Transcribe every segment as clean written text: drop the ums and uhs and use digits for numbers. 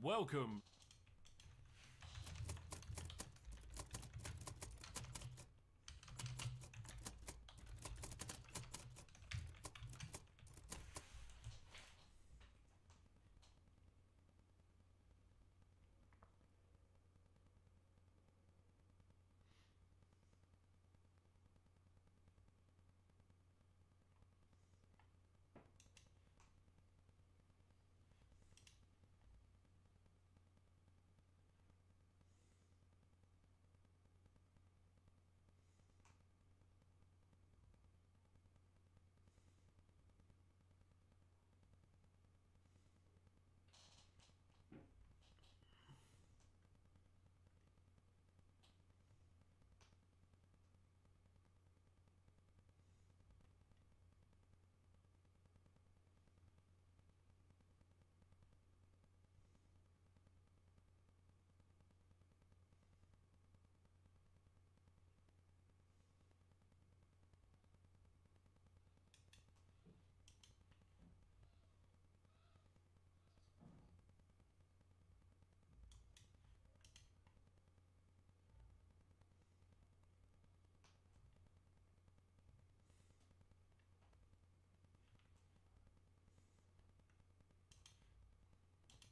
Welcome.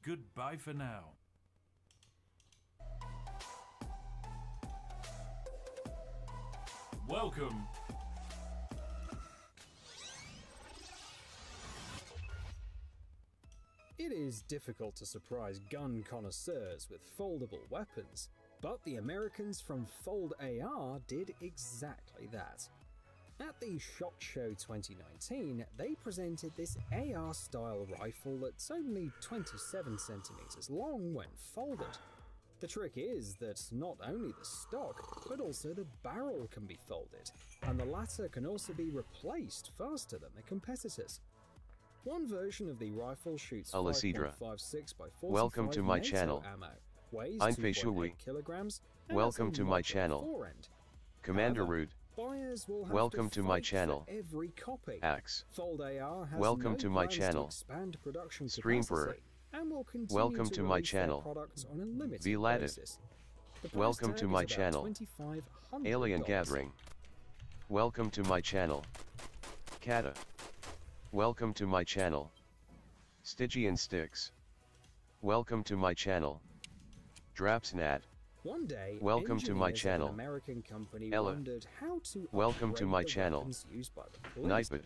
Goodbye for now. Welcome. It is difficult to surprise gun connoisseurs with foldable weapons, but the Americans from Fold AR did exactly that. At the SHOT Show 2019, they presented this AR-style rifle that's only 27 centimeters long when folded. The trick is that not only the stock, but also the barrel can be folded, and the latter can also be replaced faster than the competitors. One version of the rifle shoots 5.56 by 45 Welcome to my NATO channel. ammo, weighs I'm 2.8 kilograms, and Welcome has a to my modular channel. forend. Commander However, Rude. buyers will have Welcome to to my fight channel. for every copy. Axe. Fold AR has Welcome no to my plans channel. to expand production Streamper. capacity and will continue Welcome to to my release their channel. products on a limited Vlad. basis. The price Welcome tag to is my about channel. $2,500. Alien Gathering. Welcome to my channel. Kata. Welcome to my channel. Stygian Sticks. Welcome to my channel. Drapsnat. One day, Welcome to my engineers at channel. an American company Ella. wondered how to Welcome to upgrade my the channel. weapons used by the police. Nightbot.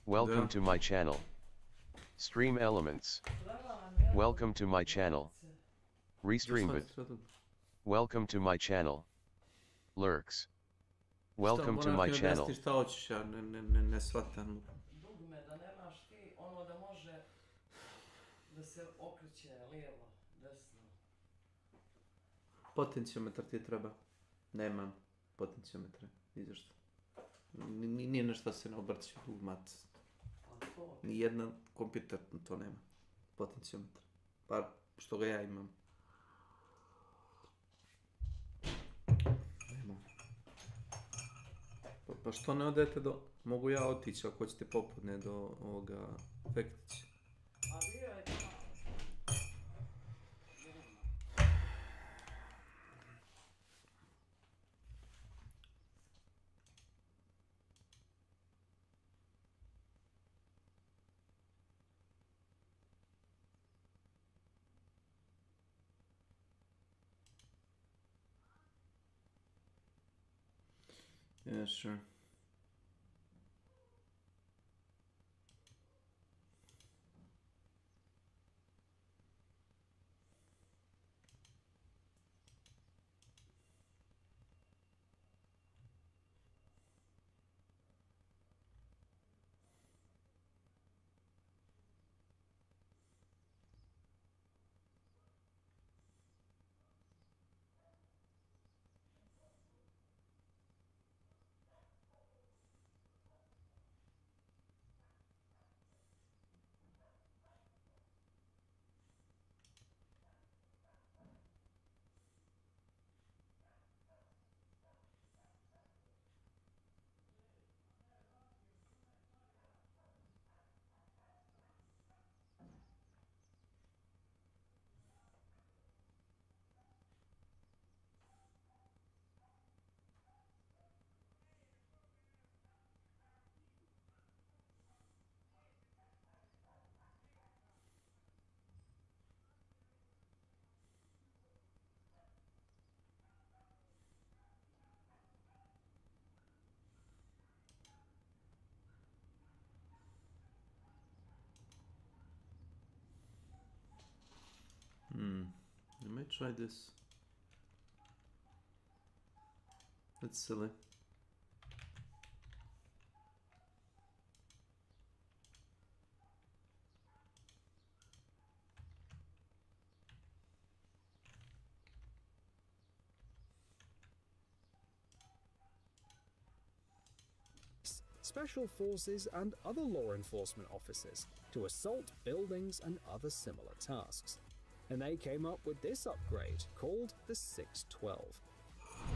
Welcome to my channel. Stream Elements. Welcome to my channel. Restreambot. Welcome to my channel. Lurks. Welcome to my channel. Šta hoćeš, ja ne shvatam. Dugme da nemaš ti ono da može da se okreće lijevo, desno. Potencijometar ti treba. Nemam potencijometra. Ni zašto. Nije nešto se ne obrći u mat. Nijedan kompjuter to nema. Potencijometar. Bar što ga ja imam. Nemam. Pa što ne odete do... Mogu ja otići ako hoćete popodne do ovoga Fektića. A vjeraj tamo. Yeah, sure. try this. That's silly. Special forces and other law enforcement officers to assault buildings and other similar tasks. And they came up with this upgrade called the 612.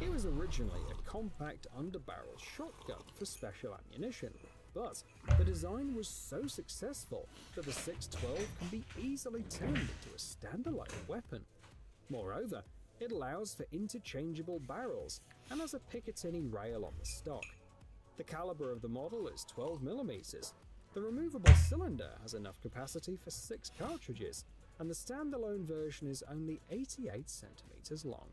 It was originally a compact underbarrel shotgun for special ammunition, but the design was so successful that the 612 can be easily turned into a standalone weapon. Moreover, it allows for interchangeable barrels and has a Picatinny rail on the stock. The caliber of the model is 12mm. The removable cylinder has enough capacity for 6 cartridges, and the standalone version is only 88cm long.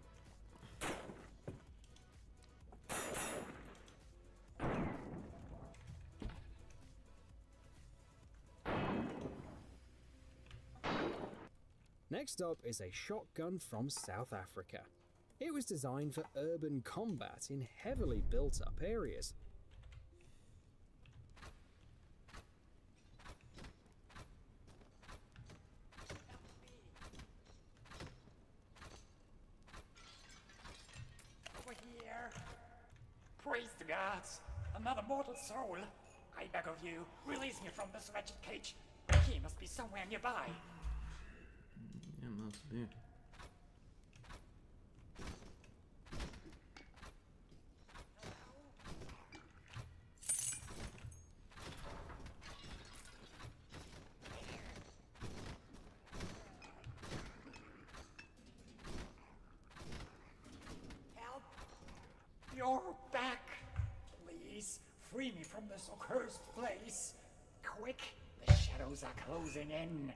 Next up is a shotgun from South Africa. It was designed for urban combat in heavily built-up areas. Praise the gods! Another mortal soul! I beg of you, release me from this wretched cage. He must be somewhere nearby. Yeah, must be. Help! You're back! Please, free me from this accursed place! Quick, the shadows are closing in.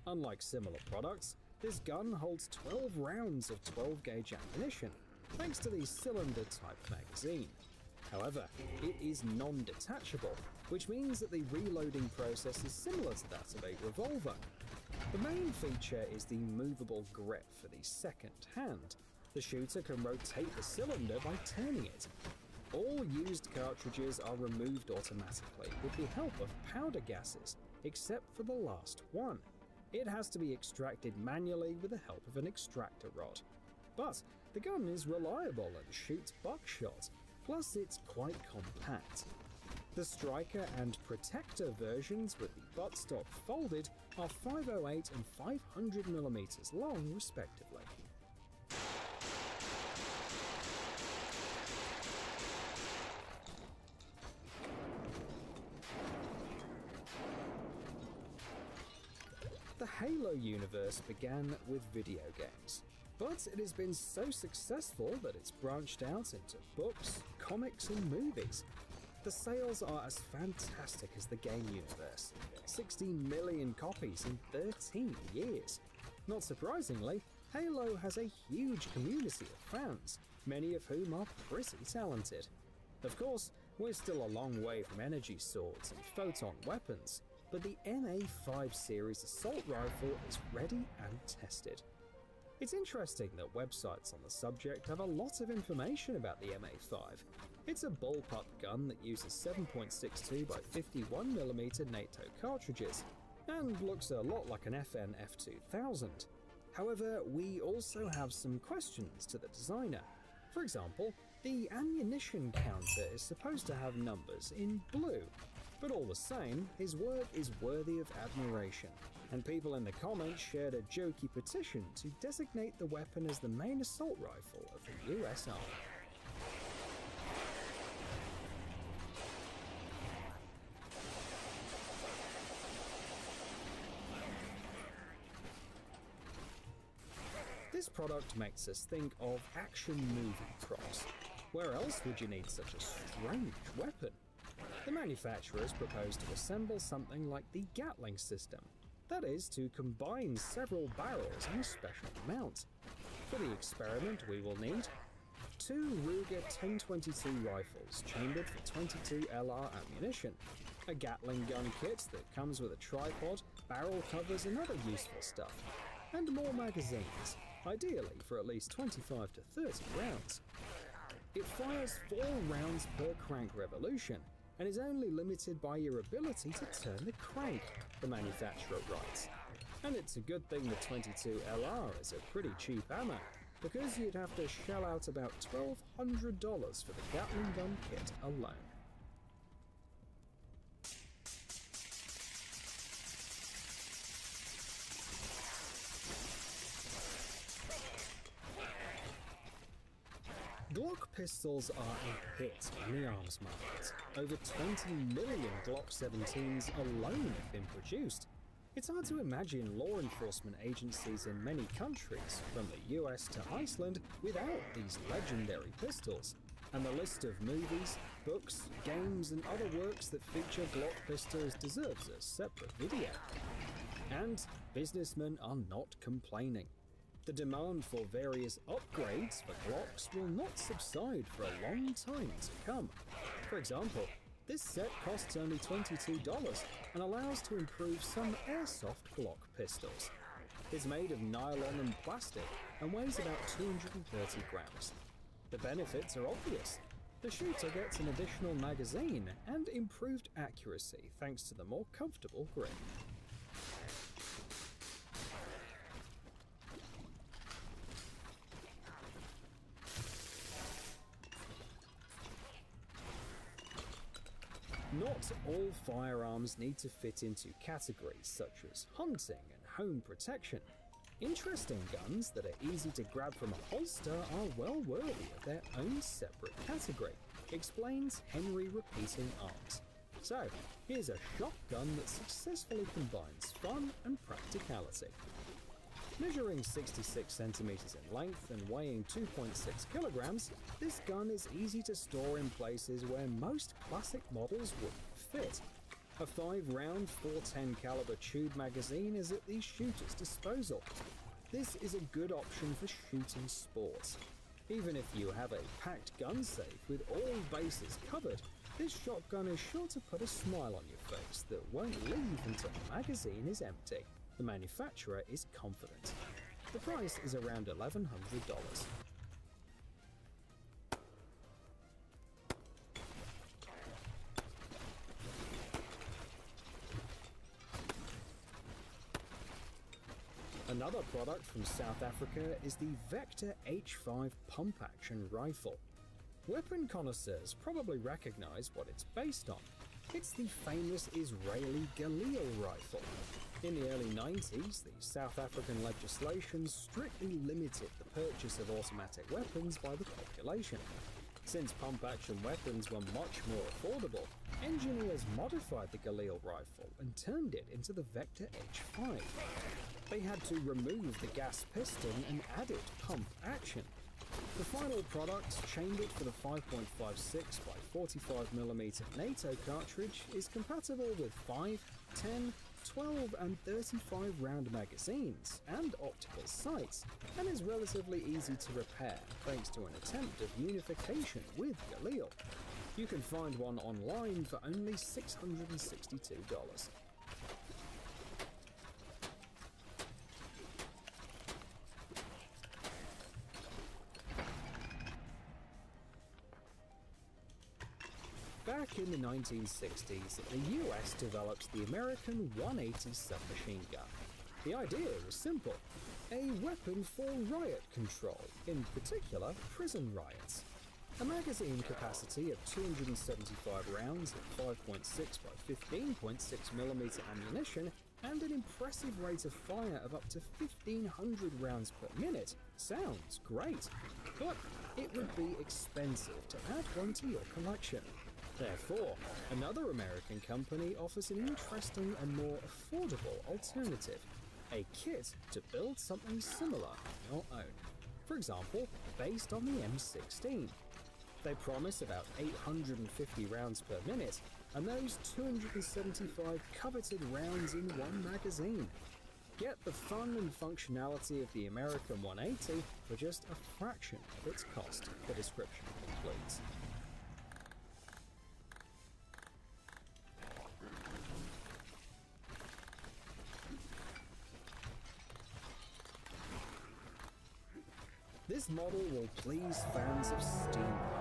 Unlike similar products, this gun holds 12 rounds of 12-gauge ammunition, thanks to the cylinder-type magazine. However, it is non-detachable, which means that the reloading process is similar to that of a revolver. The main feature is the movable grip for the second hand. The shooter can rotate the cylinder by turning it. All used cartridges are removed automatically with the help of powder gases, except for the last one. It has to be extracted manually with the help of an extractor rod. But the gun is reliable and shoots buckshot, plus it's quite compact. The Striker and Protector versions with the buttstock folded are 508 and 500mm long respectively. The Halo universe began with video games, but it has been so successful that it's branched out into books, comics and movies. The sales are as fantastic as the game universe, 16 million copies in 13 years. Not surprisingly, Halo has a huge community of fans, many of whom are pretty talented. Of course, we're still a long way from energy swords and photon weapons, but the MA5 series assault rifle is ready and tested. It's interesting that websites on the subject have a lot of information about the MA5. It's a bullpup gun that uses 7.62 by 51mm NATO cartridges, and looks a lot like an FN F2000. However, we also have some questions to the designer. For example, the ammunition counter is supposed to have numbers in blue, but all the same, his work is worthy of admiration, and people in the comments shared a jokey petition to designate the weapon as the main assault rifle of the US Army. This product makes us think of action movie props. Where else would you need such a strange weapon? The manufacturers proposed to assemble something like the Gatling system, that is, to combine several barrels in a special mount. For the experiment, we will need 2 Ruger 1022 rifles chambered for 22 LR ammunition, a Gatling gun kit that comes with a tripod, barrel covers and other useful stuff, and more magazines, ideally for at least 25 to 30 rounds. It fires 4 rounds per crank revolution, and is only limited by your ability to turn the crank, the manufacturer writes. And it's a good thing the 22 LR is a pretty cheap ammo, because you'd have to shell out about $1,200 for the Gatling gun kit alone. Glock pistols are a hit in the arms market. Over 20 million Glock 17s alone have been produced. It's hard to imagine law enforcement agencies in many countries, from the US to Iceland, without these legendary pistols. And the list of movies, books, games and other works that feature Glock pistols deserves a separate video. And businessmen are not complaining. The demand for various upgrades for Glocks will not subside for a long time to come. For example, this set costs only $22 and allows to improve some airsoft Glock pistols. It's made of nylon and plastic and weighs about 230 grams. The benefits are obvious. The shooter gets an additional magazine and improved accuracy thanks to the more comfortable grip. Not all firearms need to fit into categories such as hunting and home protection. Interesting guns that are easy to grab from a holster are well worthy of their own separate category, explains Henry Repeating Arms. So, here's a shotgun that successfully combines fun and practicality. Measuring 66 centimeters in length and weighing 2.6 kilograms, this gun is easy to store in places where most classic models wouldn't fit. A 5-round 410 caliber tube magazine is at the shooter's disposal. This is a good option for shooting sports. Even if you have a packed gun safe with all bases covered, this shotgun is sure to put a smile on your face that won't leave until the magazine is empty. The manufacturer is confident. The price is around $1,100. Another product from South Africa is the Vector H5 pump-action rifle. Weapon connoisseurs probably recognize what it's based on. It's the famous Israeli Galil rifle. In the early 90s, the South African legislation strictly limited the purchase of automatic weapons by the population. Since pump-action weapons were much more affordable, engineers modified the Galil rifle and turned it into the Vector H5. They had to remove the gas piston and added pump action. The final product, chambered for the 5.56 by 45mm NATO cartridge, is compatible with 5, 10, 12 and 35 round magazines and optical sights, and is relatively easy to repair thanks to an attempt of unification with Galil. You can find one online for only $662. Back in the 1960s, the US developed the American 180 submachine gun. The idea was simple: a weapon for riot control, in particular prison riots. A magazine capacity of 275 rounds at 5.6 by 15.6mm ammunition and an impressive rate of fire of up to 1,500 rounds per minute sounds great, but it would be expensive to add one to your collection. Therefore, another American company offers an interesting and more affordable alternative: a kit to build something similar on your own. For example, based on the M16. They promise about 850 rounds per minute, and those 275 coveted rounds in one magazine. Get the fun and functionality of the American 180 for just a fraction of its cost, the description concludes. This model will please fans of steampunk.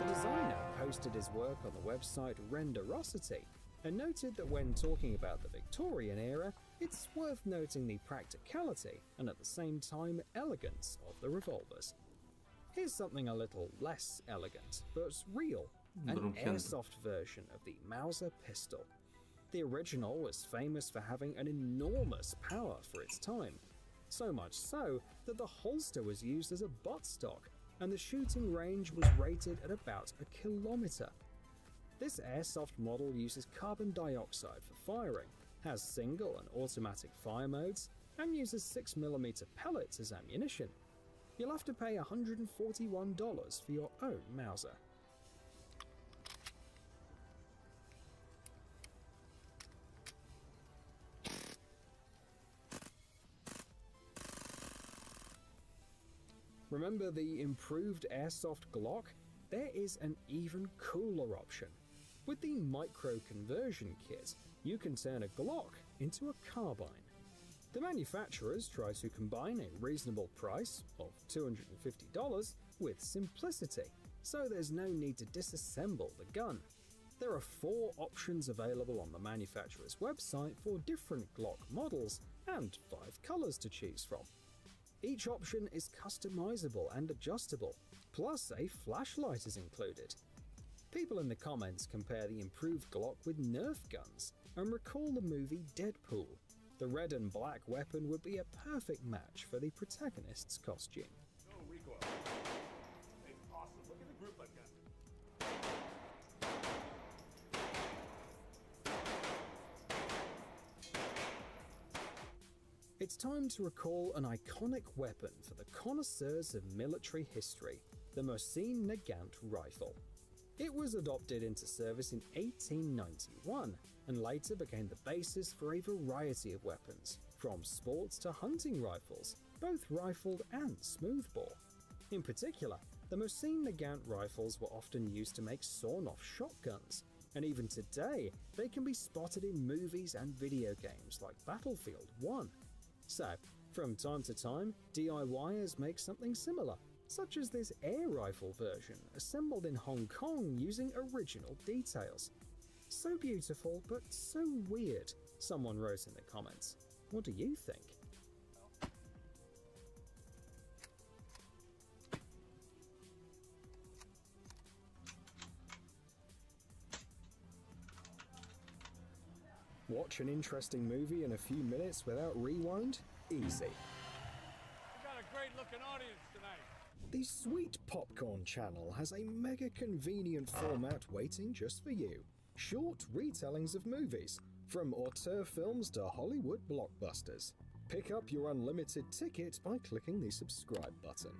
The designer posted his work on the website Renderosity and noted that when talking about the Victorian era, it's worth noting the practicality and at the same time elegance of the revolvers. Here's something a little less elegant, but real, an airsoft version of the Mauser pistol. The original was famous for having an enormous power for its time. So much so that the holster was used as a buttstock, and the shooting range was rated at about a kilometre. This airsoft model uses carbon dioxide for firing, has single and automatic fire modes, and uses 6mm pellets as ammunition. You'll have to pay $141 for your own Mauser. Remember the improved airsoft Glock? There is an even cooler option. With the micro conversion kit, you can turn a Glock into a carbine. The manufacturers try to combine a reasonable price of $250 with simplicity, so there's no need to disassemble the gun. There are 4 options available on the manufacturer's website for different Glock models and 5 colors to choose from. Each option is customizable and adjustable, plus a flashlight is included. People in the comments compare the improved Glock with Nerf guns and recall the movie Deadpool. The red and black weapon would be a perfect match for the protagonist's costume. No recoil. It's awesome. Look at the group I've got. It's time to recall an iconic weapon for the connoisseurs of military history, the Mosin Nagant rifle. It was adopted into service in 1891 and later became the basis for a variety of weapons, from sports to hunting rifles, both rifled and smoothbore. In particular, the Mosin Nagant rifles were often used to make sawn-off shotguns, and even today they can be spotted in movies and video games like Battlefield 1. So, from time to time, DIYers make something similar, such as this air rifle version assembled in Hong Kong using original details. So beautiful, but so weird, someone wrote in the comments. What do you think? Watch an interesting movie in a few minutes without rewind? Easy. We got a great looking audience tonight. The Sweet Popcorn channel has a mega convenient format waiting just for you. Short retellings of movies, from auteur films to Hollywood blockbusters. Pick up your unlimited ticket by clicking the subscribe button.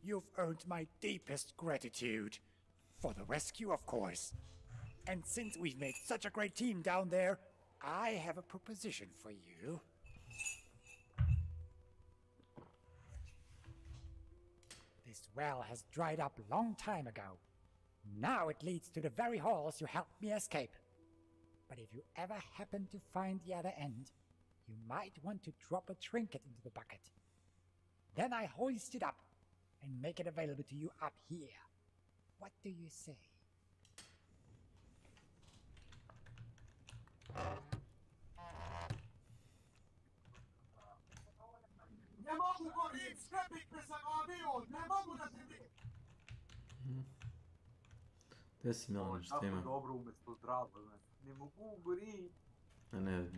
You've earned my deepest gratitude. For the rescue, of course. And since we've made such a great team down there, I have a proposition for you. This well has dried up a long time ago. Now it leads to the very halls you helped me escape. But if you ever happen to find the other end, you might want to drop a trinket into the bucket. Then I hoist it up and make it available to you up here. What do you say? Gde si Milan, šta ima? Dobro umjesto zdravo, ne mogu gori. A ne,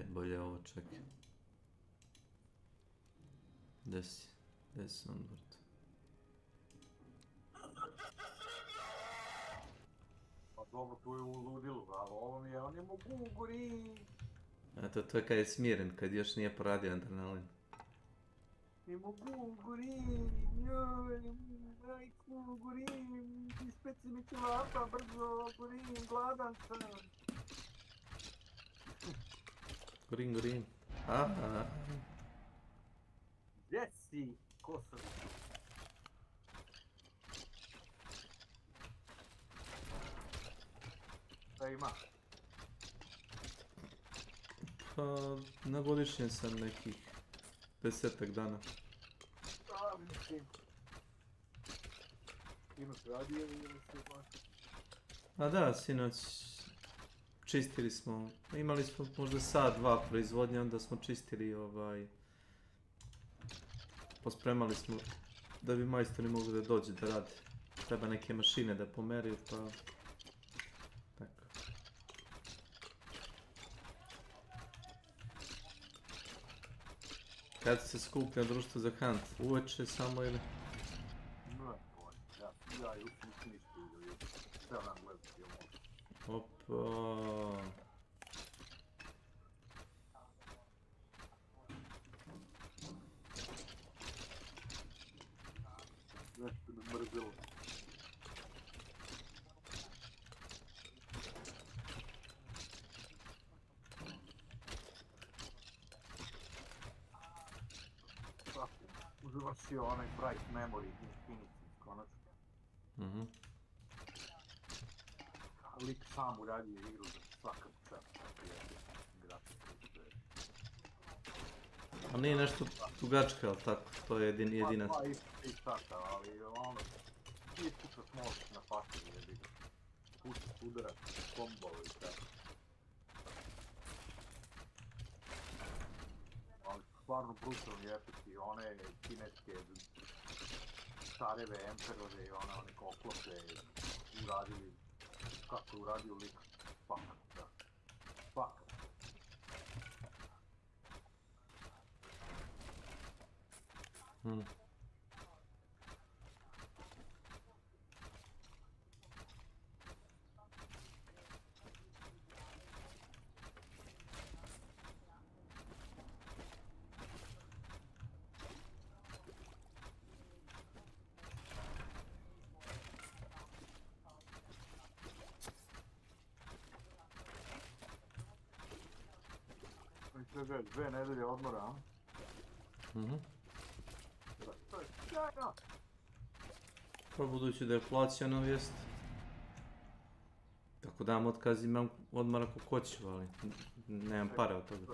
bolje ovo, čekaj. Gde si? Gde si Sandvort? Ovo tu je u ludilu, ali ovo mi je, on ne mogu, gorim. Eto, to je kad je smiren, kad još nije poradio adrenalin. Ne mogu, gorim, joj, majku, gorim, ispeci mi ćevapa, brzo, gorim, gladan sam. Gorim, gorim. Aha. Gdje si? Ko sam? Šta ima? Pa, na godišnje sam nekih 10-ak dana. A, mislim. Imaš radio ili se znaš? A da, sinoć čistili smo, imali smo možda sat, dva proizvodnje, onda smo čistili pospremali smo da bi majstori mogli da dođe da rade. Treba neke mašine da pomeraju, pa tako. Kad se skuplja društvo za hunt? Uveče samo ili? Ne, ja još nisam ništa vidio, sve nam gledati ovo. Opa. Nešto me mrzilo. Završio onaj Bright Memory Infinity, konačno. Lik sam uradio igru za svaka čast, tako je grafika. A nije nešto dugačka, ali tako, to je jedinac. Pa i sata, ali ono, nije puta smoć na faktoru, je vidio. Puta udarac, kombovi i tako. Ali stvarno brutalni efekti, one kineske careve, emperore i one koklope uradili, kako je uradio lik, fakat, da. Fakat. Čekaj, 2 nedelje odmora, a? To je sjajno! Pa budući da je inflacija vijest. Tako da vam otkaz imam odmor ako hoću, ali nemam pare od toga.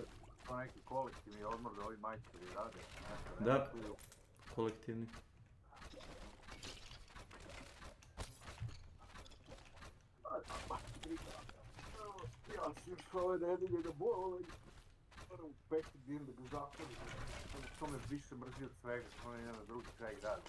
To neki kolektivni odmor da ovi majstori rade. Da, kolektivni. Ja si još ove nedelje da bolovanje. Moram u peti dim da ga zaporim. To me više mrzi od svega, što ne nema drugi kraj grada.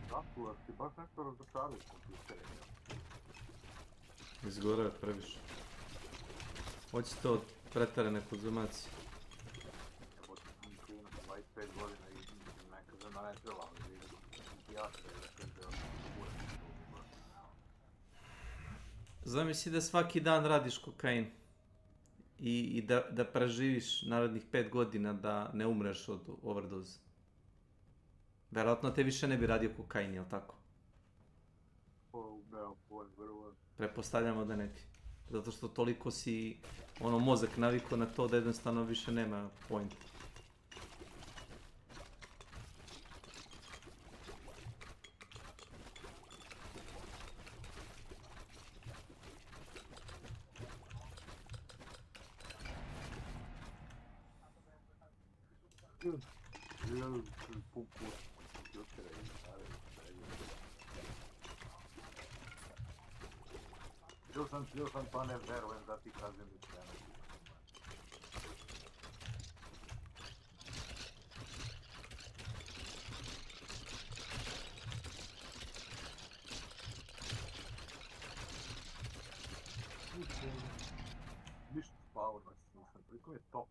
Zapular ti baš nešto razočaraju kompjutere. Izgora je previše. Hoće to od pretarane konzumacije. Evo ti mi klinac 25 godina i nekada na ne treba, ali vidim psihijatra i da kaže Zamisli da svaki dan radiš kokain i da preživiš narednih 5 godina da ne umreš od overdoze. Verovatno te više ne bi radio kokain, jel tako? Nemam pojma, verujem. Pretpostavljamo da ne bi. Zato što toliko si mozak navikao na to da jednostavno više nema pojma. Htio sam pa ne verujem da ti kažem da će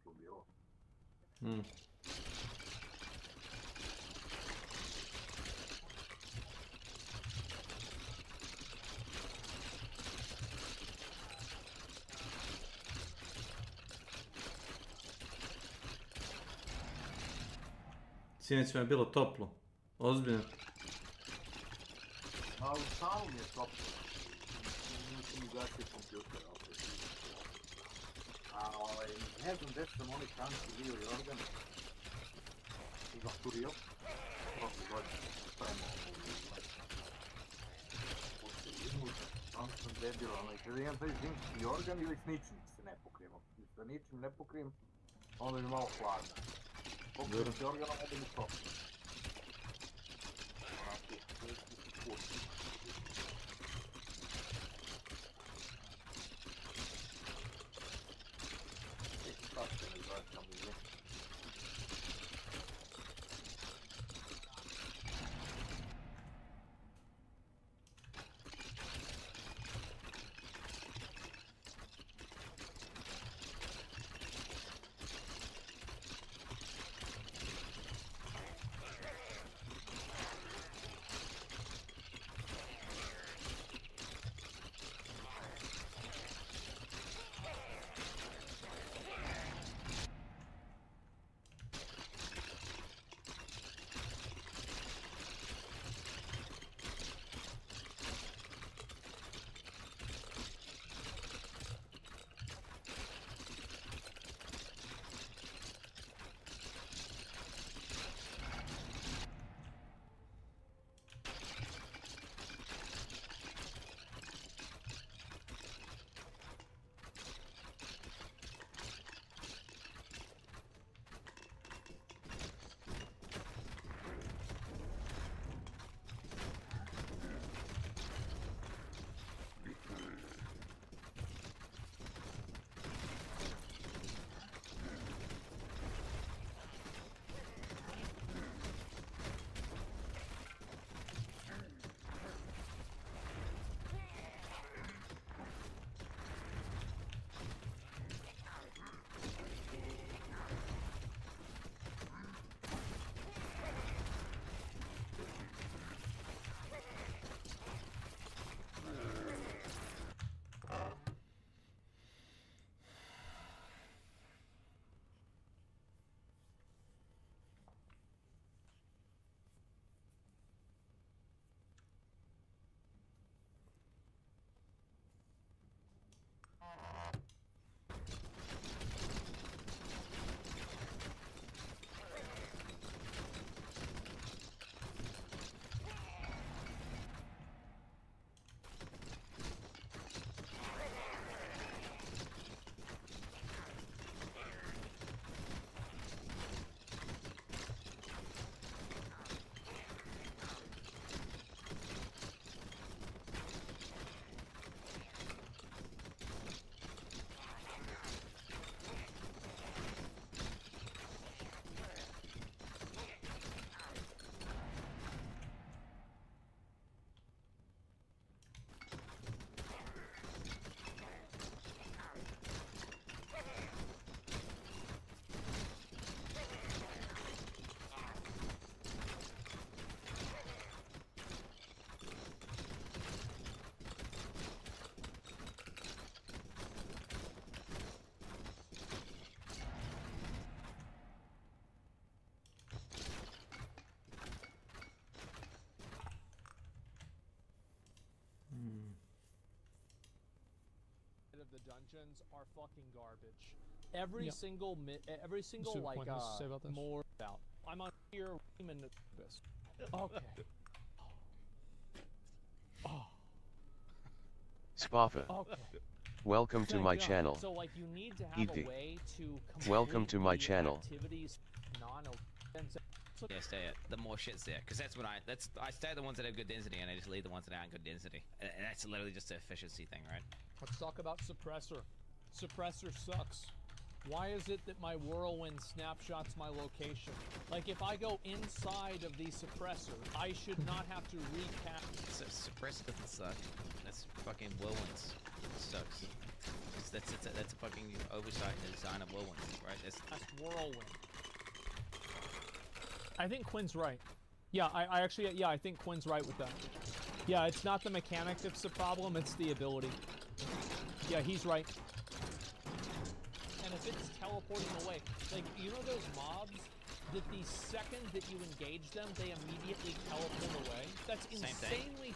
toplo bilo. Sinoć vam je bilo toplo. Ozbiljno. A u stanu mi je toplo. Nisam ugasio kompjuter opet. A ne znam gdje sam oni tanci bio i organ. I zakurio. Prošle godine spremao u tam sam debil, kada imam taj zimski organ ili s ničim se ne pokrijem. Sa ničim ne pokrijem, onda mi malo hladno. Pokrijem se organom, onda mi toplo. Of the dungeons are fucking garbage. Every single like more about. I'm on here in this. Okay. Spafa. Okay. Welcome to my channel. So like you need to have a way to welcome to my channel. Activities Yeah, stay it. The more shit's there, because that's what I stay at the ones that have good density, and I just leave the ones that aren't good density. And that's literally just an efficiency thing, right? Let's talk about suppressor. Suppressor sucks. Why is it that my whirlwind snapshots my location? Like, if I go inside of the suppressor, I should not have to recap. Suppressor doesn't suck. That's fucking whirlwinds. It sucks. That's a fucking oversight in the design of whirlwinds, right? That's whirlwind. I think Quinn's right. Yeah, I actually, yeah, I think Quinn's right with that. Yeah, it's not the mechanic that's the problem, it's the ability. Yeah, he's right. And if it's teleporting away, like, you know those mobs that the second that you engage them, they immediately teleport away? That's insanely...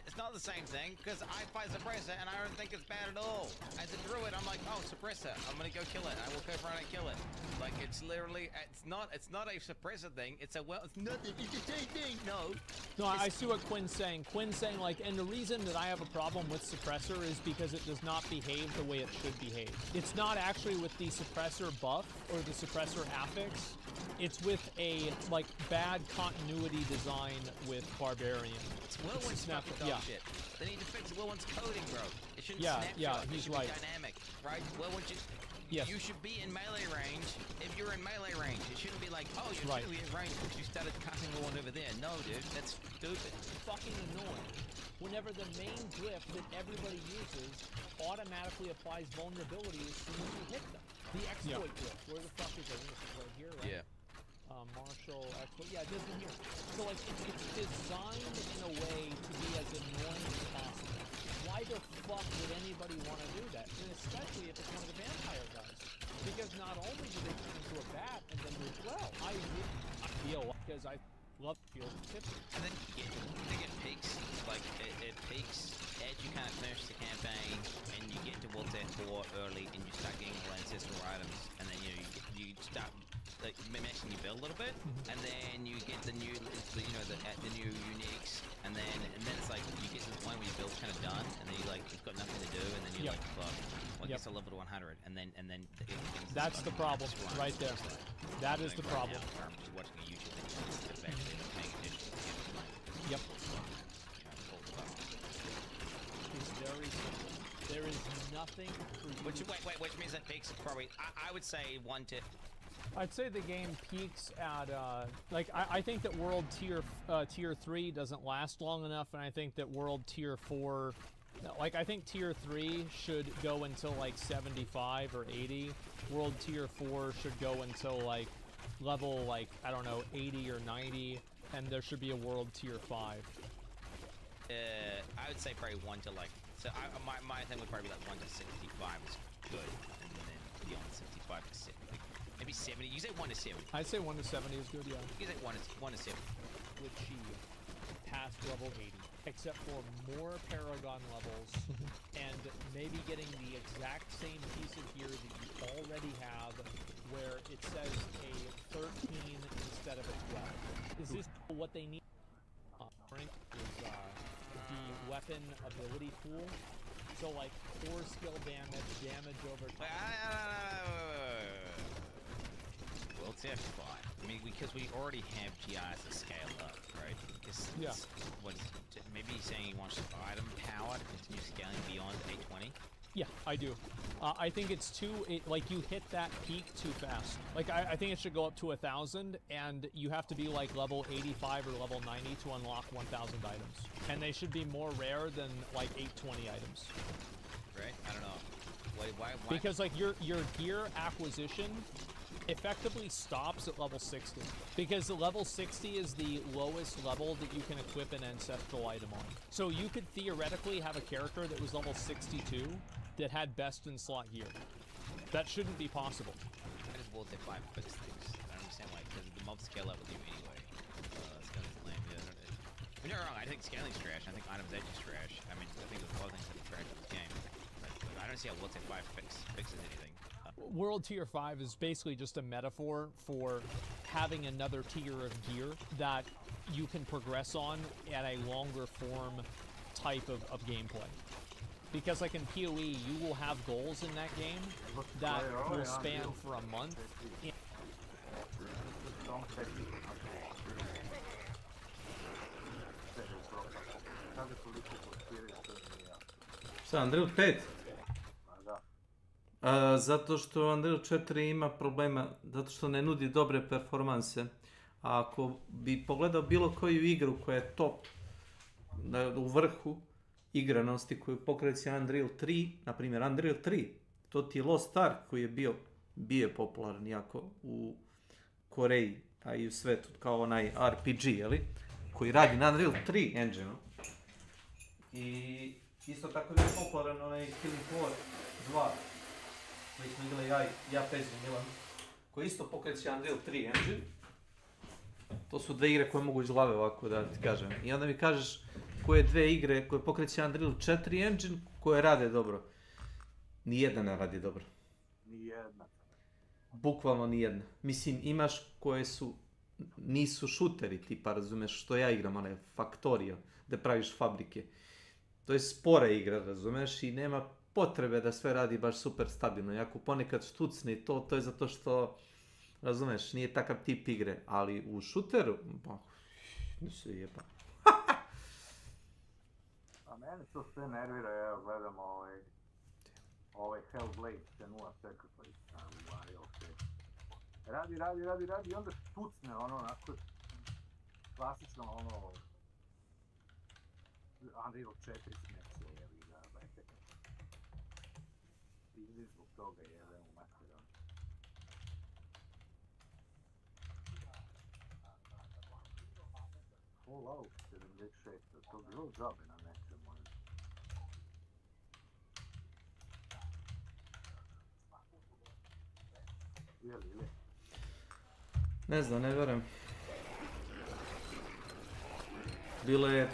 It's not the same thing, because I fight Suppressor and I don't think it's bad at all. As a druid, I'm like, oh, Suppressor, I'm gonna go kill it. I will go for it and kill it. Like, it's literally, it's not a Suppressor thing. It's a, well, it's nothing, it's the same thing. No. No, I see what Quinn's saying. Quinn's saying, like, and the reason that I have a problem with Suppressor is because it does not behave the way it should behave. It's not actually with the Suppressor buff or the Suppressor affix. It's with a, like, bad continuity design with Barbarian. It's Whirlwind's fucking dog shit. They need to fix Whirlwind's coding, bro. It shouldn't snapshot. Yeah, he's right. It should be dynamic, right? Whirlwind should... Yes. You should be in melee range if you're in melee range. It shouldn't be like, oh, you're really in range because you started casting the one over there. No, dude, that's stupid. It's fucking annoying. Whenever the main glyph that everybody uses automatically applies vulnerability as soon as you hit them. The exploit glyph. Where the fuck is it? This is right here, right? Yeah. Marshall exploit. Yeah, this one here. So, like, it's designed in a way to be as annoying as possible. Why the fuck would anybody want to do that? And especially if it's one of the vampire guys. Because not only do they turn into a bat and then move well, I feel because I love feel tippy. And then you get peaks. Like it peaks as you kind of finish the campaign and you get to World War 4 early and you start getting all ancestral items and then you start like meshing your build a little bit and then you get the new the new uniques and then it's like you get to the point where your build's kind of done and then you like you've got nothing to do and then you're like fuck well, I guess I'll level to 100 and then that's the problem right there. That is the problem. I'm just watching a YouTube video. It's actually paying attention to the game. Yep. It's very simple. There is nothing for you. Which means that peaks probably I would say 1 to. I'd say the game peaks at, like, I think that World Tier 3 doesn't last long enough, and I think that World Tier 4, like, I think Tier 3 should go until, like, 75 or 80. World Tier 4 should go until, like, level, like, I don't know, 80 or 90, and there should be a World Tier 5. I would say probably 1 to, like, so my thing would probably be, like, 1 to 65 is good, and then beyond 65 to 70. Maybe 70. You say 1 to 70. I'd say 1 to 70 is good, yeah. You say 1 to 70. To achieve past level 80, except for more Paragon levels and maybe getting the exact same piece of gear that you already have, where it says a 13 instead of a 12. Is this what they need? Is the weapon ability pool. So like 4 skill damage over time. Well, it's F5. I mean, because we already have GIs to scale up, right? What is it? Maybe he's saying he wants item power to continue scaling beyond 820? Yeah, I do. I think it's like you hit that peak too fast. Like, I think it should go up to 1,000, and you have to be like level 85 or level 90 to unlock 1,000 items. And they should be more rare than like 820 items. Right? I don't know. Why? Because like your gear acquisition effectively stops at level 60. Because the level 60 is the lowest level that you can equip an ancestral item on. So you could theoretically have a character that was level 62 that had best in slot gear. That shouldn't be possible. I just World Tier 5 fix things. I don't understand why, because the mobs scale up with you anyway. Scaling's lame. You're not wrong, I think scaling's trash. I think items edge is trash. I mean, I think there's a lot of things that are trash in this game. But I don't see how World Tier 5 fixes anything. World Tier 5 is basically just a metaphor for having another tier of gear that you can progress on at a longer form type of gameplay. Because like in PoE, you will have goals in that game that will span for a month. Šta, Andrew 5? Zato što Unreal 4 ima problema, zato što ne nudi dobre performanse. A ako bi pogledao bilo koju igru koja je top, u vrhu igranosti koju pokreće Unreal 3, na primjer Unreal 3, to ti je Lost Ark koji je bio popularan jako u Koreji, a i u svetu, kao onaj RPG, jeli? Koji radi na Unreal 3 engine-u. I isto tako je popularan onaj Killing Floor 2, koji smo igrali ja Pezzi Milan, koji isto pokreće Unreal 3 engine. To su dve igre koje mogu iz glave ovako da ti kažem. I onda mi kažeš koje dve igre koje pokreće Unreal 4 engine koje rade dobro. Nijedna ne radi dobro. Nijedna. Bukvalno nijedna. Mislim, imaš koje nisu šuteri, tipa, razumeš, što ja igram, onaj Factorio, da praviš fabrike. To je spora igra, razumeš, i nema potrebe da sve radi baš super stabilno. I ako ponekad štucne i to je zato što, razumeš, nije takav tip igre. Ali u šuteru, pa, ne se jeba. A mene to sve nervira, ja gledam ovaj Hellblade, te 0 Sacrifice, radi i onda štucne, onako, klasično, Unreal 4 smeće, jevi ga, bajte. Izli zbog toga, jevem u materom. Fallout 76, to bilo džabe na nečemu. Ili? Ne znam, ne vjerujem. Bilo je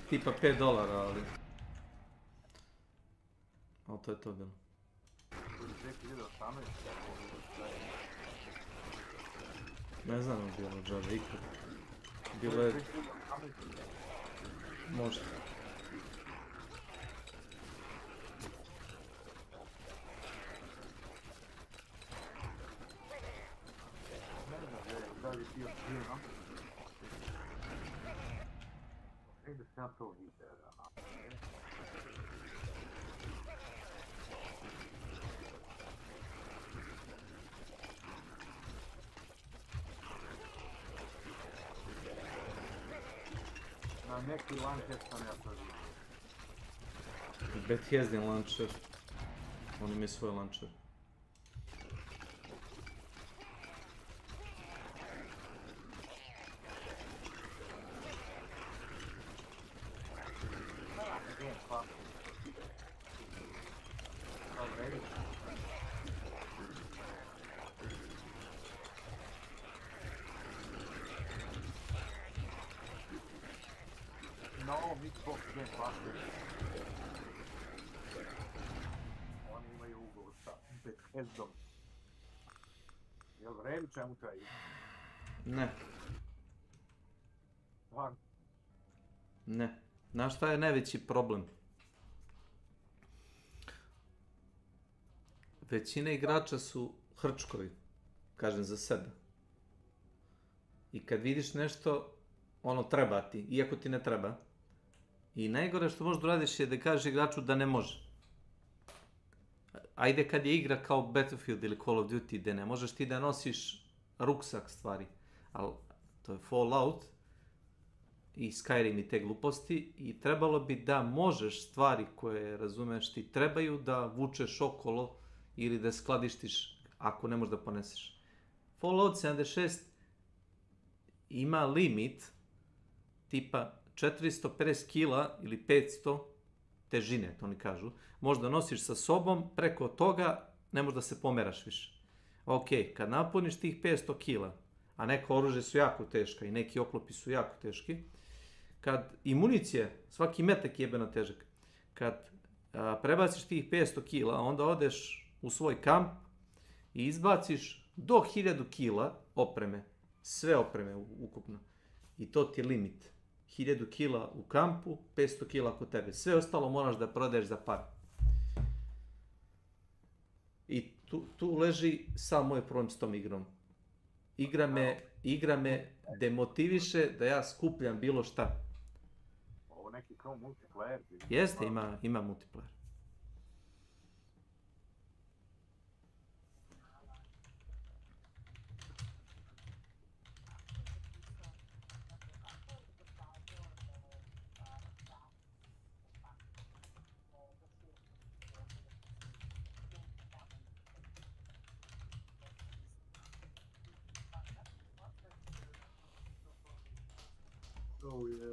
tipa $5, ali... Ali to je to bilo. Ne znam je bilo džabe ikad. Bilo je... Možda. Da li ti odbiram? Da se ja to vidio. Na neki launcher sam ja to vidio. Bethesdin launcher. On ima svoj launcher. Na ovom Xbox Game Passu oni imaju ugovor sa Bethesdom. Jel vredi čemu to je? Ne. Stvarno? Ne. Znaš šta je najveći problem? Većina igrača su hrčkovi, kažem za sebe. I kad vidiš nešto, ono treba ti, iako ti ne treba. I najgore što možeš da radiš je da kažeš igraču da ne može. Ajde kad je igra kao Battlefield ili Call of Duty gde ne možeš ti da nosiš ruksak stvari. Ali to je Fallout i Skyrim i te gluposti i trebalo bi da možeš stvari koje, razumeš, ti trebaju da vučeš okolo ili da skladištiš ako ne možeš da poneseš. Fallout 76 ima limit tipa 450 kila ili 500 težine, to oni kažu. Možda nosiš sa sobom, preko toga ne možeš da se pomeraš više. Ok, kad napuniš tih 500 kila, a neka oružje su jako teška i neki oklopi su jako teški, kad i municije, svaki metak je jebeno težak, kad prebaciš tih 500 kila, onda odeš u svoj kamp i izbaciš do 1000 kila opreme, sve opreme ukupno. I to ti je limit. 1000 kila u kampu, 500 kila kod tebe. Sve ostalo moraš da prodaješ za par. I tu leži sam moj problem s tom igrom. Igra me demotiviše da ja skupljam bilo šta. Ovo neki kao multiplayer. Jeste, ima multiplayer. Oh, yeah.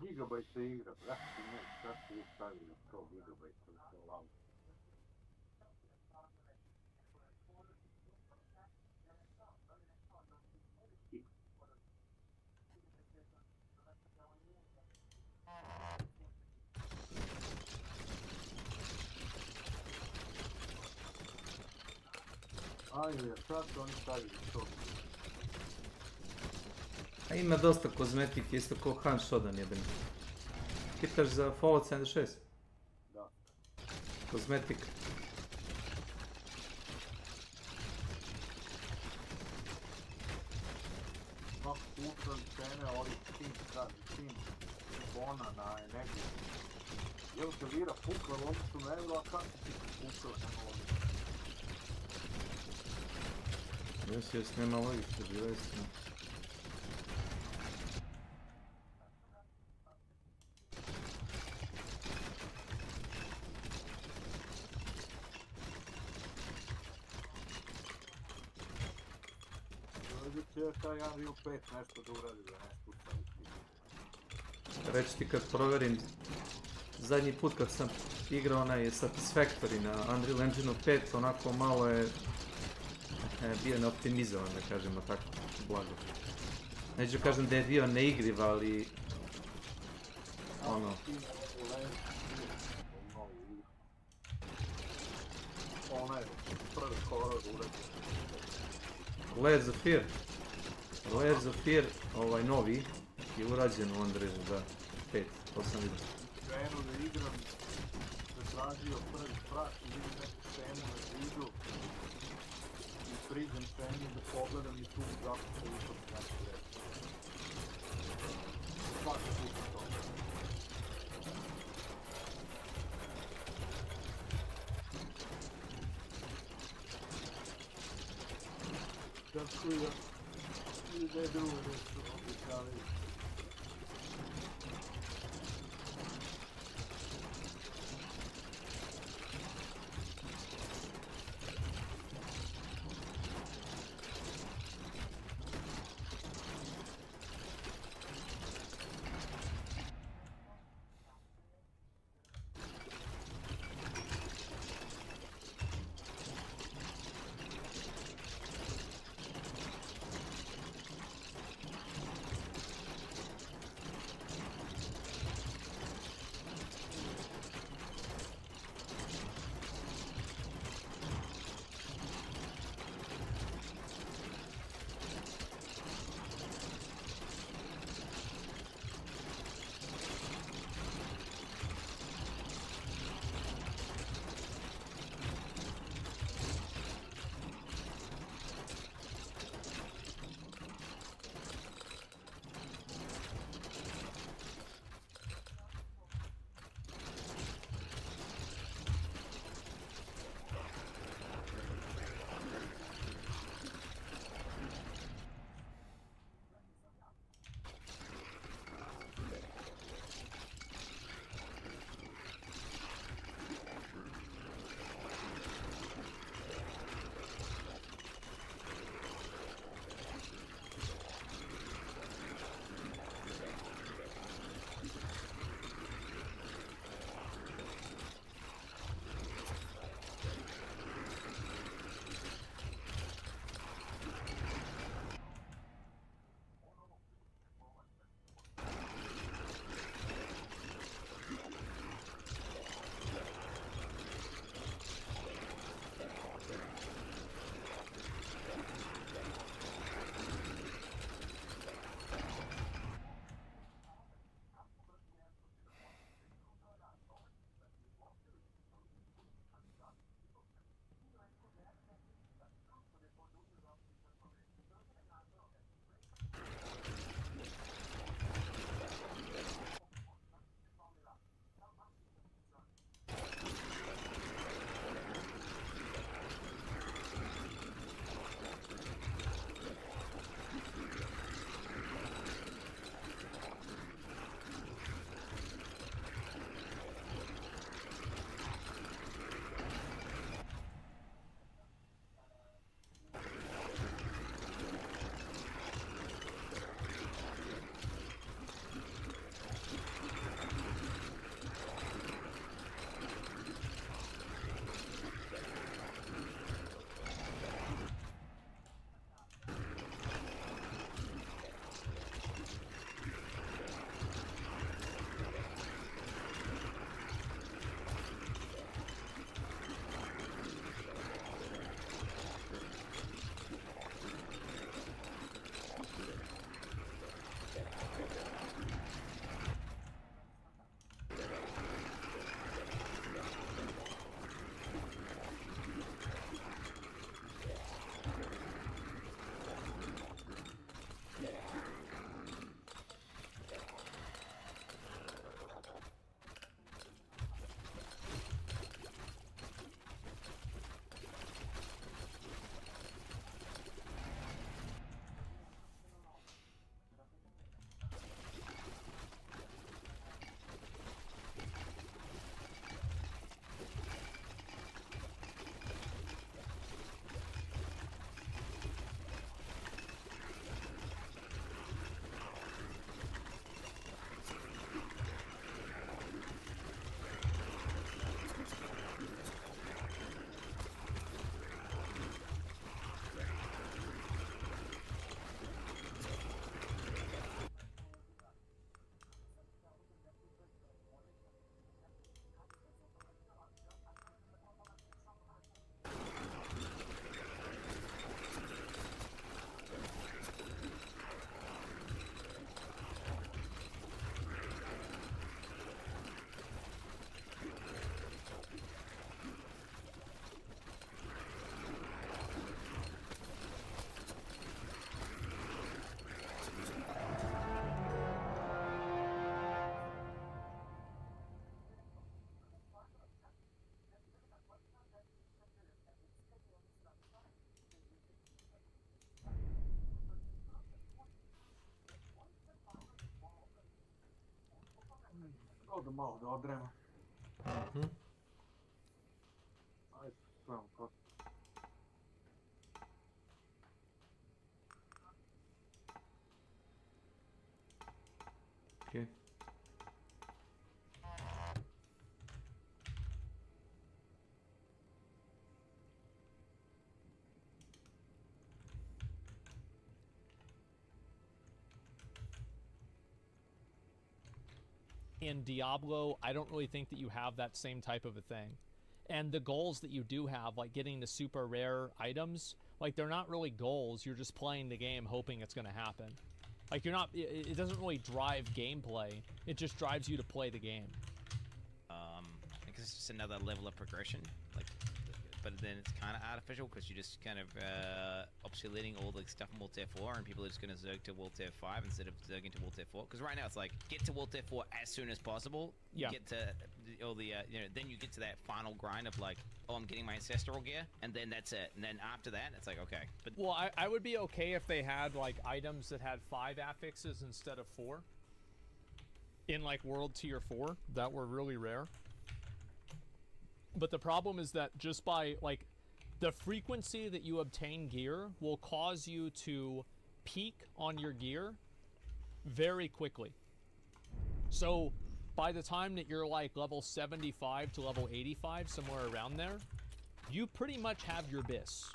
Gigabajta igra, brate, ne, šta si vi stavili 100 gigabajta u to lavu? Ajde, šta su oni stavili 100? A ima dosta kozmetike, isto ko Han Shodan jeben. Pitaš za Fallout 76? Da. Kozmetik. Kako pušali cene ovih Steam bona na energiju. Jel se vira pukla u odnosu na euro, a kako ti pukla nema logike? Jes, nema logike, bila je istina. Taj Unreal 5 nešto da uradi, da ne spucali. Reći ti kad proverim, zadnji put kad sam igrao onaj Satisfactory na Unreal Engine 5, onako malo je bio neoptimizovan, da kažemo tako, blago. Neću kažem da je bio neigriv, ali ono... Onaj prvi horor uradio. Layers of Fear, ovaj novi, je urađen u Unreal, da, 5, to sam vidio. Krenuo da igram, zatražio prvi prak i vidim neku scenu na zidu i priđem scenu da pogledam i tu zašto se ušao s neku reći. Svaki put je to. Kako je ide drugo nešto običavaju. Odo malo da odremo. Ajde, spremamo kost. Okay. In Diablo, I don't really think that you have that same type of a thing. And the goals that you do have, like getting the super rare items, like they're not really goals. You're just playing the game hoping it's going to happen. Like you're not, it doesn't really drive gameplay. It just drives you to play the game. I guess it's just another level of progression. Like, but then it's kind of artificial because you're just kind of obsoleting all the stuff in World Tier 4, and people are just going to zerg to World Tier 5 instead of zerging to World Tier 4. Because right now it's like, get to World Tier 4 as soon as possible. Yeah. Get to all the, you know, then you get to that final grind of like, oh, I'm getting my ancestral gear, and then that's it. And then after that, it's like, okay. But Well, I would be okay if they had like items that had 5 affixes instead of 4. In like World Tier 4, that were really rare. But the problem is that just by like the frequency that you obtain gear will cause you to peak on your gear very quickly. So by the time that you're like level 75 to level 85, somewhere around there, you pretty much have your bis.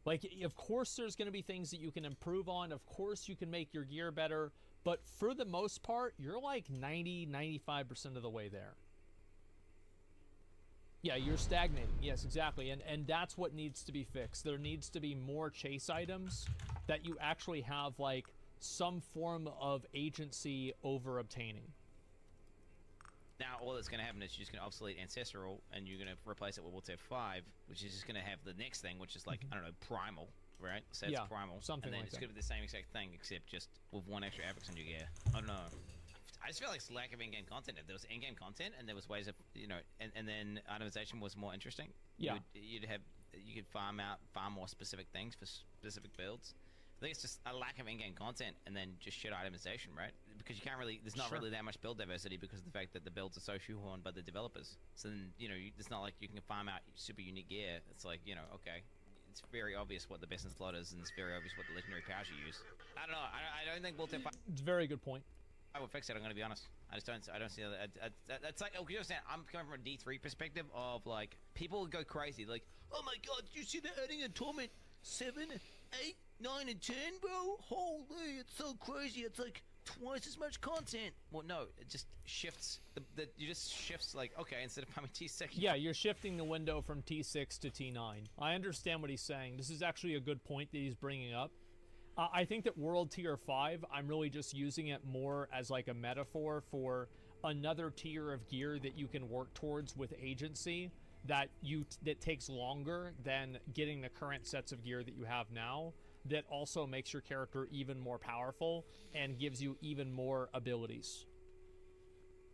Like, of course there's going to be things that you can improve on. Of course you can make your gear better. But for the most part, you're like 90-95% of the way there. Yeah, you're stagnating. Yes, exactly. And that's what needs to be fixed. There needs to be more chase items that you actually have like some form of agency over obtaining. now all that's going to happen is you're just going to obsolete Ancestral, and you're going to replace it with World Tier 5, which is just going to have the next thing, which is like, I don't know, Primal, right? So it's Primal. Something and then like it's that. going to be the same exact thing, except just with one extra affix on your gear. I don't know. I just feel like it's lack of in-game content. If there was in-game content and there was ways of, you know, and then itemization was more interesting, Yeah. you could farm out far more specific things for specific builds. I think it's just a lack of in-game content and then just shit itemization, right? Because you can't really, there's not really that much build diversity because of the fact that the builds are so shoehorned by the developers. So then, you know, it's not like you can farm out super unique gear. It's like, you know, okay, it's very obvious what the best in slot is, and it's very obvious what the legendary powers you use. I don't know. I don't think World Tier 5. It's a very good point. I would fix it. I'm going to be honest. I don't see that. That's like, you understand? I'm coming from a D3 perspective of like people would go crazy. Like, oh my god, did you see they're adding a torment 7, 8, 9, and 10, bro? Holy, it's so crazy. It's like twice as much content. Well, no, it just shifts. You just shifts like, okay, instead of farming T6. Yeah, you're shifting the window from T6 to T9. I understand what he's saying. This is actually a good point that he's bringing up. I think that World Tier 5, I'm really just using it more as like a metaphor for another tier of gear that you can work towards with agency that takes longer than getting the current sets of gear that you have now, that also makes your character even more powerful and gives you even more abilities.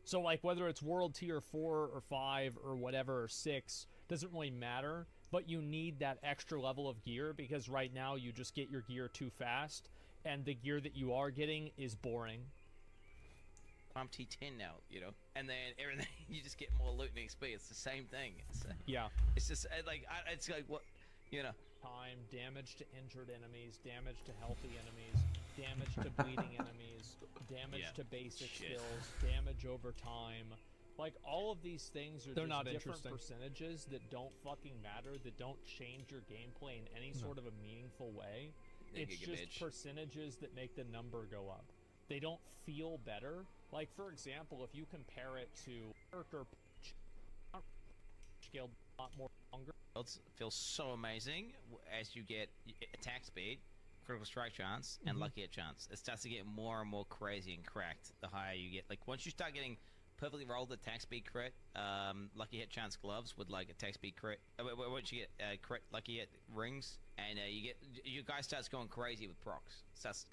So like whether it's World Tier 4 or 5 or whatever, or 6, doesn't really matter. But you need that extra level of gear because right now you just get your gear too fast, and the gear that you are getting is boring. I'm T10 now, you know, and then everything you just get more loot and XP. It's the same thing. Yeah. It's just like it's like what, you know. Time, damage to injured enemies, damage to healthy enemies, damage to bleeding enemies, damage to basic skills, damage over time. Like, all of these things are just not different interesting percentages that don't fucking matter, that don't change your gameplay in any sort of a meaningful way. It's just percentages that make the number go up. They don't feel better. Like, for example, if you compare it to character scaled a lot more longer. It feels so amazing as you get attack speed, critical strike chance, and lucky hit chance. It starts to get more and more crazy and cracked the higher you get. Like, once you start getting perfectly rolled attack speed crit, lucky hit chance gloves with like attack speed crit. Once you get crit lucky hit rings, and you guys starts going crazy with procs.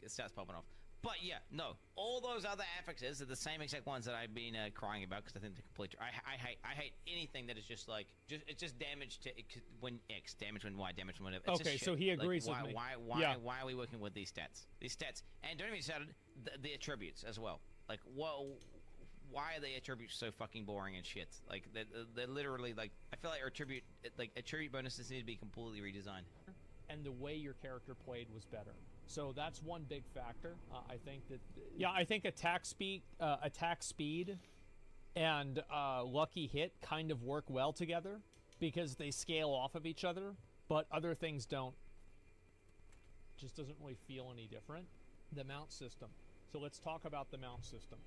It starts popping off. But yeah, no, all those other affixes are the same exact ones that I've been crying about because I think they're complete. I hate anything that is just like it's just damage to when X, damage when Y, damage when whatever. It's okay, just so shit. he agrees like, with me. Why are we working with these stats? And don't even start the attributes as well. Like why are the attributes so fucking boring and shit? Like they're literally like, I feel like attribute bonuses need to be completely redesigned. And the way your character played was better. So that's one big factor. I think that, yeah, I think attack speed and lucky hit kind of work well together because they scale off of each other, but other things don't. Just doesn't really feel any different. The mount system. So let's talk about the mount system.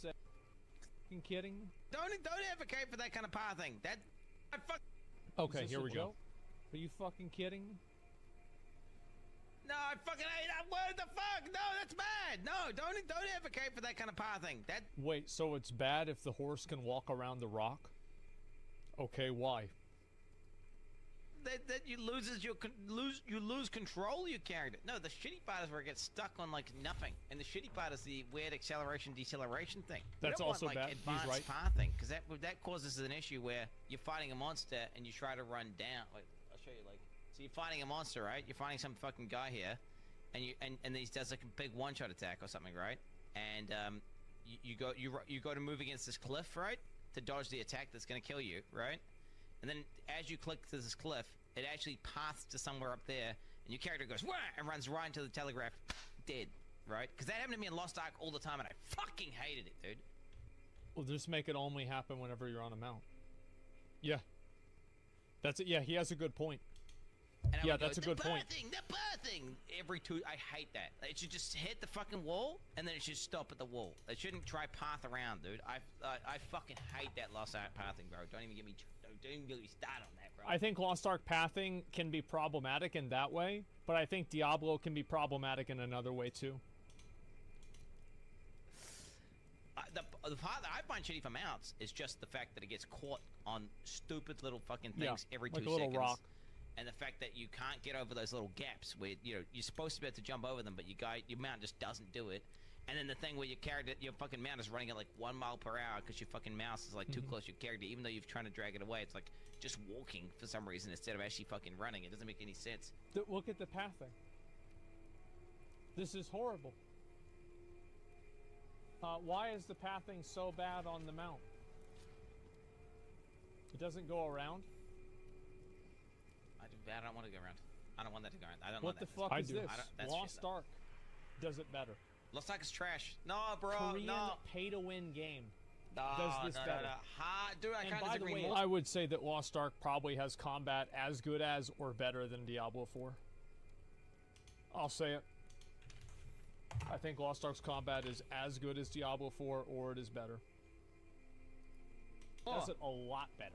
Fucking kidding? Don't advocate for that kind of pathing. That I fuck. Okay, here we go. Are you fucking kidding? No, I fucking hate that. What the fuck? No, that's bad. No, don't advocate for that kind of pathing. That. Wait, so it's bad if the horse can walk around the rock? Okay, why? That you lose control of your character. No, the shitty part is where it gets stuck on like nothing, and the shitty part is the weird acceleration deceleration thing. That's also want, like, bad. Advanced He's right. pathing, because that causes an issue where you're fighting a monster and you try to run down. Like I'll show you. Like so, you're fighting a monster, right? You're fighting some fucking guy here, and he does like a big one-shot attack or something, right? And you go to move against this cliff, right? To dodge the attack that's gonna kill you, right? And then as you click to this cliff, it actually paths to somewhere up there, and your character goes, wah, and runs right into the telegraph, dead, right? Because that happened to me in Lost Ark all the time, and I fucking hated it, dude. Well, just make it only happen whenever you're on a mount. Yeah. That's it. Yeah, he has a good point. And yeah, that's a good point. The birthing! Every two, I hate that. It should just hit the fucking wall, and then it should stop at the wall. It shouldn't try path around, dude. I fucking hate that Lost Ark pathing, bro. Don't even get me started on that, bro. I think Lost Ark pathing can be problematic in that way, but I think Diablo can be problematic in another way too. The part that I find shitty for mounts is just the fact that it gets caught on stupid little fucking things every 2 like a seconds. little rock. And the fact that you can't get over those little gaps where, you know, you're supposed to be able to jump over them, but your mount just doesn't do it. And then the thing where your fucking mount is running at like 1 mile per hour because your fucking mouse is like too close to your character, even though you're trying to drag it away. It's like just walking for some reason instead of actually fucking running. It doesn't make any sense. Look at the pathing. This is horrible. Why is the pathing so bad on the mount? It doesn't go around? I don't want to go around. I don't want that to go around. I don't what want the fuck is this? That's Lost Ark does it better. Lost Ark is trash. No, bro, Korean no. pay-to-win game does this better. Dude, I can't disagree more. I would say that Lost Ark probably has combat as good as or better than Diablo 4. I'll say it. I think Lost Ark's combat is as good as Diablo 4 or it is better. That's it a lot better.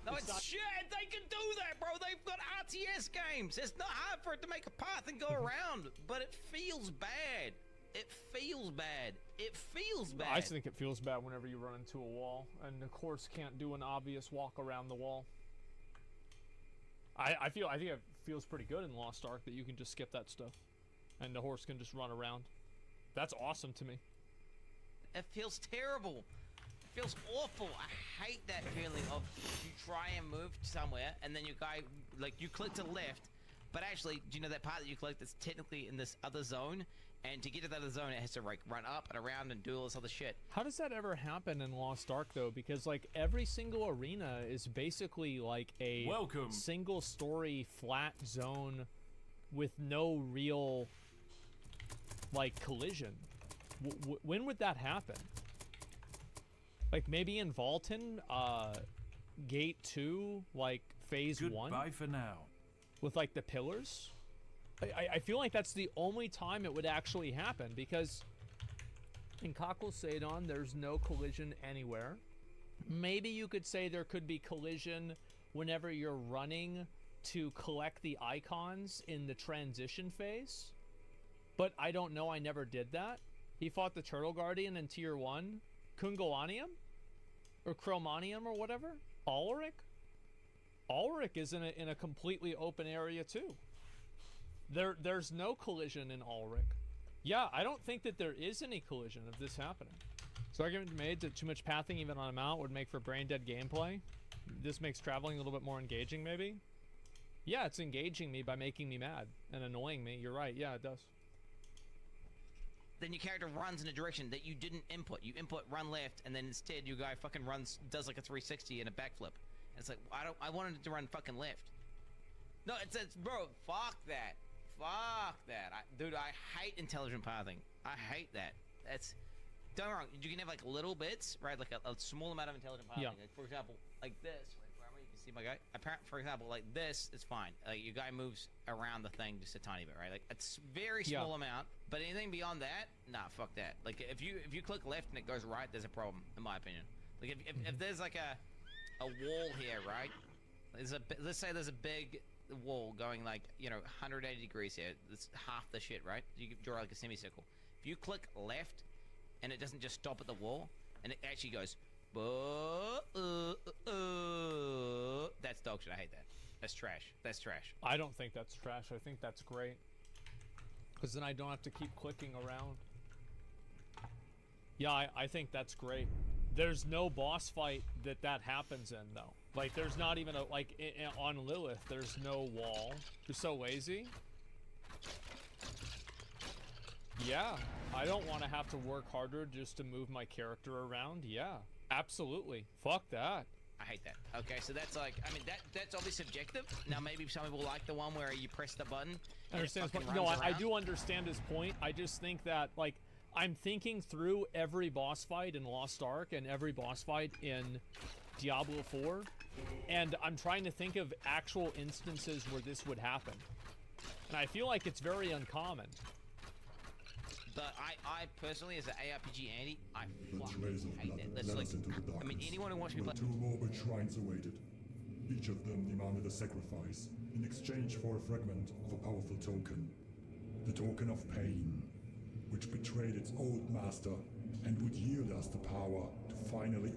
No, it's shit! They can do that, bro! They've got RTS games! It's not hard for it to make a path and go around, but it feels bad. It feels bad. It feels bad. I think it feels bad whenever you run into a wall, and the horse can't do an obvious walk around the wall. I think it feels pretty good in Lost Ark that you can just skip that stuff, and the horse can just run around. That's awesome to me. It feels terrible. Feels awful. I hate that feeling of you try and move somewhere and then your guy, like, you click to the left, but actually, do you know that part that you click that's technically in this other zone? And to get to that other zone, it has to like run up and around and do all this other shit. How does that ever happen in Lost Ark though? Because like every single arena is basically like a single story flat zone with no real like collision. When would that happen? Like maybe in Vaulton, Gate 2, like Phase 1? Goodbye for now. With like the pillars? I feel like that's the only time it would actually happen, because in Cockle Sadon, there's no collision anywhere. Maybe you could say there could be collision whenever you're running to collect the icons in the transition phase. But I don't know, I never did that. He fought the Turtle Guardian in Tier 1. Kungoanium? Or Chromanium or whatever? Ulrich? Ulrich is in a completely open area too. There's no collision in Ulrich. Yeah, I don't think that there is any collision of this happening. So argument made that too much pathing even on a mount would make for brain dead gameplay. This makes traveling a little bit more engaging maybe. Yeah, it's engaging me by making me mad and annoying me. You're right, yeah, it does. then your character runs in a direction that you didn't input. You input run left, and then instead your guy fucking does like a 360 and a backflip. And it's like, I wanted it to run fucking left. No, it's bro, fuck that. Fuck that. Dude, I hate intelligent pathing. I hate that. Don't get me wrong, you can have like little bits, right? Like a small amount of intelligent pathing. Like, for example, like this. You can see my guy. For example, like this is fine. Like your guy moves around the thing just a tiny bit, right? Like it's very small amount. But anything beyond that, nah, fuck that. Like if you click left and it goes right, there's a problem, in my opinion. Like if there's like a wall here, right? Let's say there's a big wall going like 180 degrees here. It's half the shit, right? You can draw like a semicircle. If you click left, and it doesn't just stop at the wall, and it actually goes. That's dog shit. I hate that. That's trash. That's trash. I don't think that's trash. I think that's great. Because then I don't have to keep clicking around. Yeah, I think that's great. There's no boss fight that happens in, though. Like, there's not even on Lilith, there's no wall. You're so lazy. Yeah, I don't want to have to work harder just to move my character around. Yeah, absolutely. Fuck that. I hate that. Okay, so that's like, I mean, that's obviously subjective. Now, maybe some people like the one where you press the button. I understand his point. No, I do understand his point. I just think that, like, I'm thinking through every boss fight in Lost Ark and every boss fight in Diablo 4, and I'm trying to think of actual instances where this would happen. And I feel like it's very uncommon. But I personally, as an ARPG Andy, I fucking hate that. That's like, I mean, anyone who wants me to play... Two morbid shrines awaited. Each of them demanded a sacrifice in exchange for a fragment of a powerful token. The token of pain, which betrayed its old master and would yield us the power to finally...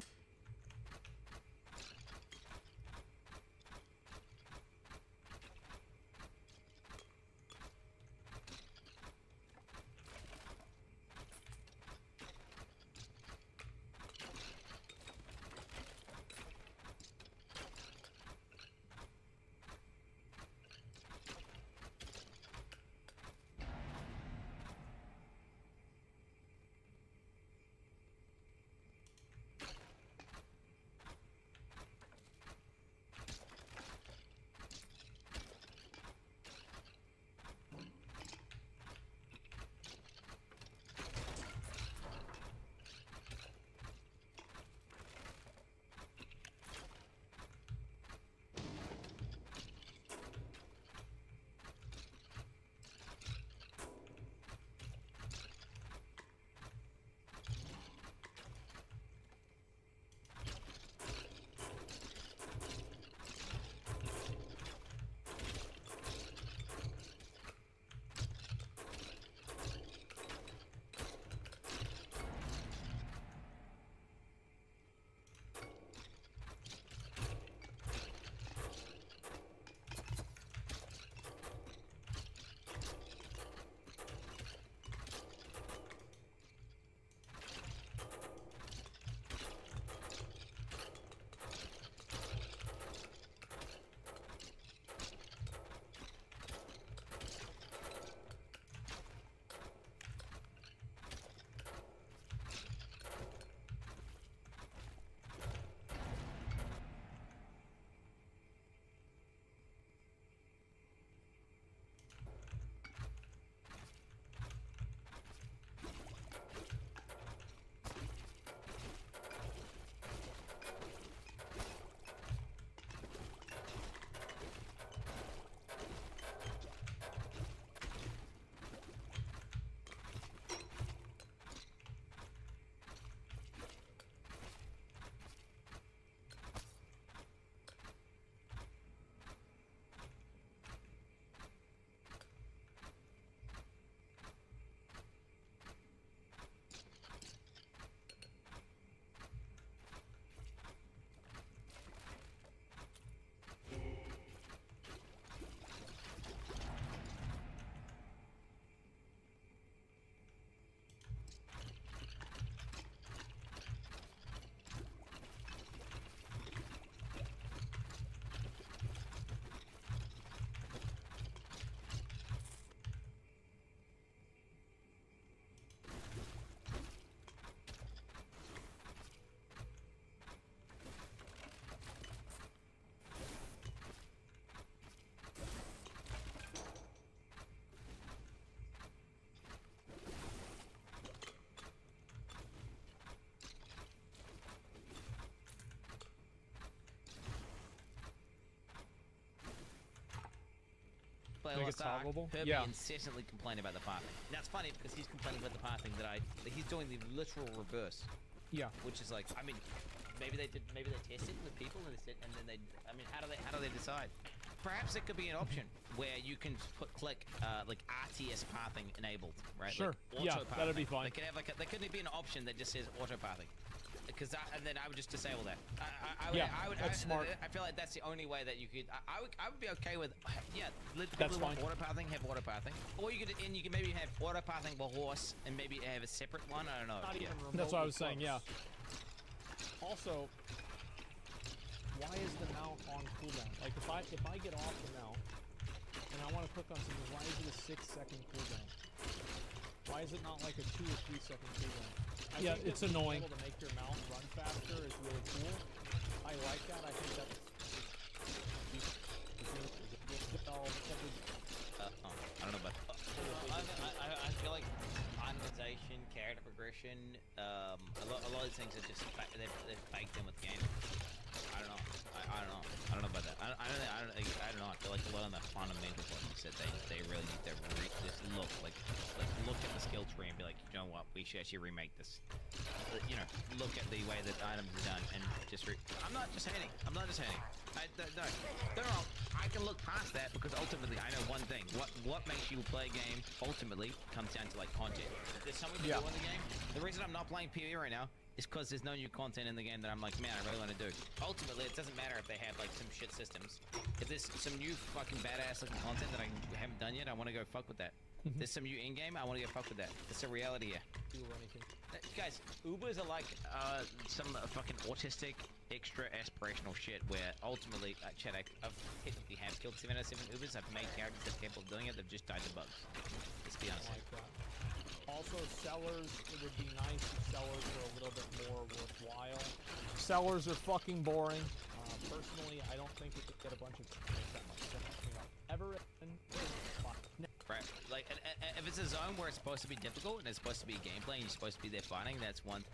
play Make it Lost Ark, toggleable? heard Yeah. me incessantly complain about the pathing. Now it's funny because he's complaining about the pathing that he's doing the literal reverse. Yeah. Which is like, I mean, maybe they tested with people and they said, and then I mean, how do they decide? Perhaps it could be an option where you can click like RTS pathing enabled, right? Sure. Like Yeah, auto pathing. that'd be fine. They could have there couldn't be an option that just says auto pathing. Because and then I would just disable that. That's smart. I feel like that's the only way that you could. I would be okay with. Yeah, let That's people who want fine. auto pathing have auto pathing, or you could maybe have auto pathing for horse and maybe have a separate one. I don't know. Not Yeah. even That's what I was saying. Yeah. Also, why is the mount on cooldown? Like if I get off the mount and I want to click on something, why is it a 6-second cooldown? Why is it not like a 2 or 3 second cooldown? I think it's that being annoying. able to make your mount run faster is really cool. I like that. I think that's. I don't know about. I feel like optimization, character progression, a lot of these things are just they're baked in with the game. I don't know. I don't know about that. I don't know. I feel like a lot of the fundamental ones that they really need to just look at the skill tree and be like, you know what, we should actually remake this. You know, look at the way that items are done and just. I'm not just hating. No, don't wrong. I can look past that because ultimately I know one thing. What makes you play a game ultimately comes down to like content. If there's something to do in the game. The reason I'm not playing PvE right now is because there's no new content in the game that I'm like, man, I really want to do. Ultimately, it doesn't matter if they have like some shit systems. If there's some new fucking badass looking content that I haven't done yet, I want to go fuck with that. There's some new in-game, I want to go fuck with that. It's a reality here. Do anything. Guys, Ubers are like some fucking autistic, extra aspirational shit where ultimately, Chad, I've technically have killed 7 out of 7 Ubers. I've made characters that are capable of doing it. They've just died to bugs. Let's be honest. Like that. Also, sellers, it would be nice if sellers were a little bit more worthwhile. Sellers are fucking boring. Personally, I don't think it could get a bunch of that much sense. Ever Right, like, if it's a zone where it's supposed to be difficult and it's supposed to be gameplay and you're supposed to be there fighting, that's one.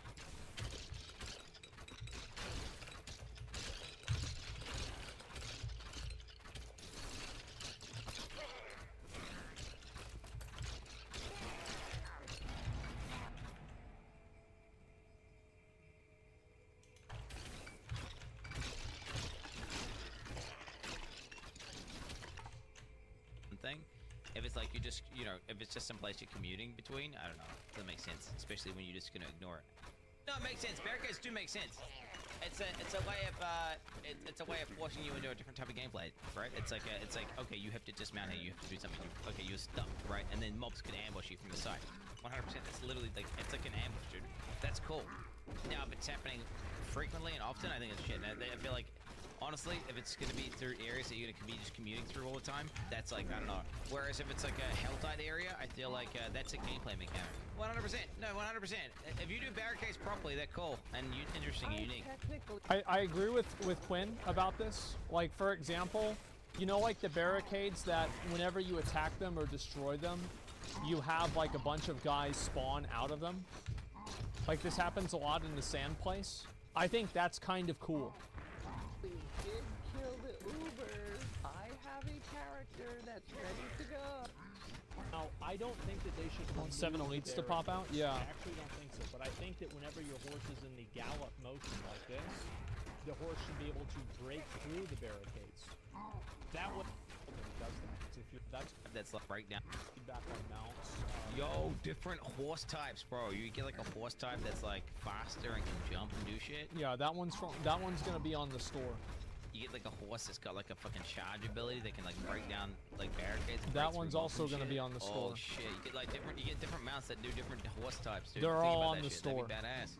Thing. If it's like you just, you know, if it's just some place you're commuting between, I don't know. Doesn't make sense, especially when you're just gonna ignore it. No, it makes sense. Barricades do make sense. It's a way of it's a way of forcing you into a different type of gameplay, right? It's like okay, you have to dismount here, you have to do something. Okay, you're stuck, right? And then mobs can ambush you from the side. 100%. That's literally like it's like an ambush, dude. That's cool. Now, if it's happening frequently and often, I think it's shit. I feel like. Honestly, if it's going to be through areas that you're going to be just commuting through all the time, that's like, I don't know. Whereas if it's like a hell-tied area, I feel like that's a gameplay mechanic. 100%. No, 100%. If you do barricades properly, they're cool and interesting and unique. I agree with Quinn about this. Like, for example, you know, like the barricades that whenever you attack them or destroy them, you have like a bunch of guys spawn out of them. Like this happens a lot in the sand place. I think that's kind of cool. We did kill the Ubers. I have a character that's ready to go. Now, I don't think that they should want 7 elites to pop out. Yeah. I actually don't think so, but I think that whenever your horse is in the gallop motion like this, the horse should be able to break through the barricades. That would does that. If you're, that's like right now. Feedback on mounts. Yo, different horse types, bro. You get like a horse type that's like faster and can jump and do shit. Yeah, that one's gonna be on the store. You get like a horse that's got like a fucking charge ability that can like break down like barricades. And that one's also gonna be on the store. Oh shit! You get like different mounts that do different horse types. Dude. They're all on the shit. store. That'd be badass.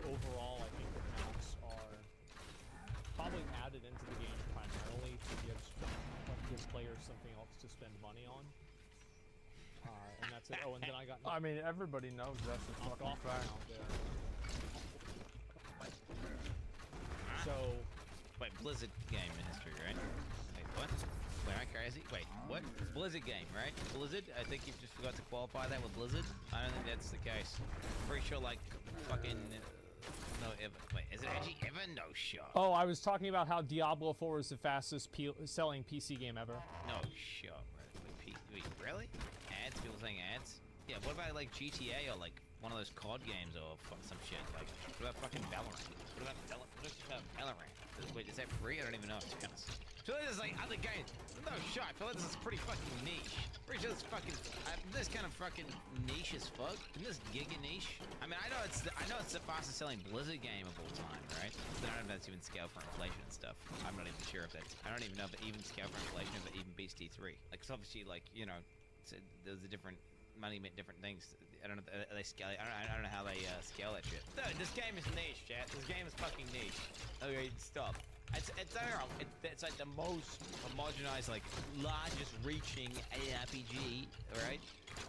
Overall, I think the mounts are probably added into the game primarily to give players something else to spend money on. And that's it. Oh, and then I got. I mean, everybody knows that's a fucking fact. So, wait, Blizzard game in history, right? Wait, what? Wait, am I crazy? Wait, what? Blizzard game, right? Blizzard? I think you just forgot to qualify that with Blizzard. I don't think that's the case. Pretty sure, like, fucking. No, wait, is it actually ever? No shot. Oh, I was talking about how Diablo 4 is the fastest selling PC game ever. No shot, right? Really? Ads? People saying ads? Yeah, what about like GTA or like one of those COD games or some shit? Like, what about fucking Valorant? What about Valorant? Wait, is that free? I don't even know. To be honest. I feel like there's like other games. No shot. I feel like this is pretty fucking niche. Pretty sure it's fucking. This kind of fucking niche as fuck. Isn't this giga niche? I mean, I know it's the fastest selling Blizzard game of all time, right? But I don't know if that's even scaled for inflation and stuff. I'm not even sure if that's. I don't even know if it even scaled for inflation if it even beats T3. Like, it's obviously like, you know, there's a different money meant different things. I don't know. They scale. I don't know how they scale that shit. Dude, this game is niche, chat. This game is fucking niche. Okay, stop. It's like the most homogenized, like largest reaching ARPG, right?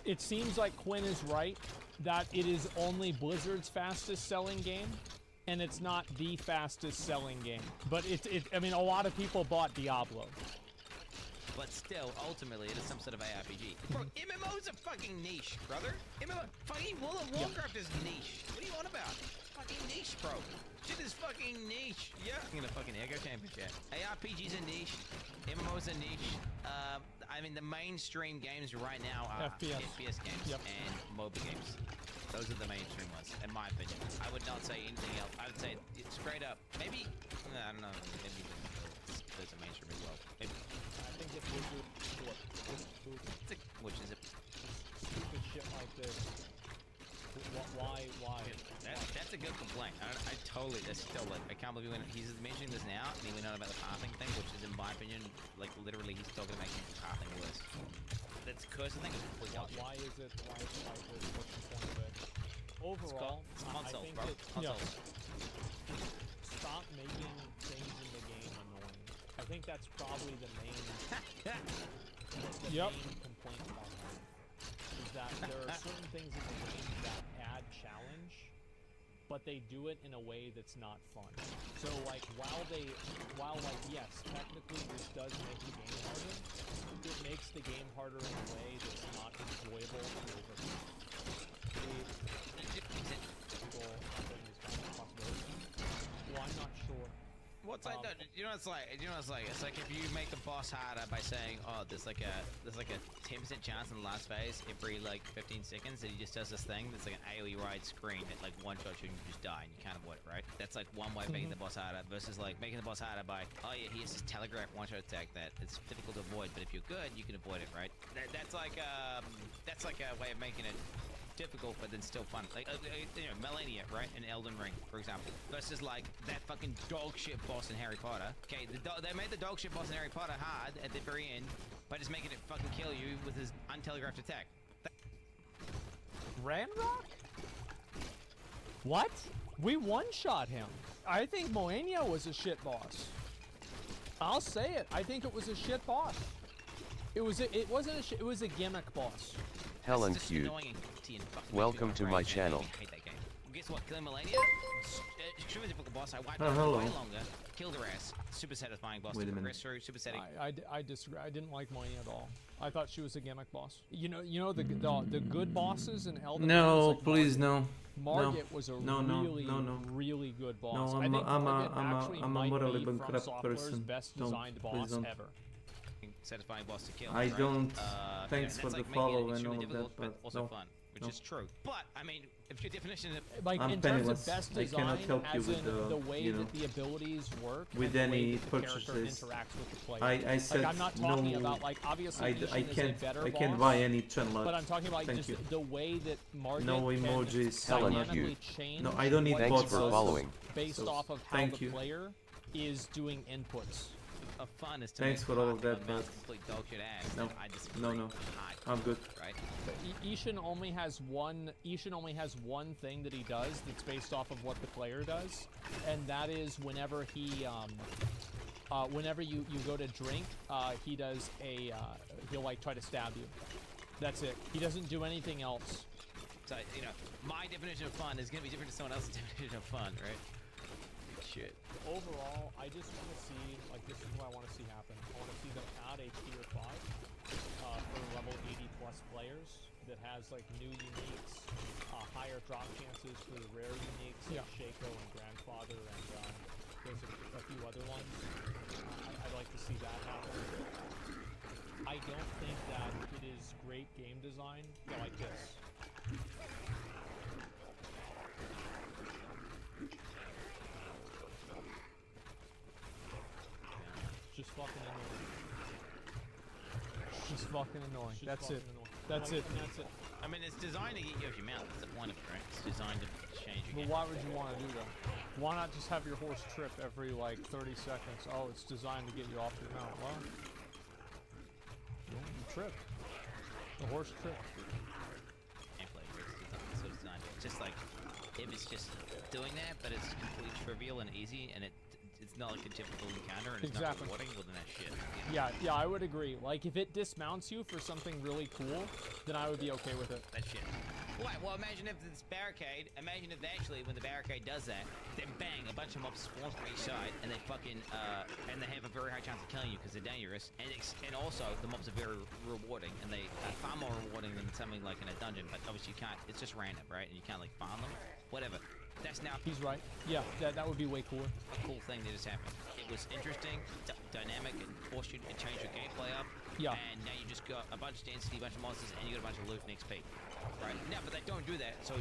It seems like Quinn is right that it is only Blizzard's fastest selling game, and it's not the fastest selling game. But I mean, a lot of people bought Diablo. But still, ultimately, it is some sort of ARPG. Bro, MMO's a fucking niche, brother. Fucking World of Warcraft is niche. What do you want about? Fucking niche, bro. Shit is fucking niche. Yeah. I'm gonna fucking echo chamber chat. ARPG's a niche. MMO's a niche. I mean, the mainstream games right now are FPS games and MOBA games. Those are the mainstream ones, in my opinion. I would not say anything else. I would say straight up. Maybe, I don't know. Maybe there's a mainstream as well. Maybe. I think it's Which is it? Stupid shit like this. Why? That's a good complaint. I totally. That's still like. I can't believe he's mentioning this now, and he went on about the pathing thing, which is, in my opinion, like literally, he's still gonna make the pathing worse. That's cursing thing is completely opposite. Why is it like this? What's the point of it? Overall, it's consoles, I think bro. Consoles. Stop making things in the game annoying. I think that's probably the main. Main complaint about that is that there are certain things in the game that add challenge, but they do it in a way that's not fun. So like while yes, technically this does make the game harder, it makes the game harder in a way that's not enjoyable to overcome. Well, I'm not sure. What's like? You know, it's like it's like if you make the boss harder by saying, oh, there's like a 10% chance in the last phase every like 15 seconds that he just does this thing that's like an AoE ride screen that like one shot you and you just die and you can't avoid it, right? That's like one way of making the boss harder versus like making the boss harder by, oh yeah, he has this telegraph one shot attack that it's difficult to avoid, but if you're good, you can avoid it, right? That's like a way of making it difficult, but then still fun. Like, you know, Melania, right? In Elden Ring, for example. Versus, like, that fucking dog shit boss in Harry Potter. Okay, they made the dog shit boss in Harry Potter hard at the very end by just making it fucking kill you with his untelegraphed attack. Ranrock? What? We one-shot him. I think Melania was a shit boss. I'll say it. I think it was a shit boss. It wasn't a shit, it was a gimmick boss. Helen Q. Welcome to my channel. Guess what? Killing Melania? Extremely difficult boss. I wiped her way longer. Killed her ass. Super satisfying boss to progress through. Super setting. I disagree. I didn't like Melania at all. I thought she was a gimmick boss. You know the good bosses in Elden Ring. No, like please no. Margit was a really good boss. No, I'm a morally bankrupt person. Best designed boss ever. Satisfying boss to kill. I don't. and Thanks for the like follow and all of that, but also no. fun, which is true. But I mean, if your definition of like I'm in penniless. terms of best I design, cannot help you as with in the way you know, that the abilities work, with and the any way that the character purchases. interacts with the player. I said like, I'm not talking no. about like obviously I can't. is a better I can't boss, buy any channel. but I'm talking about Thank just you. the way that Margit No emojis. can Helen dynamically Q. change. No, I don't need Thanks bots. for following. Based So, off of how thank the you. player is doing inputs. of fun is to Thanks make for all of Park that, Mountain but complete dog shit ass. no, I disagree. no, I'm good. Right? Ishin only has one thing that he does that's based off of what the player does, and that is whenever he whenever you go to drink, he does a he'll like try to stab you. That's it. He doesn't do anything else. So, you know, my definition of fun is gonna be different to someone else's definition of fun, right? Shit. Overall, I just want to see, like, this is what I want to see happen. I want to see them add a tier 5 for level 80 plus players that has like new uniques, higher drop chances for the rare uniques like Shaco and Grandfather, and there's a few other ones. I'd like to see that happen. I don't think that it is great game design. Yeah, like this. Just fucking annoying. Just fucking annoying. Just That's fucking it. annoying. That's Like, it. and that's it. I mean, it's designed to get you off your mount. That's the point of it, right? It's designed to change your But game. why would you want to do that? Why not just have your horse trip every like 30 seconds? Oh, it's designed to get you off your mount. Well, you trip. The horse tripped. Gameplay, it's designed. It's just like, if it's just doing that, but it's completely trivial and easy, and it's not like a typical encounter, and it's not rewarding, well then that's shit. Yeah, I would agree. Like, if it dismounts you for something really cool, then I would be okay with it. That's shit. Right, well imagine if this barricade, imagine if actually when the barricade does that, then bang, a bunch of mobs spawn from each side, and they fucking, and they have a very high chance of killing you because they're dangerous, and also the mobs are very rewarding, and they are far more rewarding than something like in a dungeon, but obviously you can't, it's just random, right? And you can't like farm them, whatever. That's now. He's right. Yeah, that would be way cooler. A cool thing that just happened. It was interesting, dynamic, and forced you to change your gameplay up. Yeah. And now you just got a bunch of density, a bunch of monsters, and you got a bunch of loot and XP. Right? Now, but they don't do that, so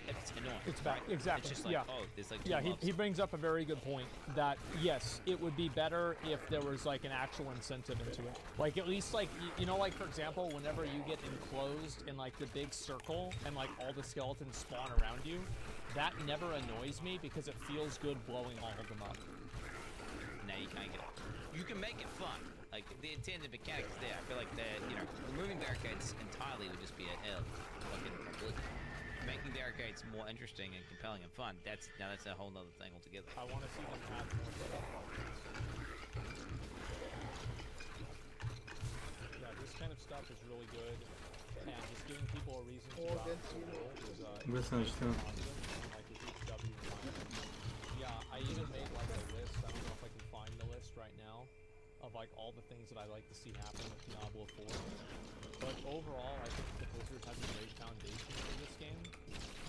it's annoying. It's bad. Right? Exactly. It's just like, yeah. oh, there's like two yeah, mobs. he brings up a very good point that, yes, it would be better if there was like an actual incentive into it. Like, at least like, you know, like for example, whenever you get enclosed in like the big circle and like all the skeletons spawn around you, that never annoys me because it feels good blowing all of them up. Now you can't get it. You can make it fun. Like, the intended mechanic is there. I feel like that, you know, removing barricades entirely would just be a hell. Fucking completely. Making barricades more interesting and compelling and fun, that's a whole nother thing altogether. I want to see them add more stuff. Yeah, this kind of stuff is really good, and just giving people a reason to go out into the world is positive. Like the S.W. Yeah, I even made like a list. I don't know if I can find the list right now of like all the things that I like to see happen with Diablo 4. But overall, I think the Blizzard has a great foundation for this game.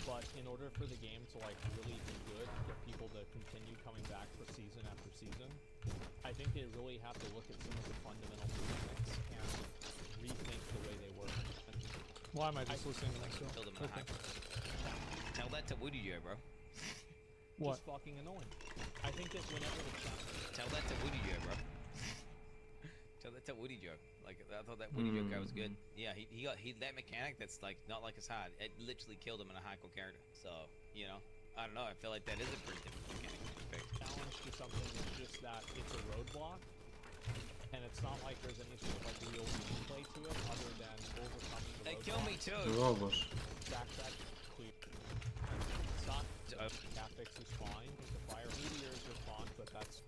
But in order for the game to like really be good, get people to continue coming back for season after season, I think they really have to look at some of the fundamental mechanics and rethink the way they work. Why am I just listening to myself? Build them in a hyper. Tell that to Woody Joe, bro. What? Just fucking annoying. I think that whenever the Tell that to Woody Joe, bro. Tell that to Woody Joe. Like, I thought that Woody Joe guy was good. Yeah, he got that mechanic that's like not like as hard. It literally killed him in a hardcore character. So, you know, I don't know. I feel like that is a pretty different mechanic. Challenge to something is just that it's a roadblock, and it's not like there's any sort of like real gameplay to it other than overcoming the They roadblock. kill me too. Backtrack, clear. It's not. Cat fix is fine. The fire meteors are fun, but that's.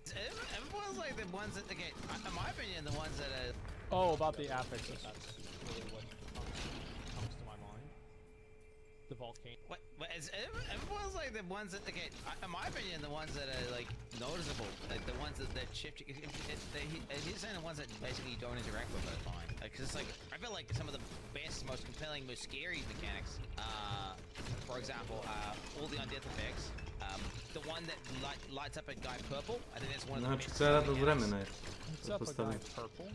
Everyone's like the ones that, again, in my opinion, the ones that are. Oh, about the affixes. That's really what comes to my mind. The volcano. What? Everyone's like the ones that, again, in my opinion, the ones that are like noticeable, like the ones that shift. He's saying the ones that basically you don't interact with are fine. Because it's like, I feel like some of the best, most compelling, most scary mechanics. For example, all the undeath effects. The one that lights up a guy purple. I think that's one of the best. Lights up a guy purple.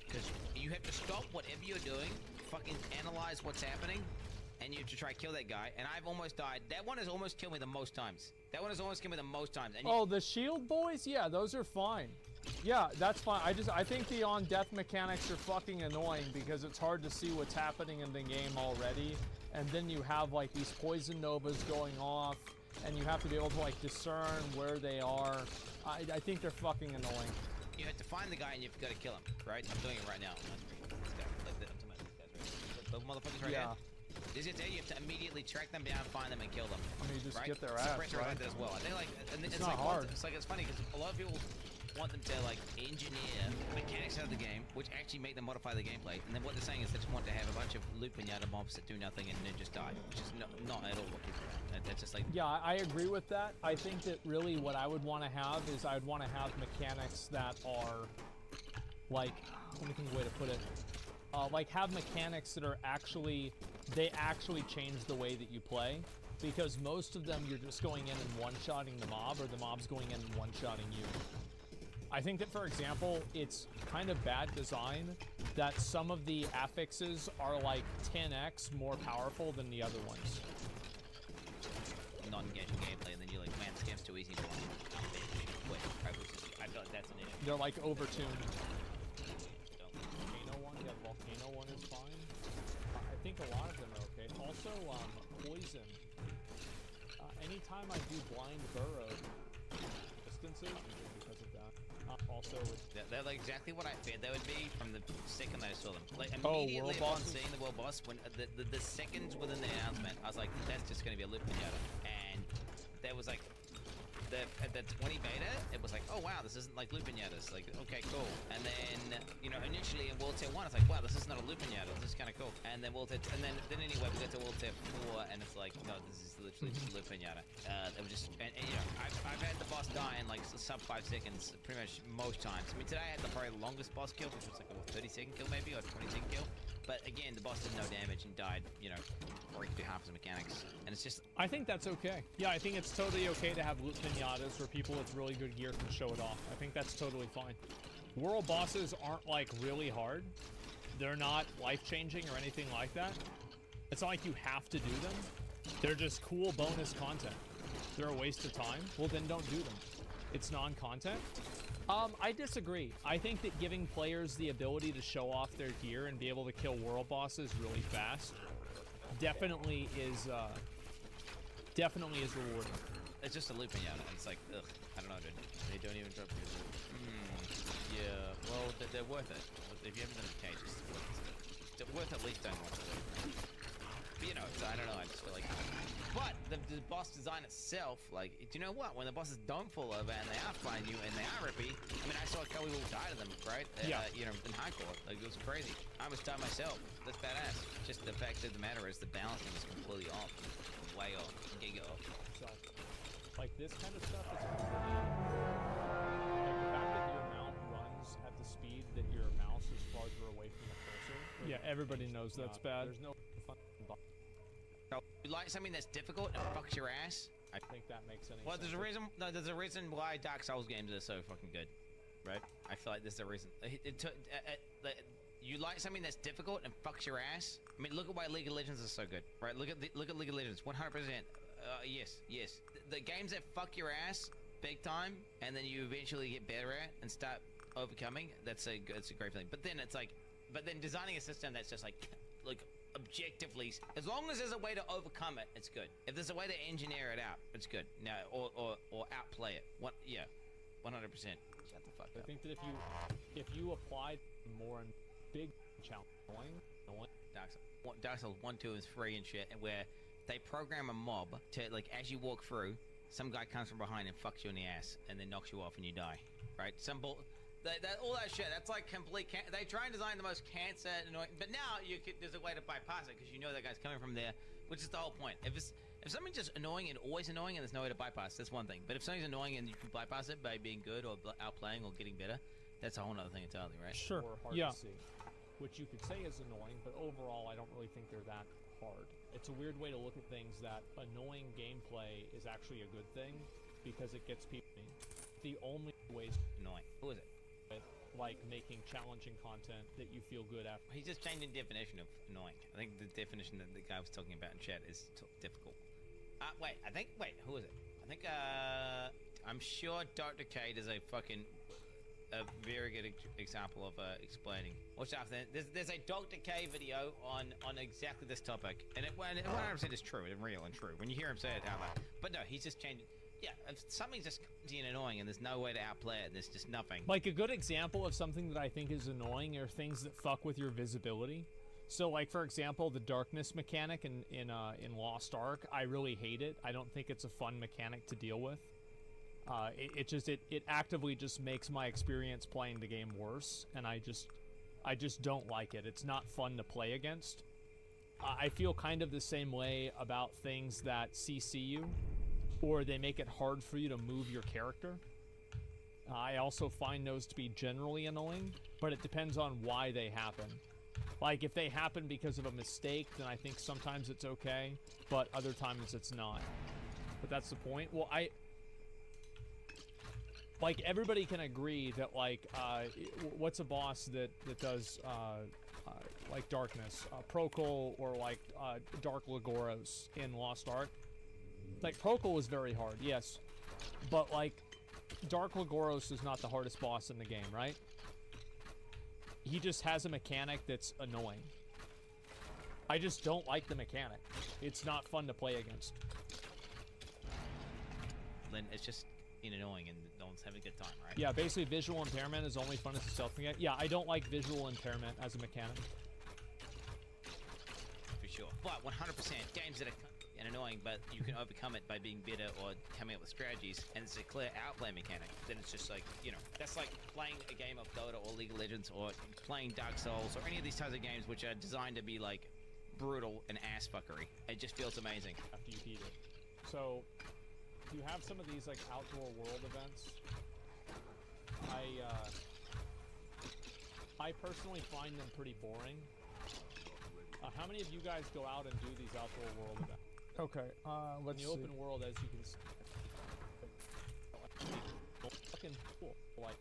Because you have to stop whatever you're doing, fucking analyze what's happening, and you have to try to kill that guy. And I've almost died. That one has almost killed me the most times. That one has almost killed me the most times. And Oh, the shield boys? Yeah, those are fine. Yeah, that's fine. I think the on-death mechanics are fucking annoying because it's hard to see what's happening in the game already. And then you have like these poison novas going off, and you have to be able to like discern where they are. I think they're fucking annoying. You have to find the guy and you've got to kill him, right? I'm doing it right now. This guy, like the motherfuckers right here. This is it. You have to immediately track them down, find them, and kill them. I mean, you just right? get their ass, Suppressor right? like that as well. I think like, and It's it's not like hard. It's funny because a lot of people want them to like engineer mechanics out of the game, which actually make them modify the gameplay. And then what they're saying is they just want to have a bunch of loot pinata mobs that do nothing and then just die, which is not at all what people want. That's just like. Yeah, I agree with that. I think that really what I would want to have is I'd want to have mechanics that are like, let me think of a way to put it. Like have mechanics that are actually, they actually change the way that you play. Because most of them you're just going in and one-shotting the mob, or the mob's going in and one-shotting you. I think that, for example, it's kind of bad design that some of the affixes are like 10x more powerful than the other ones. Non-engaging gameplay, and then you're like, man, this game's too easy. Wait, I feel like that's an issue. They're like overtuned. Volcano one, yeah, the volcano one is fine. I think a lot of them are okay. Also, poison. Anytime I do blind burrow distances, because of that. Also, they're like exactly what I feared they would be from the second I saw them. Like immediately upon seeing the world boss, when the seconds within the announcement, I was like, that's just going to be a loop pinata. And there was like at the 20 beta, it was like, oh wow, this isn't like loop pinatas. Like, okay, cool. And then, you know, initially in World Tier 1, it's like, wow, this is not a loop pinata. This is kind of cool. And then and then anyway, we got to World Tier 4, and it's like, no, this is literally just a loop pinata. It was just, and you know, I've had the boss die in like sub 5 seconds pretty much most times. I mean, today I had the probably longest boss kill, which was like a 30-second kill maybe, or 20-second kill. But again, the boss did no damage and died, you know, or he could do half his mechanics. And it's just... I think that's okay. Yeah, I think it's totally okay to have loot pinatas where people with really good gear can show it off. I think that's totally fine. World bosses aren't, like, really hard. They're not life-changing or anything like that. It's not like you have to do them. They're just cool bonus content. They're a waste of time. Well, then don't do them. It's non-content. I disagree. I think that giving players the ability to show off their gear and be able to kill world bosses really fast definitely is rewarding. It's just a loop pinata. It's like, ugh, I don't know, dude. They don't even drop your yeah, well, they're worth it. If you haven't done the cages, they're worth at least don't watch it. But, you know, I don't know, I just feel like... But the boss design itself, like, do you know what? When the bosses don't fall over and they are flying you and they are rippy, I mean, I saw a couple people die to them, right? Yeah. You know, in hardcore. Like, it was crazy. I almost died myself. That's badass. Just the fact of the matter is the balancing is completely off. Way off. Giga off. So, like, this kind of stuff is completely... Like, the fact that your mount runs at the speed that your mouse is farther away from the cursor. Like, yeah, everybody knows that's bad. There's no fun. You like something that's difficult and fucks your ass? I think that makes any sense. Well, there's a reason. No, there's a reason why Dark Souls games are so fucking good, right? I feel like there's a reason. You like something that's difficult and fucks your ass? I mean, look at why League of Legends is so good, right? Look at League of Legends. 100%. Yes. The games that fuck your ass big time, and then you eventually get better at and start overcoming. That's a great feeling. But then it's like, designing a system that's just like objectively, as long as there's a way to overcome it, it's good. If there's a way to engineer it out, it's good. No, or outplay it. What? Yeah, 100%. Shut the fuck up. I think that if you applied more and big challenge, Dark Souls 1, 2, and 3 and shit, and where they program a mob to, like, as you walk through, some guy comes from behind and fucks you in the ass, and then knocks you off and you die. Right? All that shit, that's like complete they try and design the most cancer annoying, but now there's a way to bypass it because you know that guy's coming from there, which is the whole point. If something's just annoying and always annoying and there's no way to bypass, that's one thing. But if something's annoying and you can bypass it by being good or outplaying or getting better, that's a whole other thing entirely, right? Sure. Or hard to see. Which you could say is annoying, but overall I don't really think they're that hard. It's a weird way to look at things that annoying gameplay is actually a good thing because it gets people. The only ways annoying. Who is it? Like making challenging content that you feel good after. He's just changing the definition of annoying. I think the definition that the guy was talking about in chat is difficult. Wait, who is it? I think, I'm sure Dr. Cade is a very good example of explaining. Watch out, there's a Dr. K video on exactly this topic, and it 100% is true and real and true when you hear him say it out loud. But no, he's just changing. Yeah, if something's just annoying and there's no way to outplay it, there's just nothing. Like a good example of something that I think is annoying are things that fuck with your visibility. So, like, for example, the darkness mechanic in Lost Ark, I really hate it. I don't think it's a fun mechanic to deal with. It actively just makes my experience playing the game worse, and I just don't like it. It's not fun to play against. I feel kind of the same way about things that CC you, or they make it hard for you to move your character. I also find those to be generally annoying, but it depends on why they happen. Like, if they happen because of a mistake, then I think sometimes it's okay, but other times it's not. But that's the point. Well, like everybody can agree that like what's a boss that does like darkness, Procol or like Dark Lagoros in Lost Ark. Like Procol was very hard, yes, but like Dark Lagoros is not the hardest boss in the game, right? He just has a mechanic that's annoying. I just don't like the mechanic. It's not fun to play against. Then it's just annoying and no one's having a good time, right? Yeah, basically visual impairment is only fun as a stealth mechanic. Yeah, I don't like visual impairment as a mechanic. For sure. But 100% games that are and annoying, but you can overcome it by being better or coming up with strategies, and it's a clear outplay mechanic. Then it's just like, you know, that's like playing a game of Dota or League of Legends or playing Dark Souls or any of these types of games which are designed to be like brutal and ass fuckery. It just feels amazing. After you beat it. So, you have some of these like outdoor world events. I personally find them pretty boring. How many of you guys go out and do these outdoor world events? Okay, let's see. In the open world, as you can see, fucking cool. Like,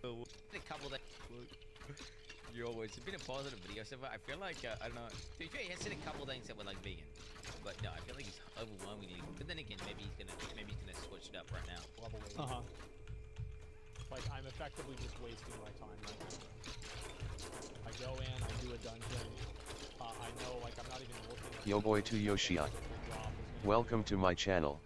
a couple that it's been a positive video so far. I feel like I don't know. To be fair, he has said a couple things that were like vegan, but no, I feel like he's overwhelmingly. But then again, maybe he's gonna switch it up right now. Level 8. Like I'm effectively just wasting my time right now. I go in, I do a dungeon. I know, like, I'm not even looking at... Yo boy to Yoshia. Welcome to my channel.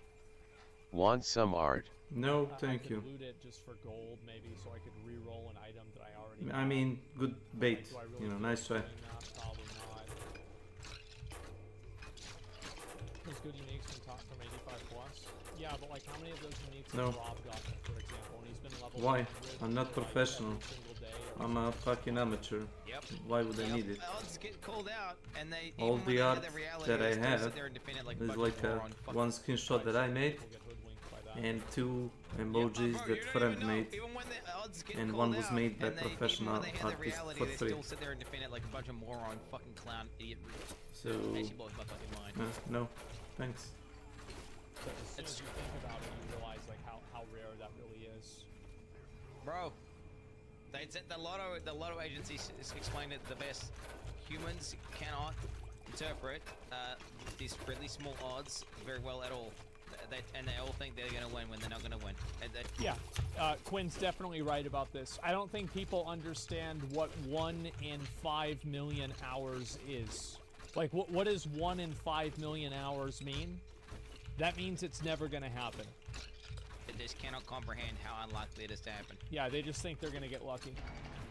Want some art? No, thank you. I could loot it just for gold, maybe, so I could re-roll an item that I already I mean, good bait. Like, really you know, nice try. Probably not. There's good uniques from 85 plus. Yeah, but like, how many of those uniques has Rob gotten, for example? And he's been leveled Why? I'm not professional. I'm a fucking amateur. Yep. Why would I need it? Odds get called out, and they all the art that I have is like one screenshot that I made, and 2 emojis that friend made, and one was made by professional artist for free. Still sit there and defend it like a bunch of moron, fucking clown, idiot. So, no, thanks. As soon as you think about it, you realize like how rare that really is. Bro, they said the lotto agencies explained it the best. Humans cannot interpret these really small odds very well at all. And they all think they're gonna win when they're not gonna win. Yeah, Quinn's definitely right about this. I don't think people understand what 1 in 5 million hours is. Like, what does 1 in 5 million hours mean? That means it's never gonna happen. They just cannot comprehend how unlikely it is to happen. Yeah, they just think they're gonna get lucky.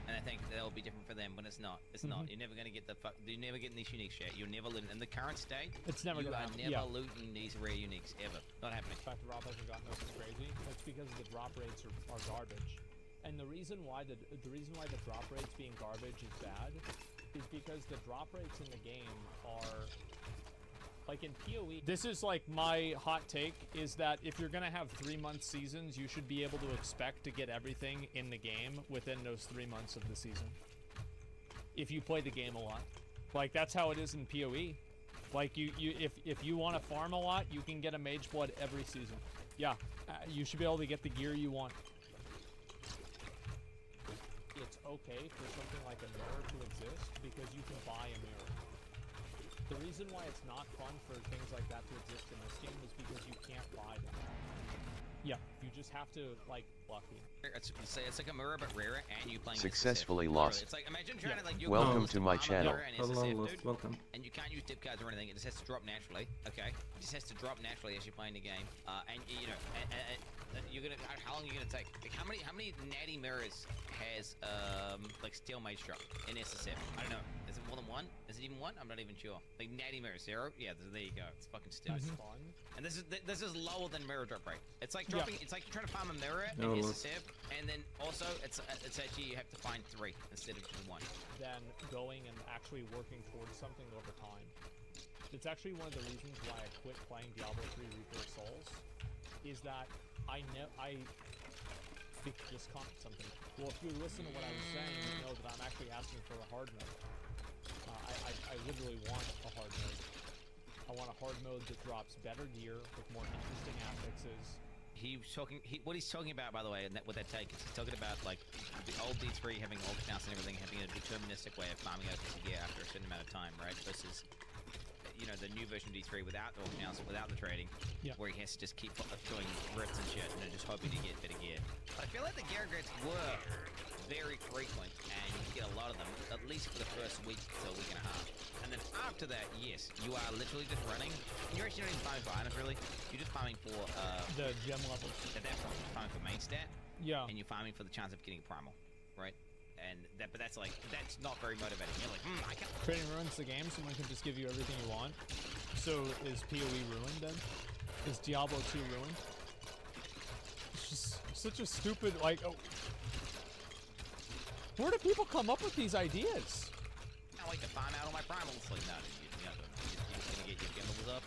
And I think that'll be different for them, but it's not. It's not. You're never gonna get you're never getting these uniques yet. You're never looting in the current state. It's never gonna happen. You are never looting these rare uniques ever. Not happening. The fact that Rob hasn't gotten this is crazy. It's because the drop rates are garbage. And the reason why the drop rates being garbage is bad is because the drop rates in the game are like in PoE. This is like my hot take is that if you're gonna have 3-month seasons, you should be able to expect to get everything in the game within those 3 months of the season. If you play the game a lot, like that's how it is in PoE. Like if you want to farm a lot, you can get a Mage Blood every season. Yeah, you should be able to get the gear you want. It's okay for something like a mirror to exist because you can buy a mirror. The reason why it's not fun for things like that to exist in this game is because you can't buy them. Yeah, you just have to, like, lucky. It's like a mirror, but rarer, and you playing successfully lost. It's like, imagine trying to, like, you welcome to my channel. Welcome. And you can't use dip cards or anything. It just has to drop naturally, okay? It just has to drop naturally as you're playing the game. And, you know, you're gonna, how long are you gonna take? Like, how many natty mirrors has, like, Steel Mage drop in SSF? I don't know. Is it more than one? Is it even one? I'm not even sure. Like, natty mirror, 0? Yeah, there you go. It's fucking still. Fun. And this is lower than mirror drop rate. It's like dropping. It's like you're trying to farm a mirror in SSF, and then also it's actually you have to find 3 instead of just 1. Then going and actually working towards something over time. It's actually one of the reasons why I quit playing Diablo 3 Reaper of Souls. Is that I just comment something. Well, if you listen to what I was saying, you know that I'm actually asking for a hard mode. I literally want a hard mode. I want a hard mode that drops better gear with more interesting affixes, he was talking. What he's talking about, by the way, and what that take is he's talking about like the old D3 having alt counts and everything, having a deterministic way of farming out the gear after a certain amount of time, right? Versus, you know, the new version of D3 without alt counts, without the trading, where he has to just keep doing rifts and shit, and just hoping to get better gear. But I feel like the gear upgrades were very frequent, and you get a lot of them, at least for the first week to a week and a half. And then after that, yes, you are literally just running. You're actually not even farming for items, really. You're just farming for the gem levels. At that point, you're farming for main stat. Yeah. And you're farming for the chance of getting a primal, right? And but that's like, that's not very motivating. You're like, I can't. Trading ruins the game. Someone can just give you everything you want. So is PoE ruined then? Is Diablo 2 ruined? It's just such a stupid, like, oh. Where do people come up with these ideas? I like to farm out all my primals. Like, no, you're not doing that. You're gonna get your levels up,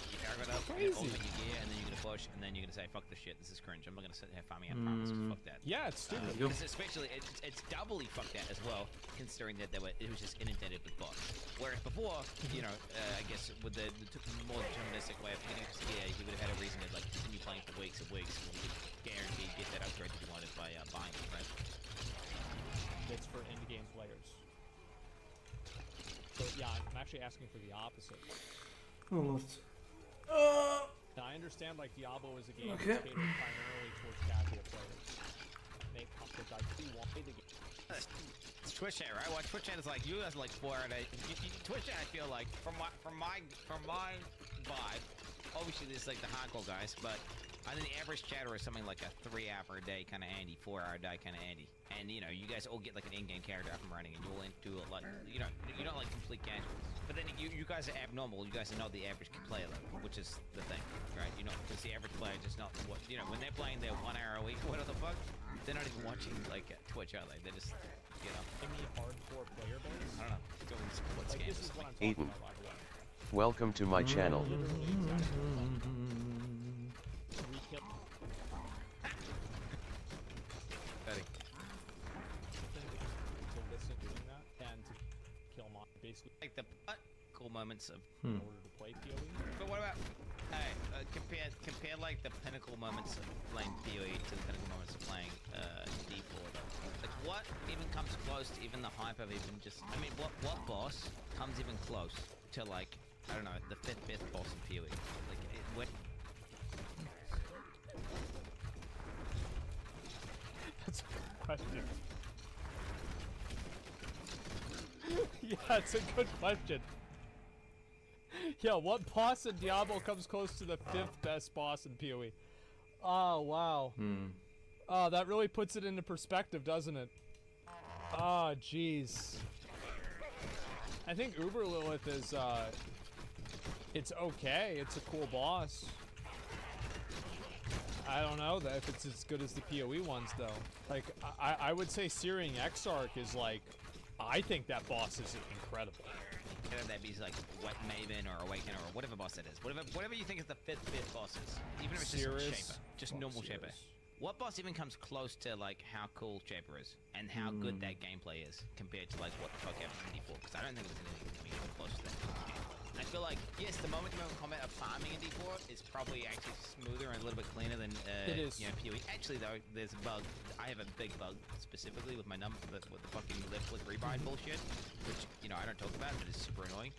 your paragon up, you're gonna open your gear, and then you're gonna push, and then you're gonna say, fuck this shit, this is cringe. I'm not gonna sit here farming out primals, fuck that. Yeah, it's stupid. Especially, it's doubly fucked that as well, considering that it was just inundated with bots. Whereas before, you know, I guess with the more deterministic way of getting this gear, he would have had a reason to like continue playing for weeks and weeks, and you could guarantee get that upgrade that you wanted by buying it, right? It's for end-game players. So yeah, I'm actually asking for the opposite. Oh Lord. Now I understand like Diablo is a game that's catered primarily towards casual players. Which I do want the game. It's Twitch chat, right? Well, Twitch chat is like, you guys are like 4 hour day. Twitch chat, I feel like, from my vibe, obviously there's like the hardcore guys, but I think the average chatter is something like a 3 hour a day kind of Andy, 4 hour a day kind of Andy. And you know, you guys all get like an in-game character up and running, and you'll do it like, you know, you're not like complete casuals. But then you guys are abnormal. You guys are not the average player level, which is the thing, right? You know, because the average player is just not what, you know, when they're playing their 1 hour a week, what the fuck? They're not even watching like Twitch, are they? They're just, you know. Give me hardcore player base. I don't know. Doing sports like, games. This is what I'm talking Aiden, about, by the way. welcome to my channel. Betty. To listen to that and to kill my basically like the cool moments of in order to play PoE. But what about compare like the pinnacle moments of playing PoE to the pinnacle moments of playing D4 though? Like what even comes close to even the hype of even just, I mean, what boss comes even close to like, I don't know, the 5th best boss in PoE? Like what? That's a good question. Yeah, it's a good question. Yeah, what boss in Diablo comes close to the 5th best boss in PoE? Oh, wow. Oh, that really puts it into perspective, doesn't it? Oh, jeez. I think Uber Lilith is, it's okay. It's a cool boss. I don't know if it's as good as the PoE ones, though. Like, I would say Searing Exarch is like, I think that boss is incredible. Whether that be like Maven or Awakener or whatever boss it is. Whatever you think is the 5th boss is. Even if it's just Shaper. Just normal Shaper. What boss even comes close to like how cool Shaper is and how good that gameplay is compared to like what the fuck happened in D4? Because I don't think there's anything close to that. I feel like, yes, the moment-to-moment combat of farming in D4 is probably actually smoother and a little bit cleaner than you know, PoE. Actually, though, there's a bug. I have a big bug specifically with my with the fucking left click rebind bullshit, which, you know, I don't talk about, but it's super annoying.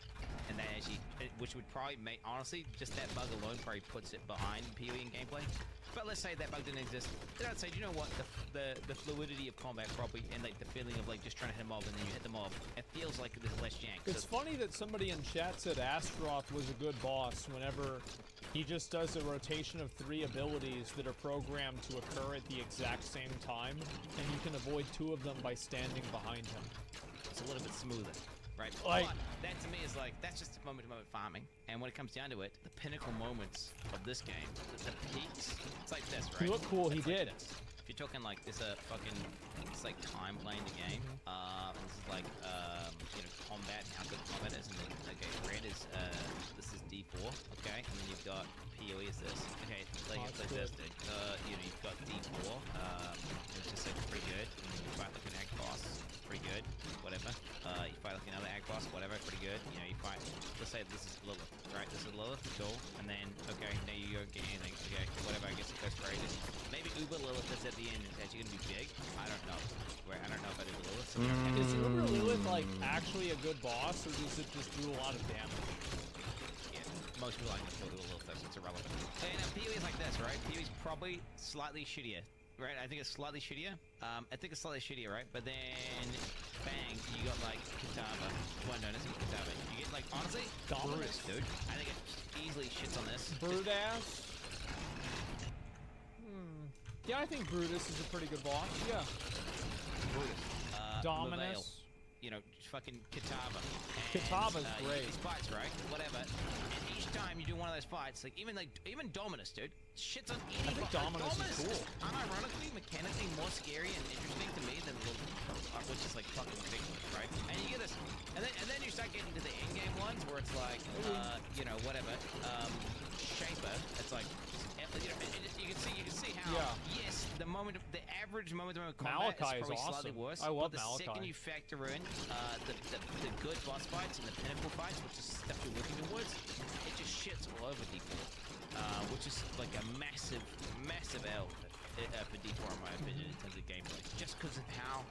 And that actually, which would probably make, honestly, just that bug alone probably puts it behind PoE in gameplay. But let's say that bug didn't exist. Then I'd say, do you know what? The fluidity of combat probably, and like the feeling of like just trying to hit a mob and then you hit the mob, it feels like there's less jank. It's funny that somebody in chat said Astaroth was a good boss whenever he just does a rotation of 3 abilities that are programmed to occur at the exact same time, and you can avoid 2 of them by standing behind him. It's a little bit smoother. Right, like, but that to me is like, that's just moment-to-moment farming. And when it comes down to it, the pinnacle moments of this game, the peaks, it's like this, right? Look cool, he did. If you're talking like, there's a fucking, it's like time playing the game. This is like, you know, combat and how good the combat is. And then, okay, red is, this is D4, okay? And then you've got PoE is this. Okay, like this, dude. You know, you've got D4, which is like pretty good. And then you fight like an ag boss, pretty good, whatever. You fight like another ag boss, whatever, pretty good. You know, you fight, let's say this is Lilith, right? This is Lilith, cool. And then, okay, now you don't get anything, okay, whatever, I guess it goes crazy. Is Uber Lilith like actually a good boss, or does it just do a lot of damage? Yeah, most people like Uber Lilith, so it's irrelevant. And PoE is like this, right? PoE is probably slightly shittier, right? I think it's slightly shittier. Right? But then, bang, you got like Kitava. Well, no, it's not Kitava. You get like, honestly, Dominus, dude. I think it easily shits on this. Brutus. Yeah, I think Brutus is a pretty good boss. Yeah. Brutus. Dominus. Leveil, you know, fucking Kitava. Kitava's great. These fights, right? Whatever. And each time you do one of those fights, like even Dominus, dude, shits on any. I think Dominus is cool. Unironically, mechanically more scary and interesting to me than which is like fucking ridiculous, right? And you get this, and then you start getting to the end game ones where it's like, you know, whatever, Shaper. It's like, you know, you can see how. Yeah. Yes, the average moment of combat Malachi is probably is awesome. slightly worse. I love but the Malachi. second you factor in the good boss fights and the pinnacle fights, which is stuff you're working towards, it just shits all over D4, which is like a massive L for D4 in my opinion in terms of gameplay, just because of how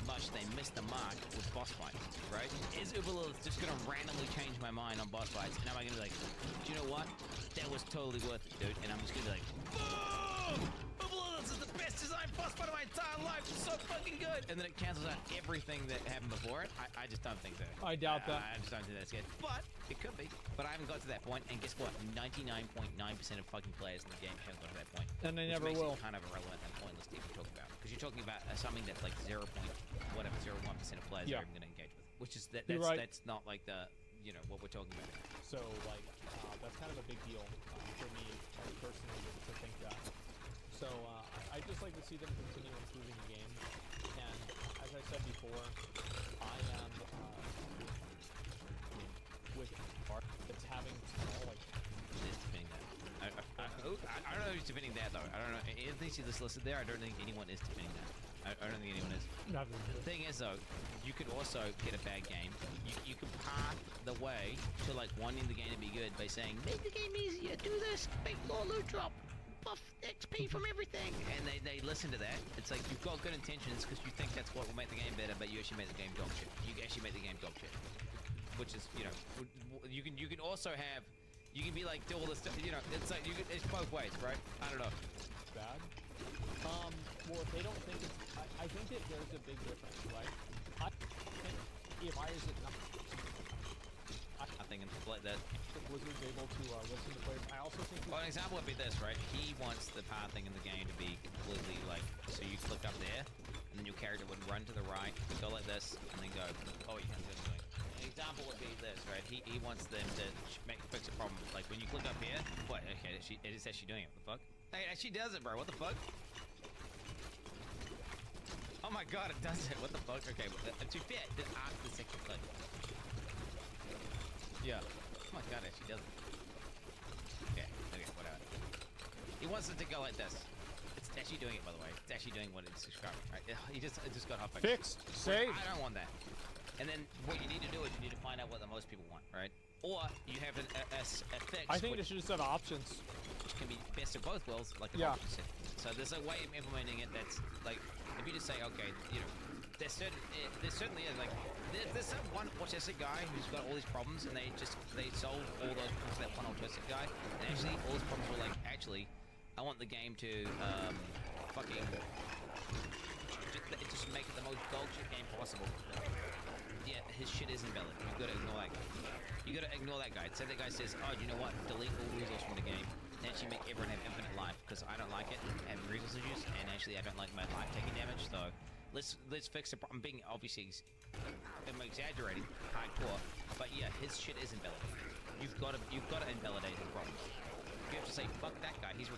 much they missed the mark with boss fights, right? Is Uber Lilith just gonna randomly change my mind on boss fights, and am I gonna be like, do you know what? That was totally worth it, dude, and I'm just gonna be like, boom! Uber Lilith is the best designed boss fight of my entire life, it's so fucking good! And then it cancels out everything that happened before it. I just don't think so. I doubt that. I just don't think that's good. But it could be. But I haven't got to that point, and guess what? 99.9% of fucking players in the game haven't got to that point. And they which never makes will. It kind of irrelevant and pointless to even talk about. Because you're talking about something that's like 0.1% of players are even going to engage with. Which is that's not like the, you know, what we're talking about. So like, that's kind of a big deal for me personally to think that. So I just like to see them continue improving the game. And as I said before, I am with art that's having like. It is defending that. I don't know who's defending that though. I don't know. Anything you just listed there, I don't think anyone is defending that. I don't think anyone is. The thing is though, you could also get a bad game. You could path the way to like wanting the game to be good by saying, make the game easier, do this, make more loot drop, buff XP from everything. And they listen to that. It's like you've got good intentions because you think that's what will make the game better, but you actually make the game dog shit. You actually make the game dog shit. Which is, you know, you can also have, you can be like, do all this stuff, you know, it's like, it's both ways, right? I don't know. Bad? Well, if they don't think it's, I think that there's a big difference, right? I think, why is it not? I think it's like that. Blizzard's able to listen to players. I also think. Well, an example would be this, right? He wants the pathing in the game to be completely like, so you click up there, and then your character would run to the right, go like this, and then go, oh, you can't do anything. An example would be this, right? He wants them to fix a problem. Like when you click up here, what? Okay, it is actually doing it. What the fuck? Hey, it actually does it, bro. What the fuck? Oh my god, it does it. What the fuck? Okay, to be fair, after the second click. Yeah. Oh my god, it actually does it. Okay, whatever. He wants it to go like this. It's actually doing it, by the way. It's actually doing what it's describing, right? It just got half fixed. Save. I don't want that. And then what you need to do is you need to find out what the most people want, right? Or you have a fix. I think they should just have options. Which can be best of both worlds, like the option set. So there's a way of implementing it that's like, if you just say, okay, you know, there certainly is like, there's some one autistic guy who's got all these problems, and they solve all those problems for that one autistic guy, and actually all those problems were like, actually, I want the game to fucking just make it the most dog shit game possible. Yeah, his shit is invalid. You've got to ignore that guy. You got to ignore that guy. Say that guy says, oh, you know what? Delete all resources from the game. And actually make everyone have infinite life, because I don't like it, having resource issues, and actually I don't like my life taking damage, so let's fix the problem. I'm being obviously, I'm exaggerating, hardcore, but yeah, his shit is invalidated. You've got to invalidate his problems. You have to say, fuck that guy, he's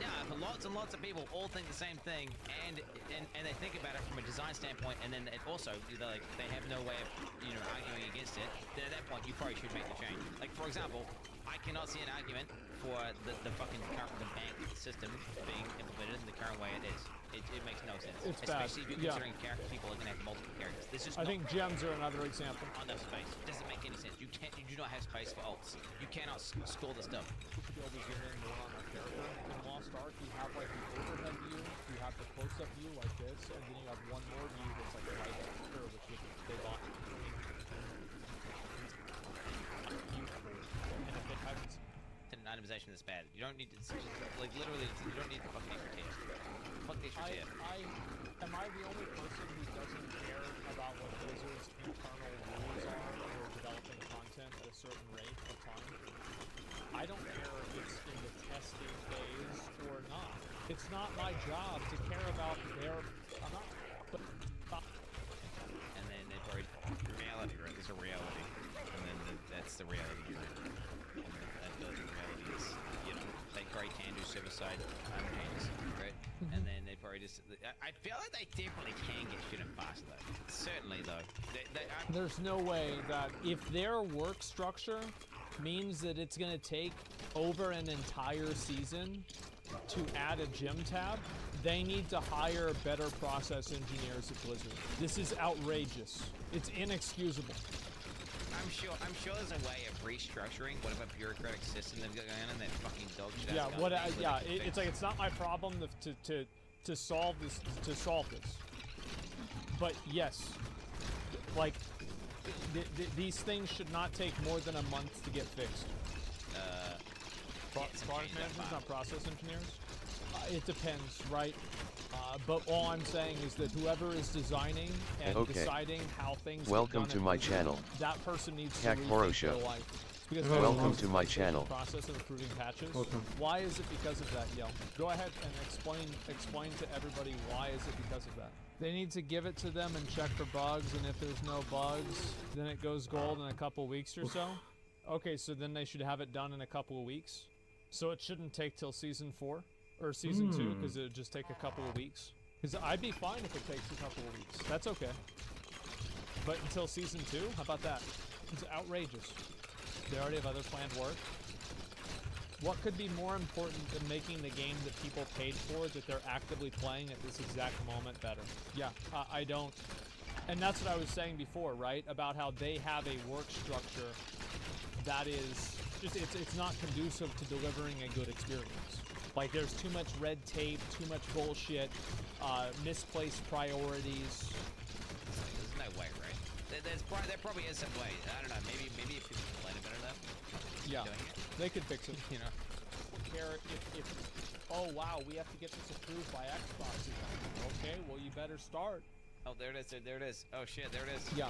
yeah, for lots and lots of people all think the same thing, and they think about it from a design standpoint, and then it also, like, they have no way of, you know, arguing against it, then at that point you probably should make the change. Like, for example, I cannot see an argument for the fucking the bank system being implemented in the current way it is. It makes no sense. It's especially bad. if you're considering people are going to have multiple characters. This is I think gems are another example. On no space. It doesn't make any sense. You do not have space for ults. You cannot store the stuff. We should be able to zoom in more on our character. In Lost Ark, you have like the overhead view, you have the close-up view like this, and then you have one more view that's like right don't need to, like, literally, you don't need to fucking expertise. Fuck the expertise. Am I the only person who doesn't care about what Blizzard's internal rules are for developing content at a certain rate of time? I don't care if it's in the testing phase or not. It's not my job to care about their... And then they probably... Reality, right? There's a reality. And then that's the reality you're in. And the reality is, you know, they probably can do server-side changes, right? And then they probably just... I feel like they definitely can get shit in fast, though. Certainly, though. There's no way that if their work structure means that it's going to take over an entire season to add a gym tab, they need to hire better process engineers at Blizzard. This is outrageous. It's inexcusable. I'm sure there's a way of restructuring whatever bureaucratic system they've got going on in that fucking dog shit. Yeah, it's like it's not my problem to solve this. But yes, like these things should not take more than a month to get fixed. Product managers, not process engineers. It depends, right? But all I'm saying is that whoever is designing and deciding how things Welcome to my channel. That person needs to rethink their life. Because welcome to my channel. Process of approving patches. Why is it because of that, Yell? Go ahead and explain to everybody why is it because of that. They need to give it to them and check for bugs, and if there's no bugs, then it goes gold in a couple weeks or so. Okay, so then they should have it done in a couple of weeks. So it shouldn't take till season 4 or season 2, because it would just take a couple of weeks. Because I'd be fine if it takes a couple of weeks. That's okay. But until season 2, how about that? It's outrageous. They already have other planned work. What could be more important than making the game that people paid for, that they're actively playing at this exact moment, better? Yeah, I don't. And that's what I was saying before, right? About how they have a work structure that is just, it's not conducive to delivering a good experience. Like, there's too much red tape, too much bullshit, misplaced priorities. There's no way, right? There probably is some way. I don't know. Maybe if people complain about it, yeah, they could fix it. You know, I don't care if oh wow, we have to get this approved by Xbox again. Okay, well you better start. Oh, there it is. There it is. Oh shit, there it is. Yeah.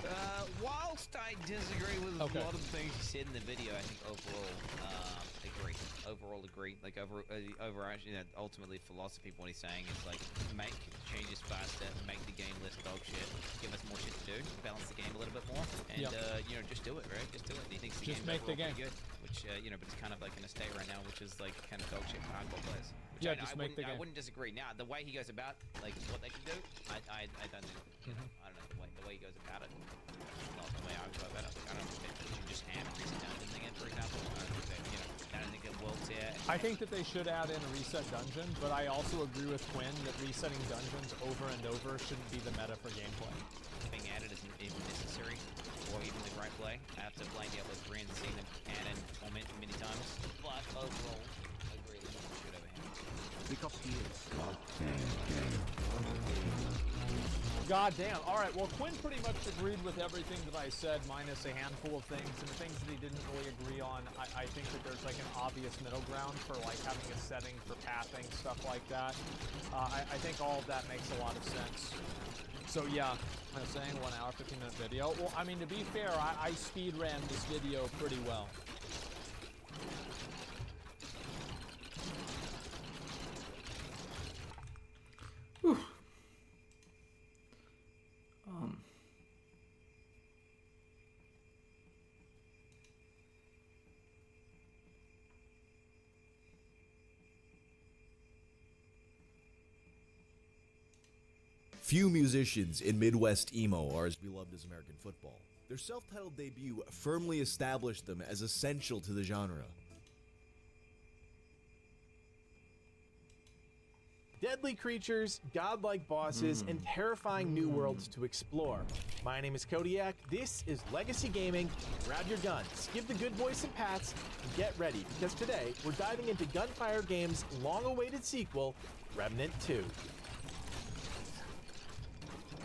Whilst I disagree with a lot of the things you said in the video, I think overall agree. Overall agree. Like overarching, you know, ultimately philosophy. What he's saying is like make changes faster, make the game less dog shit, give us more shit to do, balance the game a little bit more, and you know, just do it, right? Just do it. And he thinks the just make the game good, which you know, but it's kind of like in a state right now, which is like kind of dog shit for hardcore players. Yeah, just make the game. I wouldn't disagree. Now, the way he goes about, like, what they should do, I don't think, you know, I don't know, the way he goes about it, not the way I would go about it. I don't think they should just have a reset dungeon thing in, for example. I don't think that, you know, I don't think it will tear. I think that they should add in a reset dungeon, but I also agree with Quinn that resetting dungeons over and over shouldn't be the meta for gameplay. Being added isn't even necessary, or even the right play. After playing Diablo 3 and seeing them add in Torment many times, but overall, I agree that it should have a hand. Because he is. God damn. Alright, well Quinn pretty much agreed with everything that I said, minus a handful of things, and things that he didn't really agree on. I think that there's like an obvious middle ground for like having a setting for pathing, stuff like that. I think all of that makes a lot of sense. So yeah, I'm saying 1 hour, 15-minute video. Well, I mean, to be fair, I speed ran this video pretty well. Whew. Few musicians in Midwest emo are as beloved as American football. Their self-titled debut firmly established them as essential to the genre. Deadly creatures, godlike bosses, and terrifying new worlds to explore. My name is Kodiak, this is Legacy Gaming. Grab your guns, give the good boys some pats, and get ready, because today we're diving into Gunfire Games' long-awaited sequel, Remnant 2.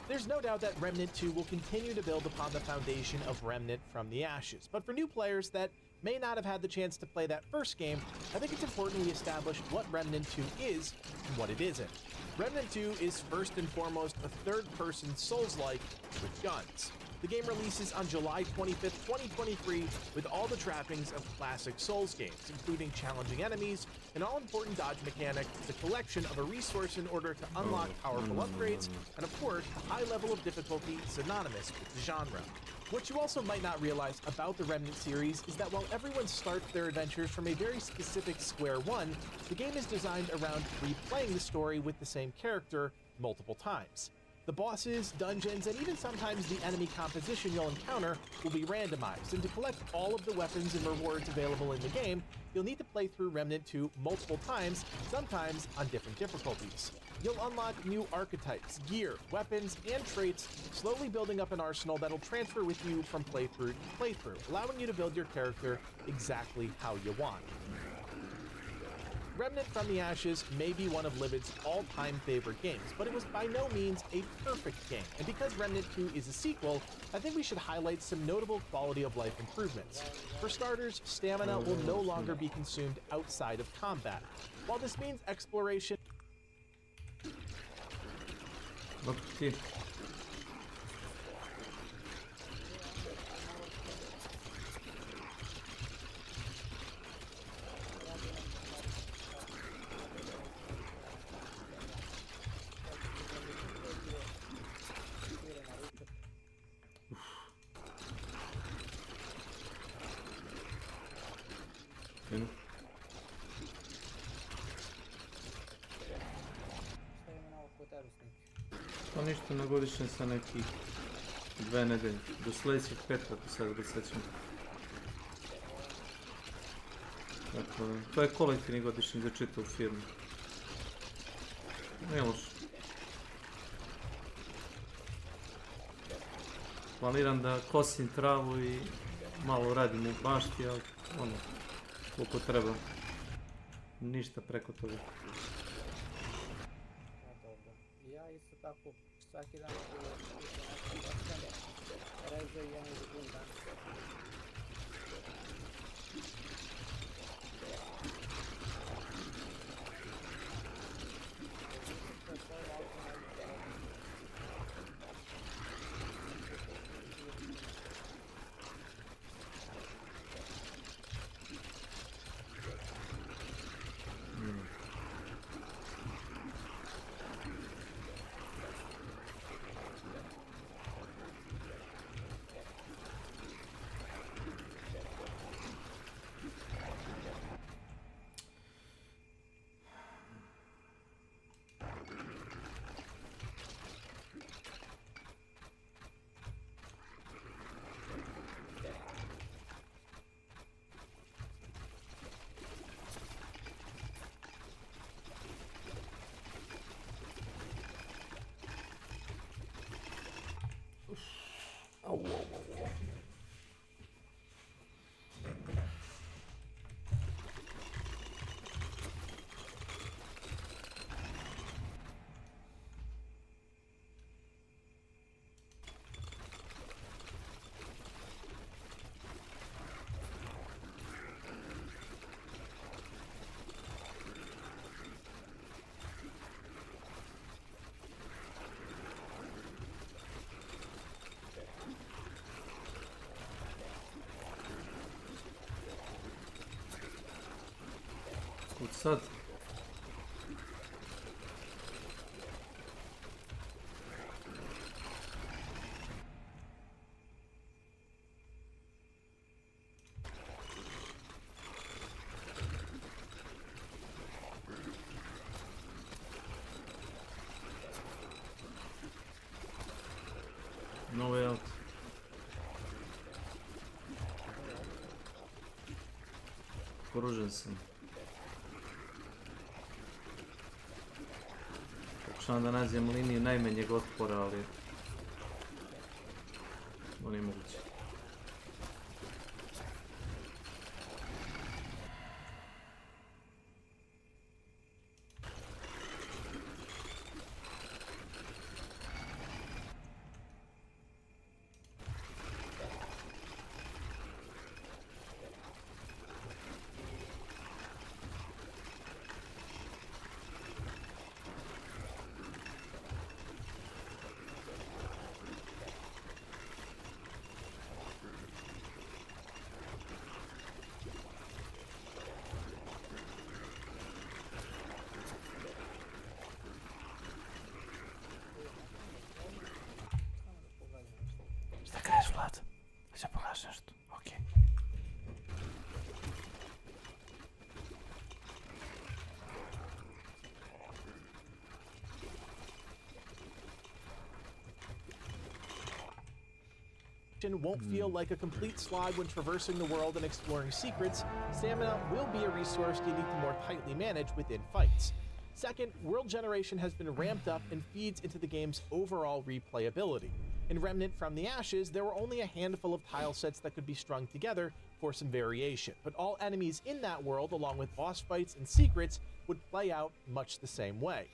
There's no doubt that Remnant 2 will continue to build upon the foundation of Remnant from the Ashes, but for new players that may not have had the chance to play that first game, I think it's important we establish what Remnant 2 is and what it isn't. Remnant 2 is first and foremost a third-person Souls-like with guns. The game releases on July 25th, 2023, with all the trappings of classic Souls games, including challenging enemies, an all-important dodge mechanic, the collection of a resource in order to unlock powerful upgrades, and of course, a high level of difficulty synonymous with the genre. What you also might not realize about the Remnant series is that while everyone starts their adventures from a very specific square one, the game is designed around replaying the story with the same character multiple times. The bosses, dungeons, and even sometimes the enemy composition you'll encounter will be randomized, and to collect all of the weapons and rewards available in the game, you'll need to play through Remnant 2 multiple times, sometimes on different difficulties. You'll unlock new archetypes, gear, weapons, and traits, slowly building up an arsenal that'll transfer with you from playthrough to playthrough, allowing you to build your character exactly how you want. Remnant from the Ashes may be one of Libid's all-time favorite games, but it was by no means a perfect game, and because Remnant 2 is a sequel, I think we should highlight some notable quality of life improvements. For starters, stamina will no longer be consumed outside of combat. While this means exploration... Pa ništa, na godišnje sa nekih 2 nedelje. Do sljedećeg petka, do sad ga sećam. Dakle, to je kolektivni godišnji za čitavu firmu. Ne loš. Planiram da kosim travu i malo radim u bašti, ali ono, koliko treba. Ništa preko toga. Ja isto tako svaki dan reže i jedan za drugi dan. Kud sad? No way out. Poružen sam. Pokušavam da nađem liniju najmanjeg otpora, ali to nije moguće. section won't feel like a complete slog when traversing the world and exploring secrets. Stamina will be a resource you need to more tightly manage within fights. Second, world generation has been ramped up and feeds into the game's overall replayability. In Remnant from the Ashes, there were only a handful of tile sets that could be strung together for some variation, but all enemies in that world, along with boss fights and secrets, would play out much the same way.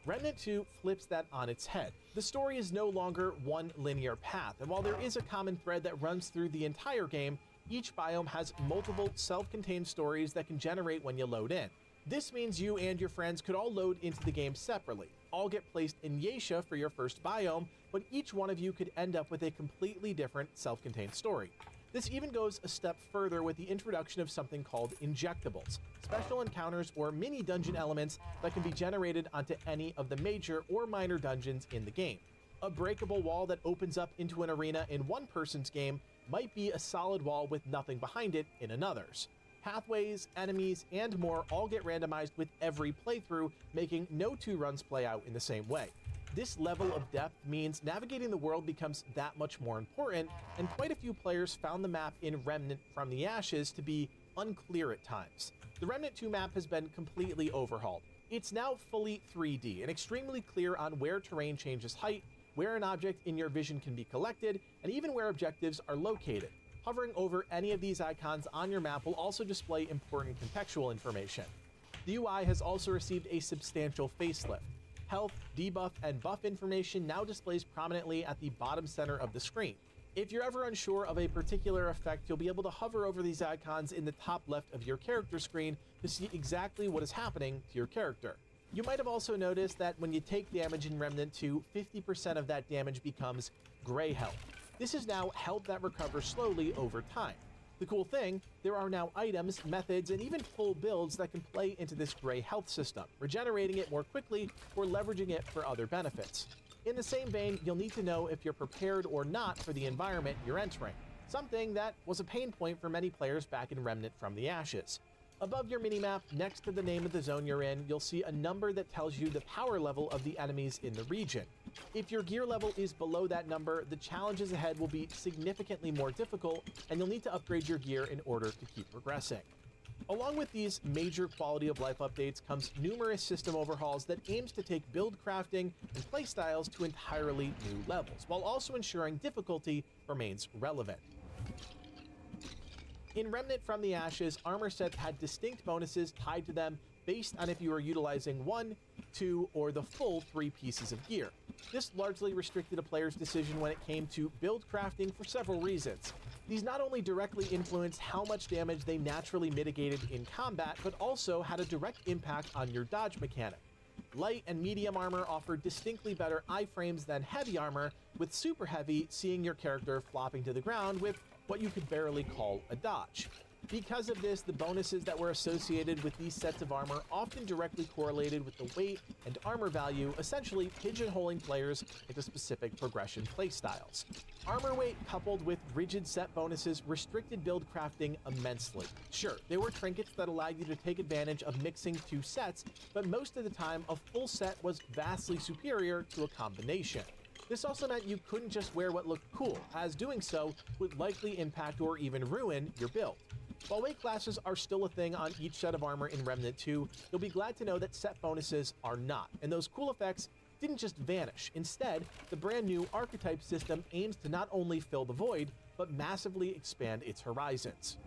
Remnant 2 flips that on its head. The story is no longer one linear path, and while there is a common thread that runs through the entire game, each biome has multiple self-contained stories that can generate when you load in. This means you and your friends could all load into the game separately, all get placed in Yeisha for your first biome, but each one of you could end up with a completely different self-contained story. This even goes a step further with the introduction of something called injectables, special encounters or mini dungeon elements that can be generated onto any of the major or minor dungeons in the game. A breakable wall that opens up into an arena in one person's game might be a solid wall with nothing behind it in another's. Pathways, enemies, and more all get randomized with every playthrough, making no two runs play out in the same way. This level of depth means navigating the world becomes that much more important, and quite a few players found the map in Remnant from the Ashes to be unclear at times. The Remnant 2 map has been completely overhauled. It's now fully 3D and extremely clear on where terrain changes height, where an object in your vision can be collected, and even where objectives are located. Hovering over any of these icons on your map will also display important contextual information. The UI has also received a substantial facelift. Health, debuff, and buff information now displays prominently at the bottom center of the screen. If you're ever unsure of a particular effect, you'll be able to hover over these icons in the top left of your character screen to see exactly what is happening to your character. You might have also noticed that when you take damage in Remnant 2, 50% of that damage becomes gray health. This is now health that recovers slowly over time. The cool thing, there are now items, methods, and even full builds that can play into this gray health system, regenerating it more quickly or leveraging it for other benefits. In the same vein, you'll need to know if you're prepared or not for the environment you're entering, something that was a pain point for many players back in Remnant from the Ashes. Above your minimap, next to the name of the zone you're in, you'll see a number that tells you the power level of the enemies in the region. If your gear level is below that number, the challenges ahead will be significantly more difficult, and you'll need to upgrade your gear in order to keep progressing. Along with these major quality of life updates comes numerous system overhauls that aims to take build crafting and playstyles to entirely new levels, while also ensuring difficulty remains relevant. In Remnant from the Ashes, armor sets had distinct bonuses tied to them based on if you were utilizing 1, 2, or the full 3 pieces of gear. This largely restricted a player's decision when it came to build crafting for several reasons. These not only directly influenced how much damage they naturally mitigated in combat, but also had a direct impact on your dodge mechanic. Light and medium armor offered distinctly better iframes than heavy armor, with super heavy seeing your character flopping to the ground with what you could barely call a dodge. Because of this, the bonuses that were associated with these sets of armor often directly correlated with the weight and armor value, essentially pigeonholing players into specific progression playstyles. Armor weight coupled with rigid set bonuses restricted build crafting immensely. Sure, there were trinkets that allowed you to take advantage of mixing 2 sets, but most of the time a full set was vastly superior to a combination. This also meant you couldn't just wear what looked cool, as doing so would likely impact or even ruin your build. While weight classes are still a thing on each set of armor in Remnant 2, you'll be glad to know that set bonuses are not, and those cool effects didn't just vanish. Instead, the brand new archetype system aims to not only fill the void, but massively expand its horizons.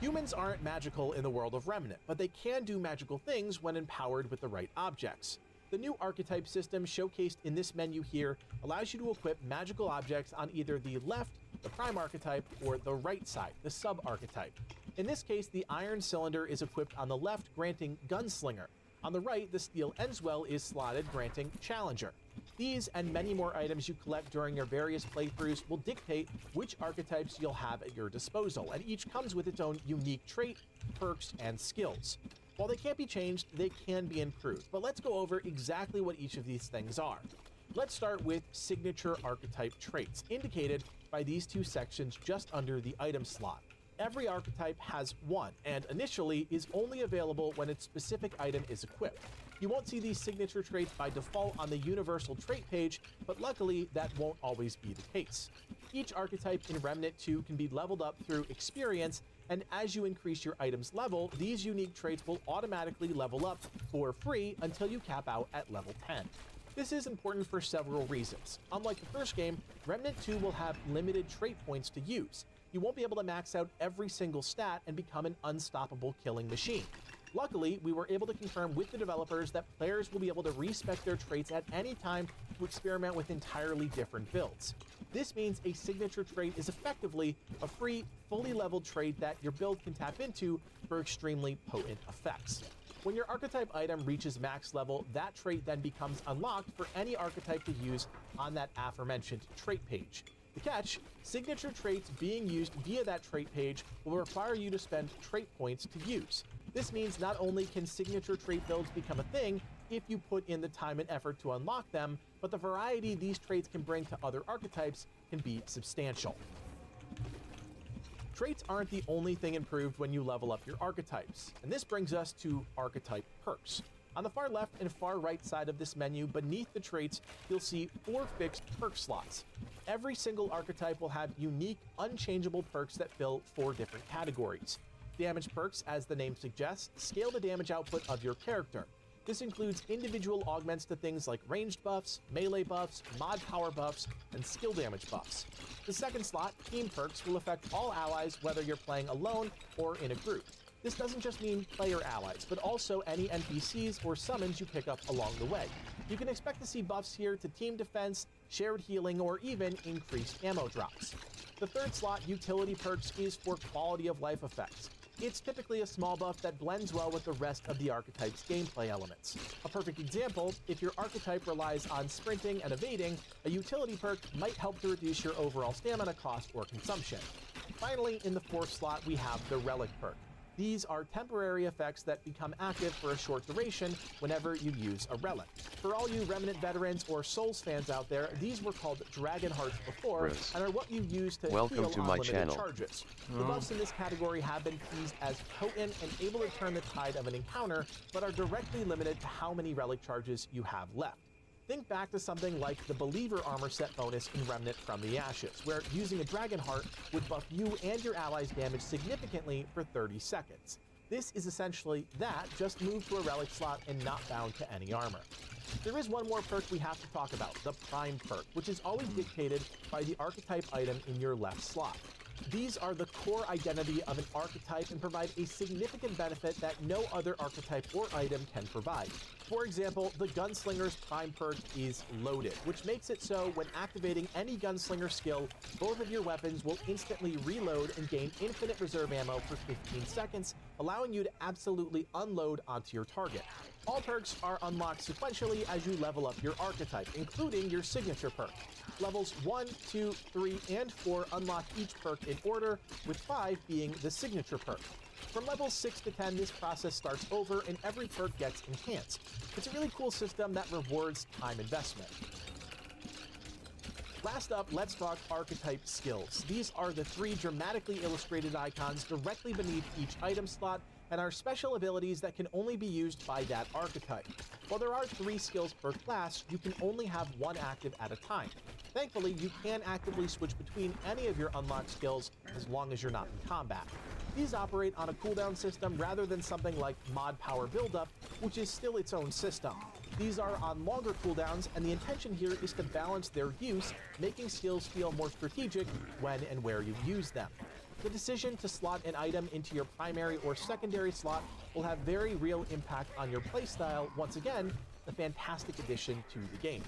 Humans aren't magical in the world of Remnant, but they can do magical things when empowered with the right objects. The new archetype system showcased in this menu here allows you to equip magical objects on either the left, the prime archetype, or the right side, the sub-archetype. In this case, the iron cylinder is equipped on the left, granting Gunslinger. On the right, the steel Enswell is slotted, granting Challenger. These and many more items you collect during your various playthroughs will dictate which archetypes you'll have at your disposal, and each comes with its own unique trait, perks, and skills. While they can't be changed, they can be improved, but let's go over exactly what each of these things are. Let's start with signature archetype traits, indicated by these 2 sections just under the item slot. Every archetype has 1, and initially is only available when its specific item is equipped. You won't see these signature traits by default on the universal trait page, but luckily that won't always be the case. Each archetype in Remnant 2 can be leveled up through experience, and as you increase your item's level, these unique traits will automatically level up for free until you cap out at level 10. This is important for several reasons. Unlike the first game, Remnant 2 will have limited trait points to use. You won't be able to max out every single stat and become an unstoppable killing machine. Luckily, we were able to confirm with the developers that players will be able to respec their traits at any time to experiment with entirely different builds. This means a signature trait is effectively a free, fully leveled trait that your build can tap into for extremely potent effects. When your archetype item reaches max level, that trait then becomes unlocked for any archetype to use on that aforementioned trait page. The catch, signature traits being used via that trait page will require you to spend trait points to use. This means not only can signature trait builds become a thing if you put in the time and effort to unlock them, but the variety these traits can bring to other archetypes can be substantial. Traits aren't the only thing improved when you level up your archetypes, and this brings us to archetype perks. On the far left and far right side of this menu, beneath the traits, you'll see 4 fixed perk slots. Every single archetype will have unique, unchangeable perks that fill 4 different categories. Damage perks, as the name suggests, scale the damage output of your character. This includes individual augments to things like ranged buffs, melee buffs, mod power buffs, and skill damage buffs. The second slot, team perks, will affect all allies whether you're playing alone or in a group. This doesn't just mean player allies, but also any NPCs or summons you pick up along the way. You can expect to see buffs here to team defense, shared healing, or even increased ammo drops. The third slot, utility perks, is for quality of life effects. It's typically a small buff that blends well with the rest of the archetype's gameplay elements. A perfect example, if your archetype relies on sprinting and evading, a utility perk might help to reduce your overall stamina cost or consumption. Finally, in the fourth slot, we have the relic perk. These are temporary effects that become active for a short duration whenever you use a relic. For all you Remnant veterans or Souls fans out there, these were called Dragon Hearts before and are what you use to heal unlimited charges. The buffs in this category have been teased as potent and able to turn the tide of an encounter, but are directly limited to how many relic charges you have left. Think back to something like the Believer armor set bonus in Remnant from the Ashes, where using a Dragon Heart would buff you and your allies' damage significantly for 30 seconds. This is essentially that, just moved to a relic slot and not bound to any armor. There is one more perk we have to talk about, the Prime perk, which is always dictated by the archetype item in your left slot. These are the core identity of an archetype and provide a significant benefit that no other archetype or item can provide. For example, the Gunslinger's Prime perk is loaded, which makes it so when activating any Gunslinger skill, both of your weapons will instantly reload and gain infinite reserve ammo for 15 seconds, allowing you to absolutely unload onto your target. All perks are unlocked sequentially as you level up your archetype, including your signature perk. Levels 1, 2, 3, and 4 unlock each perk in order, with 5 being the signature perk. From levels 6 to 10, this process starts over and every perk gets enhanced. It's a really cool system that rewards time investment. Last up, let's talk archetype skills. These are the 3 dramatically illustrated icons directly beneath each item slot and are special abilities that can only be used by that archetype. While there are 3 skills per class, you can only have 1 active at a time. Thankfully, you can actively switch between any of your unlocked skills as long as you're not in combat. These operate on a cooldown system rather than something like mod power buildup, which is still its own system. These are on longer cooldowns, and the intention here is to balance their use, making skills feel more strategic when and where you use them. The decision to slot an item into your primary or secondary slot will have very real impact on your playstyle. Once again, a fantastic addition to the game.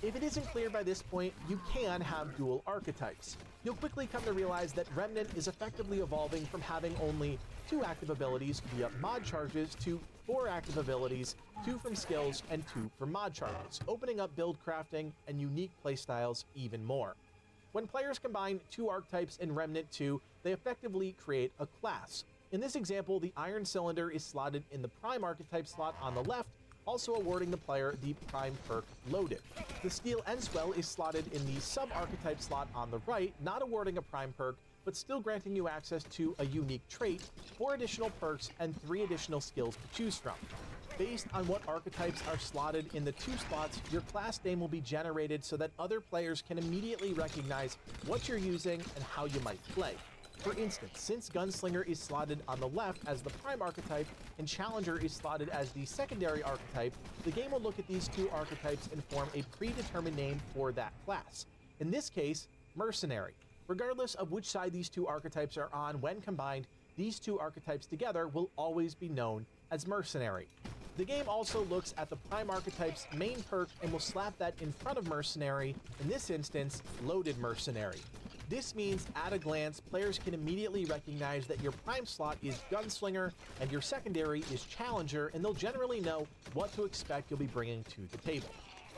If it isn't clear by this point, you can have dual archetypes. You'll quickly come to realize that Remnant is effectively evolving from having only 2 active abilities via mod charges to 4 active abilities, 2 from skills and 2 from mod charges, opening up build crafting and unique playstyles even more. When players combine 2 archetypes in Remnant 2, they effectively create a class. In this example, the Iron Cylinder is slotted in the Prime archetype slot on the left, also awarding the player the Prime perk Loaded. The Steel Endswell is slotted in the Sub-archetype slot on the right, not awarding a Prime perk, but still granting you access to a unique trait, 4 additional perks, and 3 additional skills to choose from. Based on what archetypes are slotted in the 2 spots, your class name will be generated so that other players can immediately recognize what you're using and how you might play. For instance, since Gunslinger is slotted on the left as the prime archetype and Challenger is slotted as the secondary archetype, the game will look at these 2 archetypes and form a predetermined name for that class. In this case, Mercenary. Regardless of which side these 2 archetypes are on, when combined, these 2 archetypes together will always be known as Mercenary. The game also looks at the prime archetype's main perk and will slap that in front of Mercenary, in this instance, Loaded Mercenary. This means at a glance, players can immediately recognize that your prime slot is Gunslinger and your secondary is Challenger, and they'll generally know what to expect you'll be bringing to the table.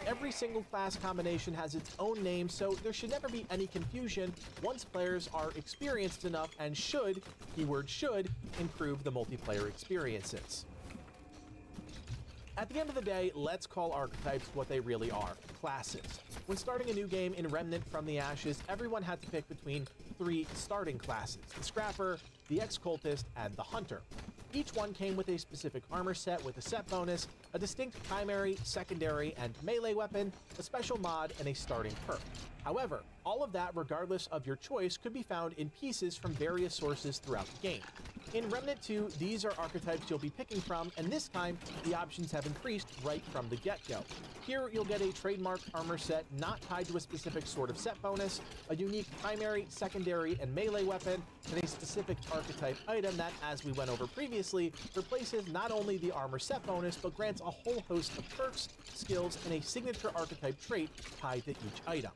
Every single class combination has its own name, so there should never be any confusion once players are experienced enough and should, keyword should, improve the multiplayer experiences. At the end of the day, let's call archetypes what they really are, classes. When starting a new game in Remnant from the Ashes, everyone had to pick between 3 starting classes, the Scrapper, the Ex-Cultist, and the Hunter. Each one came with a specific armor set with a set bonus, a distinct primary, secondary, and melee weapon, a special mod, and a starting perk. However, all of that, regardless of your choice, could be found in pieces from various sources throughout the game. In Remnant 2, these are archetypes you'll be picking from, and this time, the options have increased right from the get-go. Here, you'll get a trademark armor set not tied to a specific sort of set bonus, a unique primary, secondary, and melee weapon, and a specific archetype item that, as we went over previously, replaces not only the armor set bonus, but grants a whole host of perks, skills, and a signature archetype trait tied to each item.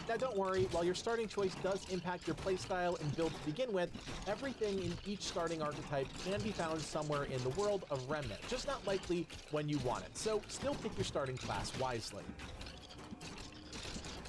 Now don't worry, while your starting choice does impact your playstyle and build to begin with, everything in each starting archetype can be found somewhere in the world of Remnant, just not likely when you want it, so still pick your starting class wisely.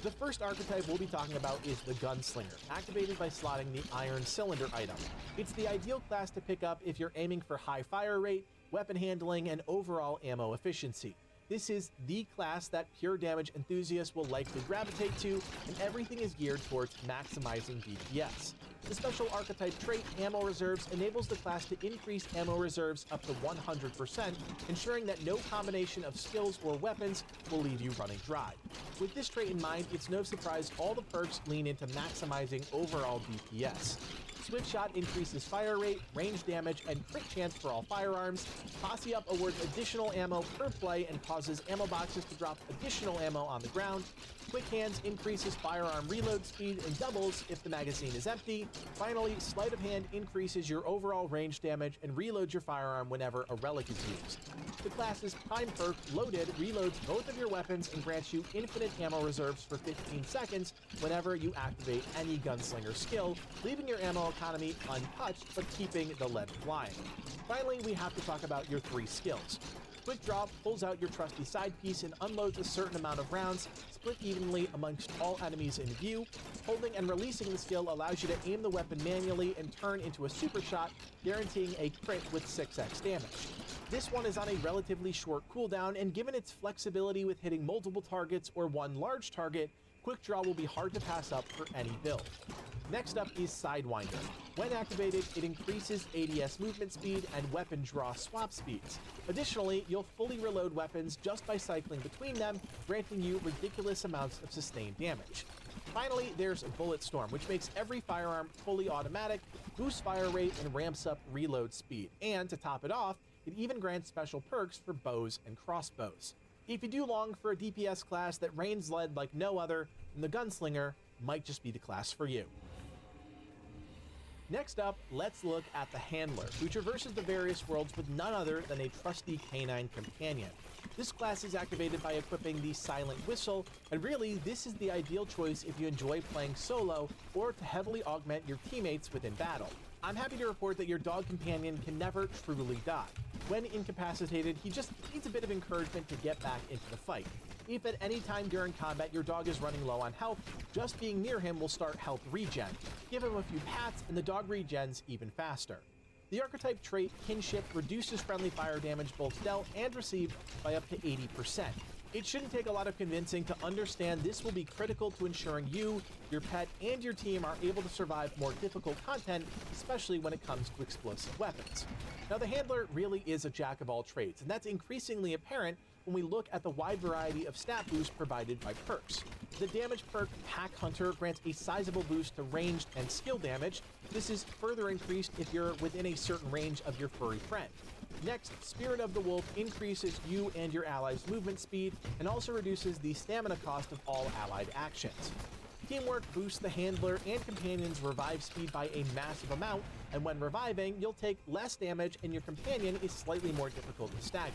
The first archetype we'll be talking about is the Gunslinger, activated by slotting the Iron Cylinder item. It's the ideal class to pick up if you're aiming for high fire rate, weapon handling, and overall ammo efficiency. This is the class that pure damage enthusiasts will likely gravitate to, and everything is geared towards maximizing DPS. The special archetype trait, Ammo Reserves, enables the class to increase ammo reserves up to 100%, ensuring that no combination of skills or weapons will leave you running dry. With this trait in mind, it's no surprise all the perks lean into maximizing overall DPS. Swift Shot increases fire rate, range damage, and crit chance for all firearms. Posse Up awards additional ammo per play and causes ammo boxes to drop additional ammo on the ground. Quick Hands increases firearm reload speed and doubles if the magazine is empty. Finally, Sleight of Hand increases your overall range damage and reloads your firearm whenever a relic is used. The class's prime perk, Loaded, reloads both of your weapons and grants you infinite ammo reserves for 15 seconds whenever you activate any Gunslinger skill, leaving your ammo economy untouched but keeping the lead flying. Finally, we have to talk about your 3 skills. Quick Draw pulls out your trusty side piece and unloads a certain amount of rounds, split evenly amongst all enemies in view. Holding and releasing the skill allows you to aim the weapon manually and turn into a super shot, guaranteeing a crit with 6x damage. This one is on a relatively short cooldown, and given its flexibility with hitting multiple targets or one large target, Quick Draw will be hard to pass up for any build. Next up is Sidewinder. When activated, it increases ADS movement speed and weapon draw swap speeds. Additionally, you'll fully reload weapons just by cycling between them, granting you ridiculous amounts of sustained damage. Finally, there's Bullet Storm, which makes every firearm fully automatic, boosts fire rate, and ramps up reload speed. And to top it off, it even grants special perks for bows and crossbows. If you do long for a DPS class that rains lead like no other, then the Gunslinger might just be the class for you. Next up, let's look at the Handler, who traverses the various worlds with none other than a trusty canine companion. This class is activated by equipping the Silent Whistle, and really, this is the ideal choice if you enjoy playing solo or to heavily augment your teammates within battle. I'm happy to report that your dog companion can never truly die. When incapacitated, he just needs a bit of encouragement to get back into the fight. If at any time during combat your dog is running low on health, just being near him will start health regen. Give him a few pats and the dog regens even faster. The archetype trait, Kinship, reduces friendly fire damage both dealt and received by up to 80%. It shouldn't take a lot of convincing to understand this will be critical to ensuring you, your pet, and your team are able to survive more difficult content, especially when it comes to explosive weapons. Now, the handler really is a jack of all trades, and that's increasingly apparent when we look at the wide variety of stat boosts provided by perks. The damage perk Pack Hunter grants a sizable boost to ranged and skill damage. This is further increased if you're within a certain range of your furry friend. Next, Spirit of the Wolf increases you and your allies' movement speed and also reduces the stamina cost of all allied actions. Teamwork boosts the handler and companion's revive speed by a massive amount, and when reviving, you'll take less damage and your companion is slightly more difficult to stagger.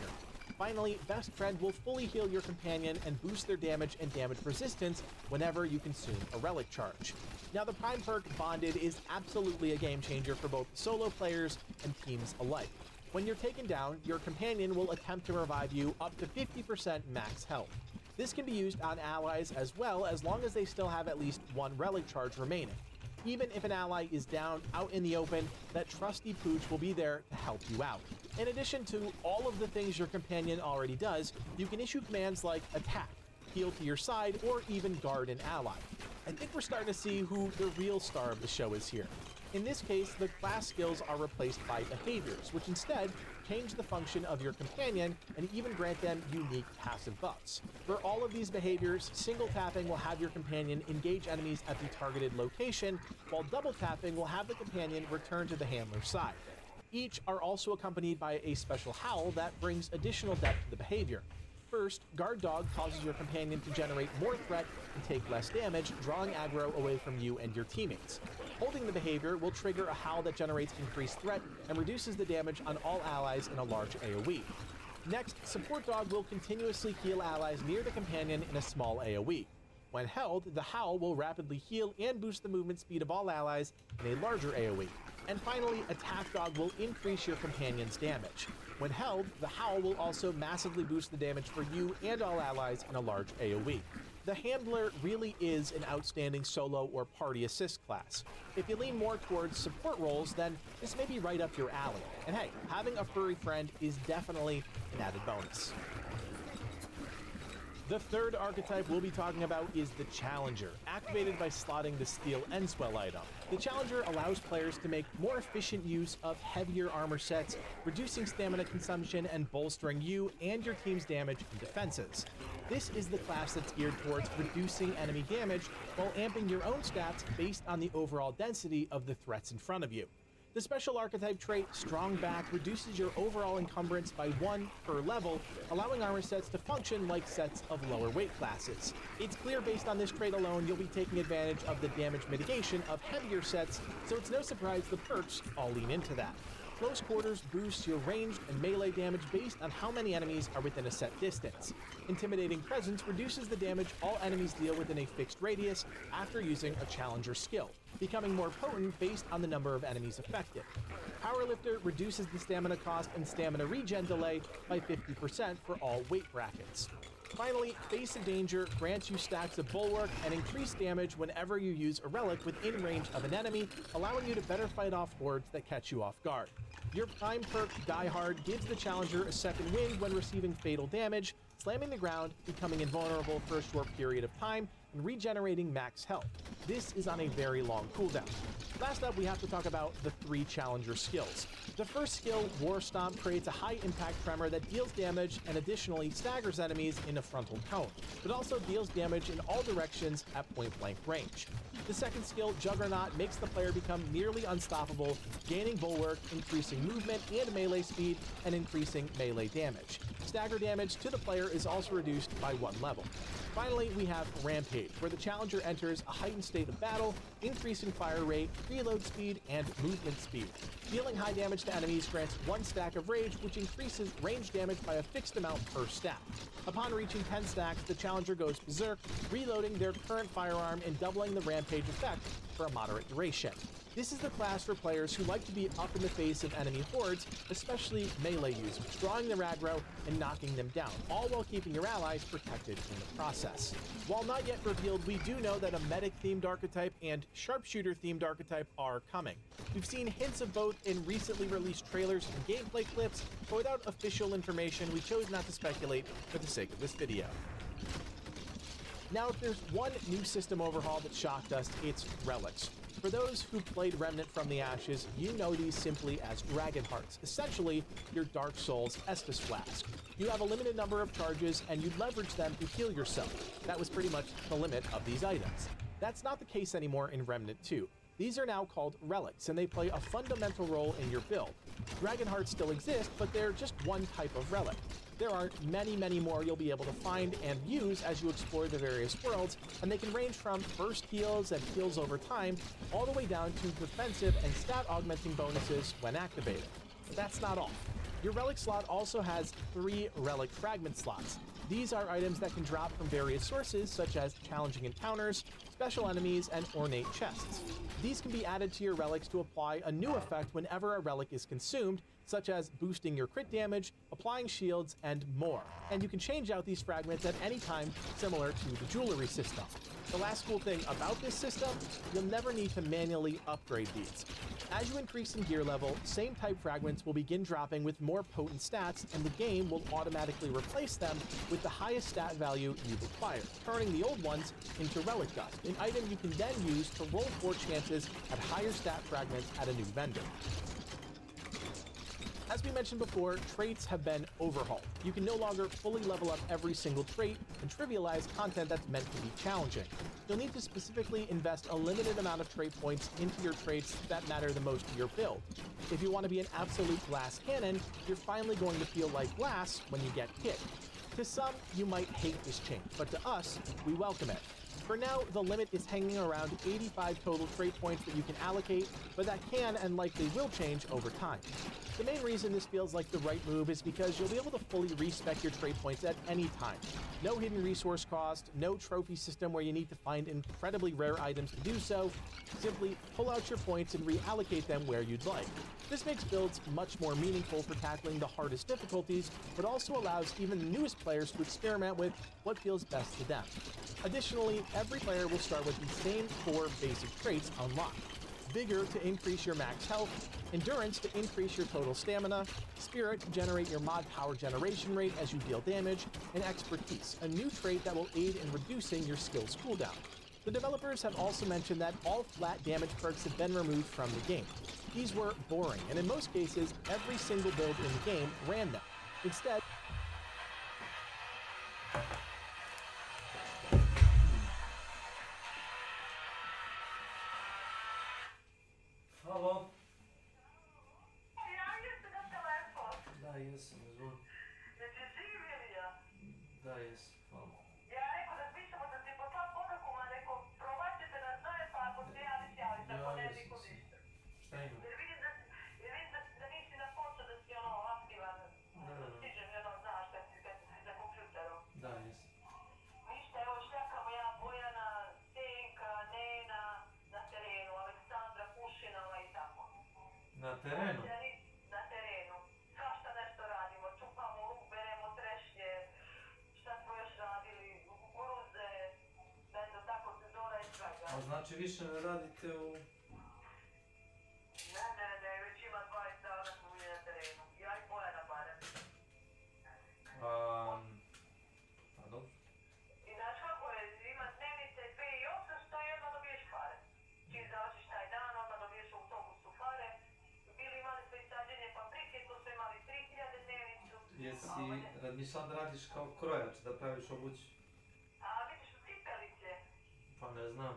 Finally, Best Friend will fully heal your companion and boost their damage and damage resistance whenever you consume a relic charge. Now, the Prime perk Bonded is absolutely a game changer for both solo players and teams alike. When you're taken down, your companion will attempt to revive you up to 50% max health. This can be used on allies as well, as long as they still have at least one relic charge remaining. Even if an ally is down out in the open, that trusty pooch will be there to help you out. In addition to all of the things your companion already does, you can issue commands like attack, heal to your side, or even guard an ally. I think we're starting to see who the real star of the show is here. In this case, the class skills are replaced by behaviors, which instead change the function of your companion and even grant them unique passive buffs. For all of these behaviors, single tapping will have your companion engage enemies at the targeted location, while double tapping will have the companion return to the handler's side. Each are also accompanied by a special howl that brings additional depth to the behavior. First, Guard Dog causes your companion to generate more threat and take less damage, drawing aggro away from you and your teammates. Holding the behavior will trigger a howl that generates increased threat and reduces the damage on all allies in a large AoE. Next, Support Dog will continuously heal allies near the companion in a small AoE. When held, the howl will rapidly heal and boost the movement speed of all allies in a larger AoE. And finally, Attack Dog will increase your companion's damage. When held, the howl will also massively boost the damage for you and all allies in a large AoE. The Handler really is an outstanding solo or party assist class. If you lean more towards support roles, then this may be right up your alley. And hey, having a furry friend is definitely an added bonus. The third archetype we'll be talking about is the Challenger, activated by slotting the Steel Endswell item. The Challenger allows players to make more efficient use of heavier armor sets, reducing stamina consumption and bolstering you and your team's damage and defenses. This is the class that's geared towards reducing enemy damage while amping your own stats based on the overall density of the threats in front of you. The special archetype trait, Strong Back, reduces your overall encumbrance by 1 per level, allowing armor sets to function like sets of lower weight classes. It's clear based on this trait alone you'll be taking advantage of the damage mitigation of heavier sets, so it's no surprise the perks all lean into that. Close Quarters boosts your ranged and melee damage based on how many enemies are within a set distance. Intimidating Presence reduces the damage all enemies deal within a fixed radius after using a Challenger skill, becoming more potent based on the number of enemies affected. Powerlifter reduces the stamina cost and stamina regen delay by 50% for all weight brackets. Finally, Face of Danger grants you stacks of Bulwark and increased damage whenever you use a relic within range of an enemy, allowing you to better fight off hordes that catch you off guard. Your Prime perk, Die Hard, gives the Challenger a second wind when receiving fatal damage, slamming the ground, becoming invulnerable for a short period of time, and regenerating max health. This is on a very long cooldown. Last up, we have to talk about the 3 Challenger skills. The first skill, War Stomp, creates a high impact tremor that deals damage and additionally staggers enemies in a frontal cone, but also deals damage in all directions at point blank range. The second skill, Juggernaut, makes the player become nearly unstoppable, gaining Bulwark, increasing movement and melee speed, and increasing melee damage. Stagger damage to the player is also reduced by 1 level. Finally, we have Rampage, where the Challenger enters a heightened state of battle, increasing fire rate, reload speed, and movement speed. Dealing high damage to enemies grants 1 stack of Rage, which increases range damage by a fixed amount per stack. Upon reaching 10 stacks, the Challenger goes berserk, reloading their current firearm and doubling the Rampage effect for a moderate duration. This is the class for players who like to be up in the face of enemy hordes, especially melee users, drawing their aggro and knocking them down, all while keeping your allies protected in the process. While not yet revealed, we do know that a medic-themed archetype and sharpshooter-themed archetype are coming. We've seen hints of both in recently released trailers and gameplay clips, but without official information, we chose not to speculate for the sake of this video. Now, if there's one new system overhaul that shocked us, it's relics. For those who played Remnant from the Ashes, you know these simply as Dragon Hearts, essentially your Dark Souls Estus Flask. You have a limited number of charges, and you leverage them to heal yourself. That was pretty much the limit of these items. That's not the case anymore in Remnant 2. These are now called relics, and they play a fundamental role in your build. Dragon Hearts still exist, but they're just one type of relic. There are many, many more you'll be able to find and use as you explore the various worlds, and they can range from burst heals and heals over time, all the way down to defensive and stat augmenting bonuses when activated. But that's not all. Your relic slot also has 3 relic fragment slots. These are items that can drop from various sources, such as challenging encounters, special enemies, and ornate chests. These can be added to your relics to apply a new effect whenever a relic is consumed, such as boosting your crit damage, applying shields, and more. And you can change out these fragments at any time, similar to the jewelry system. The last cool thing about this system, you'll never need to manually upgrade these. As you increase in gear level, same type fragments will begin dropping with more potent stats, and the game will automatically replace them with the highest stat value you've acquired, turning the old ones into relic dust, an item you can then use to roll 4 chances at higher stat fragments at a new vendor. As we mentioned before, traits have been overhauled. You can no longer fully level up every single trait and trivialize content that's meant to be challenging. You'll need to specifically invest a limited amount of trait points into your traits that matter the most to your build. If you want to be an absolute glass cannon, you're finally going to feel like glass when you get hit. To some, you might hate this change, but to us, we welcome it. For now, the limit is hanging around 85 total trait points that you can allocate, but that can and likely will change over time. The main reason this feels like the right move is because you'll be able to fully respec your trait points at any time. No hidden resource cost, no trophy system where you need to find incredibly rare items to do so. Simply pull out your points and reallocate them where you'd like. This makes builds much more meaningful for tackling the hardest difficulties, but also allows even the newest players to experiment with what feels best to them. Additionally, every player will start with the same 4 basic traits unlocked. Vigor to increase your max health, Endurance to increase your total stamina, Spirit to generate your mod power generation rate as you deal damage, and Expertise, a new trait that will aid in reducing your skill's cooldown. The developers have also mentioned that all flat damage perks have been removed from the game. These were boring, and in most cases, every single build in the game ran them. Instead, Halo? Da, jesam, izvoli. Da, jesam, hvala. Javio sam se. Šta ima? Da, jesam. Na terenu? Na terenu. Svašta nešto radimo. Čupamo luk, beremo trešnje. Šta smo još radili? Kukuruze. Eto, tako se zove i svega. A znači više ne radite u... Ne, već ima 20 dana smo bili na terenu. Ja i Bojana barem. Pa dobro. I znaš kako je, ima dnevnice 2800 i odmah dobiješ pare. Čim završiš taj dan, odmah dobiješ u autobusu pare. Imali smo i sađenje paprike, tu smo imali 3000 dnevnicu. Jesi razmišljala da radiš kao krojač, da praviš obuć? A vidiš u cipelice? Pa ne znam.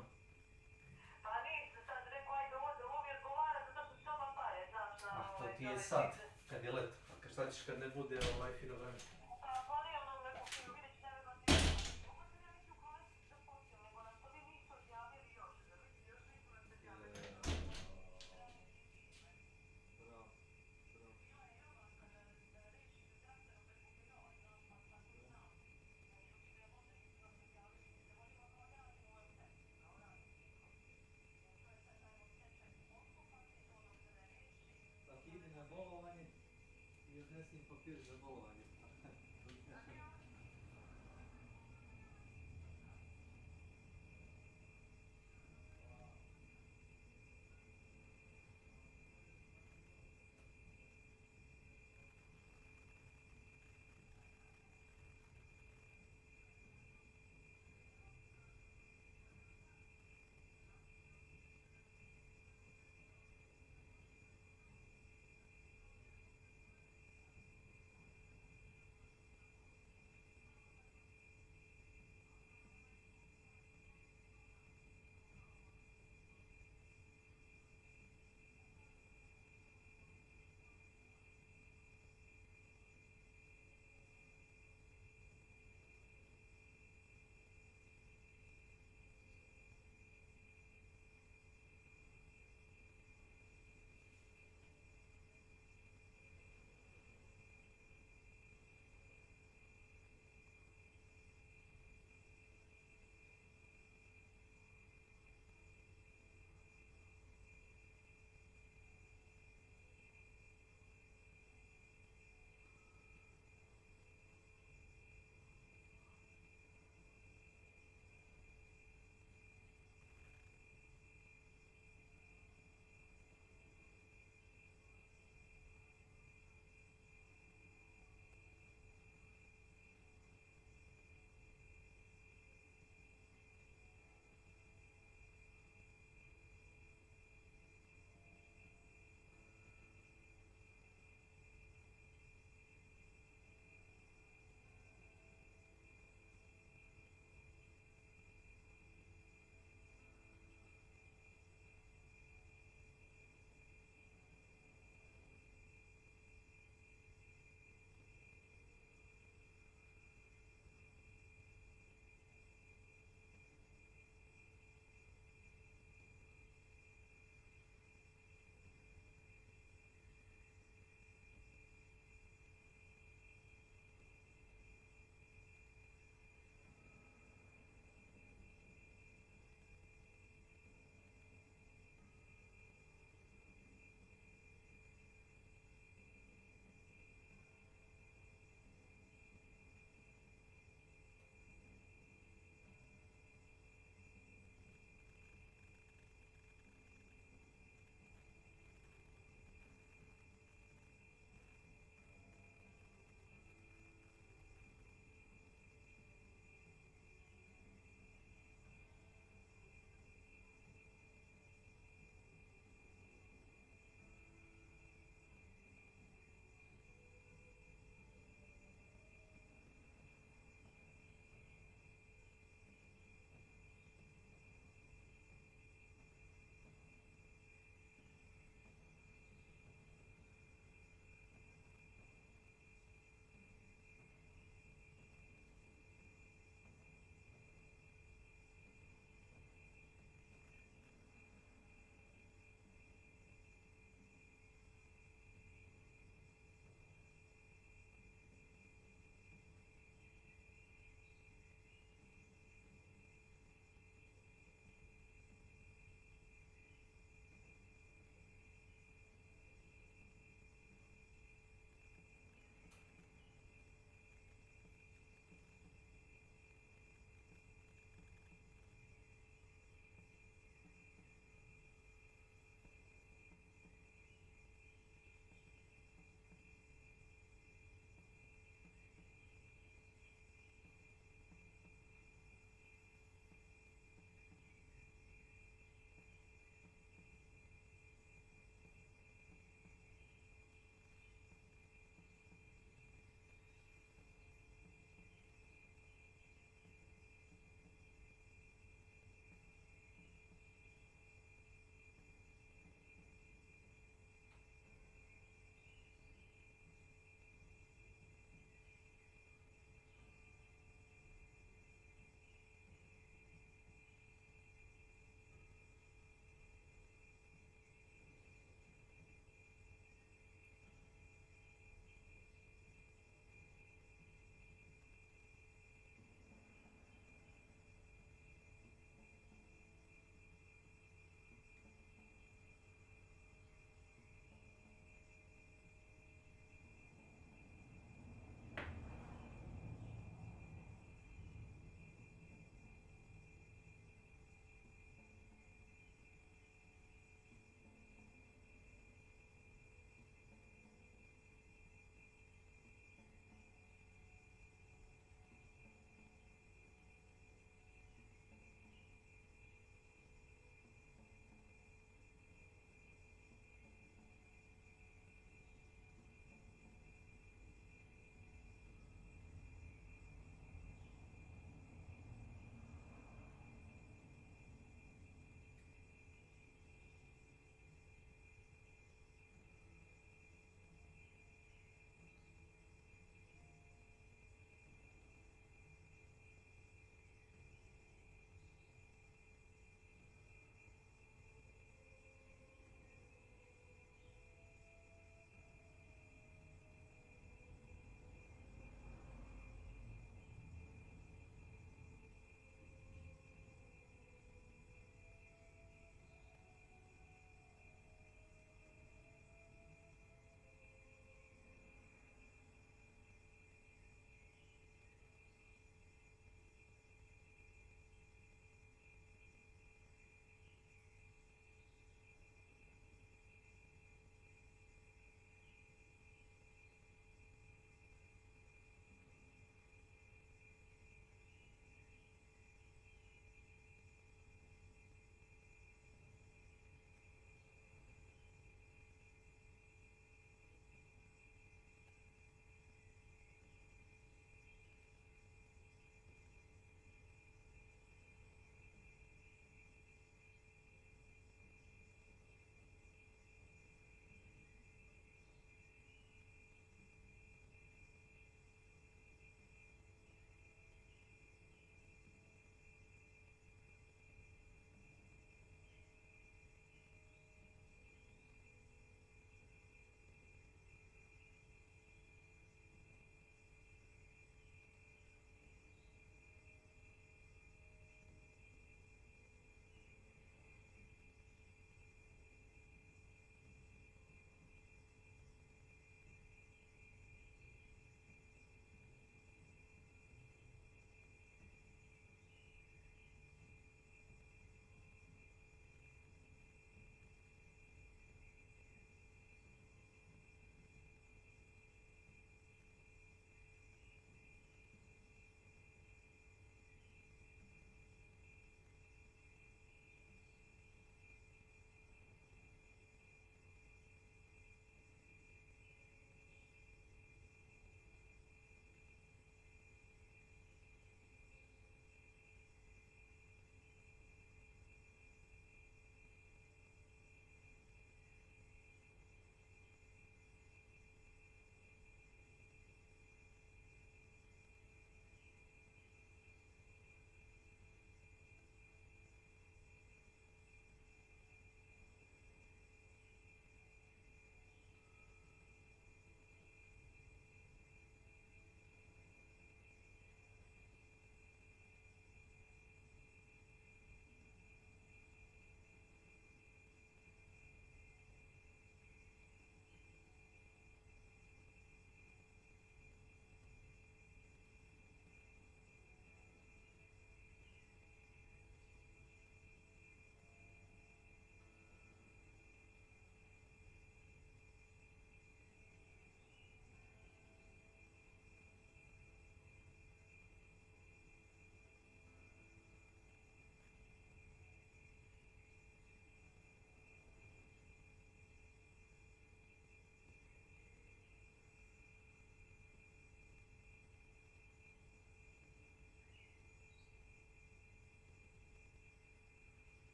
Pa nisam sad rekao, ajde ovo mi odgovara zato što su odmah pare, znaš na To ti je sad, kad je leto. A šta ćeš kad ne bude fino vreme? Pa planiramo nam neku finu, vidjet ću ne znam ti. Ovo se ne neću ukloniti za posao, nego nam to vi nisu odjavili još. Još nisu nam se odjavili. donesem papir za bolovanje.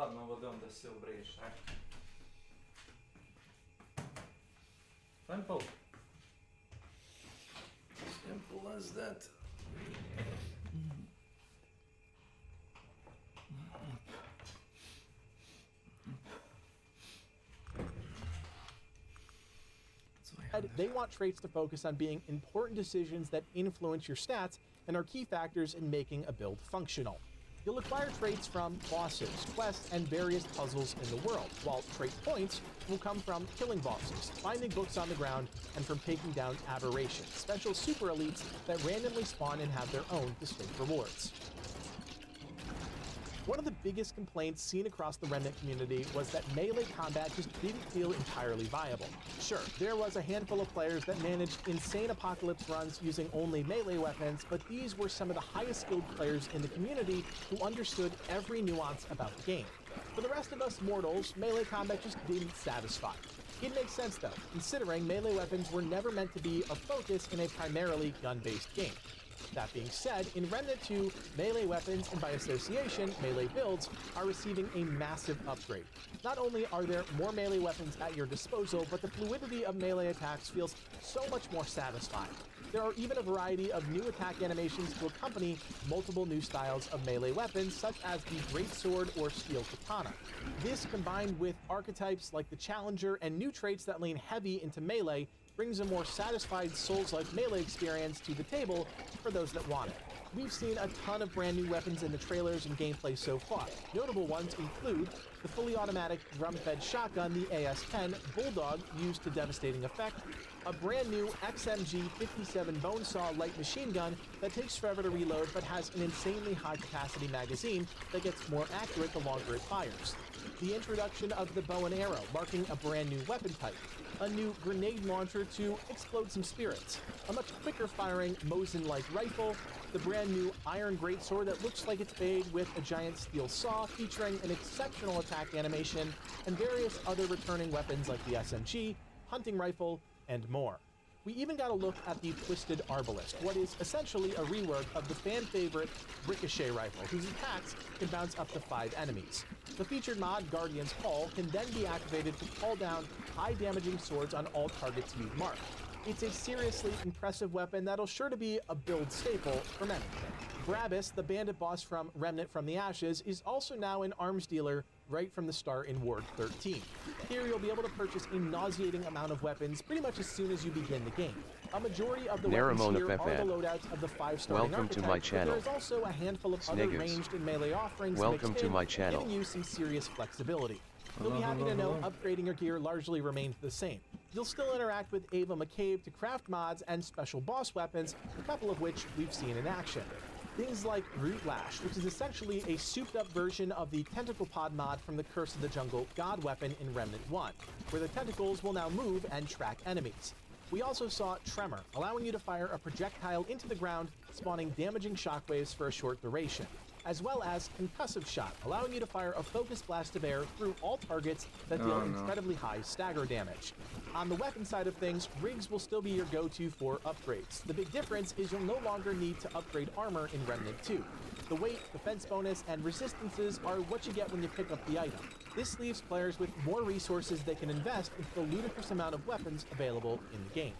hladnom vodom da se ubriješ, aj. Simple. Simple as that. They want traits to focus on being important decisions that influence your stats and are key factors in making a build functional. You'll acquire traits from bosses, quests, and various puzzles in the world, while trait points will come from killing bosses, finding books on the ground, and from taking down aberrations, special super elites that randomly spawn and have their own distinct rewards. One of the biggest complaints seen across the Remnant community was that melee combat just didn't feel entirely viable. Sure, there was a handful of players that managed insane apocalypse runs using only melee weapons, but these were some of the highest skilled players in the community who understood every nuance about the game. For the rest of us mortals, melee combat just didn't satisfy. It makes sense though, considering melee weapons were never meant to be a focus in a primarily gun-based game. That being said, in Remnant 2, melee weapons, and by association, melee builds, are receiving a massive upgrade. Not only are there more melee weapons at your disposal, but the fluidity of melee attacks feels so much more satisfying. There are even a variety of new attack animations to accompany multiple new styles of melee weapons, such as the Greatsword or Steel Katana. This, combined with archetypes like the Challenger and new traits that lean heavy into melee, brings a more satisfied Souls-like melee experience to the table for those that want it. We've seen a ton of brand new weapons in the trailers and gameplay so far. Notable ones include the fully automatic drum-fed shotgun, the AS-10 Bulldog, used to devastating effect, a brand new XMG-57 Bonesaw light machine gun that takes forever to reload but has an insanely high-capacity magazine that gets more accurate the longer it fires, the introduction of the bow and arrow, marking a brand new weapon type, a new grenade launcher to explode some spirits, a much quicker firing Mosin-like rifle, the brand new iron greatsword that looks like it's made with a giant steel saw featuring an exceptional attack animation, and various other returning weapons like the SMG, hunting rifle, and more. We even got a look at the Twisted Arbalist, what is essentially a rework of the fan-favorite Ricochet rifle, whose attacks can bounce up to 5 enemies. The featured mod, Guardian's Call, can then be activated to call down high-damaging swords on all targets you mark. It's a seriously impressive weapon that'll sure to be a build staple for many. Brabus, the bandit boss from Remnant from the Ashes, is also now an arms dealer right from the start in Ward 13. Here you'll be able to purchase a nauseating amount of weapons pretty much as soon as you begin the game. A majority of the weapons here are the loadouts of the 5 starting Welcome to my channel. But there's also a handful of other ranged and melee offerings Welcome to my channel. giving you some serious flexibility. You'll be happy to know upgrading your gear largely remains the same. You'll still interact with Ava McCabe to craft mods and special boss weapons, a couple of which we've seen in action. Things like Root Lash, which is essentially a souped-up version of the Tentacle Pod mod from the Curse of the Jungle God weapon in Remnant 1, where the tentacles will now move and track enemies. We also saw Tremor, allowing you to fire a projectile into the ground, spawning damaging shockwaves for a short duration, as well as Concussive Shot, allowing you to fire a focused blast of air through all targets that deal incredibly high stagger damage. On the weapon side of things, rigs will still be your go-to for upgrades. The big difference is you'll no longer need to upgrade armor in Remnant 2. The weight, defense bonus, and resistances are what you get when you pick up the item. This leaves players with more resources they can invest into the ludicrous amount of weapons available in the game.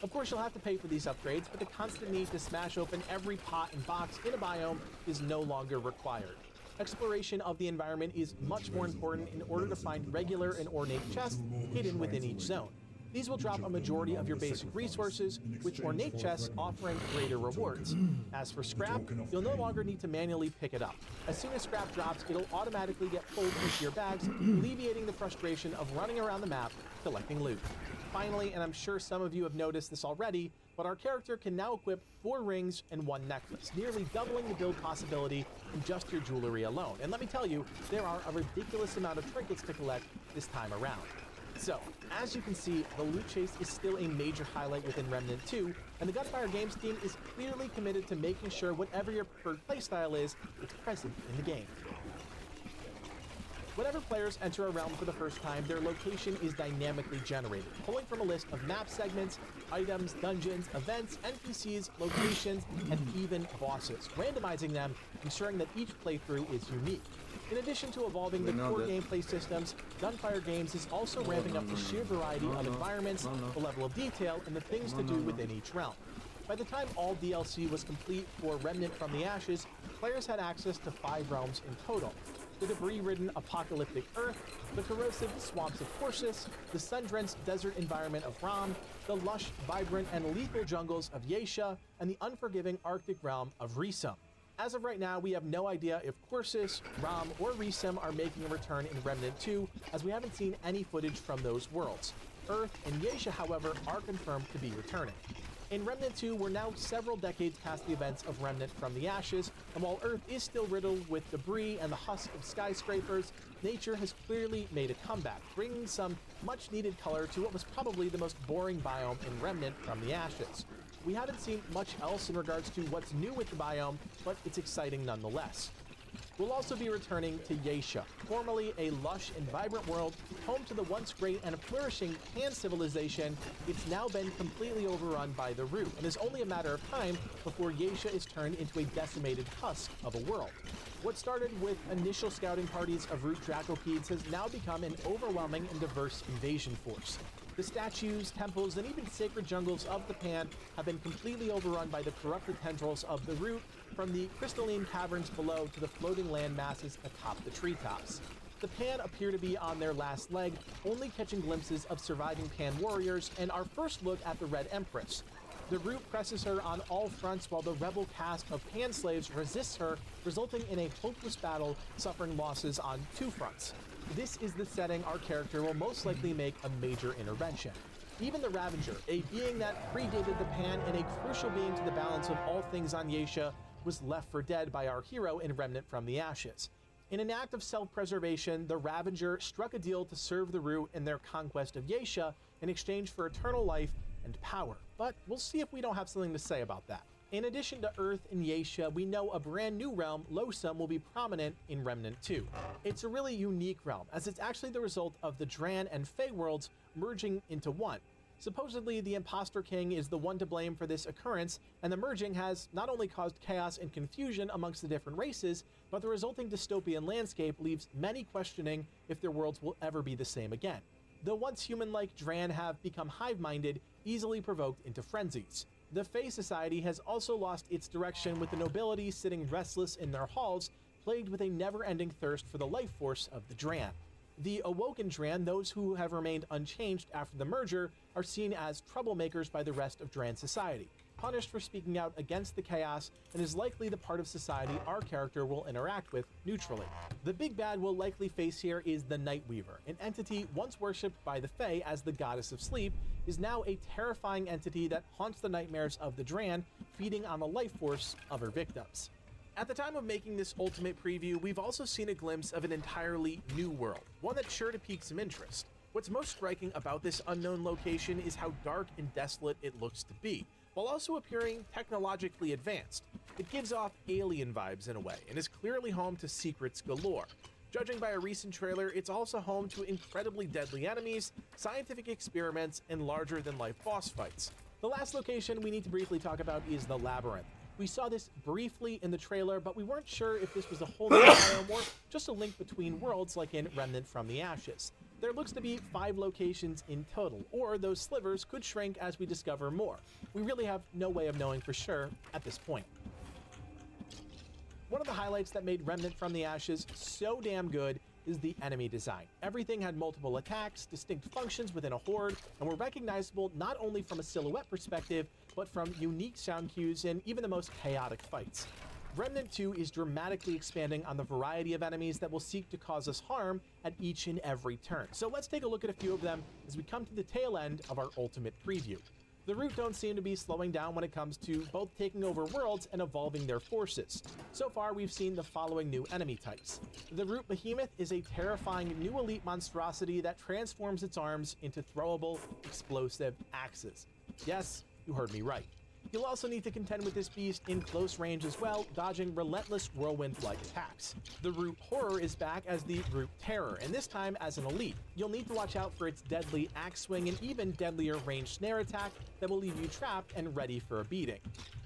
Of course, you'll have to pay for these upgrades, but the constant need to smash open every pot and box in a biome is no longer required. Exploration of the environment is much more important in order to find regular and ornate chests hidden within each zone. These will drop a majority of your basic resources, with ornate chests offering greater rewards. As for scrap, you'll no longer need to manually pick it up. As soon as scrap drops, it'll automatically get pulled into your bags, alleviating the frustration of running around the map collecting loot. Finally, and I'm sure some of you have noticed this already, but our character can now equip 4 rings and 1 necklace, nearly doubling the build possibility in just your jewelry alone. And let me tell you, there are a ridiculous amount of trinkets to collect this time around. So, as you can see, the loot chase is still a major highlight within Remnant 2, and the Gunfire Games team is clearly committed to making sure whatever your preferred playstyle is, it's present in the game. Whenever players enter a realm for the first time, their location is dynamically generated, pulling from a list of map segments, items, dungeons, events, NPCs, locations, and even bosses, randomizing them, ensuring that each playthrough is unique. In addition to evolving the core gameplay systems, Gunfire Games is also ramping up the sheer variety of environments, the level of detail, and the things to do within each realm. By the time all DLC was complete for Remnant from the Ashes, players had access to 5 realms in total. The debris-ridden apocalyptic Earth, the corrosive swamps of Corsus, the sun-drenched desert environment of Ram, the lush, vibrant, and lethal jungles of Yeisha, and the unforgiving Arctic realm of Risum. As of right now, we have no idea if Corsus, Ram, or Risum are making a return in Remnant 2, as we haven't seen any footage from those worlds. Earth and Yeisha, however, are confirmed to be returning. In Remnant 2, we're now several decades past the events of Remnant from the Ashes, and while Earth is still riddled with debris and the husk of skyscrapers, nature has clearly made a comeback, bringing some much-needed color to what was probably the most boring biome in Remnant from the Ashes. We haven't seen much else in regards to what's new with the biome, but it's exciting nonetheless. We'll also be returning to Yeisha, formerly a lush and vibrant world, home to the once great and flourishing Pan civilization. It's now been completely overrun by the Root, and is only a matter of time before Yeisha is turned into a decimated husk of a world. What started with initial scouting parties of Root Dracopedes has now become an overwhelming and diverse invasion force. The statues, temples, and even sacred jungles of the Pan have been completely overrun by the corrupted tendrils of the Root, from the crystalline caverns below to the floating land masses atop the treetops. The Pan appear to be on their last leg, only catching glimpses of surviving Pan warriors and our first look at the Red Empress. The Root presses her on all fronts while the rebel caste of Pan slaves resists her, resulting in a hopeless battle, suffering losses on 2 fronts. This is the setting our character will most likely make a major intervention. Even the Ravager, a being that predated the Pan and a crucial being to the balance of all things on Yeisha, was left for dead by our hero in Remnant from the Ashes. In an act of self-preservation, the Ravager struck a deal to serve the Root in their conquest of Yeisha in exchange for eternal life and power. But we'll see if we don't have something to say about that. In addition to Earth and Yeisha, we know a brand new realm, Losum, will be prominent in Remnant 2. It's a really unique realm, as it's actually the result of the Dran and Fey worlds merging into one. Supposedly, the Imposter King is the one to blame for this occurrence, and the merging has not only caused chaos and confusion amongst the different races, but the resulting dystopian landscape leaves many questioning if their worlds will ever be the same again. The once human-like Dran have become hive-minded, easily provoked into frenzies. The Fey Society has also lost its direction, with the nobility sitting restless in their halls, plagued with a never-ending thirst for the life force of the Dran. The Awoken Dran, those who have remained unchanged after the merger, are seen as troublemakers by the rest of Dran society, punished for speaking out against the chaos, and is likely the part of society our character will interact with neutrally. The big bad we'll likely face here is the Nightweaver, an entity once worshipped by the Fae as the goddess of sleep, is now a terrifying entity that haunts the nightmares of the Dran, feeding on the life force of her victims. At the time of making this ultimate preview, we've also seen a glimpse of an entirely new world, one that's sure to pique some interest. What's most striking about this unknown location is how dark and desolate it looks to be, while also appearing technologically advanced. It gives off alien vibes in a way, and is clearly home to secrets galore. Judging by a recent trailer, it's also home to incredibly deadly enemies, scientific experiments, and larger-than-life boss fights. The last location we need to briefly talk about is the Labyrinth. We saw this briefly in the trailer, but we weren't sure if this was a whole new biome or just a link between worlds like in Remnant from the Ashes. There looks to be 5 locations in total, or those slivers could shrink as we discover more. We really have no way of knowing for sure at this point. One of the highlights that made Remnant from the Ashes so damn good is the enemy design. Everything had multiple attacks, distinct functions within a horde, and were recognizable not only from a silhouette perspective, but from unique sound cues and even the most chaotic fights. Remnant 2 is dramatically expanding on the variety of enemies that will seek to cause us harm at each and every turn. So let's take a look at a few of them as we come to the tail end of our ultimate preview. The Root don't seem to be slowing down when it comes to both taking over worlds and evolving their forces. So far, we've seen the following new enemy types. The Root Behemoth is a terrifying new elite monstrosity that transforms its arms into throwable, explosive axes. Yes, you heard me right. You'll also need to contend with this beast in close range as well, dodging relentless whirlwind-like attacks. The Root Horror is back as the Root Terror, and this time as an elite. You'll need to watch out for its deadly axe swing and even deadlier ranged snare attack that will leave you trapped and ready for a beating.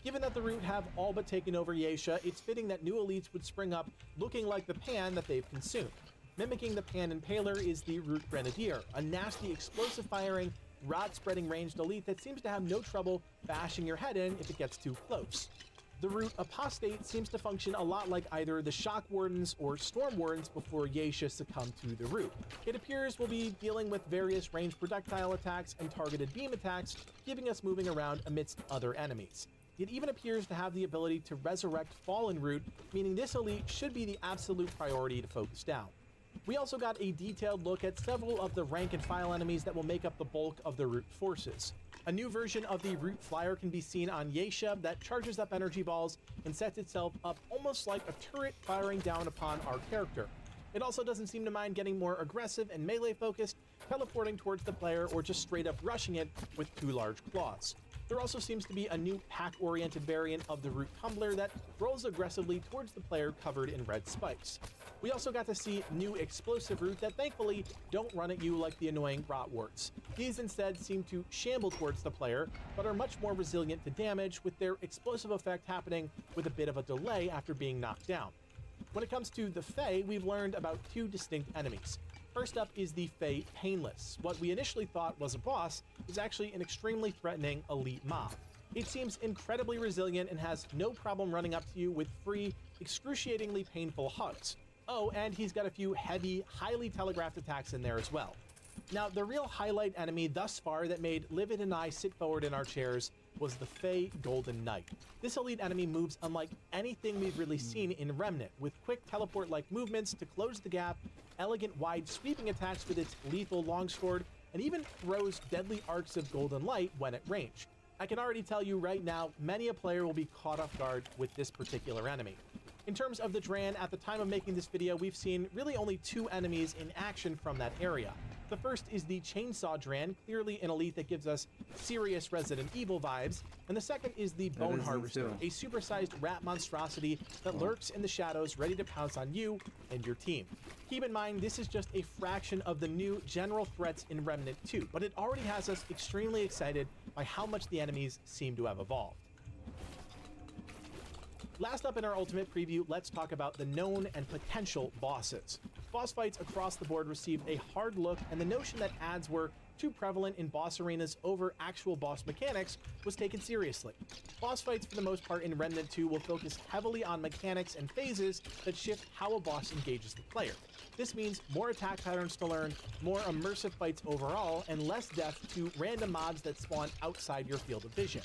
Given that the Root have all but taken over Yeisha, it's fitting that new elites would spring up looking like the Pan that they've consumed. Mimicking the Pan Impaler is the Root Grenadier, a nasty explosive-firing, rod-spreading ranged elite that seems to have no trouble bashing your head in if it gets too close. The Root Apostate seems to function a lot like either the Shock Wardens or Storm Wardens before Yeisha succumbed to the Root. It appears we'll be dealing with various ranged projectile attacks and targeted beam attacks, keeping us moving around amidst other enemies. It even appears to have the ability to resurrect Fallen Root, meaning this elite should be the absolute priority to focus down. We also got a detailed look at several of the rank and file enemies that will make up the bulk of the Root forces. A new version of the Root Flyer can be seen on Yeisha that charges up energy balls and sets itself up almost like a turret firing down upon our character. It also doesn't seem to mind getting more aggressive and melee focused, teleporting towards the player or just straight up rushing it with 2 large claws. There also seems to be a new pack-oriented variant of the Root Tumbler that rolls aggressively towards the player covered in red spikes. We also got to see new explosive Root that thankfully don't run at you like the annoying Rotwarts. These instead seem to shamble towards the player, but are much more resilient to damage, with their explosive effect happening with a bit of a delay after being knocked down. When it comes to the Fae, we've learned about 2 distinct enemies. First up is the Fae Painless. What we initially thought was a boss is actually an extremely threatening elite mob. It seems incredibly resilient and has no problem running up to you with free, excruciatingly painful hugs. Oh, and he's got a few heavy, highly telegraphed attacks in there as well. Now, the real highlight enemy thus far that made Livid and I sit forward in our chairs was the Fae Golden Knight. This elite enemy moves unlike anything we've really seen in Remnant, with quick teleport-like movements to close the gap, elegant wide sweeping attacks with its lethal longsword, and even throws deadly arcs of golden light when at range. I can already tell you right now, many a player will be caught off guard with this particular enemy. In terms of the Dran, at the time of making this video, we've seen really only 2 enemies in action from that area. The first is the Chainsaw Dran, clearly an elite that gives us serious Resident Evil vibes, and the second is the Bone Harvester, a supersized rat monstrosity that lurks in the shadows ready to pounce on you and your team. Keep in mind, this is just a fraction of the new general threats in Remnant 2, but it already has us extremely excited by how much the enemies seem to have evolved. Last up in our Ultimate Preview, let's talk about the known and potential bosses. Boss fights across the board received a hard look, and the notion that ads were too prevalent in boss arenas over actual boss mechanics was taken seriously. Boss fights, for the most part in Remnant 2, will focus heavily on mechanics and phases that shift how a boss engages the player. This means more attack patterns to learn, more immersive fights overall, and less death to random mobs that spawn outside your field of vision.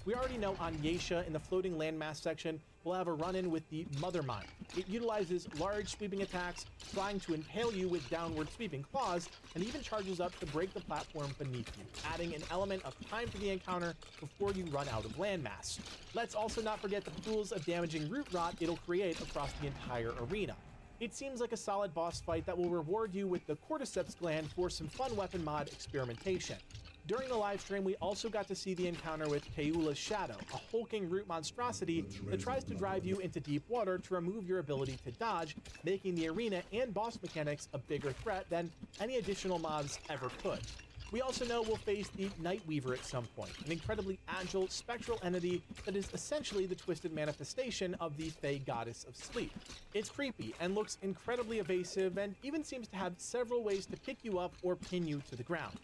We already know on Yeisha, in the floating landmass section, we'll have a run-in with the Mother Mine. It utilizes large sweeping attacks, trying to impale you with downward sweeping claws, and even charges up to break the platform beneath you, adding an element of time to the encounter before you run out of landmass. Let's also not forget the pools of damaging root rot it'll create across the entire arena. It seems like a solid boss fight that will reward you with the Cordyceps gland for some fun weapon mod experimentation. During the live stream, we also got to see the encounter with Keula's Shadow, a hulking root monstrosity that tries to drive you into deep water to remove your ability to dodge, making the arena and boss mechanics a bigger threat than any additional mobs ever could. We also know we'll face the Nightweaver at some point, an incredibly agile, spectral entity that is essentially the twisted manifestation of the Fae Goddess of Sleep. It's creepy and looks incredibly evasive, and even seems to have several ways to pick you up or pin you to the ground.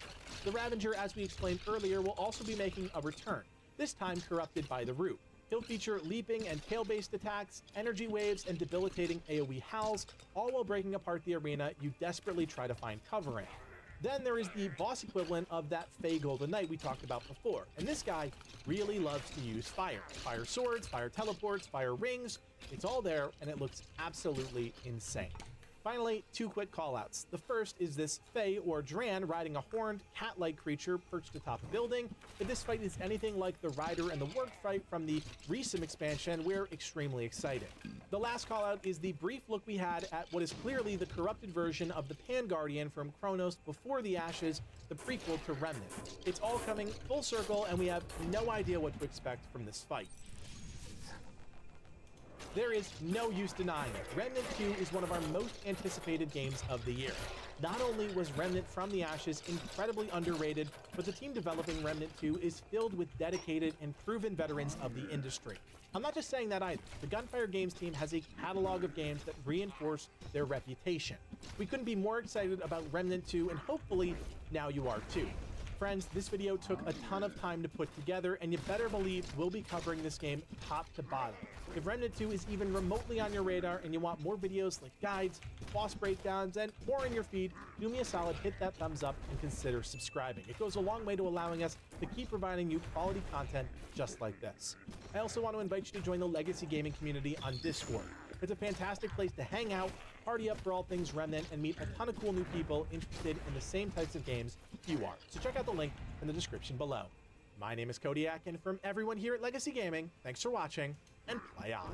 The Ravager, as we explained earlier, will also be making a return, this time corrupted by the Root. He'll feature leaping and tail-based attacks, energy waves, and debilitating AoE howls, all while breaking apart the arena you desperately try to find cover in. Then there is the boss equivalent of that Fae Golden Knight we talked about before, and this guy really loves to use fire. Fire swords, fire teleports, fire rings, it's all there, and it looks absolutely insane. Finally, two quick callouts. The first is this Fae or Dran riding a horned, cat-like creature perched atop a building. If this fight is anything like the Rider and the Work fight from the recent expansion, we're extremely excited. The last callout is the brief look we had at what is clearly the corrupted version of the Pan Guardian from Chronos Before the Ashes, the prequel to Remnant. It's all coming full circle, and we have no idea what to expect from this fight. There is no use denying it. Remnant 2 is one of our most anticipated games of the year. Not only was Remnant from the Ashes incredibly underrated, but the team developing Remnant 2 is filled with dedicated and proven veterans of the industry. I'm not just saying that either. The Gunfire Games team has a catalog of games that reinforce their reputation. We couldn't be more excited about Remnant 2, and hopefully now you are too. Friends, this video took a ton of time to put together, and you better believe we'll be covering this game top to bottom. If Remnant 2 is even remotely on your radar and you want more videos like guides, boss breakdowns, and more in your feed, do me a solid, hit that thumbs up, and consider subscribing. It goes a long way to allowing us to keep providing you quality content just like this. I also want to invite you to join the Legacy Gaming community on Discord. It's a fantastic place to hang out, party up for all things Remnant, and meet a ton of cool new people interested in the same types of games you are. So check out the link in the description below. My name is Kodiak, and from everyone here at Legacy Gaming, thanks for watching, and play on.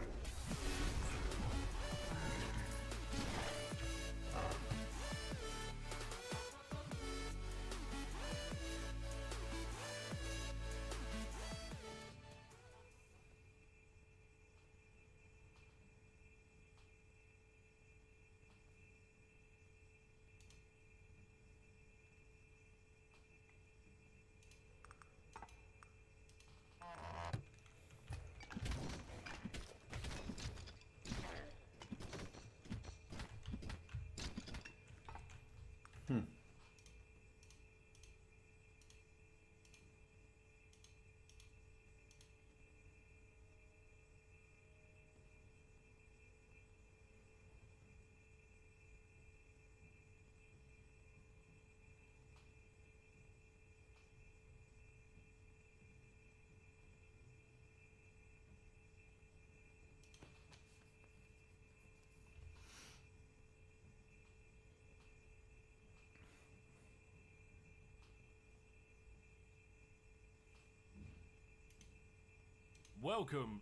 Welcome.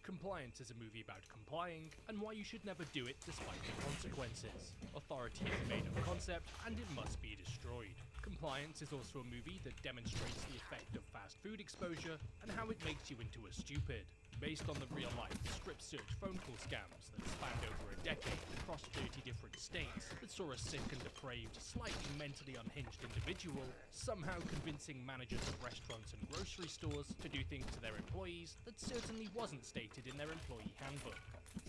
Compliance is a movie about complying, and why you should never do it despite the consequences. Authority is made of concept, and it must be destroyed. Compliance is also a movie that demonstrates the effect of fast food exposure and how it makes you into a stupid. Based on the real-life script search phone call scams that spanned over a decade across 30 different states that saw a sick and depraved, slightly mentally unhinged individual somehow convincing managers of restaurants and grocery stores to do things to their employees that certainly wasn't stated in their employee handbook.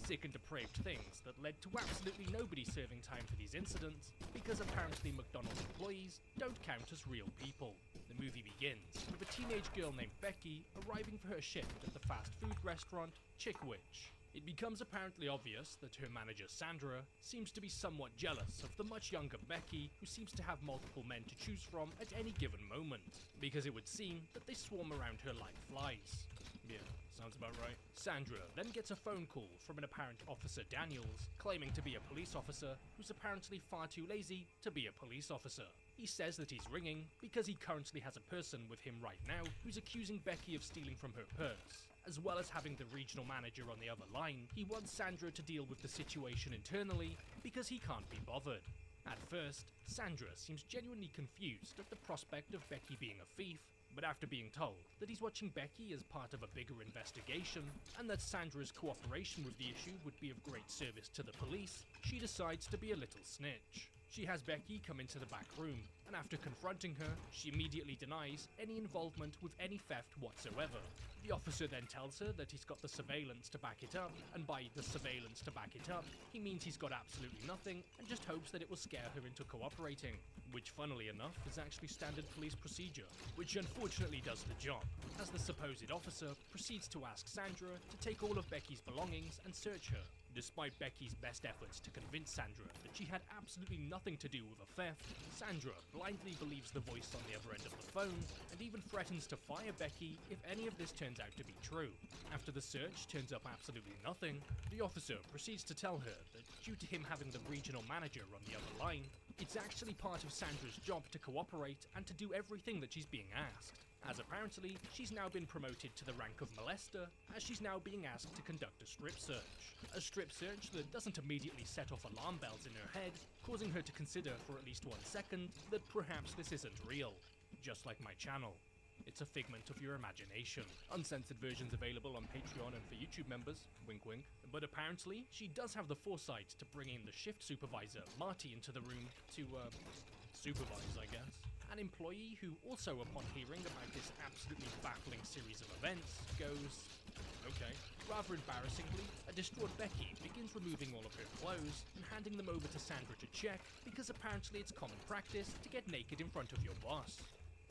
Sick and depraved things that led to absolutely nobody serving time for these incidents because apparently McDonald's employees don't count as real people. The movie begins with a teenage girl named Becky arriving for her shift at the fast food restaurant Chickwich. It becomes apparently obvious that her manager Sandra seems to be somewhat jealous of the much younger Becky, who seems to have multiple men to choose from at any given moment, because it would seem that they swarm around her like flies. Yeah, sounds about right. Sandra then gets a phone call from an apparent Officer Daniels, claiming to be a police officer who's apparently far too lazy to be a police officer. He says that he's ringing because he currently has a person with him right now who's accusing Becky of stealing from her purse. As well as having the regional manager on the other line, he wants Sandra to deal with the situation internally because he can't be bothered. At first, Sandra seems genuinely confused at the prospect of Becky being a thief, but after being told that he's watching Becky as part of a bigger investigation, and that Sandra's cooperation with the issue would be of great service to the police, she decides to be a little snitch. She has Becky come into the back room, and after confronting her, she immediately denies any involvement with any theft whatsoever. The officer then tells her that he's got the surveillance to back it up, and by the surveillance to back it up, he means he's got absolutely nothing, and just hopes that it will scare her into cooperating. Which, funnily enough, is actually standard police procedure, which unfortunately does the job, as the supposed officer proceeds to ask Sandra to take all of Becky's belongings and search her. Despite Becky's best efforts to convince Sandra that she had absolutely nothing to do with a theft, Sandra blindly believes the voice on the other end of the phone, and even threatens to fire Becky if any of this turns out to be true. After the search turns up absolutely nothing, the officer proceeds to tell her that due to him having the regional manager on the other line, it's actually part of Sandra's job to cooperate and to do everything that she's being asked, as apparently she's now been promoted to the rank of molester, as she's now being asked to conduct a strip search. A strip search that doesn't immediately set off alarm bells in her head, causing her to consider for at least 1 second that perhaps this isn't real. Just like my channel. It's a figment of your imagination. Uncensored versions available on Patreon and for YouTube members, wink wink. But apparently, she does have the foresight to bring in the shift supervisor, Marty, into the room to, supervise, I guess. An employee who also, upon hearing about this absolutely baffling series of events, goes, okay. Rather embarrassingly, a distraught Becky begins removing all of her clothes and handing them over to Sandra to check, because apparently it's common practice to get naked in front of your boss.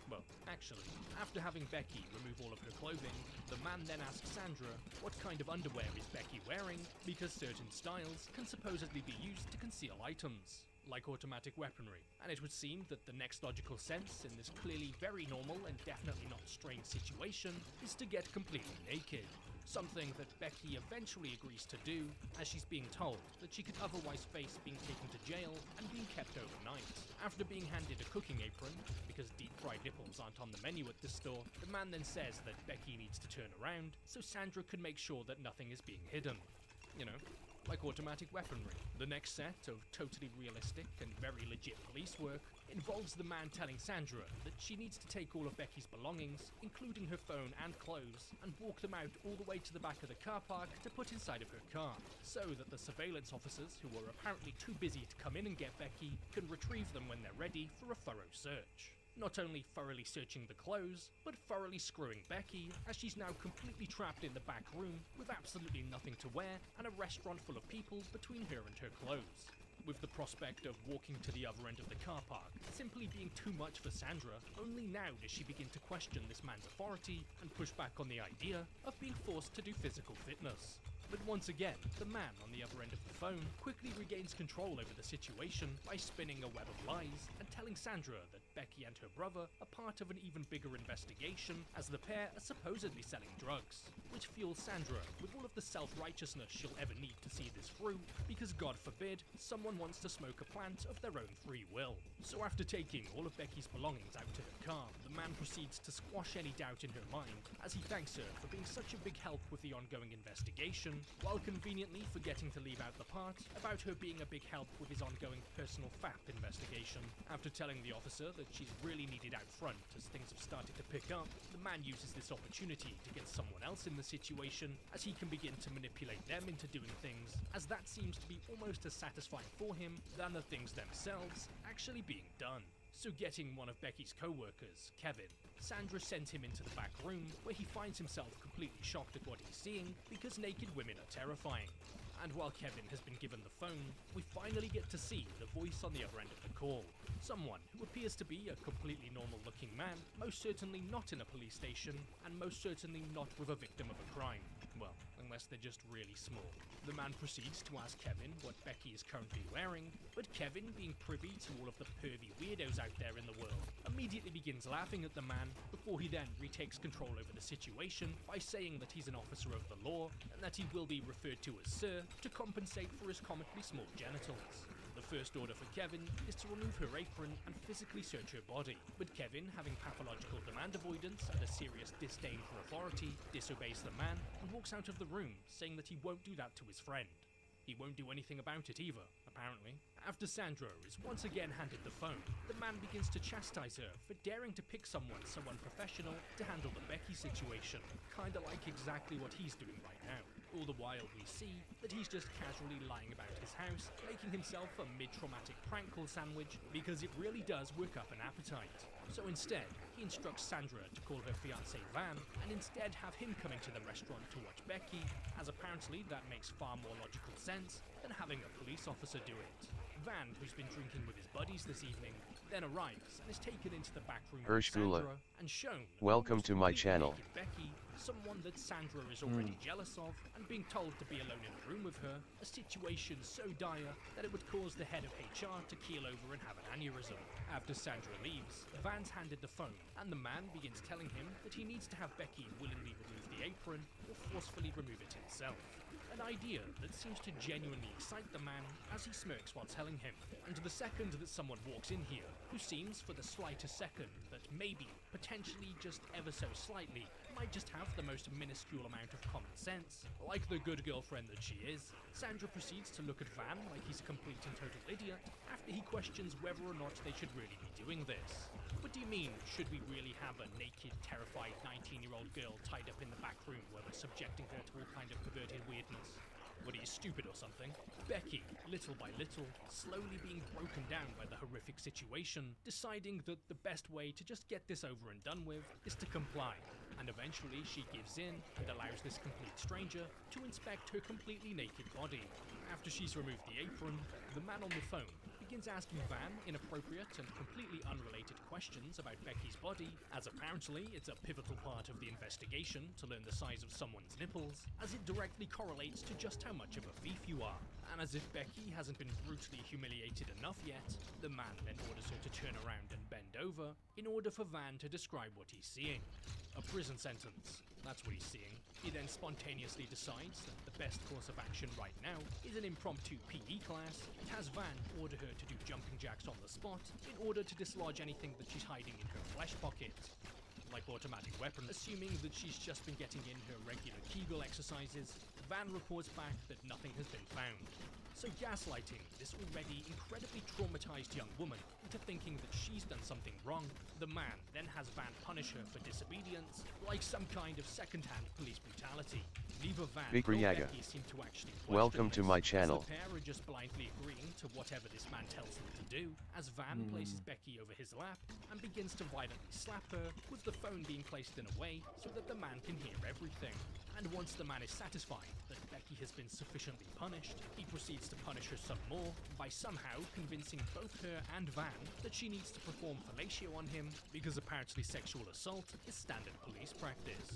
Well, actually, after having Becky remove all of her clothing, the man then asks Sandra what kind of underwear is Becky wearing, because certain styles can supposedly be used to conceal items, like automatic weaponry, and it would seem that the next logical sense in this clearly very normal and definitely not strange situation is to get completely naked. Something that Becky eventually agrees to do, as she's being told that she could otherwise face being taken to jail and being kept overnight. After being handed a cooking apron, because deep-fried nipples aren't on the menu at this store, the man then says that Becky needs to turn around so Sandra can make sure that nothing is being hidden. You know, like automatic weaponry. The next set of totally realistic and very legit police work involves the man telling Sandra that she needs to take all of Becky's belongings, including her phone and clothes, and walk them out all the way to the back of the car park to put inside of her car, so that the surveillance officers, who are apparently too busy to come in and get Becky, can retrieve them when they're ready for a thorough search. Not only thoroughly searching the clothes, but thoroughly screwing Becky, as she's now completely trapped in the back room with absolutely nothing to wear and a restaurant full of people between her and her clothes. With the prospect of walking to the other end of the car park simply being too much for Sandra, only now does she begin to question this man's authority and push back on the idea of being forced to do physical fitness. But once again, the man on the other end of the phone quickly regains control over the situation by spinning a web of lies and telling Sandra that Becky and her brother are part of an even bigger investigation, as the pair are supposedly selling drugs, which fuels Sandra with all of the self-righteousness she'll ever need to see this through, because God forbid, someone wants to smoke a plant of their own free will. So after taking all of Becky's belongings out to her car, the man proceeds to squash any doubt in her mind, as he thanks her for being such a big help with the ongoing investigation, while conveniently forgetting to leave out the part about her being a big help with his ongoing personal FAP investigation. After telling the officer that she's really needed out front as things have started to pick up, the man uses this opportunity to get someone else in the situation, as he can begin to manipulate them into doing things, as that seems to be almost as satisfying for him than the things themselves actually being done. So getting one of Becky's co-workers, Kevin, Sandra sent him into the back room, where he finds himself completely shocked at what he's seeing, because naked women are terrifying. And while Kevin has been given the phone, we finally get to see the voice on the other end of the call. Someone who appears to be a completely normal looking man, most certainly not in a police station, and most certainly not with a victim of a crime. Well, unless they're just really small. The man proceeds to ask Kevin what Becky is currently wearing, but Kevin, being privy to all of the pervy weirdos out there in the world, immediately begins laughing at the man, before he then retakes control over the situation by saying that he's an officer of the law, and that he will be referred to as Sir to compensate for his comically small genitals. The first order for Kevin is to remove her apron and physically search her body, but Kevin, having pathological demand avoidance and a serious disdain for authority, disobeys the man and walks out of the room, saying that he won't do that to his friend. He won't do anything about it either, apparently. After Sandra is once again handed the phone, the man begins to chastise her for daring to pick someone so unprofessional to handle the Becky situation, kinda like exactly what he's doing right now. All the while we see that he's just casually lying about his house, making himself a mid-traumatic prank call sandwich, because it really does work up an appetite. So instead, he instructs Sandra to call her fiancé Van, and instead have him come into the restaurant to watch Becky, as apparently that makes far more logical sense than having a police officer do it. Van, who's been drinking with his buddies this evening, then arrives and is taken into the back room Hirsch with Gula. Sandra and shown Welcome to my channel. Becky, someone that Sandra is already jealous of, and being told to be alone in a room with her, a situation so dire that it would cause the head of HR to keel over and have an aneurysm. After Sandra leaves, Van's handed the phone, and the man begins telling him that he needs to have Becky willingly remove the apron or forcefully remove it himself. An idea that seems to genuinely excite the man as he smirks while telling him. And the second that someone walks in here, who seems for the slightest second that maybe, potentially just ever so slightly, might just have the most minuscule amount of common sense, like the good girlfriend that she is, Sandra proceeds to look at Van like he's a complete and total idiot after he questions whether or not they should really be doing this. What do you mean, should we really have a naked, terrified 19-year-old girl tied up in the back room where we're subjecting her to all kind of perverted weirdness? What, are you stupid or something? Becky, little by little, slowly being broken down by the horrific situation, deciding that the best way to just get this over and done with is to comply. And eventually she gives in and allows this complete stranger to inspect her completely naked body. After she's removed the apron, the man on the phone begins asking Van inappropriate and completely unrelated questions about Becky's body, as apparently it's a pivotal part of the investigation to learn the size of someone's nipples, as it directly correlates to just how much of a thief you are. And as if Becky hasn't been brutally humiliated enough yet, the man then orders her to turn around and bend over in order for Van to describe what he's seeing. A prison sentence. That's what he's seeing. He then spontaneously decides that the best course of action right now is an impromptu PE class and has Van order her to do jumping jacks on the spot in order to dislodge anything that she's hiding in her flesh pocket. Like automatic weapon, assuming that she's just been getting in her regular Kegel exercises, Van reports back that nothing has been found. So gaslighting this already incredibly traumatized young woman into thinking that she's done something wrong, the man then has Van punish her for disobedience, like some kind of second-hand police brutality. Neither Van nor Becky seem to actually Welcome to my channel. The pair are just blindly agreeing to whatever this man tells them to do, as Van places Becky over his lap and begins to violently slap her, with the phone being placed in a way so that the man can hear everything. And once the man is satisfied that Becky has been sufficiently punished, he proceeds to punish her some more by somehow convincing both her and Van that she needs to perform fellatio on him because apparently sexual assault is standard police practice.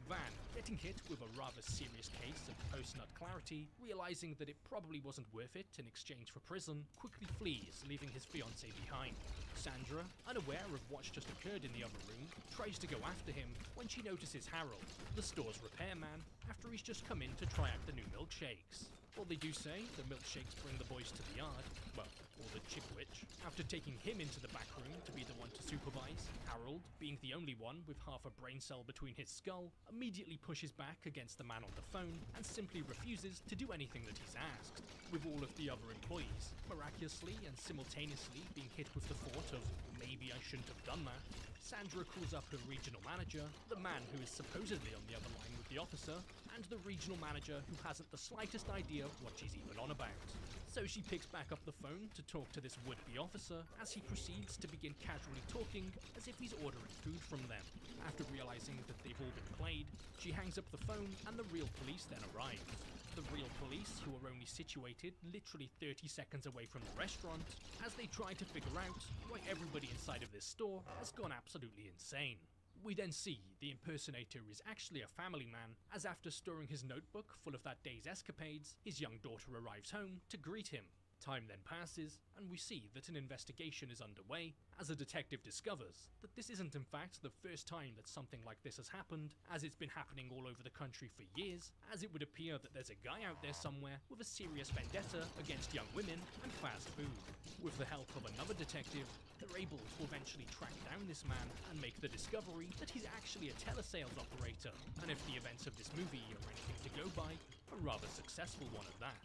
Van, getting hit with a rather serious case of post-nut clarity, realizing that it probably wasn't worth it in exchange for prison, quickly flees, leaving his fiancée behind. Sandra, unaware of what's just occurred in the other room, tries to go after him when she notices Harold, the store's repairman, after he's just come in to try out the new milkshakes. Well, they do say the milkshakes bring the boys to the yard, well, or the chick witch. After taking him into the back room to be the one to supervise, Harold, being the only one with half a brain cell between his skull, immediately pushes back against the man on the phone and simply refuses to do anything that he's asked, with all of the other employees miraculously and simultaneously being hit with the thought of, maybe I shouldn't have done that. Sandra calls up her regional manager, the man who is supposedly on the other line with the officer, and the regional manager who hasn't the slightest idea what she's even on about. So she picks back up the phone to talk to this would-be officer as he proceeds to begin casually talking as if he's ordering food from them. After realizing that they've all been played, she hangs up the phone and the real police then arrive. The real police, who are only situated literally 30 seconds away from the restaurant, as they try to figure out why everybody inside of this store has gone absolutely insane. We then see the impersonator is actually a family man, as after storing his notebook full of that day's escapades, his young daughter arrives home to greet him. Time then passes, and we see that an investigation is underway, as a detective discovers that this isn't in fact the first time that something like this has happened, as it's been happening all over the country for years, as it would appear that there's a guy out there somewhere with a serious vendetta against young women and fast food. With the help of another detective, they're able to eventually track down this man and make the discovery that he's actually a telesales operator, and if the events of this movie are anything to go by, a rather successful one at that.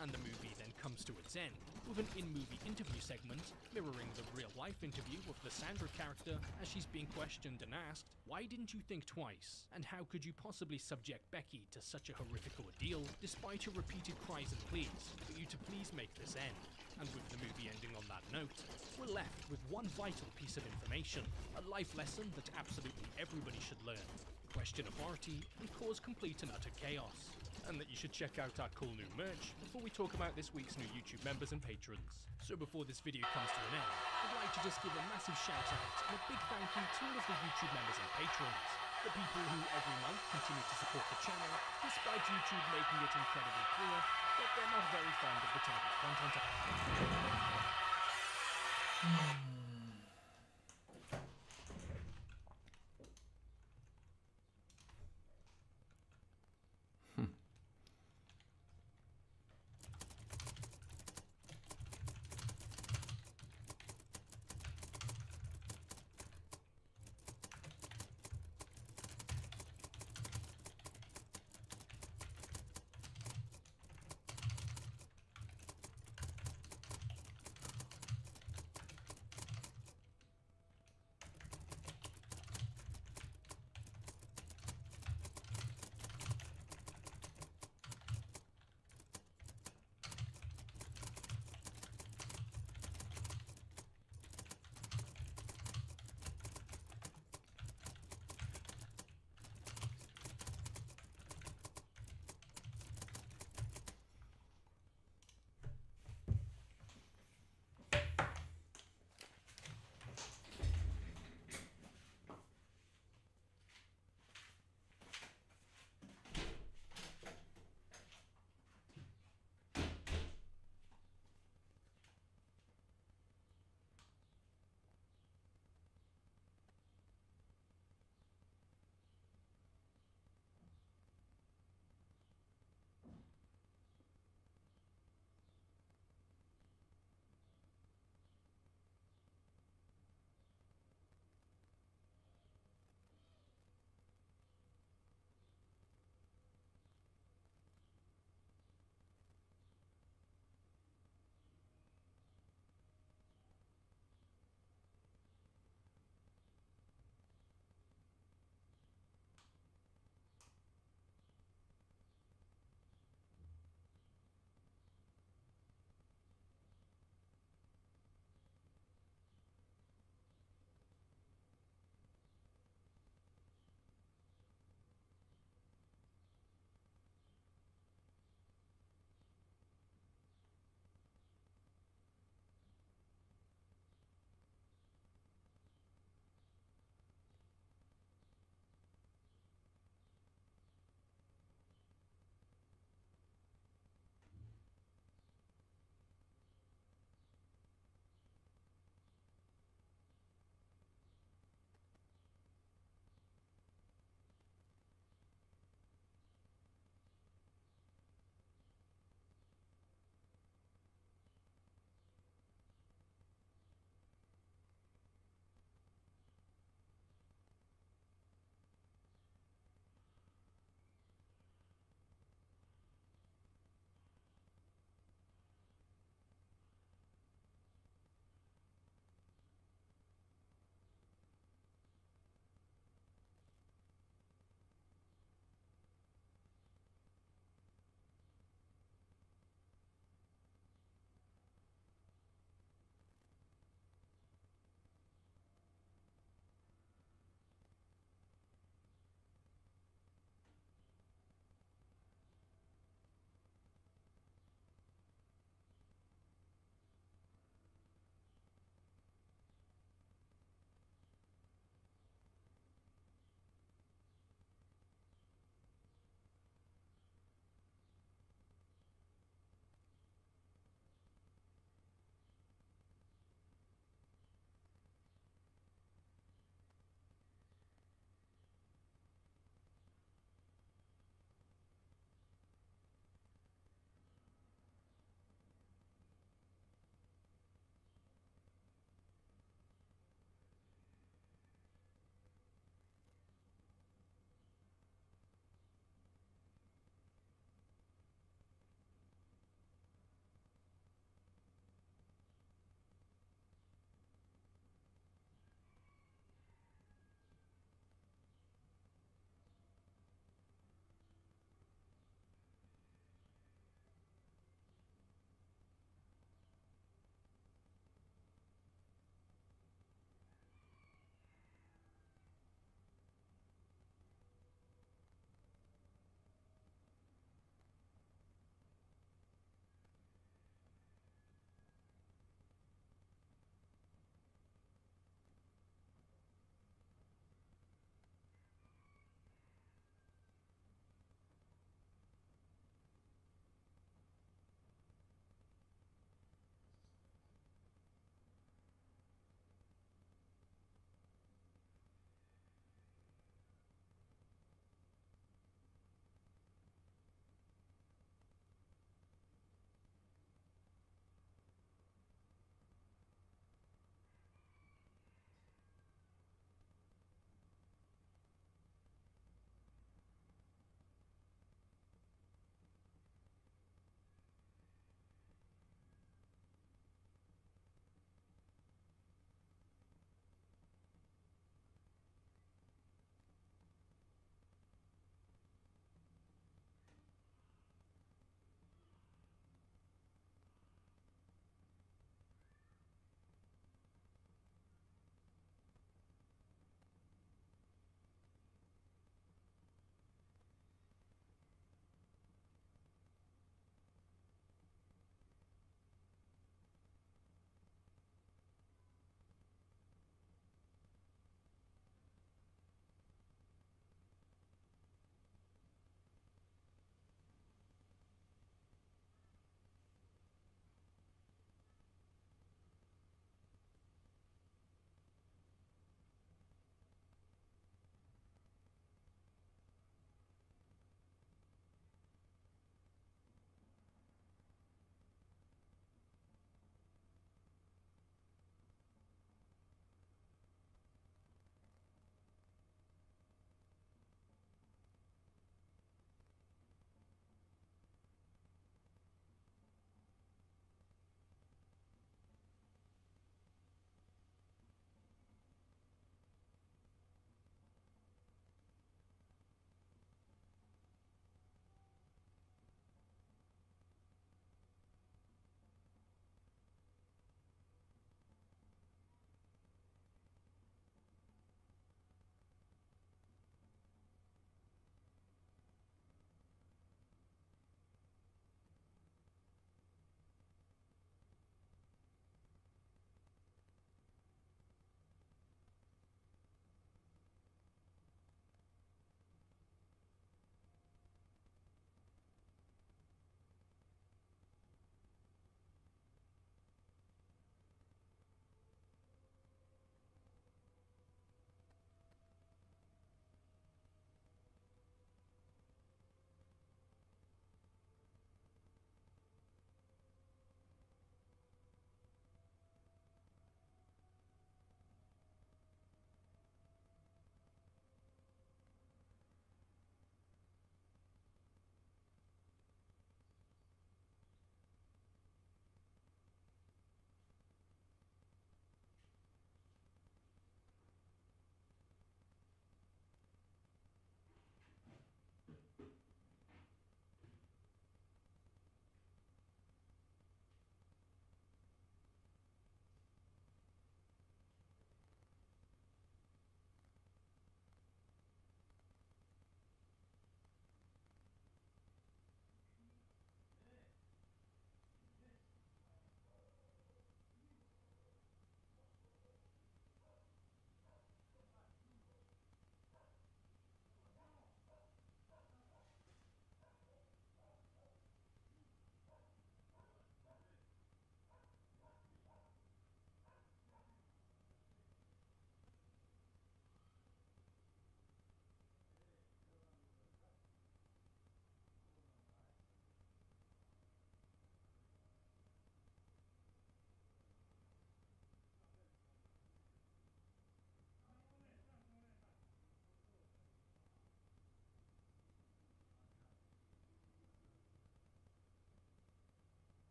And the movie then comes to its end, with an in-movie interview segment mirroring the real-life interview of the Sandra character as she's being questioned and asked, why didn't you think twice, and how could you possibly subject Becky to such a horrific ordeal despite her repeated cries and pleas for you to please make this end? And with the movie ending on that note, we're left with one vital piece of information, a life lesson that absolutely everybody should learn. question authority and cause complete and utter chaos. And that you should check out our cool new merch before we talk about this week's new YouTube members and patrons. So before this video comes to an end, I'd like to just give a massive shout out and a big thank you to all of the YouTube members and patrons. The people who every month continue to support the channel, despite YouTube making it incredibly clear that they're not very fond of the type of content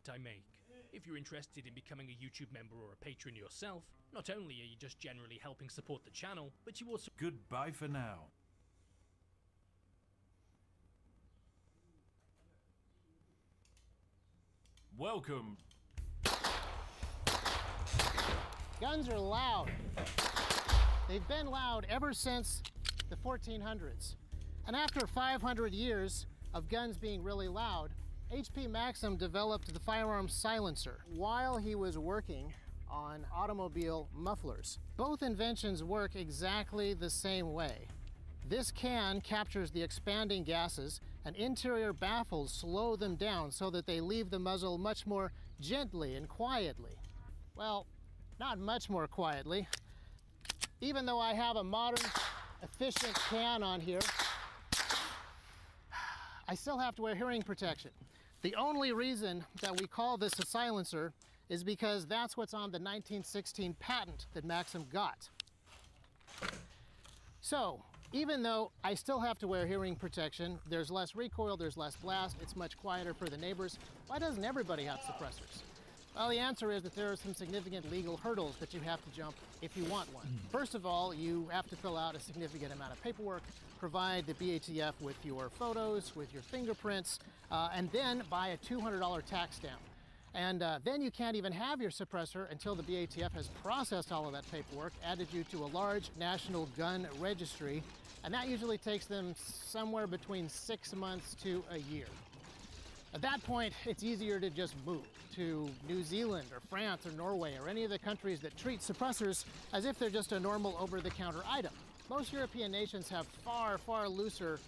product I make. If you're interested in becoming a YouTube member or a patron yourself, not only are you just generally helping support the channel, but you also— Goodbye for now. Welcome. Guns are loud. They've been loud ever since the 1400s. And after 500 years of guns being really loud, H.P. Maxim developed the firearm silencer while he was working on automobile mufflers. Both inventions work exactly the same way. This can captures the expanding gases, and interior baffles slow them down so that they leave the muzzle much more gently and quietly. Well, not much more quietly. Even though I have a modern, efficient can on here, I still have to wear hearing protection. The only reason that we call this a silencer is because that's what's on the 1916 patent that Maxim got. So, even though I still have to wear hearing protection, there's less recoil, there's less blast, it's much quieter for the neighbors. Why doesn't everybody have suppressors? Well, the answer is that there are some significant legal hurdles that you have to jump if you want one. First of all, you have to fill out a significant amount of paperwork, provide the BATF with your photos, with your fingerprints, and then buy a $200 tax stamp. And then you can't even have your suppressor until the BATF has processed all of that paperwork, added you to a large national gun registry, and that usually takes them somewhere between 6 months to a year. At that point, it's easier to just move to New Zealand or France or Norway or any of the countries that treat suppressors as if they're just a normal over-the-counter item. Most European nations have far, far looser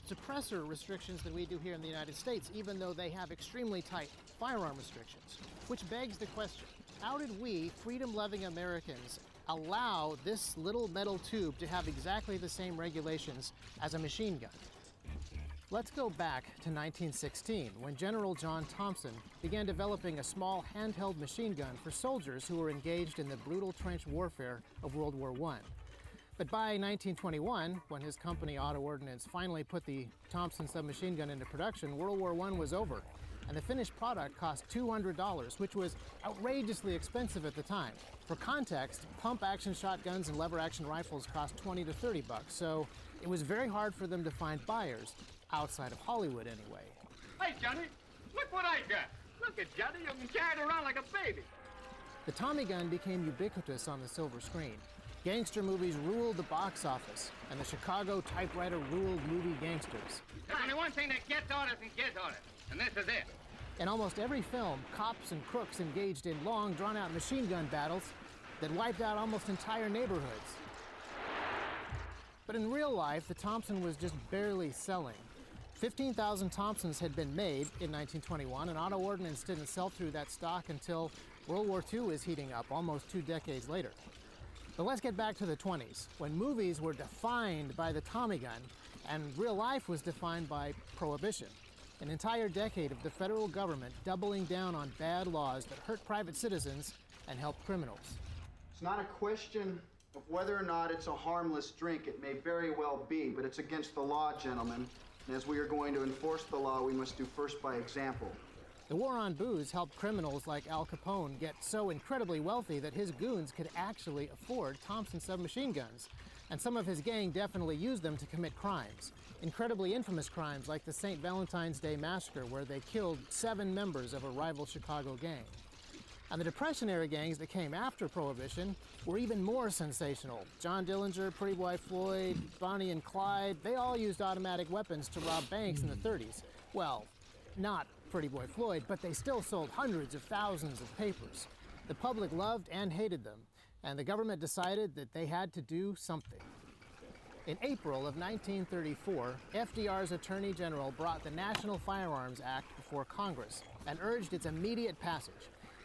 suppressor restrictions than we do here in the United States, even though they have extremely tight firearm restrictions. Which begs the question, how did we, freedom-loving Americans, allow this little metal tube to have exactly the same regulations as a machine gun? Let's go back to 1916, when General John Thompson began developing a small handheld machine gun for soldiers who were engaged in the brutal trench warfare of World War I. But by 1921, when his company Auto Ordnance finally put the Thompson submachine gun into production, World War I was over, and the finished product cost $200, which was outrageously expensive at the time. For context, pump-action shotguns and lever-action rifles cost $20 to $30, so it was very hard for them to find buyers, outside of Hollywood anyway. Hey, Johnny, look what I got. Look at Johnny, you can carry it around like a baby. The Tommy gun became ubiquitous on the silver screen. Gangster movies ruled the box office, and the Chicago typewriter ruled movie gangsters. There's only one thing that gets orders and gives orders, and this is it. In almost every film, cops and crooks engaged in long, drawn-out machine gun battles that wiped out almost entire neighborhoods. But in real life, the Thompson was just barely selling. 15,000 Thompsons had been made in 1921, and Auto Ordnance didn't sell through that stock until World War II is heating up, almost 2 decades later. But let's get back to the 20s, when movies were defined by the Tommy gun, and real life was defined by Prohibition. An entire decade of the federal government doubling down on bad laws that hurt private citizens and help criminals. It's not a question of whether or not it's a harmless drink. It may very well be, but it's against the law, gentlemen. And as we are going to enforce the law, we must do first by example. The war on booze helped criminals like Al Capone get so incredibly wealthy that his goons could actually afford Thompson submachine guns. And some of his gang definitely used them to commit crimes. Incredibly infamous crimes like the St. Valentine's Day Massacre, where they killed 7 members of a rival Chicago gang. And the Depression-era gangs that came after Prohibition were even more sensational. John Dillinger, Pretty Boy Floyd, Bonnie and Clyde, they all used automatic weapons to rob banks in the 30s. Well, not Pretty Boy Floyd, but they still sold hundreds of thousands of papers. The public loved and hated them, and the government decided that they had to do something. In April of 1934, FDR's Attorney General brought the National Firearms Act before Congress and urged its immediate passage.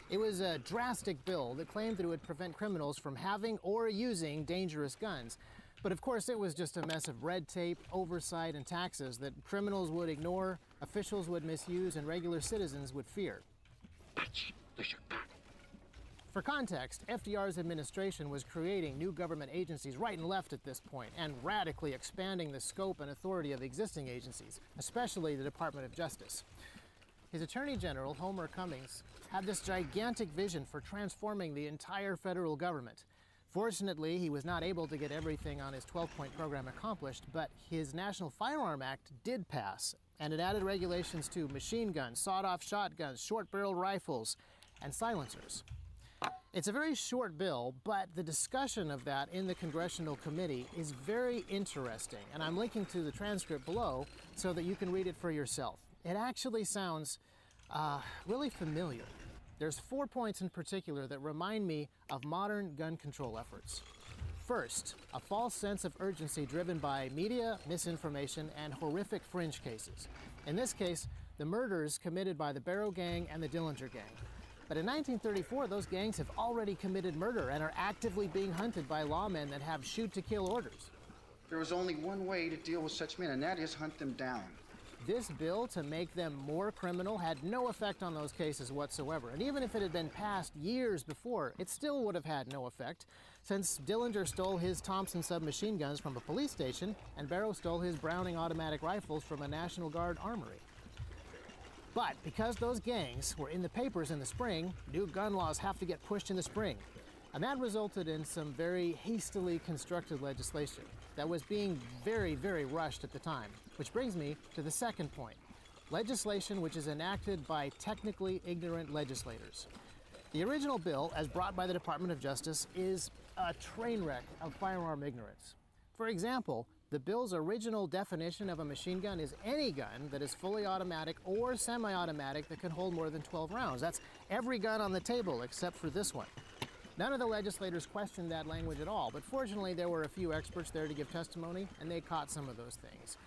It was a drastic bill that claimed that it would prevent criminals from having or using dangerous guns. But of course, it was just a mess of red tape, oversight, and taxes that criminals would ignore, officials would misuse, and regular citizens would fear. For context, FDR's administration was creating new government agencies right and left at this point, and radically expanding the scope and authority of existing agencies, especially the Department of Justice. his Attorney General, Homer Cummings, had this gigantic vision for transforming the entire federal government. Fortunately, he was not able to get everything on his 12-point program accomplished, but his National Firearm Act did pass, and it added regulations to machine guns, sawed-off shotguns, short-barreled rifles, and silencers. It's a very short bill, but the discussion of that in the Congressional Committee is very interesting, and I'm linking to the transcript below so that you can read it for yourself. It actually sounds really familiar. There's 4 points in particular that remind me of modern gun control efforts. First, a false sense of urgency driven by media, misinformation, and horrific fringe cases. In this case, the murders committed by the Barrow Gang and the Dillinger Gang. But in 1934, those gangs have already committed murder and are actively being hunted by lawmen that have shoot-to-kill orders. There was only one way to deal with such men, and that is hunt them down. This bill to make them more criminal had no effect on those cases whatsoever. And even if it had been passed years before, it still would have had no effect, since Dillinger stole his Thompson submachine guns from a police station and Barrow stole his Browning automatic rifles from a National Guard armory. But because those gangs were in the papers in the spring, new gun laws have to get pushed in the spring. And that resulted in some very hastily constructed legislation that was being very, very rushed at the time. Which brings me to the second point. Legislation which is enacted by technically ignorant legislators. The original bill, as brought by the Department of Justice, is a train wreck of firearm ignorance. For example, the bill's original definition of a machine gun is any gun that is fully automatic or semi-automatic that can hold more than 12 rounds. That's every gun on the table except for this one. None of the legislators questioned that language at all, but fortunately there were a few experts there to give testimony, and they caught some of those things.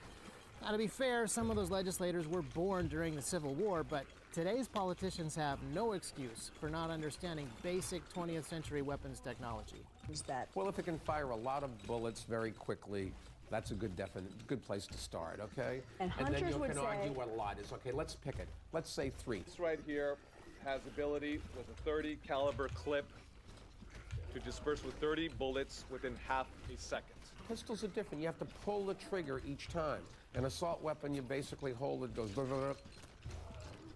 Now, to be fair, some of those legislators were born during the Civil War, but today's politicians have no excuse for not understanding basic 20th century weapons technology. Well, if it can fire a lot of bullets very quickly, that's a good place to start, okay? And then you would can say, argue what a lot is. Okay, let's pick it. Let's say 3. This right here has ability with a 30 caliber clip to disperse with 30 bullets within half a second. Pistols are different. You have to pull the trigger each time. An assault weapon, you basically hold it, goes...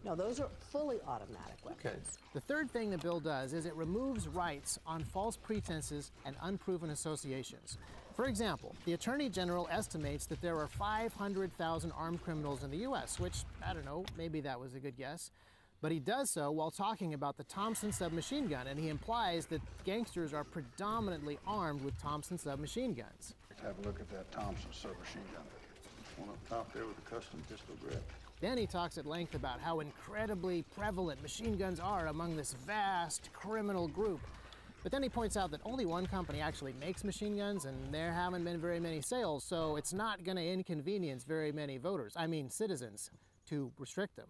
No, those are fully automatic weapons. Okay. The third thing the bill does is it removes rights on false pretenses and unproven associations. For example, the Attorney General estimates that there are 500,000 armed criminals in the U.S., which, I don't know, maybe that was a good guess. But he does so while talking about the Thompson submachine gun, and he implies that gangsters are predominantly armed with Thompson submachine guns. Have a look at that Thompson submachine gun. One up top there with a custom pistol grip. Then he talks at length about how incredibly prevalent machine guns are among this vast criminal group. But then he points out that only one company actually makes machine guns, and there haven't been very many sales, so it's not going to inconvenience very many voters, I mean citizens, to restrict them.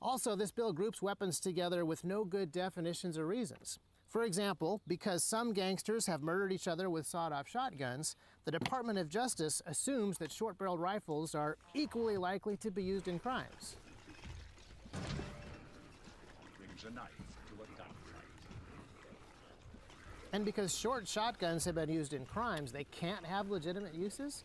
Also, this bill groups weapons together with no good definitions or reasons. For example, because some gangsters have murdered each other with sawed-off shotguns, the Department of Justice assumes that short-barreled rifles are equally likely to be used in crimes. Brings a knife to a gunfight. And because short shotguns have been used in crimes, they can't have legitimate uses?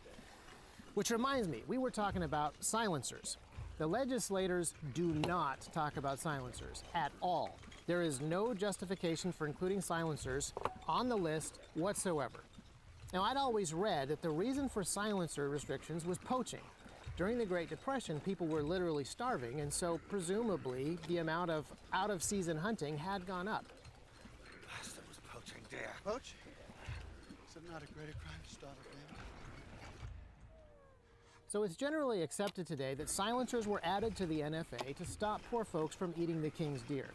Which reminds me, we were talking about silencers. The legislators do not talk about silencers at all. There is no justification for including silencers on the list whatsoever. Now, I'd always read that the reason for silencer restrictions was poaching. During the Great Depression, people were literally starving, and so presumably the amount of out-of-season hunting had gone up. Bastard was poaching deer. Poaching? Is it not a greater crime to start a family? So it's generally accepted today that silencers were added to the NFA to stop poor folks from eating the king's deer.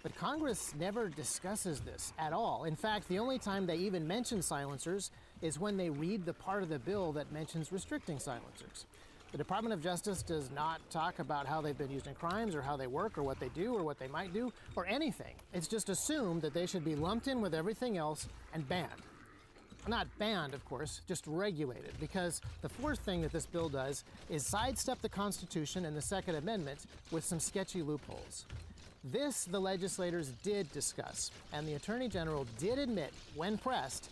But Congress never discusses this at all. In fact, the only time they even mention silencers is when they read the part of the bill that mentions restricting silencers. The Department of Justice does not talk about how they've been used in crimes or how they work or what they do or what they might do or anything. It's just assumed that they should be lumped in with everything else and banned. Not banned, of course, just regulated, because the fourth thing that this bill does is sidestep the Constitution and the Second Amendment with some sketchy loopholes. This the legislators did discuss, and the Attorney General did admit, when pressed,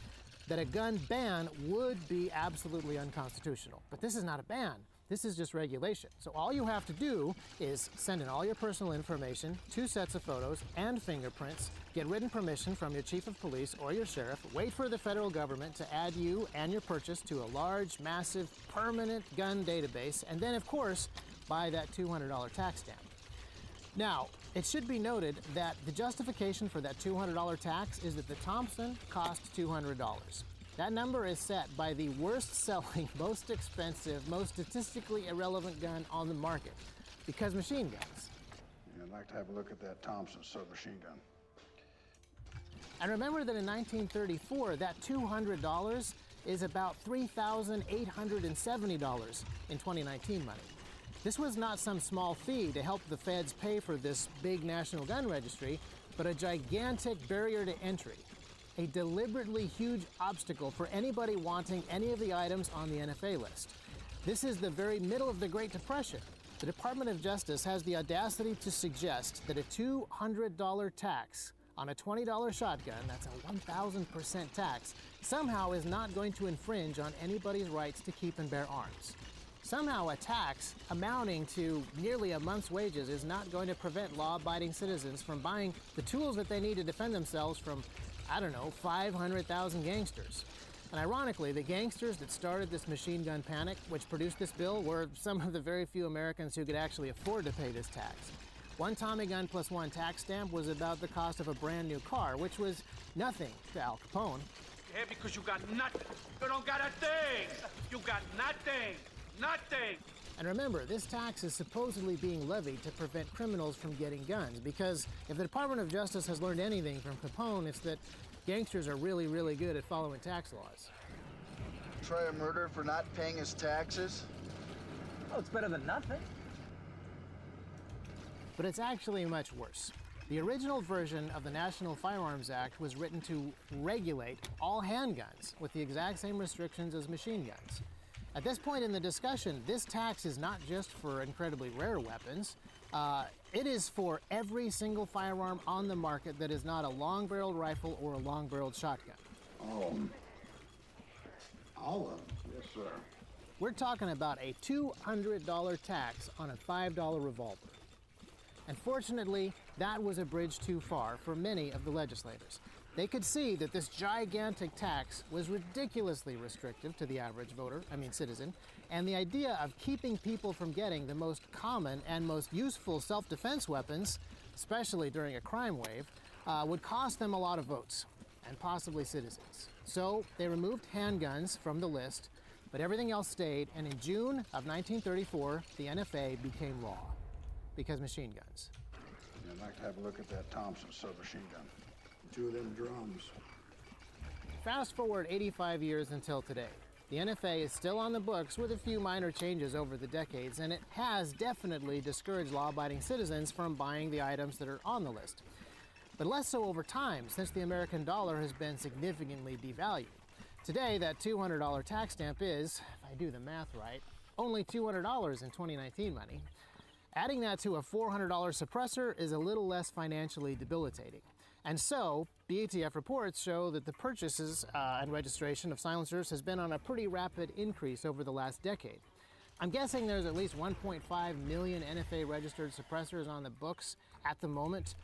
that a gun ban would be absolutely unconstitutional. But this is not a ban. This is just regulation. So all you have to do is send in all your personal information, 2 sets of photos, and fingerprints, get written permission from your chief of police or your sheriff, wait for the federal government to add you and your purchase to a large, massive, permanent gun database, and then, of course, buy that $200 tax stamp. Now, it should be noted that the justification for that $200 tax is that the Thompson cost $200. That number is set by the worst-selling, most expensive, most statistically irrelevant gun on the market, because machine guns. Yeah, I'd like to have a look at that Thompson submachine gun. And remember that in 1934, that $200 is about $3,870 in 2019 money. This was not some small fee to help the feds pay for this big national gun registry, but a gigantic barrier to entry. A deliberately huge obstacle for anybody wanting any of the items on the NFA list. This is the very middle of the Great Depression. The Department of Justice has the audacity to suggest that a $200 tax on a $20 shotgun, that's a 1,000% tax, somehow is not going to infringe on anybody's rights to keep and bear arms. Somehow a tax amounting to nearly a month's wages is not going to prevent law-abiding citizens from buying the tools that they need to defend themselves from, I don't know, 500,000 gangsters. And ironically, the gangsters that started this machine gun panic, which produced this bill, were some of the very few Americans who could actually afford to pay this tax. One Tommy gun plus 1 tax stamp was about the cost of a brand new car, which was nothing to Al Capone. Yeah, because you got nothing. You don't got a thing. You got nothing. Nothing. And remember, this tax is supposedly being levied to prevent criminals from getting guns, because if the Department of Justice has learned anything from Capone, it's that gangsters are really, really good at following tax laws. Try a murder for not paying his taxes? Oh, it's better than nothing. But it's actually much worse. The original version of the National Firearms Act was written to regulate all handguns with the exact same restrictions as machine guns. At this point in the discussion, this tax is not just for incredibly rare weapons. It is for every single firearm on the market that is not a long-barreled rifle or a long-barreled shotgun. Oh. All of them? Yes, sir. We're talking about a $200 tax on a $5 revolver. And fortunately, that was a bridge too far for many of the legislators. They could see that this gigantic tax was ridiculously restrictive to the average citizen, and the idea of keeping people from getting the most common and most useful self-defense weapons, especially during a crime wave, would cost them a lot of votes, and possibly citizens. So they removed handguns from the list, but everything else stayed, and in June of 1934, the NFA became law, because machine guns. Yeah, I'd like to have a look at that Thompson submachine gun. 2 of them drums. Fast forward 85 years until today. The NFA is still on the books with a few minor changes over the decades, and it has definitely discouraged law-abiding citizens from buying the items that are on the list. But less so over time, since the American dollar has been significantly devalued. Today, that $200 tax stamp is, if I do the math right, only $200 in 2019 money. Adding that to a $400 suppressor is a little less financially debilitating. And so, BATF reports show that the purchases and registration of silencers has been on a pretty rapid increase over the last decade. I'm guessing there's at least 1.5 million NFA-registered suppressors on the books at the moment.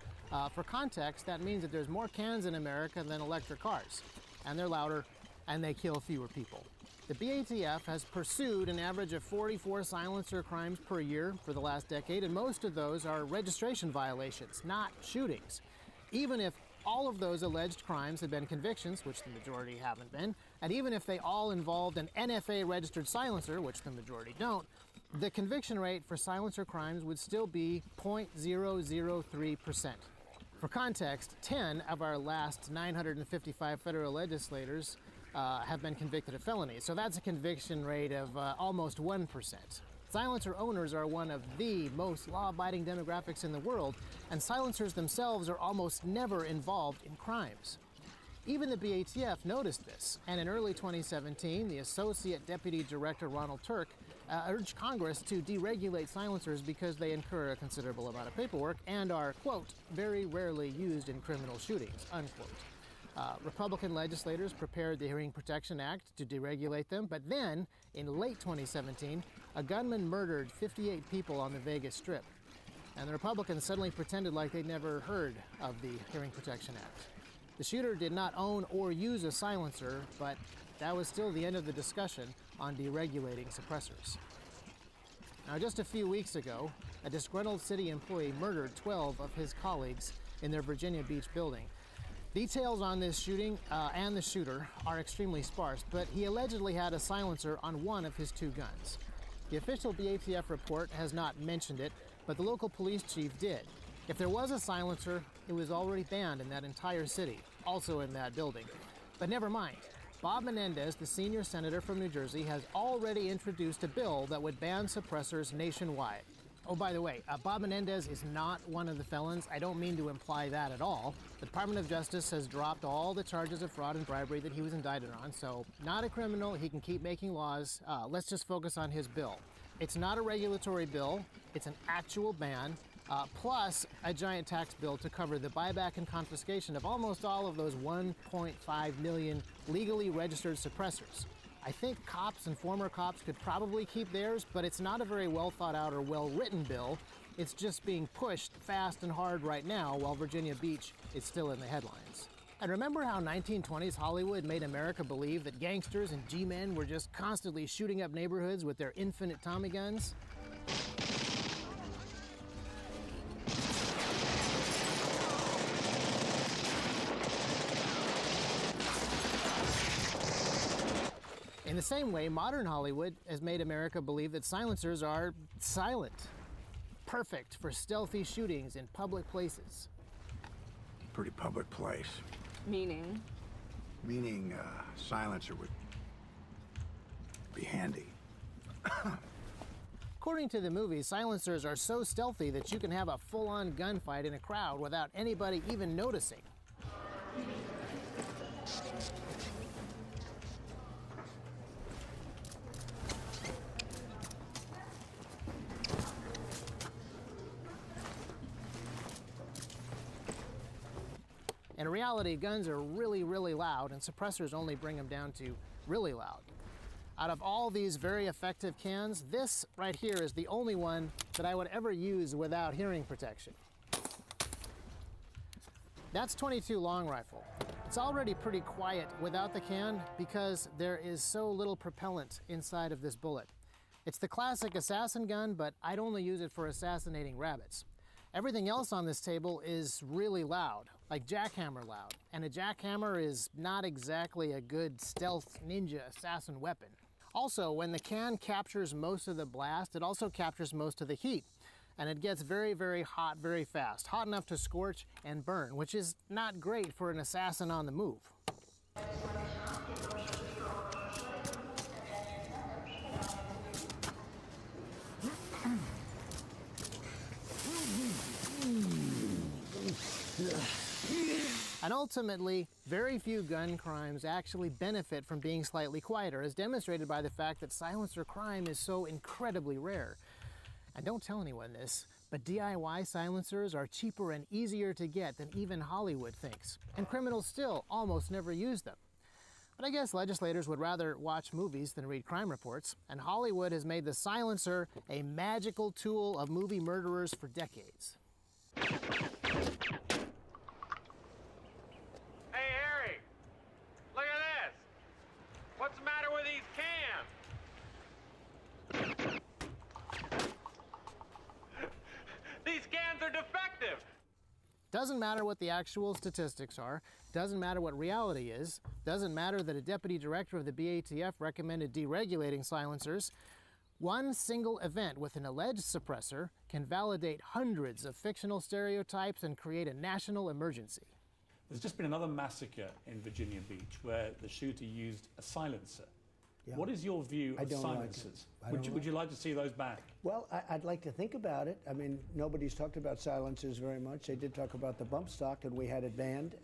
For context, that means that there's more cans in America than electric cars, and they're louder, and they kill fewer people. The BATF has pursued an average of 44 silencer crimes per year for the last decade, and most of those are registration violations, not shootings. Even if all of those alleged crimes had been convictions, which the majority haven't been, and even if they all involved an NFA-registered silencer, which the majority don't, the conviction rate for silencer crimes would still be 0.003%. For context, 10 of our last 955 federal legislators have been convicted of felonies, so that's a conviction rate of almost 1%. Silencer owners are one of the most law-abiding demographics in the world, and silencers themselves are almost never involved in crimes. Even the BATF noticed this, and in early 2017, the Associate Deputy Director Ronald Turk urged Congress to deregulate silencers because they incur a considerable amount of paperwork and are, quote, very rarely used in criminal shootings, unquote. Republican legislators prepared the Hearing Protection Act to deregulate them, but then, in late 2017, a gunman murdered 58 people on the Vegas Strip. And the Republicans suddenly pretended like they'd never heard of the Hearing Protection Act. The shooter did not own or use a silencer, but that was still the end of the discussion on deregulating suppressors. Now, just a few weeks ago, a disgruntled city employee murdered 12 of his colleagues in their Virginia Beach building. Details on this shooting and the shooter are extremely sparse, but he allegedly had a silencer on one of his two guns. The official BATF report has not mentioned it, but the local police chief did. If there was a silencer, it was already banned in that entire city, also in that building. But never mind. Bob Menendez, the senior senator from New Jersey, has already introduced a bill that would ban suppressors nationwide. Oh, by the way, Bob Menendez is not one of the felons. I don't mean to imply that at all. The Department of Justice has dropped all the charges of fraud and bribery that he was indicted on, so not a criminal. He can keep making laws. Let's just focus on his bill. It's not a regulatory bill. It's an actual ban, plus a giant tax bill to cover the buyback and confiscation of almost all of those 1.5 million legally registered suppressors. I think cops and former cops could probably keep theirs, but it's not a very well thought out or well written bill. It's just being pushed fast and hard right now while Virginia Beach is still in the headlines. And remember how 1920s Hollywood made America believe that gangsters and G-men were just constantly shooting up neighborhoods with their infinite Tommy guns? In the same way, modern Hollywood has made America believe that silencers are silent, perfect for stealthy shootings in public places. Pretty public place. Meaning? Meaning, silencer would be handy. According to the movie, silencers are so stealthy that you can have a full-on gunfight in a crowd without anybody even noticing. In reality, guns are really, really loud, and suppressors only bring them down to really loud. Out of all these very effective cans, this right here is the only one that I would ever use without hearing protection. That's .22 long rifle. It's already pretty quiet without the can because there is so little propellant inside of this bullet. It's the classic assassin gun, but I'd only use it for assassinating rabbits. Everything else on this table is really loud, like jackhammer loud. And a jackhammer is not exactly a good stealth ninja assassin weapon. Also, when the can captures most of the blast, it also captures most of the heat. And it gets very, very hot very fast. Hot enough to scorch and burn, which is not great for an assassin on the move. And ultimately, very few gun crimes actually benefit from being slightly quieter, as demonstrated by the fact that silencer crime is so incredibly rare. And don't tell anyone this, but DIY silencers are cheaper and easier to get than even Hollywood thinks. And criminals still almost never use them. But I guess legislators would rather watch movies than read crime reports, and Hollywood has made the silencer a magical tool of movie murderers for decades. Hey, Harry! Look at this! What's the matter with these cans? These cans are defective! Doesn't matter what the actual statistics are, doesn't matter what reality is, doesn't matter that a deputy director of the BATF recommended deregulating silencers. One single event with an alleged suppressor can validate hundreds of fictional stereotypes and create a national emergency. There's just been another massacre in Virginia Beach where the shooter used a silencer. Yeah. What is your view I of don't silencers? like it. Would you like to see those back? Well, I'd like to think about it. I mean, nobody's talked about silencers very much. They did talk about the bump stock, and we had it banned.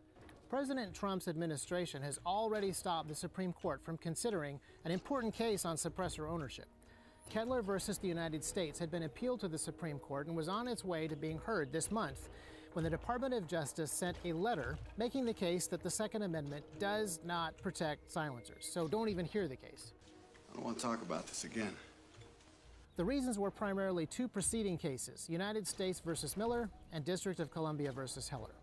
President Trump's administration has already stopped the Supreme Court from considering an important case on suppressor ownership. Kettler versus the United States had been appealed to the Supreme Court and was on its way to being heard this month. when the Department of Justice sent a letter making the case that the Second Amendment does not protect silencers. So don't even hear the case. I don't want to talk about this again. The reasons were primarily two preceding cases, United States versus Miller and District of Columbia versus Heller.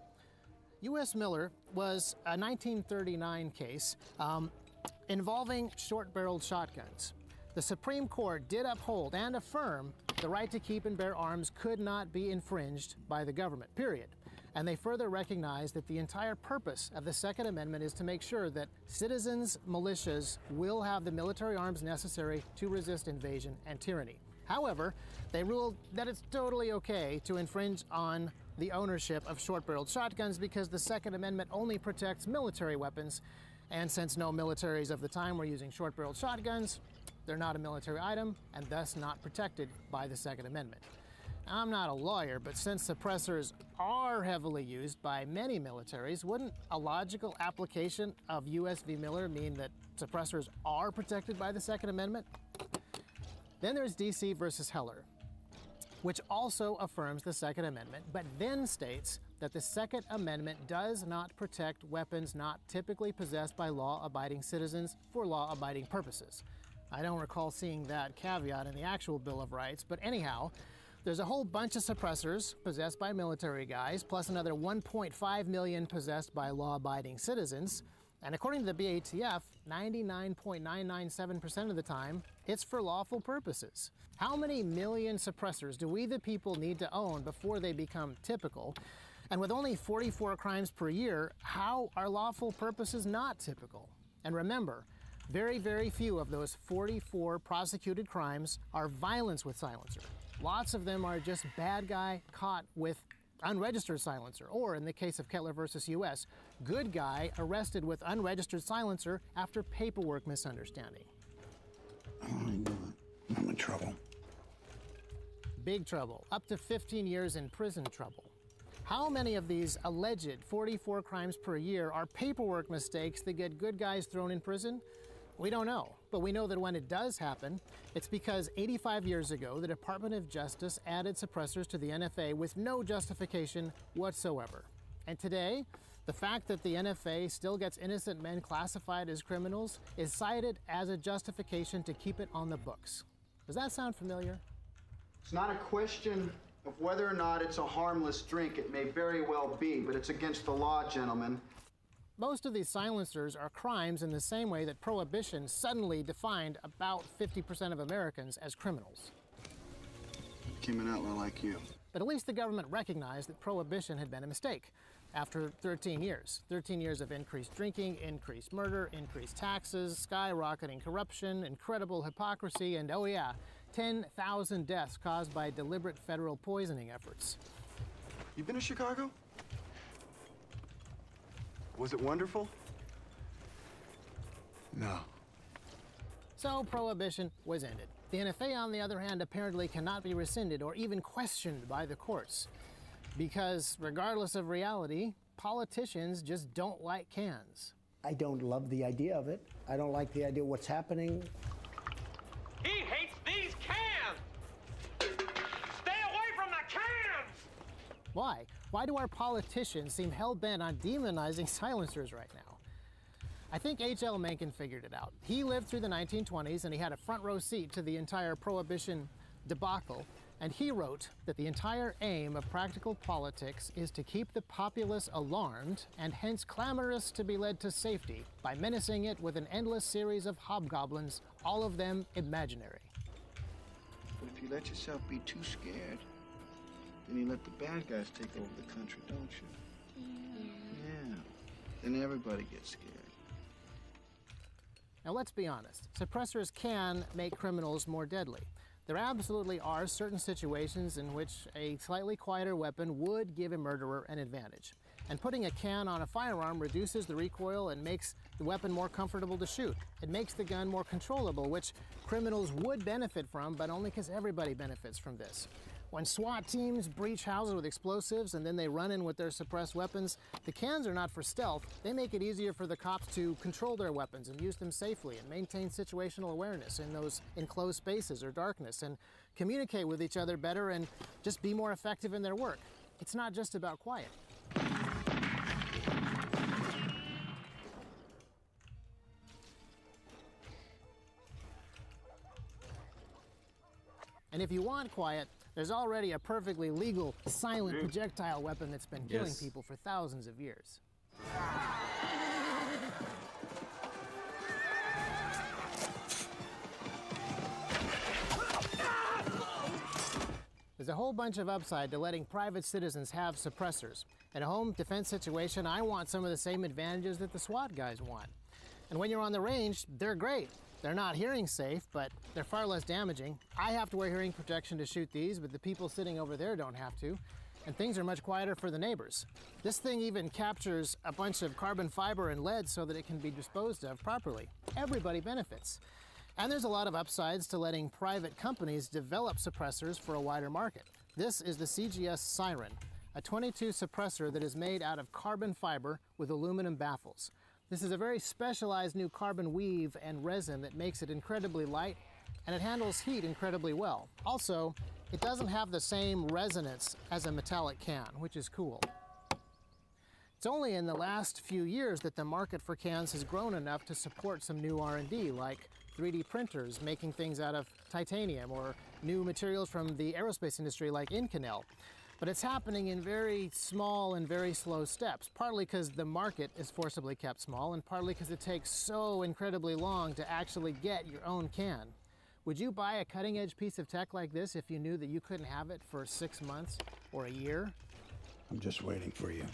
U.S. Miller was a 1939 case involving short-barreled shotguns. The Supreme Court did uphold and affirm the right to keep and bear arms could not be infringed by the government, period. And they further recognized that the entire purpose of the Second Amendment is to make sure that citizens, militias will have the military arms necessary to resist invasion and tyranny. However, they ruled that it's totally okay to infringe on the ownership of short-barreled shotguns because the Second Amendment only protects military weapons, and since no militaries of the time were using short-barreled shotguns, they're not a military item and thus not protected by the Second Amendment. Now, I'm not a lawyer, but since suppressors are heavily used by many militaries, wouldn't a logical application of U.S. v. Miller mean that suppressors are protected by the Second Amendment? Then there's D.C. versus Heller, which also affirms the Second Amendment, but then states that the Second Amendment does not protect weapons not typically possessed by law-abiding citizens for law-abiding purposes. I don't recall seeing that caveat in the actual Bill of Rights, but anyhow, there's a whole bunch of suppressors possessed by military guys, plus another 1.5 million possessed by law-abiding citizens. And according to the BATF, 99.997% of the time, it's for lawful purposes. How many million suppressors do we the people need to own before they become typical? And with only 44 crimes per year, how are lawful purposes not typical? And remember, very, very few of those 44 prosecuted crimes are violence with silencer. Lots of them are just bad guy caught with unregistered silencer, or in the case of Kettler versus U.S., good guy arrested with unregistered silencer after paperwork misunderstanding. I want to do it. I'm in trouble. Big trouble, up to 15 years in prison trouble. How many of these alleged 44 crimes per year are paperwork mistakes that get good guys thrown in prison? We don't know, but we know that when it does happen, it's because 85 years ago, the Department of Justice added suppressors to the NFA with no justification whatsoever. And today, the fact that the NFA still gets innocent men classified as criminals is cited as a justification to keep it on the books. Does that sound familiar? It's not a question of whether or not it's a harmless drink. It may very well be, but it's against the law, gentlemen. Most of these silencers are crimes in the same way that Prohibition suddenly defined about 50% of Americans as criminals. Came an outlaw like you. But at least the government recognized that Prohibition had been a mistake. After 13 years of increased drinking, increased murder, increased taxes, skyrocketing corruption, incredible hypocrisy, and oh yeah, 10,000 deaths caused by deliberate federal poisoning efforts. You been to Chicago? Was it wonderful? No. So Prohibition was ended. The NFA, on the other hand, apparently cannot be rescinded or even questioned by the courts. Because regardless of reality, politicians just don't like cans. I don't love the idea of it. I don't like the idea of what's happening. He hates these cans! Stay away from the cans! Why? Why do our politicians seem hell-bent on demonizing silencers right now? I think H.L. Mencken figured it out. He lived through the 1920s and he had a front row seat to the entire Prohibition debacle, and he wrote that the entire aim of practical politics is to keep the populace alarmed and hence clamorous to be led to safety by menacing it with an endless series of hobgoblins, all of them imaginary. But if you let yourself be too scared, then you let the bad guys take over the country, don't you? Yeah. Then everybody gets scared. Now let's be honest, suppressors can make criminals more deadly. There absolutely are certain situations in which a slightly quieter weapon would give a murderer an advantage. And putting a can on a firearm reduces the recoil and makes the weapon more comfortable to shoot. It makes the gun more controllable, which criminals would benefit from, but only because everybody benefits from this. When SWAT teams breach houses with explosives and then they run in with their suppressed weapons, the cans are not for stealth. They make it easier for the cops to control their weapons and use them safely and maintain situational awareness in those enclosed spaces or darkness and communicate with each other better and just be more effective in their work. it's not just about quiet. And if you want quiet, there's already a perfectly legal silent projectile weapon that's been killing people for thousands of years. There's a whole bunch of upside to letting private citizens have suppressors. In a home defense situation, I want some of the same advantages that the SWAT guys want. And when you're on the range, they're great. They're not hearing safe, but they're far less damaging. I have to wear hearing protection to shoot these, but the people sitting over there don't have to. And things are much quieter for the neighbors. This thing even captures a bunch of carbon fiber and lead so that it can be disposed of properly. Everybody benefits. And there's a lot of upsides to letting private companies develop suppressors for a wider market. This is the CGS Siren, a 22 suppressor that is made out of carbon fiber with aluminum baffles. This is a very specialized new carbon weave and resin that makes it incredibly light, and it handles heat incredibly well. Also, it doesn't have the same resonance as a metallic can, which is cool. It's only in the last few years that the market for cans has grown enough to support some new R&D, like 3D printers making things out of titanium, or new materials from the aerospace industry like Inconel. But it's happening in very small and very slow steps, partly because the market is forcibly kept small, and partly because it takes so incredibly long to actually get your own can. Would you buy a cutting-edge piece of tech like this if you knew that you couldn't have it for 6 months or a year? I'm just waiting for you.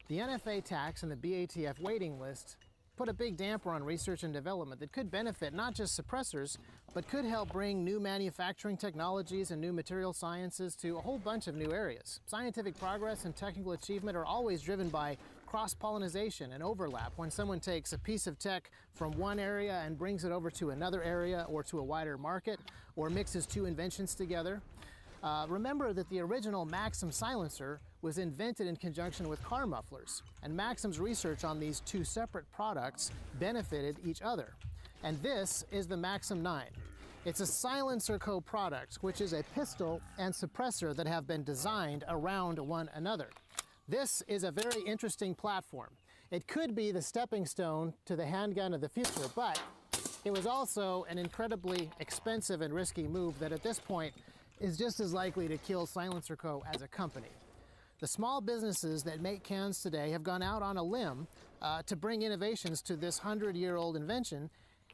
The NFA tax and the BATF waiting list put a big damper on research and development that could benefit not just suppressors, but could help bring new manufacturing technologies and new material sciences to a whole bunch of new areas. Scientific progress and technical achievement are always driven by cross-pollination and overlap. When someone takes a piece of tech from one area and brings it over to another area or to a wider market, or mixes two inventions together. Remember that the original Maxim silencer was invented in conjunction with car mufflers, and Maxim's research on these two separate products benefited each other. And this is the Maxim 9. It's a Silencer Co. product, which is a pistol and suppressor that have been designed around one another. This is a very interesting platform. It could be the stepping stone to the handgun of the future, but it was also an incredibly expensive and risky move that at this point is just as likely to kill Silencer Co. as a company. The small businesses that make cans today have gone out on a limb to bring innovations to this 100-year-old invention,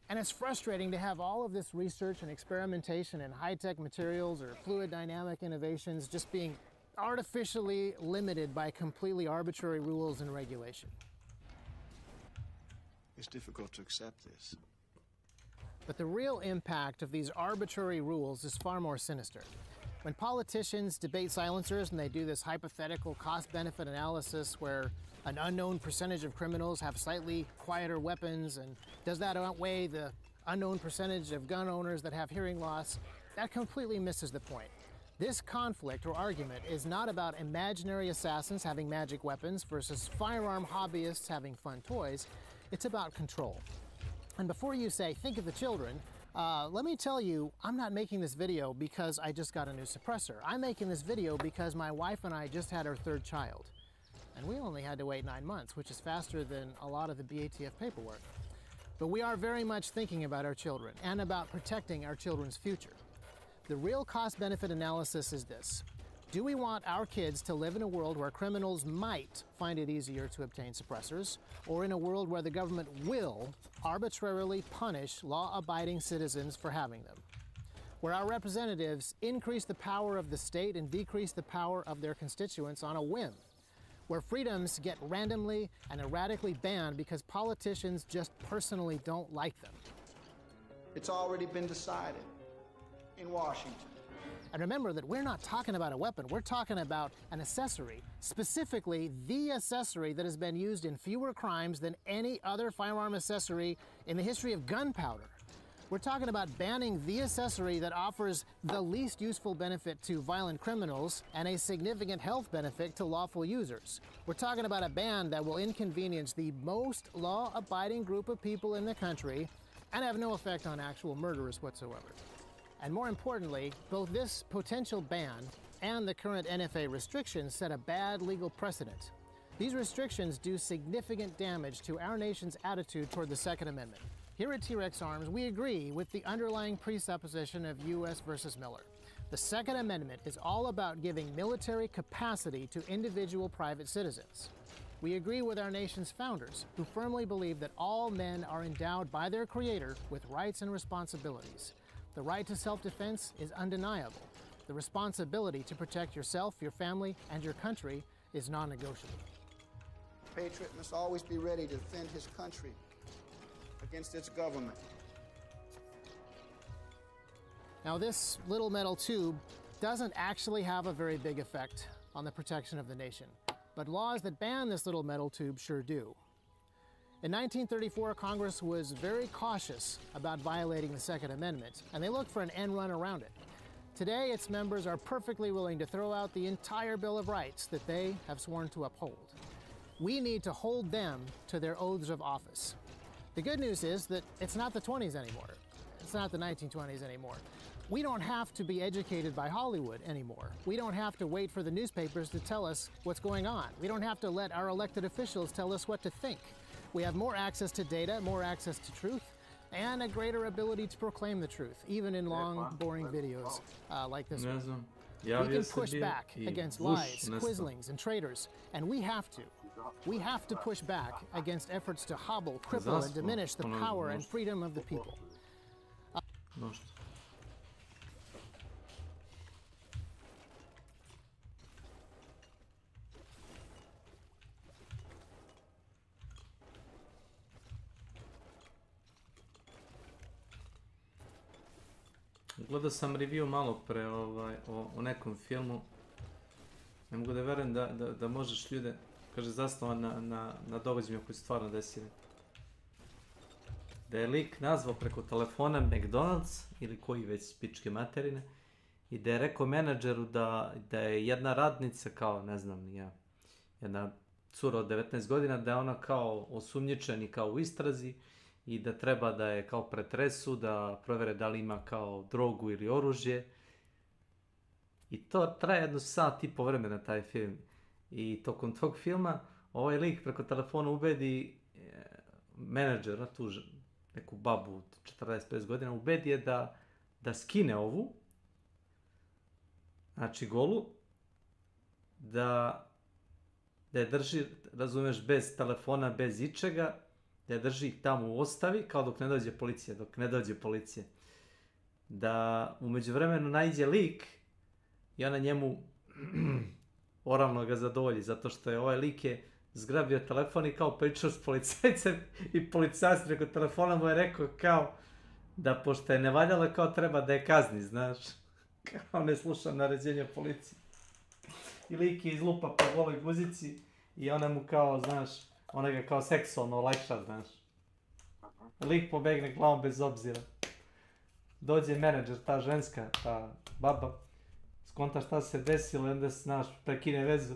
and it's frustrating to have all of this research and experimentation in high-tech materials or fluid dynamic innovations just being artificially limited by completely arbitrary rules and regulation. It's difficult to accept this. But the real impact of these arbitrary rules is far more sinister. When politicians debate silencers and they do this hypothetical cost-benefit analysis where an unknown percentage of criminals have slightly quieter weapons, and does that outweigh the unknown percentage of gun owners that have hearing loss, that completely misses the point. This conflict or argument is not about imaginary assassins having magic weapons versus firearm hobbyists having fun toys. It's about control. And before you say, think of the children, let me tell you, I'm not making this video because I just got a new suppressor. I'm making this video because my wife and I just had our third child. And we only had to wait 9 months, which is faster than a lot of the BATF paperwork. But we are very much thinking about our children and about protecting our children's future. The real cost-benefit analysis is this. Do we want our kids to live in a world where criminals might find it easier to obtain suppressors, or in a world where the government will arbitrarily punish law-abiding citizens for having them? Where our representatives increase the power of the state and decrease the power of their constituents on a whim? Where freedoms get randomly and erratically banned because politicians just personally don't like them? It's already been decided in Washington. And remember that we're not talking about a weapon, we're talking about an accessory, specifically the accessory that has been used in fewer crimes than any other firearm accessory in the history of gunpowder. We're talking about banning the accessory that offers the least useful benefit to violent criminals and a significant health benefit to lawful users. We're talking about a ban that will inconvenience the most law-abiding group of people in the country and have no effect on actual murderers whatsoever. And more importantly, both this potential ban and the current NFA restrictions set a bad legal precedent. These restrictions do significant damage to our nation's attitude toward the Second Amendment. Here at T-Rex Arms, we agree with the underlying presupposition of U.S. versus Miller. The Second Amendment is all about giving military capacity to individual private citizens. We agree with our nation's founders, who firmly believe that all men are endowed by their Creator with rights and responsibilities. The right to self-defense is undeniable. The responsibility to protect yourself, your family, and your country is non-negotiable. A patriot must always be ready to defend his country against its government. Now, this little metal tube doesn't actually have a very big effect on the protection of the nation, but laws that ban this little metal tube sure do. In 1934, Congress was very cautious about violating the Second Amendment, and they looked for an end run around it. Today, its members are perfectly willing to throw out the entire Bill of Rights that they have sworn to uphold. We need to hold them to their oaths of office. The good news is that it's not the 20s anymore. It's not the 1920s anymore. We don't have to be educated by Hollywood anymore. We don't have to wait for the newspapers to tell us what's going on. We don't have to let our elected officials tell us what to think. We have more access to data, more access to truth, and a greater ability to proclaim the truth, even in long, boring videos like this one. We can push back against lies, quislings, and traitors, and we have to. We have to push back against efforts to hobble, cripple, and diminish the power and freedom of the people. Gledao sam review malo pre o nekom filmu. Ne mogu da verujem da možeš ljude, kaže, zasnovan na događajima koji su stvarno desili. Da je lik nazvao preko telefona McDonald's ili koji već pičke materine i da je rekao menadžeru da je jedna radnica kao, ne znam, jedna cura od 19 godina, da je ona kao osumnjičen i kao u istrazi i da treba da je kao pretresu, da provere da li ima kao drogu ili oružje. I to traje jedno sat i po vremena taj film. I tokom tog filma ovaj lik preko telefona ubedi menadžera, tu neku babu 45 godina, ubedi je da skine ovu, znači golu, da je drži, razumeš, bez telefona, bez ičega, da je drži ih tamo u ostavi, kao dok ne dođe policija, da u međuvremenu naiđe lik i ona njemu oralno ga zadovolji, zato što je ovaj lik je zgrabio telefon i kao pričao s policajcem i policajac preko telefona mu je rekao kao da pošto je nevaljala kao treba da je kazni, znaš, kao ne sluša naređenja policije. I lik je izlupa po goloj guzici i ona mu kao, znaš, ona ga kao seksualno olakša, znaš. Lik pobegne glavom bez obzira. Dođe menadžer, ta ženska, ta baba, skonta šta se desilo i onda se, znaš, prekine vezu.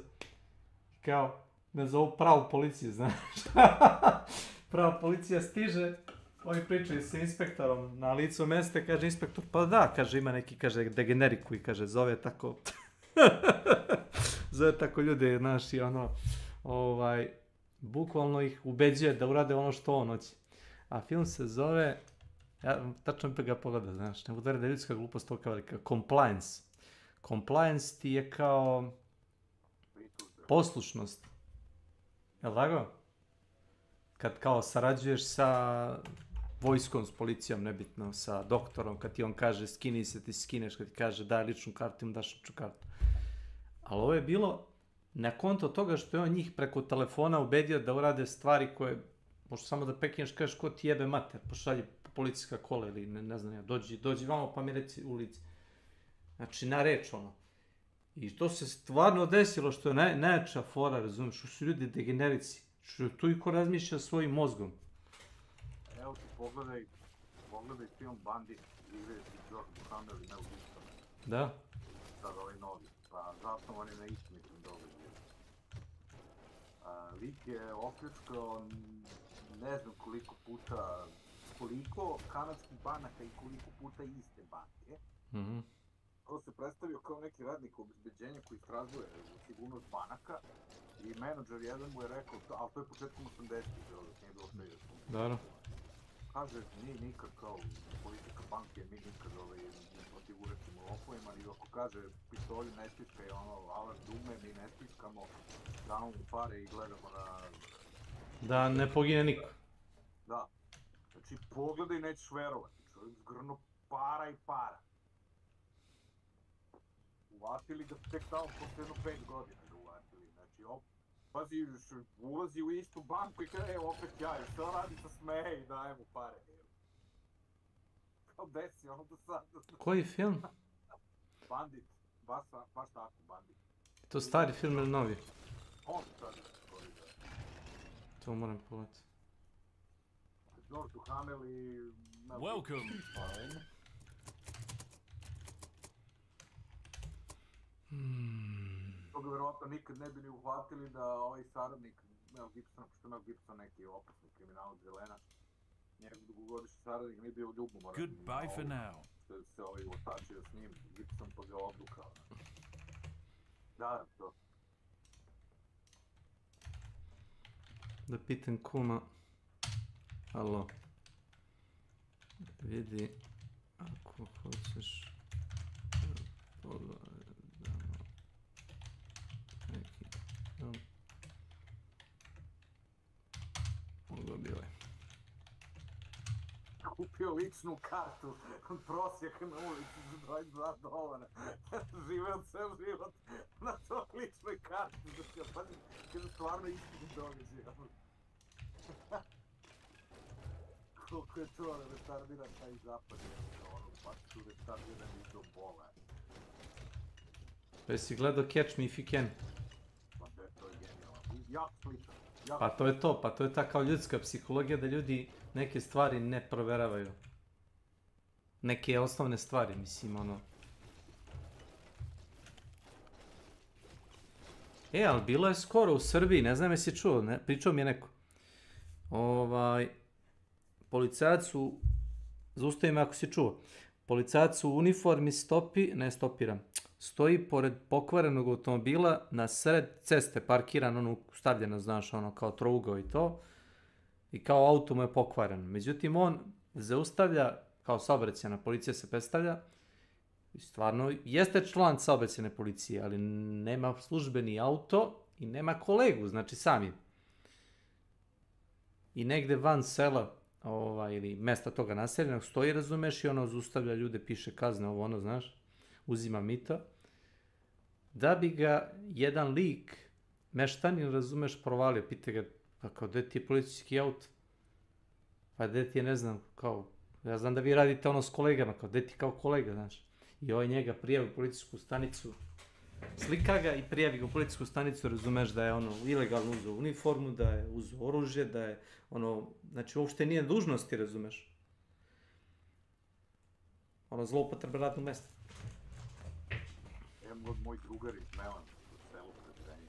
Kao, ne zovu pravu policiju, znaš. Prava policija stiže, oni pričaju sa inspektorom na licu mesta, kaže inspektor, pa da, kaže, ima neki, kaže, degenerik koji, kaže, zove tako, zove tako ljude, znaš, i ono, bukvalno ih ubeđuje da urade ono što on hoće. A film se zove, ja tačno bi ga pogledao, znaš, ne budem da je ljudska glupost toliko velika, Compliance. Compliance ti je kao poslušnost. Jel' tako? Kad kao sarađuješ sa vojskom, s policijom, nebitno, sa doktorom, kad ti on kaže skini se, ti skineš, kad ti kaže daj ličnu kartu, im daš ličnu kartu. Ali ovo je bilo na konto toga što je on njih preko telefona ubedio da urade stvari koje, možda samo da pekineš, kažeš ko ti jebe mater, pošalji policijska kola ili ne znam ja, dođi vamo pa mi reci u lice. Znači na reč ono. I to se stvarno desilo što je najjača fora, razumiješ, što su ljudi degenerici, što tu i ko razmišlja svojim mozgom. Evo ti pogledaj film Bandit, Ivesi, George Buchanan i Mel Gibson. Da. Sad ovaj novi, pa zasnovan je na istinitim događajima. Lik je opljačkao ne znam koliko kanadskih banaka i koliko puta iste banke. To se predstavio kao neki radnik obezbeđenja koji istražuje sigurnost banaka i menadžer jedan mu je rekao, ali to je početkom 80-ih, dok nije bilo sve. Dobro. Kaže, mi nikad kao politika banke, mi nikad ne protivurečimo lopovima, nego ako kaže pištolju ne stiskaj, alar dume, mi ne stiskamo, damo mu pare i gledamo na... Da ne pogine niko. Da. Znači, pogledaj, nećeš verovati. Čovjek zgrno para i para. Uvatili ga tek tamo posle jedno 5 godina ga uvatili. Znači, pazi, ulazi u istu banku i kada, evo, opet ja, šta radi sa smeje i daje mu pare. Kao desi, ono do sada. Koji film? Bandit. Baš tako, Bandit. To stari film ili novi? On stari. To moram pogledati. George Duhamel i... Welcome. Toga verovatno nikad ne bi ni uhvatili da ovaj saradnik Mel Gibsona, pošto Mel Gibson neki opasni kriminalac zelena, njegov dugogodišnji saradnik nije bio ljubomoran. Goodbye for now. Što se ovaj otačio s njim, Gibson pa ga obdukao. Da, to. Da pitam kuma. Alo. Vidi, ako hoćeš pogledamo neki film. Ovo bi ovaj. Kupio ličnu kartu od prosjeka na ulici za $22. Živeo ceo život na toj ličnoj karti. Kada stvarno istini događaj. Koliko je to retardiran taj zapad, baš su retardirani do bola. Pa jesi gledao Catch Me If You Can? Pa to je genijalno. Jako sličan. Pa to je ta kao ljudska psihologija da ljudi neke stvari ne proveravaju. Neke osnovne stvari, mislim, ono. Ali bilo je skoro u Srbiji, ne znam jesi čuo, pričao mi je neko. Policajac zaustavi me ako si čuo, policajac u uniformi stoji pored pokvarenog automobila na sred ceste, parkiran, stavljeno, znaš, kao trougao i to, i kao auto mu je pokvaren. Međutim, on zaustavlja, kao saobraćajna policija se predstavlja, i stvarno jeste član saobraćajne policije, ali nema službeni auto i nema kolegu, znači sami. I negde van sela, ili mesta toga naseljenog, stoji, razumeš, i ono zaustavlja ljude, piše kazne, ovo ono, znaš, uzima mito, da bi ga jedan lik, meštanin, razumeš, provalio, pita ga, pa kao, gde ti je policijski auto? Pa gde ti je, ne znam, kao, ja znam da vi radite ono s kolegama, kao, gde ti kao kolega, znaš, i ovaj njega prijavi u policijsku stanicu, slika ga i prijavi ga u policijsku stanicu, razumeš da je ono ilegalno uzeo uniformu, da je uzeo oružje, da je ono, znači uopšte nije dužnosti, razumeš. Ono zloupotreba radnog mesta. Evo moj drugar iz Melan, u selu Predrenje,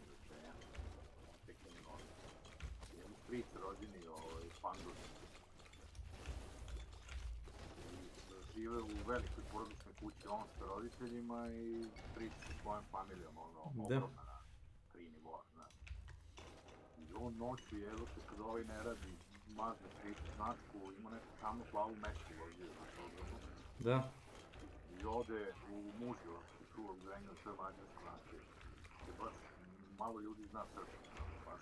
imam stric rođeni Pandor. Žive u velikoj porodičnoj kući, on sa roditeljima i stric sa svojom familijom, ogromna na 3 nivoa, znaš. I on noću, evo se, kad ovaj ne radi, mazne stric značku, ima neku tamnu plavu mečku ovdje, znaš, ogromno. Da. I ode u Mužio, u čuva u Zrenju, to je mađarsko naselje. Gde baš malo ljudi zna srpski, baš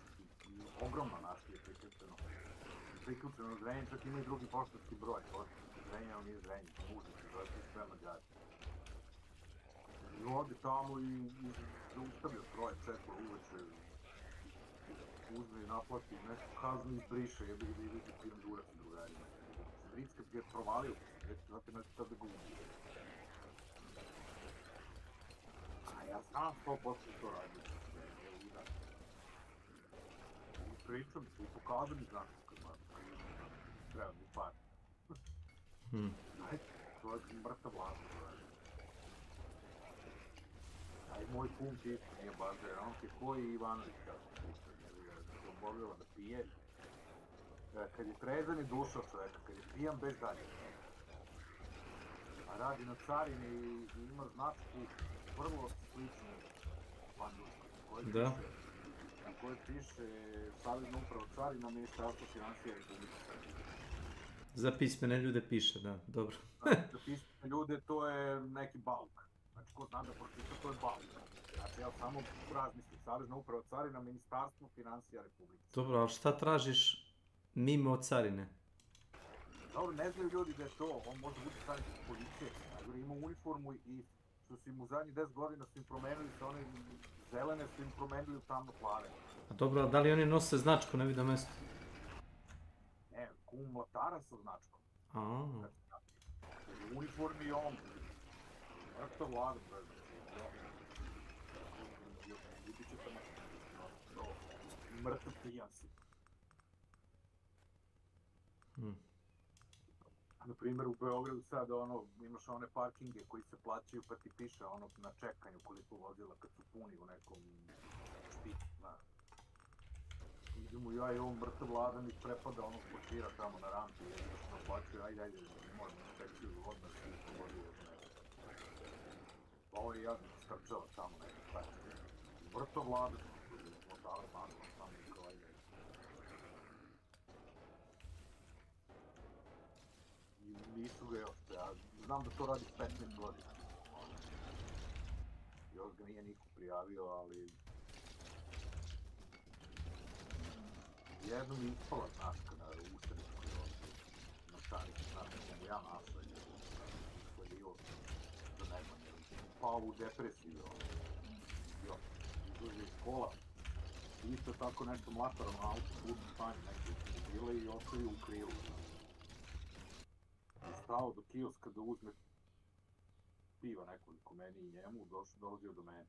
ogromno naselje priključeno. Priključeno Zrenje, čak ima i drugi poštanski broj, Zrenje, ali nije Zrenje, Mužio, to je sve Mađari. I ode tamo i zaustavlja troje, 4 uveče, uzme i naplati nešto kaznu i zbriše, jebi ga da ide da pijem durac s drugarima. Stric kad ga je provalio, znate nešto sad da ga ubije. A ja znam 100% to radim, evo i da. I pričam se i pokazam mi znaš kad treba mi par. To je mrtav vlada to radim. A i moj kum ti isto nije bazer, on ti koji Ivanović kako pušta, da se oboljava da pije. Kad je trezan je duša čoveka, kad je pijan bez dalje. A radi na carini i ima značku vrlo sličnu španjolskoj, na kojoj piše Savezna uprava carina, Ministarstvo financija Republike Srbije. Za pismene ljude piše, da, dobro. Za pismene ljude to je neki bauk. Znači, ko zna da pročita, to je bauk. Znači, ja samo razmislim, Savezna uprava carina, Ministarstvo financija Republike Srbije. Dobro, ali šta tražiš mimo carine? Dobro, ne znaju ljudi da je to, on može biti carinski policije, znači ima uniformu i što su im u zadnjih 10 godina su im promenili sa one zelene, su im promenili u tamno plave. A dobro, da li oni nose značku na vidnom mestu? Ne, kum mlatara sa značkom. U uniformi i on, mrtav vlada, ljudi će tamo, mrtav pijan si. Na primjer, u Beogradu sad imaš one parkinge koji se plaćaju pa ti piše na čekanju koliko vozila kad su puni u nekom špicu, znaš. Idemo ja i ovom mrtav vladan ih prepada onog portira tamo na rampi i još naplaćuje, ajde, ne moram inspekciju odmah svi su vozila za nešto. Ovo je jadno strčava tamo neko tačke. Mrtav vladan, odale manko, tamo niko, ajde. Nisu ga još, ja znam da to radi 15 godina. Još ga nije niko prijavio, ali... Jednom je ispala značka na Usrečkoj ovdje, na stanici, značka sam ja našao i usledio za nebanje. Pao u depresiju, izlazi iz kola. Isto tako nešto mlataro na autoputu stanje neke bile i ostavio u krilu. Stao do kioska da uzme piva nekoliko meni i njemu, dolazio do mene.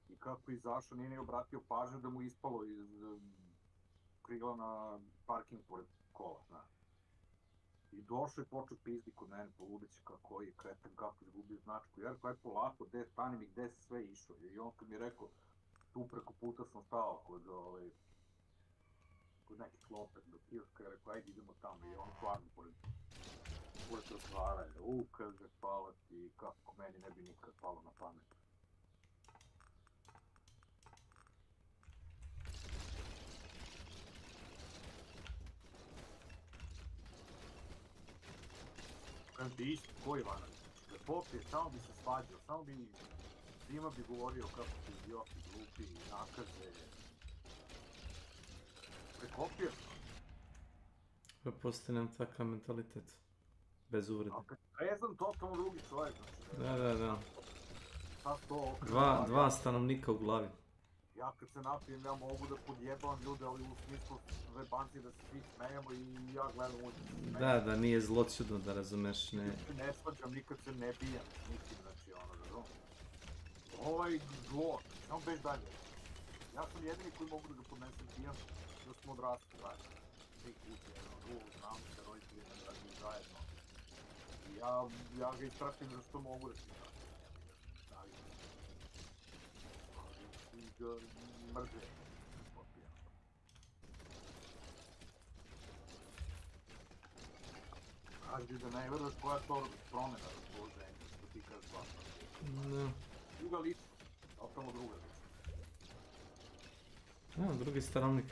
I kako je izašao, nije ni obratio pažnju da mu ispalo iz krila na parking pored kola, znaš. I došao je počeo pizdi kod mene, poludeći kako je kretan, kako izgubio značku. Ja rekao, aj polako, gde stanem i gde se sve išao. I on kad mi je rekao, tu preko puta sam stao kod nekih klope do kioska, ja rekao, ajde idemo tamo. I on stvarno pored trotoara, kaže, hvala ti, kako meni ne bi nikad palo na pamet. Kažem ti isto, koji Ivanović? Da popije, samo bi se svađao, samo bi svima bi govorio kako su idioti, glupi, nakaze. Prekopio sam. Prepostavljam takav mentalitet. Bez uvrede. A kad prezam, totalno drugi čovjek, znači. Da. Sad to... Dva stanovnika u glavi. Ja kad se napijem, ja mogu da podjebavam ljude, ali u smislu zebanci da se svi smejemo i ja gledam uđe. Da, nije zloćudno da razumeš, ne... Ne svađam, nikad se ne bijam s nikim, znači razumem. Ovaj zlo, samo beš dalje. Ja sam jedini koji mogu da ga podnesem pijan, da smo odrasli zajedno. Svi kuće, znam se, roditelji ne radim zajedno. I ja ga ispratim za što mogu da ti radim. I ga mrze. Kažeš da ne veruš koja je to promjena raspoloženja, što ti kažeš glasno. Druga lica, totalno druga lica. Drugi stanovnik.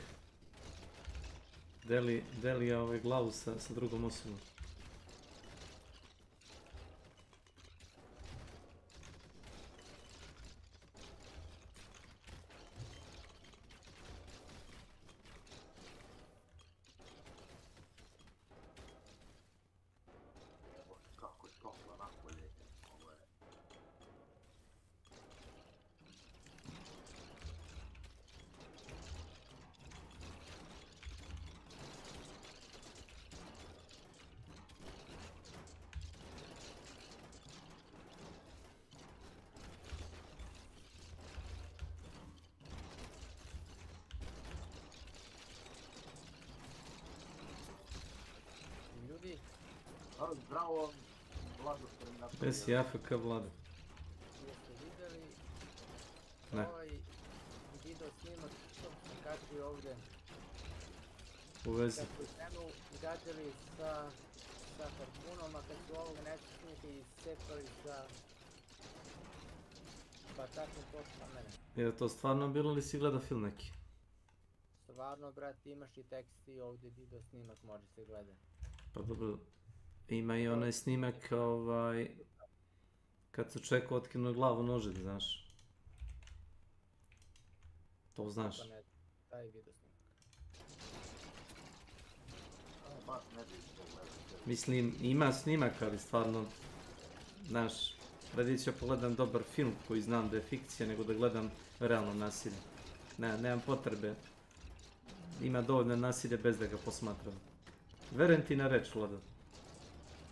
Deli glavu sa drugom osobom. Zdravo, Vlado, Terminator. Jesi AFK Vlado. Jeste vidjeli Ne. ovaj video snimak što se kači ovdje? U vezi. Kad su ženu gađali sa harpunom, a kad su ovoga nesrećnika i sepali za batačnim pošto na mene. Je to stvarno bilo ili si gledao film neki? Stvarno, brate, imaš i tekst i ovdje video snimak, može se gledati. Pa dobro, ima i onaj snimak kad se čovjek otkinu glavu nožem, znaš. To znaš. Pa ne, taj video snimak. Mislim, ima snimak, ali stvarno, znaš, radije ću pogledam dobar film koji znam da je fikcija, nego da gledam realno nasilje. Nemam potrebe. Ima dovoljno nasilje bez da ga posmatram. Verujem ti na reč, Vlado.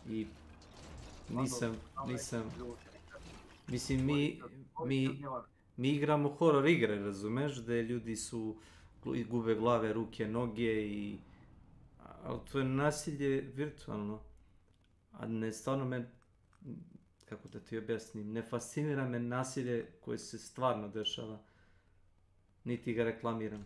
I nisam, mislim, mi igramo horror igre, razumeš, gdje ljudi gube glave, ruke, noge i... Ali to je nasilje virtualno. A ne, stvarno me, kako da ti objasnim, ne fascinira me nasilje koje se stvarno dešava. Niti ga reklamiram.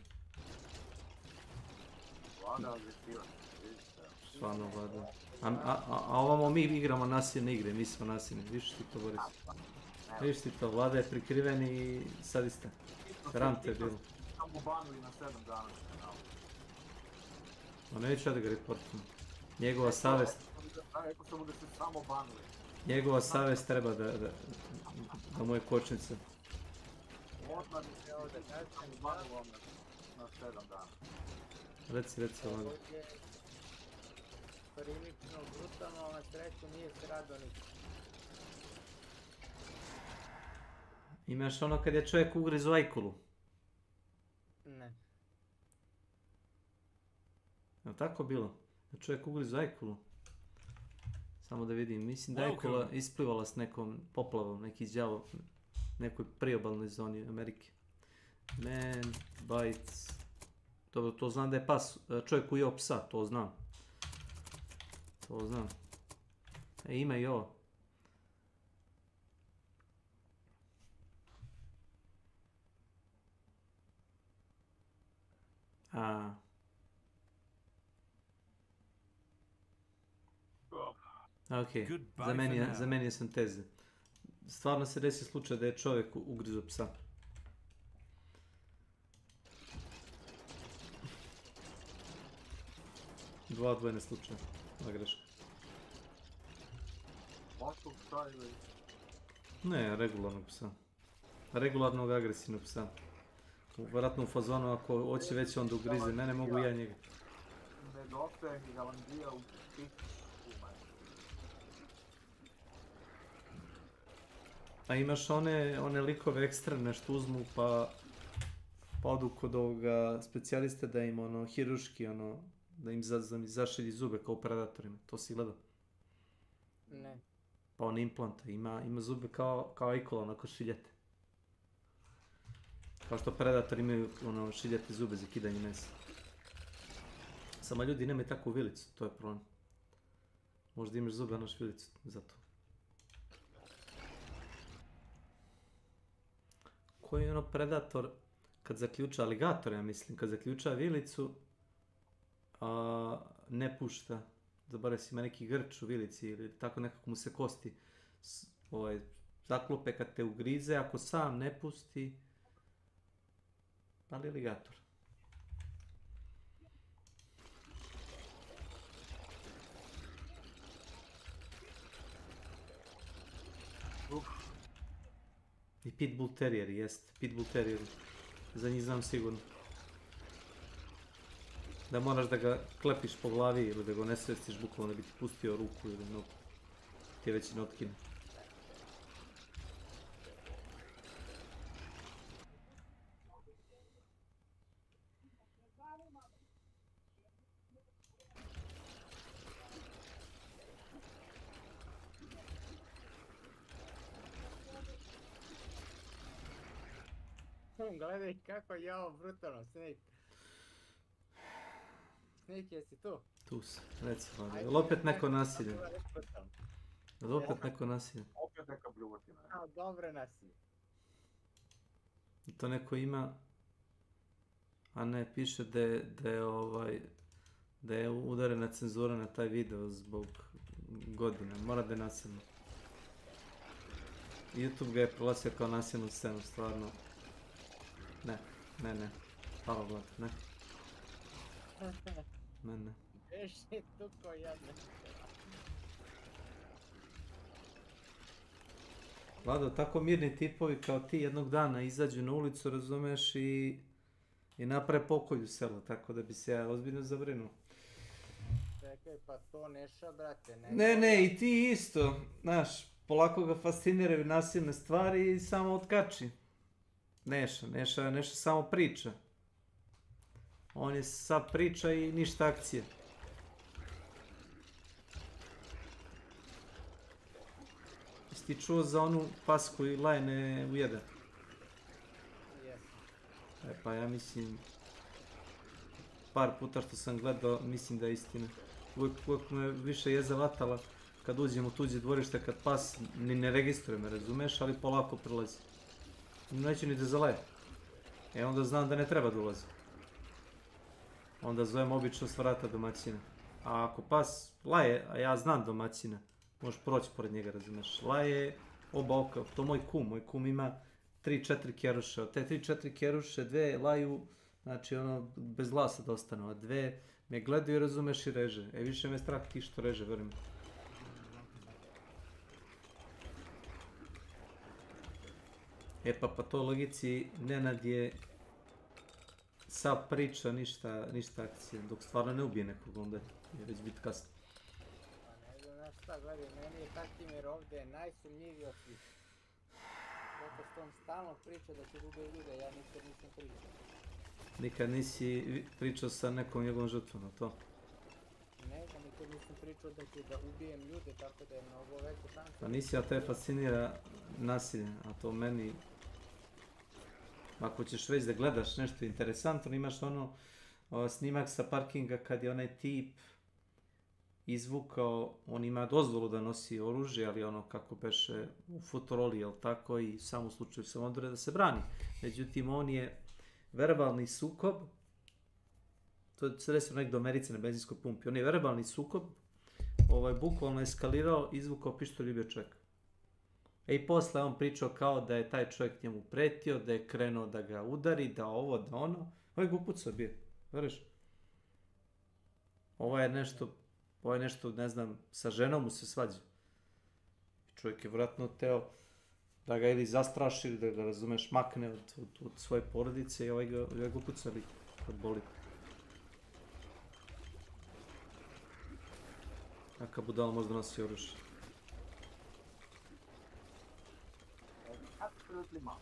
Stvarno, Vlada. A ovamo mi igramo nasilne igre, mi smo nasilni. Viš ti to, Boris? Viš ti to, Vlada je prikriven i sad iste. Rante je bilo. Samo banuli na 7 dana. Ma neću ja da ga reportim. Njegova savest... Rekao sam mu da se samo banuli. Njegova savest treba da mu je kočnica. Odmah mi se ovdje kažem banulom na 7 dana. Reci, Vlada. Primično, brutalno, ali na sreću nije se rado ništa. Imaš ono kad je čovjek ugrizu ajkulu. Ne. Je li tako bilo? Da čovjek ugrizu ajkulu? Samo da vidim, mislim da je ajkula isplivala s nekom poplavom, neki đavo, nekoj priobalnoj zoni Amerike. Man bites... Dobro, to znam da je čovjek ujeo psa, to znam. To znam. Ima i ovo. Ok, zamenio sam teze. Stvarno se desi slučaj da je čovjek ugrizo psa. Dva odvojene slučaja. Dva greška. Moskog psa ili... Ne, regularnog psa. Regularnog agresivnog psa. Vjerojatno u fazonu, ako hoće već onda ugrize mene, mogu ja njega. Nedostaje mi galandija u piću. A imaš one likove ekstremne što uzmu pa odu kod ovoga specijaliste da im hiruški da im zašilji zube kao predatorima. To si gledao? Ne. Pa on implanta, ima zube kao ajkula, onako šiljete. Kao što predator imaju šiljate zube za kidanje mesa. Samo ljudi nemaju takvu vilicu, to je problem. Možda imaš zube, a naš vilicu, zato. Koji je predator kad zaključa aligator, ja mislim, kad zaključa vilicu, ne pušta. Zaboravio si, ima neki grč u vilici ili tako nekako mu se kosti zaklope kad te ugrize, ako sam ne pusti, ali aligator. I pitbull terrier, jest. Pitbull terrier. Za njih znam sigurno. Da moraš da ga klepiš po glavi ili da ga ne svestiš bukvalno da bi ti pustio ruku ili nogu. Ti je već i notkine. Gledaj kako je ovo brutalno, Snake. Snake, jesi tu? Tu si, reci Vlada. Jel opet neko nasilje? Jel opet neko nasilje? Opet neka bljuvotina. Dobre nasilje. To neko ima, a ne, piše da je udarena cenzura na taj video zbog godina. Mora da je nasilno. YouTube ga je proglasio kao nasilnu scenu, stvarno. Ne. Hvala Vlad, ne. Ne. Beši tu ko jadne. Vlado, tako mirni tipovi kao ti jednog dana izađu na ulicu, razumeš, i naprave pokolj u selu, tako da bi se ja ozbiljno zabrinuo. Čekaj, pa to Neša, brate, Ne, i ti isto, znaš, polako ga fasciniraju nasilne stvari i samo otkači. Neša samo priča. On je sad priča i ništa akcije. Jesi ti čuo za onu pasku i lajne ujede? Pa ja mislim, par puta što sam gledao, mislim da je istina. Uvijek me više je zavatala kad uđem u tuđe dvorište, kad pas ni ne registruje me, razumeš, ali polako prilazi. Neću ni da zalaje. Onda znam da ne treba da ulazi. Onda zovem obično s vrata domaćina. A ako pas laje, a ja znam domaćina, možeš proći pored njega, razumeš. Laje oba oka, to moj kum ima 3-4 keruše. Od te 3-4 keruše, 2 laju, znači ono, bez glasa da ostanu, a 2 me gledaju, razumeš, i reže. Više me strah ti što reže, verujem. Pa po toj logici Nenad je sad priča, ništa akcije, dok stvarno ne ubije nekog, onda je već bit kasno. Pa ne znam znaš šta, gledaj, meni je Takimir ovdje najsumnjiviji od svih. Zato što on stalno priča da će ubije ljude, ja nikad nisam pričao. Nikad nisi pričao sa nekom njegovom žrtvom, na to? Ne, da nikad nisam pričao da ću da ubijem ljude, tako da je mnogo veća šansa. Pa nisi, a te fascinira nasilje, a to meni... Ako ćeš već da gledaš nešto interesantno, imaš ono snimak sa parkinga kad je onaj tip izvukao, on ima dozvolu da nosi oružje, ali ono kako beše u Futuroli, jel tako, i samo u slučaju samodore da se brani. Međutim, on je verbalni sukob, to se desilo nek do Americe na benzinskoj pumpi, on je verbalni sukob, bukvalno eskalirao, izvukao pištolj i ubio čovjeka. I posle on pričao kao da je taj čovjek njemu pretio, da je krenuo da ga udari, da ovo, da ono. Ovo je ga upucao bio, veriš? Ovo je nešto, ne znam, sa ženom mu se svađa. Čovjek je vjerojatno teo da ga ili zastraši, ili da ga, razumeš, makne od svoje porodice i ovaj ga upucali kad boli. Neka budala možda nosi oružje. Absolutely not.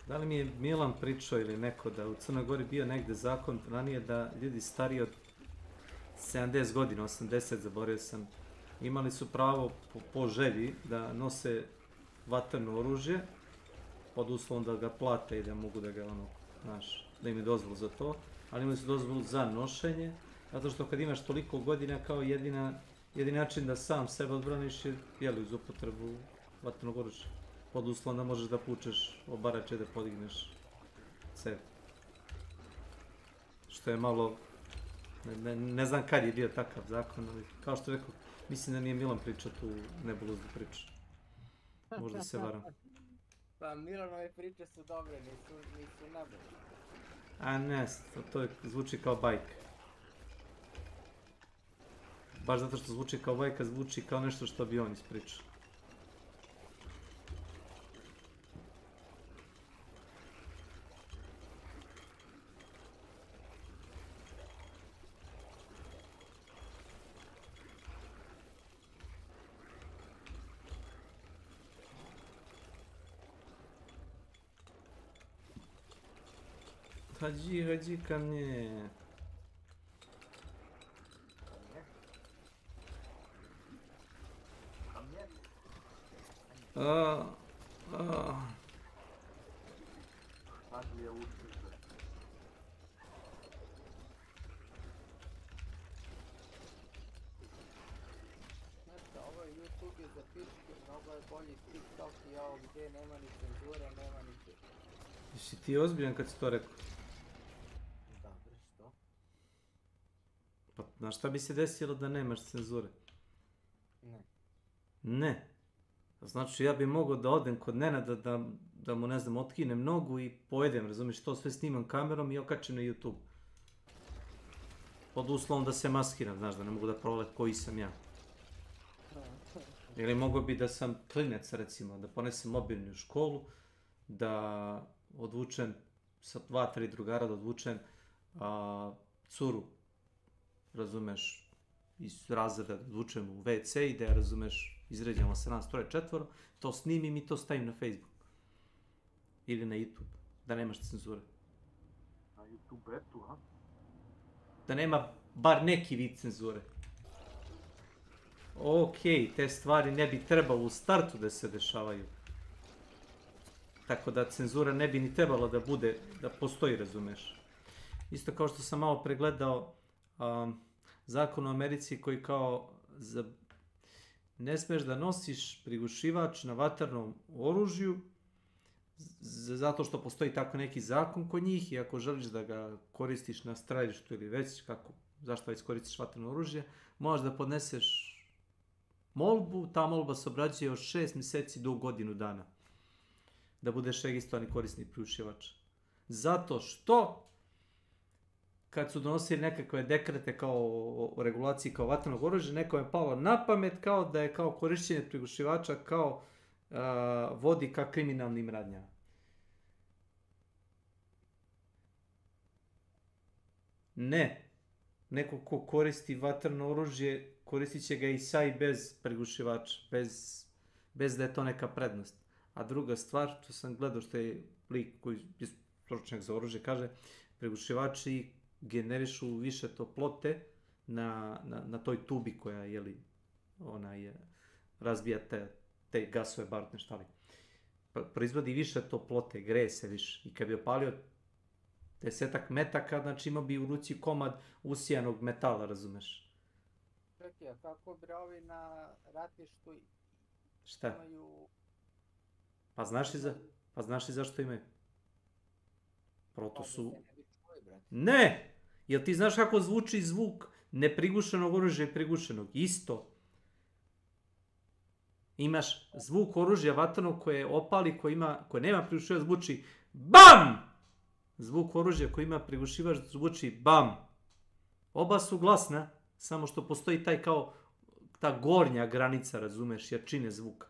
Da li mi je Milan pričao ili neko da u Crnoj Gori bio negde zakon ranije da ljudi stariji od 70 godina, 80, zaboravio sam, imali su pravo po želji da nose vatreno oružje pod uslovom da ga plate i da mogu da ga da im je dozvolu za to, ali imali su dozvolu za nošenje, zato što kad imaš toliko godina kao jedini način da sam sebe odbraniš je uz upotrebu vatrenog oružja. Pod uslovom da možeš da pučeš obarače da podigneš sebe. Što je malo, ne znam kad je bio takav zakon, ali kao što rekao, mislim da nije Milan pričao tu nebuloznu priču. Možda se varam. Pa Milanove priče su dobre, nisu nebulozne. A ne, to zvuči kao bajka. Baš zato što zvuči kao bajka, zvuči kao nešto što bi on ispričao. Ходи ко мне. Ovo je YouTube za pičke, mnogo je bolji TikTok i ovo gdje nema ni cenzure, nema ni čega. Jesi ti ozbiljan kad si to rekao? Znaš šta bi se desilo da nemaš cenzure? Ne. Ne. Znači, ja bi mogao da odem kod Nenada da mu, ne znam, otkinem nogu i pojedem, razumiješ, to sve snimam kamerom i okačem na YouTube. Pod uslovom da se maskiram, znaš, da ne mogu da provale koji sam ja. Ili mogo bi da sam klinec, recimo, da ponesem mobilni u školu, da odvučem sa 2-3 drugara, da odvučem curu, razumeš, iz razreda, da odvučem u WC i da je, razumeš, izređamo se nas 3-4, to snimim i to stavim na Facebook. Ili na YouTube, da nemaš cenzure. Na YouTube etu, a? Da nema bar neki vid cenzure. Okej, te stvari ne bi trebalo u startu da se dešavaju. Tako da cenzura ne bi ni trebalo da bude, da postoji, razumeš. Isto kao što sam malo pregledao zakon u Americi koji kao ne smeš da nosiš prigušivač na vatrnom oružju zato što postoji tako neki zakon kod njih i ako želiš da ga koristiš na strelištu ili već kako, zašto već koristiš vatreno oružje, možeš da podneseš molbu, ta molba se obrađuje od 6 mjeseci do godinu dana da budeš registrovani korisnik prigušivača. Zato što kad su donosili nekakve dekrete kao o regulaciji kao vatrenog oružja, neko je palo na pamet kao da je kao korišćenje prigušivača kao vodi ka kriminalnim radnjama. Ne. Neko ko koristi vatreno oružje, koristit će ga i sa i bez prigušivača, bez da je to neka prednost. A druga stvar, što sam gledao što je lik koji je stručnjak za oružje, kaže prigušivači generišu više toplote na toj tubi koja razbija te gasove barutne, šta li. Proizvodi više toplote, greje se više. I kad bi opalio 10 metaka, znači imao bi u ruci komad usijanog metala, razumeš? Čekaj, a kako bi ovi na ratištu Šta? imaju... Pa znaš li zašto imaju? Proto su... brate. Ne! Jel ti znaš kako zvuči zvuk neprigušenog oružja i prigušenog? Isto. Imaš zvuk oružja vatrenog koje opali, koje nema prigušivač, zvuči BAM! Zvuk oružja koji ima prigušivač zvuči BAM! Oba su glasna, samo što postoji ta gornja granica, razumeš, jačine zvuka.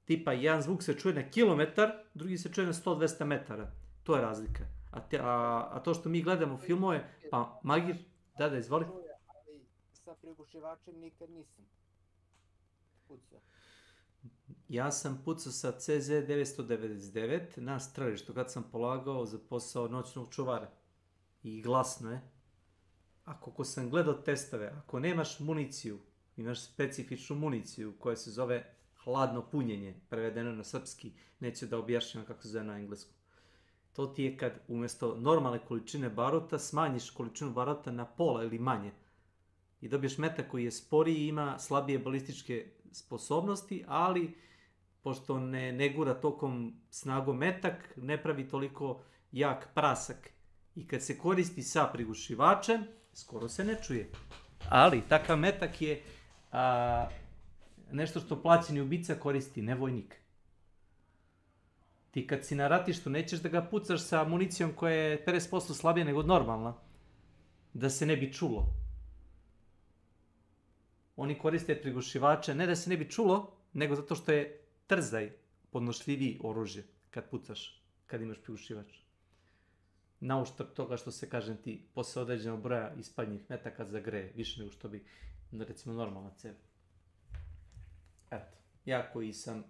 Tipa, jedan zvuk se čuje na kilometar, drugi se čuje na 100-200 metara. To je razlika. A to što mi gledamo filmove, pa Magir, da, izvoli. Ali sa prigušivačem nikad nisam pucao. Ja sam pucao sa CZ999 na strelištu kad sam polagao za posao noćnog čuvara. I glasno je. A koliko sam gledao testove, ako nemaš municiju, imaš specifičnu municiju koja se zove hladno punjenje, prevedeno na srpski, neću da objašnjam kako se zove na engleskom. To ti je kad umjesto normalne količine baruta smanjiš količinu baruta na pola ili manje. I dobiješ metak koji je sporiji i ima slabije balističke sposobnosti, ali pošto ne gura tokom snagom metak, ne pravi toliko jak prasak. I kad se koristi sa prigušivačem, skoro se ne čuje. Ali takav metak je nešto što plaćeni ubica koristi, ne vojnik. Ti kad si na ratištu nećeš da ga pucaš sa municijom koja je 50% slabija nego normalna, da se ne bi čulo. Oni koriste prigušivače ne da se ne bi čulo, nego zato što je trzaj podnošljiviji oružje kad pucaš, kad imaš prigušivač. Nauštrb toga što se, kažem ti, posle određenog broja ispadnjih metaka zagreje, više nego što bi, recimo, normalna cev. Eto, ja koji sam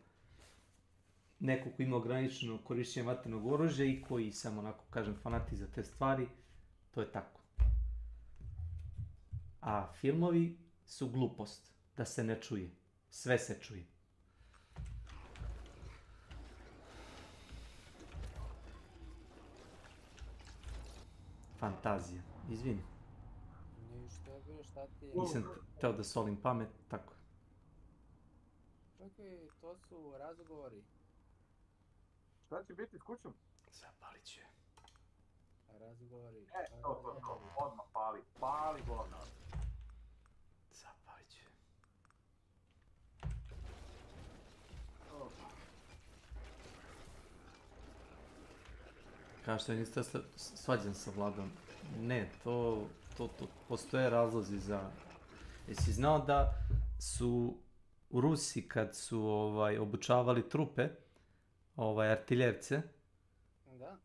neko ko ima ograničeno korišćenje vatrenog oružja i koji sam, onako, kažem, fanatik za te stvari, to je tako. A filmovi su glupost, da se ne čuje. Sve se čuje. Fantazija. Izvini. Ništa je bilo, šta ti je? Nisam teo da solim pamet, tako. Čekaj, to su razgovori. Šta će biti s kućom? Zapalit ću je. Razgovori. To. Odmah pali govna. Zapavit ću. Kao što niste svađan sa Vladom. Ne, to postoje razlozi za... Jesi znao da su Rusi kad su obučavali trupe, artiljerce, Da.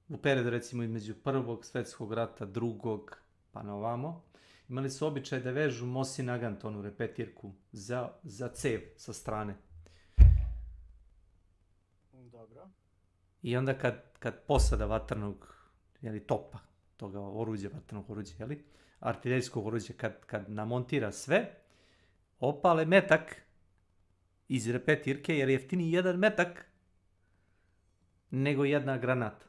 u periodu recimo između Prvog svjetskog rata, Drugog, pa na ovamo, imali su običaj da vežu Mosin Nagant, onu repetirku, za cev sa strane. Dobro. I onda kad posada vatrnog, topa, toga oruđa, vatrenog oruđa, artiljerijskog oruđa, kad namontira sve, opale metak iz repetirke, jer je jeftiniji jedan metak nego jedna granata.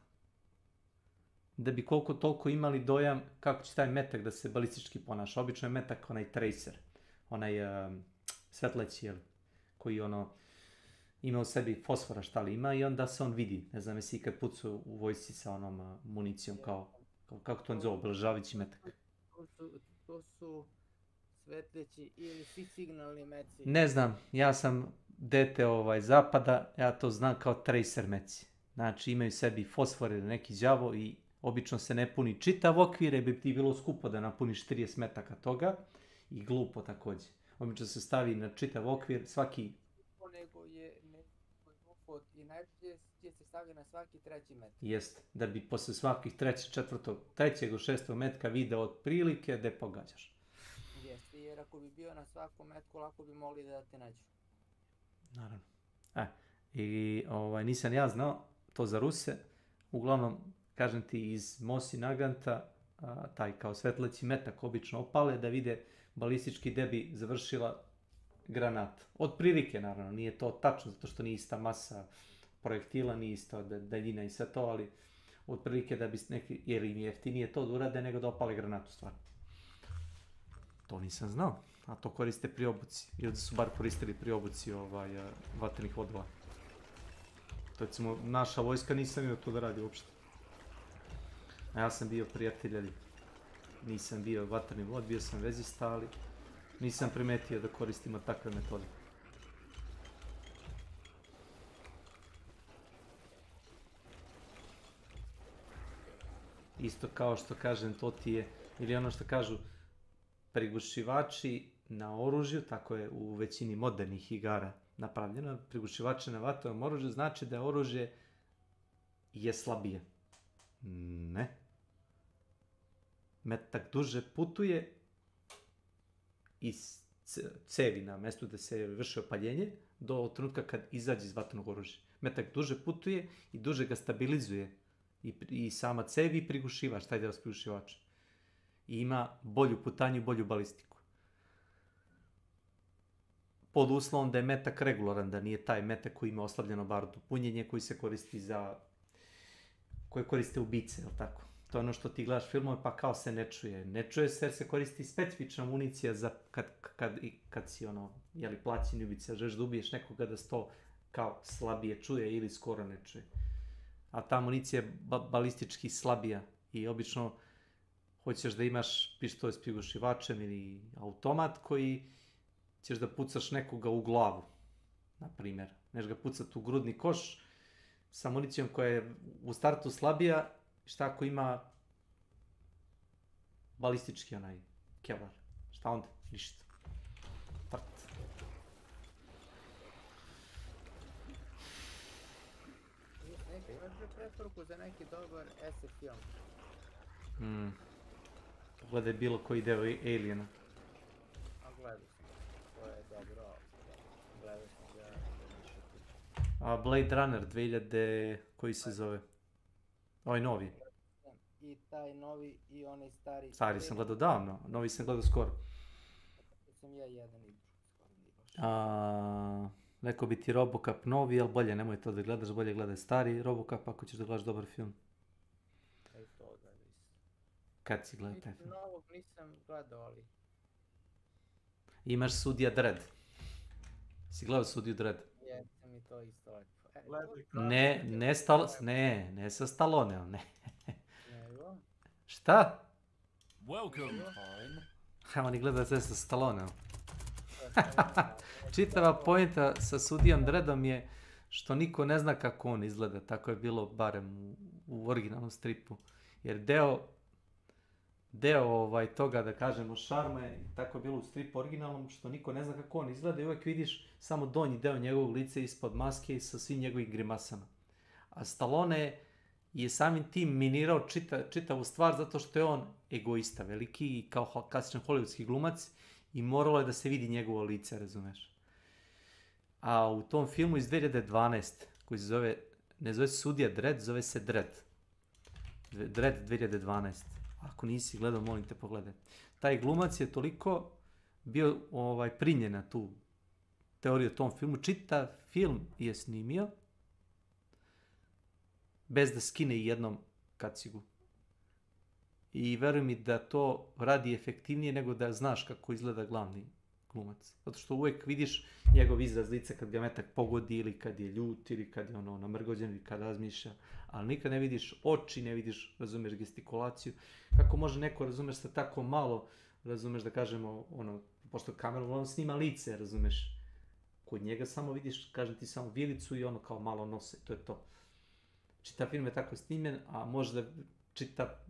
Da bi koliko toliko imali dojam kako će taj metak da se balistički ponaša. Obično je metak onaj tracer, onaj svetleći, koji ima u sebi fosfora, šta li ima, i onda se on vidi. Ne znam, jesi ikad pucao u vojsci sa onom municijom, kako to zove, obeležavajući metak. To su svetleći ili signalni meci. Ne znam, ja sam dete zapada, ja to znam kao tracer meci. Znači imaju sebi fosfor ili neki đavo i obično se ne puni čitav okvir, jer bi ti bilo skupo da napuniš 30 metaka toga i glupo također. Obično se stavi na čitav okvir, svaki... Nego je glupo i najbolje se stavlja na svaki treći metak. Jest, da bi posle svakih trećeg do šestog metka video otprilike gde pogađaš. Jeste, jer ako bi bio na svakom metku, lako bi mogli da te nađu. Naravno. I nisam ja znao to za Ruse. Uglavnom, kažem ti, iz Mosin Naganta, taj kao svetleći metak obično opale da vide balistički gde bi završila granata. Od prilike, naravno, nije to tačno, zato što nije ista masa projektila, nije ista daljina i sve to, ali od prilike da bi neki, jer im je jeftinije to da urade nego da opale granatu stvarno. To nisam znao, a to koriste pri obuci, ili da su bar koristili pri obuci vatrenih vodova. To recimo, naša vojska nisam imao to da radi uopšte. A ja sam bio prijatelj, ali nisam bio vatreni vod, bio sam vezista, ali nisam primetio da koristimo takve metode. Isto kao što kažem, to ti je, ili ono što kažu, prigušivači na oružju, tako je u većini modernih igara napravljeno, prigušivači na vatrenom oružju znači da oružje je slabije. Ne. Metak duže putuje iz cevi na mjestu da se vrši opaljenje do trenutka kad izađe iz vatrenog oružja. Metak duže putuje i duže ga stabilizuje i sama cev i prigušivač, taj deo s prigušivačem. I ima bolju putanju i bolju balistiku. Pod uslovom da je metak regularan, da nije taj metak koji ima oslabljeno bardo punjenje koji se koristi koje koriste ubice, jel tako? To je ono što ti gledaš filmove pa kao se ne čuje. Ne čuje se jer se koristi specifična municija za kad si plaćeni ubica, želiš da ubiješ nekoga da se to kao slabije čuje ili skoro ne čuje. A ta municija je balistički slabija i obično hoćeš da imaš pištolj s prigušivačem ili automat koji ćeš da pucaš nekoga u glavu, na primjer. Neš ga pucati u grudni koš sa municijom koja je u startu slabija, šta ako ima balistički kevar. Šta onda? Ništa. Trt. Imaš li preporuku za neki dobar SF film? Gledaj bilo koji deo Aliena. A gledao sam. To je dobro. Gledao sam ga više A Blade Runner 2000, koji se zove? Ovaj novi. I taj novi i onaj stari. Stari sam gledao davno, novi sam gledao skoro. Sam ja jedan i skoro. Rekao bi ti Robocop novi, ali bolje nemoj to da gledaš, bolje gledaj stari Robocop ako ćeš da gledaš dobar film. Kad si gledao taj film? Novog nisam gledao, ali... Imaš Sudija Dredd. Si gledao Sudiju Dredd? Jesam i to isto lepo. Ne sa Stalloneom, ne. Šta? Welcome. Ha, oni gleda sve sa Stallone. Čitava poenta sa sudijom Dreddom je što niko ne zna kako on izgleda. Tako je bilo barem u originalnom stripu. Jer deo toga, da kažemo, šarme, tako je bilo u stripu originalnom, što niko ne zna kako on izgleda i uvijek vidiš samo donji deo njegovog lica ispod maske i sa svim njegovim grimasama. A Stallone je samim tim minirao čitavu stvar zato što je on egoista veliki i kao klasičan hollywoodski glumac i moralo je da se vidi njegovo lice, razumeš. A u tom filmu iz 2012, koji se zove, ne zove se Sudija Dredd, zove se Dredd. Dredd 2012. Ako nisi gledao, molim te pogledaj. Taj glumac je toliko bio primljen na tu teoriju o tom filmu. Čitav film je snimio bez da skine jednom kacigu. I veruj mi da to radi efektivnije nego da znaš kako izgleda glavni glumac. Zato što uvijek vidiš njegov izraz lica kad ga metak pogodi ili kad je ljut ili kad je namrgođen ili kad razmišlja. Ali nikad ne vidiš oči, ne vidiš, razumeš, gestikulaciju. Kako može neko, razumeš, sa tako malo, razumeš, da kažemo, pošto kamerom on snima lice, razumeš. Kod njega samo vidiš, kažem ti, samo vilicu i kao malo nose, to je to. Čitav film je tako snimljen, a možda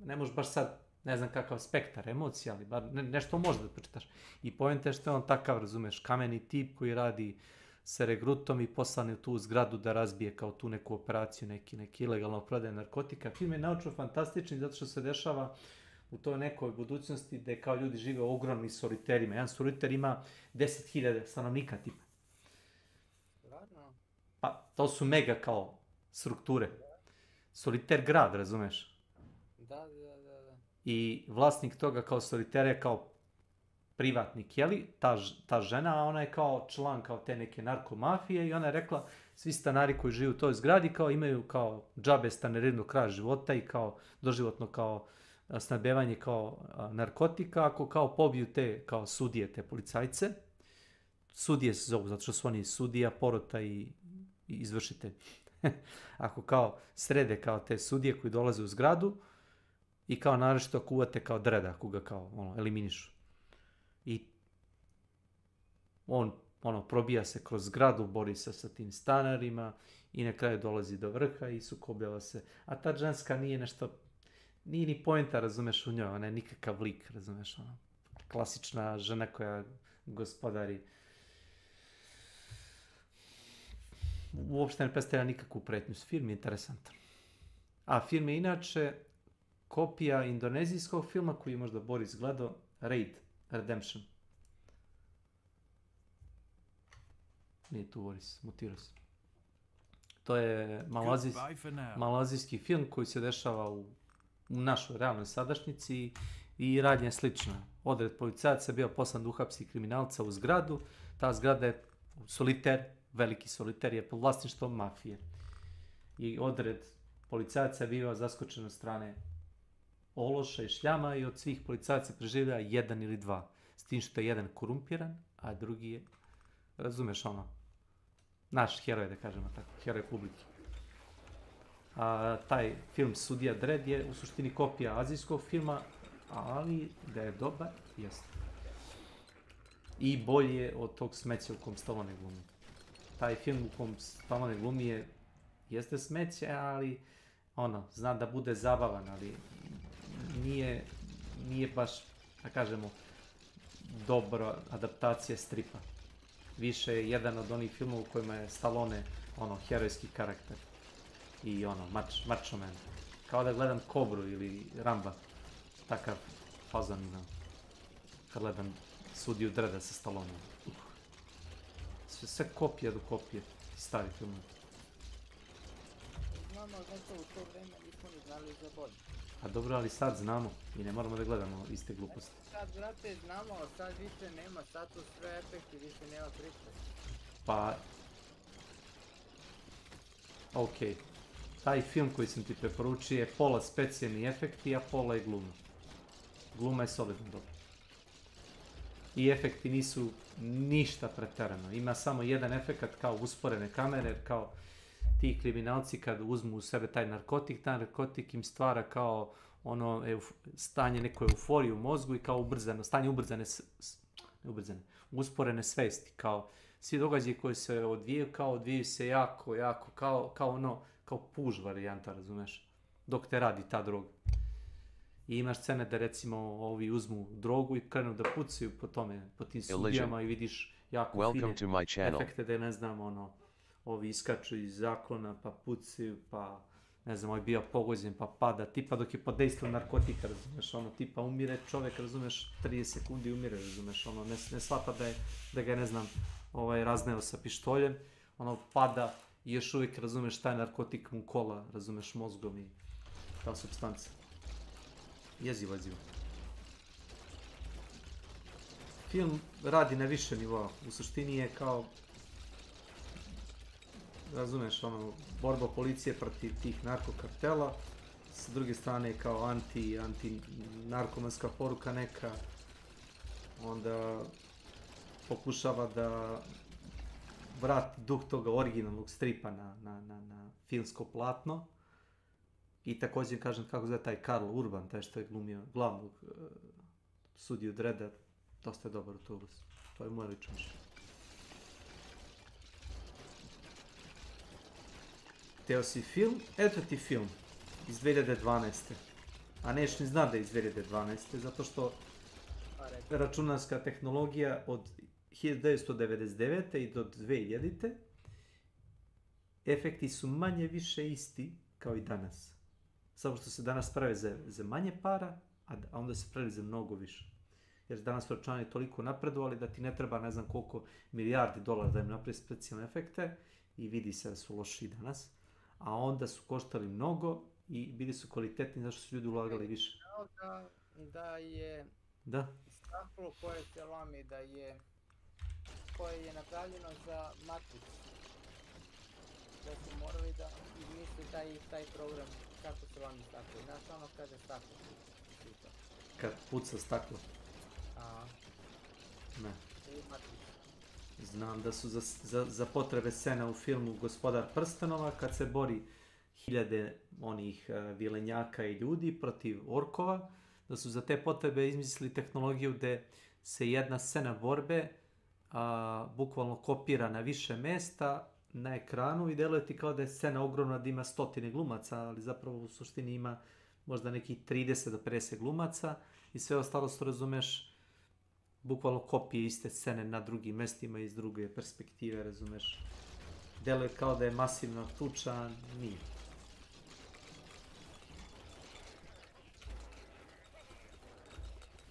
ne možeš baš sad, ne znam kakav spektar emocija, ali bar nešto možda da pročitaš. I poenta je što je on takav, razumeš, kameni tip koji radi sa regrutom i poslane u tu zgradu da razbije kao tu neku operaciju, neki ilegalno prodaje narkotika. Film je naučno fantastični zato što se dešava u toj nekoj budućnosti gde kao ljudi žive u ogromnim soliterima. Jedan soliter ima 10.000 stanovnika tipa. Pa to su mega kao strukture. Soliter grad, razumeš? Da. I vlasnik toga kao solitera je kao privatnik, jeli? Ta žena, a ona je kao član kao te neke narkomafije i ona je rekla svi stanari koji žive u toj zgradi kao imaju kao džabe stanarinu kraja života i kao doživotno kao snabdevanje kao narkotika ako kao pobiju te kao sudije, te policajce. Sudije se zovu zato što su oni sudija, porota i izvršitelj. Ako kao srede kao te sudije koji dolaze u zgradu i kao naročito ako uvate kao Dredda, ako ga kao eliminišu. I on probija se kroz zgradu, bori se sa tim stanarima i na kraju dolazi do vrha i sukobljava se. A ta ženska nije nešto, nije ni poenta, razumeš, u njoj, ona je nikakav lik, razumeš, klasična žena koja gospodari. Uopšte ne predstavlja nikakvu pretnju. Film je interesantan. A film je inače kopija indonezijskog filma koji je možda Boris gledao, Raid, Redemption. Nije tu Boris, mutirao se. To je malazijski film koji se dešava u našoj realnoj sadašnjici i radnja je slična. Odred policajaca bio poslan da uhapsi kriminalca u zgradu. Ta zgrada je soliter, veliki soliter je pod vlasništvom mafije. I odred policajaca je bio zaskočen od strane ološa i šljama i od svih policajaca preživlja 1 ili 2. S tim što je jedan korumpiran, a drugi je, razumeš, naš heroj, da kažemo tako, heroj publike. A taj film Sudija Dredd je u suštini kopija azijskog filma, ali da je dobar, jeste. I bolji je od tog smeća u kom Stallone glumi. Taj film u kom Stallone glumi jeste smeće, ali zna da bude zabavan, ali nije baš, da kažemo, dobra adaptacija stripa. Više je jedan od onih filmova u kojima je Stallone herojski karakter i macho man. Kao da gledam Kobru ili Ramba, takav fazon imam kad gledam Sudiju Dredda sa Stalloneom. Sve kopije do kopije, stari film. Znamo zato u to vreme nismo ni znali za bolje. A dobro, ali sad znamo i ne moramo da gledamo iste gluposti. Sad, brate, znamo, sad više nema, sad su sve efekti, više nema priče. Pa, okej. Taj film koji sam ti preporučio je pola specijalni efekti, a pola je gluma. Gluma je solidno dobro. I efekti nisu ništa preterano. Ima samo jedan efekt kao usporene kamere, kao ti kriminalci kad uzmu u sebe taj narkotik im stvara kao ono stanje neko euforije u mozgu i kao ubrzano, stanje usporene svesti, kao svi događaji koji se odvijaju se jako, kao puž varijanta, razumeš, dok te radi ta droga. I imaš scene da recimo ovi uzmu drogu i krenu da pucaju po tim sudijama i vidiš jako fine efekte da je, ne znam, ovi iskaču iz zaklona pa pucaju, pa ne znam, ovaj bio pogođen pa pada, tipa dok je pod dejstvom narkotika, razumeš, tipa umire čovjek, razumeš, 30 sekundi umire, razumeš, ne shvata da ga je, ne znam, razneo sa pištoljem, pada i još uvijek, razumeš, taj narkotik mu kola, razumeš, mozgom i ta supstancija. Jezivo. Film radi na više nivoa, u suštini je kao, razumeš, borba policije protiv tih narkokartela, s druge strane kao anti-narkomanska poruka neka, onda pokušava da vrati duh toga originalnog stripa na filmsko platno. I također kažem kako zove taj Karl Urban, taj što je glumio glavnog sudiju Dreda, dosta je dobar u to ulozi. To je moje lično mišljenje. Hteo si film? Eto ti film iz 2012. A neš ni zna da je iz 2012. zato što računarska tehnologija od 1999. i do 2000. efekti su manje više isti kao i danas. Samo što se danas prave za manje para, a onda se pravi za mnogo više. Jer danas su računari toliko napredovali da ti ne treba ne znam koliko milijardi dolara da im napravi specijalne efekte i vidi se da su loši danas. A onda su koštali mnogo i bili su kvalitetni zašto su ljudi ulagali više. Da je staklo koje se lomi, koje je napravljeno za matricu. Da su morali da izmisli taj program kako se lomi staklo. Znaš kada je staklo? Kad puca staklo? Ne. Znam da su za potrebe scena u filmu Gospodar prstenova, kad se bori hiljade onih vilenjaka i ljudi protiv orkova, da su za te potrebe izmislili tehnologiju gde se jedna scena borbe bukvalno kopira na više mesta na ekranu i deluje ti kao da je scena ogromna, da ima 100 glumaca, ali zapravo u suštini ima možda nekih 30 do 50 glumaca i sve ostalo što razumeš bukvalno kopije iste scene na drugim mestima iz druge perspektive, razumeš. Deluje kao da je masivna tuča, nije.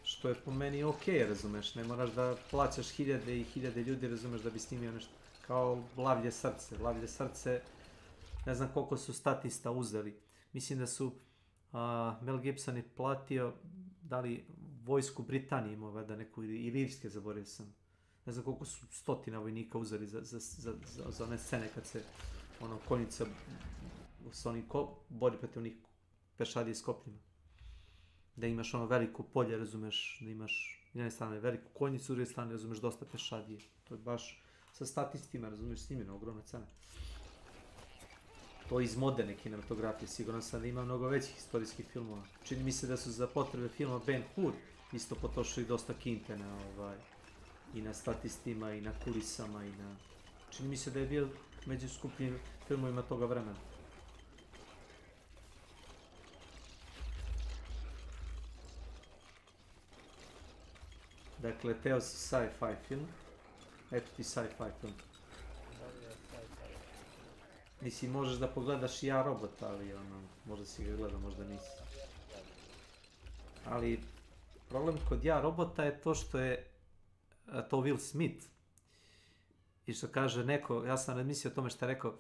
Što je po meni okej, razumeš, ne moraš da plaćaš hiljade i hiljade ljudi, razumeš, da bi snimio nešto. Kao Lavlje srce. Lavlje srce, ne znam koliko su statista uzeli. Mislim da su Mel Gibson je platio, da li vojsku Britanije imao da neku, ili Irske, zaboravio sam. Ne znam koliko su stotina vojnika uzeli za one scene kad se konjica s onim bori protiv onih pešadija s kopljima. Da imaš veliko polje, razumeš, da imaš s jedne strane veliku konjicu, s druge strane, razumeš, dosta pešadije. To je baš sa statistima, razumeš, snimljena ogromna cena. To iz moderne kinematografije, sigurno sam da ima mnogo većih istorijskih filmova. Čini mi se da su za potrebe filma Ben Hur isto potrošili dosta kinte i na statistima i na kulisama i na... Čini mi se da je bio među skupljim filmovima toga vremena. Dakle, teo si sci-fi film. Eto ti sci-fi film. Mislim, možeš da pogledaš Ja, Robot, ali možda si ga gledao, možda nisi. Ali problem kod Ja, Robota je to što je to Will Smith. I što kaže neko, ja sam razmislio o tome što je rekao,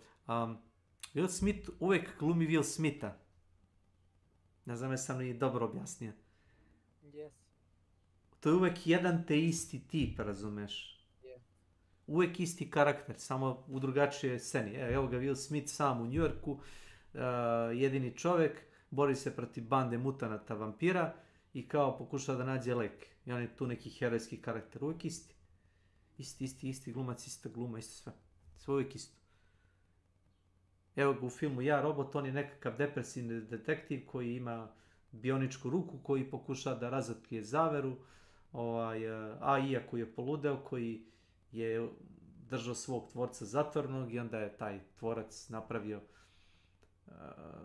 Will Smith uvek glumi Will Smitha. Ne znam, jesam li dobro objasnio. Yes. To je uvek jedan te isti tip, razumeš? Uvek isti karakter, samo u drugačije sceni. Evo ga Will Smith sam u Njujorku, jedini čovjek, bori se protiv bande mutanata vampira i kao pokušava da nađe lek. I on je tu neki herojski karakter, uvek isti. Isti glumac, ista gluma, isto sve. Sve uvek isto. Evo ga u filmu Ja, robot, on je nekakav depresivni detektiv koji ima bioničku ruku, koji pokuša da razotkrije zaveru, a iako je poludeo, koji je držao svog tvorca zatvornog i onda je taj tvorac napravio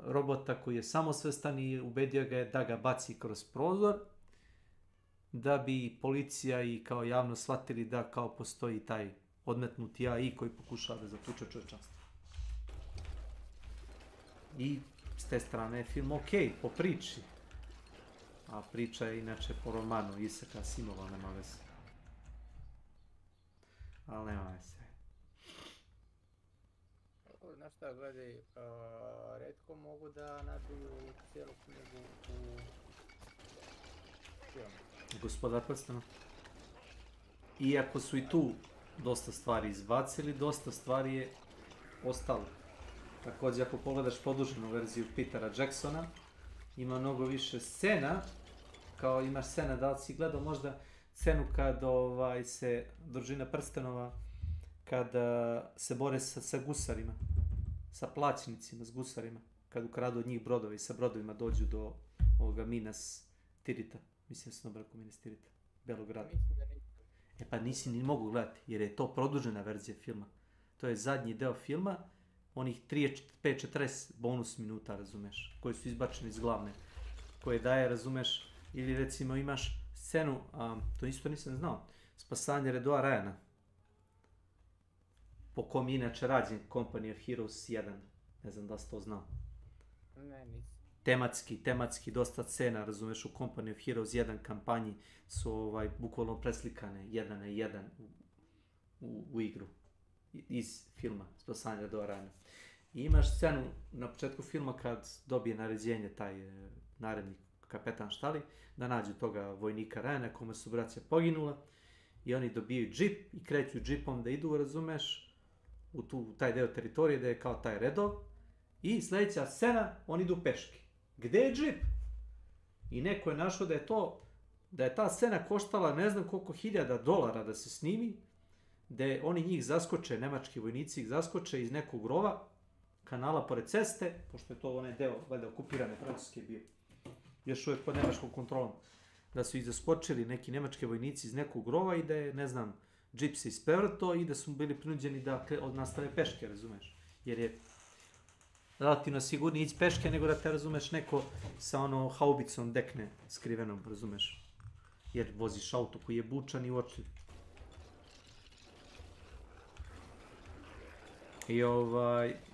robota koji je samosvestan i ubedio ga je da ga baci kroz prozor, da bi policija i kao javno shvatili da kao postoji taj odmetnuti AI koji pokušava da zatuče čovječanstvo. I s te strane je film ok, po priči. A priča je inače po romanu Isaka Asimova, nema veze. Ali nema veze. Znaš šta, gledaj, retko mogu da nabiju cijelu knjigu u film. Gospodar prstena. Iako su i tu dosta stvari izbacili, dosta stvari je ostalo. Također, ako pogledaš poduženu verziju Petera Jacksona, ima mnogo više scena, kao imaš scena, da li si gledao možda scenu kad se družina prstenova, kada se bore sa gusarima, sa plaćenicima, s gusarima, kad ukradu od njih brodove i sa brodovima dođu do ovoga Minas Tirita, mislim da se dobro rekao Minas Tirita, Belograda. E pa nisi ni mogu gledati, jer je to produžena verzija filma. To je zadnji deo filma, onih 5-40 bonus minuta, razumeš, koji su izbačeni iz glavne, koje daje, razumeš, ili recimo imaš scenu, to isto nisam znao, spasanje Redoa Ryana, po kom je inače rađen Company of Heroes 1, ne znam da si to znao. Ne, nisam. Tematski dosta scena, razumeš, u Company of Heroes 1 kampanji su bukvalno preslikane jedan na jedan u igru iz filma Spasanje Redoa Ryana. I imaš scenu na početku filma kad dobije naređenje taj narednik kapetan Štali da nađu toga vojnika Ryana kome su braća poginula i oni dobiju džip i kreću džipom da idu, razumeš, u taj deo teritorije da je kao taj redov i sljedeća scena oni idu peški. Gde je džip? I neko je našao da je ta scena koštala ne znam koliko $1000 da se snimi, gde oni njih zaskoče, nemački vojnici ih zaskoče iz nekog rova, kanala pored ceste, pošto je to onaj deo, valjda okupirane Francuske bio, još uvijek pod nemačkom kontrolom, da su ih zaskočili neki nemački vojnici iz nekog rova i da je, ne znam, džip se isprevrto i da su bili prinuđeni da nastave peške, razumeš, jer je relativno sigurnije ići peške nego da te, razumeš, neko sa haubicom dekne skrivenom, razumeš, jer voziš auto koji je bučan i uočljiv.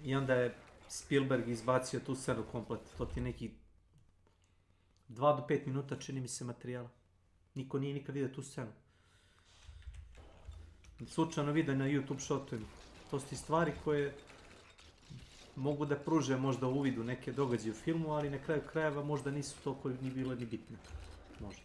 I onda je Spielberg izbacio tu scenu komplet. To ti je neki 2 do 5 minuta, čini mi se, materijala. Niko nije nikad vidio tu scenu. Slučajno vidio na YouTube shotovima. To su ti stvari koje mogu da pruže možda uvid u neke događaje u filmu, ali na kraju krajeva možda nisu toliko ni bile ni bitne. Možda.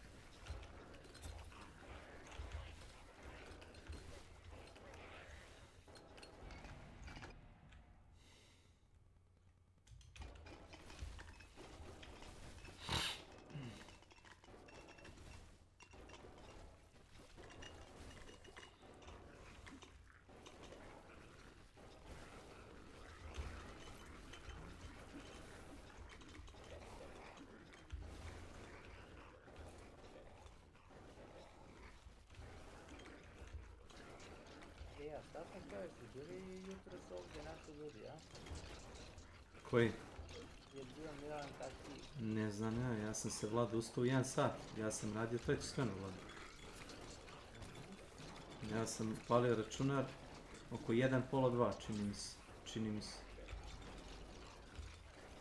Šta sam kažeš, bili jutro s ovdje naši ljudi, a? Koji? Je bio Milan Taki. Ne znam ja sam se Vlado ustao u 1 sat. Ja sam radio treću smenu, Vlado. Ja sam palio računar oko 1, pola 2, čini mi se.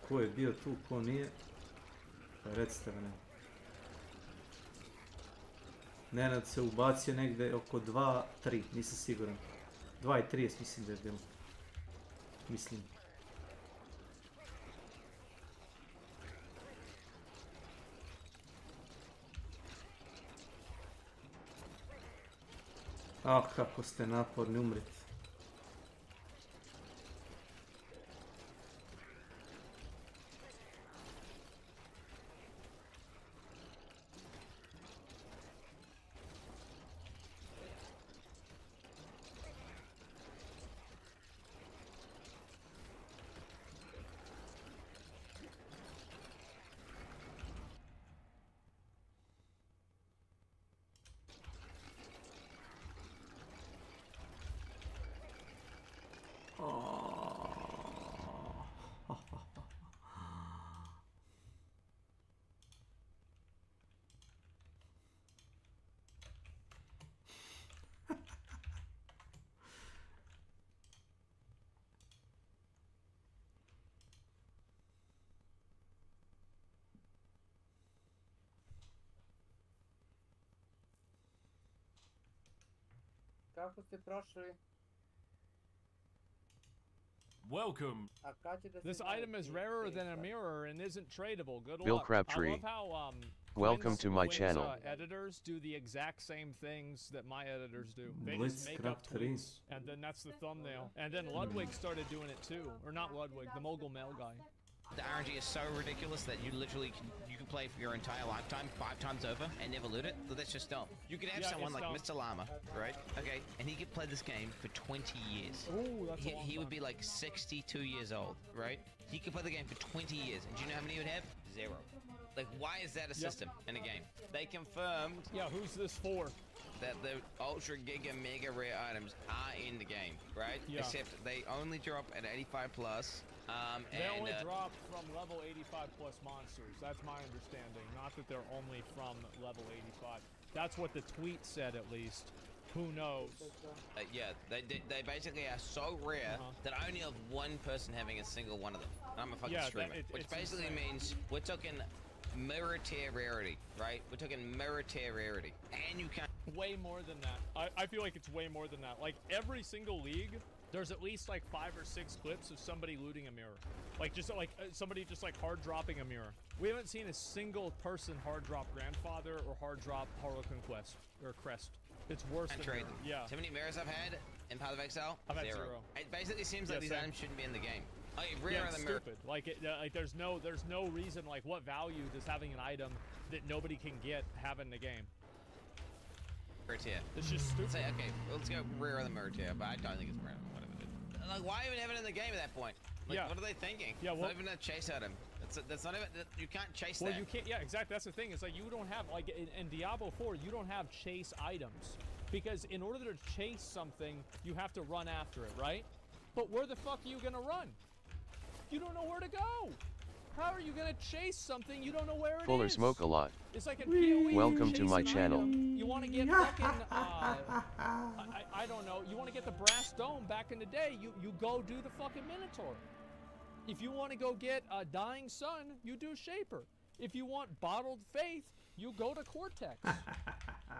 Ko je bio tu, ko nije? Pa recite me. Nenad se ubacio negde oko 2-3, nisam siguran. 2:30 mislim da je bilo. Mislim. Ah, kako ste naporni, umrite. Kako ste prošli? Welcome. A kad će da se This daje item is ti- rarer te than a stvari? mirror and isn't tradable. Good Bill luck. Crabtree. I love how Welcome to my Quinn's, channel. Editors do the exact same things that my editors do. They Blitz just make up Crabtree. tweets, and then that's the thumbnail. And then Ludwig started doing it too, or not Ludwig, the Mogul Mail guy. The RNG is so ridiculous that you literally you can play for your entire lifetime 5 times over and never loot it. But that's just dumb. You could have Yeah, someone it's like dumb. Mr. Llama, right? Okay, and he could play this game for 20 years. Ooh, that's a long He would time. be like 62 years old, right? He could play the game for 20 years, and do you know how many he would have? 0. Like, why is that a system in a game? They confirmed. Yeah, who's this for? That the ultra giga mega rare items are in the game, right? Yeah. Except they only drop at 85 plus. They and, only drop from level 85 plus monsters. That's my understanding. Not that they're only from level 85. That's what the tweet said, at least. Who knows? Yeah, they basically are so rare that I only have one person having a single one of them. And I'm a fucking Yeah, streamer. Which it's basically insane. means we're talking mirror tier rarity, right? We're talking mirror tier rarity. And you can't. Way more than that. I feel like it's way more than that. Like, every single league, there's at least like 5 or 6 clips of somebody looting a mirror. Like, just like somebody just like hard dropping a mirror. We haven't seen a single person hard drop Grandfather or hard drop Harlequin Quest or Crest. It's worse than trade mirror. them. Yeah. So many mirrors I've had in Path of Exile? I've had 0. 0. It basically seems like Yeah, these same. items shouldn't be in the game. Like, rare Yeah, are it's the mirror. stupid. Like, like there's no reason. Like, what value does having an item that nobody can get have in the game? Mirror tier. It's just stupid. Say, okay, let's go rare on the mirror tier, but I don't think it's rare. Whatever. Like, why even have it in the game at that point? Like, Yeah. what are they thinking? Yeah, It's well- not even a chase item. That's not even. You can't chase Well, that. you can't. Yeah, exactly. That's the thing. It's like you don't have like in Diablo 4, you don't have chase items because in order to chase something, you have to run after it, right? But where the fuck are you gonna run? You don't know where to go. How are you gonna chase something you don't know where it is? Fuller smoke a lot. It's like in PoE. Welcome to chase my an channel. item. You want to get fucking. I don't know. You want to get the brass dome back in the day. You go do the fucking Minotaur. If you want to go get a dying sun, you do Shaper. If you want bottled faith, you go to Cortex.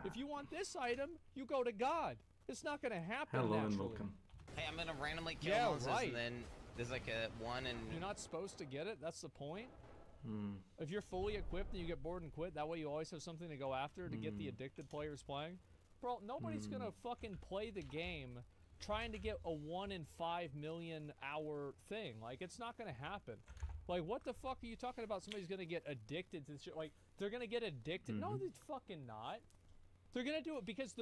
If you want this item, you go to God. It's not going to happen Hello and naturally. welcome. Hey, I'm gonna randomly kill Yeah, monsters, right. and then there's like a one and. You're not supposed to get it. That's the point. Hmm. If you're fully equipped and you get bored and quit, that way you always have something to go after to get the addicted players playing. Bro, nobody's gonna fucking play the game trying to get a 1 in 5 million hour thing. Like, it's not gonna happen. Like, what the fuck are you talking about? Somebody's gonna get addicted to this shit. Like, they're gonna get addicted. No, they're fucking not. They're gonna do it because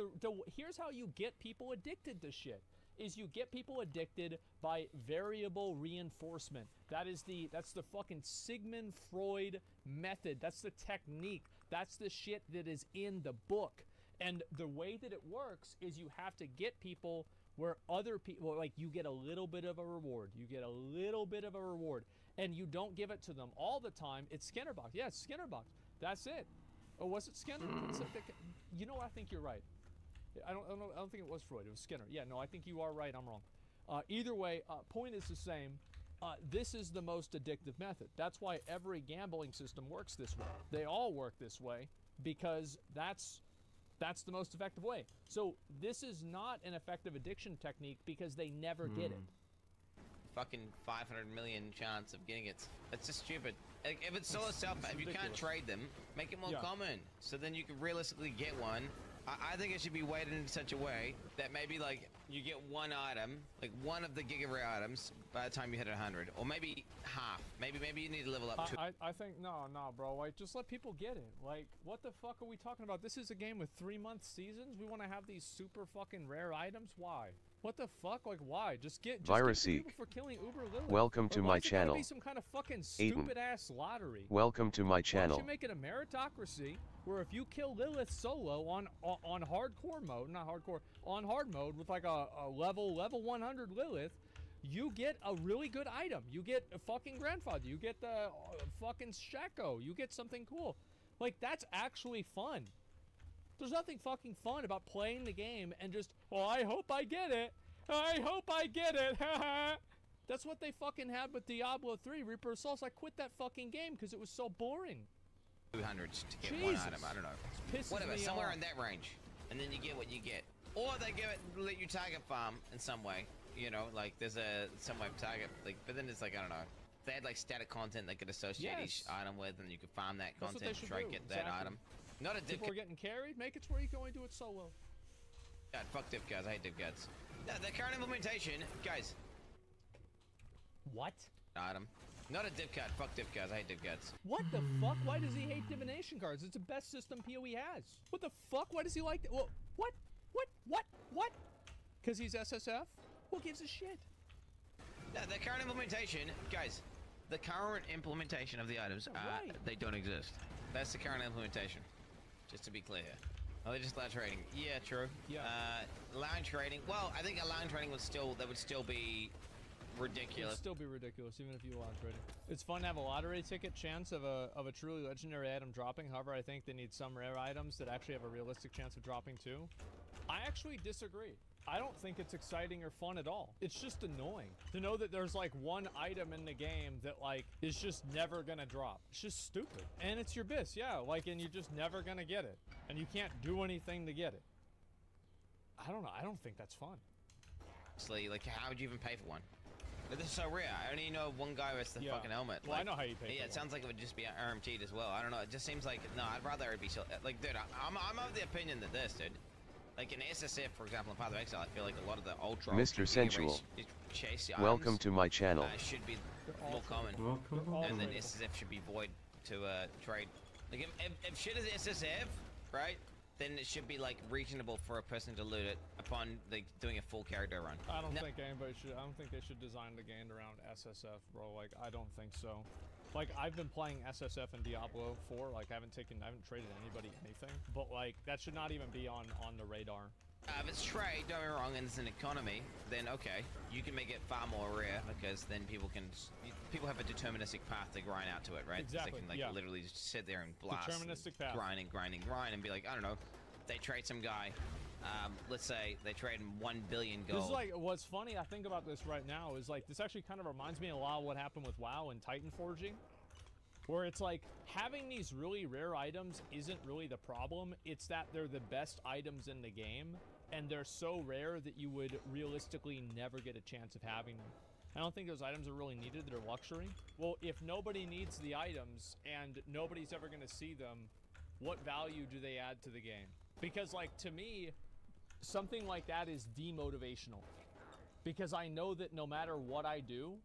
here's how you get people addicted to shit. Is you get people addicted by variable reinforcement. That's the fucking Sigmund Freud method. That's the technique. That's the shit that is in the book. And the way that it works is you have to get people where other people, like, you get a little bit of a reward. You get a little bit of a reward. And you don't give it to them all the time. It's Skinner box. Yeah, it's Skinner box. That's it. Or was it Skinner? You know what? I think you're right. I don't think it was Freud. It was Skinner. Yeah, no, I think you are right. I'm wrong. Either way, point is the same. This is the most addictive method. That's why every gambling system works this way. They all work this way because that's the most effective way. So this is not an effective addiction technique because they never get it. Fucking 500 million chance of getting it. That's just stupid. Like, if it's solo self, if you can't trade them, make it more common. So then you can realistically get one. I think it should be weighted in such a way that maybe, like, you get one item, like one of the Giga Rare items by the time you hit 100, or maybe half. Maybe you need to level up to. I think no, bro. Like, just let people get it. Like, what the fuck are we talking about? This is a game with 3-month seasons. We want to have these super fucking rare items. Why? What the fuck? Like, why? Just get Viruseek. people for killing Uber Lilith. Welcome Or to why my is it gotta channel. be some kind of fucking Aiden. stupid ass lottery. Welcome to my Why channel. don't you make it a meritocracy where if you kill Lilith solo on hardcore mode, not hardcore, on hard mode with like a level 100 Lilith, you get a really good item. You get a fucking Grandfather. You get the fucking Shako. You get something cool. Like, that's actually fun. There's nothing fucking fun about playing the game and just, well, I hope I get it. I hope I get it. That's what they fucking had with Diablo 3, Reaper of Souls. I quit that fucking game because it was so boring. 200s to get one item. I don't know. Pisses Whatever, me somewhere off. in that range, and then you get what you get. Or they let you target farm in some way. You know, like there's some way of target, like, but then it's like, I don't know. If they had like static content they could associate each item with, and you could farm that That's content to try and get that item. Not a div. People are getting carried. Make it to where you can only do it solo. God, fuck div cards. I hate div cards. The current implementation, guys. What? Item. Not a div card. Fuck div cards. I hate div cards. What the fuck? Why does he hate divination cards? It's the best system PoE has. What the fuck? Why does he like that? Well, what? Because he's SSF? Who gives a shit? The current implementation, guys. The current implementation of the items, they don't exist. That's the current implementation. Just to be clear. Oh, they just allow trading. Yeah, true. Yeah. Allowing trading. Well, I think allowing trading would still be ridiculous. It would still be ridiculous, even if you allow trading. It's fun to have a lottery ticket chance of a truly legendary item dropping. However, I think they need some rare items that actually have a realistic chance of dropping too. I actually disagree. I don't think it's exciting or fun at all. It's just annoying to know that there's like one item in the game that like is just never gonna drop. It's just stupid. And it's your biz, yeah, like, and you're just never gonna get it. And you can't do anything to get it. I don't know, I don't think that's fun. Honestly, like, how would you even pay for one? This is so rare. I only know one guy with the fucking helmet. Well, like, I know how you pay for it sounds like it would just be RMG'd as well. I don't know, it just seems like, no, I'd rather it be so, like, dude, I'm of the opinion that this, dude, like in SSF, for example, in Path of Exile, I feel like a lot of the ultra Mr. Sensual, chase welcome to my channel. Should be more common, and then SSF should be void to trade. Like if shit is SSF, right? Then it should be like reasonable for a person to loot it upon like doing a full character run. I don't think anybody should. I don't think they should design the game around SSF, bro. Like, I don't think so. Like, I've been playing SSF and Diablo 4. Like, I haven't traded anybody anything. But like, that should not even be on the radar. If it's trade, don't get me wrong, and it's an economy, then okay, you can make it far more rare because then people have a deterministic path to grind out to it, right? Exactly. They can like literally just sit there and blast, deterministic path, grind, and be like, I don't know, they trade some guy. Let's say they trade 1 billion gold. This is like, what's funny, I think about this right now, is like, this actually kind of reminds me a lot of what happened with WoW and Titan Forging. Where it's like, having these really rare items isn't really the problem. It's that they're the best items in the game, and they're so rare that you would realistically never get a chance of having them. I don't think those items are really needed. They're luxury. Well, if nobody needs the items and nobody's ever going to see them, what value do they add to the game? Because, like, to me, something like that is demotivational. Because I know that no matter what I do,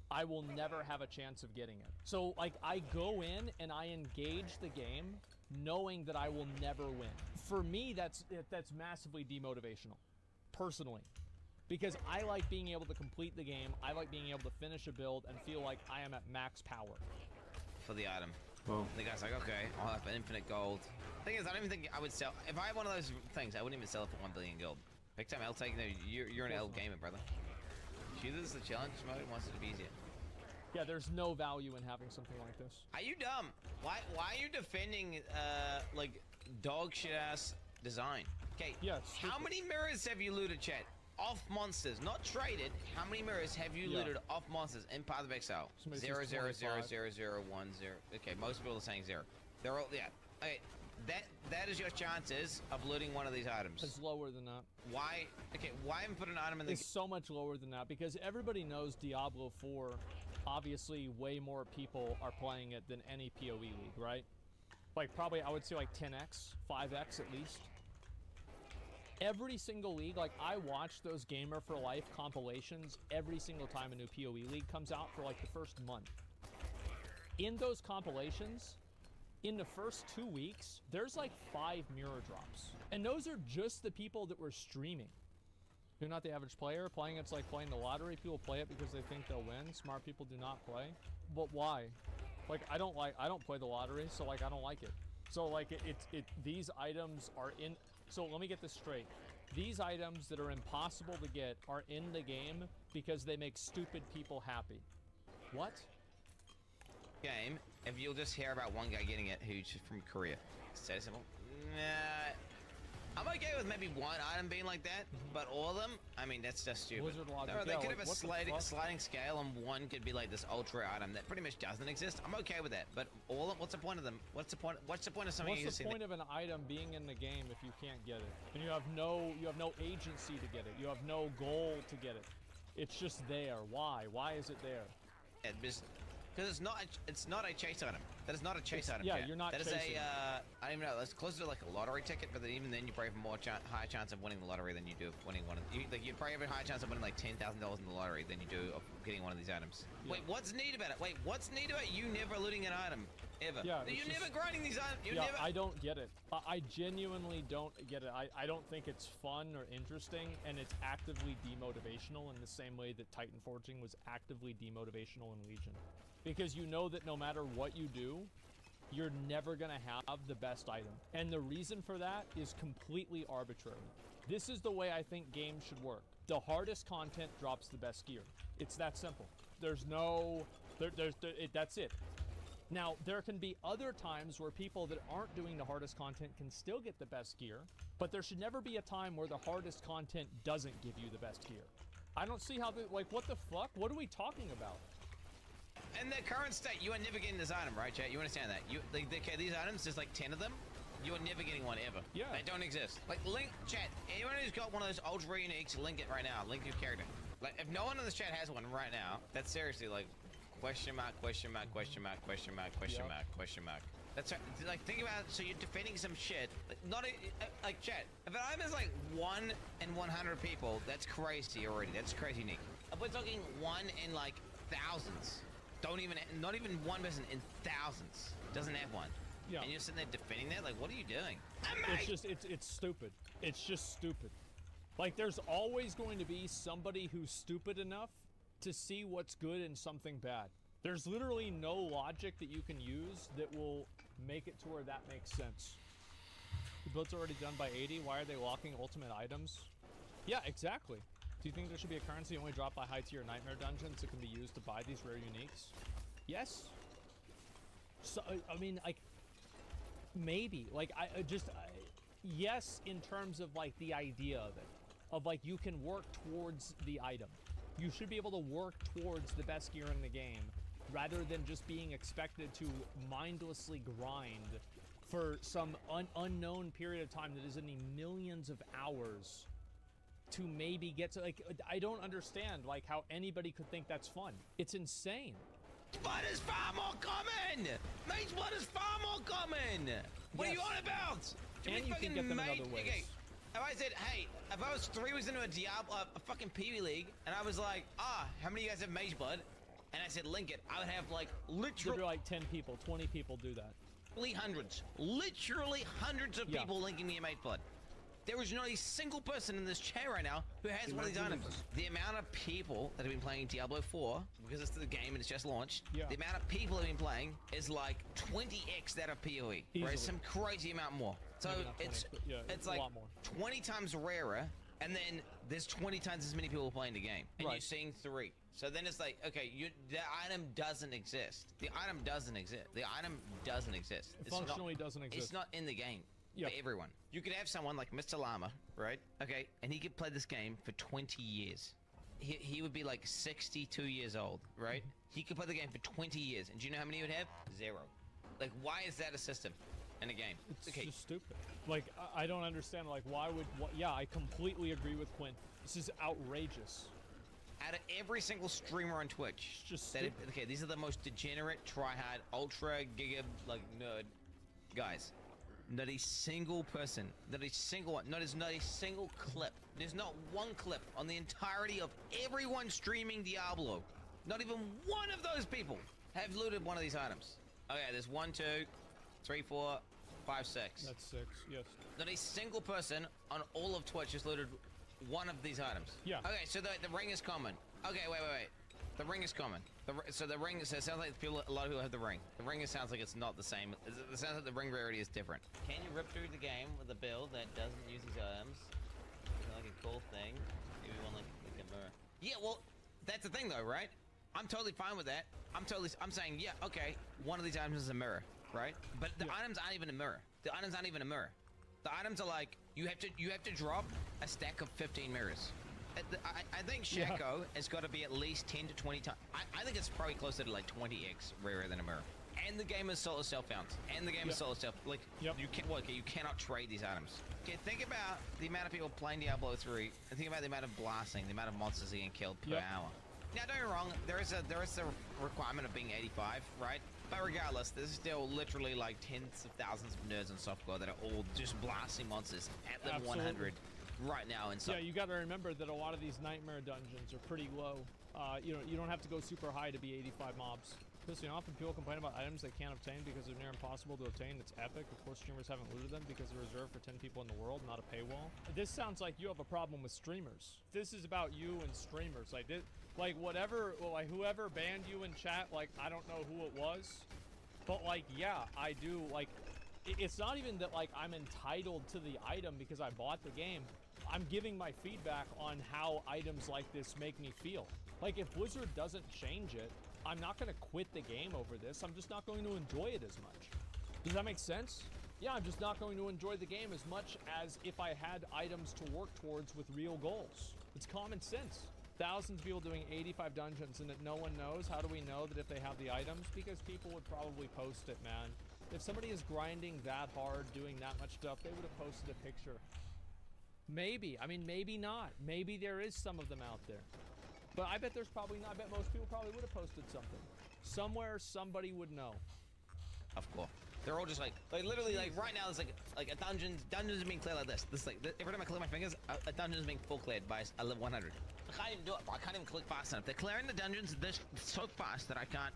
I will never have a chance of getting it. So, like, I go in and I engage the game knowing that I will never win. For me, that's massively demotivational, personally. Because I like being able to complete the game, I like being able to finish a build and feel like I am at max power. For the item. Well, the guy's like, okay, I'll have infinite gold. Thing is, I don't even think I would sell, if I had one of those things, I wouldn't even sell it for 1 billion gold. Big time L take, no, you're an L gamer, brother. Chooses the challenge mode and wants it to be easier. Yeah, there's no value in having something like this. Are you dumb? Why are you defending like dog shit ass design? Okay. Yeah. How many mirrors have you looted, chat? Off monsters, not traded. How many mirrors have you looted off monsters in Path of Exile? 0, 0, 0, 0, 0, 1, 0. Okay, most people are saying 0. They're all Okay, that is your chances of looting one of these items. It's lower than that. Why? Okay, why even put an item in the? It's so much lower than that because everybody knows Diablo 4. Obviously, way more people are playing it than any PoE league, right? Like, probably, I would say, like, 10x, 5x at least. Every single league, like, I watch those Gamer for Life compilations every single time a new PoE league comes out for, like, the first month. In those compilations, in the first 2 weeks, there's, like, 5 mirror drops. And those are just the people that were streaming. You're not the average player. Playing it's like playing the lottery. People play it because they think they'll win. Smart people do not play. But why? Like, I don't play the lottery, so like I don't like it. So like these items are in. So let me get this straight. These items that are impossible to get are in the game because they make stupid people happy. What? Game. If you'll just hear about one guy getting it who's from Korea. It's so simple. Nah. I'm okay with maybe one item being like that, but all of them, I mean, that's just stupid. Blizzard logic, They yeah, could like, have a what the fuck? sliding scale, and one could be like this ultra item that pretty much doesn't exist. I'm okay with that, but all of, what's the point of them? What's the point of something What's the existing? point of an item being in the game if you can't get it? And you have no agency to get it. You have no goal to get it. It's just there. Why? Why is it there? Because it's not a chase item. That is not a chase item. Yeah, chat. you're not That is chasing. I don't even know. That's closer to like a lottery ticket, but then even then you probably have a more higher chance of winning the lottery than you do of winning one of. You'd probably have a higher chance of winning like $10,000 in the lottery than you do of getting one of these items. Yeah. Wait, what's neat about it? Wait, what's neat about you never looting an item ever? Yeah, you're never grinding these items. You're Yeah, never. I don't get it. I genuinely don't get it. I don't think it's fun or interesting, and it's actively demotivational in the same way that Titan Forging was actively demotivational in Legion. Because you know that no matter what you do, you're never gonna have the best item. And the reason for that is completely arbitrary. This is the way I think games should work. The hardest content drops the best gear. It's that simple. There's no, that's it. Now, there can be other times where people that aren't doing the hardest content can still get the best gear, but there should never be a time where the hardest content doesn't give you the best gear. I don't see how, like, what the fuck? What are we talking about? In the current state, you are never getting this item, right, chat? You understand that? Okay, these items, there's like 10 of them. You are never getting one ever. Yeah. They don't exist. Like, link, chat, anyone who's got one of those ultra uniques, link it right now. Link your character. Like, if no one in this chat has one right now, that's seriously like, question mark, question mark, question mark, question mark, question mark, question mark. That's right. Like, think about it. So you're defending some shit. Like, like, chat, if an item is like 1 in 100 people, that's crazy already. That's crazy unique. If we're talking 1 in like thousands, not even one person in thousands doesn't have one. Yeah. And you're sitting there defending that? Like, what are you doing? It's stupid. It's just stupid. Like, there's always going to be somebody who's stupid enough to see what's good in something bad. There's literally no logic that you can use that will make it to where that makes sense. The build's already done by 80. Why are they locking ultimate items? Yeah, exactly. Do you think there should be a currency only dropped by high-tier nightmare dungeons that can be used to buy these rare uniques? Yes. So, I mean, like, maybe. Like, yes, in terms of, like, the idea of it. Of, like, you can work towards the item. You should be able to work towards the best gear in the game, rather than just being expected to mindlessly grind for some unknown period of time that is in the millions of hours to maybe get to, like, I don't understand, like, how anybody could think that's fun. It's insane. Blood is far more common! Mage blood is far more common! What are you on about? And you can get them in other ways. Okay, if I said, hey, if I was 3 weeks into a Diablo, a fucking PvE league, and I was like, how many of you guys have mage blood? And I said, link it, I would have like literally like 10 people, 20 people do that. Literally hundreds of people linking me a mage blood. There is not a single person in this chat right now who has one of these items. The amount of people that have been playing Diablo 4, because it's the game and it's just launched, the amount of people that have been playing is like 20x that of PoE. Right? Some crazy amount more. So it's like 20 times rarer, and then there's 20 times as many people playing the game, and you're seeing 3. So then it's like, okay, the item doesn't exist. The item doesn't exist. The item doesn't exist. It functionally doesn't exist. It's not in the game. For everyone. You could have someone like Mr. Llama, right? Okay, and he could play this game for 20 years. He would be like 62 years old, right? He could play the game for 20 years, and do you know how many he would have? 0. Like, why is that a system in a game? It's just stupid. Like, I don't understand, like, why would, yeah, I completely agree with Quinn. This is outrageous. Out of every single streamer on Twitch, okay, these are the most degenerate, tryhard, ultra, giga, like, nerd guys. Not a single person, not a single one, not a single clip. There's not one clip on the entirety of everyone streaming Diablo. Not even one of those people have looted one of these items. Okay, there's 1, 2, 3, 4, 5, 6. That's 6, yes. Not a single person on all of Twitch has looted one of these items. Yeah. Okay, so the ring is common. Okay, wait. The ring is common. So the ring, so it sounds like a lot of people have the ring. The ring sounds like it's not the same. It sounds like the ring rarity is different. Can you rip through the game with a build that doesn't use these items? Like a cool thing. Maybe one like a mirror. Yeah, well, that's the thing though, right? I'm totally fine with that. I'm saying, yeah, okay, one of these items is a mirror, right? But the items aren't even a mirror. The items aren't even a mirror. The items are like, you have to drop a stack of 15 mirrors. I think Shaco has got to be at least 10 to 20 times. I think it's probably closer to like 20x rarer than a mirror. And the game is solo self-found. And the game is solo self. Like, you cannot trade these items. Okay, think about the amount of people playing Diablo 3, and think about the amount of blasting, the amount of monsters getting killed per hour. Now, don't get me wrong, there is a requirement of being 85, right? But regardless, there's still literally like tens of thousands of nerds on softcore that are all just blasting monsters at level 100 right now. And so yeah, you got to remember that a lot of these nightmare dungeons are pretty low. You don't have to go super high to be 85 mobs. Because often people complain about items they can't obtain because they're near impossible to obtain. It's epic. Of course, streamers haven't looted them because they're reserved for 10 people in the world, not a paywall. This sounds like you have a problem with streamers. This is about you and streamers. Whoever banned you in chat, like, I don't know who it was, but like, yeah, I do. Like, it's not even that like I'm entitled to the item because I bought the game. I'm giving my feedback on how items like this make me feel. Like, if Blizzard doesn't change it, I'm not going to quit the game over this. I'm just not going to enjoy it as much. Does that make sense? Yeah, I'm just not going to enjoy the game as much as if I had items to work towards with real goals. It's common sense. Thousands of people doing 85 dungeons and that no one knows. How do we know that if they have the items? Because people would probably post it, man. If somebody is grinding that hard, doing that much stuff, they would have posted a picture. Maybe. I mean, maybe not. Maybe there is some of them out there. But I bet there's probably not. I bet most people probably would have posted something. Somewhere, somebody would know. Of course. They're all just like literally, like right now, there's like a dungeons are being cleared like this. Every time I click my fingers, a dungeon is being full cleared by a level 100. I can't even do it, bro. I can't even click fast enough. They're clearing the dungeons this so fast that I can't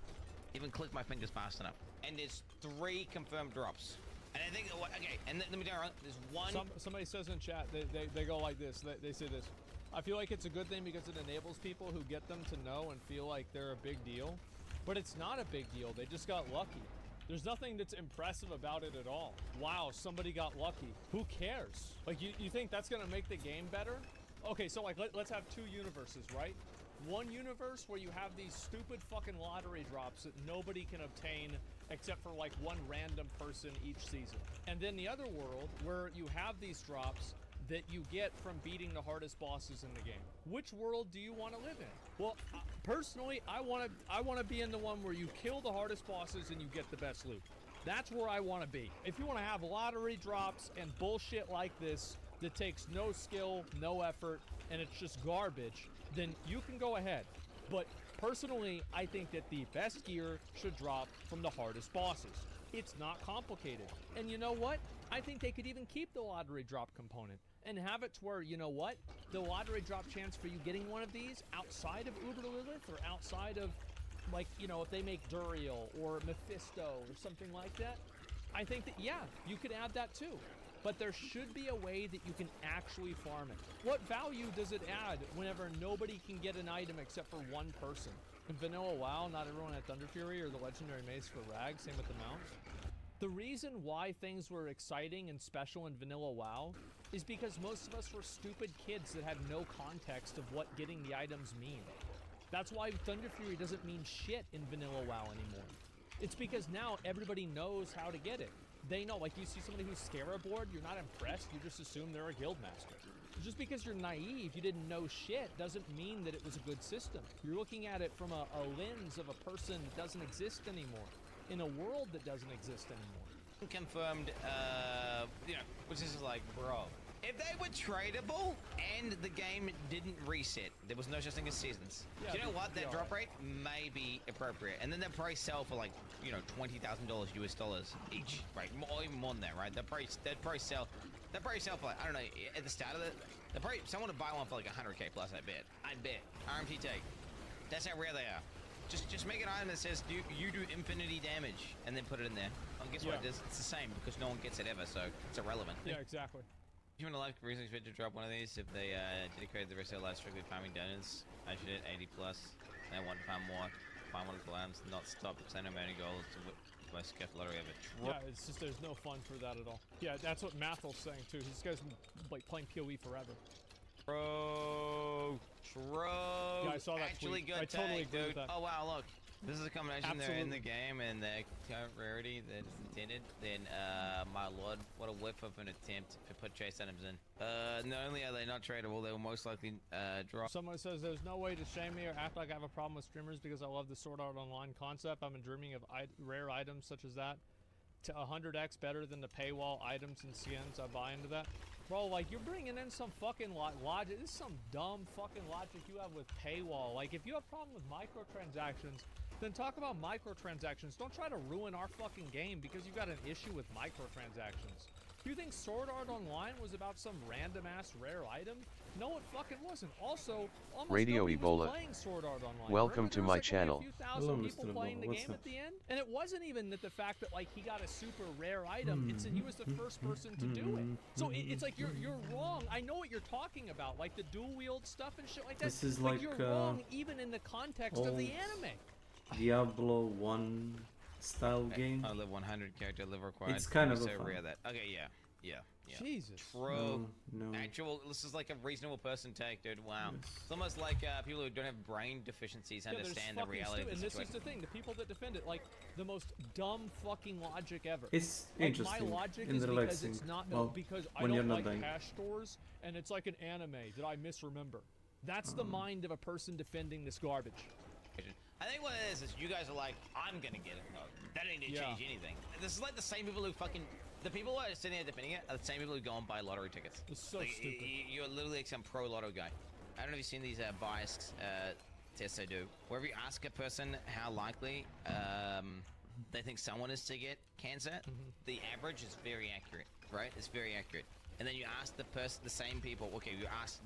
even click my fingers fast enough. And there's 3 confirmed drops. And I think, okay, and let me tell you, there's one. Somebody says in chat, they go like this. They say this. I feel like it's a good thing because it enables people who get them to know and feel like they're a big deal. But it's not a big deal. They just got lucky. There's nothing that's impressive about it at all. Wow, somebody got lucky. Who cares? Like, you think that's gonna make the game better? Okay, so like, let's have 2 universes, right? One universe where you have these stupid fucking lottery drops that nobody can obtain except for like one random person each season. And then the other world where you have these drops that you get from beating the hardest bosses in the game. Which world do you want to live in? Well, personally, I want to be in the one where you kill the hardest bosses and you get the best loot. That's where I want to be. If you want to have lottery drops and bullshit like this that takes no skill, no effort, and it's just garbage, then you can go ahead. But personally, I think that the best gear should drop from the hardest bosses. It's not complicated. And you know what? I think they could even keep the lottery drop component and have it to where, you know what? The lottery drop chance for you getting one of these outside of Uber Lilith or outside of, like, you know, if they make Duriel or Mephisto or something like that, I think that, yeah, you could add that too. But there should be a way that you can actually farm it. What value does it add whenever nobody can get an item except for one person? In Vanilla WoW, not everyone had Thunder Fury or the Legendary Mace for Rag, same with the mounts. The reason why things were exciting and special in Vanilla WoW is because most of us were stupid kids that had no context of what getting the items mean. That's why Thunder Fury doesn't mean shit in Vanilla WoW anymore. It's because now everybody knows how to get it. They know, like, you see somebody who's Scarab-board, you're not impressed, you just assume they're a guild master. Just because you're naive, you didn't know shit, doesn't mean that it was a good system. You're looking at it from a lens of a person that doesn't exist anymore, in a world that doesn't exist anymore. Confirmed, you know, which is like, bro, if they were tradable and the game didn't reset, there was no such thing as seasons. Yeah, you know what? That drop rate may be appropriate, and then they'll probably sell for like, you know, $20,000 US dollars each, right? Or even more than that, right? They'll probably sell for like, I don't know, at the start of it, someone would buy one for like 100K plus. I bet. RMT take. That's how rare they are. Just make an item that says you do infinity damage, and then put it in there. Well, guess what? It's the same because no one gets it ever, so it's irrelevant. Yeah, exactly. If you want to like reason expect to drop one of these if they dedicated the rest of their life strictly farming donuts. I should hit 80 plus. And I want to farm more. Find wonderful items, not stop because I know my only goal is to most careful lottery ever. Yeah, it's just there's no fun for that at all. Yeah, that's what Mathel's saying too. These guys been like playing PoE forever. Bro, yeah, I saw that actually tweet. good I totally tag, agree dude. with that. Oh wow, look. This is a combination there in the game and the current rarity that is intended. Then, my lord, what a whiff of an attempt to put Chase Adams in. Not only are they not tradable, they will most likely drop. Someone says there's no way to shame me or act like I have a problem with streamers because I love the Sword Art Online concept. I've been dreaming of rare items such as that to 100x better than the paywall items and skins. I buy into that. Bro, like, you're bringing in some fucking logic. This is some dumb fucking logic you have with paywall. Like, if you have a problem with microtransactions, then talk about microtransactions. Don't try to ruin our fucking game because you've got an issue with microtransactions. You think Sword Art Online was about some random-ass rare item? No, it fucking wasn't. Also, almost Radio nobody Ebola. was playing Sword Art Online. Welcome Remember, to there my was, like, channel. only a few thousand people playing the game at the end? And it wasn't even that the fact that, like, he got a super rare item. It's that he was the first person to do it. So it's like you're wrong. I know what you're talking about, like the dual-wield stuff and shit like that. This is but like, you're wrong even in the context of the anime. Diablo 1 style game. I live 100 character live required. It's kind of so a fun. rare that. Okay, yeah. Jesus. True. No. Actual. This is like a reasonable person take, dude. Wow. It's almost like people who don't have brain deficiencies understand the reality of the And this is situation. the thing: the people that defend it, like the most dumb fucking logic ever. It's like, interesting My logic and is because relaxing. it's not Well, because I when you're don't not like dying. cash stores, and it's like an anime that I misremember. That's the mind of a person defending this garbage. I think what it is you guys are like, I'm gonna get it. No, that ain't gonna change anything. This is like the same people who fucking. The people who are sitting there defending it are the same people who go and buy lottery tickets. It's so stupid. You're literally like some pro lotto guy. I don't know if you've seen these biased tests they do. Wherever you ask a person how likely they think someone is to get cancer, the average is very accurate, right? It's very accurate. And then you ask the person, the same people. Okay, you ask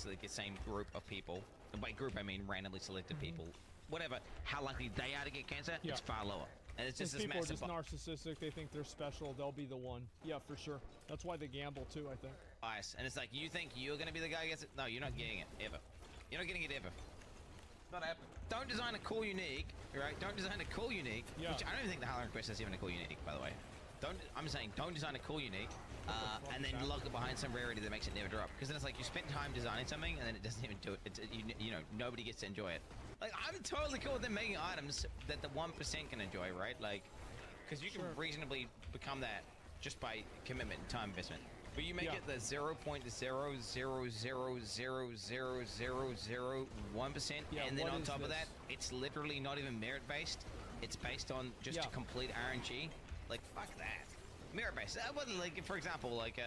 like the same group of people. And by group, I mean randomly selected people. Whatever, how likely they are to get cancer, it's far lower. And it's just this people are massive just narcissistic. They think they're special. They'll be the one. Yeah, for sure. That's why they gamble too, I think. bias. And it's like, you think you're gonna be the guy who gets it? No, you're not getting it, ever. You're not getting it ever. Not happening. Don't design a cool unique, right? Don't design a cool unique, which I don't even think the Howler Quest is even a cool unique, by the way. I'm saying, don't design a cool unique, and then lock it behind some rarity that makes it never drop. Because then it's like, you spent time designing something, and then it doesn't even do it. You know, nobody gets to enjoy it. Like, I'm totally cool with them making items that the 1% can enjoy, right? Like, because you can reasonably become that just by commitment and time investment. But you make it the 0.000000001%, and then on top of that, it's literally not even merit-based. It's based on just a complete RNG. Like, fuck that. Merit-based. Well, like, for example, like,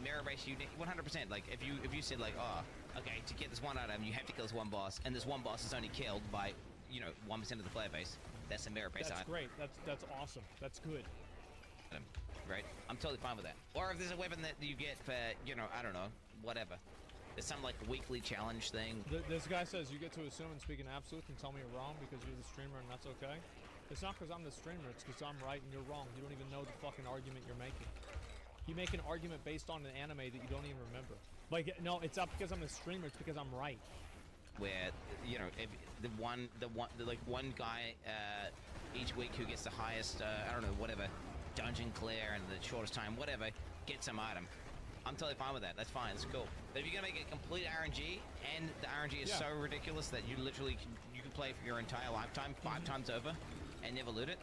merit-based, 100%. Like, if you said, like, oh, okay, to get this one item, you have to kill this one boss, and this one boss is only killed by, 1% of the player base. That's a merit-based item. That's great. That's awesome. That's good. Right? I'm totally fine with that. Or if there's a weapon that you get for, I don't know, whatever. There's some, like, weekly challenge thing. This guy says you get to assume and speak an absolute and tell me you're wrong because you're the streamer and that's okay. It's not because I'm the streamer, it's because I'm right and you're wrong. You don't even know the fucking argument you're making. You make an argument based on an anime that you don't even remember. Like, no, it's not because I'm the streamer, it's because I'm right. Where, if one guy each week who gets the highest, I don't know, whatever, dungeon clear and the shortest time, whatever, gets some item. I'm totally fine with that. That's fine. It's cool. But if you're gonna make it complete RNG, and the RNG is so ridiculous that you literally you can play for your entire lifetime 5 times over and never loot it,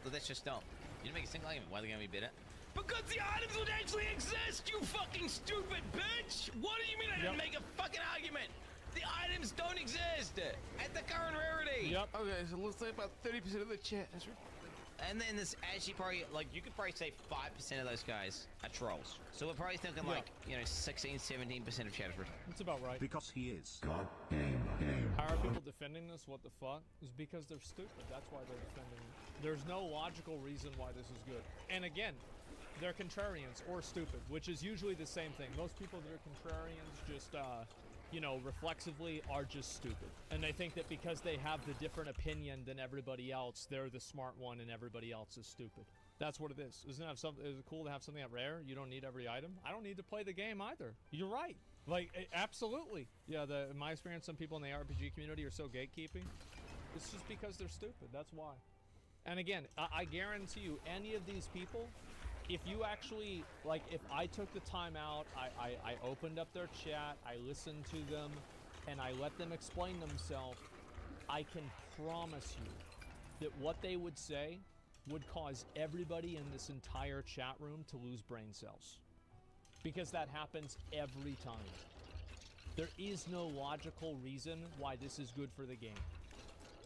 well, that's just dumb. You make a single argument. Why are they gonna be better? Because the items would actually exist, you fucking stupid bitch! What do you mean I didn't make a fucking argument? The items don't exist at the current rarity. Yep. Okay, so let's say about 30% of the chat. That's right. And then this actually probably, like, you could probably say 5% of those guys are trolls. So we're probably thinking like, 16, 17% of chat is retarded. That's about right. Because he is. How are people defending this? What the fuck? It's because they're stupid. That's why they're defending it. There's no logical reason why this is good. And again, they're contrarians or stupid, which is usually the same thing. Most people that are contrarians just, reflexively are just stupid. And they think that because they have the different opinion than everybody else, they're the smart one and everybody else is stupid. That's what it is. Is it cool to have something that rare? You don't need every item. I don't need to play the game either. You're right. Like, absolutely. Yeah, in my experience, some people in the RPG community are so gatekeeping. It's just because they're stupid. That's why. And again, I guarantee you, any of these people, if you actually, like, if I took the time out, I opened up their chat, I listened to them, and I let them explain themselves, I can promise you that what they would say would cause everybody in this entire chat room to lose brain cells. Because that happens every time. There is no logical reason why this is good for the game.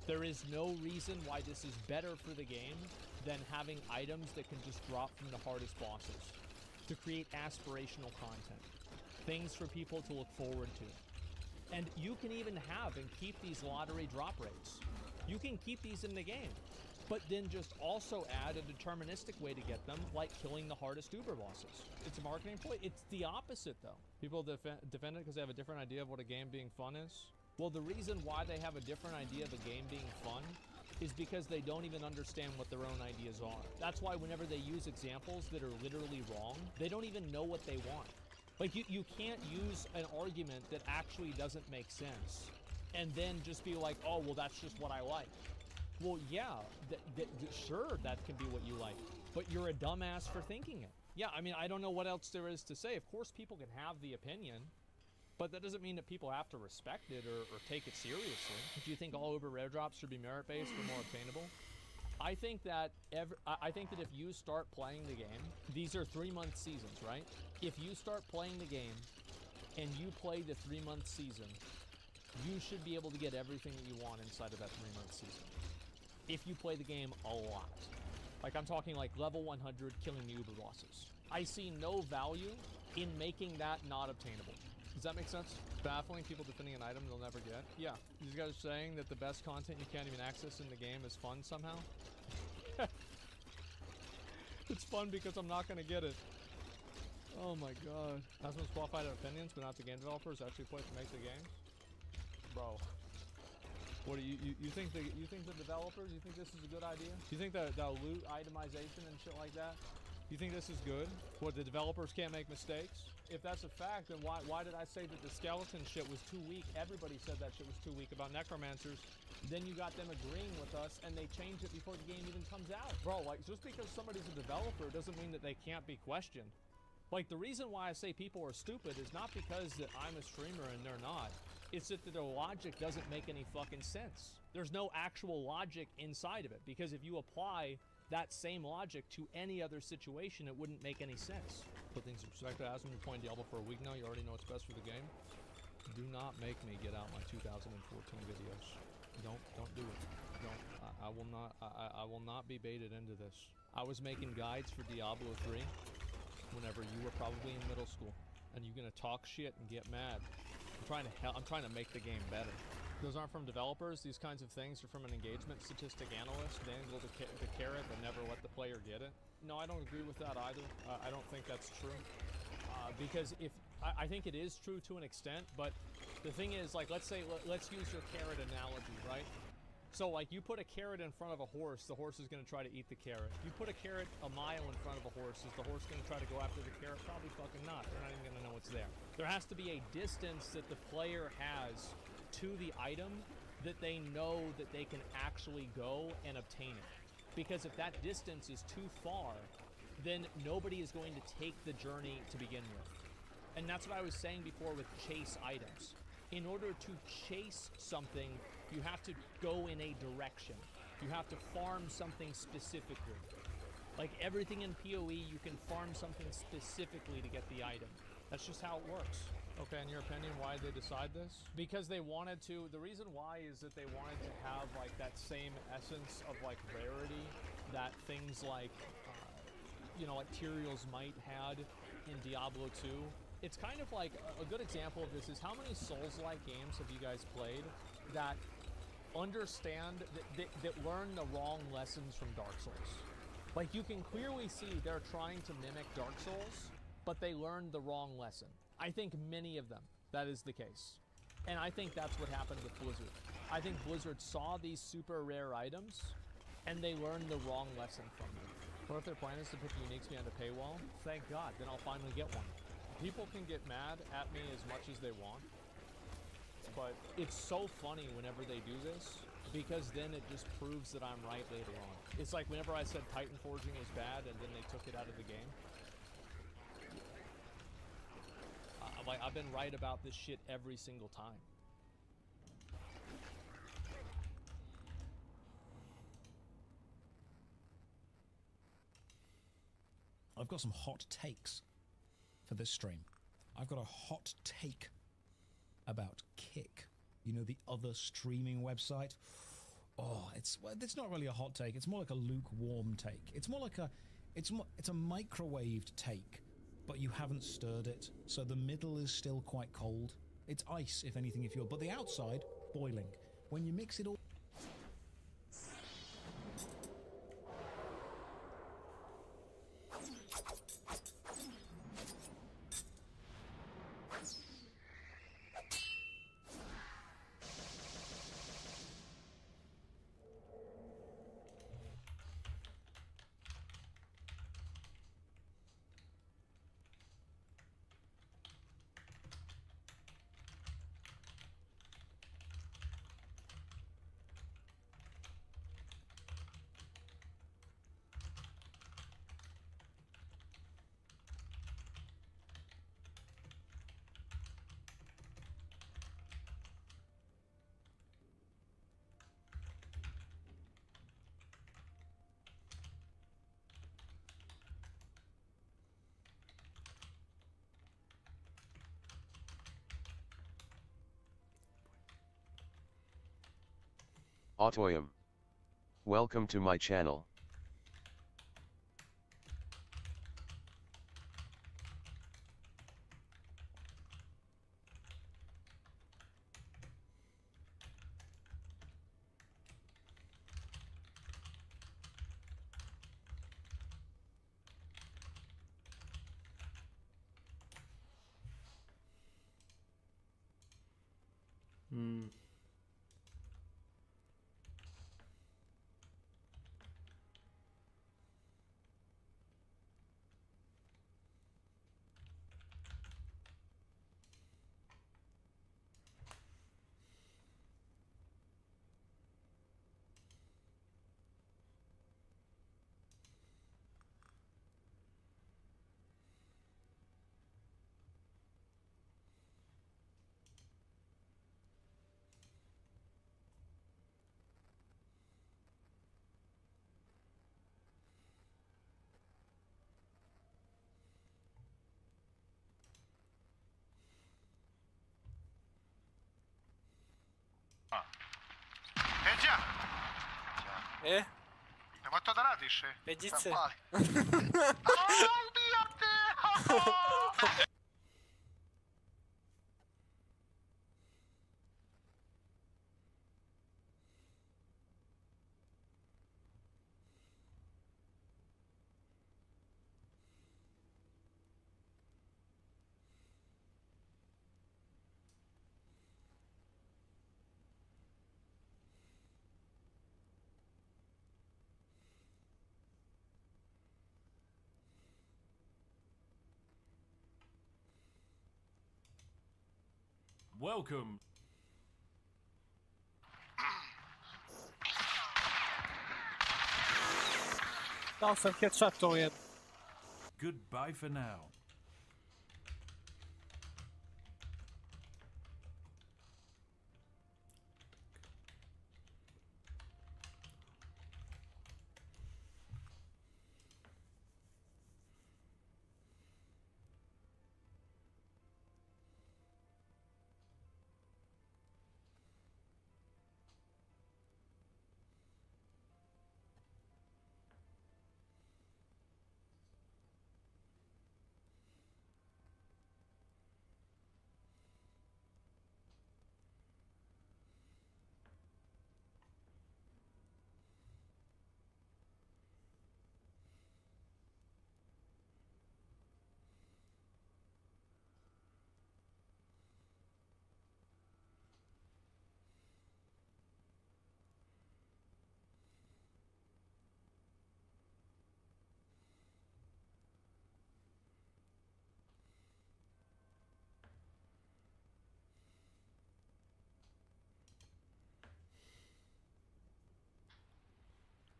There is no reason why this is better for the game than having items that can just drop from the hardest bosses to create aspirational content. Things for people to look forward to. And you can even have and keep these lottery drop rates. You can keep these in the game, but then just also add a deterministic way to get them, like killing the hardest Uber bosses. It's a marketing ploy. It's the opposite, though. People defend it because they have a different idea of what a game being fun is. Well, the reason why they have a different idea of a game being fun is because they don't even understand what their own ideas are. That's why whenever they use examples that are literally wrong, they don't even know what they want. Like, you can't use an argument that actually doesn't make sense and then just be like, oh, well, that's just what I like. Well, yeah, sure, that can be what you like, but you're a dumbass for thinking it. Yeah, I mean, I don't know what else there is to say. Of course, people can have the opinion, but that doesn't mean that people have to respect it or take it seriously. Do you think all Uber rare drops should be merit-based or more obtainable? I think that if you start playing the game, these are 3-month seasons, right? If you start playing the game and you play the 3-month season, you should be able to get everything that you want inside of that 3-month season. If you play the game a lot. Like, I'm talking like level 100, killing the Uber bosses. I see no value in making that not obtainable. Does that make sense? Baffling people defending an item they'll never get. Yeah, these guys are saying that the best content you can't even access in the game is fun somehow. It's fun because I'm not gonna get it. Oh my god. Hasman's qualified opinions, but not the game developers actually play to make the game. Bro. What do you think the developers, you think this is a good idea? You think that loot itemization and shit like that? You think this is good? What, the developers can't make mistakes? If that's a fact, then why did I say that the skeleton shit was too weak? Everybody said that shit was too weak about necromancers. Then you got them agreeing with us and they changed it before the game even comes out. Bro, like, just because somebody's a developer doesn't mean that they can't be questioned. Like, the reason why I say people are stupid is not because that I'm a streamer and they're not. It's that their logic doesn't make any fucking sense. There's no actual logic inside of it, because if you apply that same logic to any other situation, it wouldn't make any sense. Put things in perspective, as when you're playing Diablo for a week now, you already know what's best for the game. Do not make me get out my 2014 videos. Don't do it. Don't. I will not be baited into this. I was making guides for Diablo 3 whenever you were probably in middle school, and you're gonna talk shit and get mad. I'm trying to make the game better. Those aren't from developers. These kinds of things are from an engagement statistic analyst. They angle the carrot but never let the player get it. No, I don't agree with that either. I don't think that's true. Because I think it is true to an extent, but the thing is, like, let's use your carrot analogy, right? So, like, you put a carrot in front of a horse, the horse is going to try to eat the carrot. You put a carrot a mile in front of a horse, is the horse going to try to go after the carrot? Probably fucking not. They're not even going to know it's there. There has to be a distance that the player has to the item that they know that they can actually go and obtain it. Because if that distance is too far, then nobody is going to take the journey to begin with. And that's what I was saying before with chase items. In order to chase something, you have to go in a direction. You have to farm something specifically. Like everything in PoE, you can farm something specifically to get the item. That's just how it works. Okay, in your opinion, why did they decide this? Because they wanted to, the reason why is that they wanted to have like that same essence of like rarity that things like, you know, like Tyrael's Might had in Diablo 2. It's kind of like, a good example of this is how many Souls-like games have you guys played that understand, that learn the wrong lessons from Dark Souls? Like, you can clearly see they're trying to mimic Dark Souls, but they learned the wrong lesson. I think many of them, that is the case. And I think that's what happened with Blizzard. I think Blizzard saw these super rare items, and they learned the wrong lesson from them. What if their plan is to put the uniques behind a paywall? Thank God, then I'll finally get one. People can get mad at me as much as they want, but it's so funny whenever they do this, because then it just proves that I'm right later on. It's like whenever I said Titan Forging was bad, and then they took it out of the game. Like, I've been right about this shit every single time. I've got some hot takes for this stream. I've got a hot take about Kick. You know, the other streaming website? Oh, it's not really a hot take. It's more like a lukewarm take. It's more like it's a microwaved take, but you haven't stirred it, so the middle is still quite cold. It's ice, if anything, but the outside, boiling. When you mix it all... Autoyum. Welcome to my channel. Peđa! Nemoj to da radiš, Peđice. Welcome. Dao sam headshot ovo jedno. Goodbye for now.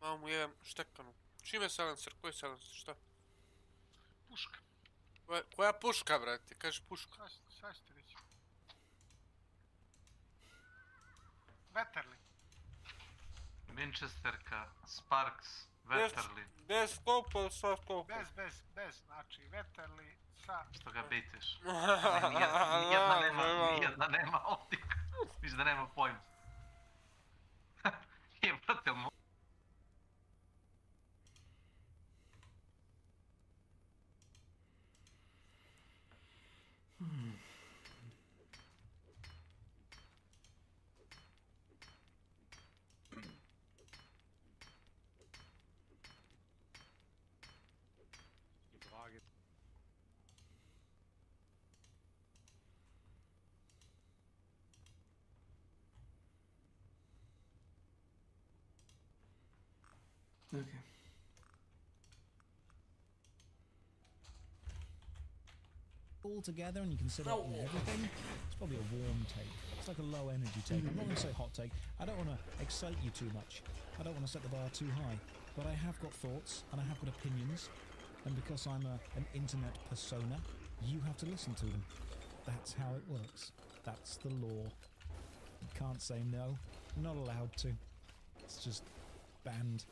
Mamu jebem štekanu. Čime silencer? Koji silencer? Šta? Puška. Koja puška, brate? Kažeš puška. Sad ću ti reći. Veterli. Winchesterka, Sparks, Veterli. Bez scope ili sa scope? Bez, znači veterli sa... Što ga bitiš? Nijedna nema optika. Mislim da nema pojma. Jebate mu. Okay. All together and you consider everything, it's probably a warm take. It's like a low energy take. I'm not going to say hot take. I don't want to excite you too much. I don't want to set the bar too high. But I have got thoughts and I have got opinions. And because I'm an internet persona, you have to listen to them. That's how it works. That's the law. You can't say no. You're not allowed to. It's just banned.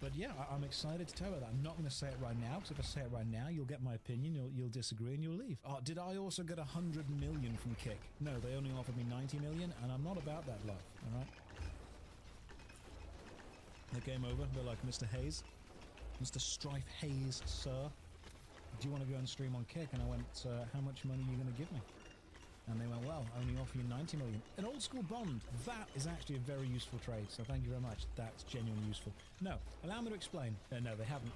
But yeah, I'm excited to tell you that. I'm not going to say it right now, because if I say it right now, you'll get my opinion, you'll disagree, and you'll leave. Oh, did I also get 100 million from Kick? No, they only offered me 90 million, and I'm not about that life, alright? They came over, they're like, Mr. Hayes, Mr. Strife Hayes, sir, do you want to go and stream on Kick? And I went, how much money are you going to give me? And they went, well, I only offer you 90 million. An old school bond, that is actually a very useful trade, so thank you very much. That's genuinely useful. No, allow me to explain. No, they haven't,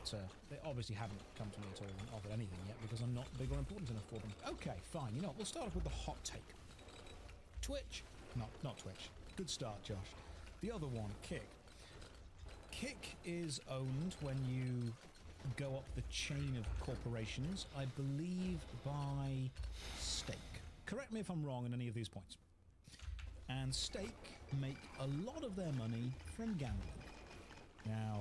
they obviously haven't come to me at all and offered anything yet because I'm not big or important enough for them. Okay, fine, you know what, we'll start off with the hot take. Twitch? Not Twitch. Good start, Josh. The other one, Kick. Kick is owned when you go up the chain of corporations, I believe by Stake. Correct me if I'm wrong on any of these points. And Stake make a lot of their money from gambling. Now,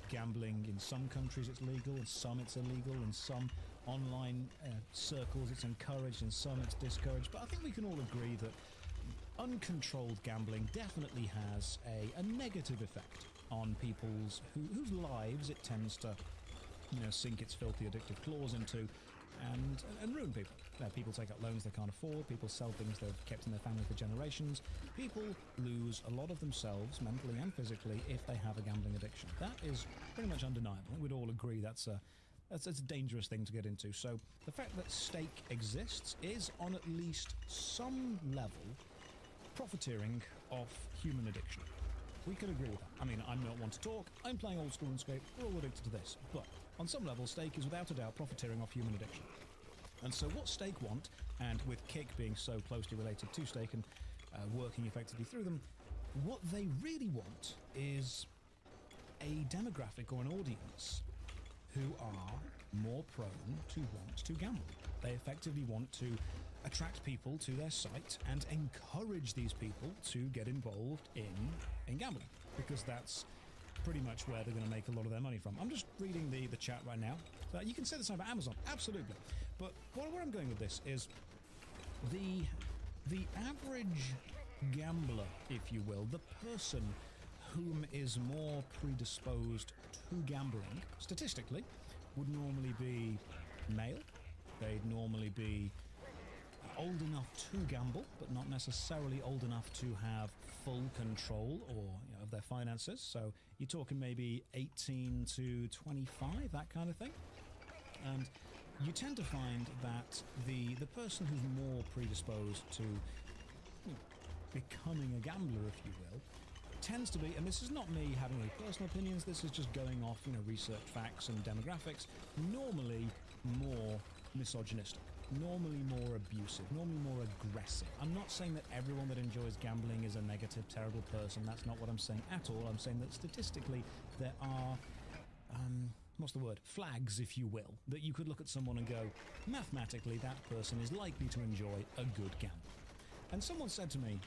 gambling in some countries it's legal, in some it's illegal, in some online circles it's encouraged, in some it's discouraged, but I think we can all agree that uncontrolled gambling definitely has a negative effect on people's whose lives it tends to, you know, sink its filthy addictive claws into and ruin people. People take out loans they can't afford, people sell things they've kept in their family for generations, people lose a lot of themselves, mentally and physically, if they have a gambling addiction. That is pretty much undeniable. We'd all agree that's a dangerous thing to get into. So the fact that Stake exists is, on at least some level, profiteering off human addiction. We could agree with that. I mean, I'm not one to talk, I'm playing old school RuneScape, we're all addicted to this, but on some level, Stake is without a doubt profiteering off human addiction. And so what Stake want, and with Kick being so closely related to Stake and working effectively through them, what they really want is a demographic or an audience who are more prone to want to gamble. They effectively want to attract people to their site and encourage these people to get involved in gambling, because that's pretty much where they're going to make a lot of their money from. I'm just reading the chat right now. So you can say the same about Amazon, absolutely. But where I'm going with this is the average gambler, if you will, the person whom is more predisposed to gambling, statistically, would normally be male. They'd normally be old enough to gamble, but not necessarily old enough to have full control or, you know, of their finances. So you're talking maybe 18 to 25, that kind of thing. And you tend to find that the person who's more predisposed to, you know, becoming a gambler, if you will, tends to be, and this is not me having any personal opinions, this is just going off, you know, research facts and demographics, normally more misogynistic, normally more abusive, normally more aggressive. I'm not saying that everyone that enjoys gambling is a negative, terrible person. That's not what I'm saying at all. I'm saying that statistically there are, what's the word? Flags, if you will, that you could look at someone and go, mathematically that person is likely to enjoy a good gamble. And someone said to me,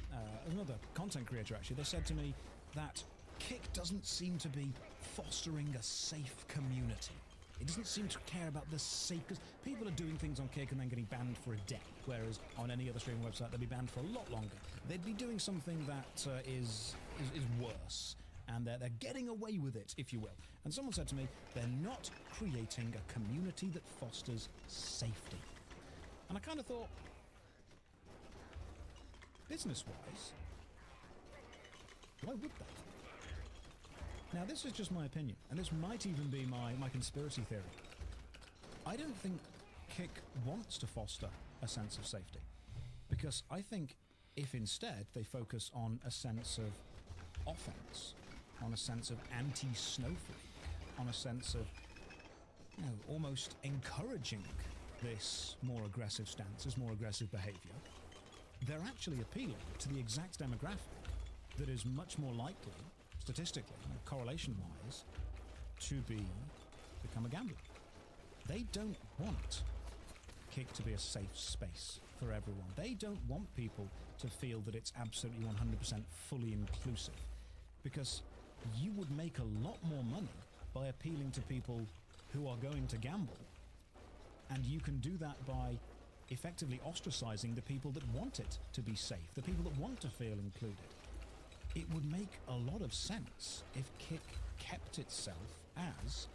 another content creator actually, they said to me that Kick doesn't seem to be fostering a safe community. It doesn't seem to care about the safe, because people are doing things on Kick and then getting banned for a day, whereas on any other streaming website they'd be banned for a lot longer. They'd be doing something that is worse, and they're getting away with it, if you will. And someone said to me, they're not creating a community that fosters safety. And I kind of thought, business-wise, why would they? Now, this is just my opinion, and this might even be my conspiracy theory. I don't think Kick wants to foster a sense of safety, because I think if instead they focus on a sense of offense, on a sense of anti-snowflake, on a sense of, you know, almost encouraging this more aggressive stance, this more aggressive behavior, they're actually appealing to the exact demographic that is much more likely, statistically, correlation-wise, to become a gambler. They don't want Kick to be a safe space for everyone. They don't want people to feel that it's absolutely 100% fully inclusive, because you would make a lot more money by appealing to people who are going to gamble, and you can do that by effectively ostracizing the people that want it to be safe, the people that want to feel included. It would make a lot of sense if Kick kept itself as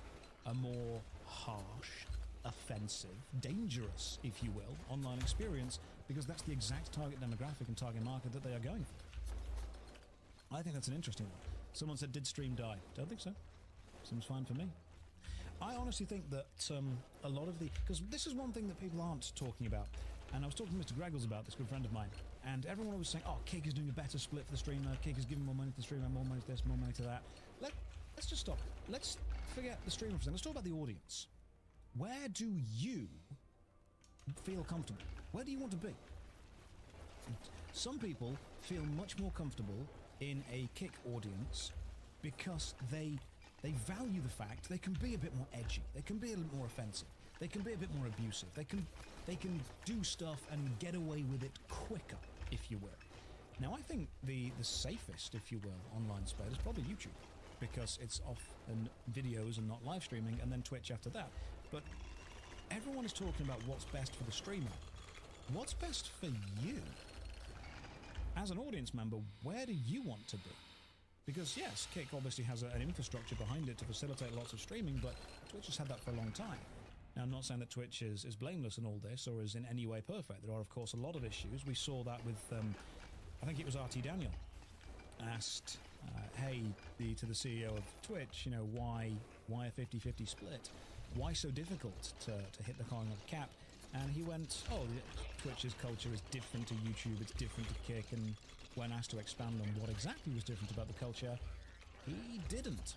a more harsh, offensive, dangerous, if you will, online experience, because that's the exact target demographic and target market that they are going for. I think that's an interesting one. Someone said, did stream die? Don't think so. Seems fine for me. I honestly think that a lot of the... Because this is one thing that people aren't talking about. And I was talking to Mr. Greggles about this, good friend of mine, and everyone was saying, oh, Kick is doing a better split for the streamer, Kick is giving more money to the streamer, more money to this, more money to that. Let's just stop. Let's forget the streamer for a second. Let's talk about the audience. Where do you feel comfortable? Where do you want to be? Some people feel much more comfortable in a Kick audience because they value the fact they can be a bit more edgy, they can be a little more offensive, they can be a bit more abusive, they can do stuff and get away with it quicker, if you will. Now, I think the safest, if you will, online split is probably YouTube, because it's often videos and not live streaming, and then Twitch after that. But everyone is talking about what's best for the streamer. What's best for you? As an audience member, where do you want to be? Because yes, Kick obviously has an infrastructure behind it to facilitate lots of streaming, but Twitch has had that for a long time. Now, I'm not saying that Twitch is blameless in all this or is in any way perfect. There are, of course, a lot of issues. We saw that with, I think it was RT Daniel asked, hey, to the CEO of Twitch, you know, why a 50-50 split? Why so difficult to hit the calling of cap? And he went, oh, Twitch's culture is different to YouTube, it's different to Kick, and when asked to expand on what exactly was different about the culture, he didn't.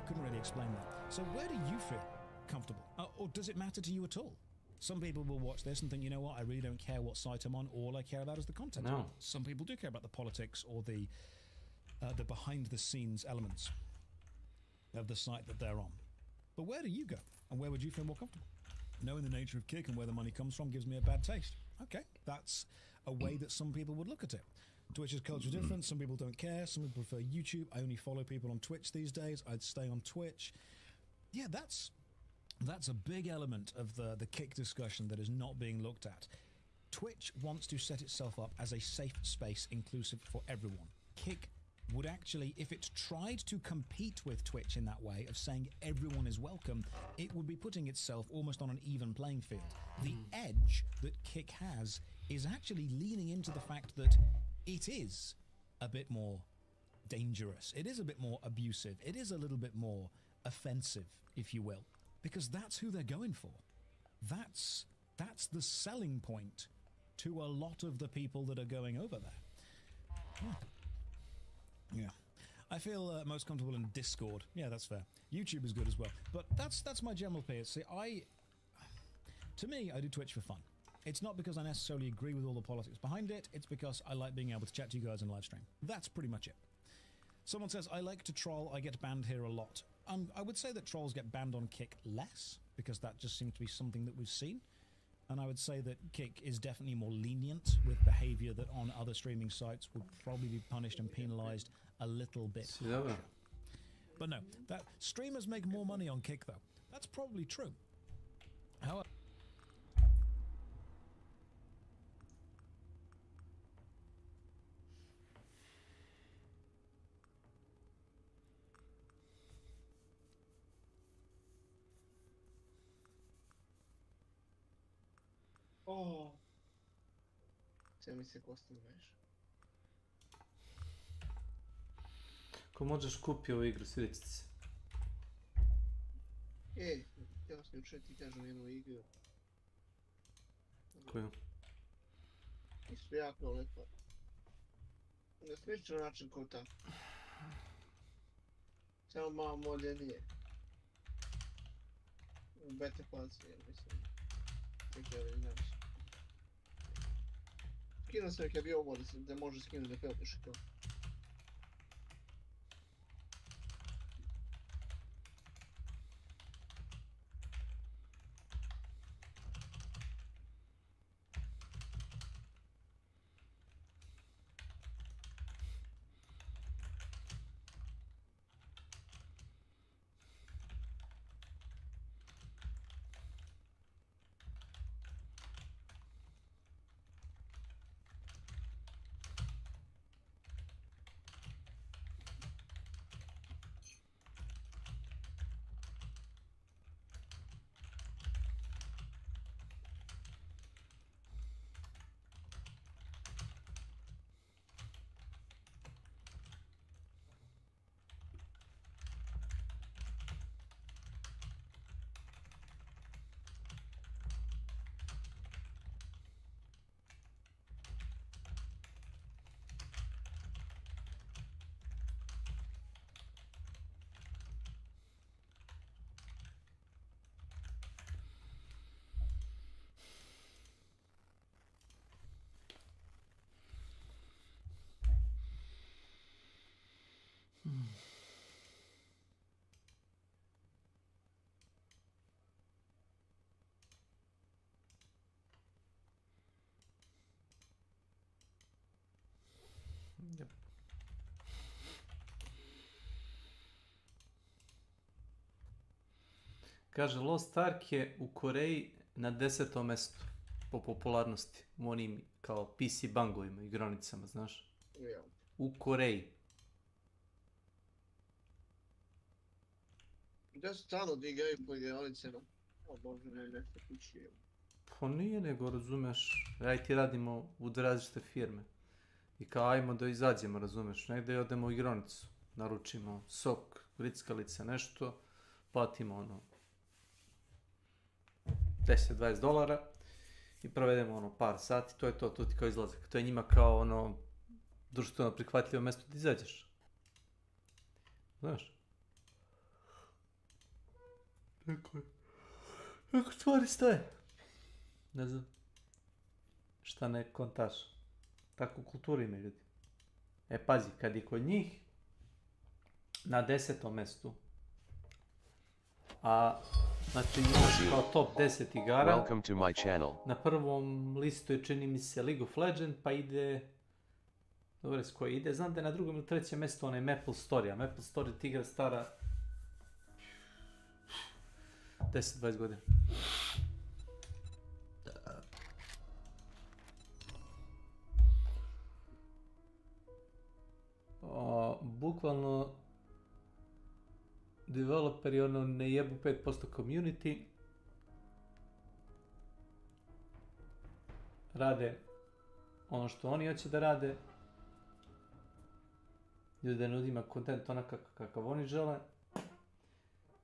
Couldn't really explain that. So where do you feel comfortable? Or does it matter to you at all? Some people will watch this and think, you know what, I really don't care what site I'm on, all I care about is the content. No. Some people do care about the politics or the behind-the-scenes elements of the site that they're on. But where do you go? And where would you feel more comfortable? Knowing the nature of Kick and where the money comes from gives me a bad taste. Okay, that's a way that some people would look at it. Twitch's culture is different. Some people don't care. Some people prefer YouTube. I only follow people on Twitch these days. I'd stay on Twitch. Yeah, that's a big element of the Kick discussion that is not being looked at. Twitch wants to set itself up as a safe space, inclusive for everyone. Kick would actually, if it tried to compete with Twitch in that way of saying everyone is welcome, it would be putting itself almost on an even playing field. The edge that Kick has is actually leaning into the fact that it is a bit more dangerous. It is a bit more abusive. It is a little bit more offensive, if you will, because that's who they're going for. That's the selling point to a lot of the people that are going over there. Yeah. I feel most comfortable in Discord. Yeah, that's fair. YouTube is good as well. But that's my general opinion. See, to me, I do Twitch for fun. It's not because I necessarily agree with all the politics behind it. It's because I like being able to chat to you guys in live stream. That's pretty much it. Someone says, I like to troll. I get banned here a lot. I would say that trolls get banned on Kick less, because that just seems to be something that we've seen. And I would say that Kick is definitely more lenient with behavior that on other streaming sites would probably be punished and penalized a little bit harsher. But no, that streamers make more money on Kick, though. That's probably true. However, Sve mi se kosti meša. Ko možeš kupi ovu igru, svidjet će se. Htio sam jučer ti kažem jednu igru. Koju? Isto jako lepo. Na sličan način kao ta. Samo malo modernije. U beta fazi, ja mislim. Nekaj znaš. Skinuo sam nekaj bio ovo da može skinuti da pelpiš to. Yep. Kaže, Lost Ark je u Koreji na 10. mjestu po popularnosti u onim kao PC bangovima, igranicama, znaš? Ja. U Koreji. Da su stano da igraju po igranicama. O Bože, ne, nešto kući. Pa nije nego, razumeš, ja i ti radimo u različite firme. I kao ajmo da izađemo, razumeš, negdje odemo u igronicu, naručimo sok, grickalice, nešto, platimo ono $10-20 i provedemo ono par sati, to je to ti kao izlazak. To je njima kao ono društveno prihvatljivo mjesto da izađeš. Znaš? Tako stvari stoje. Ne znam. Šta ne kontaš. Tako u kulturi imaju ljudi. E pazi, kad je kod njih na 10. mjestu, a znači imaš kao top 10 igara, Welcome to my channel. na prvom listu je čini mi se League of Legends, pa ide, dobro s koji ide, znam da je na drugom ili trećem mjestu onaj Maple Story, a Maple Story ti igra stara 10-20 godina. Bukvalno developeri ono ne jebu 5% community, rade ono što oni hoće da rade, ljude nudima kontent onaka kakav oni žele,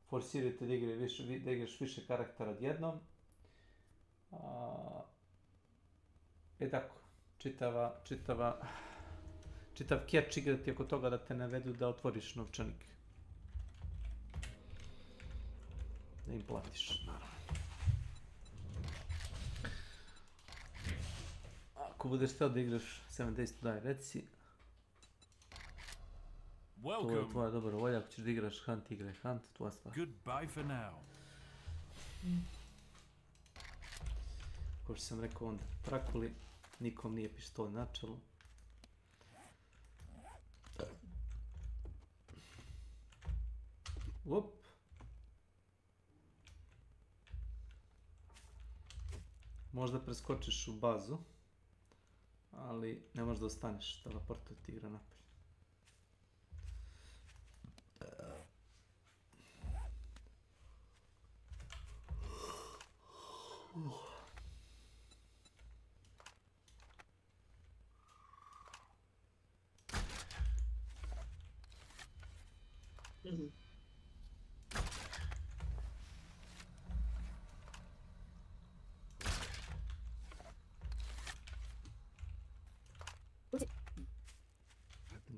forsirajte da igraš više karaktera odjednom, tako, čitav catch igrati oko toga da te navedu da otvoriš novčanik. Da im platiš, naravno. Ako budeš htio da igraš 7 Days to Die, reci. To je tvoja dobra volja, ako ćeš da igraš Hunt, igraj Hunt, tvoja stvar. Goodbye for now. Ko što sam rekao onda, trakuli, nikom nije pištolj na čelu. Op. Možda preskočiš u bazu, ali ne možeš da ostaneš, teleportuje ti igra naprijed.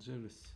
Živi si.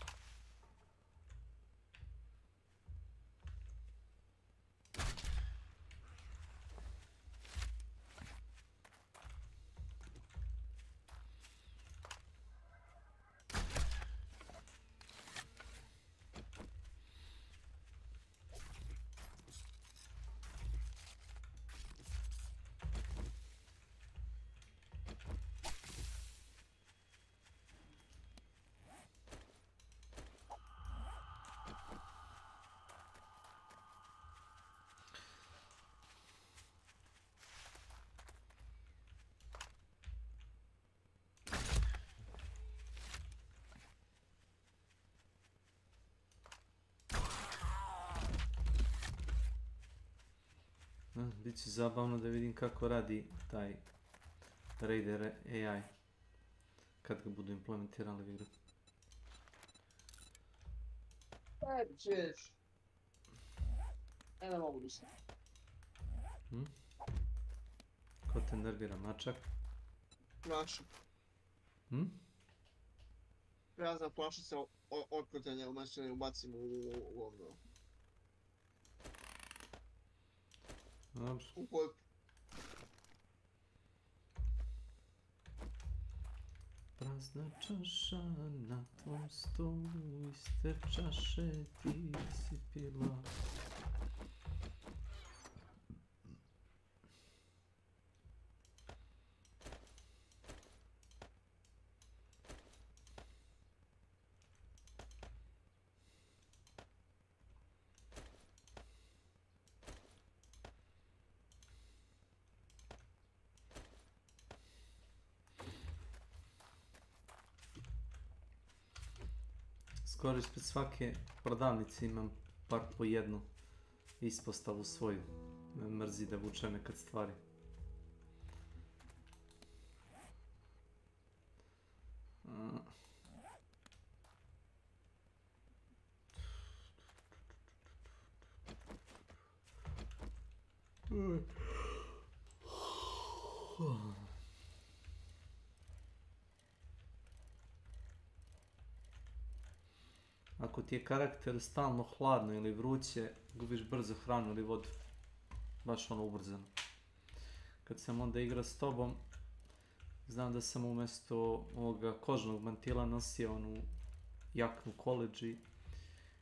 Biće zabavno da vidim kako radi taj Raider AI kad ga budu implementirali u igru. Ajde, ćeš. Ne mogu ništa. Ko te nervira, mačak? Mačak. Prazna plašica otkotanja umjesto ne ubacimo u ovdje. Dobro. U pojpu. Prazna čaša na tvom stolu, iste čaše ti si pila. Skoro ispred svake prodavnice imam par po jednu ispostavu svoju. Me mrzi da vučem nekad stvari. Ako ti je karakter stalno hladno ili vruće, gubiš brzo hranu ili vodu. Baš ono ubrzano. Kad sam onda igrao s tobom, znam da sam umjesto ovoga kožnog mantila nosio onu jaknu koleđ i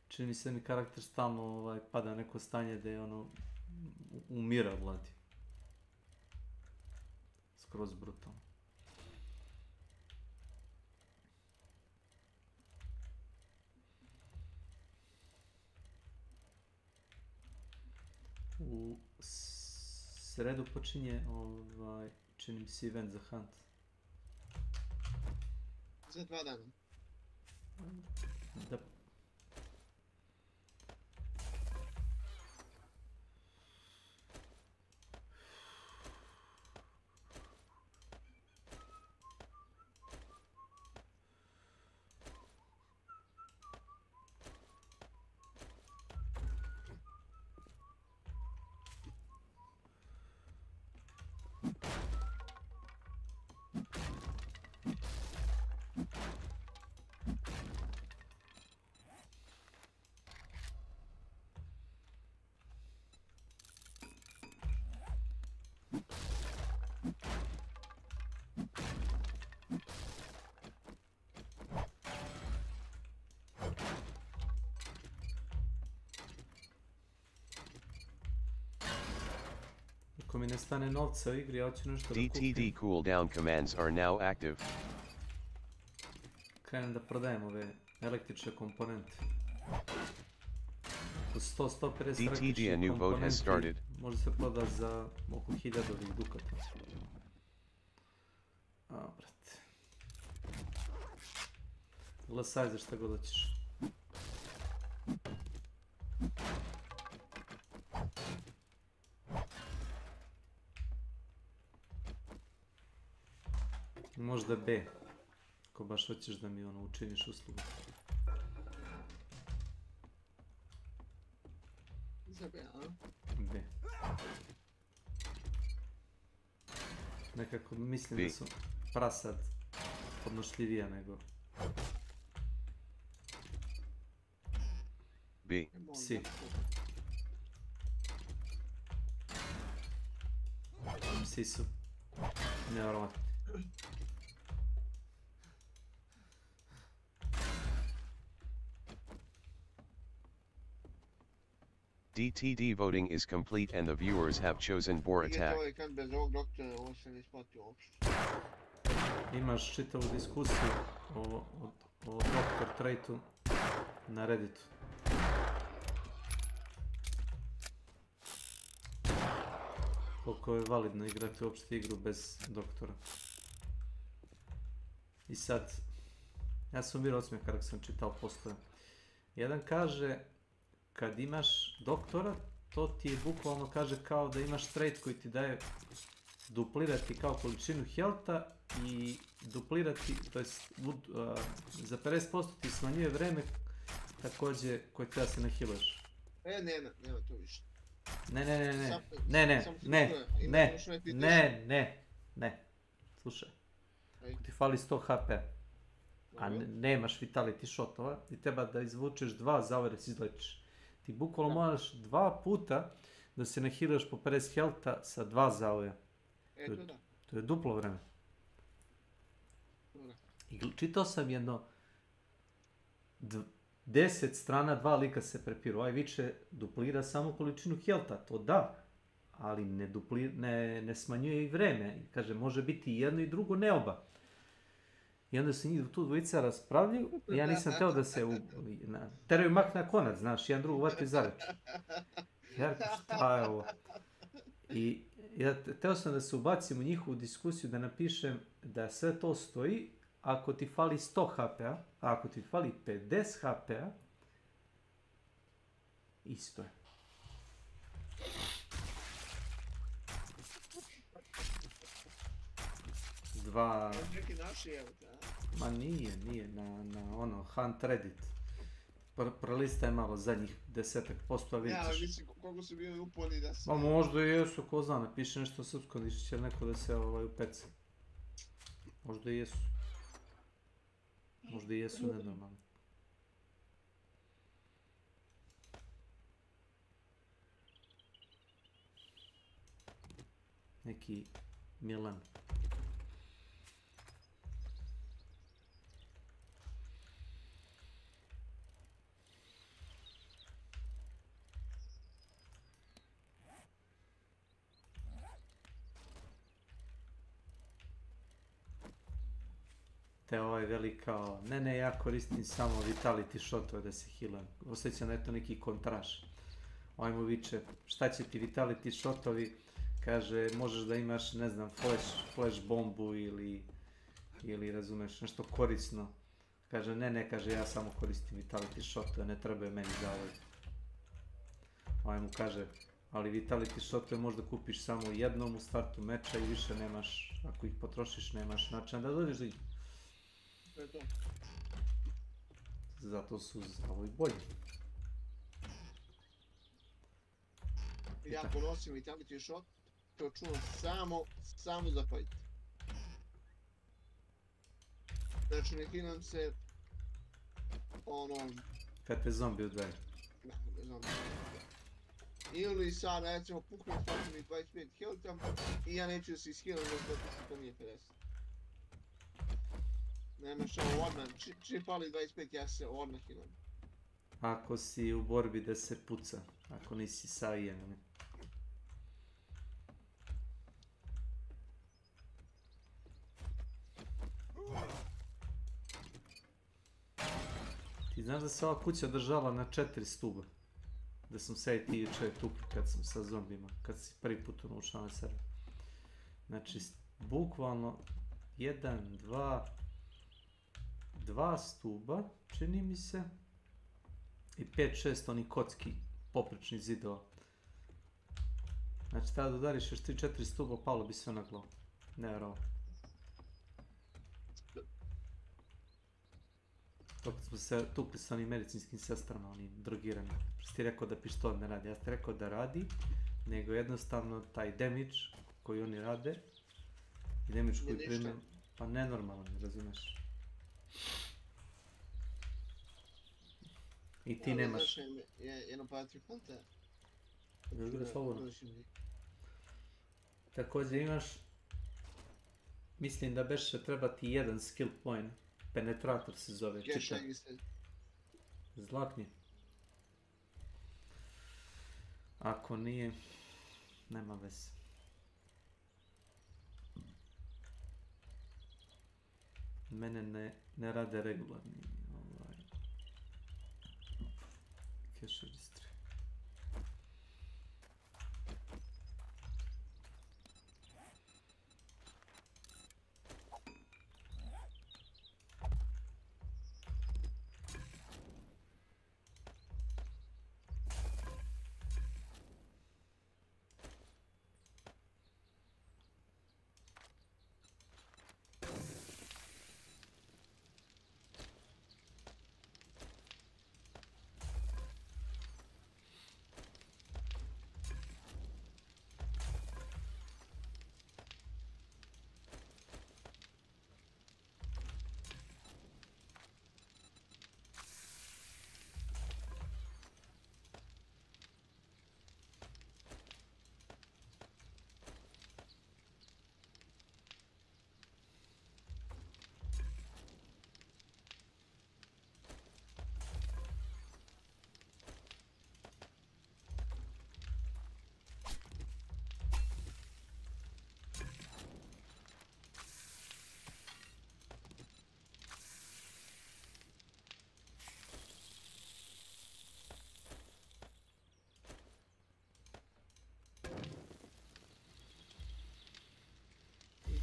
čini mi se mi karakter stalno pada neko stanje da je ono umira vladi. Skroz brutalno. U sredu počinje čini mi se event za Hunt. Za 2 dana. Da. Ako mi ne stane novca u igri, ja ću nešto da kupim. DTD cooldown commands are now active. Krenem da prodajem ove električne komponente. Oko 100-150 električnih komponenti može se proda za oko 1000 dukata. A, brate. Glasaj za šta god hoćeš. Možda B, ako baš hoćeš da mi ono učiniš uslugu. sebe, a? B. Nekako mislim da su prasad podnošljivija nego... B. Si. Psi su nevjerovatni. DTD voting is complete and the viewers have chosen Boar Attack. Ovo je kad bez ovog doktora, ovo se ne isplati uopšte. Imaš čitavu diskusiju o Dr. Traitu na Redditu. Koliko je validno igrati uopšte igru bez doktora. I sad, ja sam bio odsmijeh kada sam čitao postoje. Jedan kaže, kad imaš doktora, to ti je bukvalno kaže kao da imaš trait koji ti daje duplirati kao količinu healtha i duplirati, to jest za 50% ti smanjuje vreme također koje treba se nahiluješ. Nema to više. Ne. Slušaj. Ako ti fali 100 HP, a nemaš vitality shotova, ti treba da izvučeš 2 zavore da se izlečiš. Ti bukvalno moraš 2 puta da se nahiluješ po 50 healtha sa 2 zavoja. To je duplo vreme. I čitao sam jedno 10 strana, 2 lika se prepiru. Ovaj više duplira samo količinu healtha, to da, ali ne smanjuje i vreme. Kaže, može biti i jedno i drugo, ne oba. I onda se njih tu dvojica raspravljaju, ja nisam teo da se teraju mak na konac, znaš, jedan drugo vati za reč. Ja rekao, šta je ovo? I ja teo sam da se ubacim u njihovu diskusiju, da napišem da sve to stoji, ako ti fali 100 HP-a, a ako ti fali 50 HP-a, isto je. Neki naši, evo te, a? Ma nije, na ono, Hunt Reddit. Prelista malo zadnjih 10%, a vidiš. Ja, mislim, koliko su bili uporni da se... Ma možda i jesu, ko zna, napiše nešto srpsko, ništa će neko da se upece. Možda i jesu. Možda i jesu nenormalni. Neki Milan. Te ovaj veli kao, ne, ja koristim samo vitality shotove da se healam. Osjećam da je to neki kontraš. Ovaj mu viče, šta će ti vitality shotovi? Kaže, možeš da imaš, ne znam, flash bombu ili razumeš, nešto korisno. Kaže, ne, kaže, ja samo koristim vitality shotove, ne trebaju meni zavod. Ovaj mu kaže, ali vitality shotove možda kupiš samo jednom u startu meča i više nemaš, ako ih potrošiš, nemaš način da dođeš do igre. Zato su zavoji bolji. Ja ponosim vitality shot, to čuvam samo za fight. Znači ne hinam se kad te zombi udaju. Da, zombi. Ili sad recimo puknem svakom i 25 healtham i ja neću da se ishealam zato što to nije 50. Nemaš ovo odmah, čim fali 25 ja se odmah healam. Ako si u borbi da se puca, ako nisi savijen. Ti znaš da se ova kuća držala na 4 stuba? Da sam sve i ti juče tukli kad sam sa zombima, kad si prvi put ušao na server. Znači, bukvalno 2 stuba, čini mi se, i 5-6 oni kocki poprečni zidova. Znači, tada da udariš još 3-4 stuba, palo bi sve na glavu. Nevjerovatno. Dok smo se tukli s onim medicinskim sestrama, oni drogirani. Što ti rekao da pištolj ne radi? Ja ti rekao da radi, nego jednostavno taj damage koji oni rade i damage koji prime, pa nenormalan, razumeš? I ti nemaš... Jedno patrio konta. Igra slobodno. Također imaš, mislim da beše treba ti jedan skill point, penetrator se zove, čita. Zlakni. Ako nije, nema veze. Mene ne rade regularni cache registry.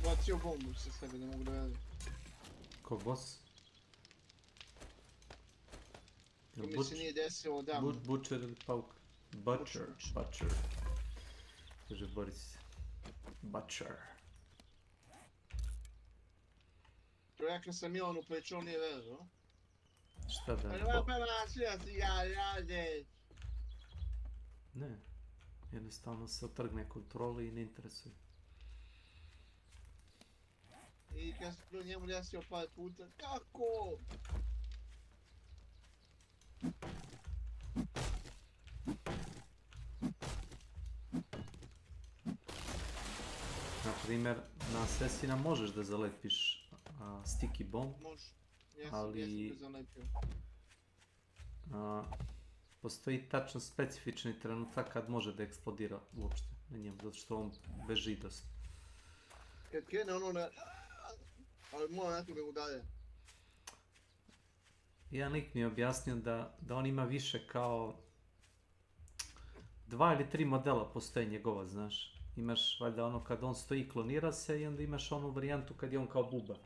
Bacio bombu sa sebe, ne mogu da radim. Ko boss? To mi se nije desilo da... Butcher ili pauk? Butcher. Kaže Boris. Butcher. Rekao sam Milanu pa on nije vezao. Šta da? Ne. Jednostavno se otrgne kontrole i ne interesuje. I kad se pro njemu desio par puta, kako? Na primjer, na Assassina možeš da zalepiš sticky bomb, ali postoji tačno specifični trenutak kad može da eksplodira uopšte na njemu, zato što on beži dosta. Kad krene ono na... ali mora nekog da udarja. Jedan lik mi je objasnio da on ima više kao 2 ili 3 modela postoje njegova, znaš. Imaš valjda ono kad on stoji klonira se i onda imaš onu varijantu kad je on kao buba.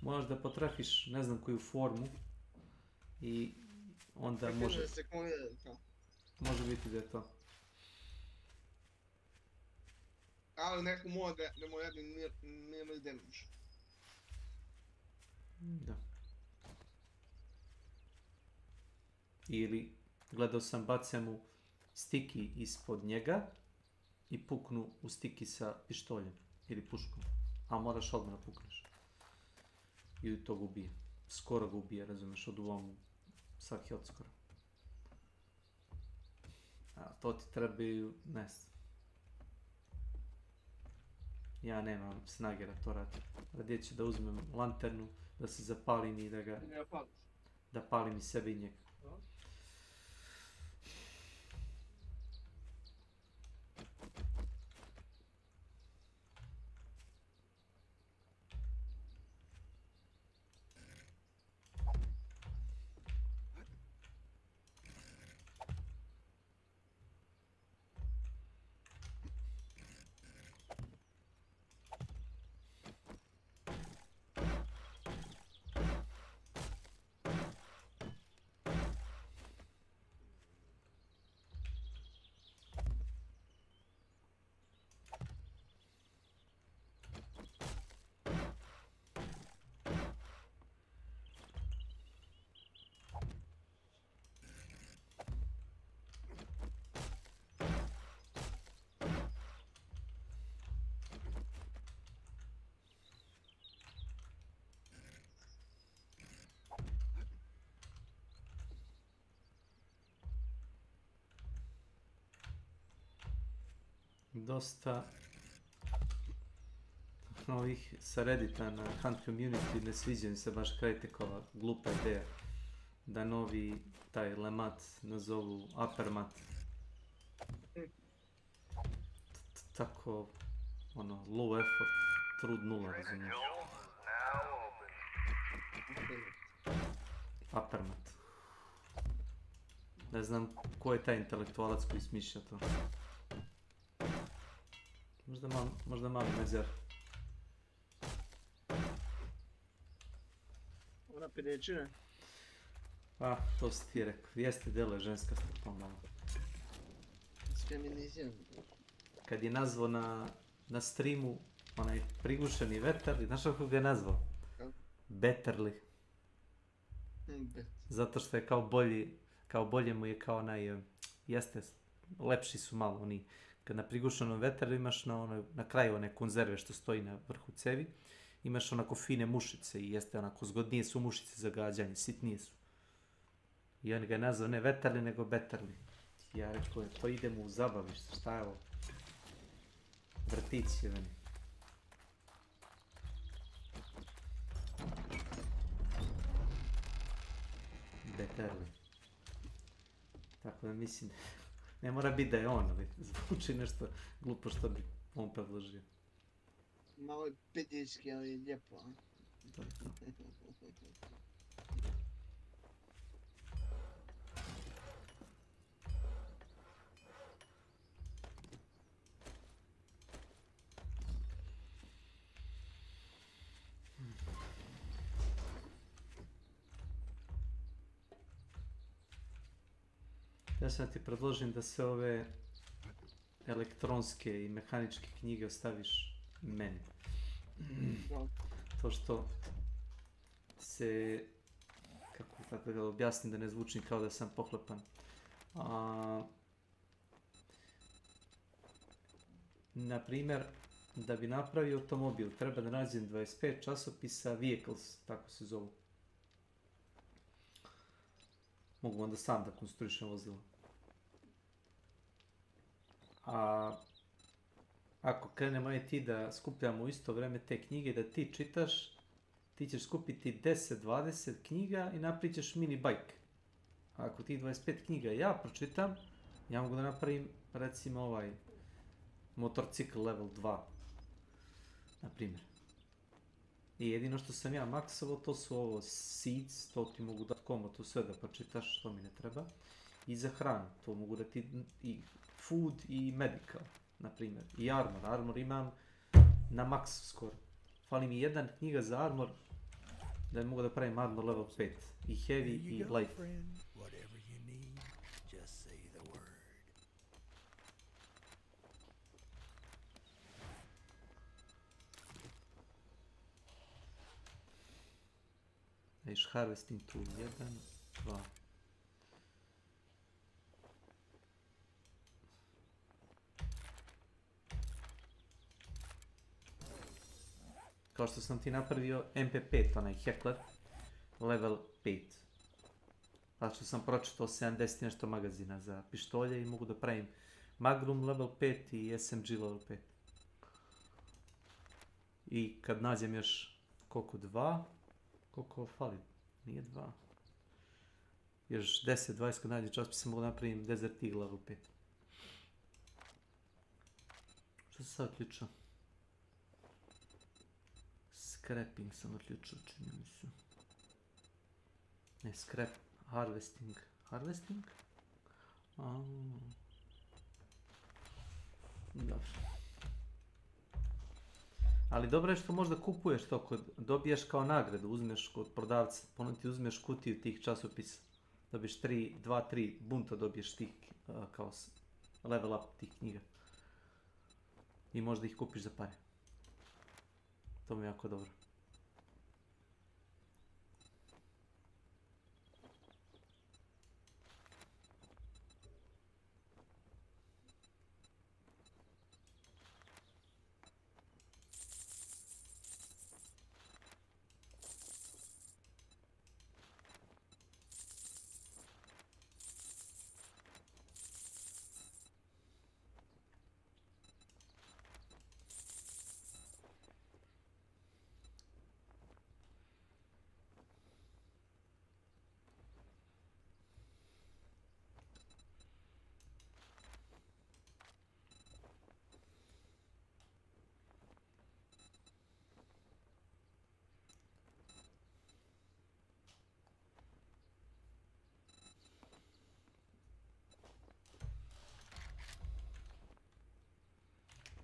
Moraš da potrefiš ne znam koju formu i onda može... da se klonira, kao. Može biti da je to. Ali neko mora da mu radi minimal damage. Da. Ili gledao sam bace mu stiki ispod njega i puknu u stiki sa pištoljem ili puškom. A moraš odmah pukneš. I to ga ubije. Skoro ga ubije, razumeš, od uvom svaki odskoro. A to ti trebaju, ne znam. Ja nemam snage da to radim. Radije ću da uzmem lanternu, da se zapalim i da ga... Da palim i sebe i njega. dosta ovih sa Reddita na Hunt Community ne sviđa se baš Krajtekova glupa ideja da novi taj lemat nazovu Uppermat. Tako, ono, low effort, trud nula, razumiješ. Uppermat. Ne znam ko je taj intelektualac koji smišlja to. Možda mali mezer. Ona pedečina. Pa, to si ti rekao. Jeste delo je ženska sta pomalo. Feminizam. Kad je nazvao na streamu onaj prigušeni vetar, znaš kako ga je nazvao? Betterly. Zato što je kao bolje mu je kao jeste, lepši su malo oni. Kad na prigušenom veteru imaš na kraju one konzerve što stoji na vrhu cevi, imaš onako fine mušice i jeste onako zgodnije su mušice za gađanje, sitnije su. I on ga je nazvao ne veterli nego betterli. Ja rekao, to idemo u zabavište, šta je ovo? Vrtić je meni. Betterli. Tako da mislim, ne mora biti da je on, ali zvuči nešto glupo što bi on predložio. Malo je pedijski, ali je lijepo, a? Ja sam ti predložim da se ove elektronske i mehaničke knjige ostaviš meni. To što se, kako tako da objasnim da ne zvučim kao da sam pohlepan. Naprimjer, da bi napravio automobil treba da nađem 25 časopisa vehicles, tako se zovu. Mogu onda sam da konstruišem vozilo. A ako krenemo i ti da skupljamo u isto vreme te knjige, da ti čitaš, ti ćeš skupiti 10-20 knjiga i napravit ćeš mini bajk. A ako ti 25 knjiga ja pročitam, ja mogu da napravim recimo ovaj motorcikl level 2. Naprimjer. I jedino što sam ja maksovao, to su ovo seeds, to ti mogu dati to sve da pročitaš, to mi ne treba. I za hranu, to mogu da ti i food i medical, naprimjer. I armor, armor imam na maksu skoro. Fali mi jedna knjiga za armor, da mogu da pravim armor level 5. I heavy i light. Viš harvesting tool 1, 2. Kao što sam ti napravio MP5, onaj heckler, level 5. Zato što sam pročitao 70 nešto magazina za pištolje i mogu da pravim Magnum level 5 i SMG level 5. I kad nađem još koliko 2, koliko fali? Nije 2. Još 10-20 kad nađem časopisa mogu napravim Desert Eagle level 5. Što se sad uključio? Scrapping sam uključio, čini mi se. Ne, scrap, harvesting. Harvesting? Dobro. Ali dobro je što možda kupuješ to, dobiješ kao nagradu, uzmeš kod prodavca, ponovno ti uzmeš kutiju tih časopisa, dobiješ 2-3 bunta dobiješ tih, kao level up tih knjiga. I možda ih kupiš za pare. To mi je jako dobro.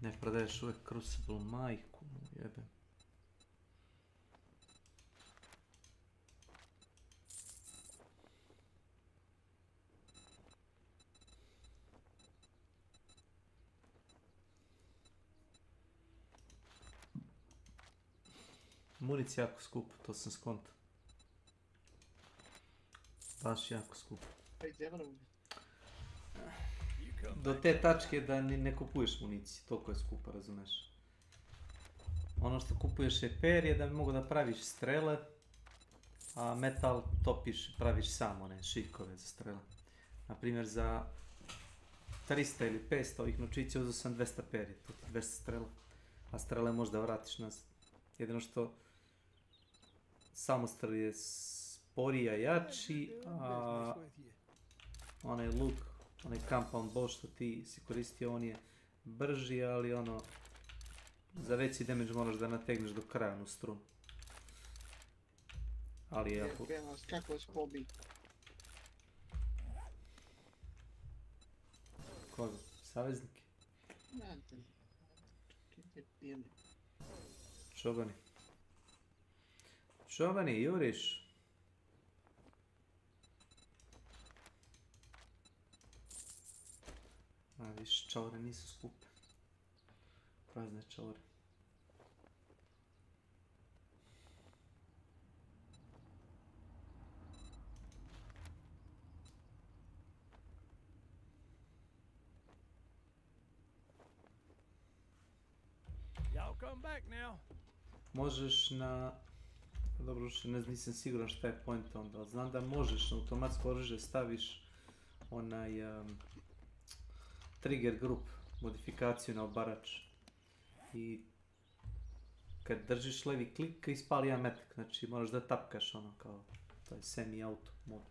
Ne prodaješ uvijek Crucible, majku mu jebe. Municija jako skupo, to sam skontao. Baš jako skupo. Do te tačke da ni ne kupuješ municiju, toliko je skupo, razumeš. Ono što kupuješ je perje da bi mogu da praviš strele, a metal topiš, praviš sam one šiljkove za strele. Naprimjer za 300 ili 500 ovih nočića uzeo sam 200 perje, to ti 200 strela. A strele možda vratiš nazad. Jedino što samostrel je sporija jači, a onaj luk, onaj compound bow što ti si koristio, on je brži, ali ono, za veći damage moraš da nategneš do kraja onu strunu. Ali je jako... Kako vas pobi? Koga? Saveznike? Čobani. Čobani, juriš. A viš, čaure nisu skupe. Prazne čaure. Možeš na... Dobro, nisam siguran šta je point onda, ali znam da možeš na automatsko oružje staviš onaj trigger group modifikaciju na obarač i kad držiš levi klik ispali jedan metak, znači moraš da tapkaš ono kao, to je semi-auto mod.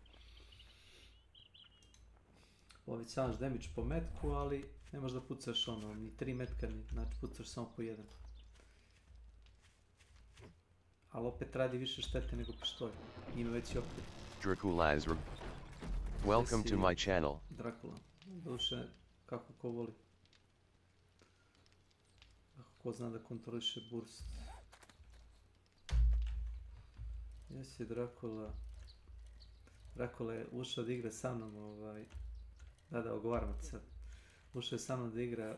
Povećavaš damage po metku, ali ne možeš da pucaš ono, ni 3 metka, znači pucaš samo po jedan. Ali opet radi više štete nego pištolj. Ima veći opet. Dracula is welcome to my channel. Dracula. Duše, kako ko voli. Kako ko zna da kontroliše burst. Jesi Dracula. Dracula je ušao da igra sa mnom, da, ogovaram te sad. Ušao je sa mnom da igra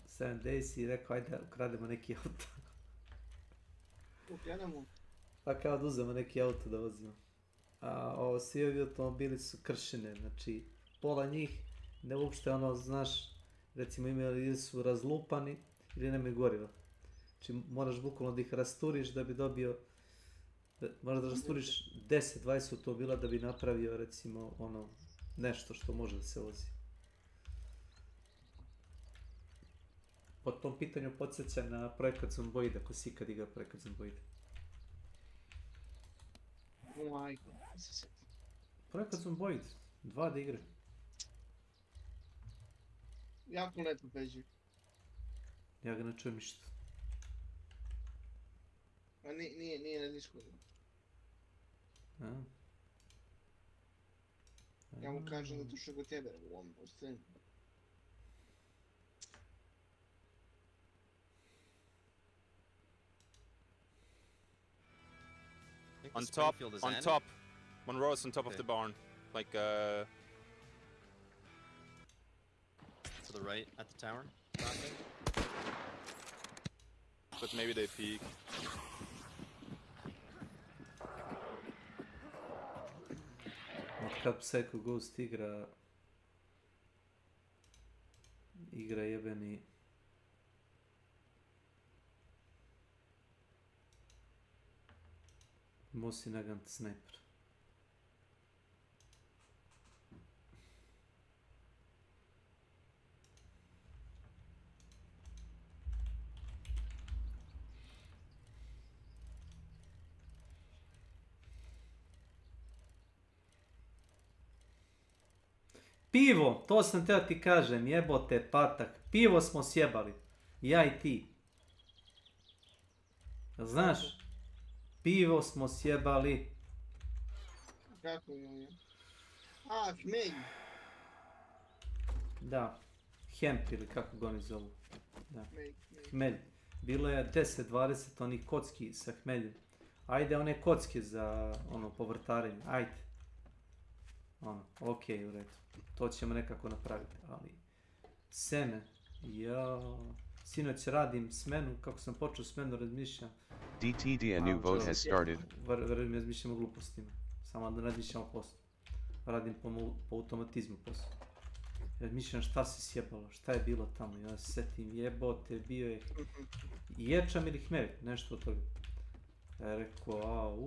7 Days i rekao, ajde ukrademo neki auto. Pa kao da uzemo neki auto da vozimo. A svi ovi automobili su kršene, znači pola njih ne uopšte ono, znaš, recimo imali ili su razlupani ili nemaju goriva. Znači moraš bukvalno da ih rasturiš da bi dobio, moraš da rasturiš 10-20 automobila da bi napravio recimo ono nešto što može da se vozi. Po tom pitanju podsjeća na projekat Zomboid, ako si ikad igra projekat Zomboid. Projekat Zomboid, 2D igre. Jako lepo beži. Ja ga ne čujem ništa. A nije na Discordu. Ja mu kažem da tuša go tebe u ovom streamu. On top. One row is on top of the barn. Like, to the right, at the tower? But maybe they peek. Od kad Psycho Ghost igra jebeni Mosi Nagant Sniper. Pivo, to sam teo ti kažem, jebote patak, pivo smo sjebali, ja i ti. Znaš, pivo smo sjebali. Kako je? A, hmelj. Da, hemp ili kako ga oni zovu. Da. Hmelj. Bilo je 10-20 onih kocki sa hmeljem. Ajde one kocke za ono povrtarenje, ajde. Ono, okej, u redu. To ćemo nekako napraviti, ali seme, sinoć radim smenu, kako sam počeo smenu razmišljam. DTD, a new vote has started. Razmišljam o glupostima, samo da razmišljam o poslu. Radim po automatizmu poslu. Razmišljam šta se sjebalo, šta je bilo tamo, ja se setim jebote, bio je ječam ili hmelj, nešto od toga. Rekao,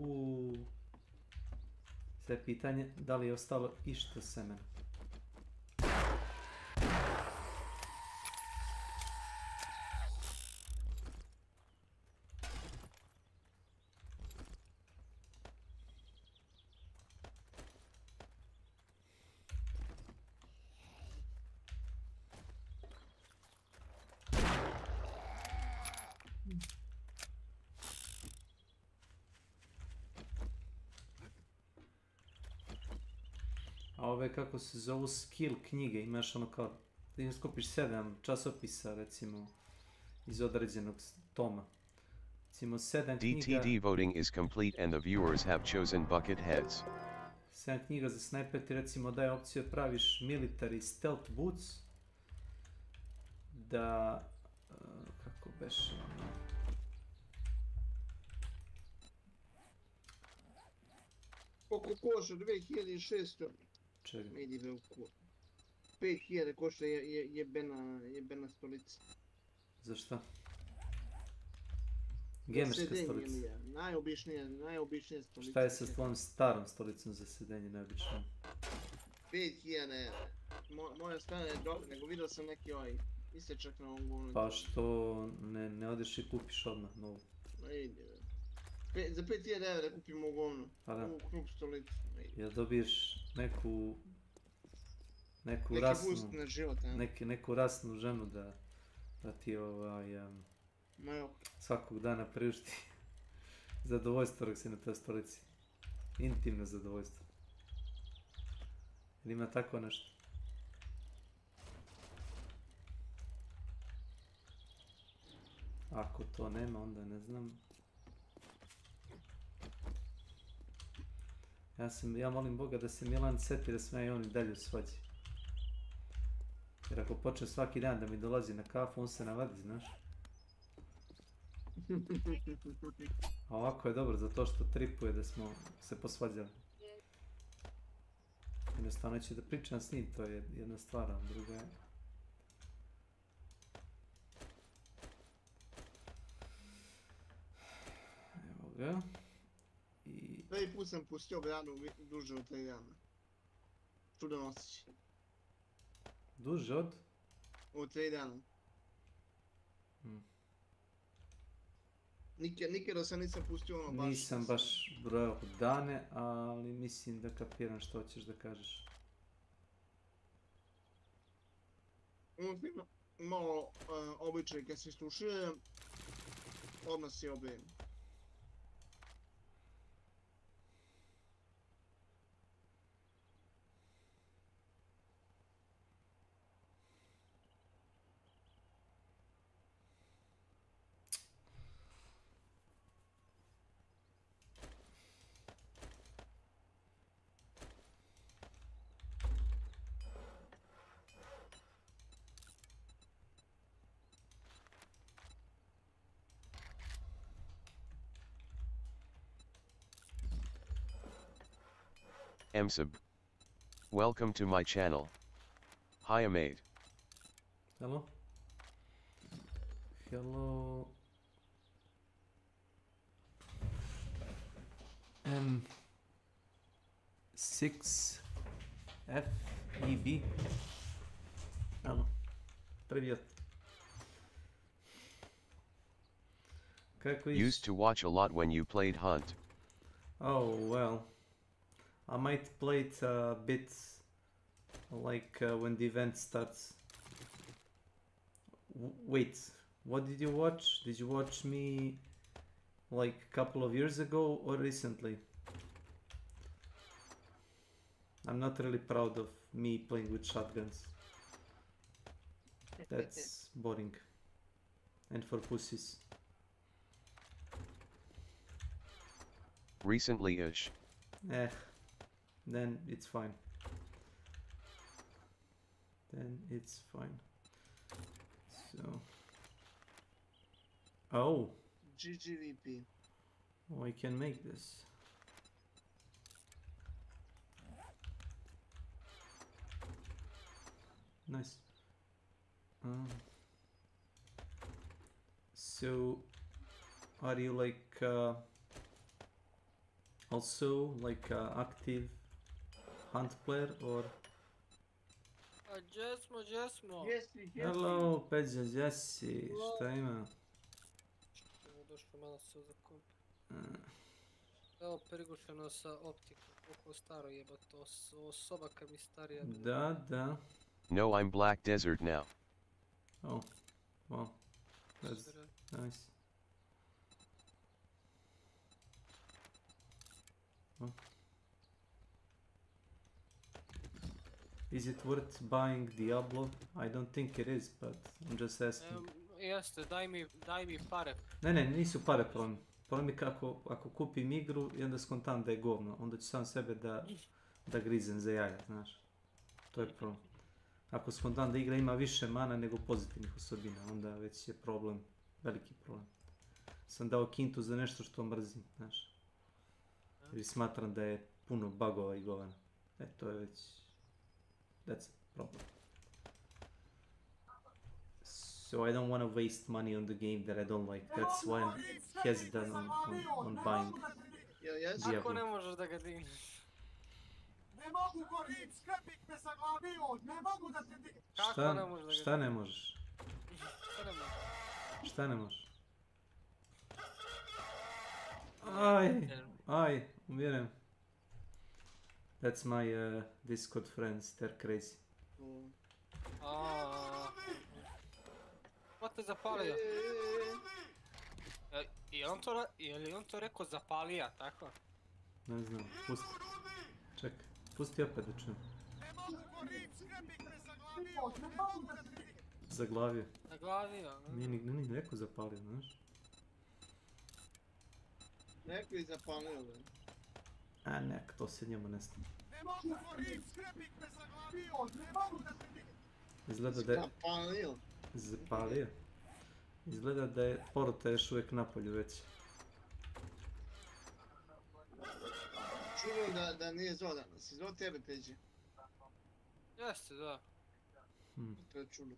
sve pitanje, da li je ostalo išta semena. A ove kako se zovu skill knjige, imaš ono kao, ti skupiš 7 časopisa recimo iz određenog toma. Recimo 7 knjiga... DTD voting is complete and the viewers have chosen bucket heads. 7 knjiga za snajper ti recimo daje opciju da praviš military stealth boots. Da... kako beše ono... Koliko koša? 2600. Čega? Ne ide u kur. 5000 košta jebena stolica. Za šta? Gamerska stolica. Najobičnija stolica. Šta je sa tvojom starom stolicom za sedenje najobičnijom? 5000 evra. Moja stara je dobra, nego vidio sam neki isečak na ovom govnu. Pa što ne odeš i kupiš odmah novu? Ma ide. Za 5000 evra kupimo u govnu. Pa da. U krug stolicu. Ja dobiješ neku rasnu ženu da ti svakog dana priušti zadovoljstvo dok si na toj stolici. Intimno zadovoljstvo. Ili ima tako nešto? Ako to nema, onda ne znam. Ja molim Boga da se Milan seti da sme i on i dalje u svađi. Jer ako počne svaki dan da mi dolazi na kafu, on se navadi, znaš. A ovako je dobro zato što tripuje da smo se posvađali. Jednostavno neću da pričam s njim, to je jedna stvar, a druga je... Evo ga. Prvi put sam pustio bradu duže od 3 dana. Čudan osjećaj. Duže od? Od 3 dana. Nikada sam nisam pustio ono baš... Nisam baš brojao dane, ali mislim da kapiram što hoćeš da kažeš. Malo običaj kad se slušuje, odmah se obijem. Msub. Welcome to my channel. Hi Amade. Hello. Hello. M6FEB. Hello. Привет. Used to watch a lot when you played Hunt. Oh, well. I might play it a bit like when the event starts. Wait, what did you watch? Did you watch me like a couple of years ago or recently? I'm not really proud of me playing with shotguns. That's boring. And for pussies. Recently-ish. Then it's fine. Then it's fine. So. Oh. GGVP. Oh, I can make this. Nice. So, are you like also like active hunt player or? Jesmo. Hello, Peđa, Jesi, šta ima? Evo došlo malo se za komp. Evo prigušeno sa optikom, koliko staro jebate, ovo sobaka mi starija. Da. No, I'm Black Desert now. Oh, wow, that's nice. Oh. Is it worth buying Diablo? I don't think it is, but I'm just asking. Jeste, daj mi pare. Ne, nisu pare problem. Problem je ako kupim igru i onda skontam da je govno, onda ću sam sebe da grizem za jaja, znaš. To je problem. Ako skontam da igra ima više mana nego pozitivnih osobina, onda već je problem, veliki problem. Sam dao kintu za nešto što mrzim, znaš. Jer smatram da je puno bugova i govana. To je već... That's a problem. So I don't want to waste money on the game that I don't like. That's why I'm hesitant on buying Diablo. Ako ne možeš da ga digneš? Ne mogu Korin, skrepik me zaglavio, ne mogu da te dignem. Kako ne možeš da ga digneš? Šta ne možeš? Šta ne možeš? Aj, umiram. That's my Discord friends, they're crazy. Ko te zapalio? Je li on to rekao zapalija, tako? Ne znam, pusti. Čekaj, pusti opet da čujem. Zaglavio. Zaglavio? Nije rekao zapalio, znaš? Neko je zapalio, bre. A nek, to se njemu ne stane. Ne mogu Korin, skrepik me zaglavio, ne mogu da te dignem. Izgleda da je... Zapalio? Zapalio. Izgleda da je porota još uvijek napolju već. Čuvam da nije zvao danas. Si zvao tebe, Peđe? Jeste, da. To je čudo.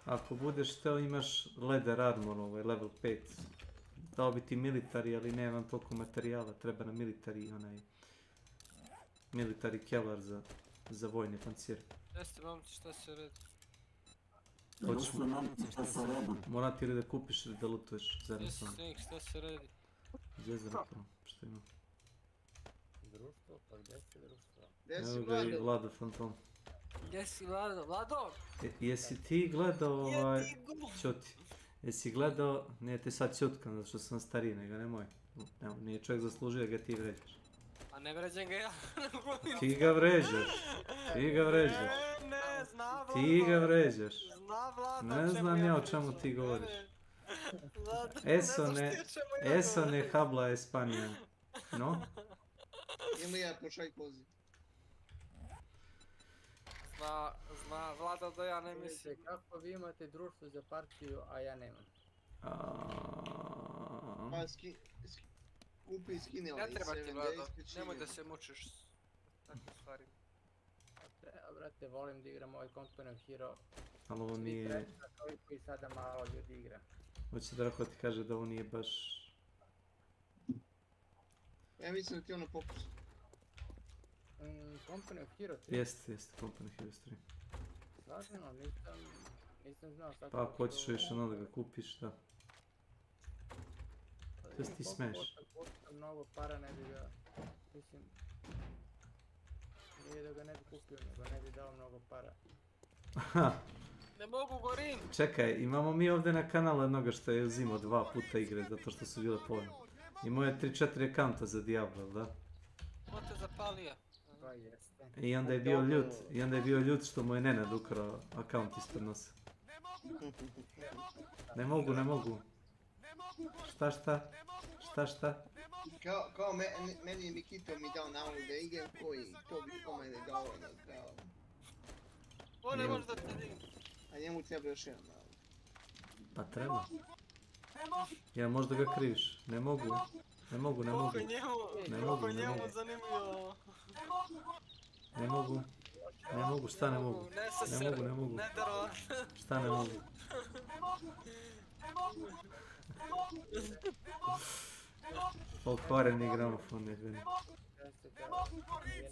Ako budeš hteo imaš leather armor, level 5. Dao bi ti military, ali nemam toliko materijala. Treba na military keller za vojne pancire. Jeste, momci, šta se redi? Mora ti ili da kupiš ili da lutuješ zajedno s nama. Jeste, Snik, šta se redi? Gdje je zapravo? Što ima? Društvo, pa gdje si društvo? Evo ga i Vlado Fantom. Gdje si Vlado? Vlado! Jesi ti gledao Ćuti? Jesi gledao, nije ti sad Ćutkam zato što sam stariji, nego nemoj. Nije čovjek zaslužio da ga ti vređaš. A ne vređam ga ja. Ti ga vređaš. Ne, zna Vlado. Ti ga vređaš. Zna Vlado. Ne znam ja o čemu ti govoriš. Eso ne habla Espanija. No? Ima ja počaj poziv. Zna Vlada da ja ne mislim. Kako vi imate društvo za partiju, a ja nemam? Pa kupi skine ovaj 7 Ne treba ti days Vlado, pečenje. nemoj da se mučiš s takvim stvarima. Brate, volim da igram ovaj Company of Hero. Ali ovo nije... Koji sada malo ljudi igra. Hoće da Rako ti kaže da ovo nije baš... Ja mislim da ti ono pokus. Company of Hero 3? Jeste, Company of Hero 3. Stvarno, nisam znao šta... Pa ako hoćeš još ono da ga kupiš, da. To ti smeš. Koliko mnogo para ne bi ga... Mislim... Nije da ga ne bi kupio, nego ne bi dao mnogo para. Ne mogu Gorin! Čekaj, imamo mi ovdje na kanalu jednoga što je uzimao 2 puta igre zato što su bile povoljne. Imao je 3-4 akanta za Diablo, da? Ko te zapalio? To jeste. I onda je bio ljut što mu je Nenad ukrao akaunt ispred nosa. Ne mogu. Šta? Kao meni je Mikito mi dao nalog da igram koji, to bi kome je dovoljno, kao... O, ne može da te digne. A njemu treba još jedan nalog. Pa treba. Ja možda ga kriviš. Ne mogu. Koliko njemu zanimljivo. Ne mogu, šta ne mogu? Ne mogu. Šta ne mogu? Pokvareni gramofon je vidim.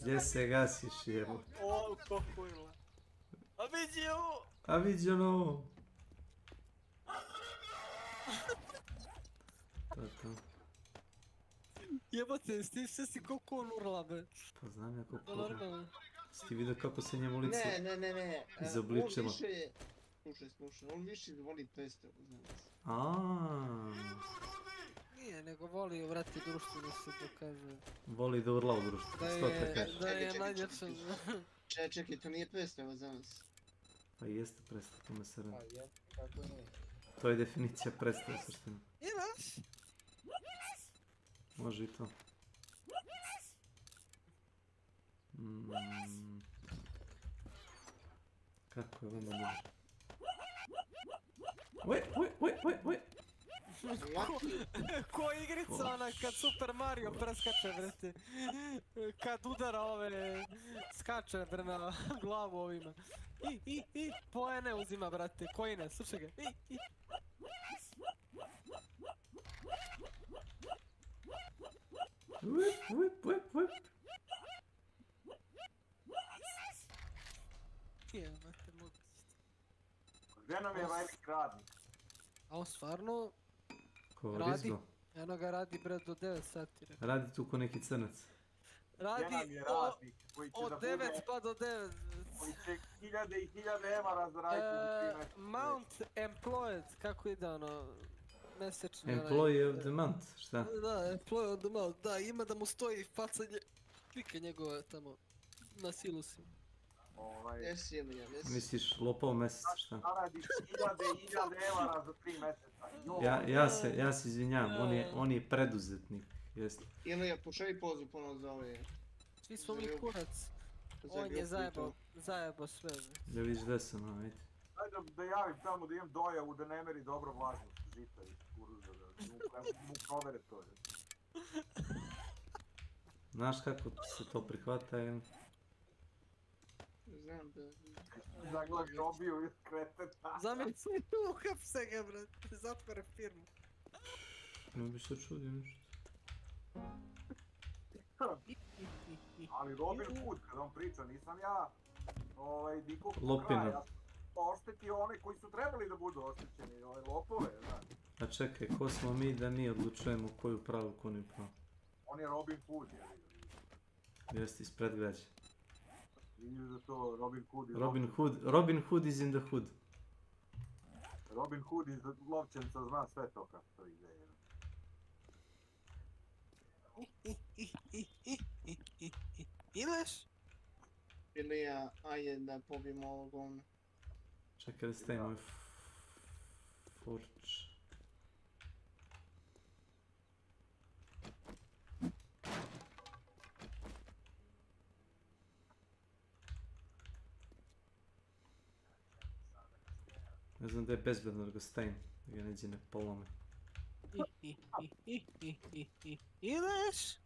Gdje se gasiš jebo? O, kokujla. A vidi ono! To. Jebate, sve si koliko on urla, be. Pa znam ja koliko urla. Si ti vidio kako se njemu lice Ne. izobličilo? Slušaj, on više voli pestove, znaš. Nije, nego voli vrati društvo da se dokaže. Voli da urla u društvu, što te kaže? Da je najljepšan. Čekaj, to nije pestova za nas. Pa jeste predstav, to me se radi. Pa jeste, kako nije. To je definicija predstave, suština. Imaš? Može i to. Kako je onda može? Oj! Ko igrica ona kad Super Mario preskače, brate. Kad udara ove, skače na glavu ovima. I, poene uzima, brate, coine, slušaj ga. I. Whip. Jebate, moguće. Gdje nam je Vajlik radnik? A on stvarno Ko radi, rizgo? eno ga radi bre do 9 sati. Radi tu ko neki crnac. Radi od 9 pa do 9. Koji će 1000 i 1000 evara zaraditi u 3 mjeseca. Mount Employed, kako ide ono, mesečni. Employee of the month, šta? Da, Employee of the month, da, ima da mu stoji facanje, klike njegove tamo, na silusima. Jesi. Misliš lopao mjesec, šta? Zaradi 1000 i 1000 evara za 3 mjeseca. Ja se izvinjam, on je preduzetnik, jeste. Ilija, pošalji poziv ponovno za ove... Svi smo mi kurac. On je zajebo sve. Da vidiš gdje sam, ajde. Ajde da javim tamo da imam dojavu da ne meri dobro vlažnost žita iz kuruza, da mu provere to. Znaš kako se to prihvata, jel? Znam da... Zaglaš robiju iz kreteta. Zamisli, uhapse ga, brate, zatvore firmu. Ne bi se čudio ništa. Ali Robin Hood, kada on priča, nisam ja dikog po Lopina. kraju. Ja sam oštetio one koji su trebali da budu oštećeni, lopove, znaš. A čekaj, ko smo mi da mi odlučujemo koju pravu, ko ne pravu? On je Robin Hood, Jeste iz predgrađa. Vidiš da to Robin Hood Robin Hood is in the hood. Robin Hood iz Lovčenca zna sve to kako to ide. Ideš? Ilija, ajde da pobijemo ovog ovna. Čekaj da stavim moj forge. Ne znam da je bezbedno da ga stavim, da ga neđe ne polome. Ideš?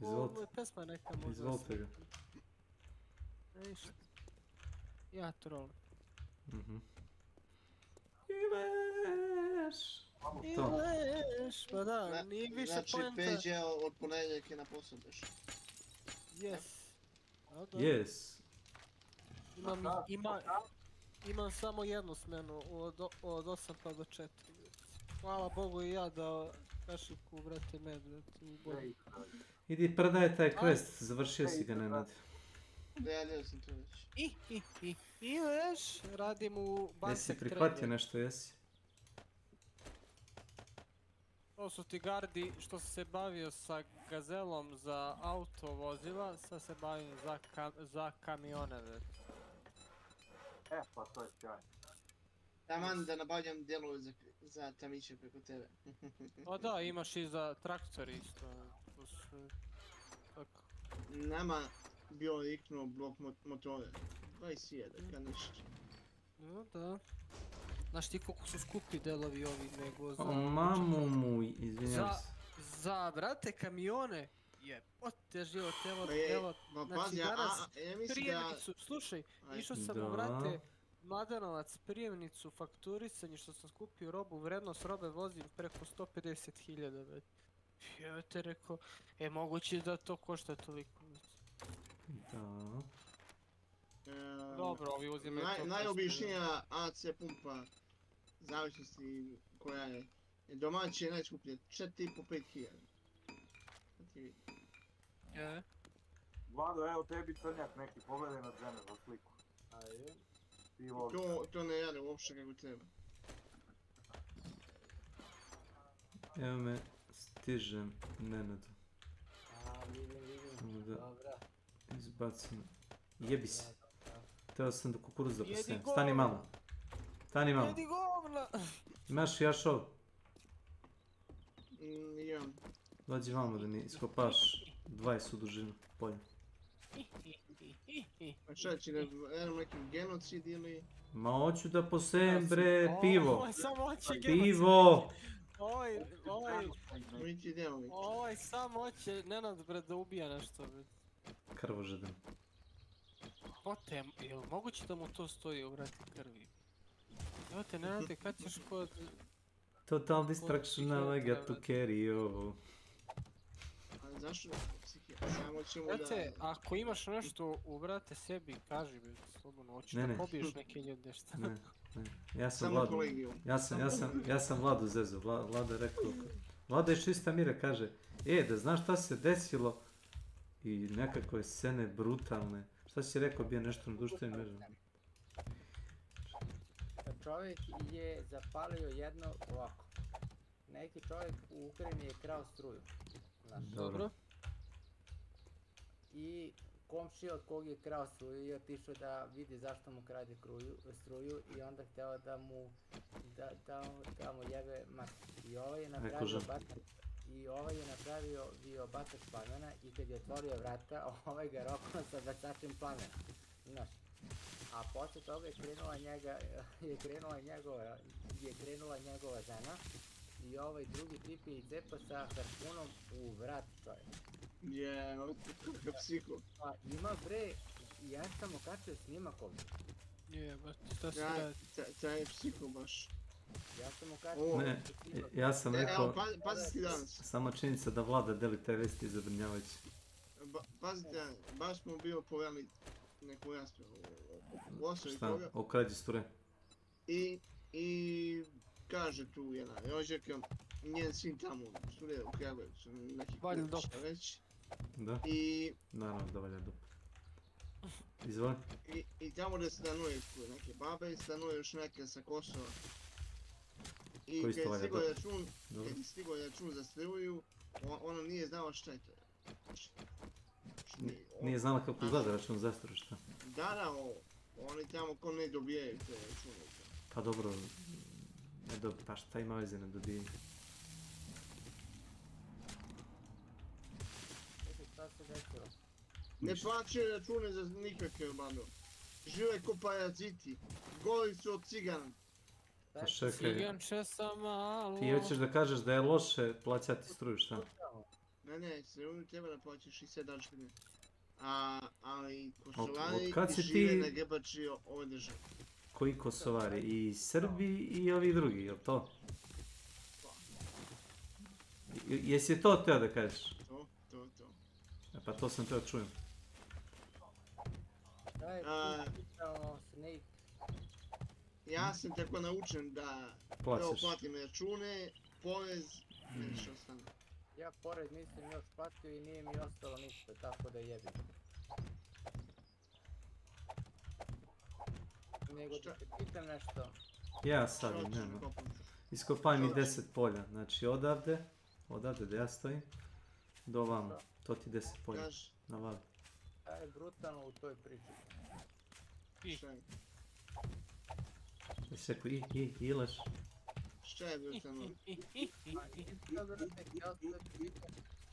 Ovo je pesma neka možda. Izvolite ga. Ništa. Ja trolim. Ileš, pa da, nije više poenta. Znači, Peđa od ponedjeljke na posao došao. Yes. Imam samo jednu smenu, od 8 pa do 4. Hvala Bogu i ja da kašiku, vrate, med, vrate. Idi predaj taj quest, završio si ga, Nenad. Ja sam to već. Ideš, radim u Bansek Jesi prihvatio nešto, jesi? To su ti gardi što si se bavio sa gazelom za auto vozila, sad se bavim za kamione već. Pa to je sjajno. Taman da nabavljam dijelove za tamiće preko tebe. O da, imaš i za traktor isto. Tako. Nama bio riknuo blok motore. 20.000, kad ništa. No da. Znaš ti koliko su skupi delovi ovi nego za... Mamu mu, izvinjam se. Za, brate, kamione. Jebote život, evo, znači danas prijemnicu, slušaj, išao sam u, brate, Mladenovac, prijemnicu, fakturisanje, što sam skupio robu, vrednost robe vozim preko 150.000, već. Evo te rekao, moguće da to košta toliko. Da. Dobro, ovi uzimaju to. Najobičnija AC pumpa, zavisnosti koja je domaće najskuplje, 4.500. Vlado, evo tebi crnjak neki, pogledaj na žene za sliku. Ajde. To ne jade uopšte kako treba. Evo me, stižem Nenadu. Vidim, dobra. Izbacim. Jebi se. Teo sam da kukuruz zaposlem. Stani malo. Stani malo. Jedi govna! Imaš jašov? Imam. Dođi vamo da mi iskopaš 20 u dužinu polja. A šta će da jednom neki genocid ili... Ma hoću da posejem bre pivo. Samo hoće pivo! Ovaj samo hoće Nenad bre da ubija nešto bre. Krvožedan. Potem, jel moguće da mu to stoji u vrati krvi? Evo te Nenade, kad ćeš kod... Total distraction, I got to carry ovo. Ali zašto samo ćemo da... Brate, ako imaš nešto u brate sebi, kaži mi slobodno, hoćeš da pobiješ neke ljude šta? Ne. Ja sam Vladu zezo, Vlada je rekao... Vlada je čista mira, kaže, da znaš šta se desilo? I nekakve scene brutalne. Šta si rekao, bio nešto na društvenim mrežama? Čovjek je zapalio jedno ovako. Neki čovjek u Ukrajini je krao struju. Dobro. I komšija od kog je krao struju je otišao da vidi zašto mu krade struju i onda hteo da mu jebe mater. I ovaj je napravio batač plamena i kad je otvorio vrata, ovaj ga roknuo sa bacačem plamena. Znaš. A posle toga je krenula njegova žena i ovaj drugi tip je cepa sa harpunom u vrat čovjek. Kakav psiho. Ima bre, ja sam okačio snimak ovdje. Šta se radi? Taj je psiho baš. Ja sam okačio Ne, ja sam rekao, pazi ti danas. sama činjenica da Vlada deli te vesti zabrinjavajući. Pazite, baš smo bio poveli neku raspravu u osnovi Šta? toga. O krađi struje. I kaže tu jedna rođaka, njen sin tamo studira u Kragujevcu, neki kuća već. Da? Naravno da valja dop. Izvoli. I tamo da stanuje neke babe i stanuje još neke sa Kosova. I kad je stigao račun za struju, ona nije znala šta je to. Nije znala kako izgleda račun za struju, šta? Da, oni tamo ko ne dobijaju te račune. Pa dobro, pa šta ima veze ne dobijaju? Šta se desilo? Ne plaćaju račune za nikakve bando. Žive ko paraziti, goli su od cigana. Pa čekaj, Ciganče sam malo. ti hoćeš da kažeš da je loše plaćati struju, šta? Ne, struju treba da plaćaš i sve dačke ne. Ali Kosovari žive na grbači ove države. Koji Kosovari? I Srbi i ovi drugi, jel to? Jesi to teo da kažeš? To. Pa to sam teo čujem. Ja sam tako naučen da prvo platim račune, porez, nešto ostane. Ja porez nisam još platio i nije mi ostalo ništa, tako da jebim. Nego da te pitam nešto. Ja sad, nema. Iskopaj mi 10 polja, znači odavde da ja stojim, do ovamo, to ti 10 polja, na vali. Šta je brutalno u toj priči? Jesi rekao ilaš? Šta je brutalno?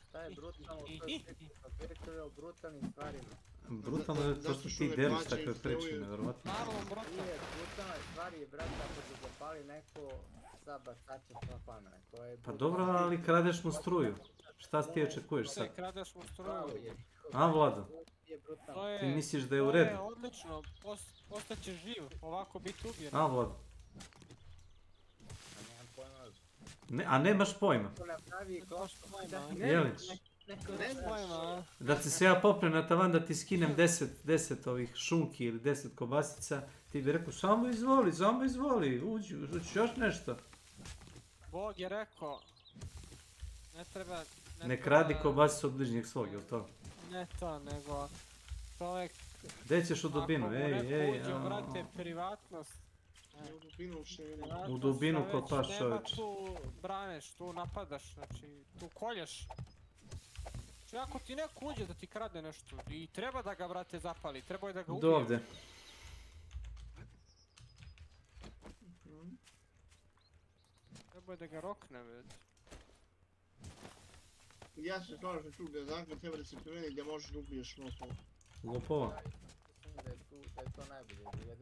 Šta je brutalno u toj priči? Papirite o brutalnim stvarima. Brutalno je to što ti deliš takve priče, nevjerovatno. Nije, brutalna stvar je, brate, ako ti zapali neko sa bacačem plamena. Pa dobro, ali kradeš mu struju. Šta ti očekuješ sad? Kradeš mu struju. A, Vlado? Ti misliš da je u redu? To je odlično, ostaće živ, ovako biti ubijen. A, Vlado? A nemaš pojma? Jeli? Da ti se ja popnem na tavan da ti skinem 10 ovih šunki ili 10 kobasica, ti bi rekao samo izvoli, uđi još nešto. Bog je rekao, ne treba... Ne kradi kobasicu od bližnjeg svog, jel to? Ne to, nego čovjek... Gdje ćeš u dubinu, ej. Ako mu neko uđe, vrate, privatnost. U dubinu kopaš, čovječ. Nema tu braneš, tu napadaš, znači tu kolješ. Znači ako ti neko uđe da ti krade nešto i treba da ga, brate, zapali, treba je da ga ubije. Do ovdje. Treba je da ga rokne, već. Ja se slažem tu da zakon treba da se primeni gdje možeš da ubiješ lopova. Lopova? Da je to najbolje,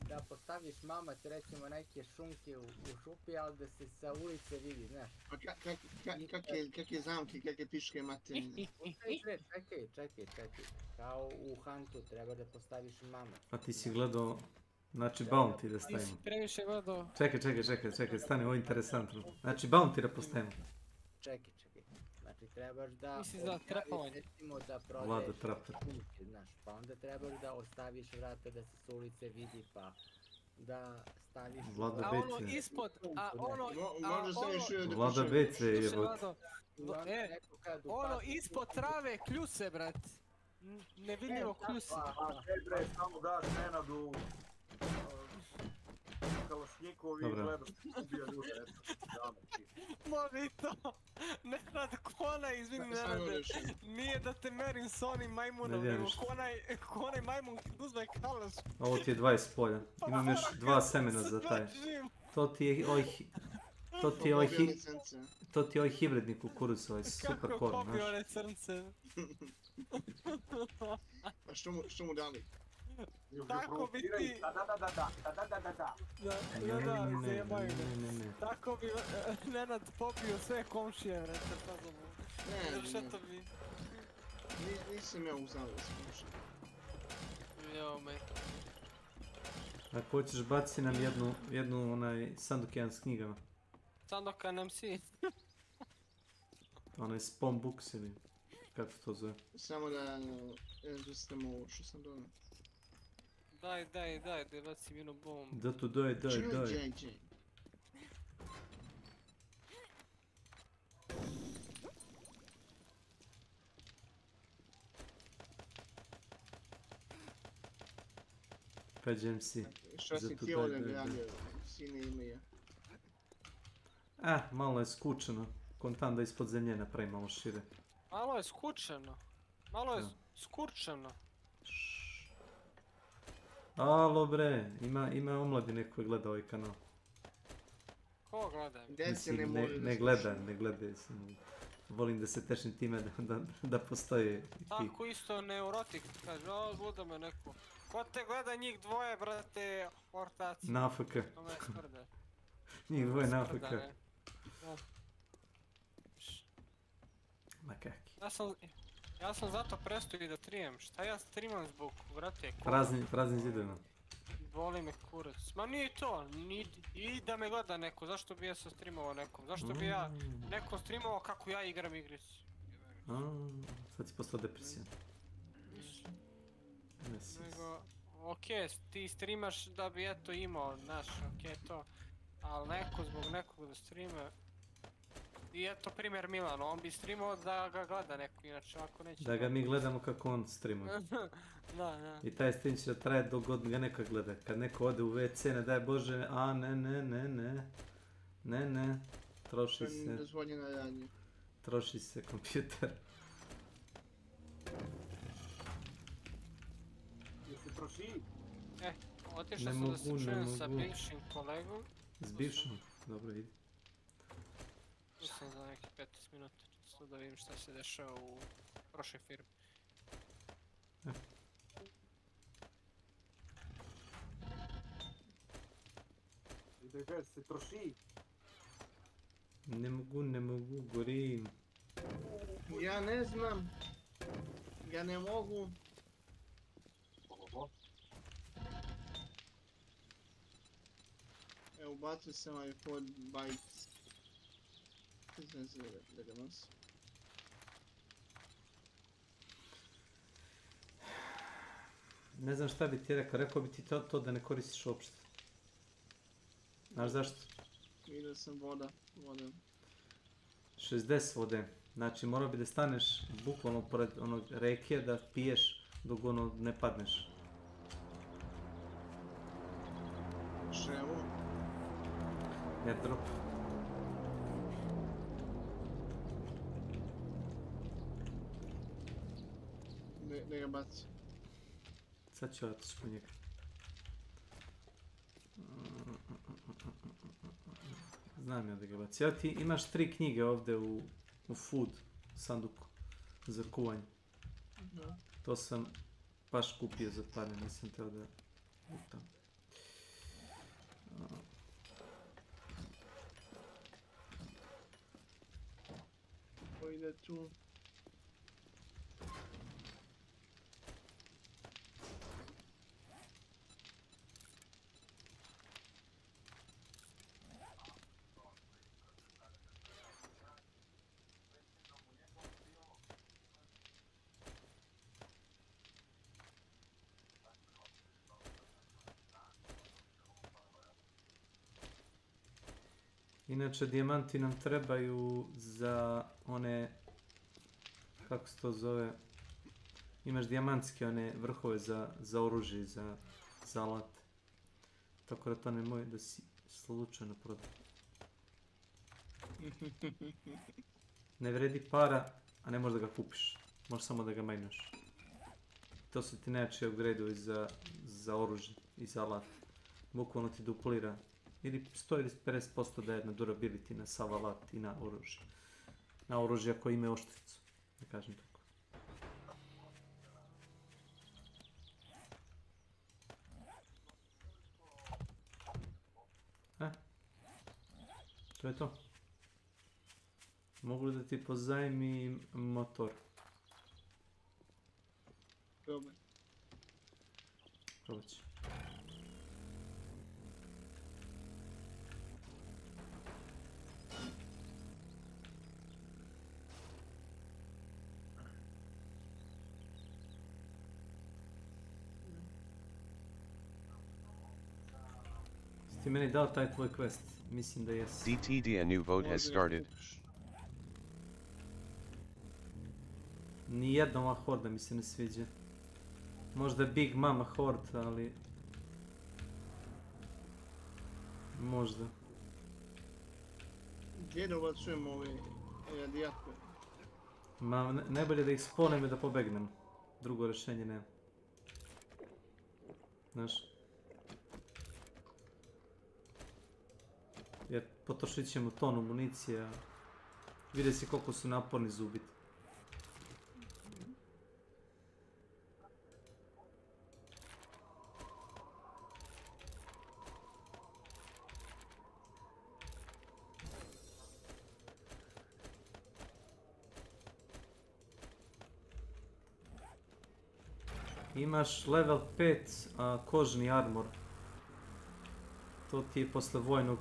da postaviš mamac, recimo, neke šunke u šupi, ali da se sa ulice vidi, znaš. Pa kakve zamke, kakve piške materine? Čekaj, kao u Huntu treba da postaviš mamac. A ti si gledao, znači Bounty da stavimo. Ti si previše gledao. Čekaj, stani, ovo je interesantno. Znači Bounty da postavimo. Čekaj, znači trebaš da recimo da Vlado prodaješ Trapper. šunke, znaš, pa onda trebaš da ostaviš vrata da se s ulice vidi, pa da staviš... Vlado A BC. ono ispod, Vlado BC je ono ispod trave kljuse, brat. Nevidljivo kljuse. Bre, samo daš Nenadu kalašnjikovi i gledaš ubija ljude, Može i to. Nenad, kona, izvini, Nenade, nije da te merim s onim majmunom, nego konaj majmun uzme kalaš. Ovo ti je 20 polja, imam još 2 semena za taj. To ti je ovaj hibridni kukuruz, ovaj super korn, Kako kopio one crnce. A što mu dali? Tako bi ti... Ne. Tako bi Nenad popio sve komšije, vrete, sad ovo. Šta to bi? Nisam ja uzavio s komšije. Jo, me. Ako hoćeš baci nam jednu onaj sandukijan s knjigama. Sandokan nam si. Onaj Spawn Books ili kako se to zove. Samo da razustam ovo što sam donao. Daj, da bacim jednu bombu. Da tu daj. Kažem si. Što si ti ovdje gradio, sine imija? Malo je skučeno. Kontam da ispod zemlje napravi malo šire. Malo je skučeno. Malo je skurčeno. Alo bre, ima omladine koji gleda ovaj kanal. Ko gleda? Mislim, ne gledaj sam. Volim da se tešim time da postoje. Tako isto neurotik, kaže, gluda me neko. Ko te gleda njih dvoje, brate, ortaci? Na AFK. Njih dvoje na AFK. Ma kaki. Ja sam zato prestao i da trijem. Šta ja streamam zbog, brate? Prazni zidovima. Boli me kurac. Ma nije to, i da me gleda neko. Zašto bi ja se streamovao nekom? Zašto bi ja nekom streamovao kako ja igram igricu? Sad si postao depresijan. Nego, okej, ti streamaš da bi eto imao, znaš, okej to. Ali neko zbog nekog da streama... I eto primjer Milan, on bi streamao da ga gleda neko, inače ovako neće... Da ga mi gledamo kako on streamuje. Da. I taj stream će da traje dok god ga neko gleda. Kad neko ode u WC, ne daj Bože, ne. Ne, troši To je se. nedozvoljeno radnje. Troši se kompjuter. Jesi troši? Otišao sam da se čujem sa bivšim kolegom. S bivšom? Dobro, idi. Tu sam za nekih 15 minuta, čisto da vidim šta se dešava u prošloj firmi. Ide gdje se troši? Ne mogu, gorim. Ja ne znam. Ja ne mogu. Evo, ubacio sam iPod Bytes. Ne znam da ga nosim. Ne znam šta bi ti rekao bi ti to da ne koristiš uopšte. Znaš zašto? Vidio sam voda. 60 vode. Znači morao bi da staneš bukvalno pored onog reke da piješ dok ne padneš. Čemu? Airdrop. Da ga baci. Sad ću otići po njega. Znam ja da ga baci. Ti imaš 3 knjige ovdje u food sanduku za kuvanje. To sam baš kupio za pare, nisam teo da utam. Ko ide tu? Inače, dijamanti nam trebaju za one, kako se to zove, imaš dijamantske one vrhove za oružje, za alat. Tako da to nemoj da si slučajno prodao. Ne vredi para, a ne možeš da ga kupiš. Možeš samo da ga majnaš. To su ti najjači upgrade-ovi za oružje i za alat. Bukvalno ti duplira. Ili 100 ili 50% daje na durability, na sav alat i na oružje. Na oružje ako ima oštricu, da kažem tako. To je to. Mogu li da ti pozajmim motor? Probaj. Probat ću. Ti meni dao taj tvoj quest, mislim da jesi. DTD, a new vote has started. Nijedna ova horda mi se ne sviđa. Možda je Big Mama Horde, ali... Možda. Gdje da ubacujem ove radijatore? Ma, najbolje da ih spawnem i da pobegnem. Drugo rješenje nema. Znaš? Jer potrošit ćemo tonu municije, a vide si koliko su naporni zubiti. Imaš level 5 kožni armor. To ti je posle vojnog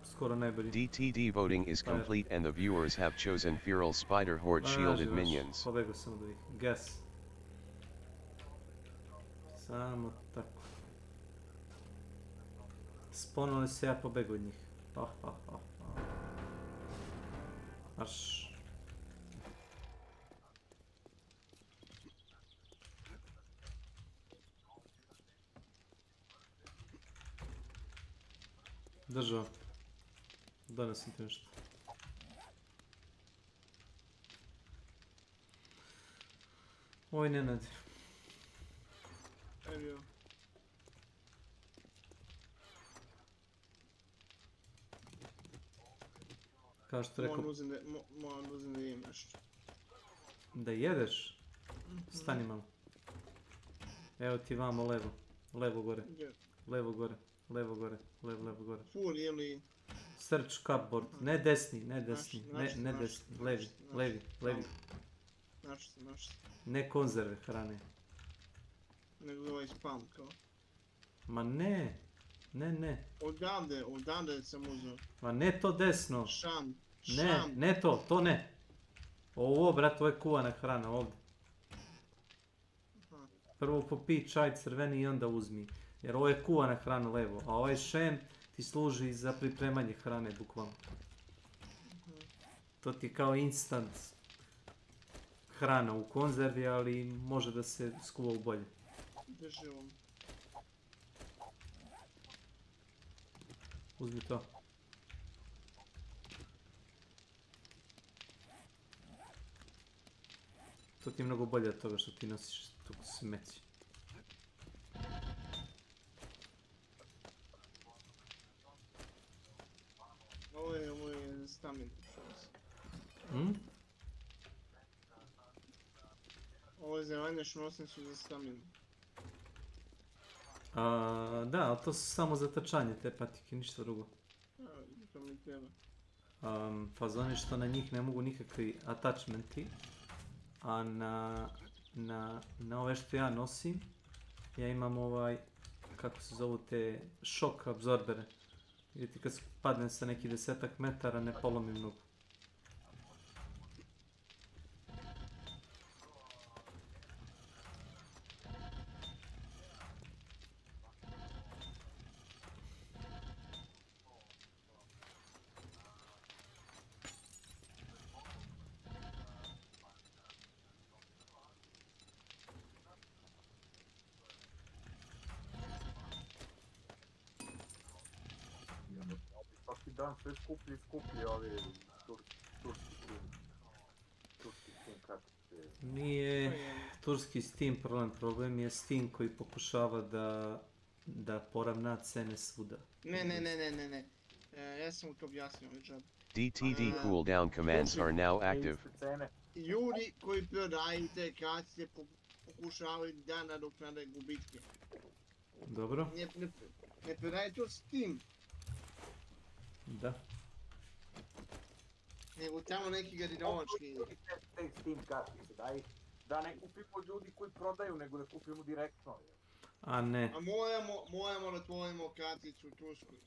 skoro najbolji. DTD voting is complete and the viewers have chosen Feral Spider Horde shielded minions. Pobegao sam od ovih. Gas. Samo tako. Spawnali se, ja pobegao od njih. Arš. donosim ti nešto. Oj, Nenad. Evo. Kao što rekao... Moram uzim da jem nešto. Da jedeš? Stani malo. Evo ti vamo levo. Levo gore. Levo gore. Levo gore. Levo gore. Full ili... Search cupboard. Ne desni, ne desni. Ne desni. Levi. Našao sam. Ne konzerve hrane. Nego ovaj spam kao. Ma ne. Ne. Odavde sam uzeo. Ma ne to desno. Šam. Ne to ne. Ovo, brat, ovo je kuvana hrana ovdje. Prvo popij čaj crveni i onda uzmi. Jer ovo je kuvana hrana levo, a ovaj šem ti služi za pripremanje hrane, bukvalno. To ti je kao instant hrana u konzervi, ali može da se skuva u bolje. Drži ovom. Uzmi to. To ti je mnogo bolje od toga što ti nosiš tu smeći. Ovo je stamin. Ovo je zelene što nosim su za stamin. Da, ali to su samo za trčanje te patike, ništa drugo. To mi treba. Fazon je što na njih ne mogu nikakvi attachmenti. A na ove što ja nosim, ja imam kako se zovu te šok absorbere. Vidite kad padnem sa nekih 10 metara ne polomim nogu. Dan sve skuplji ovi turski Steam kartice. Nije turski Steam problem je Steam koji pokušava da poravna cene svuda. Ne. Ja sam to objasnio već. DTD cooldown commands are now active. Ljudi koji prodaju te kartice pokušavaju da nadoknade gubitke. Dobro. Ne prodaje to Steam. Da. Nego tamo neki gadinovački. Te Steam kartice, da ne kupimo ljudi koji prodaju, nego da kupimo direktno. A ne. A moramo da otvorimo karticu u Turskoj.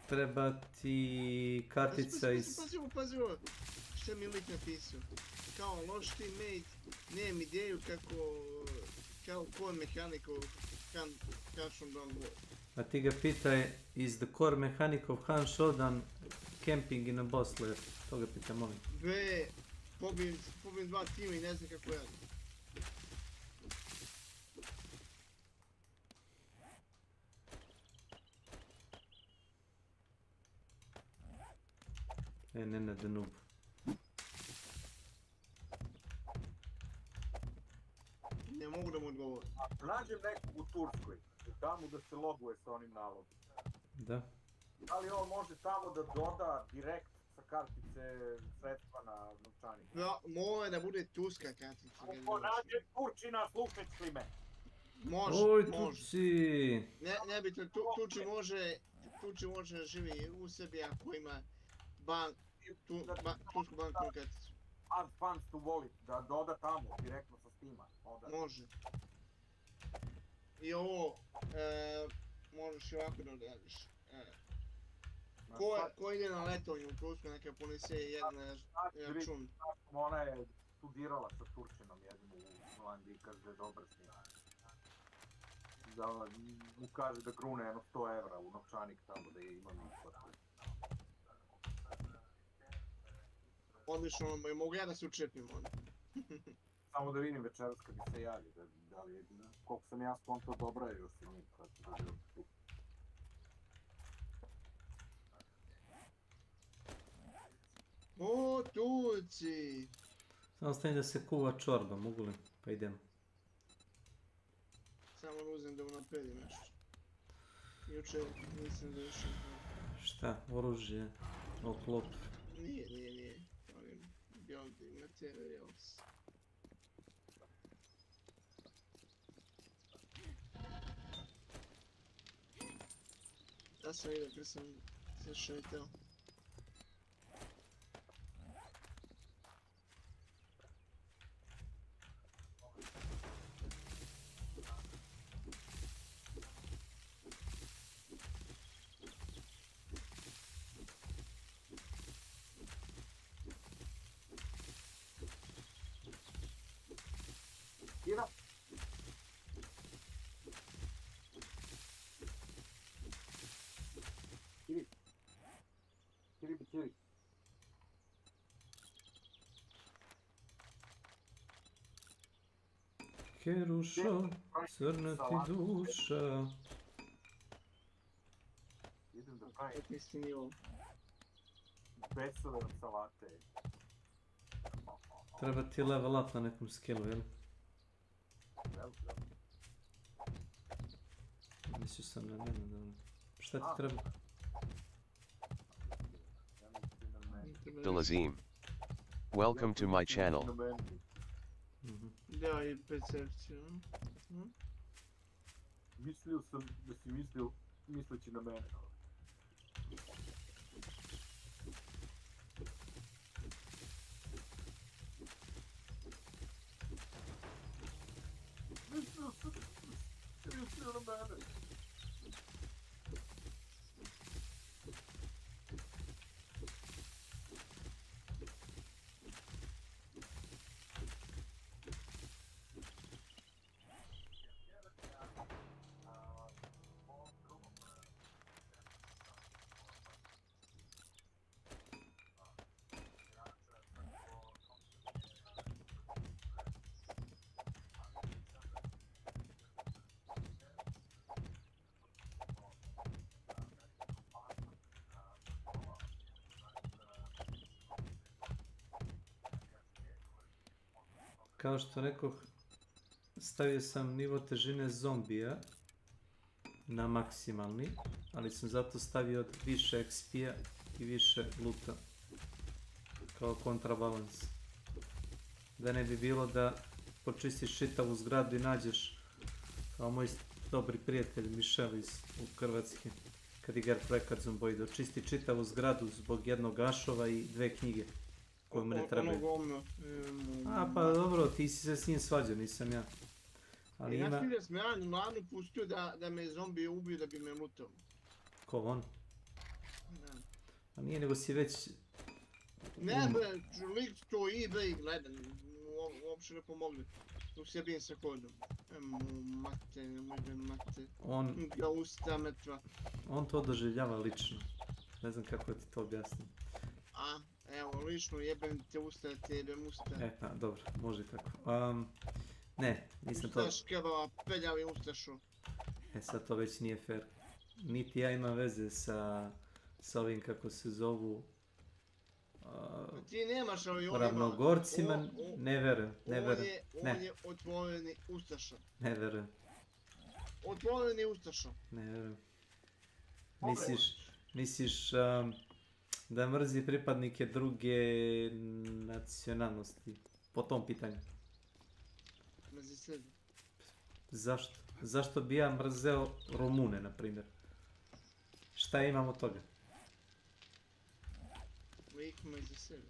Treba ti kartica iz... Pazi ovo. Šta mi je lik napisao? Kao loš teammate, nemam ideju kao core mechanic of Hand Showdown War. A ti ga pitaj, is the core mechanic of Hand Showdown camping in a boss lair? To ga pitaj, molim. Pobijem 2 tima i ne znam kako radi. Ne, da noob. Ne mogu da mu odgovorim. Nađem nekog u Turskoj, tamo da se loguje sa onim nalogom. Da. Ali on može tamo da doda direkt sa kartice sredstva na novčanik. Mora da bude turska kartica. Ako nađem Turčina, slušaj me. Može. Turci! Nebitno, Turči može da živi u sebi ako ima tursku bankovnu karticu. Add funds to wallet, da doda tamo, direktno sa Steama. Može. I ovo, možeš i ovako da odradiš. Ko ide na letovanje u Tursku, neka ponese jedan račun. Ona je studirala sa Turčinom jednom u Holandiji, kaže da je dobar s njim. Da mu kaže da grune jedno 100 evra u novčanik tamo da je imam isplatu. Odlično, mogu ja da se učepim onda. Samo da vidim večeras kad bi se javi, da li je, koliko sam ja skonto dobra je još film, kad bi tu. O, Turci! Samo stavim da se kuva čorba, mogu li? Pa idemo. Samo uzem da unapredim nešto. Juče nisam završio. Šta? Oružje? Oklop? Nije. Building materials. Ja sam vidio kad sam se šetao. Ira! Kiri. Kerušo, crna ti duša. Idem da pravim. Nisi ni ovo. Besove od salate. Treba ti level up na nekom skillu, jel? Mislio sam na njemu, dobro. Šta ti treba? Delazim. Welcome to my channel. Da, i percepciju. Mislio sam da si misleći na mene. Mislio sam da si mislio na mene. Kao što rekoh, stavio sam nivo težine zombija na maksimalni, ali sam zato stavio više XP-a i više luta kao kontrabalans. Da ne bi bilo da počistiš čitavu zgradu i nađeš, kao moj dobri prijatelj Mišel iz Hrvatske, kad igra projekat Zomboid, očisti čitavu zgradu zbog jednog ašova i 2 knjige koje mu ne trebaju. A pa dobro, ti si se s njim svađao, nisam ja. Ali ja ima... vidio sam ja mladu pustio da me zombije ubiju da bi me lutao. Ko on? A nije, nego si već... Ne bre, lik stoji bre i gledam, uopće ne pomogli. U sjebim se hodom. Mate, nemoj da mate. On... Ga usta metva. On to doživljava lično. Ne znam kako ti to objasnim. A, evo, lično jebem te usta, te jebem usta. Pa, dobro, može tako. Ne, nisam to... Ustaš kebaba, peljavi ustašu. Sad to već nije fair. Niti ja imam veze sa ovim, kako se zovu... Ti nemaš, ali on ima... Ravnogorcima, ne verujem, ne verujem. On je otvoreni ustaša. Ne verujem. Otvoreni ustaša. Ne verujem. Misliš da mrzi pripadnike druge nacionalnosti po tom pitanju? Mrzi sebe. Zašto? Zašto bi ja mrzeo Rumune, na primjer? Šta imam od toga? Lik mrzi sebe.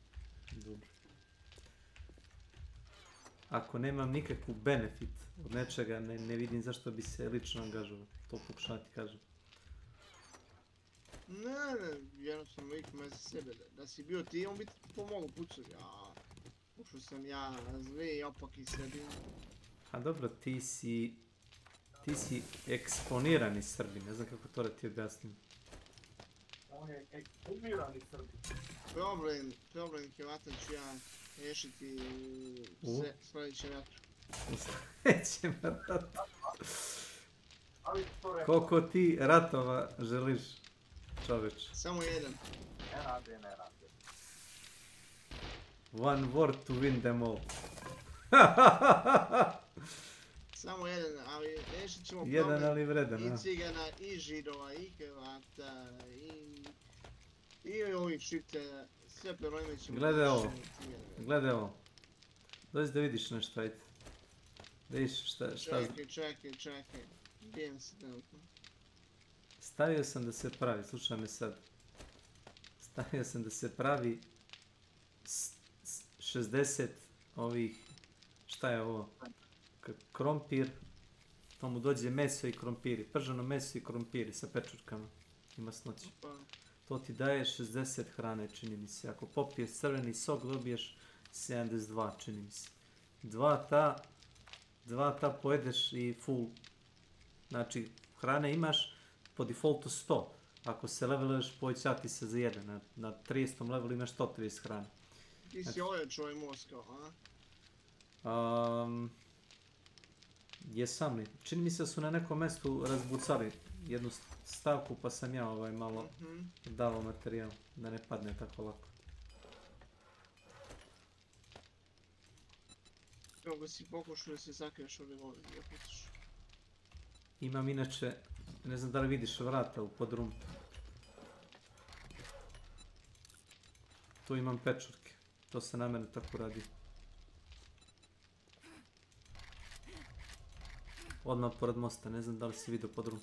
Dobro. Ako nemam nikakvu benefit od nečega, ne vidim zašto bi se lično angažovao. To pokušavam ti kažem. Ne, jednostavno lik mrzi sebe. Da si bio ti, on bi ti pomogao pucati. Pošto sam ja zli i opak i sebi. A dobro, ti si eksponirani Srbi, ne znam kako to da ti objasnim. On je eksponirani Srbi. Problem Hrvata ću ja riješiti U sljedećem ratu. u sljedećem ratu. Koliko ti ratova želiš, čoveč? Samo jedan. Ne rade. One war to win them all. Samo jedan, ali riješit ćemo Jedan, problem ali vredan, i a? Cigana, i Židova, i Hrvata, i ovih Šiptera, sve probleme ćemo Gledaj ovo, riješiti Cigana. gledaj ovo. Dođi da vidiš nešto, ajde. Da vidiš šta... Čekaj. Bijem se trenutno. Stavio sam da se pravi, slušaj me sad. Stavio sam da se pravi 60 ovih, šta je ovo? Krompir, to mu dođe meso i krompiri, prženo meso i krompiri sa pečurkama i masnoći. To ti daje 60 hrane, čini mi se. Ako popiješ crveni sok, dobiješ 72, čini mi se. Dva ta pojedeš i full. Znači, hrane imaš po defaultu 100. Ako se leveluješ, povećati se za 1. Na 30. levelu imaš 130 hrane. Ti si ojačao ovaj Moskva, a? Jesam li? Čini mi se da su na nekom mjestu razbucali jednu stavku, pa sam ja malo dao materijal, da ne padne tako lako. Kako si pokušao da se zakriješ ovdje vode, ja putiš. Imam inače, ne znam da li vidiš vrata u podrumu. Tu imam pečurke, to se na mene tako radi. Odmah pored mosta, ne znam da li si vidio podrum.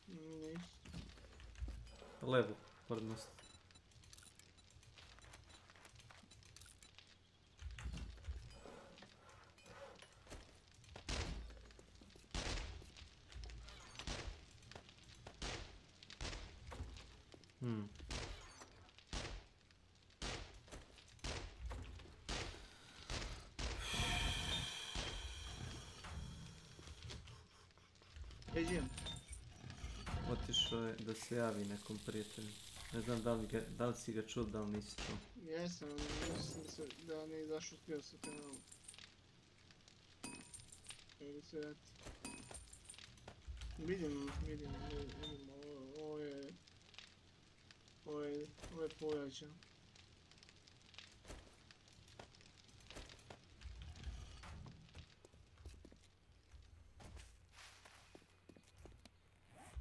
Nis. Levo, pored mosta. Otišao je da se javi nekom prijatelju. Ne znam da li si ga čuo, da li nisi čuo. Jesam, mislim da nije izašao skrio sa kanalom. Evo se vrati. Vidim, ovo je pojačan.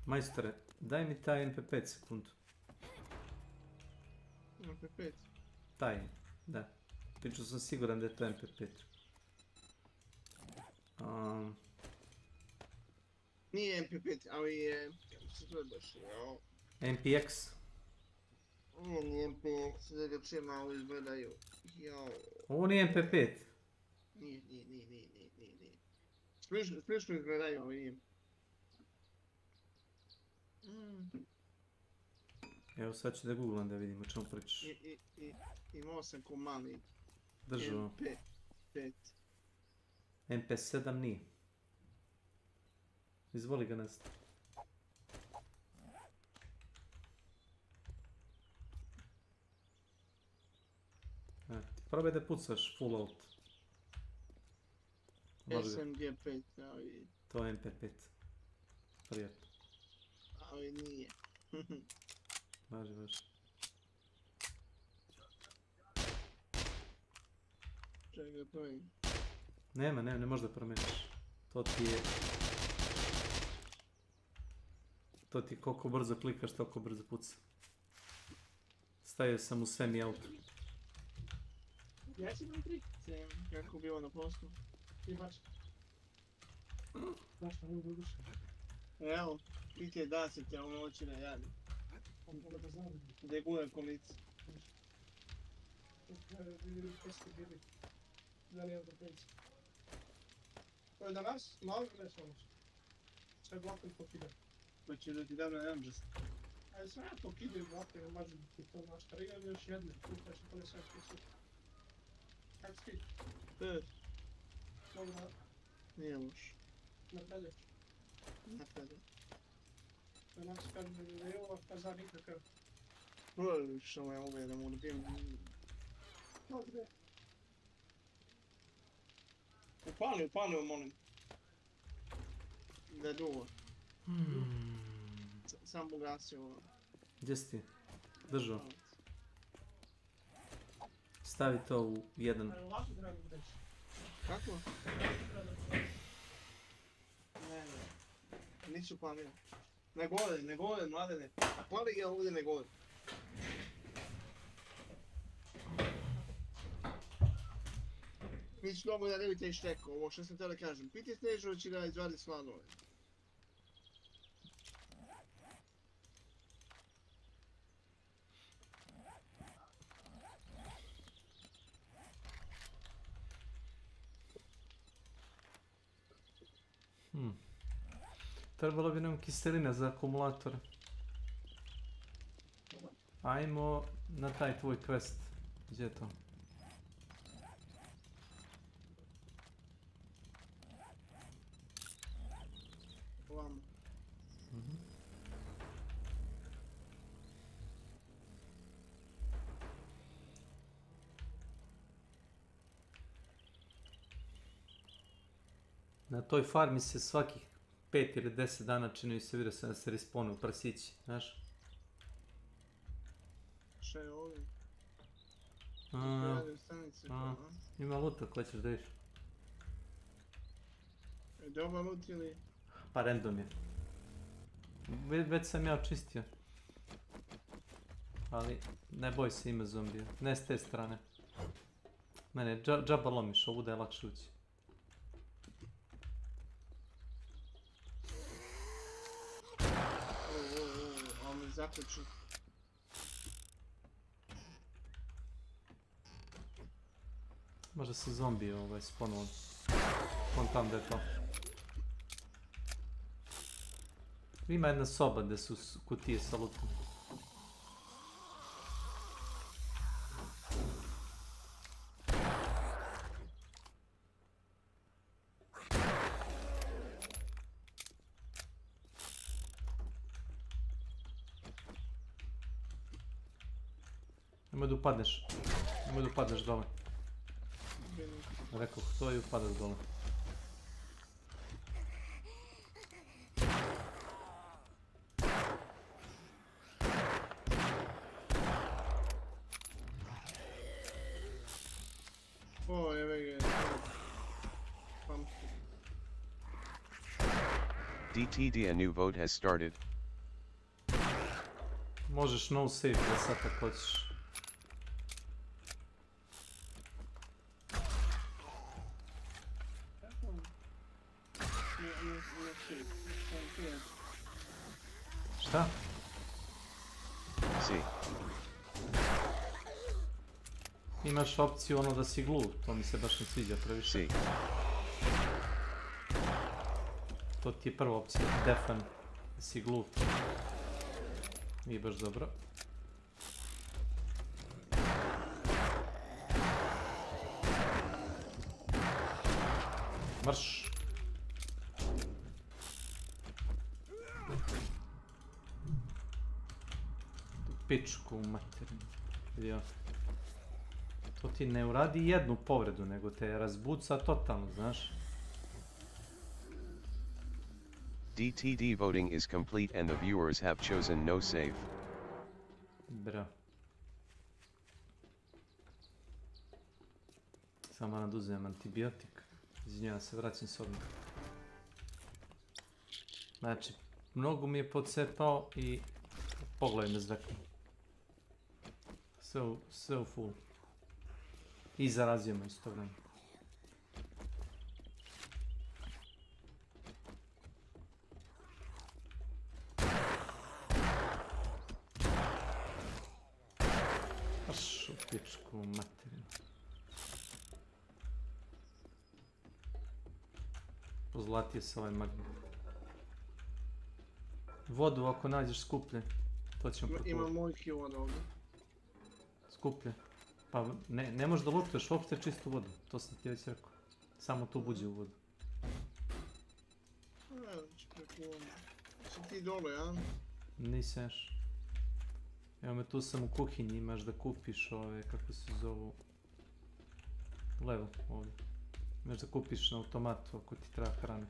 Majstore, daj mi taj MP5 sekundu. MP5? Taj, da. Pričao sam siguran da je to MP5. Nije MP5, ali je... Kako se to je baš, jao? MPX? Nije MPX, da ga če malo izgledaju, jao. Ovo nije MP5? Nije. Slično izgledaju, ali nije. Evo sad ću da googlam da vidim o čemu pričaš. Imao sam ko mali Držao. MP5. MP7 nije. Izvoli ga nas. Probaj da pucaš full out. SMG5, ali... To je MP5. Prijatno. Ali nije. Važi. Čekaj da promijenim. Nema, ne možeš da promijeniš. To ti koliko brzo klikaš, toliko brzo puca. Stavio sam u sve mi auto. Ja ću vam prikrice, kako bilo na poslu. I baš. Zašto ne buduš? Evo, prije da se te ono oči ne radi. Gdje gure kolice. To je danas? Malo ne smaš. Sve blokom pokidam. Pa ću da ti dam na Amžast. Ali sve ja pokidam bloke, ne može biti to naš trigger ili još jedne. Kupa će to ne sve što. Kako si? Mogu da... Nije loš. Napredeš. Onak se kad ne je ova kaza nikakav. Što me uvijek da mu dobijem. Upali, molim. Da je dugo. Sam ugasio. Gdje si ti? Držao. Stavi to u jedan. Kako? Ne. Nisu palio. Ne gole, mladene. Pali ga ovdje ne gole. Nisu dobro da ne bi te ištekao, ovo što sam htio da kažem. Piti Snežo će ga izvaditi slanove. Trebalo bi nam kiselina za akumulator. Ajmo na taj tvoj quest. Gdje je to? Ovamo. Na toj farmi se svakih 5 ili 10 dana čini se vidio sam da se respawnu prasići, znaš? Šta je ovdje? Ima luta koji ćeš da viš. Je dobar lut ili? Pa random je. Već sam ja očistio. Ali ne boj se, ima zombija. Ne s te strane. Mene, džaba lomiš, ovuda je lakše ući. Ovo me zaključu. Možda se zombi spawnuo. On tam da je to. Ima jedna soba gdje su kutije sa lutom. Nemoj da upadneš. Nemoj da upadneš dole. Rekao to i upadaš dole. O, evo ga. DTD, a new vote has started. Možeš no save da sad tako hoćeš. Šta? Si. Imaš opciju ono da si gluv, to mi se baš ne sviđa previše. Si. To ti je prva opcija, defan, da si gluv. Nije baš dobro. Marš! Pičku materinu. Vidio. To ti ne uradi jednu povredu, nego te razbuca totalno, znaš. DTD voting is complete and the viewers have chosen no save. Bra. Samo naduzem antibiotik. Izvinjavam se, vraćam se odmah. Znači, mnogo mi je podcepao i pogledaj me zvekno. Sve u full. I zarazio me isto vreme. Baš u pičku materinu. Pozlatio se ovaj magnet. Vodu ako nađeš skuplje, to ćemo pretvoriti. Ima mojih i voda ovdje. Skuplje. Pa ne možeš da lutuješ uopšte čistu vodu, to sam ti već rekao. Samo tu buđe u vodu. Si ti dole, ja? Nisam još. Evo me tu sam u kuhinji, imaš da kupiš ove, kako se zovu, level ovdje. Možeš da kupiš na automatu ako ti treba hrane.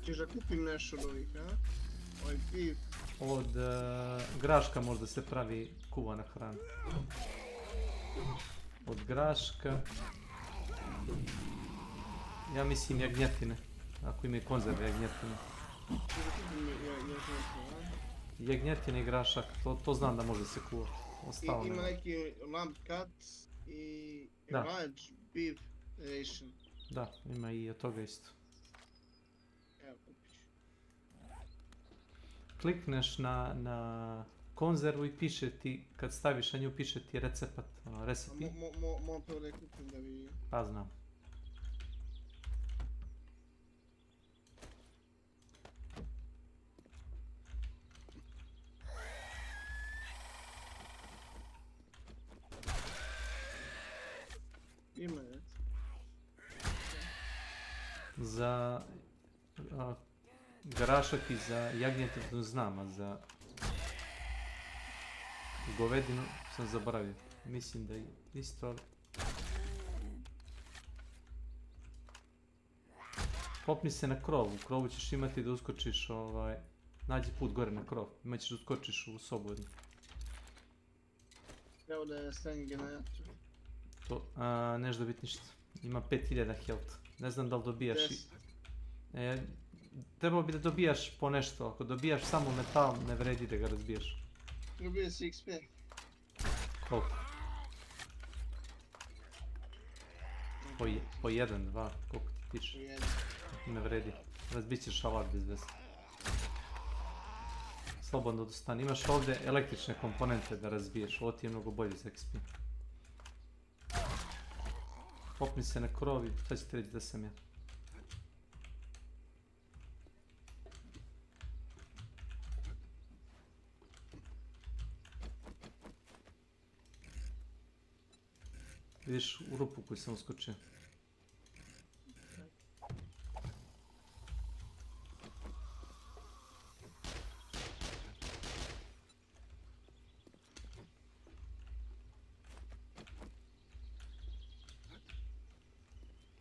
Ćeš da kupim nešto od ovih, a? Ovaj beef. Od graška možda se pravi kuvana hrana. Od graška... Ja mislim jagnjetine. Ako imaju konzerve jagnjetine. Jagnjetine i grašak, to znam da može se kuvati. Ima neki lamb cut i large beef ration. Da, ima i od toga isto. Evo kupiš. Klikneš na konzervu i piše ti, kad staviš na nju piše ti recept, recipe. Moram prvo da kupim da vidim. Pa znam. Ima je. Za grašak i za jagnjetinu znam, a za govedinu sam zaboravio. Mislim da je isto, ali... Popni se na krov, u krovu ćeš imati da uskočiš, nađi put gore na krov, imat ćeš da uskočiš u sobu jednu. Evo da je stavim generator. To, neš dobiti ništa. Ima 5000 health. Ne znam da li dobijaš... Trebao bi da dobijaš po nešto. Ako dobijaš samo metal, ne vredi da ga razbijaš. Dobije si XP. Koliko? Po 1, 2, koliko ti tiče? Po 1. Ne vredi. Razbit ćeš alat bez veze. Slobodno dostani. Imaš ovdje električne komponente da razbiješ. Ovo ti je mnogo bolje za XP. Popni se na krov i sad ćete reći da sam ja. Vidiš u rupu koju sam uskočio.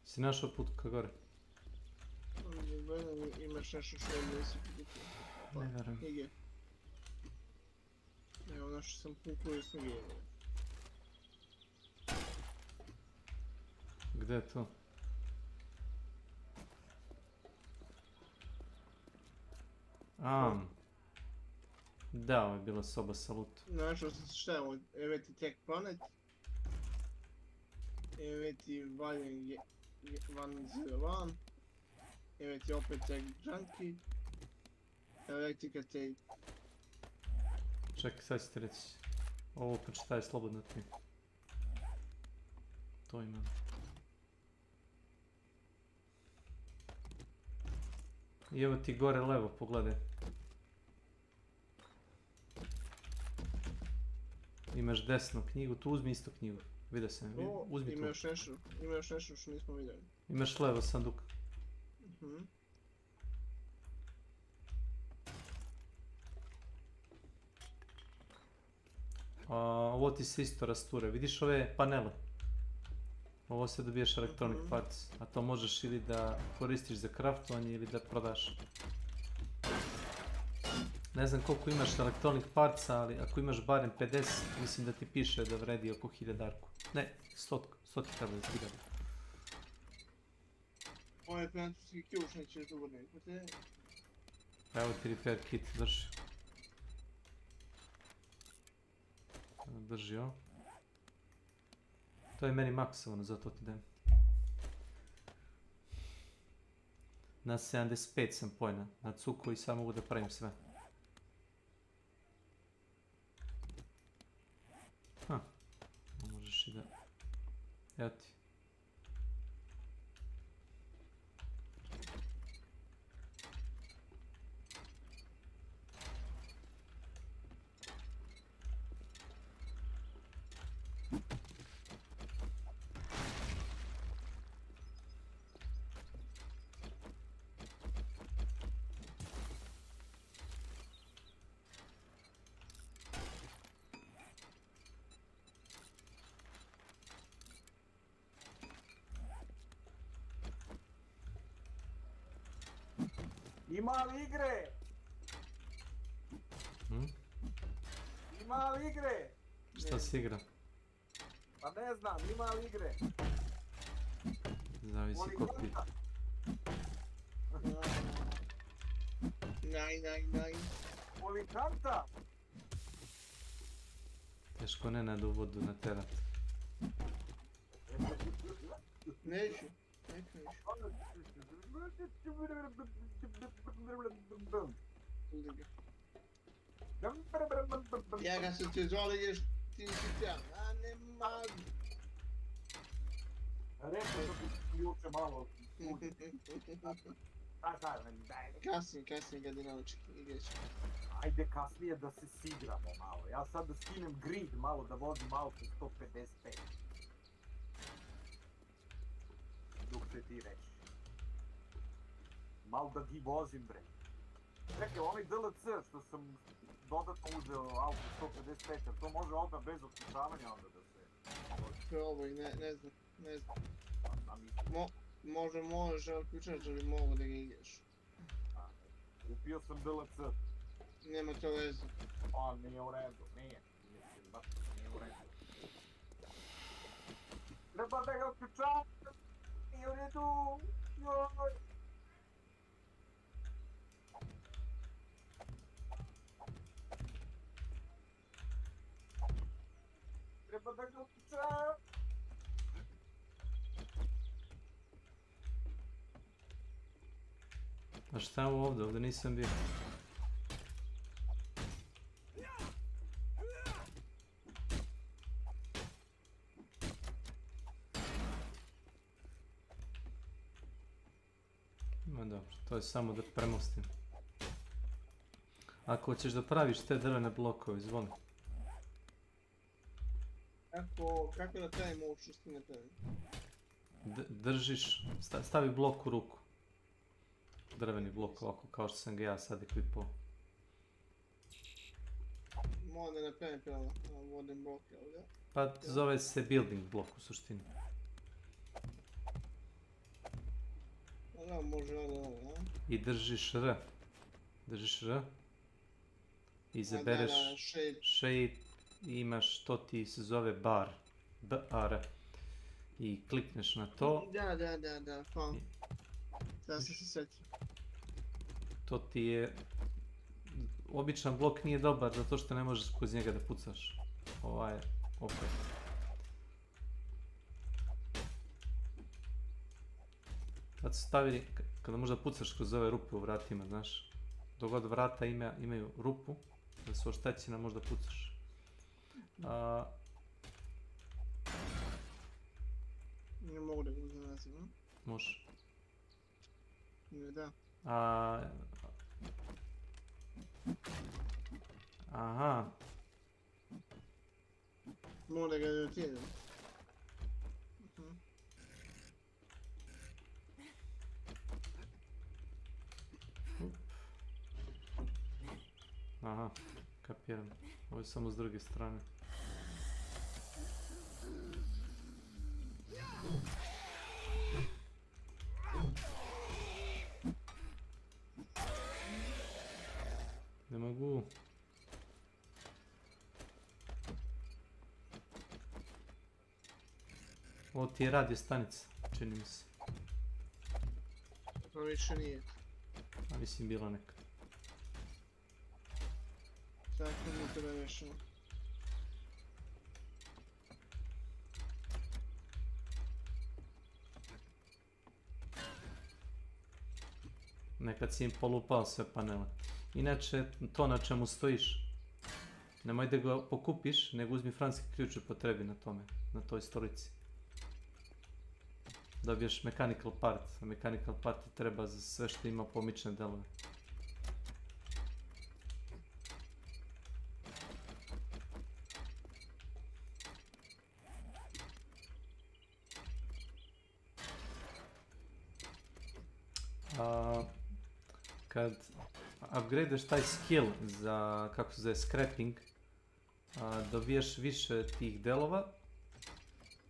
Si našao put ka gore? Imaš nešto što je nisi kupio. Ne verujem. Knjige. Evo našao sam pukuje s knjige. Gde je to? Da, ovo je bila soba sa lutom. Našao sam šta je ovo, evo ti Tech Planet. Evo ti Valjen 101. Evo ti opet Tech Junkie. Elektrika Tape. Čekaj, sad ćete reći. Ovo pročitaj slobodno ti. To imam. I evo ti gore levo, pogledaj. Imaš desnu knjigu, tu uzmi isto knjigu. Vidio sam, uzmi tu. Ima još nešto što nismo vidjeli. Imaš levo sanduk. Ovo ti se isto rasture, vidiš ove panele? Ovo se dobiješ electronic parts, a to možeš ili da koristiš za craftovanje ili da prodaš. Ne znam koliko imaš electronic parts, ali ako imaš barem 50, mislim da ti piše da vredi oko 1000-arku. Ne, 100 treba da ti gledam. Ovo je francuski ključ, nećeš dugo nekute. Evo ti repair kit, drži. Drži ovo. To je meni maksovano, zato ti dajem. Na 75 sam pojena, na cuku i sad mogu da pravim sve. Možeš i da... Evo ti. Ima li igre? Ima li igre? Šta si igra? Pa ne znam, ima li igre? Zavisi ko pita. Naj. Polikanta? Teško Nenad u vodu naterat. Neću. Ja ga se ti zoliš, ti si tjam, a ne mogu. Rekao da bi juče malo... Kasnije ga dinamički igrać. Ajde kasnije da se sigramo malo. Ja sad da skinem grid malo da vozim auto 155. Dok se ti reći. Malo da ti vozim bre. Čekaj, onaj DLC što sam dodatno uzeo auto 155, jer to može odmah bez otkućavanja onda da se... Probaj, ne znam. Može, ali ključač da bi mogo da ga igraš. Kupio sam DLC. Nema to veze. Pa nije u redu, nije. Mislim, baš nije u redu. Treba da ga otkućavam! Nije u redu! Joj! Treba da ga otkućavam! A šta je ovo ovdje? Ovdje nisam bio. Ma dobro, to je samo da premostim. Ako hoćeš da praviš te drvene blokove, izvoli. Kako da pravimo ovo što ti ne pravim? Držiš, stavi blok u ruku. Drveni blok ovako kao što sam ga ja sad ekvipao. Moram da napravim pravo wooden blok, jel da? Pa zove se building blok u suštini. Da, može ovo, a? I držiš R. Držiš R. Izabereš shape i imaš to ti se zove bar. B-A-R. I klikneš na to. Da, hvala. Sada sam se sjetio. To ti je... Običan blok nije dobar zato što ne možeš kroz njega da pucaš. Ovaj je opet. Kad su stavili, kada možda pucaš kroz ove rupe u vratima, znaš. Dok god vrata imaju rupu, da su oštećena možda pucaš. Ne mogu da ga uzem naziv, a? Može. Da. Aha. Mogu da ga rotiram. Aha, kapiram. Ovo je samo s druge strane. Ne mogu. Ovo ti je radio stanica, čini mi se. To više nije. A mislim bila neka. Tako mi to da rešimo. Nekad si im polupao sve panele. Inače, to na čemu stojiš, nemoj da ga pokupiš, nego uzmi francuski ključ u potrebi na tome, na toj stolici. Dobiješ mechanical part, a mechanical part ti treba za sve što ima pomične delove. Kad upgradeš taj skill za, kako se zove, scrapping, dobijaš više tih delova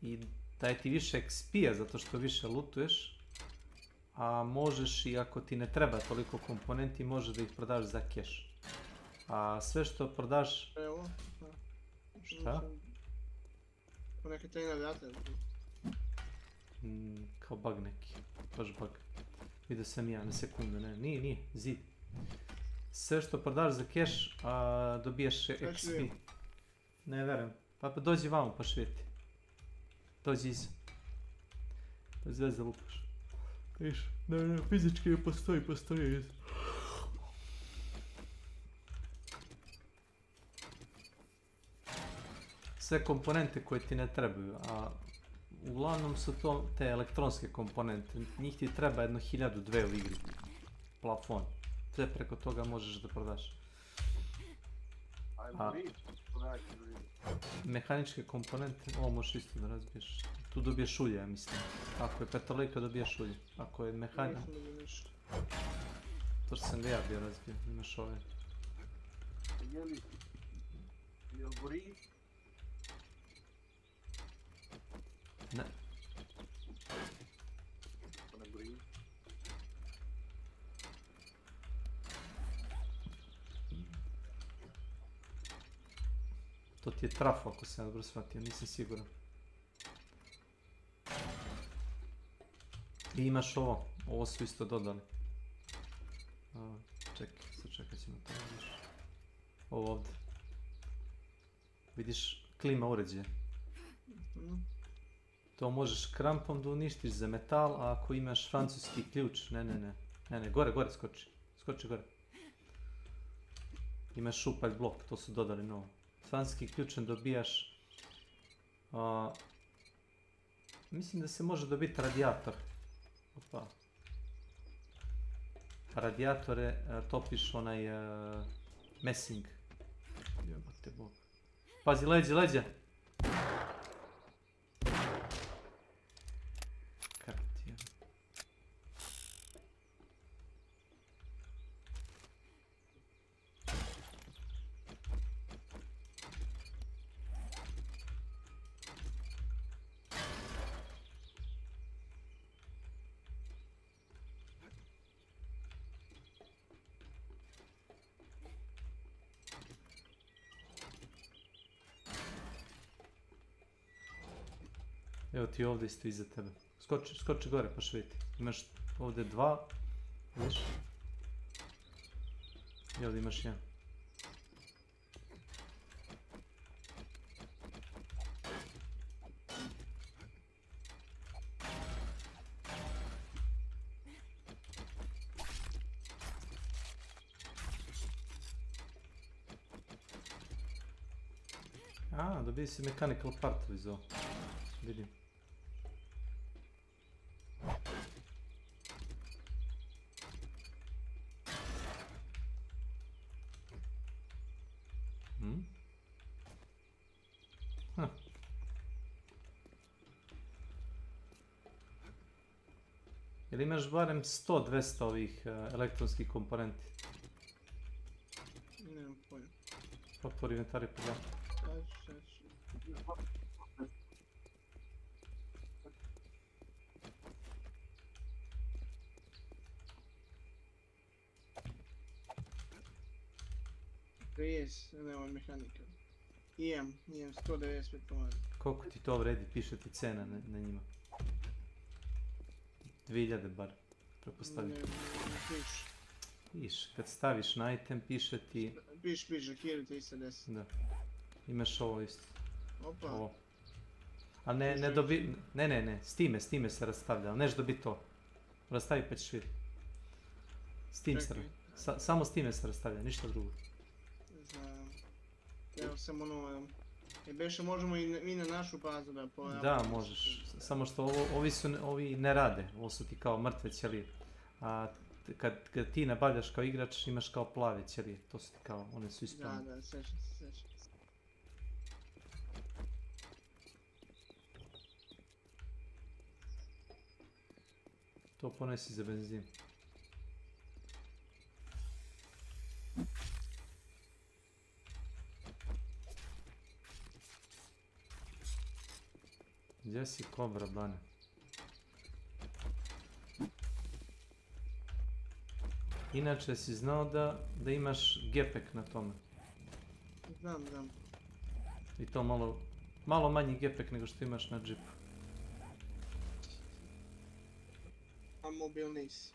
i daje ti više XP-a zato što više lootuješ, a možeš i ako ti ne treba toliko komponenti, možeš da ih prodaš za keš. A sve što prodaš... Evo. Šta? Po neke tajne vrata. Kao bug neki. Baš bug. Vidio sam ja na sekundu, ne, nije, zid. Sve što prodaš za keš, dobijaš XP. Ne verujem. Pa dođi vamo pa švijeti. Dođi iza. Bez veze lupaš. Viš, ne, fizički postoji iza. Sve komponente koje ti ne trebaju, a uglavnom su to te elektronske komponente. Njih ti treba 1000-2 u igri. Plafon. Sve preko toga možeš da prodaš. Mehaničke komponente, ovo možeš isto da razbiješ. Tu dobiješ ulje, ja mislim. Ako je petrolejka dobiješ ulje. Ako je mehanika... To što sam ga ja bio razbio, imaš ove. Jel gori? Ne. To ne gori. To ti je trafo ako sam dobro shvatio, nisam siguran. I imaš ovo su isto dodali. Čekaj ćemo to vidiš. Ovo ovdje. Vidiš klima uređaja. To možeš krampom da uništiš za metal, a ako imaš francuski ključ, ne, gore skoči gore. Imaš šupalj blok, to su dodali novo. Francuski ključem dobijaš, mislim da se može dobiti radijator. Opa. Radijatore topiš onaj mesing. Jebote bog. Pazi, leđa! Kako ti je? Evo ti ovdje isto iza tebe. Skoči gore pa šviti. Imaš ovdje 2. Vidiš? I ovdje imaš 1. Dobije si mechanical part iz ovo. Vidim. Jel imaš barem 100-200 ovih elektronskih komponenti? Nemam pojma. Otvori inventar i pogledaj. Nema mehanika. Imam 195 komada. Koliko ti to vredi? Piše ti cena na njima. 2000 bar. Prepostavljam. Ne piše. Piše. Kad staviš na item piše ti... Piše, Kiri 310. Da. Imaš ovo isto. Opa. Ovo. A ne dobi... Ne. S time se rastavlja. Ali neš dobi to. Rastavi pa ćeš vidjeti. S tim se... Samo s time se rastavlja, ništa drugo. Evo sam beše možemo i na našu bazu da pojavimo. Da, možeš. Samo što ovi ne rade. Ovo su ti kao mrtve ćelije. A kad ti nabavljaš kao igrač imaš kao plave ćelije. To su ti kao, one su ispravne. Da, sećam se. To ponesi za benzin. Gdje si kobra, Bane? Inače si znao da imaš gepek na tome. Znam. I to malo manji gepek nego što imaš na džipu. A mobil nisi.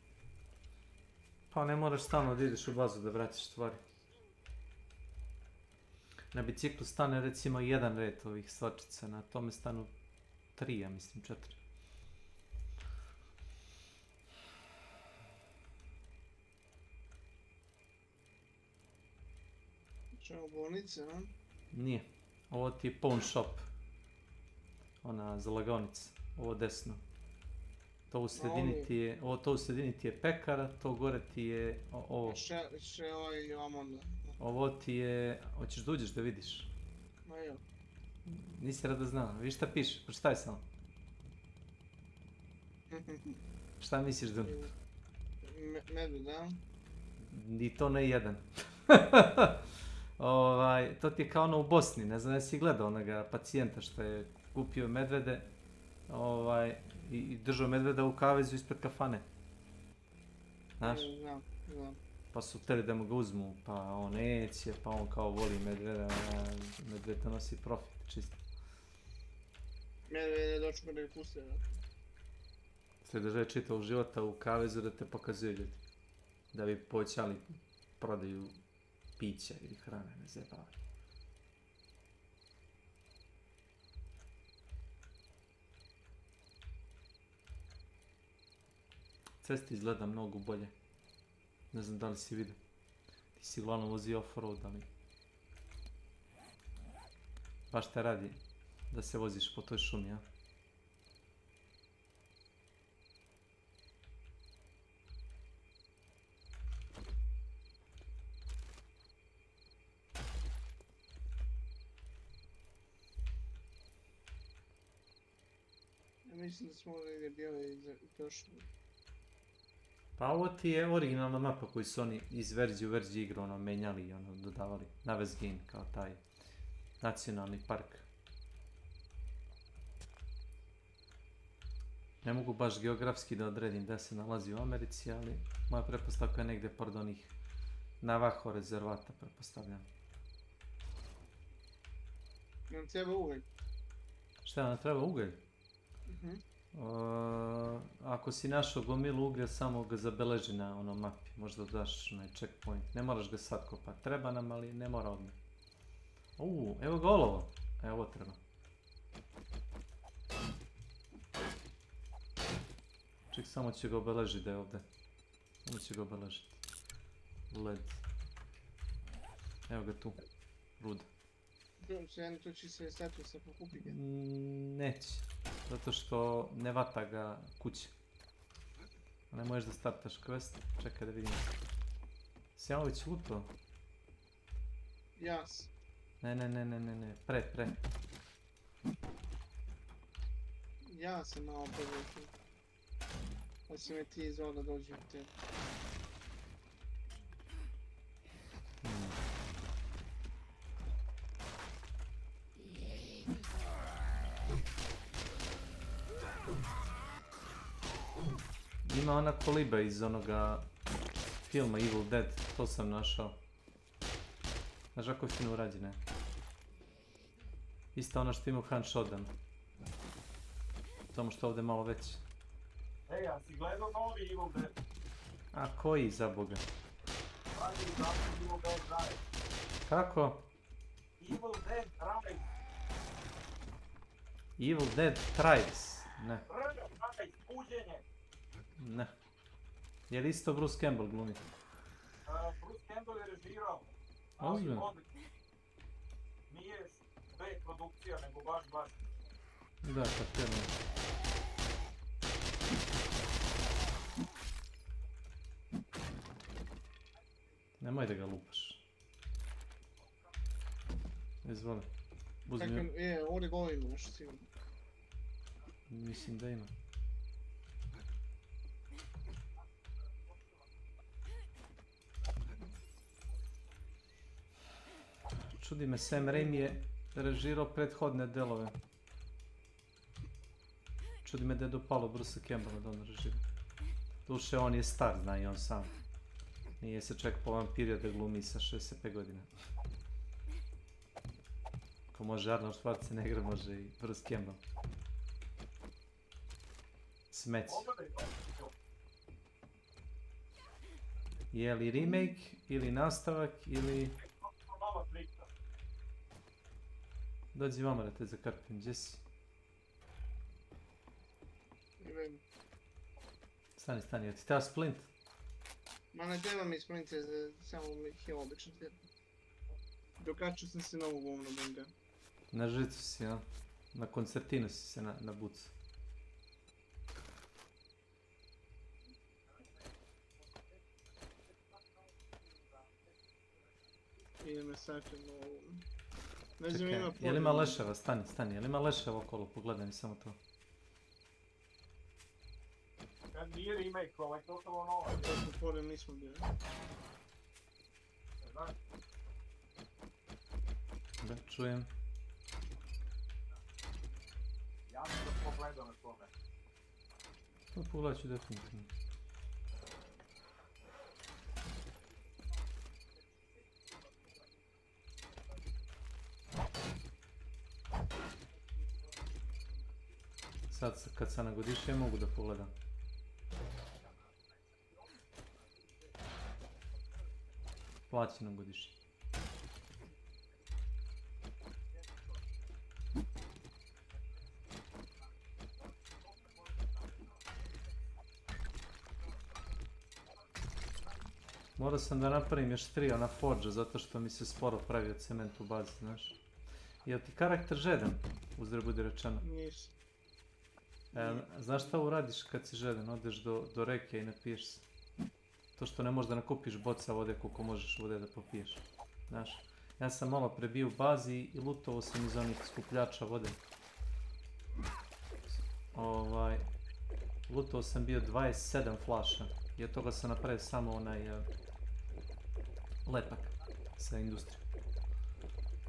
Pa ne moraš stalno da ideš u bazu da vratiš stvari. Na biciklu stane recimo jedan red ovih stvarčica, na tome stanu 3, ja mislim 4. Čeo bolnice, a? Nije. Ovo ti je pawn shop. Ona zalagaonica. Ovo desno. To u sredini ti je pekara, to gore ti je ovo. Še ovaj Amanda. Ovo ti je... Hoćeš da uđeš da vidiš? Ma jo. Nisi rado znao. Viš šta piše? Pročitaj samo. Šta misliš da... Medved, da? Ni to ne jedan. To ti je kao ono u Bosni, ne znam da si gledao onoga pacijenta što je kupio medvede i držao medveda u kavezu ispred kafane. Znaš? Znam. Pa su htjeli da mu ga uzmu, pa on neće, pa on kao voli medveda, medved nosi profit, čisto. Medved je dočekao da ga puste, da? Sve drže čitav života u kavezu da te pokazuju ljudi. Da bi povećali prodaju pića ili hrane, ne zajebavaju. Cesta izgleda mnogo bolje. Ne znam da li si vidio. Ti si uglavnom vozio off-road, ali... Baš te radi da se voziš po toj šumi, a? Ja mislim da smo negdje bili prošli. Pa ovo ti je originalna mapa koju su oni iz verzije u verziju igru menjali i dodavali. Na Westgate kao taj nacionalni park. Ne mogu baš geografski da odredim da se nalazi u Americi, ali moja pretpostavka je negdje pored onih Navajo rezervata, pretpostavljam. Nam treba ugalj. Šta nam treba ugalj? Ako si našao gomilu uglja, samo ga zabeleži na mapi, možda daš onaj checkpoint, ne moraš ga sad kopat, treba nam, ali ne mora odmah. Evo ga olovo, ovo treba. Ček, samo će ga obeležiti da je ovdje, samo će ga obeležiti. Led. Evo ga tu, ruda. To će se statusa pokupiti. Neće, zato što ne vata ga kuće. Ne možeš da startaš quest, čekaj da vidim. Si ja već lutao? Jas. Ne, pre. Ja sam malo područio. Pa si me ti zvao da dođem u tebi. Ima ona koliba iz onoga filma Evil Dead, to sam našao. Znaš kako je fino urađene. Isto ono što ima u Hand Shotgun. Samo što ovdje malo veće. Ej, a si gledao novi Evil Dead? A koji za boga? Pravi zakon Evil Dead Rise. Kako? Evil Dead Rise. Evil Dead Rise? Ne. Rise, buđenje. Ne. Je li isto Bruce Campbell glumi? Bruce Campbell je režirao. Ozbiljno? Nije B produkcija, nego baš. Da, kapirno. Nemoj da ga lupaš. Izvoli. Ovdje go ima nešto sigurno. Mislim da ima. Čudi me, Sam Raimi je režirao prethodne delove. Čudi me da je dopalo Bruce Campbella da on režira. Duše, on je star, zna i on sam. Nije se čak po Vampirija da glumi sa 65 godina. Ko može Arnold Schwarzenegger, može i Bruce Campbell. Smeć. Je li remake, ili nastavak, ili... Dođi vama da te zakrpim, gdje si? Stani, jel ti treba splint? Ma ne treba mi sprinte, samo mi heal obično treba. Dokačio sam se na ovu govnu benga. Na žicu si, ja? Na koncertinu si se na bucu. Ide me sakre na ovu. Ne znam ima Čekaj, je li ima leševa? Stani, je li ima leševa okolo? Pogledaj mi samo to. Kad nije remake, ovaj totalno novo. To smo pored nismo bili. Da, čujem. Ja sam da pogledao na tome. Pa pogledat ću definitivno. Sad kad sam na godišnje mogu da pogledam. Plaćeno godišnje. Morao sam da napravim još 3 ona forđa zato što mi se sporo pravio cement u bazi, znaš. Jel ti karakter žeden, uzre budi rečeno? Nisam. Znaš šta uradiš kad si žeden? Odeš do reke i napiješ se. To što ne možeš da nakupiš boca vode koliko možeš vode da popiješ. Znaš, ja sam malo prebio u bazi i lutovo sam iz onih skupljača vode. Lutovo sam bio 27 flaša i od toga sam napravio samo onaj lepak sa industrijom.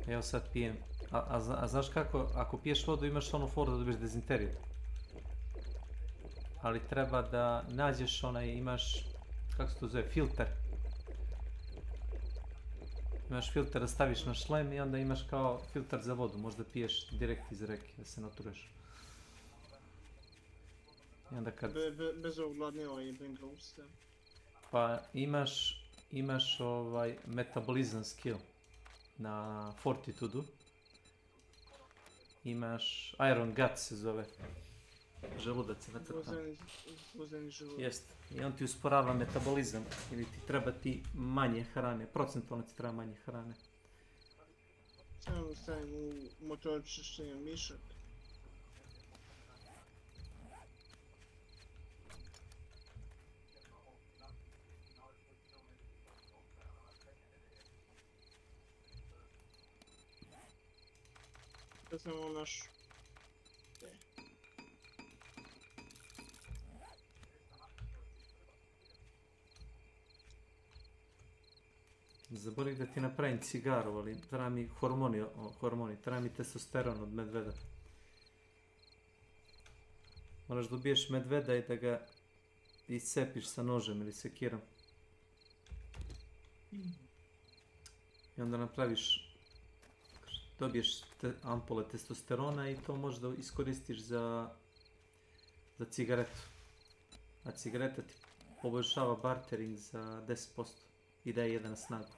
Evo sad pijem. A znaš kako, ako piješ vodu imaš onu foru da dobiješ dezinteriju. Ali treba da nađeš onaj, imaš, kako se to zove, filter. Imaš filter da staviš na šlem i onda imaš kao filter za vodu, možda piješ direkt iz reke, da se natruješ. I onda kad... Bez ovog gladnijela i bringa usta. Pa imaš metabolizam skill na fortitudu. Imaš Iron Gut se zove. Želudac je nacrtan. Uzeni želudac. Jest. I on ti usporava metabolizam. Ili ti treba ti manje hrane. Procentualno ti treba manje hrane. Samo stavim u motor čišćenja mišak. Da sam ovo našu. Zaboravim da ti napravim cigaru, ali treba mi hormoni, treba mi testosteron od medveda. Moraš da ubiješ medveda i da ga iscepiš sa nožem ili sekirom. I onda napraviš, dobiješ ampule testosterona i to možda iskoristiš za cigaretu. A cigareta ti poboljšava bartering za 10% i daje jedan snagu.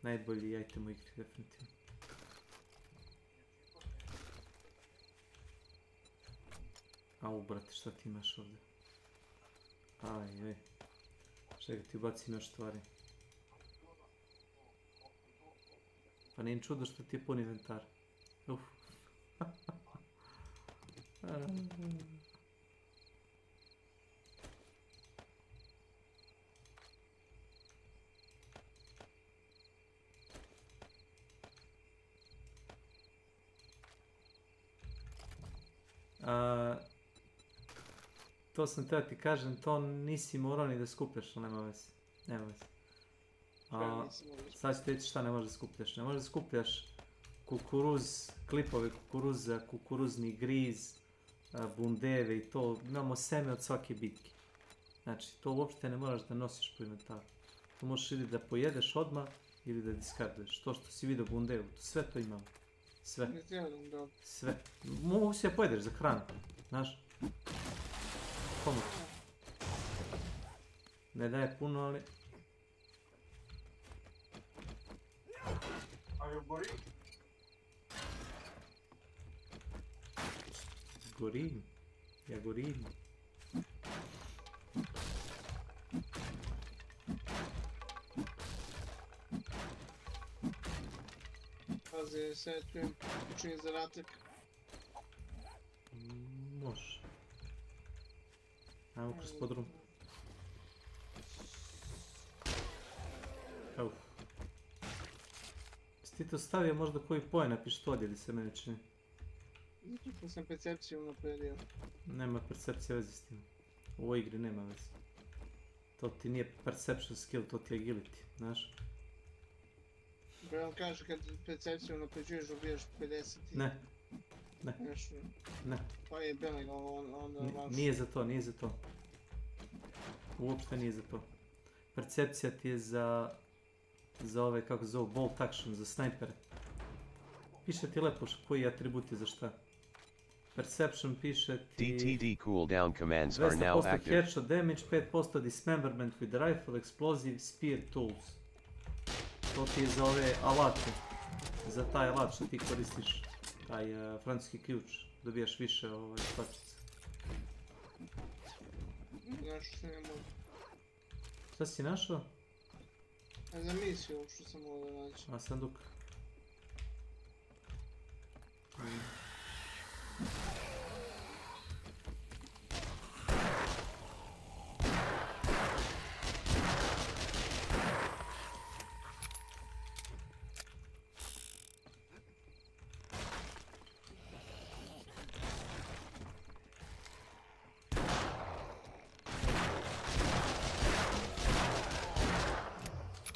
Najbolji item u igri, definitivno. Au, brate, šta ti imaš ovdje? Aj. Čekaj, ti ubacim još stvari. Pa nije čudo što ti je pun inventar. Uf. To sam teo ti kažem, to nisi morao ni da skupljaš, ali nema veze. Sad ću ti reći šta ne možeš da skupljaš. Ne možeš da skupljaš kukuruz, klipove kukuruza, kukuruzni griz, bundeve i to. Imamo seme od svake bitke. Znači, to uopšte ne moraš da nosiš po inventaru. To možeš ili da pojedeš odmah, ili da diskarduješ. To što si vidio Gundeju, sve to imamo. Sve. Sve. Mogu si da pojedeš za hranu, znaš. Pomoć. Ne daje puno, ali... Gorim. Ja gorim. Pazi, sad čujem učinje zadatak. Može. Ajmo kroz podrum. Uf. Si ti to stavio možda koji poen na pištolj ili se mene čini? Zato sam percepciju napredio. Nema percepcije veze s tim. U ovoj igri nema veze. To ti nije perception skill, to ti je agility, znaš? Ba on kaže kad percepciju napređuješ ubijaš 50 i... Ne. Ne. Nešto. Ne. Pa je bilo onda vaš... Nije za to, nije za to. Uopšte nije za to. Percepcija ti je za ove, kako se zovu, bolt action, za snajpere. Piše ti lepo koji atribut je za šta. Perception piše ti... DTD cooldown commands are now 200% active. headshot damage, 5% dismemberment with rifle, explosive, spear tools. To ti je za ove alate. Za taj alat što ti koristiš. Taj francuski ključ. Dobijaš više stvačica. Znaš što ne mogu. Šta si našao? A za misiju što sam mogao naći. A sanduk.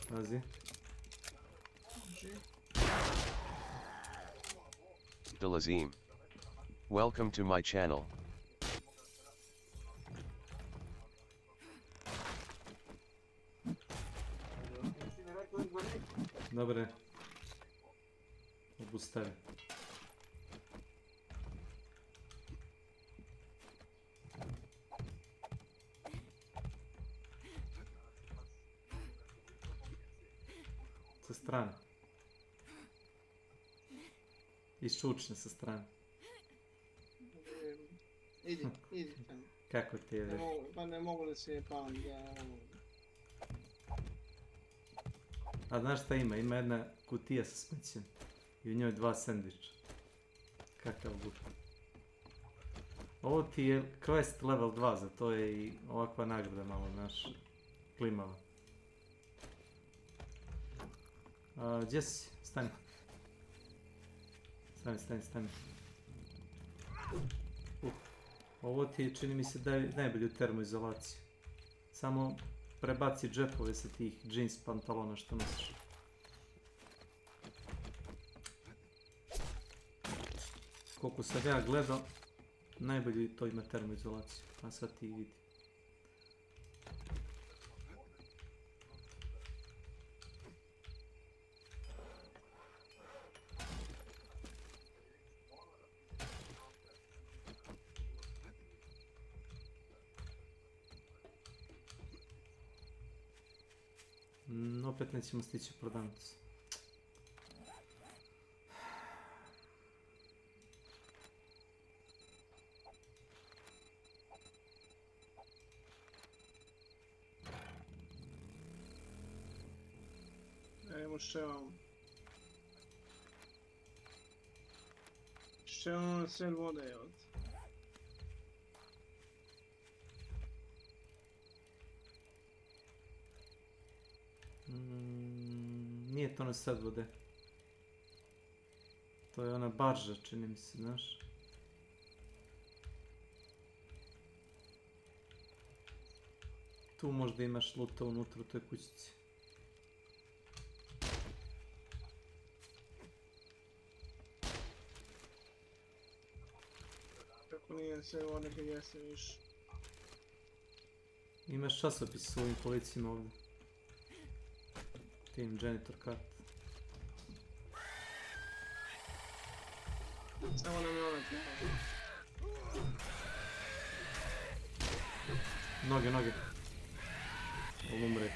Pazi. Delazim. Welcome to my channel. Dobre. Obustavi. Sa strane. Iščučne sa strane. Idi tamo. Kako ti je? Pa ne mogu da se je palim, A znaš šta ima? Ima jedna kutija sa smećem. I u njoj 2 sandviča. Kakav bud. Ovo ti je quest level 2, za to je i ovakva nagrada malo, znaš, klimava. Gdje si? Stani. Stani. Ovo ti je, čini mi se, najbolju termoizolaciju. Samo prebaci džepove sa tih jeans pantalona što nosiš. Koliko sam ja gledao, najbolje to ima termoizolaciju. A sad ti vidi. Opet nećemo stići prodavnicu. Evo še vam. Še vam sve vode je od. Nije to na sad vode. To je ona barža, čini mi se, znaš. Tu možda imaš luta unutra u toj kućici. Kako nije sve vode kad jeste više. Imaš časopis s ovim policijima ovdje. Team Janitor Cut. Samo nam je ovaj Noge, noge. Ovo umre.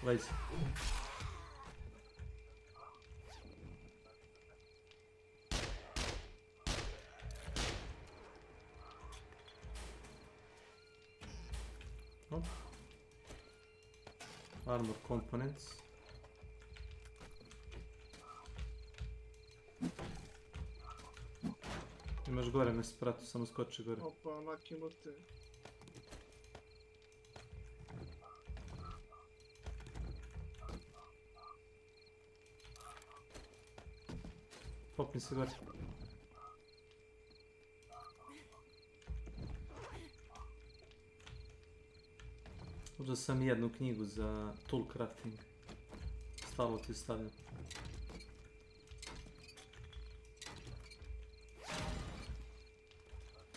Lezi. Hop. Armor components. Imaš gore na spratu, samo skoči gore. Opa, laki mute. Popni se gore. Uzeo sam jednu knjigu za tool crafting. Stalo ti stavljam.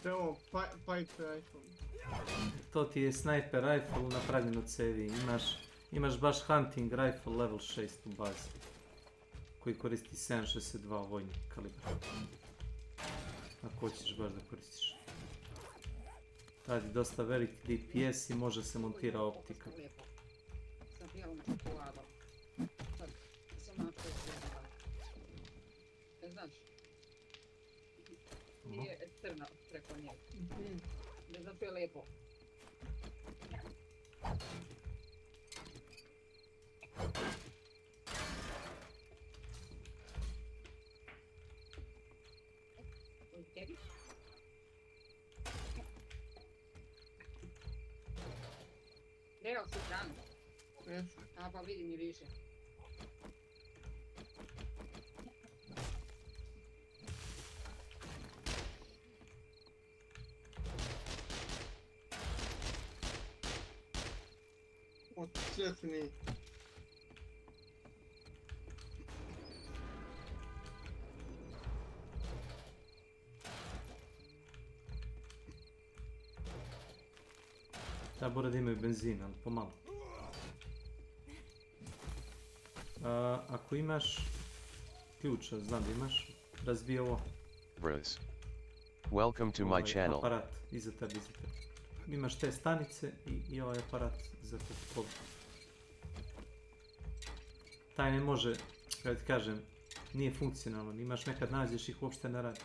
Evo, pipe rifle. To ti je sniper rifle napravljen od cevi. Imaš baš hunting rifle level 6 u bazi. Koji koristi 7.62 vojni kalibra. Ako hoćeš baš da koristiš. Radi dosta veliki DPS i može se montira optika. Sam pijela na čokoladu. Sad, sam napravio sve. Ne znaš? Nije crna preko nje. Ne znam, to je lijepo. Od tebi? Gledao si hranu? A pa vidim i više. Odcepni. Da, mora da imaju benzin, ali pomalo. Ako imaš ključa, znam da imaš, razbije ovo. Bros. Welcome to my channel. Aparat, iza tebi. Imaš te stanice i ovaj aparat za to. Taj ne može, kada ti kažem, nije funkcionalan. Imaš nekad nađeš ih uopšte ne radi.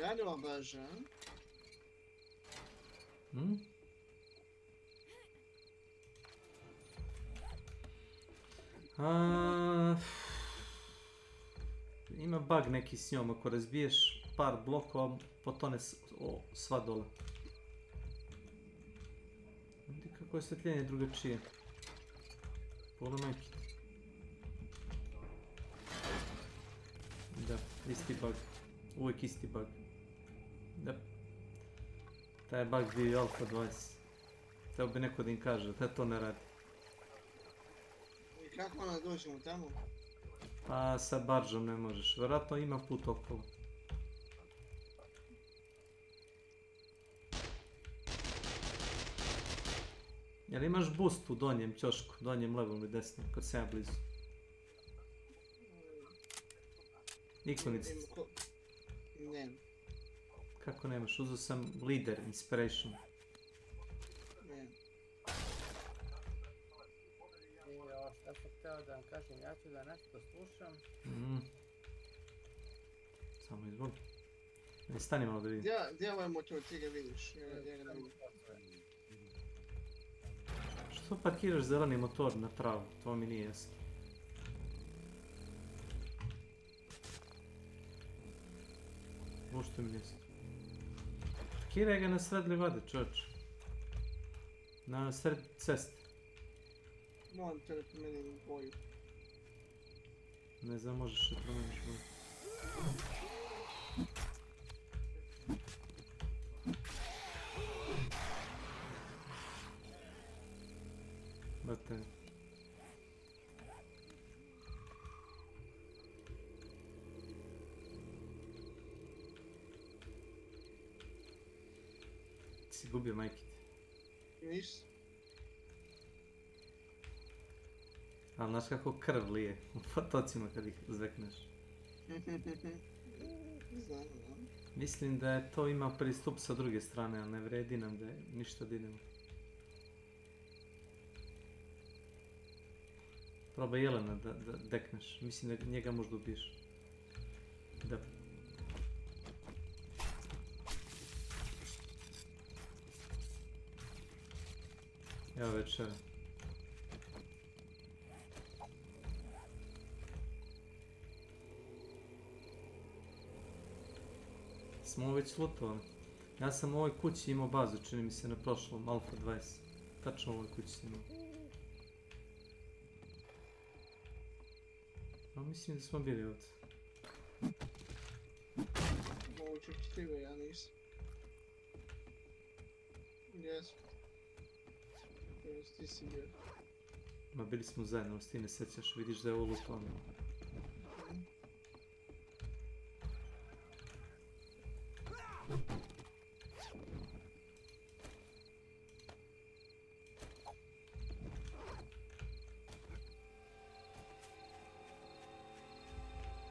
Radila baš, a? Ima bug neki s njom, ako razbiješ par blokova, potone sva dole. Vidi kako je osvjetljenje drugačije. Pogledaj majke. Da, isti bug. Uvijek isti bug. Da. Taj bug bio i Alpha 20. Htio bi neko da im kaže da to ne radi. I kako onda dođemo tamo? Pa sa baržom ne možeš. Vjerojatno ima put okolo. Jel imaš boost u donjem ćošku, donjem levom ili desnom, kad sam ja blizu? Ikonicu. Ne. Kako nemaš? Uzeo sam leader, inspiration. Ne. Šta sam htio da vam kažem, ja ću da nešto slušam. Samo izvoli. Stani malo da vidim. Gdje je ovaj motor, ti ga vidiš? Ja ga ne vidim. Što parkiraš zeleni motor na travu? To mi nije jasno. Pošto mi mjesto. Kiraj ga na sred livade, čovječ. Na sred ceste. Molim te da promenim boju. Ne znam, možeš da promeniš boju. Brate. Si gubio majke. Nis. Ali znaš kako krv lije u potocima kad ih zvekneš. Znam. Mislim da je to ima pristup sa druge strane, ali ne vredi nam da je ništa da idemo. Probaj Jelena da dekneš. Mislim da njega možda ubiješ. Da. Evo večera. Smo već lutovali. Ja sam u ovoj kući imao bazu, čini mi se na prošlom Alpha 20. Tačno u ovoj kući sam imao. A mislim da smo bili ovdje. Moguće krive, ja nisam. Jesmo. Ti si bio. Ma bili smo zajedno, ti ne sjećaš, vidiš da je ovo lutovano.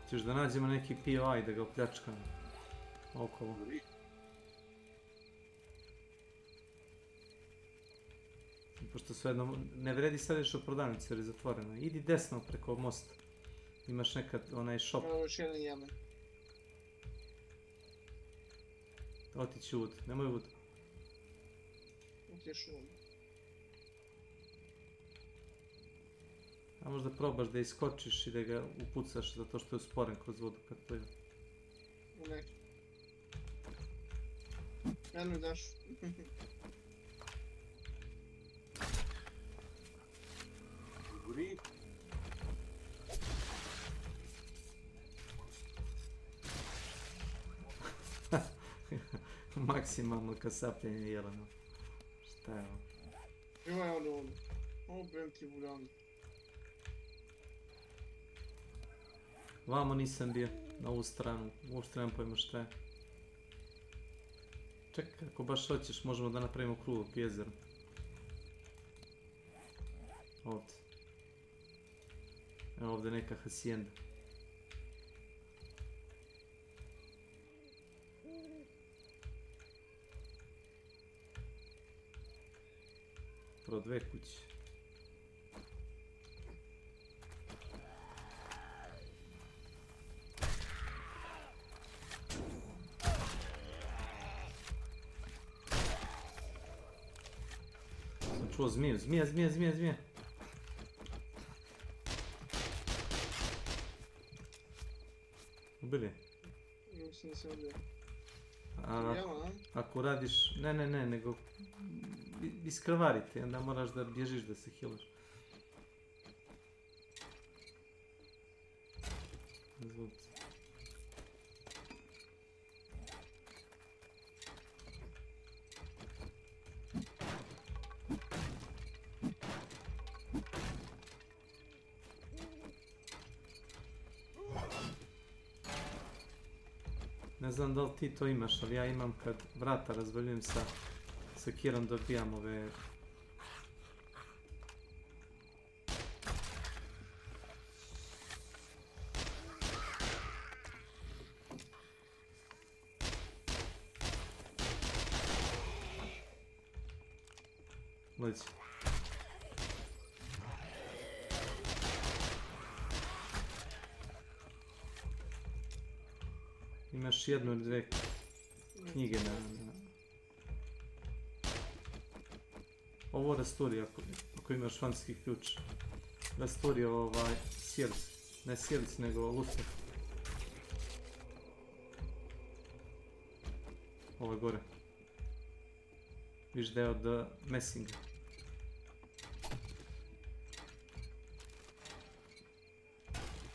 Ćeš da nađemo neki POI da ga opljačkamo okolo. Pošto svejedno ne vredi sad još u prodavnici jer je zatvoreno. Idi desno preko mosta. Imaš nekad onaj shop. Ovo još jedan jamen. Otići u vod, nemoj u vod. Otiš u vod. A možda probaš da iskočiš i da ga upucaš zato što je usporen kroz vodu kad pliva. Ne. Eno mi daš. Gori. Maksimalno kasapljenje jelena. Šta je ovo? Ima je ono ovdje. Ovo brem ti buljani. Vamo nisam bio, na ovu stranu. Uopšte nemam pojma šta je. Čekaj, ako baš hoćeš možemo da napravimo krug oko jezera. Ovdje. Evo ovdje neka hacijenda. Pro dve kuće. Sam čuo zmiju, zmija. Ubili? Mislim da se ovdje. Ako radiš, ne, nego iskrvariti, onda moraš da bježiš da se healaš. Izvolite. Ne znam da li ti to imaš, ali ja imam kad vrata razvaljujem sa sekirom dobijam ove... Leći. Imaš jednu ili dve knjige na... Ovo rasturi ako imaš vanjski ključ. Rasturi sjelic. Ne sjelic nego luster. Ovo je gore. Viš da je od Messinga.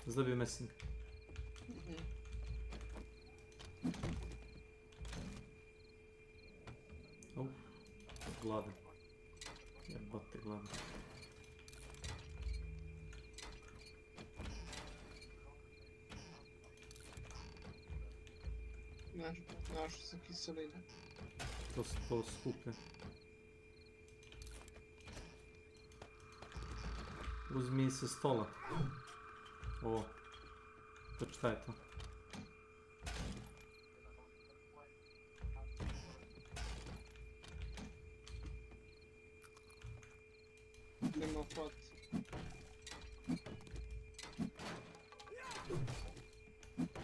Zdobio Messing. Gladan. Jebote gladan. Našao sam kiseline. To se to skuplja. Uzmi sa stola. Ovo. To šta je to? Nema hvat.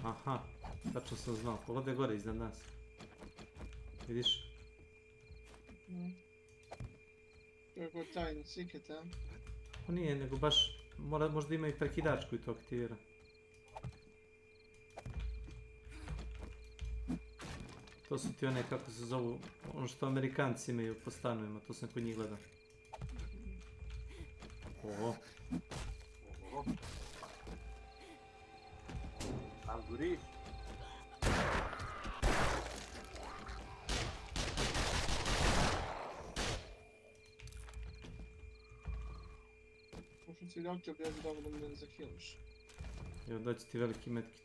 Aha, tačno sam znao. Pogledaj gore iznad nas. Vidiš? Kako tajno, siket, a? Pa nije, nego baš možda ima i prekidač koji to aktivira. To su ti one, kako se zovu, ono što Amerikanci imaju po stanovima, to sam kod njih gledao. Oho. Algoriš. Pošto si doktor, bi ja bi dobro da me zahiliš. Evo daću ti veliki medkit.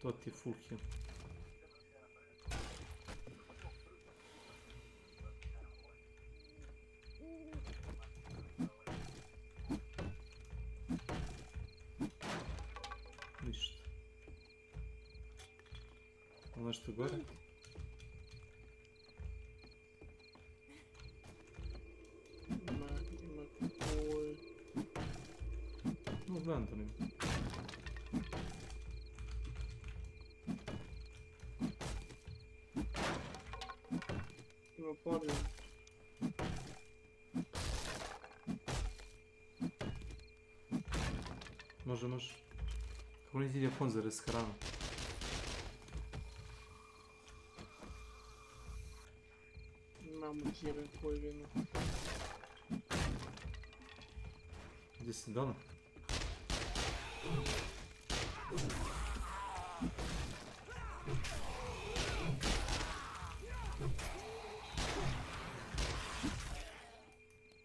To ti je full heal. Ništa. Ono što gore? No, gledam to nema. Ima podijel. Može, može. Kako nisi idio konzerve s hranom? Imamo tjeren koji vino. Gdje si dole?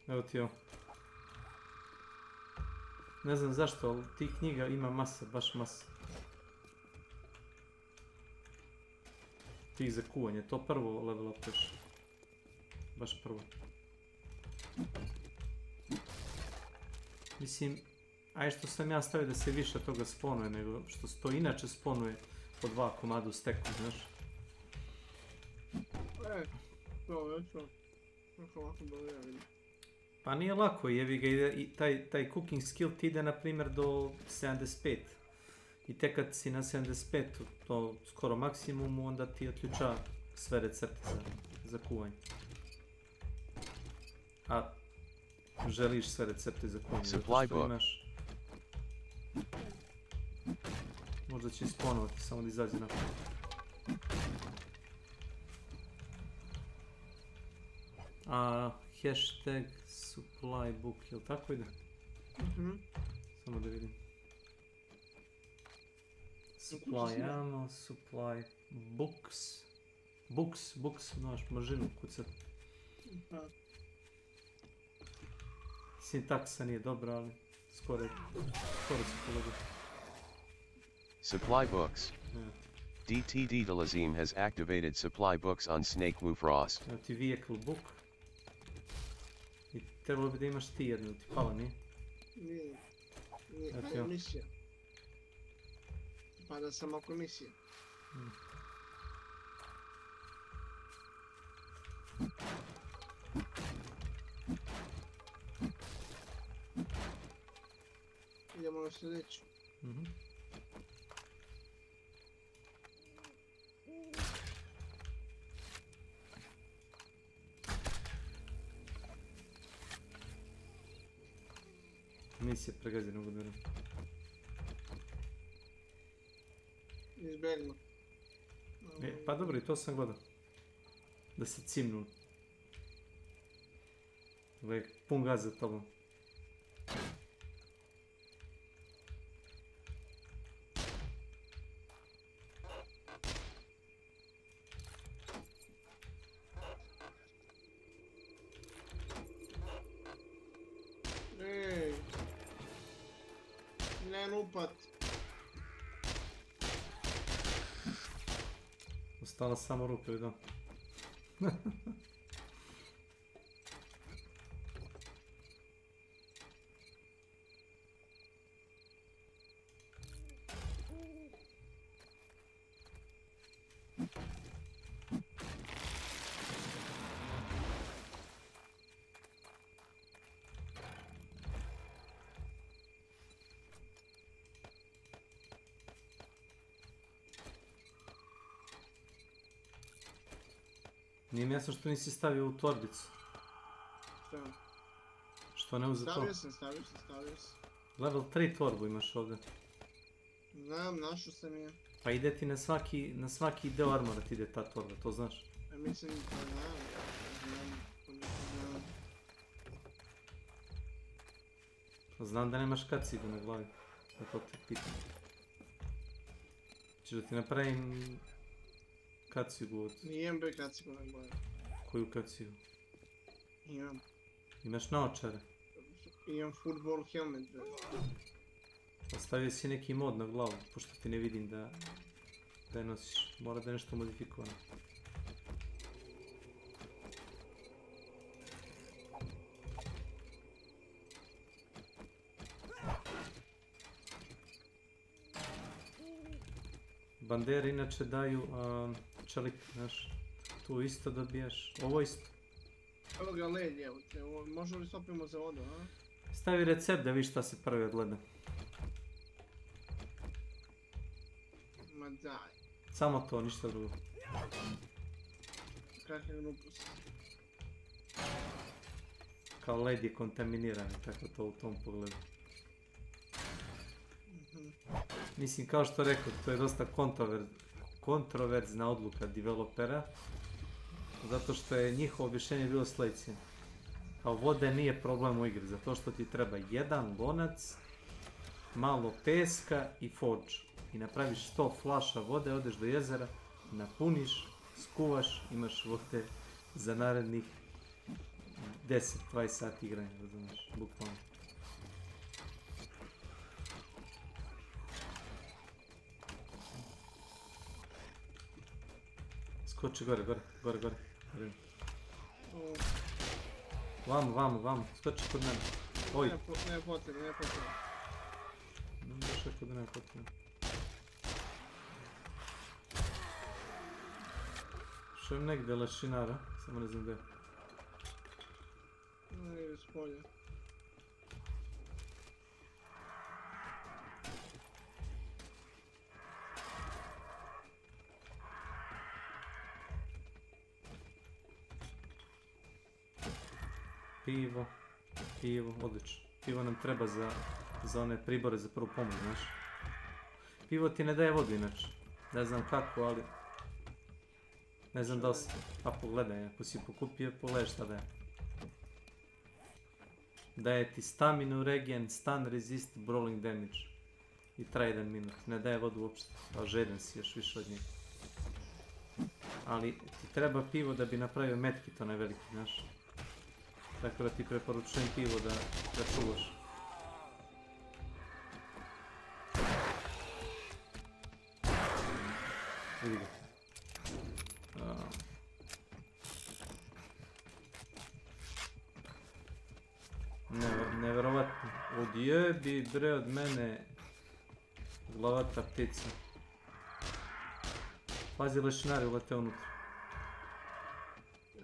Evo ti ovo. Ne znam zašto, ali tih knjiga ima masa, baš masa. Tih za kuvanje, to prvo level upuješ. Baš prvo. Mislim, aj što sam ja stavio da se više toga sponuje nego što se to inače sponuje po 2 komada u steku, znaš? To je to. Kako ovako bilo ja vidim. Pa nije lako, jevi ga ide, i taj cooking skill ti ide na primjer do 75. I tek kad si na 75, to skoro maksimumu, onda ti otključa sve recepte za kuvanje. A želiš sve recepte za kuvanje, zato što imaš... Možda će isponovati, samo da izađe napad. A hashtag supply book, jel tako ide? Samo da vidim. Supply ammo, supply books. Books, znaš, mažinu kucat. Sintaksa nije dobra, ali skoro se pologu. Supply books. DTD Delazim has activated supply books on S.W.Frost. Evo ti vehicle book. I trebalo bi da imaš ti jednu, ti pala nije? Nije misija. Pa da sam oko misije. Idemo na sljedeću. Misija pregazina u budućnosti. izbjegnu. Pa dobro, i to sam gledao. Da se cimnu. Uvijek pun gaz za tobom. Ej. Ne lupat. Ostala samo ruke, vidim. Nije mi jasno što nisi stavio u torbicu. Šta? Što ne uze to? Stavio sam. Level 3 torbu imaš ovdje. Znam, našao sam je. Pa ide ti na svaki deo armora ti ide ta torba, to znaš? Mislim, pa znam. Znam da nemaš kacigu na glavi, zato te pitam. Češ da ti napravim kacigu od... Nijem bre kacigu na glavi. Koju kacigu? Imam. Imaš naočare? Imam football helmet bre. Ostavio si neki mod na glavu, pošto ti ne vidim da je nosiš. Mora da je nešto modifikovano. Bandere inače daju čelik, znaš, tu isto dobijaš, ovo isto. Evo ga led, evo te, možemo li stopimo za vodu, a? Stavi recept da vidiš šta se prvi odgleda. Ma daj. Samo to, ništa drugo. Kakve gluposti. Kao led je kontaminiran, tako to u tom pogledu. Mislim, kao što rekao, to je dosta kontroverzna odluka developera, zato što je njihovo objašnjenje bilo sljedeće. Kao vode nije problem u igri, zato što ti treba jedan lonac, malo peska i forge. I napraviš 100 flaša vode, odeš do jezera, napuniš, skuvaš, imaš vode za narednih 10-20 sati igranja, razumiješ, bukvalno. Skoči gore. Vamo, skoči kod mene. Oj. Ne potrebno. Ne baš rekao da ne potrebno. Što je negdje lešinara, samo ne znam gdje. Ne, s polja. Pivo, odlično. Pivo nam treba za one pribore za prvu pomoć, znaš. Pivo ti ne daje vodu inače. Ne znam kako, ali... Ne znam da li si... Pa pogledaj, ako si pokupio, pogledaj šta daje. Daje ti staminu, regen, stun, resist, brawling damage. I traje 1 minut. Ne daje vodu uopšte. A žeden si još više od njega. Ali ti treba pivo da bi napravio medkit onaj veliki, znaš. Tako da ti preporučujem pivo da čuvaš. Vidi ga. Neverovatno. Odjebi bre od mene glavata ptica. Pazi, lešinari ulete unutra.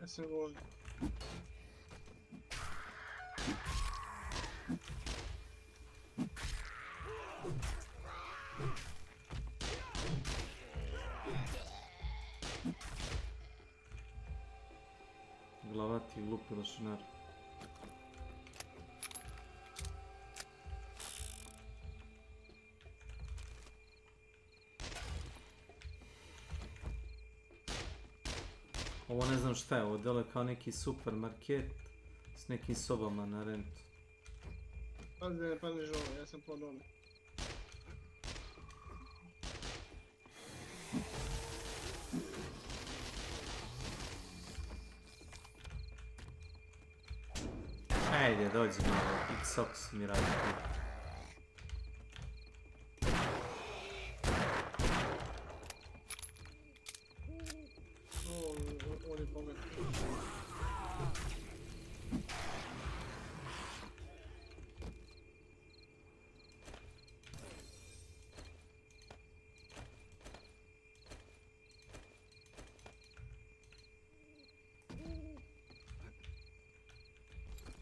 Ja sam govorio. Glavati glupi lešinari. Ovo ne znam šta je, ovo dole kao neki supermarket s nekim sobama na rentu. Pazi da ne padneš ovo, ja sam po dole. Ajde, dođi malo, X-Ox mi radi tu. On je pomet.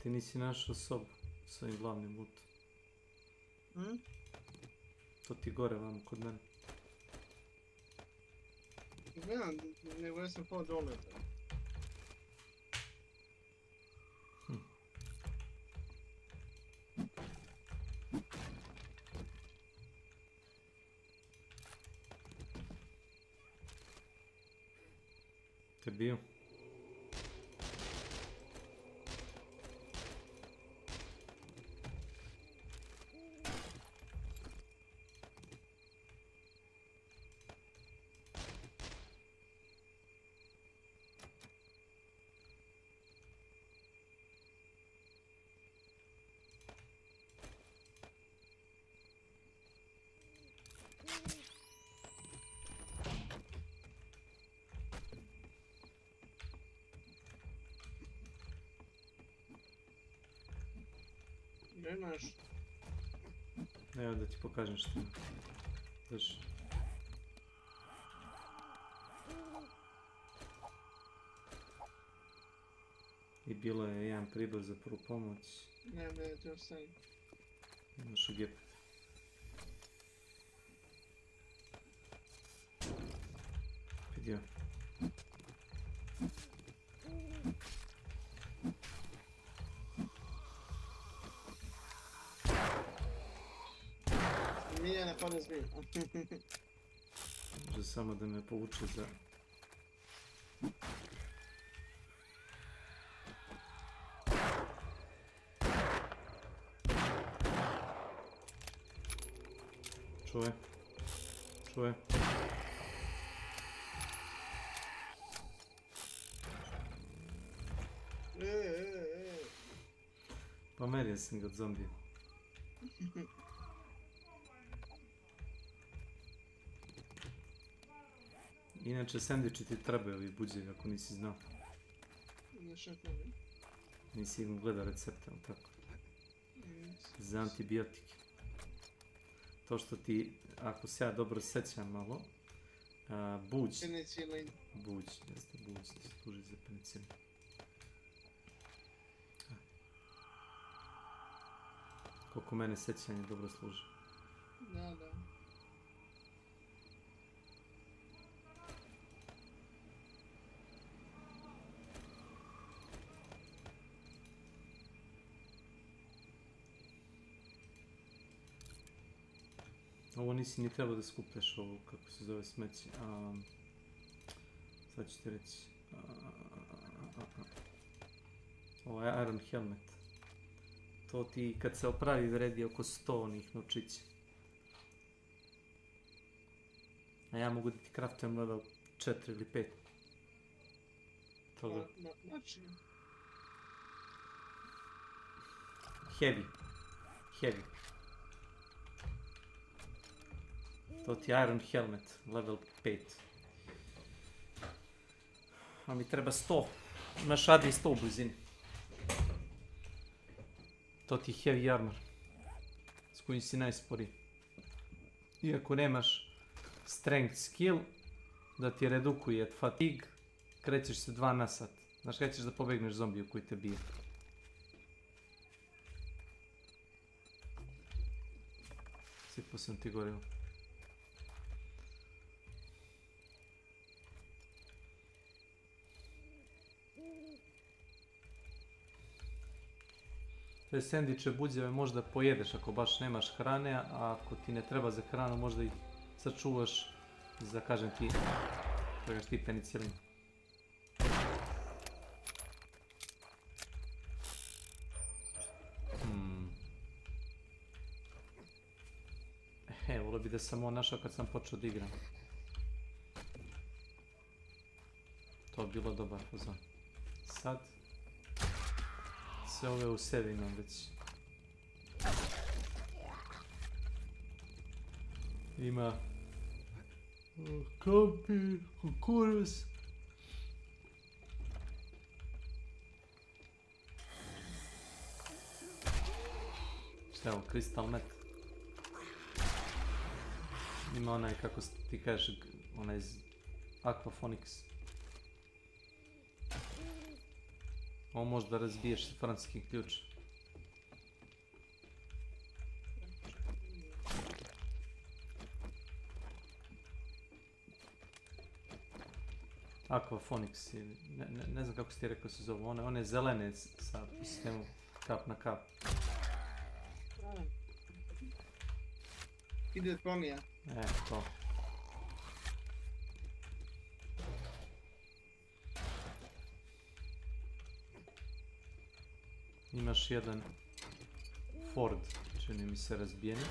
Ti nisi našao sobu s ovim glavnim lutom. To ti gore vamo kod mene. Gledam, nego ja sam po dole. Te bio? Nemaš. Evo da ti pokažem što ima. Drži. I bilo je jedan pribor za prvu pomoć. Ne, to ostaje. Imaš u gepu. Vidio. Milja ne padne zmije. Može samo da me povuče za... Čuje. Čuje. Pa merio sam ga od zombija. Inače, sendviči ti trebaju ovi buđevi, ako nisi znao. Nisi im gledao recepte, ali tako? Za antibiotike. To što ti, ako se ja dobro sećam malo, buđ. Penicilin. Buđ, jeste buđ, da se služi za penicilin. Koliko mene sećanje dobro služi. Da. Ovo nisi ni trebao da skupljaš ovo, kako se zove, smeće. Sad ću ti reći. Ovo je Iron Helmet. To ti kad se opravi vredi oko 100 onih novčića. A ja mogu da ti craftujem level 4 ili 5. Toga. Znači? Heavy. To ti je Iron Helmet, level 5. A mi treba 100. Imaš AD 100 u blizini. To ti je Heavy Armor. S kojim si najsporiji. Iako nemaš Strength skill, da ti redukuje fatigue, krećeš se 2 na sat. Znaš kada ćeš da pobegneš zombiju koji te bije. Sipao sam ti gorivo. Te sendviče buđeve možda pojedeš ako baš nemaš hrane, a ako ti ne treba za hranu možda i sačuvaš za, kažem ti, penicilin. volio bi da sam ovo našao kad sam počeo da igram. To je bilo dobar fazon. Sad sve ove u sebi imam već. Ima kampi, kukuruz. Šta je ovo, kristal met? Ima onaj, kako ti kažeš, onaj aquaphonics. Ovo možda razbiješ francuski ključ. Aquaphonics ili ne znam kako si ti rekao se zove, one zelene sa sistemom kap na kap. Hidroponija. To. Imaš jedan Ford, čini mi se razbijeni.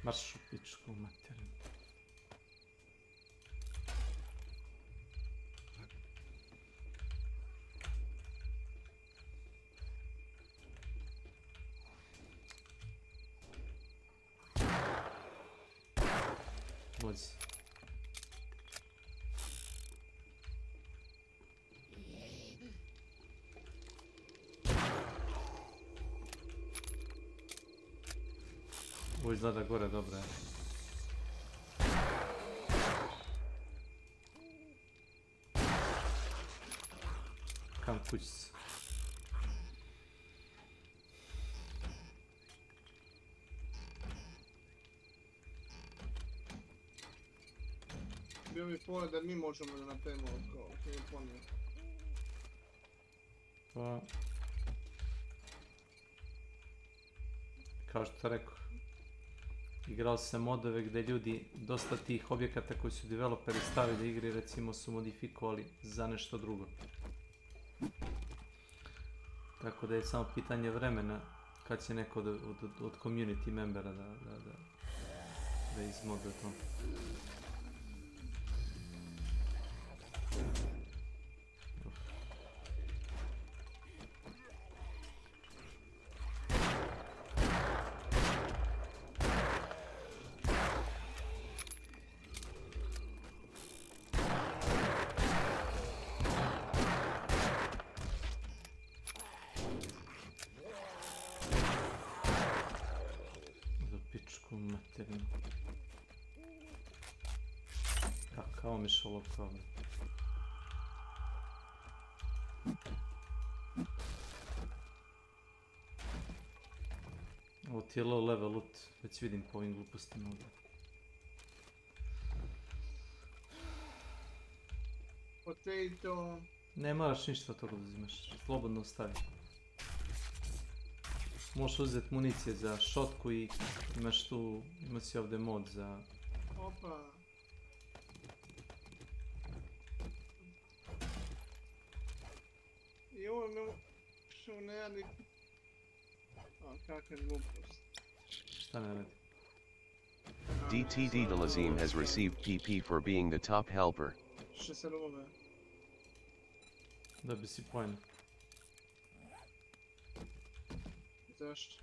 Marš u pičku materinu. Vozi. Ovo izgleda gore, dobro je. Kam kućica. Bio mi pogled da mi možemo da napravimo kao Japoniju. Pa... Kao što rekao, igrao sam modove gdje ljudi, dosta tih objekata koji su developeri stavili igri, recimo su modifikovali za nešto drugo. Tako da je samo pitanje vremena kad će neko od community membera da izmode to. Kakao mišolovka ovdje. Ovo ti je low level loot, već vidim po ovim glupostima ovdje. Potato. Ne moraš ništa od toga da uzimaš, slobodno ostavi. Možeš uzeti municije za šotku i imaš tu, ima si ovdje mod za... Opa. I ovo me što ne radi... A kakva glupost. Šta ne radi? DTD Delazim has received PP for being the top helper. Što se rove? Da bi si poen. Zašto?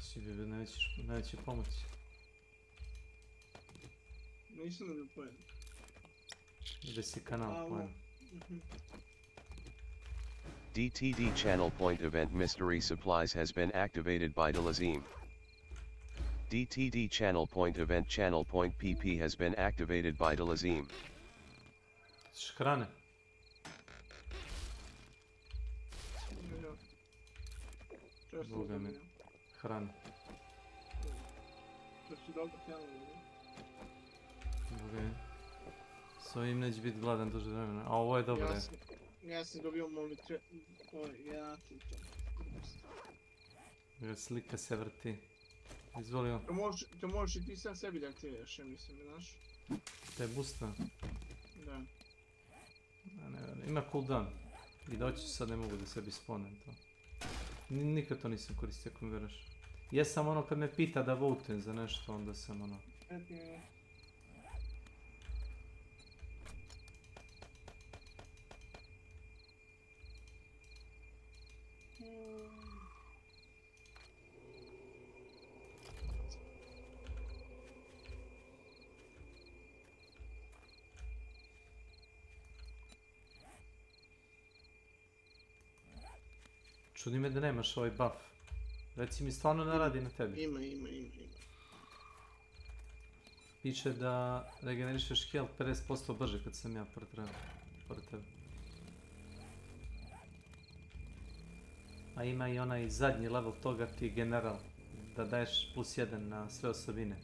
Si bi neće pomoći. Nisam da bi poen. Da si kanal poen. DTD Channel Point Event Mystery Supplies has been activated by Delazim. DTD Channel Point Event Channel Point PP has been activated by Delazim. Hrane. Boga mi. Hrane. To si dobro htjelo, Boga mi. S ovim neće biti gladan duže vremena. A ovo je dobro. Ja sam dobio molitve... Slika se vrti. Izvoli on. To možeš i ti sam sebi da aktiviraš, ja mislim, znaš? Te busta? Da. Ima cooldown. I doći sad ne mogu da sebi spawnem to. Nikad to nisam koristio, ako mi veraš. Jesam ono kad me pita da votujem za nešto, onda sam ono... Čudi me da nemaš ovaj buff. Reci mi, stvarno ne radi na tebi. Ima. Piše da regenerišeš health 50% brže kad sam ja pored tebe. A ima i onaj zadnji level toga ti je general. Da daješ +1 na sve osobine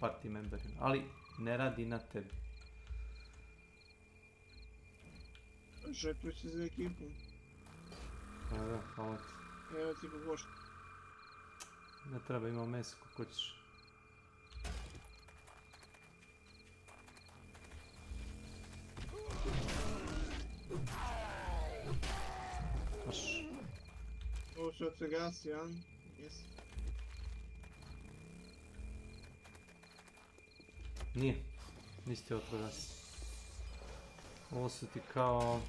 party memberima. Ali ne radi na tebi. Žetvuj se za ekipu. Da, hvala ti. Evo ti pogošta. Ne treba, imao meso kako ćeš. Ovo se se gasi, a? Jes. Nije. Nisi ti ovo gasi. Ovo su ti kao...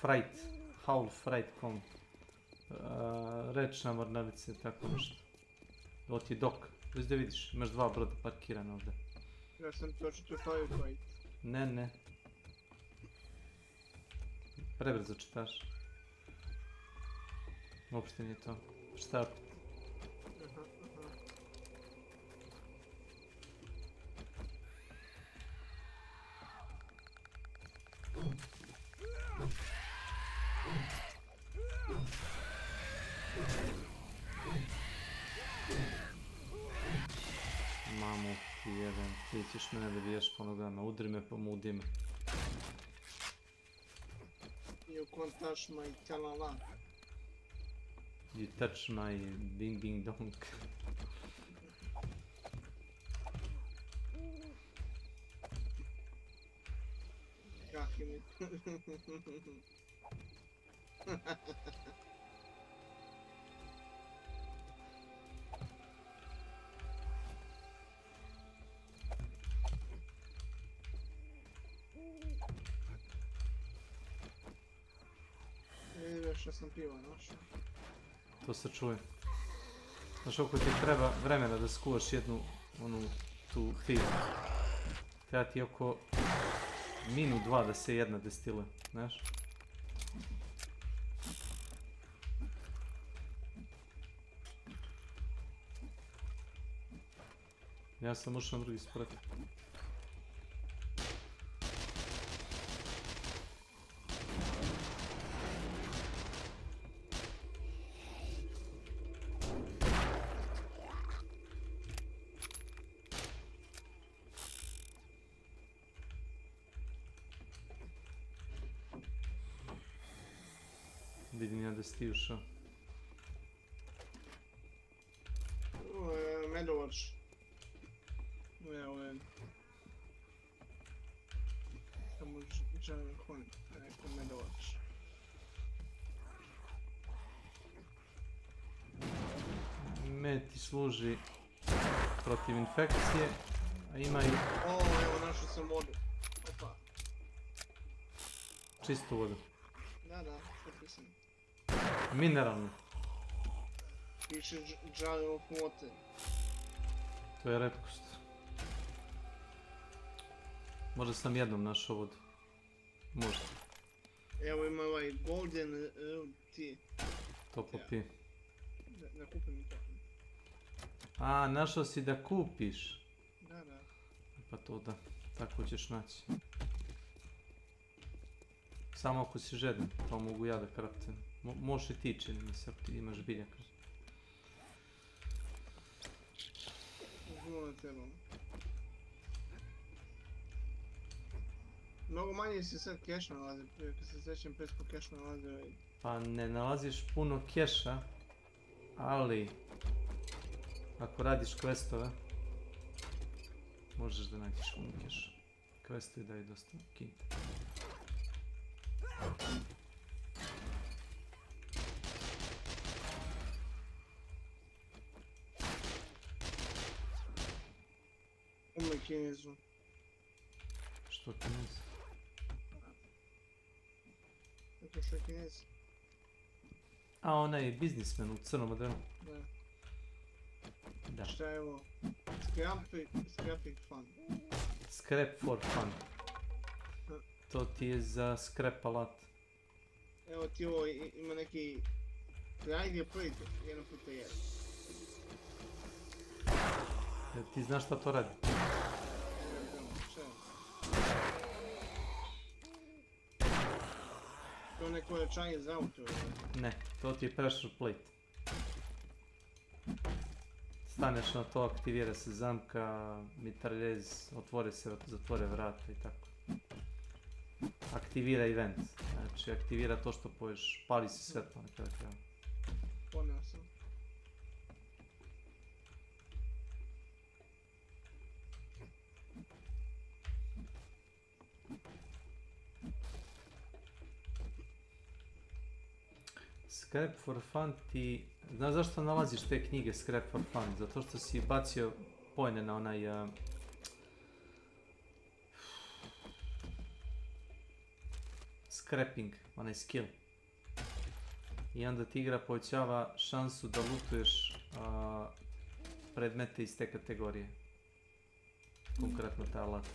Fright. Howl Fright com. Rečna mornarice, tako nešto. Ovo ti je dok. Već da vidiš, imaš 2 broda parkirana ovdje. Ja sam točito firefight. Ne. Prebrzo čitaš. Uopšte nije to. Šta opet? Mamu ti jedan, ti ćeš mene da biješ po nogama, udri me, pomudi me. You can't touch my talala. You touch my ding ding dong. Kaki mi. Što sam piva našao. To se čuje. Znaš, oko ti treba vremena da skuvaš jednu, tu pivu. Treba ti oko minut 2 da se jedna destiluje, znaš? Ja sam ušao na drugi sprat. Vidim ja da si ti ušao. Medovač. Evo je. Samo želim konj. Neko medovač. Med ti služi protiv infekcije, a ima i... Evo našao sam vodu. Opa. Čistu vodu. Da, što pisam. Mineralnu. Piše jar of water. To je retkost. Možda sam jednom našao vodu. Možda. Evo ima ovaj golden tea. To popi. Da kupim i to. A, našao si da kupiš. Da. Pa to da. Tako ćeš naći. Samo ako si žedan, to mogu ja da kraftim. Možeš i ti, čini mi se, ako ti imaš biljak. Zvuno trebam. Mnogo manje se sad cash nalazi, prije kad se srećem pes po cash nalazi Pa ne nalaziš puno keša, ali ako radiš questove, možeš da nađeš puno keša. Questovi daju dosta kinta. Umle Kinezu. Što Kinez? Zato što je Kinez. A, onaj biznismen u crnom modelu. Da. Da. Šta je ovo? Scrapping fun. Scrap for fun. To ti je za scrap alat. Evo ti ovo ima neki... Ajde je prvi 1x1. Ti znaš šta to radi? To je neko jačanje za auto. Ne, to ti je pressure plate. Staneš na to, aktivira se zamka, mitraljez, otvore se, zatvore vrata i tako. Aktivira event, znači aktivira to što poješ, pali se svetlo na kada treba. Poneo sam. Scrap for fun ti... Znaš zašto nalaziš te knjige Scrap for fun? Zato što si bacio pojene na onaj... scrapping, onaj skill. I onda ti igra povećava šansu da lootuješ predmete iz te kategorije. Konkretno taj alat.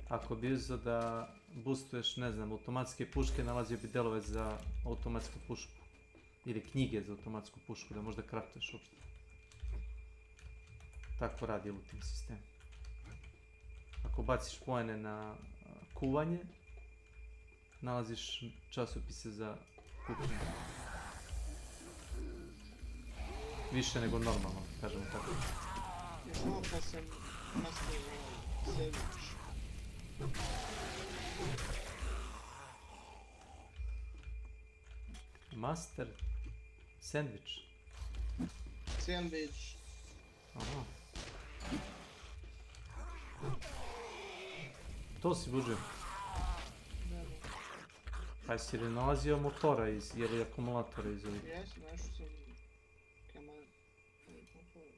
Ako bi uzeo da boostuješ, ne znam, automatske puške, nalazio bi delove za automatsku pušku. Ili knjige za automatsku pušku, da možda craftuješ uopšte. Tako radi looting sistem. Ako baciš poene na kuvanje, nalaziš časopise za kupovinu. Više nego normalno, kažemo tako. Još malo pa sam nastavio sandvič. Master sandvič. Sandvič. Aha. To si bužio. Pa si li nalazio motora ili akumulatora iz ovih? Jesam, našao sam kaman motora.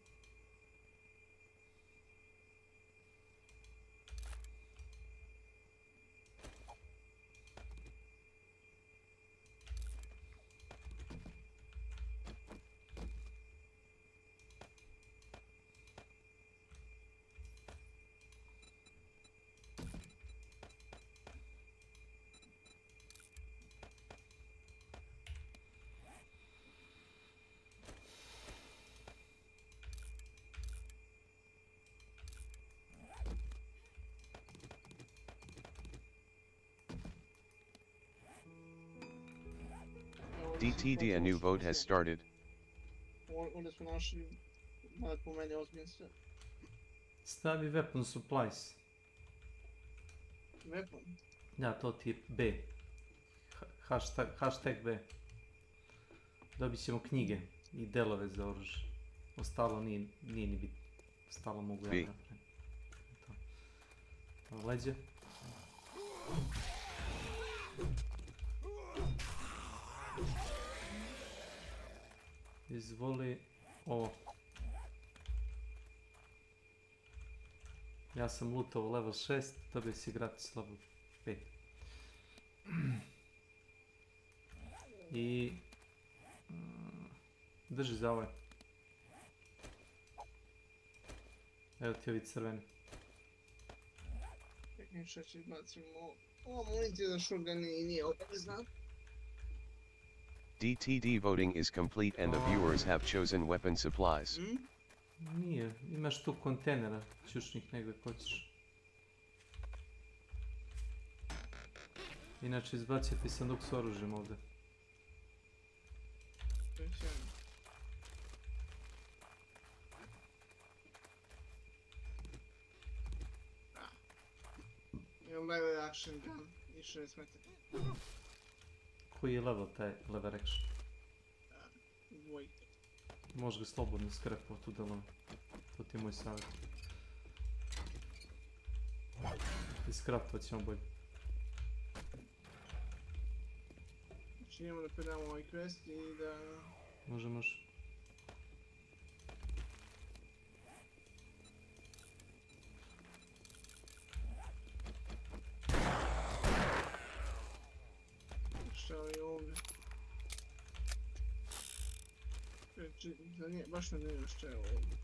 DTD, a new vote has started. Onda smo našli, po meni ozbiljno sve. Stavi weapon supplies. Weapon? Da, to ti je B. Hashtag B. Dobit ćemo knjige i delove za oružje. Ostalo nije ni bitno. Ostalo mogu ja napraviti. Leđe. Izvoli ovo. Ja sam lootao level 6, dobio si gratis level 5. I... drži za ovaj. Evo ti ovi crveni. Ništa će bacimo ovo municija za shotgun i nije obavezna. DTD voting is complete and the viewers have chosen weapon supplies. Nije, imaš tu kontejnera, čučnih negdje hoćeš. Inače izbacio ti sanduk s oružjem ovdje. Imam level action gun i 6 metara. koji je level taj lever action? Dvojka. Može ga slobodno skrepati u delove. To ti je moj savjet. I skrapovat ćemo bolje. Znači idemo da predamo ovaj quest i da... Može, može. Šta je ovdje? Baš me ne šta je ovdje.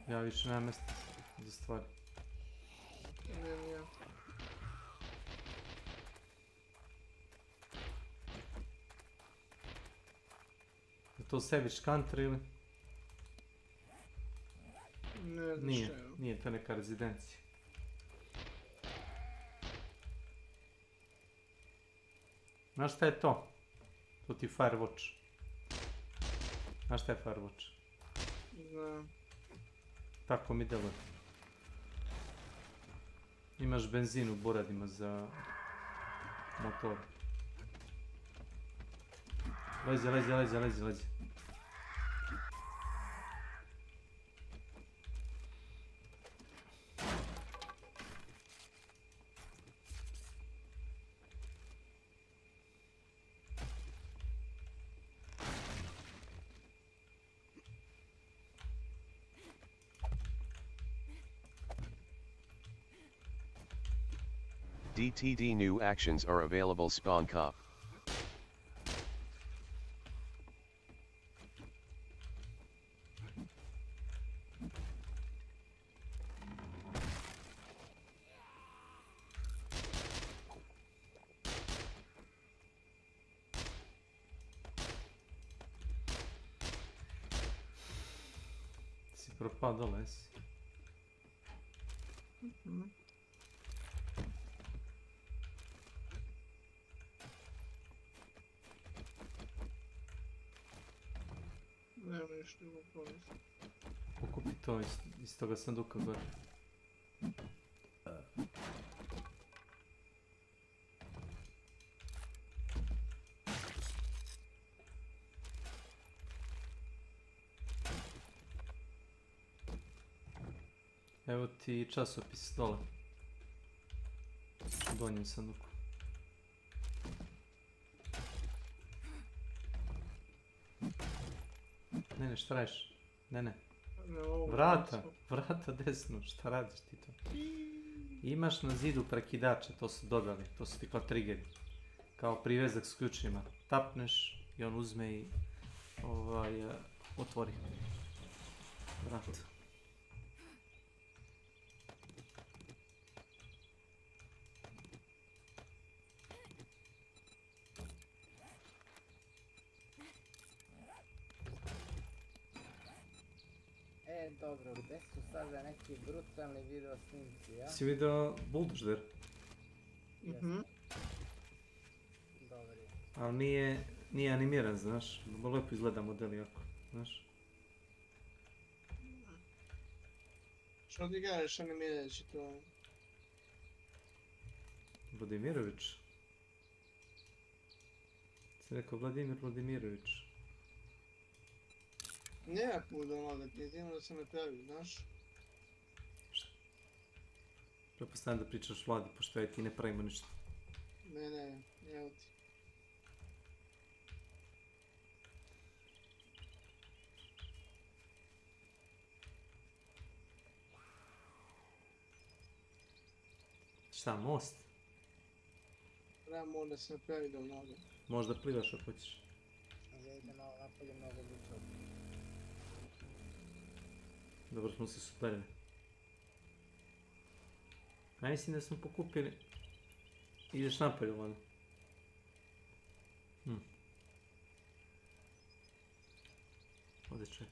Ja više nema mjesta za stvari. Ne, ja. Je to Savage Country ili? Ne znam Nije, šta je. nije, to je neka rezidencija. Znaš šta je to? To ti je Firewatch. Znaš šta je Firewatch? Znam. Tako mi deluje. Imaš benzin u boradima za motor. Lezi, lezi, lezi, lezi, lezi. DTD new actions are available spawn cop. Si propadao les. Nema ništa ima korist. Pokupi to iz toga sanduka gore. Evo ti časopis dole. U donjem sanduku. Ne, šta radiš? Ne. Vrata desno, šta radiš ti to? Imaš na zidu prekidače, to su dodali, to su ti kao triggeri. Kao privezak s ključima. Tapneš i on uzme i otvori vrat. Dobro, gdje su sada neki brutalni video snimci, ja? Si vidio Bulldozer? Dobar je. Ali nije animiran, znaš. Lepo izgleda model jako, znaš. Što ti gledaš animirajući to? Vladimirović? Si rekao Vladimir Vladimirović. Nema puno ulagati, jedino da se ne pravi, znaš? Prepostavljam da pričaš Vladi, pošto ja ti ne pravimo ništa. Ne, evo ti. Šta, most? Treba mora da se ne pravi do mnogo. Možda plivaš ako hoćeš. Ja idem malo napolje, mnogo ličo. Dobro smo se sudarili. A mislim da smo pokupili. Ideš napolje, Vlada. Ovdje ček.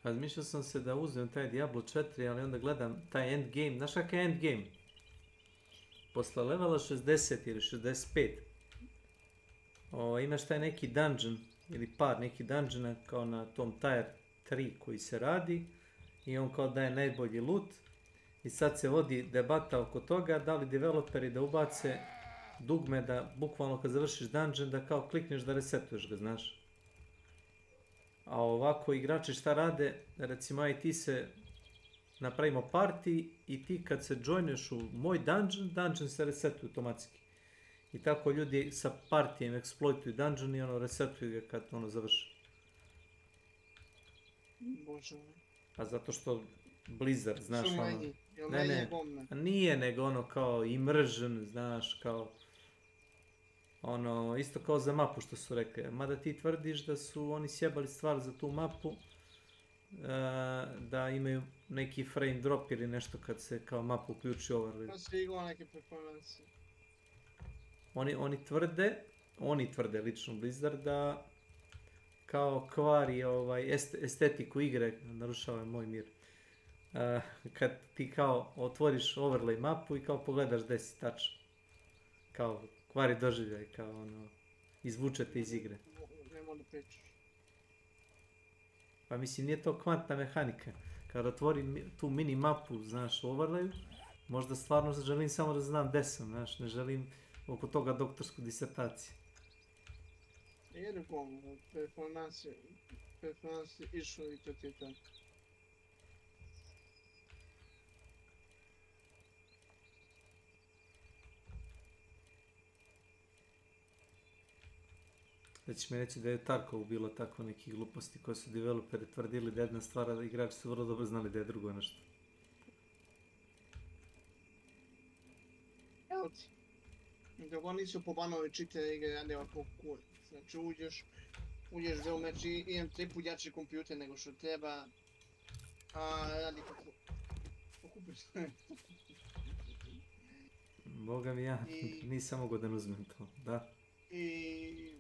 Razmišljao sam se da uzmem taj Diablo 4, ali onda gledam taj endgame. Znaš kakav je endgame? Posle levela 60 ili 65 imaš taj neki dungeon ili par neki dungeona kao na tom tire 3 koji se radi i on kao daje najbolji loot i sad se vodi debata oko toga da li developeri da ubace dugme da bukvalno kad završiš dungeon da kao klikneš da resetuješ ga, znaš. A ovako igrači šta rade, recimo aj ti se napravimo party i ti kad se joineš u moj dungeon se resetuje automatski. I tako ljudi sa partijem eksploituju dungeon i ono resetuju ga kad ono završi. Bože. Pa zato što Blizzard, znaš Su ono... manji, jel manje bombe? Nije nego ono kao immersion, znaš, kao... Ono, isto kao za mapu što su rekli. Mada ti tvrdiš da su oni sjebali stvar za tu mapu, da imaju neki frame drop ili nešto kad se kao mapu uključi overlay. Da se igrao neke performanse. Oni tvrde lično Blizzard da kao kvari estetiku igre, narušava moj mir. Kad ti kao otvoriš overlay mapu i kao pogledaš gdje si tačno. Kao kvari doživljaj, kao ono, izvučete iz igre. Nemo da pričaš. Pa mislim, nije to kvantna mehanika. Kad otvorim tu mini mapu, znaš, u overlayu, možda stvarno želim samo da znam gde sam, znaš, ne želim oko toga doktorsku disertaciju. Jedu komu, performanse išlo i to ti je to. Da će mi reći da je Tarkovu bilo tako nekih gluposti koje su developeri tvrdili da jedna stvar, a igrači su vrlo dobro znali da je drugo nešto. Evo ti. Dok oni su pobanali čitane igre, rade ovako cool. Znači uđeš za meč i imam 3 put jači kompjuter nego što treba. A radi kako... Pokupiš. Boga mi ja, nisam mogao da ne uzmem to, da. I...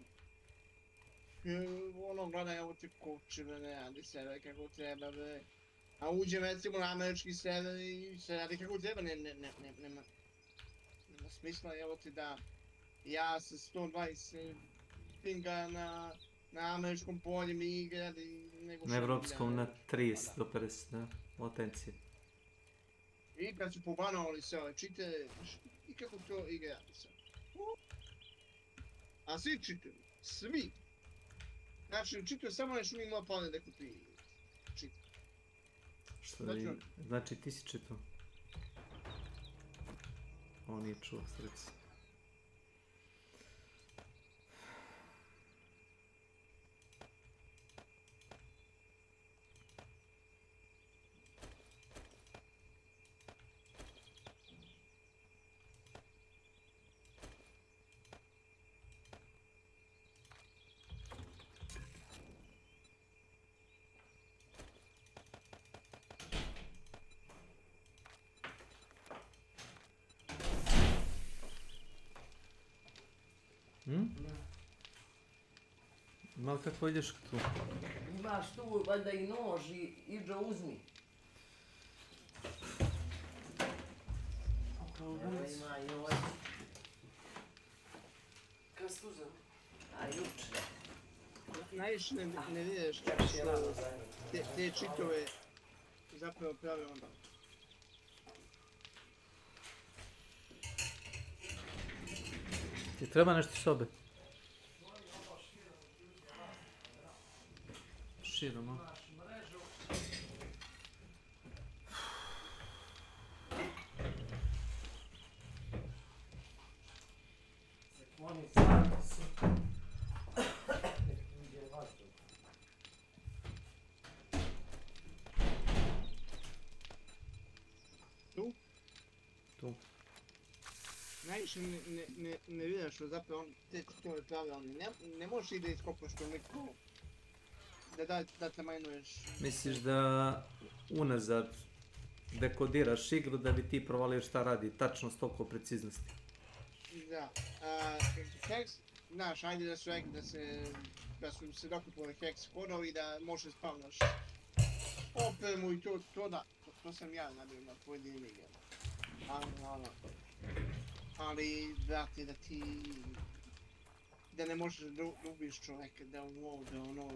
ono gledaj ovo ti kočive, ne radi server kako treba, bre. A uđem recimo na američki server i se radi kako treba, nema smisla, evo ti da ja sa 120 pinga na američkom polju mi igra nego što... Na evropskom na 30 do 50, da, latencije. I kad su pobanovali sve ove čite, i kako to igra sad. A svi čitaju, svi. Znači, čitaju samo nešto mi ima plane da kupi čita. Što znači ti si čitao? On nije čuo, sreći. Malo kako ideš tu? Imaš tu valjda i nož i iđo uzmi. Evo ima i ovaj. Kad si uzem? A juče. Najviše ne vidiš te čitove zapravo prave onda. Ti treba nešto sobe? Širom, a? Tu? Tu. Najviše ne vidiš što zapravo te čitove prave oni. Ne možeš i da iskopaš toliko da te majnuješ. Misliš da unazad dekodiraš igru da bi ti provalio šta radi, tačno s toliko preciznosti? Da. Hex, znaš, ajde da su rekli da su se dokupovali hex kodovi da možeš spavnaš opremu i to da. To sam ja nabio na pojedinim igrama. Ali, brate, da ne možeš da ubiš čoveka, da ono,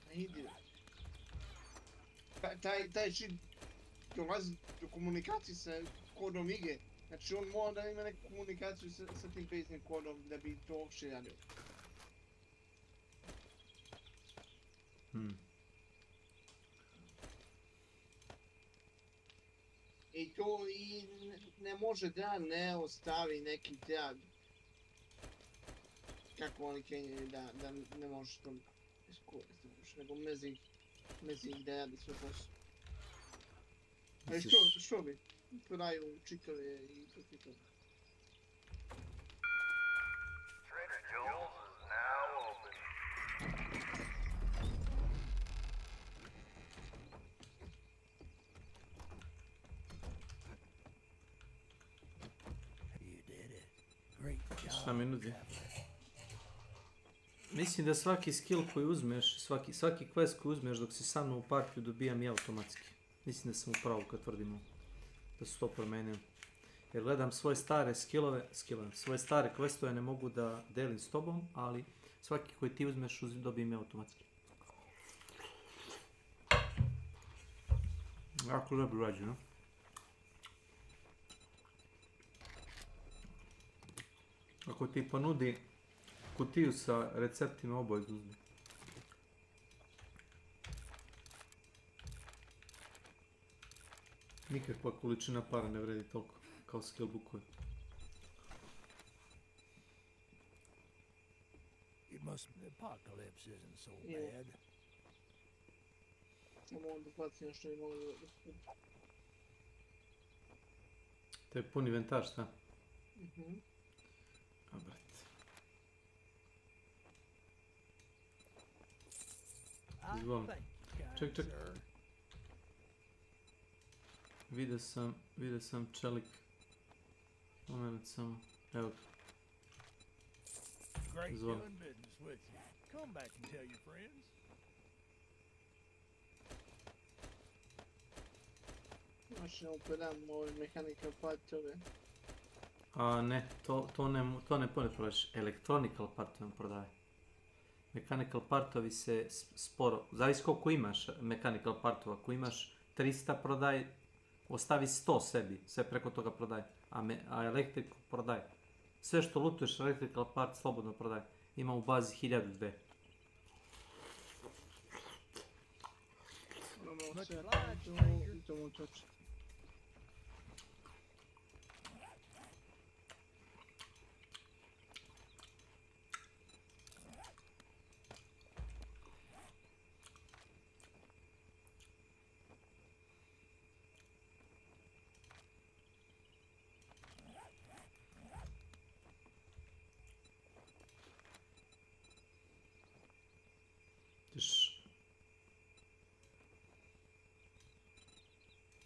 ne ide. taj shit dolazi do komunikacije sa kodom igre. Znači on mora da ima neku komunikaciju sa tim basenim kodom da bi to uopće radio. I to ne može da ne ostavi neki trag. Kako oni kenjaju da ne možeš to iskoristiti, nego mezi ih da radi svoj posao. A što bi? Prodaju čitove i to ti to. Šta mi nudi? Mislim da svaki skill koji uzmeš, svaki quest koji uzmeš dok si sa mnom u partiju dobijam i automatski. Mislim da sam u pravu kad tvrdim da su to promenio. Jer gledam svoje stare svoje stare questove ne mogu da delim s tobom, ali svaki koji ti uzmeš dobijem i automatski. Jako dobro rađeno. Ako ti ponudi kutiju sa receptima, oboje uzmi. Nikakva količina para ne vredi toliko kao skill bookovi. Samo onda baci nešto i malo da... To je pun inventar, šta? A, brat. Izvolim. Ček. Vidio sam čelik. Moment samo. Evo ga. Izvolim. Znači, upredam ove mechanical partove. A ne, to ne prodaš. Electronical part vam prodaje. Mechanical partovi se sporo, zavisi koliko imaš mechanical partova. Ako imaš 300 prodaj, ostavi 100 sebi, sve preko toga prodaj. A electrical prodaj. Sve što lutuješ electrical part slobodno prodaj. Ima u bazi 1002.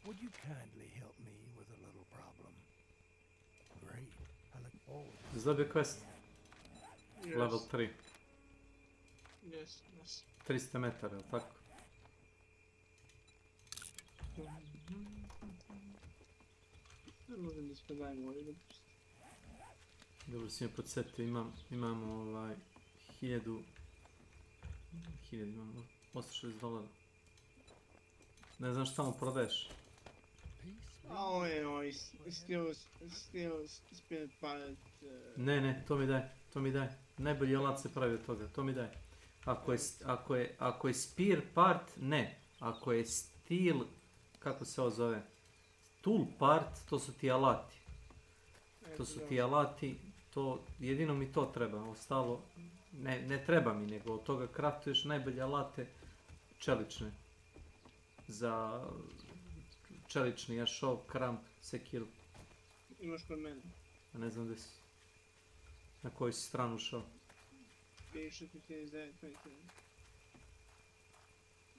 Would you kindly help me with a little problem? Great. I look forward to it. Zdobio quest. Yes. Level 3. Yes. 300 metara, jel tako? Ne možem da spredajmo ovaj dopust. Dobro si me podsjetio, imamo 1000 imamo, $860. Ne znam šta mu prodaješ. A ovo je still spirit part... Ne, to mi daj. Najbolji alat se pravi od toga, to mi daj. Ako je spear part, ne. Ako je steel, kako se ovo zove? Tool part, to su ti alati. Jedino mi to treba, ostalo ne treba mi, nego od toga kraftuješ najbolje alate čelične. Za čelični jašov, kramp, sekiru. Imaš kod mene. A ne znam gdje si. Na koju si stranu šao. Piše ti ti izdaje, to je to.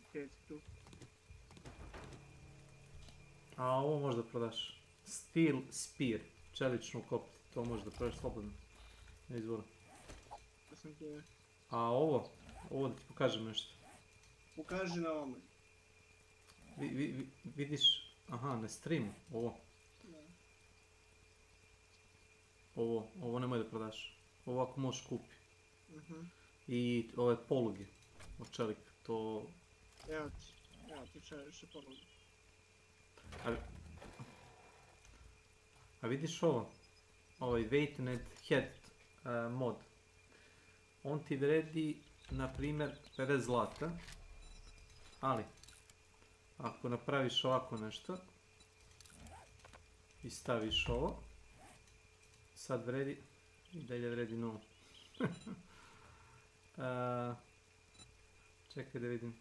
Gdje ti tu? A ovo možda prodaš. Steel spear, čeličnu koplju. To možda prodaš slobodno. Ne izvolim. Ja sam tu ne. A ovo da ti pokažem nešto. Pokaži na ovome. Vidiš, aha, na streamu, ovo. Ovo nemoj da prodaš. Ovo ako možeš kupi. I ove poluge od čelika, to... Evo ti više ponudu. A vidiš ovo? Ovaj Weighted Head mod. On ti vredi, na primjer, 50 zlata. Ali, ako napraviš ovako nešto i staviš ovo, sad vredi, i dalje vredi 0. Čekaj da vidim.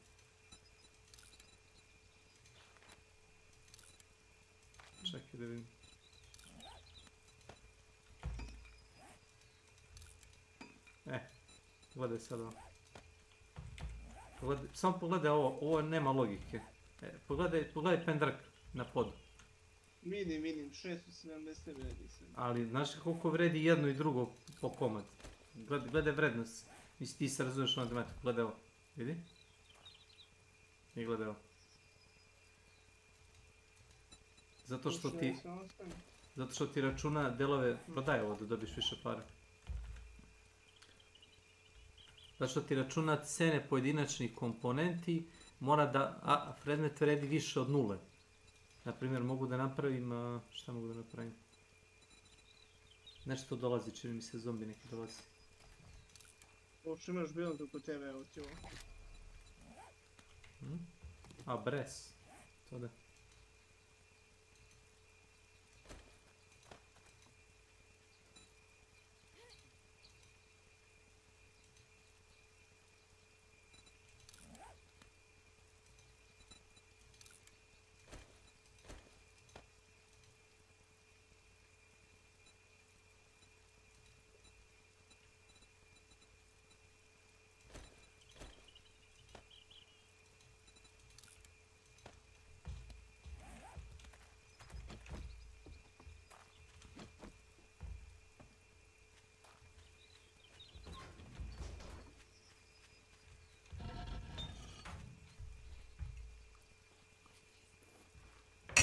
Gledaj sad ovo. Samo pogledaj ovo nema logike. Pogledaj pendrk na podu. Vidim, 670 vredi se. Ali znaš koliko vredi jedno i drugo po komad? Gledaj vrednost. Mislim ti se razumiješ na matematiku, gledaj ovo. Vidi? I gledaj ovo. Zato što ti računa delove, prodaj ovo da dobiš više para. Zato što ti računa cene pojedinačnih komponenti, mora da, predmet vredi više od 0. Naprimjer, mogu da napravim, šta mogu da napravim? Nešto dolazi, čini mi se zombi neki dolazi. Uopće imaš bilo tu kod tebe, evo ti ovo. Bres, to da.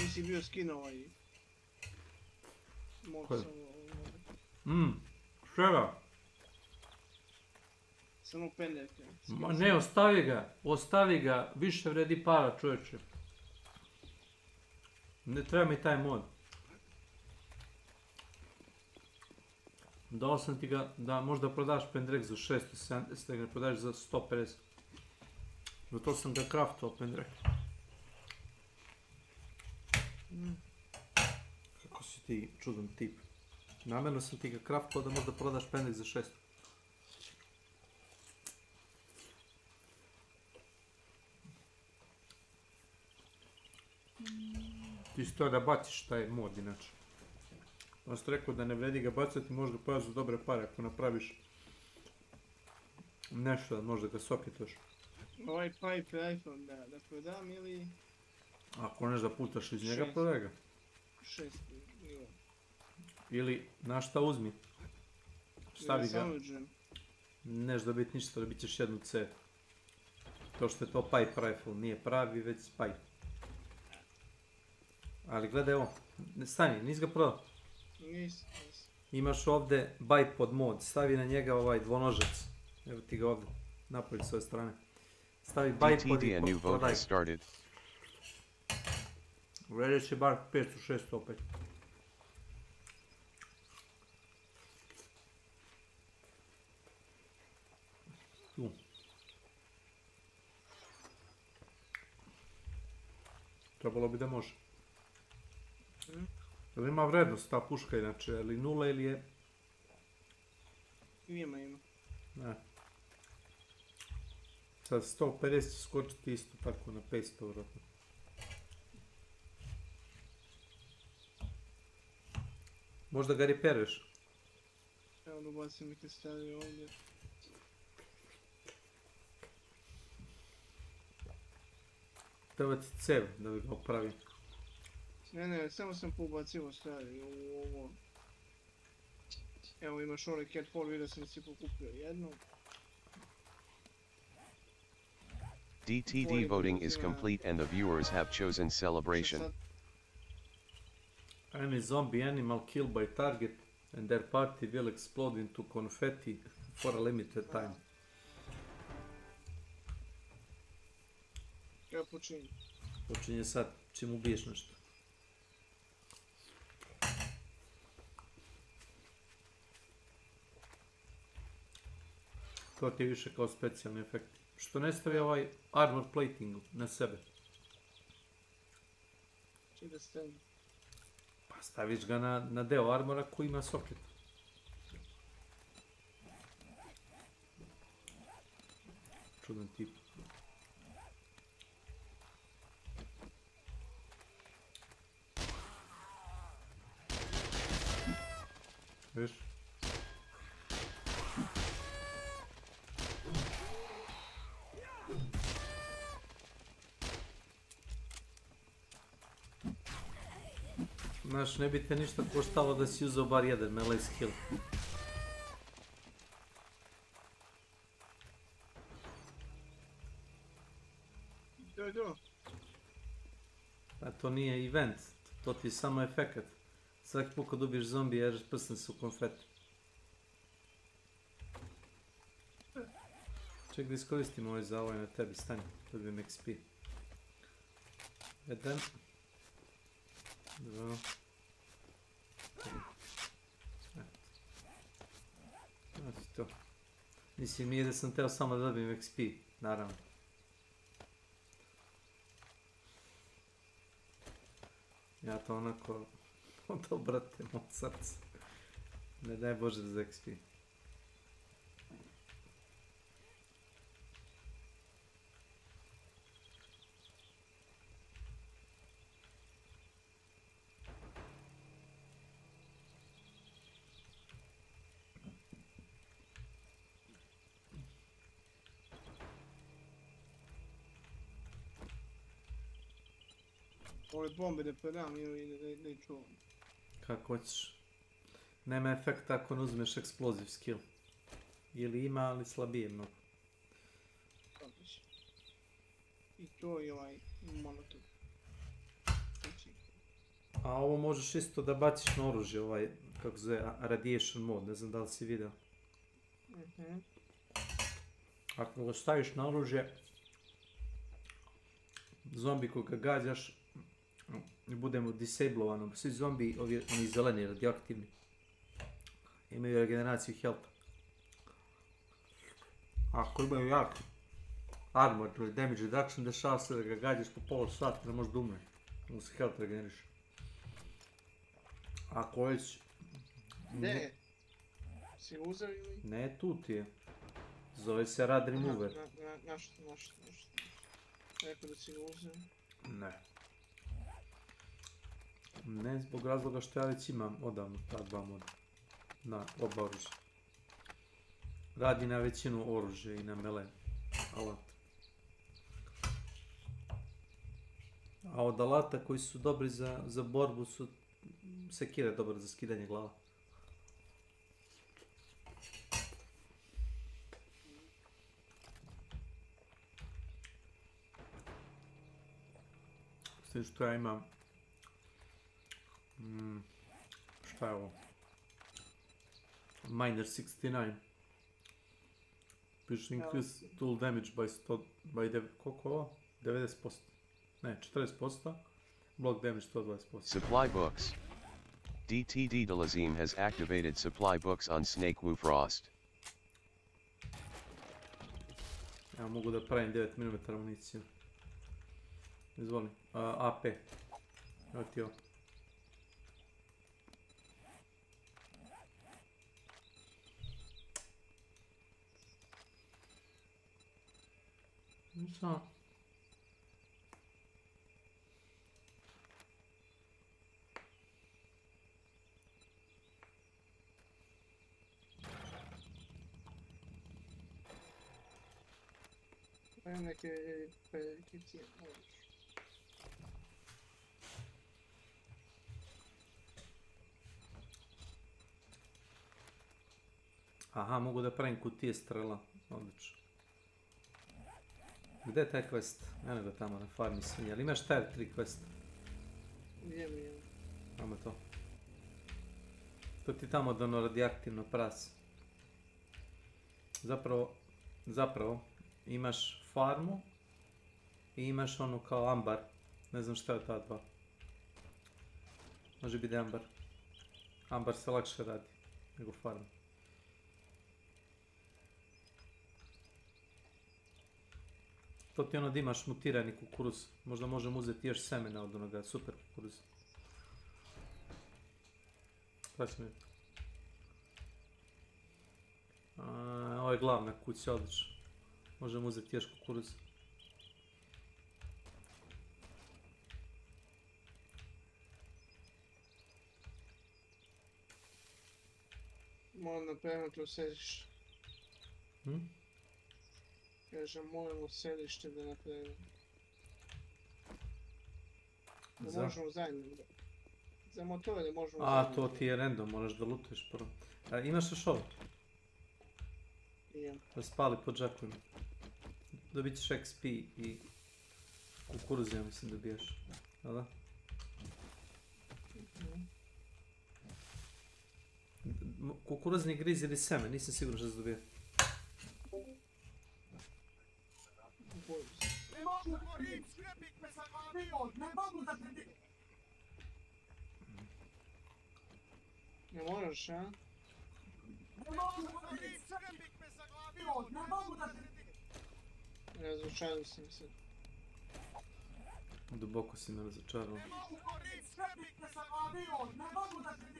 Nisi bio skinuo ovaj mod Koje? samo... Čega? Samo pendreke. Ma ne, ostavi ga, više vredi para čovječe. Ne treba mi taj mod. Dao sam ti ga da možda prodaš pendrek za 670, da ga ne prodaš za 150. Zato sam ga craftovao pendrek. Kako si ti čudan tip. Namjerno sam ti ga craftovao da možda prodaš pendrek za 600. Ti si to da baciš taj mod inače. On ste rekao da ne vredi ga bacati, možda pojaš za dobre pare ako napraviš nešto da možda ga soketaš. Ovaj pipe iPhone da prodam ili... Ako nešto da putaš iz njega, prodaj ga. 6 miliona. Ili, znaš šta uzmi? Stavi ga. Samo Neš dobiti ništa, dobit ćeš jednu C. To što je to pipe rifle, nije pravi, već pipe. Ali gledaj ovo, stani, nisi ga prodao. Nisam. Imaš ovdje bipod mod, stavi na njega ovaj dvonožac. Evo ti ga ovdje, napolje s ove strane. Stavi bipod i prodaj. Vredet će bar 500-600 opet. Tu. Trebalo bi da može. Jel ima vrednost ta puška inače, ili 0 ili je... Ima. Ne. Sad 150 će skočiti isto tako na 500 vjerojatno. Možda ga repereš. Evo da bacim i kad stavi ovdje. Treba ti cev da bi ga opravim. Ne, samo sam pobacivo stavio u ovo. Evo imaš onaj cat fall, vidio sam da si pokupio jednu. DTD voting is complete and the viewers have chosen celebration. Any zombie animal killed by target and their party will explode into confetti for a limited time. Evo počinje? Počinje sad, čim ubiješ nešto. To ti je više kao specijalni efekt. Što ne stavi ovaj armor plating na sebe? Čim da stavim? Pa staviš ga na deo armora koji ima soket. Čudan tip. Viš? Znaš, ne bi te ništa koštalo da si uzao bar jedan melee skill. Da. A to nije event, to ti je samo efekat. Svaki put kad ubiješ zombije, jer prsne se u konfeti. Ček da iskoristim ovaj zavoj na tebi, stani, dobijem XP. 1 2 to. Mislim, nije da sam teo samo da dobijem XP, naravno. Ja to onako, to brate, moj srce. Ne daj Bože da za XP. Ove bombe ne predam i ne čuvam. Kako hoćeš. Nema efekta ako ne uzmeš explosive skill. Ili ima, ali slabije mnogo. I to je ovaj molotov. A ovo možeš isto da baciš na oružje, ovaj, kako se zove, radiation mode, ne znam da li si vidio. Ako ga staviš na oružje, zombi koga gađaš, budemo disablovano. Svi zombi, oni zeleni, radioaktivni, imaju regeneraciju health. Ako imaju jak armor ili damage reduction, dešava se da ga gađaš po pola sata, da možeš da umre. Mu se health regeneriš. Ako već... Ne. Si uzeo ili? Ne, tu ti je. Zove se rad remover. Našto. Rekao da si ga uzeo? Ne. Ne, zbog razloga što ja već imam odavno ta dva moda. Na oba oružja. Radi na većinu oružja i na melee alat. A od alata koji su dobri za borbu su sekire dobar za skidanje glava. Sve što ja imam... šta je ovo? Miner 69. Piše increase tool damage by 100... koliko je ovo? 90%. Ne, 40%. Block damage 120%. Supply books. DTD Delazine has activated supply books on S.W.Frost. Ja mogu da pravim 9 mm municiju. Izvoli. AP. Evo ti ovo. Nisam. Evo neke velike cijene. Aha, mogu da pravim kutije strela. Odlično. Gdje je taj quest? Eno ga tamo na farmi svinja. Ali imaš taj 3 quest? Idemo. Ajmo to. To ti tamo da ono radioaktivno prase. Zapravo imaš farmu I imaš onu kao ambar. Ne znam šta je ta dva. Može biti ambar. Ambar se lakše radi nego farm. To ti ono da imaš mutirani kukuruz. Možda možemo uzeti još semena od onoga super kukuruza. Praći mi. Ovo je glavna kuća, odlično. Možemo uzeti još kukuruz. Moram napraviti u sedište. Kažem, moram u sedište da napravim. Da možemo zajedno. Za motore da možemo zajedno. To ti je random, moraš da lutuješ prvo. Imaš još ovo? Imam. Da spali po džakovima. Dobit ćeš XP i kukuruz, ja mislim, dobijaš. Da? Kukuruzni griz ili seme, nisam siguran što se dobija. Ne mogu gorit, skrbnik me zaglavio, ne mogu da te... Ne moraš, a? Ne mogu gorit, skrbnik me zaglavio, ne mogu da te... Razočarao sam se. Duboko si me razočarao. Ne mogu gorit, skrbnik me zaglavio, ne mogu da te...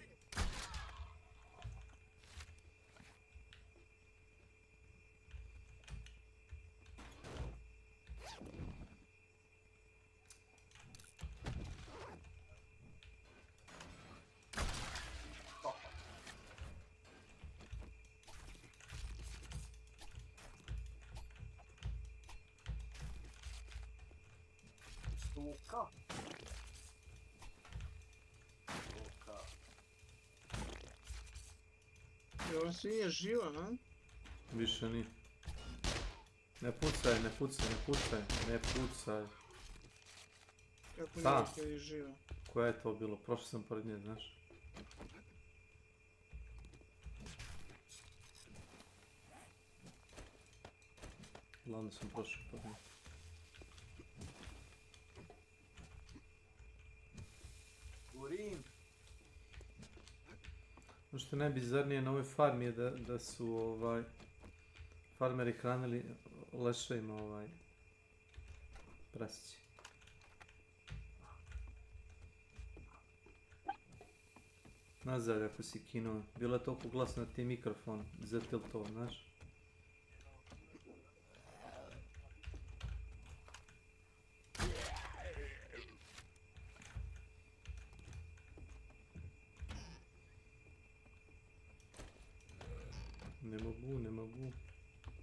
Suka. Ovo se nije živa, a? Više nije. Ne pucaj, ne pucaj, ne pucaj, ne pucaj. Kako nije kad je živa? Koja je to bilo? Prošao sam pored nje, znaš. Glavno sam prošao pored nje. Urin. Ono što je najbizarnije na ovoj farmi je da su farmeri hranili leševima prasići. Nazad ako si kinuo. Bilo je toliko glasno na ti mikrofon. Zatil to, znaš? Ne mogu.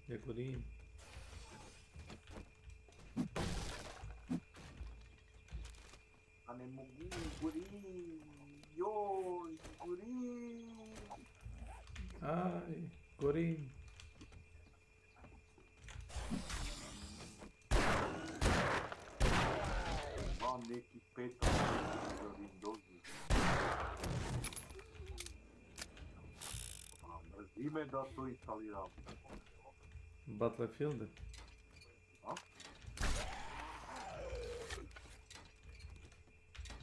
Ja gorim. A ne mogu, gorim. Joj, gorim. Aj, gorim. Imam neki petak za Windowsu. Mrzi me da to instaliram. Battlefield? A?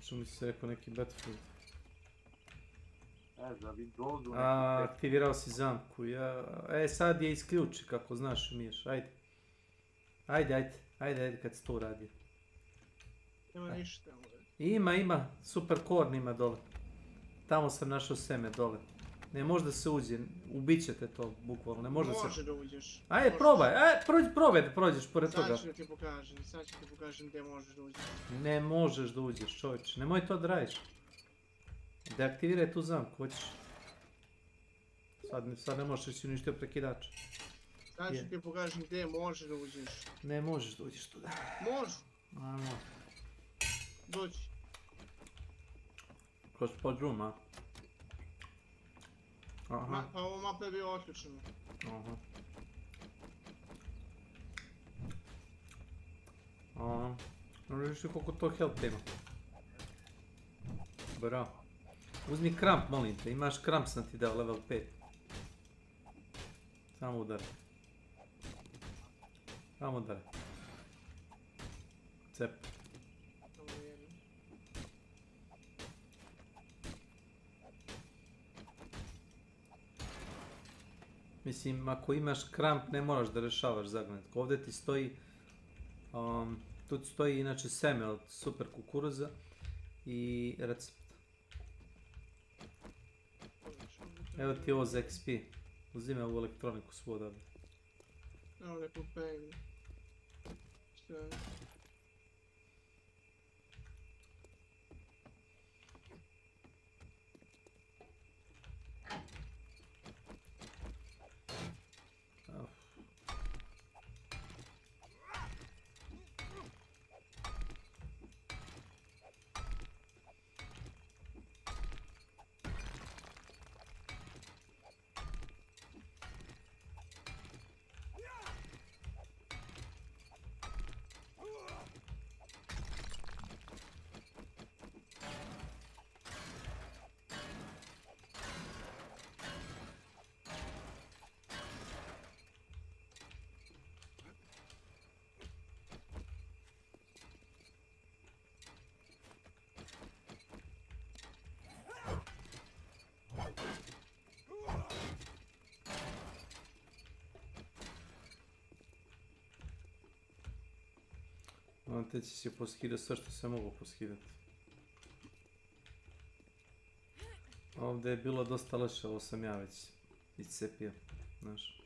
Što mi se rekao neki Battlefield? Za Windowsu. Aktivirao si zamku, sad je isključi kako znaš Miješ, ajde kad si to uradio. Nema ništa. Ima, super korn ima dole. Tamo sam našao seme dole. Ne može da se uđe, ubit ćete to bukvalno, ne može se... Može da uđeš. Ajde probaj, probaj da prođeš pored toga. Sad ću ti pokažem gdje možeš da uđeš. Ne možeš da uđeš čovječe, nemoj to da radiš. Deaktiviraj tu zamku, hoćeš. Sad ne možeš reći uništio prekidač. Sad ću ti pokažem gdje možeš da uđeš. Ne možeš da uđeš tuda. Može. Ajmo. Dođi. Kroz podrum, a? Aha. Ovo mapa je bio otključeno. Aha. Vidiš koliko to health ima. Bravo. Uzmi kramp, molim te, imaš kramp sam ti dao level 5. Samo udari. Cep. Mislim, ako imaš kramp, ne moraš da rešavaš zagonetku. Ovdje ti stoji, tu ti stoji inače seme od super kukuruza i recept. Evo ti ovo za XP. Uzime ovu elektroniku svu odavde. Evo neku pegnu. Šta je? Te će si poskidati sve što se mogu poskidati. Ovdje je bilo dosta loše, ovo sam ja već iscepio, znaš.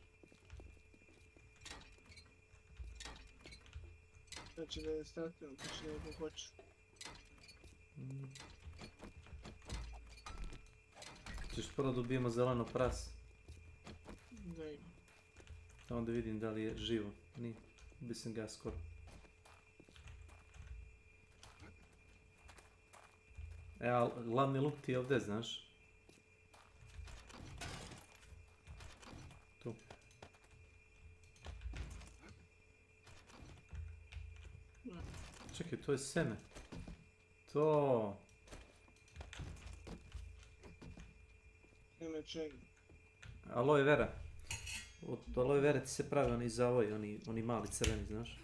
Znači da je statio, znači da je ko hoću. Ćeš prvo dobijemo zeleno pras. Ne ima. Onda vidim da li je živo. Nije, bi sam ga skoro. Ali glavni luk ti je ovdje, znaš. Tu. Čekaj, to je seme. To. Seme čega? Aloe vera. Od aloe vera ti se pravi oni zavoj, oni mali crveni, znaš.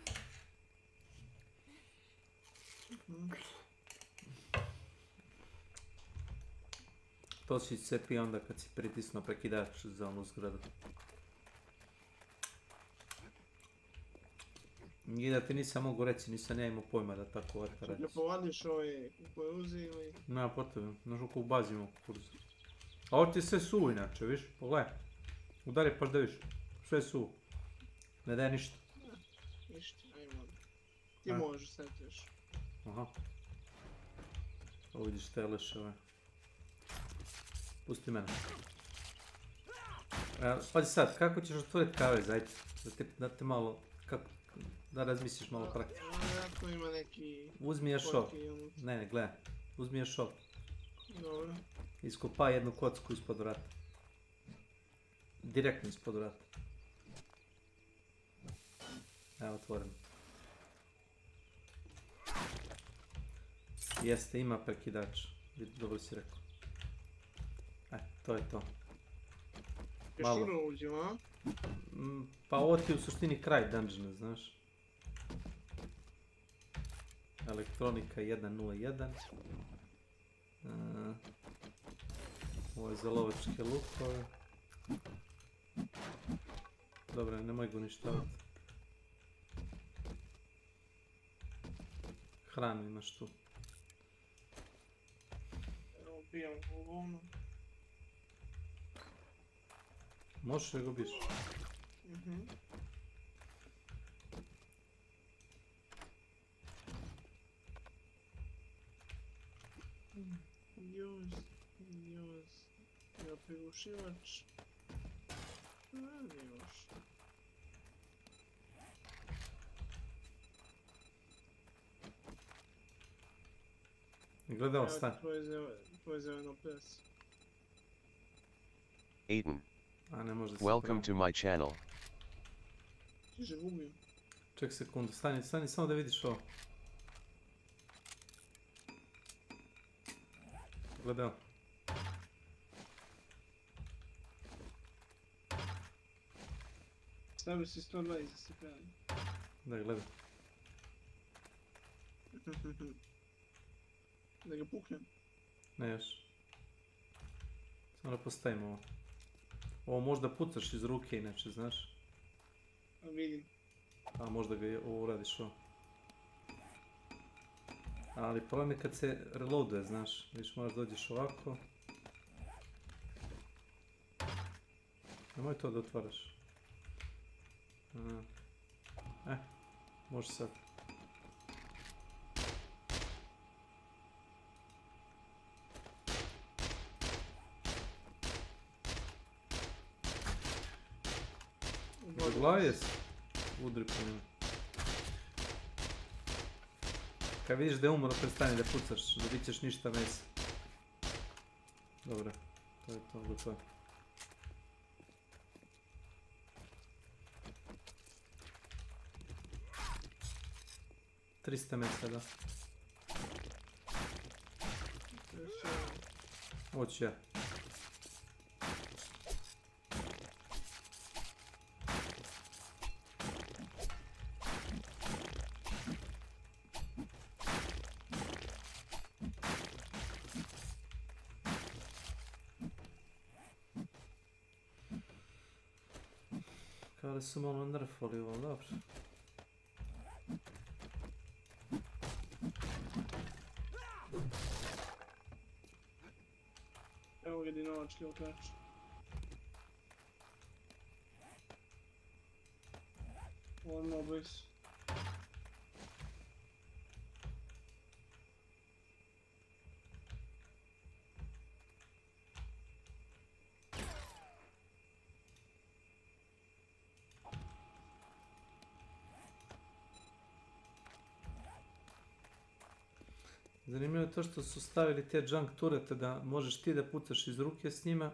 To si cepi onda kad si pritisnuo prekidač za onu zgradu. I da ti nisam mogu reći, nisam ja imao pojma da tako vrta radiš. Da povadiš ove kukuruzi ili... Nema potrebe, znaš oko u bazi imamo kukuruza. A ovo ti je sve suvo inače, viš, pogledaj. Udari paš da viš, sve suvo. Ne daje ništa. Ništa, ajmo. Ti možeš sad još. Aha. Ovo vidiš te leševe. Pusti mene. Pazi sad, kako ćeš otvoriti kave, zajce? Da te malo, da razmisliš malo praktično. Vjerojatno ima neki... Uzmi još ovo. Ne, gledaj. Uzmi još ovo. Dobro. Iskopaj jednu kocku ispod vrata. Direktno ispod vrata. Evo, otvoreno. Jeste, ima prekidač. Dobro si rekao. To je to. Još uno uđemo, a? Pa ovo ti je u suštini kraj dungeona, znaš. Elektronika 101. Ovo je za lovačke lukove. Dobro, nemoj ga uništavati. Hranu imaš tu. Evo, bijam govno. Možeš da ga ubiješ? Evo prigušivač. Radi još. Gledao stan. Tvoj zeleno pes. Aiden. Welcome to my channel. Tiže gubim. Ček sekundu, stani samo da vidiš ovo. Gledao. Stavio si 120 za stepeni. Da, gledam. Da ga puknem. Ne još. Samo da postavimo ovo. Ovo možda pucaš iz ruke inače, znaš? A vidim. A možda ga ovo uradiš ovo. Ali problem je kad se reloaduje, znaš. Viš moraš dođeš ovako. Nemoj to da otvaraš. Može sad. U glavi jesi? Udri po njemu. Kad vidiš da je umro, prestani da pucaš, da bit ćeš ništa mesa. Dobro, to je to, gotovo. $300 mesa, da. Ovo ću ja. Kao da su malo nerfali ovo, dobro. Evo ga dinovački otač. One more boys. Zanimljivo je to što su stavili te junk turete da možeš ti da pucaš iz ruke s njima.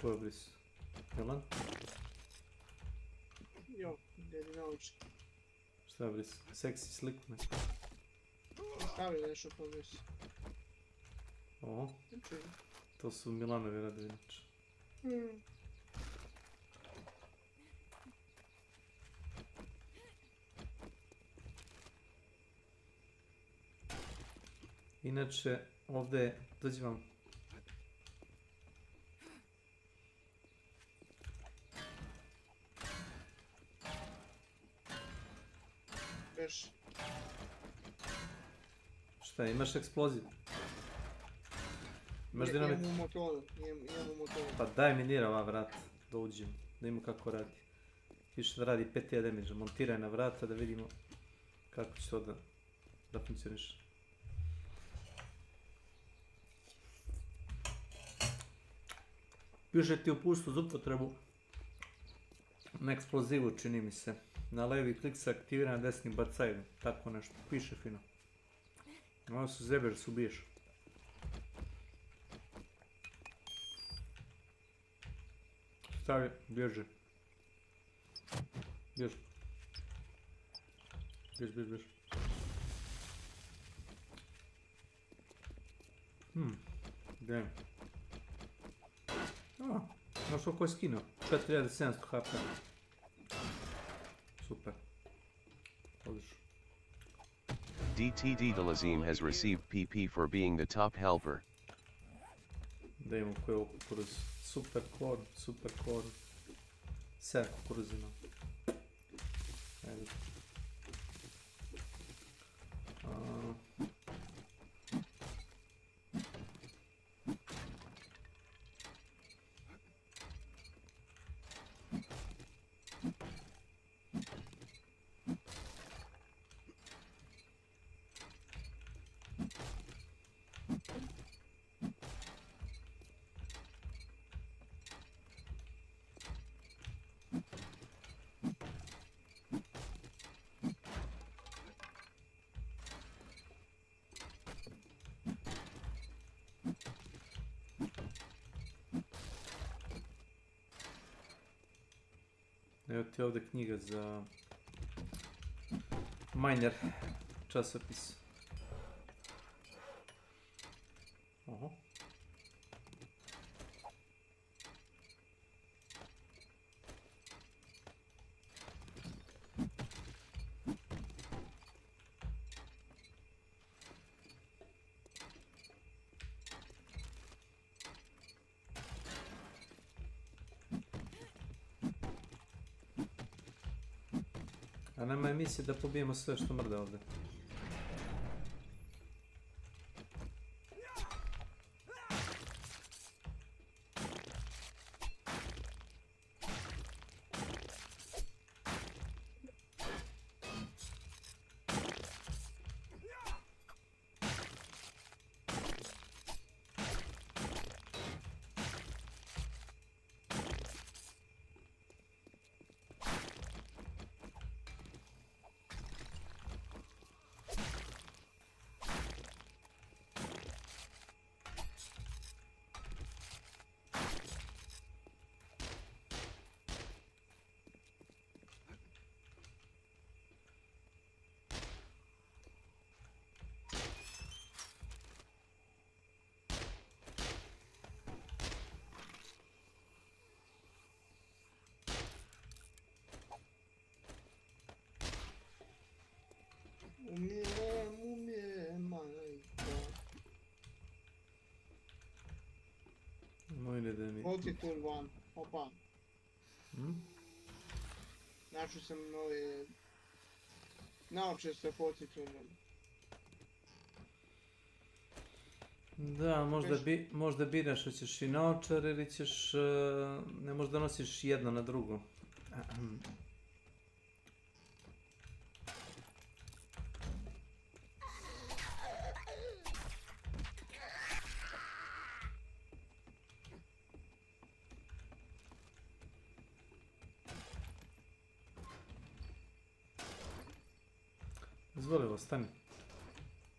Ko je bris? Jelan? Jo, dedi nauči. Šta je bris? Seksi sliku ne? Stavi nešto po bris. Ovo? To su Milanovi radovi inače. Inače, ovdje dođi vam. Beš. Šta, imaš eksploziju? Imaš dinamit? Imam u motoru, imam u motoru. Pa daj mi nira ova vrata, da uđemo, da vidimo kako radi. Piše da radi 5 damage, montiraj na vrata da vidimo kako će to da funkcioniše. Piše ti upust uz upotrebu na eksplozivu, čini mi se. Na levi klik se aktivira, na desni bacaj, tako nešto. Piše fino. Ovo su zeber, su biješ. Stavi, bježi. Bježi. Bježi. Damn. Znaš oko je skinuo? 4700 HP. Super. Odlično. DTD Delazim has received PP for being the top helper. Da imamo koji je ovo kukuruz. Super corn. 7 kukuruzina. Ajde. Evo ti ovdje knjiga za Miner časopis. Oho. A nama je misija da pobijemo sve što mrde ovdje. Umije, majko. Moj ne da mi... Oti turban, opa. Našao sam ove... naoče sa poti turban. Da, možda biraš hoćeš i naočar ili ćeš... ne možda nosiš jedno na drugo. Izvoli, stani.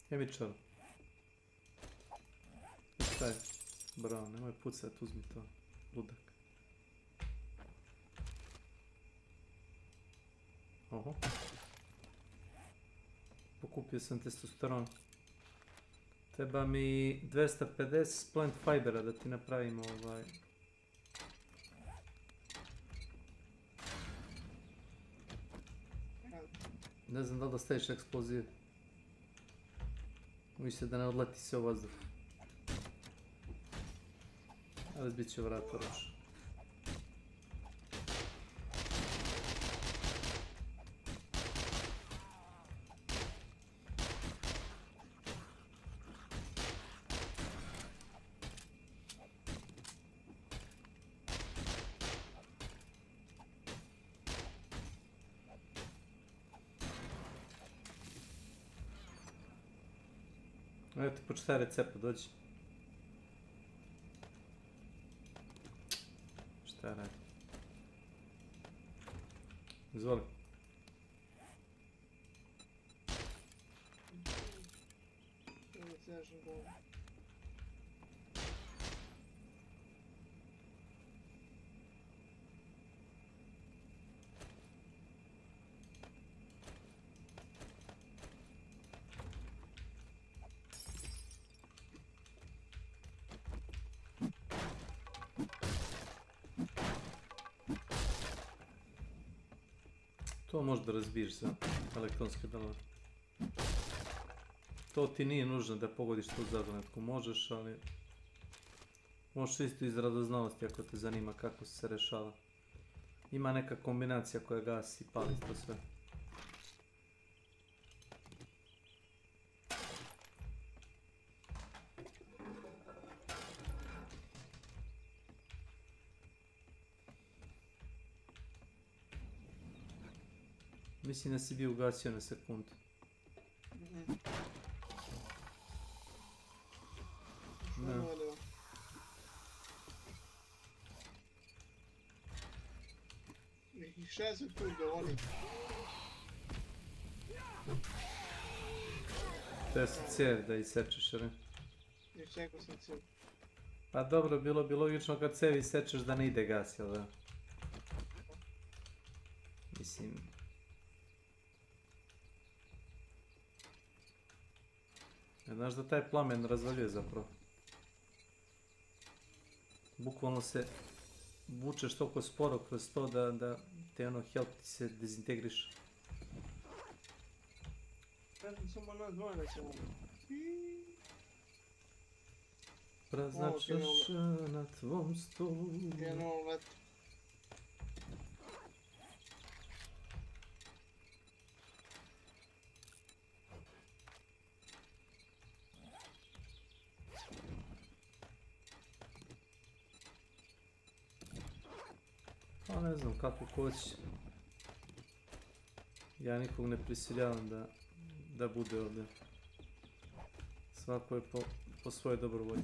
Hemičar. Staj. Bravo, nemoj pucat, uzmi to. Ludak. Oho. Pokupio sam testosteron. Treba mi 250 plant fibera da ti napravimo ovaj... Ne znam da li da staviš eksploziv. Uvi se da ne odleti se u vazduh. Ali bit će vrata roš. Evo ti početaj recepta, dođi. Šta radi? Izvoli. To možda razbiješ za elektronske delove. To ti nije nužno da pogodiš tu zagonetku. Možeš, ali... možeš isto iz radoznalosti ako te zanima kako se rešava. Ima neka kombinacija koja gasi i pali to sve. Mislim da si bio ugasio na sekundu. Da. Nekih 60 tu govori. To je su cijev da isečeš, ne? Iščekao sam cijev. Pa dobro, bilo bi logično kad cevi isečeš da ne ide gas, jel da? Mislim... Znaš da taj plamen razvaljuje zapravo. Bukvalno se vučeš toliko sporo kroz to da te ono help ti se dezintegriš. Kažem samo nas dvoje da ćemo. Prazna čaša na tvom stolu. Krenuo let. Ne znam kako hoće. Ja nikog ne prisiljavam da bude ovdje. Svako je po svojoj dobrovolji.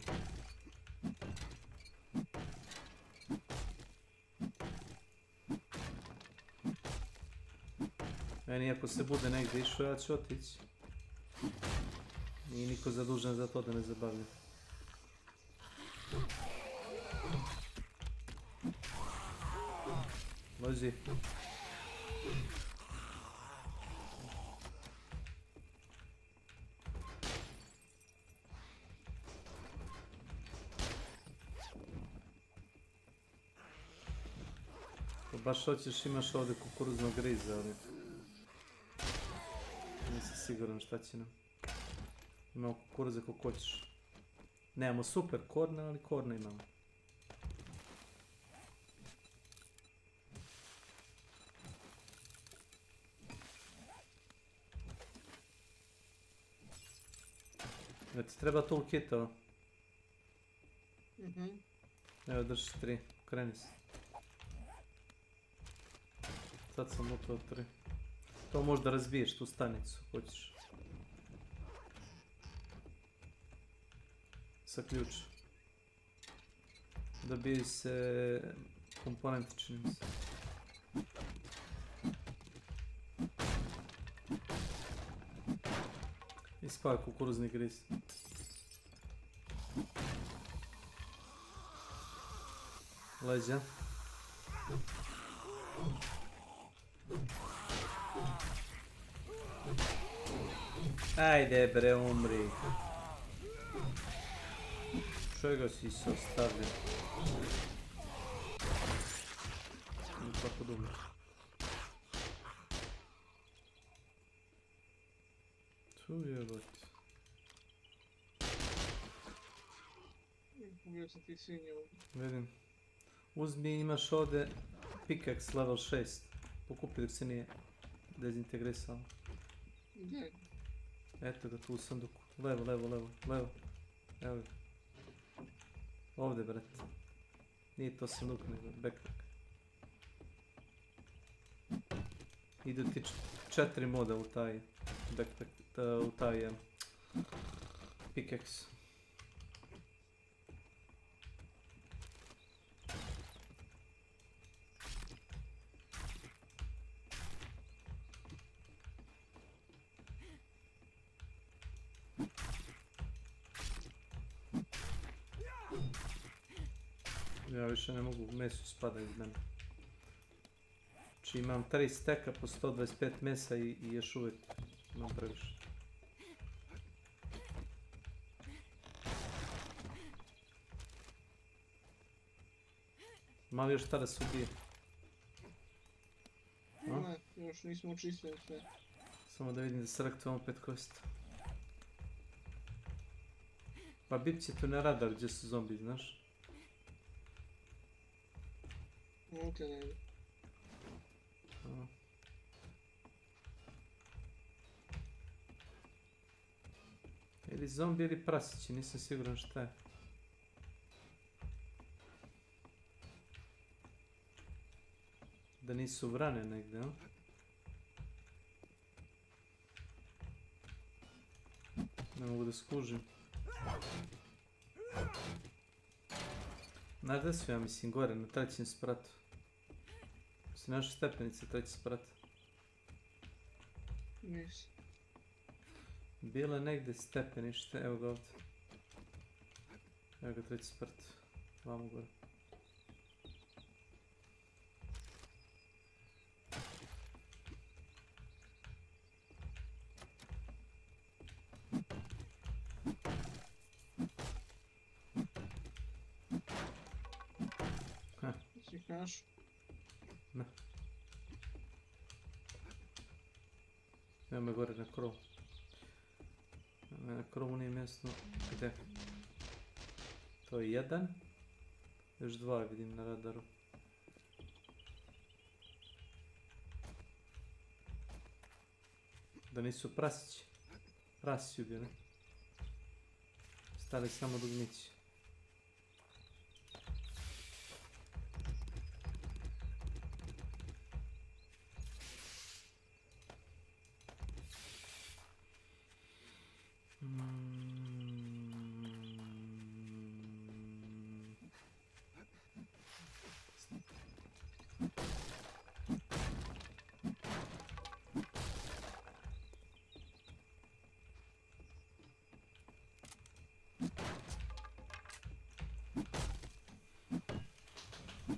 Meni ako se bude negdje išao, ja ću otići. Nije niko zadužen za to da ne zabavlja. Loži. Ko baš hoćeš imaš ovdje kukuruznog griza, ali nisam siguran šta će nam. Imamo kukuruze kako hoćeš. Nemamo super korne, ali korne imamo. Ja ti treba toolkita. Evo držiš 3, kreni se. Sad sam upao 3. To možda razbiješ tu stanicu, hoćeš. Sa ključem. Dobiju se komponenti, čini mi se. Ispao kukuruzni griz. Leđa. Ajde bre, umri. Čega si se ostavio? Kako dobro. Tu je bot. Ubio sam ti svinje ovdje. Vidim. Uzmi, imaš ovdje pickaxe level 6. Pokupi dok se nije dezintegrisao. Gdje? Eto ga tu u sanduku. Levo. Evo ga. Ovdje, brate. Nije to sanduk, nego backpack. Idu ti 4 moda u taj backpack, u taj pickaxe. Ja više ne mogu, meso spada iz mene. Znači imam 3 steka po 125 mesa i još uvijek imam previše. Malo još šta da se ubije? Ne, još nismo očistili sve. Samo da vidim da se rektujemo 5 kosta. Pa bit će tu na radar gdje su zombi, znaš? Ok, ne ide. Ili zombi ili prasići, nisam siguran šta je. Da nisu vrane negdje, a? Ne mogu da skužim. Znaš da su, ja mislim, gore na 3. spratu. Si našao stepenice 3. sprat? Nisam. Bilo je negdje stepenište, evo ga ovdje. Evo ga 3. sprat. Vamo gore. Si ih našao? Ne. Evo me gore na krovu. Na krovu nije mjesto. Gdje? To je 1. Još 2 vidim na radaru. Da nisu prasići. Prasići ubili. Stali samo dugmići.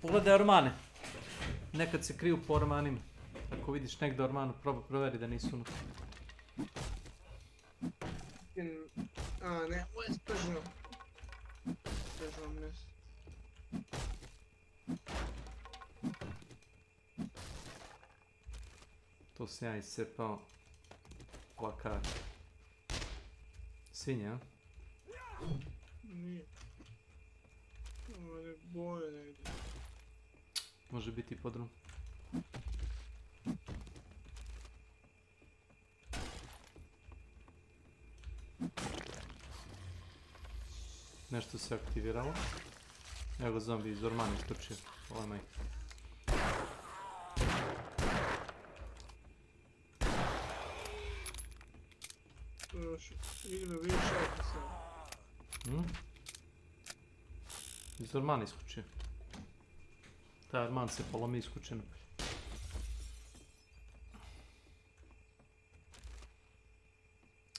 Pogledaj ormane. Nekad se kriju po ormanima. Ako vidiš negdje ormanu, proveri da nisu unutra. A, ne, ovo je spržno. Spržno mjesto. To sam ja iscepao. Plakar. Svinja, a? Nije. Ovo je boje negdje. Može biti i podrum. Nešto se aktiviralo. Evo ga zombi iz ormana iskočio. Ovo je maj. Još igre više ako sam. Iz ormana iskočio. Taj orman se polomi iskočio napolje.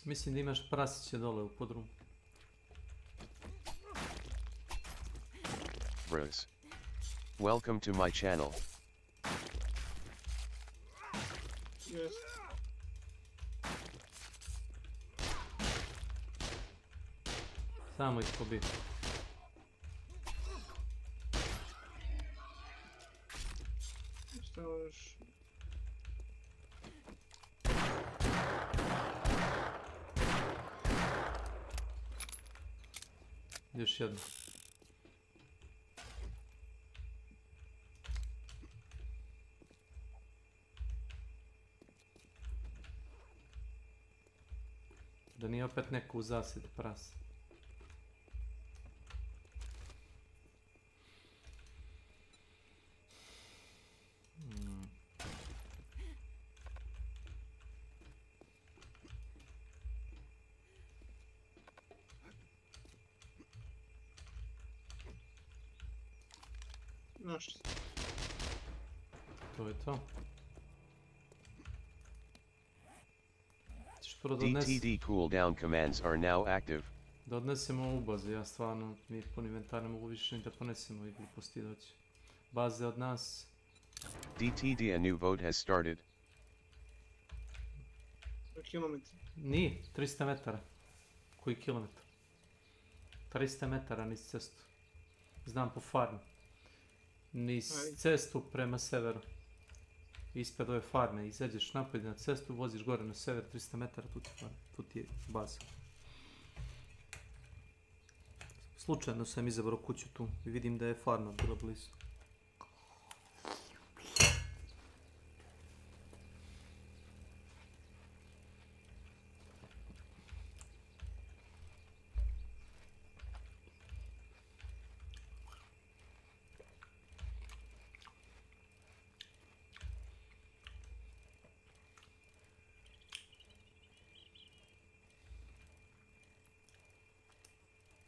Mislim da imaš prasiće dole u podrumu. Bros. Welcome to my channel. Yes. Samo ih pobiti. Šta još? Još jedno. Da nije opet neko u zasjedi prasa. Našli se. To je to. Što da DTD cooldown commands are now active. Da odnesemo ovu bazu, ja stvarno mi pun inventar ne mogu više ni da ponesemo i gluposti doći. Baze od nas. DTD a new vote has started. Kilometar. Nije, 300 metara. Koji kilometar? 300 metara niz cestu. Znam po farmi. Niz cestu prema severu. Ispred ove farme, izađeš napolje na cestu, voziš gore na sever 300 metara, tu ti je baza. Slučajno sam izabrao kuću tu i vidim da je farma bila blizu.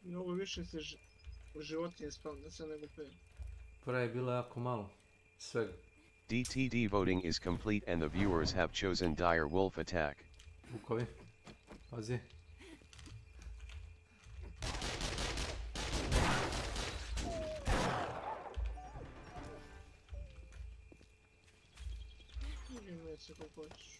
Mnogo više se životinje spavnasa nego pe. Pre je bilo jako malo. Svega. DTD voting is complete and the viewers have chosen dire wolf attack. Vukovi. Pazi. Ima se kako hoćeš.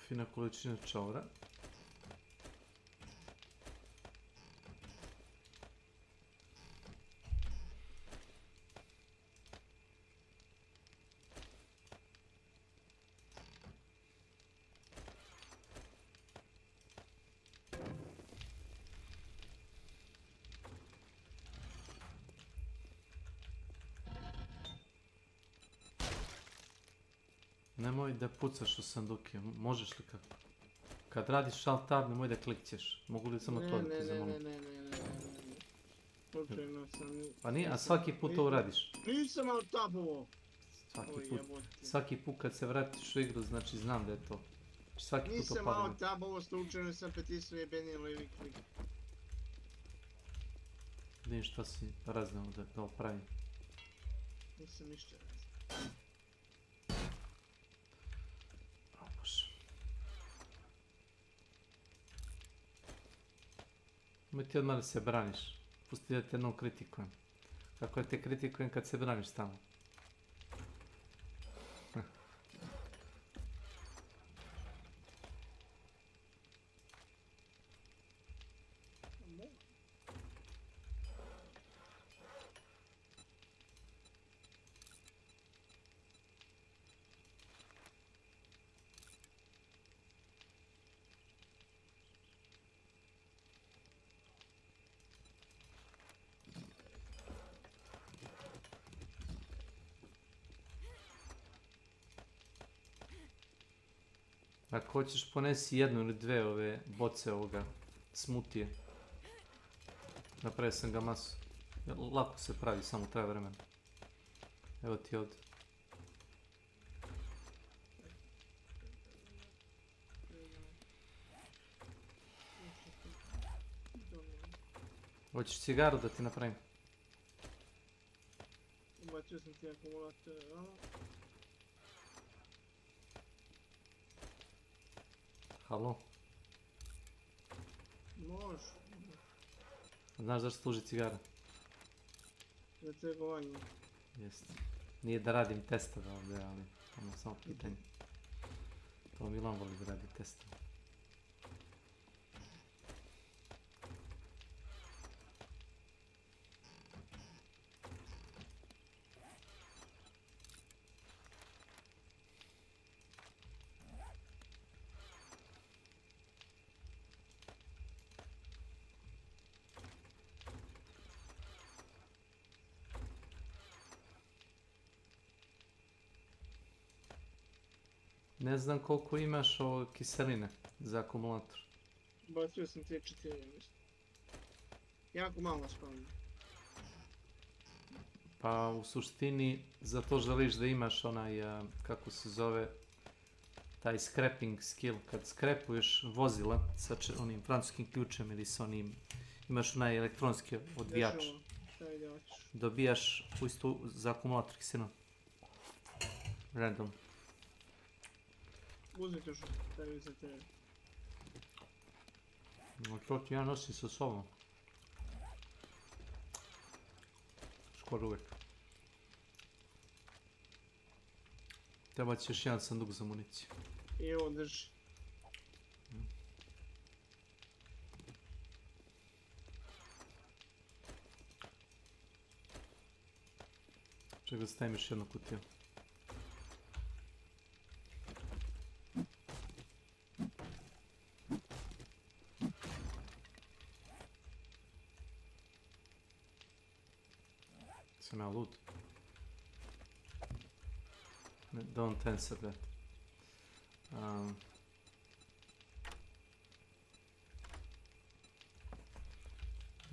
fina količina čaura. Nemoj da pucaš u sanduke, možeš li kako? Kad radiš alt tab, nemoj da klikćeš. Mogu li samo to da ti zamolim? Ne. Slučajno sam... Pa nije, a svaki put to uradiš. Nisam alt tabovo. Svaki put kad se vratiš u igru, znači znam da je to. Svaki put to Nisam pada. alt tabovo, slučajno sam pritisnuo jebeni levi klik. Vidim što si raznao da opravim. Nisam ništa raznao. Nemoj ti odmah da se braniš. Pusti da te jednom kritikujem. Kako ja te kritikujem kad se braniš tamo? Ako hoćeš ponesi jednu ili dve ove boce ovoga smutije. Napravio sam ga masu. Lako se pravi, samo treba vremena. Evo ti ovdje. Hoćeš cigaru da ti napravim? Ubacio sam ti akumulator, a? Halo? Može. Znaš zašto služi cigara? Za trgovanje. Jeste. Nije da radim testove ovdje, ali ono samo pitanje. To Milan voli da radi testove. Ne znam koliko imaš kiseline za akumulator. Bacio sam 3-4, mislim. Jako malo spavno. Pa u suštini za to želiš da imaš onaj, kako se zove, taj scrapping skill. Kad scrapuješ vozila sa onim francuskim ključem ili sa onim, imaš onaj elektronski odvijač. Dobijaš isto za akumulator kiselinu. Random. Uzeti još taj za tebe. No to ti ja nosim sa sobom. Skoro uvijek. Treba ti još jedan sanduk za municiju. I evo drži. Čekaj da stavim još jednu kutiju. Sam ja lud. Don't answer that.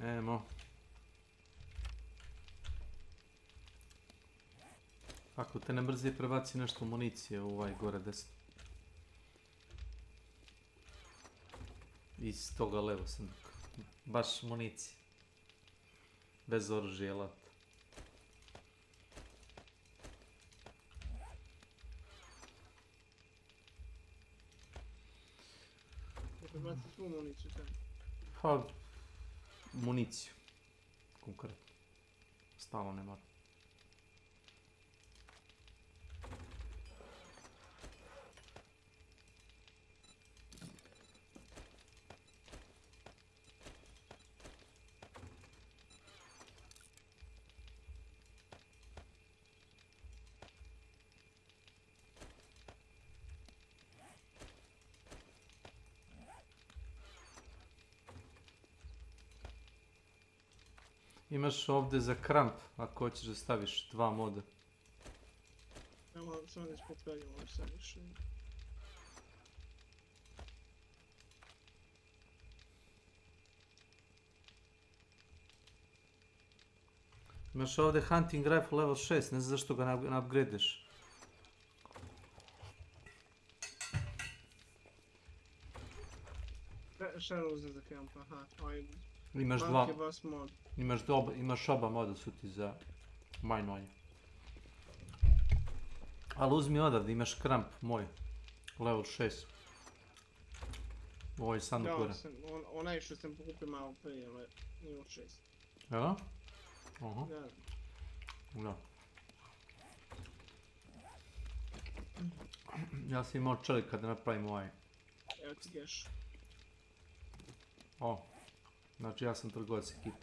Emo. Ako te ne brzi prebaci nešto municije u ovaj gore desno. Iz toga levo sanduka. Baš municije. Bez oružja i alata. Prebaci svu municiju tamo. Pa, municiju. Konkretno. Stalo ne mora. Imaš ovdje za kramp, ako hoćeš da staviš 2 moda. Evo, samo ne spotkaljamo ovo sad više. Imaš ovdje hunting rifle level 6, ne znam zašto ga ne upgradeš. Šta je uzeti za kamp? Aha, ovaj... Imaš dva, imaš oba moda su ti za mine. Ali uzmi odavde, imaš kramp moj, level 6. Ovo je sam gore. Onaj što sam pokupio malo prije, ali level 6. Jel? Aha. Da. Ja sam imao čelika da napravim ovaj. Evo ti geš. O, znači ja sam trgovac ekipa.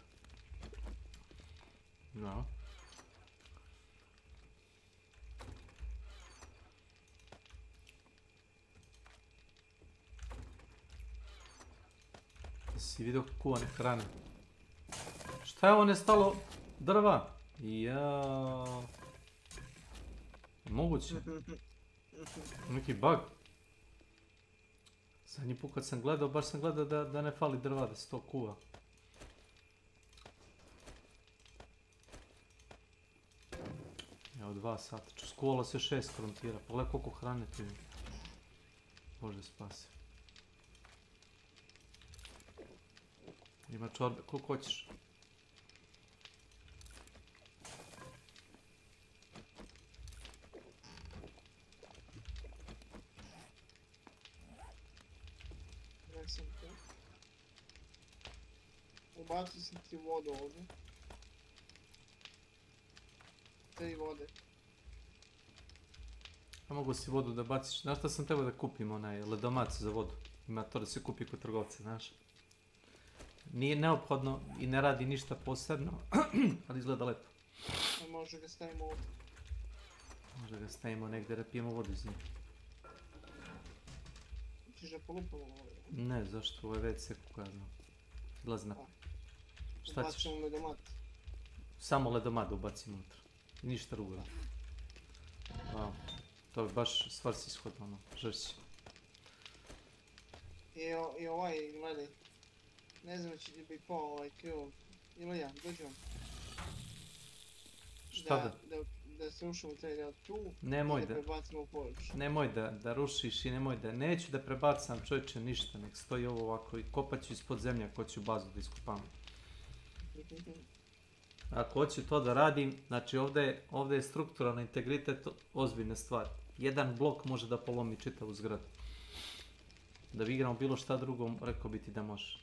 Da. Si vidio kuvane hrane. Šta je ovo nestalo drva? Jaaaa. Moguće. Neki bug. Zadnji put kad sam gledao, baš sam gledao da ne fali drva, da se to kuva. Evo 2 sata. Skuvalo se 6 krompira. Pogledaj koliko hrane tu ima. Bože spasi. Ima čorbe, koliko hoćeš. Ja sam tu. Ubacio sam ti vodu ovdje. 3 vode. Ja mogu si vodu da baciš. Znaš šta sam trebao da kupim onaj ledomac za vodu? Ima to da se kupi kod trgovca, znaš. Nije neophodno i ne radi ništa posebno, ali izgleda lepo. A može ga stavimo ovdje. Možda ga stavimo negdje da pijemo vodu iz njega. Ćeš da polupamo ovdje? Ne, zašto? Ovo je WC kako ja znam. Izlazi naprijed. Šta ćeš? Ubacimo ledomat. Samo ledomat da ubacimo unutra. I ništa drugo. Wow. To je baš svrsishodno, ono, žrći. I ovaj, gledaj. Ne znam će ti bi pao ovaj kill. Ilija, dođi vam. Šta da se ušao u taj deo tu. Nemoj da prebacimo u područje. Nemoj da rušiš i nemoj da... Neću da prebacam čovječe ništa, nek stoji ovo ovako i kopat ću ispod zemlje ako ću bazu da iskopam. Ako hoću to da radim, znači ovdje je strukturalni integritet ozbiljna stvar. Jedan blok može da polomi čitavu zgradu. Da bi igramo bilo šta drugo, rekao bi ti da može.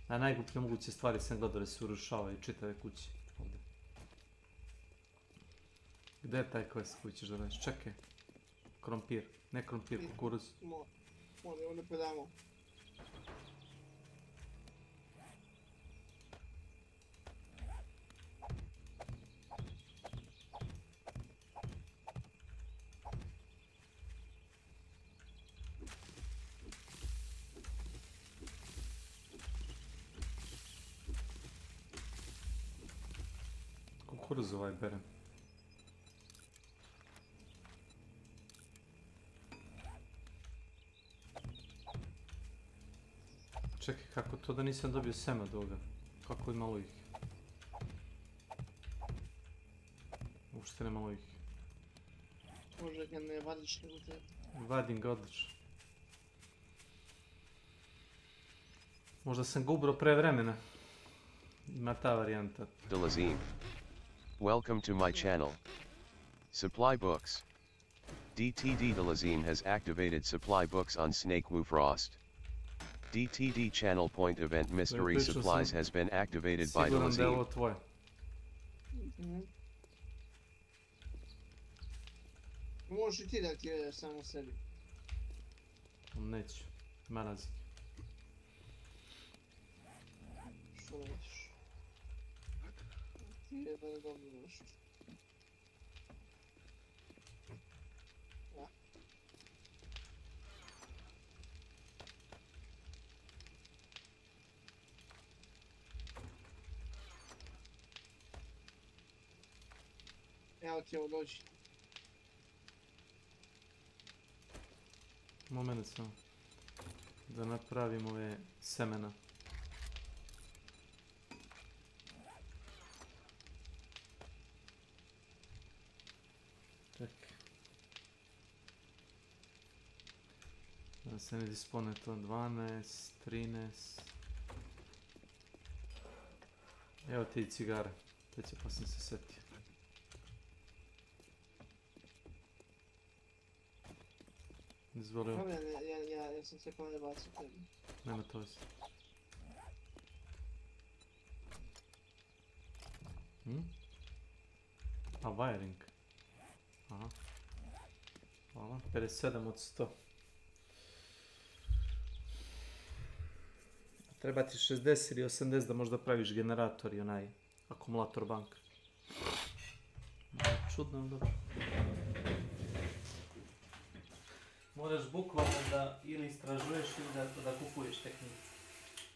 A najgluplje moguće stvari sam gledao da se urušavaju čitave kuće ovdje. Gdje je taj quest koji ćeš da radiš? Čekaj. Krompir. Ne krompir, kukuruz. Ovdje predamo. Kukuruz ovaj berem. Čekaj, kako to da nisam dobio sema od ovoga? Kako je malo ih? Uopšte ne malo ih. Možda ga ne vadiš nego te. Vadim ga odlično. Možda sam ga ubrao pre vremena. Ima ta varijanta. Delazim. Welcome to my channel. Supply books. DTD Delazim has activated supply books on S.W.Frost. DTD channel point event mystery supplies has been activated by Delazim. Možeš i ti da aktiviraš samo sebi. Neću. Ima razlike. Što nećeš? Ti je da ne dobro nešto. Evo ti ovo dođi. Moment samo. Da napravim ove semena. Čekaj. Da se ne dispone to 12, 13. Evo ti i cigare. Već pa sam se setio. Izvolio. Ja sam se kao ne bacio tebi. Nema to već. A wiring. Aha. Hvala. 57 od 100. Treba ti 60 ili 80 da možda praviš generator i onaj akumulator bank. Čudno, dobro. Moraš bukvalno da ili istražuješ ili da kupuješ tehniku.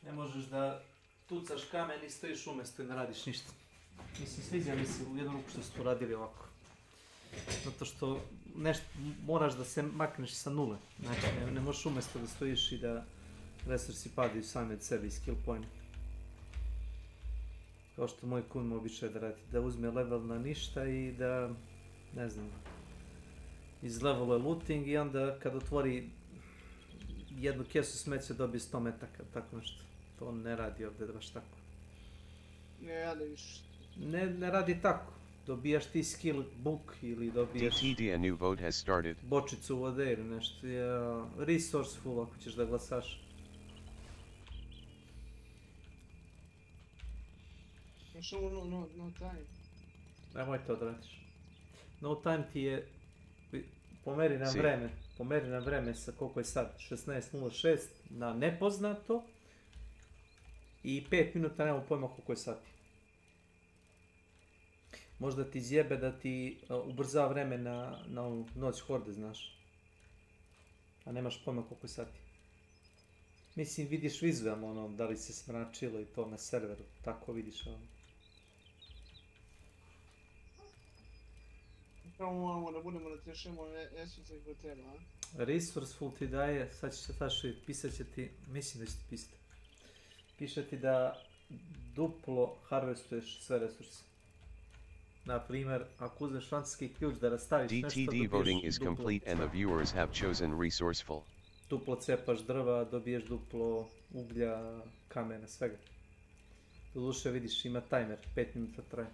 Ne možeš da tucaš kamen i stojiš umjesto i ne radiš ništa. Mislim, sviđa mi se u jednu ruku što su to radili ovako. Zato što moraš da se makneš sa nule. Znači, ne možeš umjesto da stojiš i da resursi padaju sami od sebe i skill point. Kao što moj kun mu običaj da radi. Da uzme level na ništa i da, ne znam, izleveluje looting i onda kad otvori jednu kesu smeća dobije 100 metaka, tako nešto. To on ne radi ovdje baš tako. Ne radi više. Ne radi tako. Dobijaš ti skill book ili dobijaš bočicu vode ili nešto. Resourceful ako ćeš da glasaš. Što no time? Nemoj to da radiš. No time ti je, pomeri na vreme sa koliko je sad, 16.06 na nepoznato i 5 minuta nemamo pojma koliko je sati. Možda ti zjebe da ti ubrza vreme na noć horde, znaš. A nemaš pojma koliko je sati. Mislim, vidiš vizualno ono, da li se smračilo i to na serveru, tako vidiš ono. Kao moramo da budemo da tešemo resurse koje treba, a? Resourceful ti daje, sad ću pisat će ti, mislim da će ti pisati. Piše ti da duplo harvestuješ sve resurse. Na primjer, ako uzmeš francuski ključ da rastaviš nešto, DTD voting is complete and the viewers have chosen resourceful. Duplo cepaš drva, dobiješ duplo uglja, kamena, svega. Doduše vidiš, ima timer, 5 minuta traje.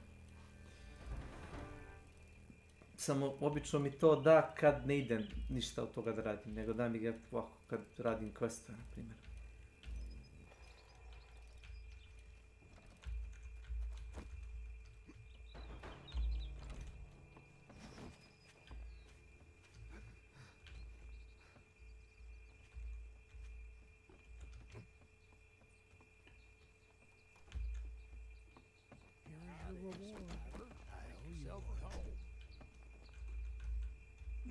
Samo obično mi to da kad ne idem ništa od toga da radim, nego da mi ga ovako kad radim questa, na primjer.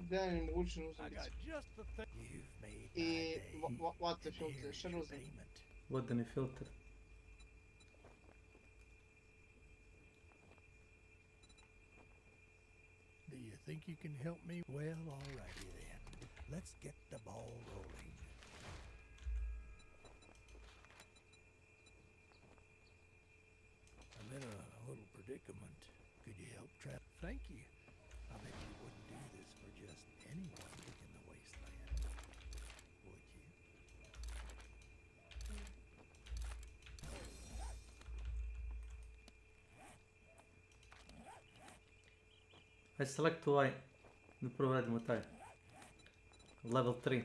Daj mi mogućnost uzeti. I water filter, šta da uzem? Vodeni filter. Do you think you can help me? Well, alrighty then. Let's get the ball rolling. I'm in a little predicament. Could you help Trap? Thank you. I bet you wouldn't do this for just anyone in the wasteland, would you? Hajde select ovaj, da prvo radimo taj. Level 3.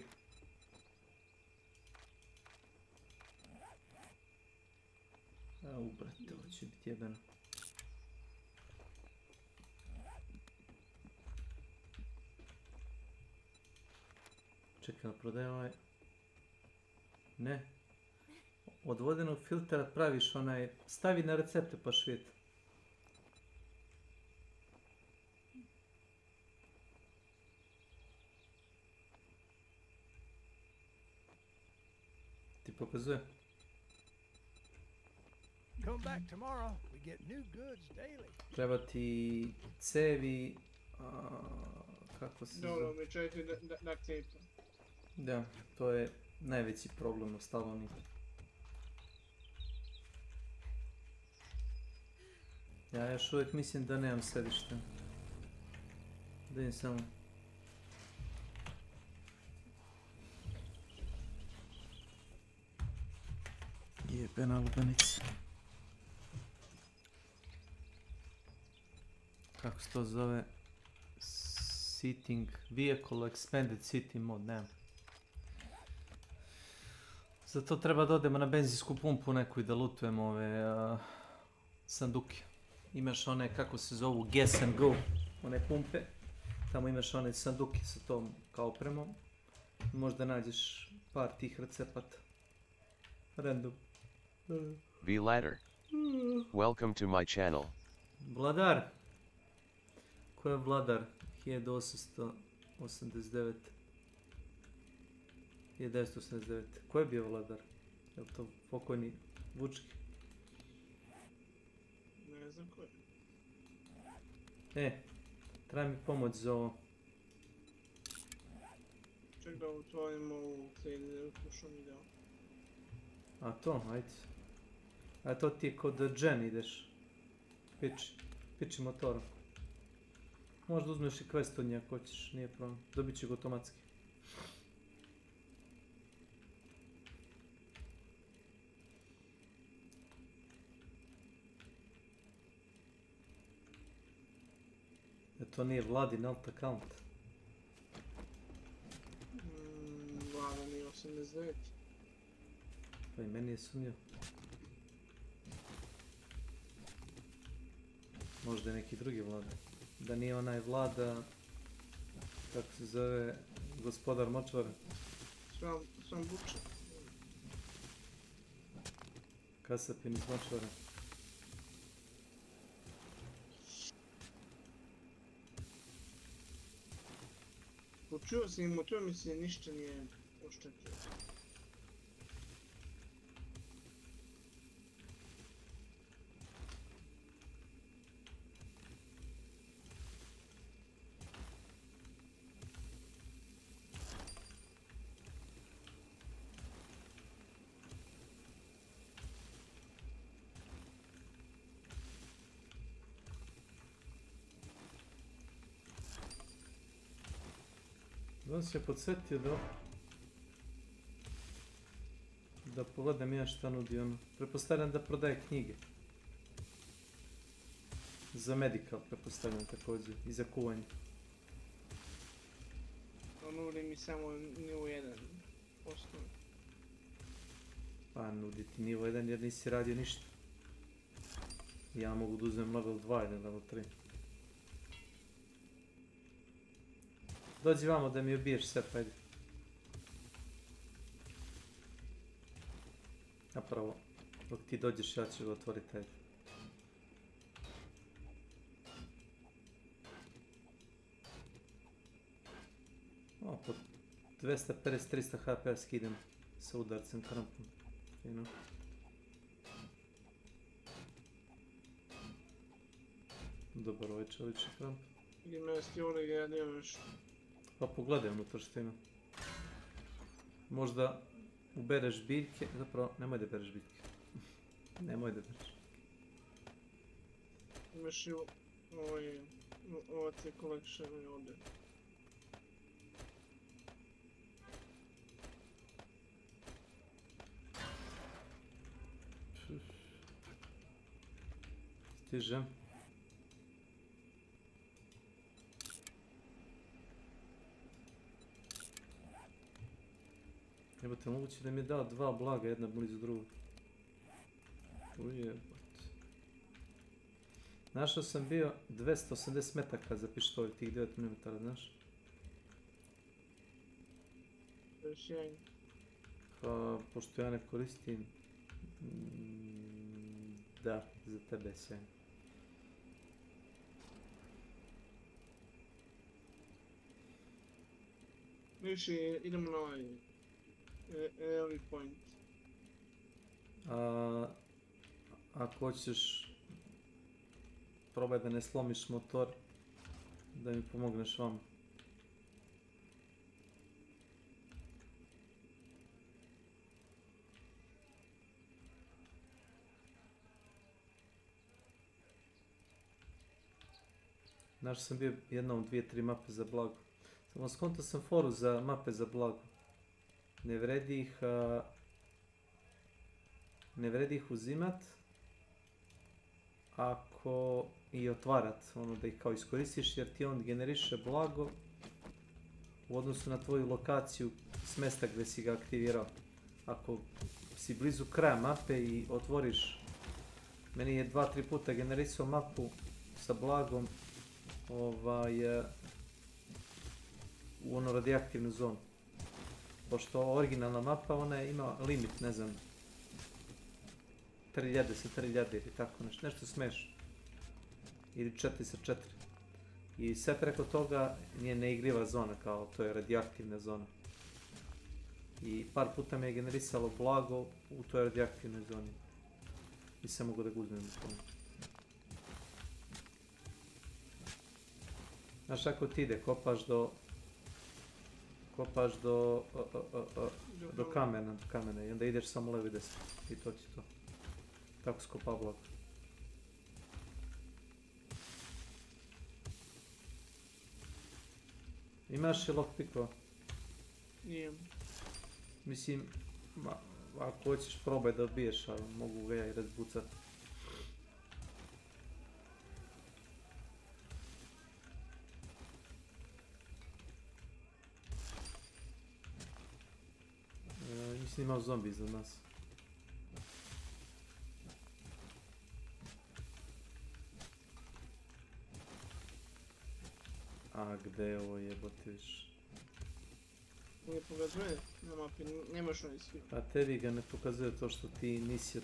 Au brate, ovo će biti jebeno. Čekaj, da prodaje ovaj... Ne. Od vodenog filtera praviš onaj... Stavi na recepte pa švijet. Ti pokazuje. Come back tomorrow. We get new goods daily. Treba ti cevi, kako se Dobro, zove? mi čekaj da tape. Da, to je najveći problem u Slavoniji. Ja još uvijek mislim da nemam sedište. Da im samo... Jebena lubenica. Kako se to zove? Seating, vehicle expanded sitting mod, nemam. Zato treba da odemo na benzinsku pumpu neku i da lutujemo ove sanduke. Imaš one, kako se zovu, gas and go, one pumpe. Tamo imaš one sanduke sa tom kao opremom. Možda nađeš par tih recepata. Random. V Ladder. Welcome to my channel. Vladar. Ko je Vladar? 1889. 1989. Ko je bio Vladar? Je li to pokojni Vučki? Ne znam ko je. Treba mi pomoć za ovo. Ček da otvorimo ovu slušam video. A to, ajde. A to ti je kod Jen ideš. Piči motorom. Možda uzmeš i quest od nje ako hoćeš, nije problem. Dobit ću ga automatski. To nije Vladin alt account. Vlada nije 89. Pa i meni je sumnio. Možda je neki drugi Vlada. Da nije onaj Vlada, kako se zove, gospodar močvara. Sam buče. Kasapin iz močvara. Počuo sam i motor mi se ništa nije oštetio. On se je podsjetio da pogledam ja šta nudi ono. Pretpostavljam da prodaje knjige. Za medical pretpostavljam također i za kuvanje. On nudi mi samo nivo 1 osnovno. Pa nudi ti nivo 1 jer nisi radio ništa. Ja mogu da uzmem level 2 ili level 3. Dođi vamo da mi ubiješ sve, pa ajde. Napravo, dok ti dođeš ja ću ga otvoriti, ajde. O, po 250-300 HP skidam sa udarcem krampom. Fino. Dobar ovaj čovječe kramp. Ima stjoli ga ja nemam još. Pa pogledaj unutra što ima. Možda ubereš biljke, zapravo nemoj da bereš biljke. Nemoj da bereš. Imaš i ova ti collection i ovdje. Stižem. Jebate, moguće da mi je dao dva blaga, jedna blizu drugog. Ujebate. Našao sam bio 280 metaka za pištolj, tih 9 mm, znaš? To je sjajno. Pa, pošto ja ne koristim... Da, za tebe je sjajno. Više, idemo na ovaj... early point. Ako hoćeš probaj da ne slomiš motor, da mi pomogneš vam. Našao sam bio jednom 2-3 mape za blago. Samo skontao sam foru za mape za blago. Ne vredi ih uzimat ako i otvarat, ono da ih kao iskoristiš jer ti on generiše blago u odnosu na tvoju lokaciju s mesta gdje si ga aktivirao. Ako si blizu kraja mape i otvoriš, meni je 2-3 puta generisao mapu sa blagom u ono radioaktivnu zonu. Pošto originalna mapa, ona je ima limit, ne znam, 3000 sa 3000 ili tako nešto smiješno. Ili 4 sa 4. I sve preko toga nije neigriva zona, kao to je radioaktivna zona. I par puta mi je generisalo blago u toj radioaktivnoj zoni. Nisam mogu da ga uzmem u tomu. Znaš, ako ti ide, kopaš do kamena i onda ideš samo levo i desno i to ti to. Tako skopa blago. Imaš li lockpickova? Nijem. Mislim, ako hoćeš probaj da odbiješ, ali mogu ga ja i razbucat. Mislim imao zombi iza nas. A gde je ovo jebote više? Ne pokazuje na mapi, nemaš onaj svi. A tebi ga ne pokazuje to što ti nisi,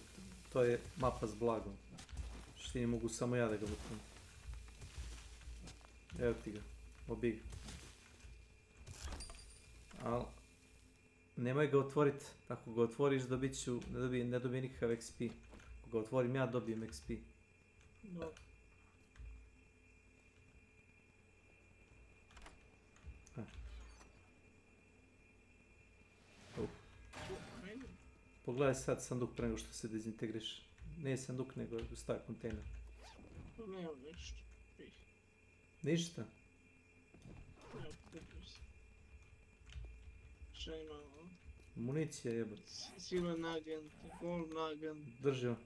to je mapa s blagom. Što ti ne mogu samo ja da ga vutim. Evo ti ga, obi ga. Al, nemoj ga otvorit, ako ga otvoriš ne dobije nikakav XP. Ako ga otvorim ja dobijem XP. Dobro. Pogledaj sad sanduk pre nego što se dezintegriš. Nije sanduk nego stavi kontejner. Nema ništa. Ništa? Evo, kupio sam. Šta ima ovo? Municija jebate. Silver nugget, gold nugget. Držio.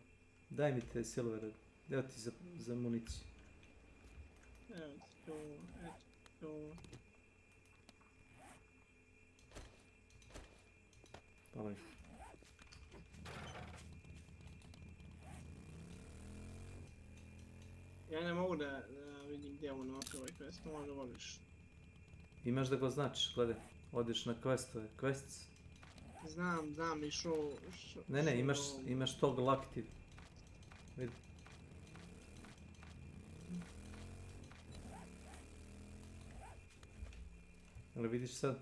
Daj mi te silvere. Evo ti za municiju. Evo ti to, eto to. Hvala mi. Ja ne mogu da vidim gdje ovo na mapi ovaj quest, možda voliš. Imaš da ga označiš, gledaj. Odeš na questove, quests. Znam i show... Ne, imaš toggle active. Vidi. Ali vidiš sad?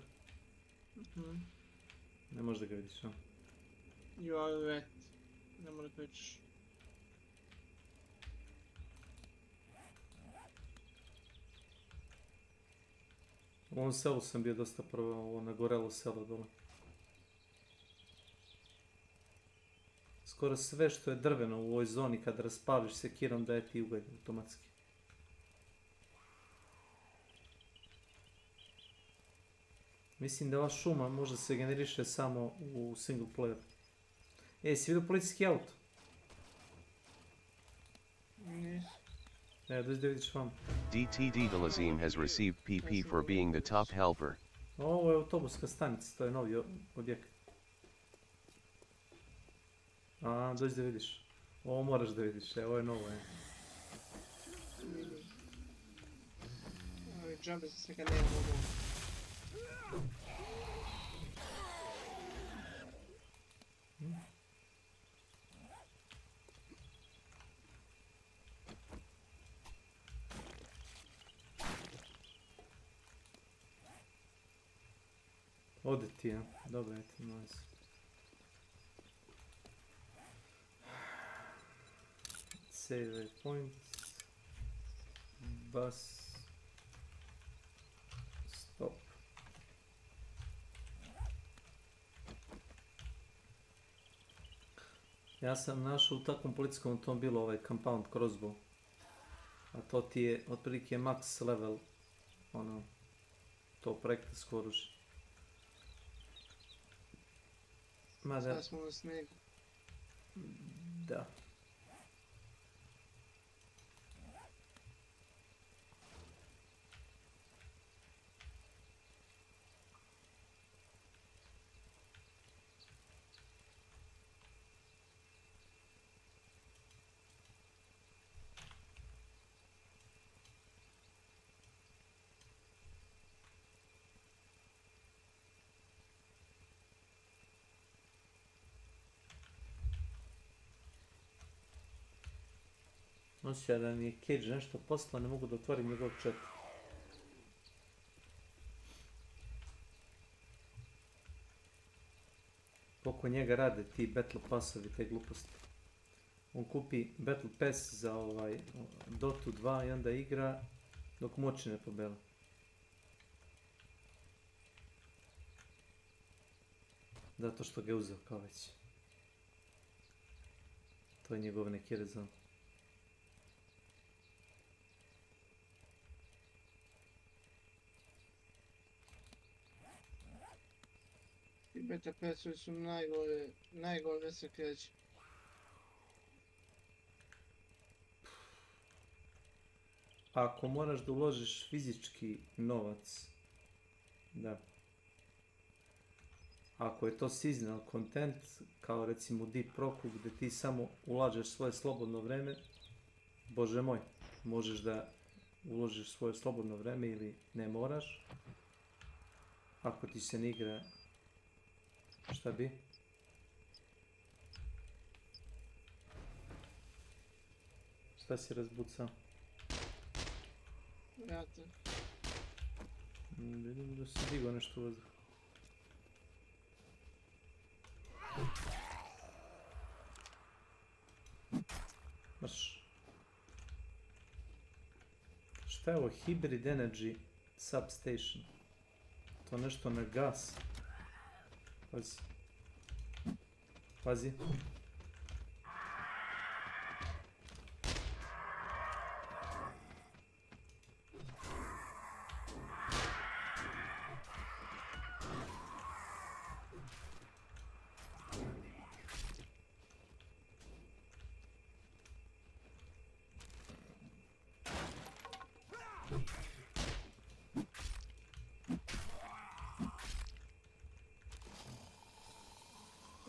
Ne možeš da ga vidiš, a? You are wet. Ne mora pećeš. U ovom selu sam bio dosta prvo, ovo nagorelo selo dole. Skoro sve što je drveno u ovoj zoni kad raspališ sekirom daje ti ugalj automatski. Mislim da ova šuma možda se generiše samo u single player. Si vidio policijski auto? Nisam. Dođi da vidiš vam. DTD Delazim has received PP for being the top helper. Ovo je autobuska stanica, to je novi objekat. Dođi da vidiš. Ovo moraš da vidiš, ovo je novo, Vidim. Ovi džabe se sve kad ne mogu. Ode ti, ja. Dobro, eto, nice. Save points. Bus. Stop. Ja sam našao u takvom policijskom automobilu ovaj compound crossbow. A to ti je otprilike max level. Ono, to practice oružje. Sad smo na snegu. Da. Osjeća da mi je Cage nešto poslao, ne mogu da otvorim njegov chat. Koliko njega rade ti Battle Passovi, te gluposti. On kupi Battle Pass za Dotu 2 i onda igra dok moći ne pobela. Zato što ga je uzeo kao već. To je njegov neki rezon. I beta pesovi su najgore da se kreće. Ako moraš da uložiš fizički novac, da. Ako je to seasonal content, kao recimo Deep Roku, gdje ti samo ulažeš svoje slobodno vreme, bože moj, možeš da uložiš svoje slobodno vreme ili ne moraš. Ako ti se ne igra, šta bi? Šta si razbucao? Vrata. Vidim da si digao nešto u vazduh. Marš. Šta je ovo? Hybrid Energy Substation. To nešto na gas. Pazi. Pazi.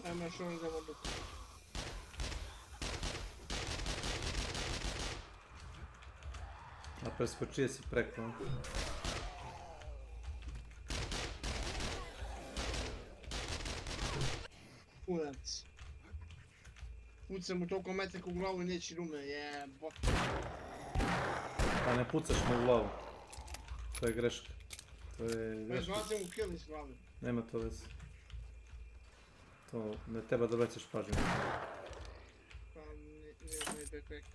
Ajmo još ovdje vodu. A preskočio si preko. Kurac. Pucam mu toliko metak u glavu i neći rume, jebot. Pa ne pucaš mu u glavu. To je greška. To je greška. Pa izvacim mu kill iz glave. Nema to veze. To ne treba da vraćaš pažnju. Pa nije moj backpack.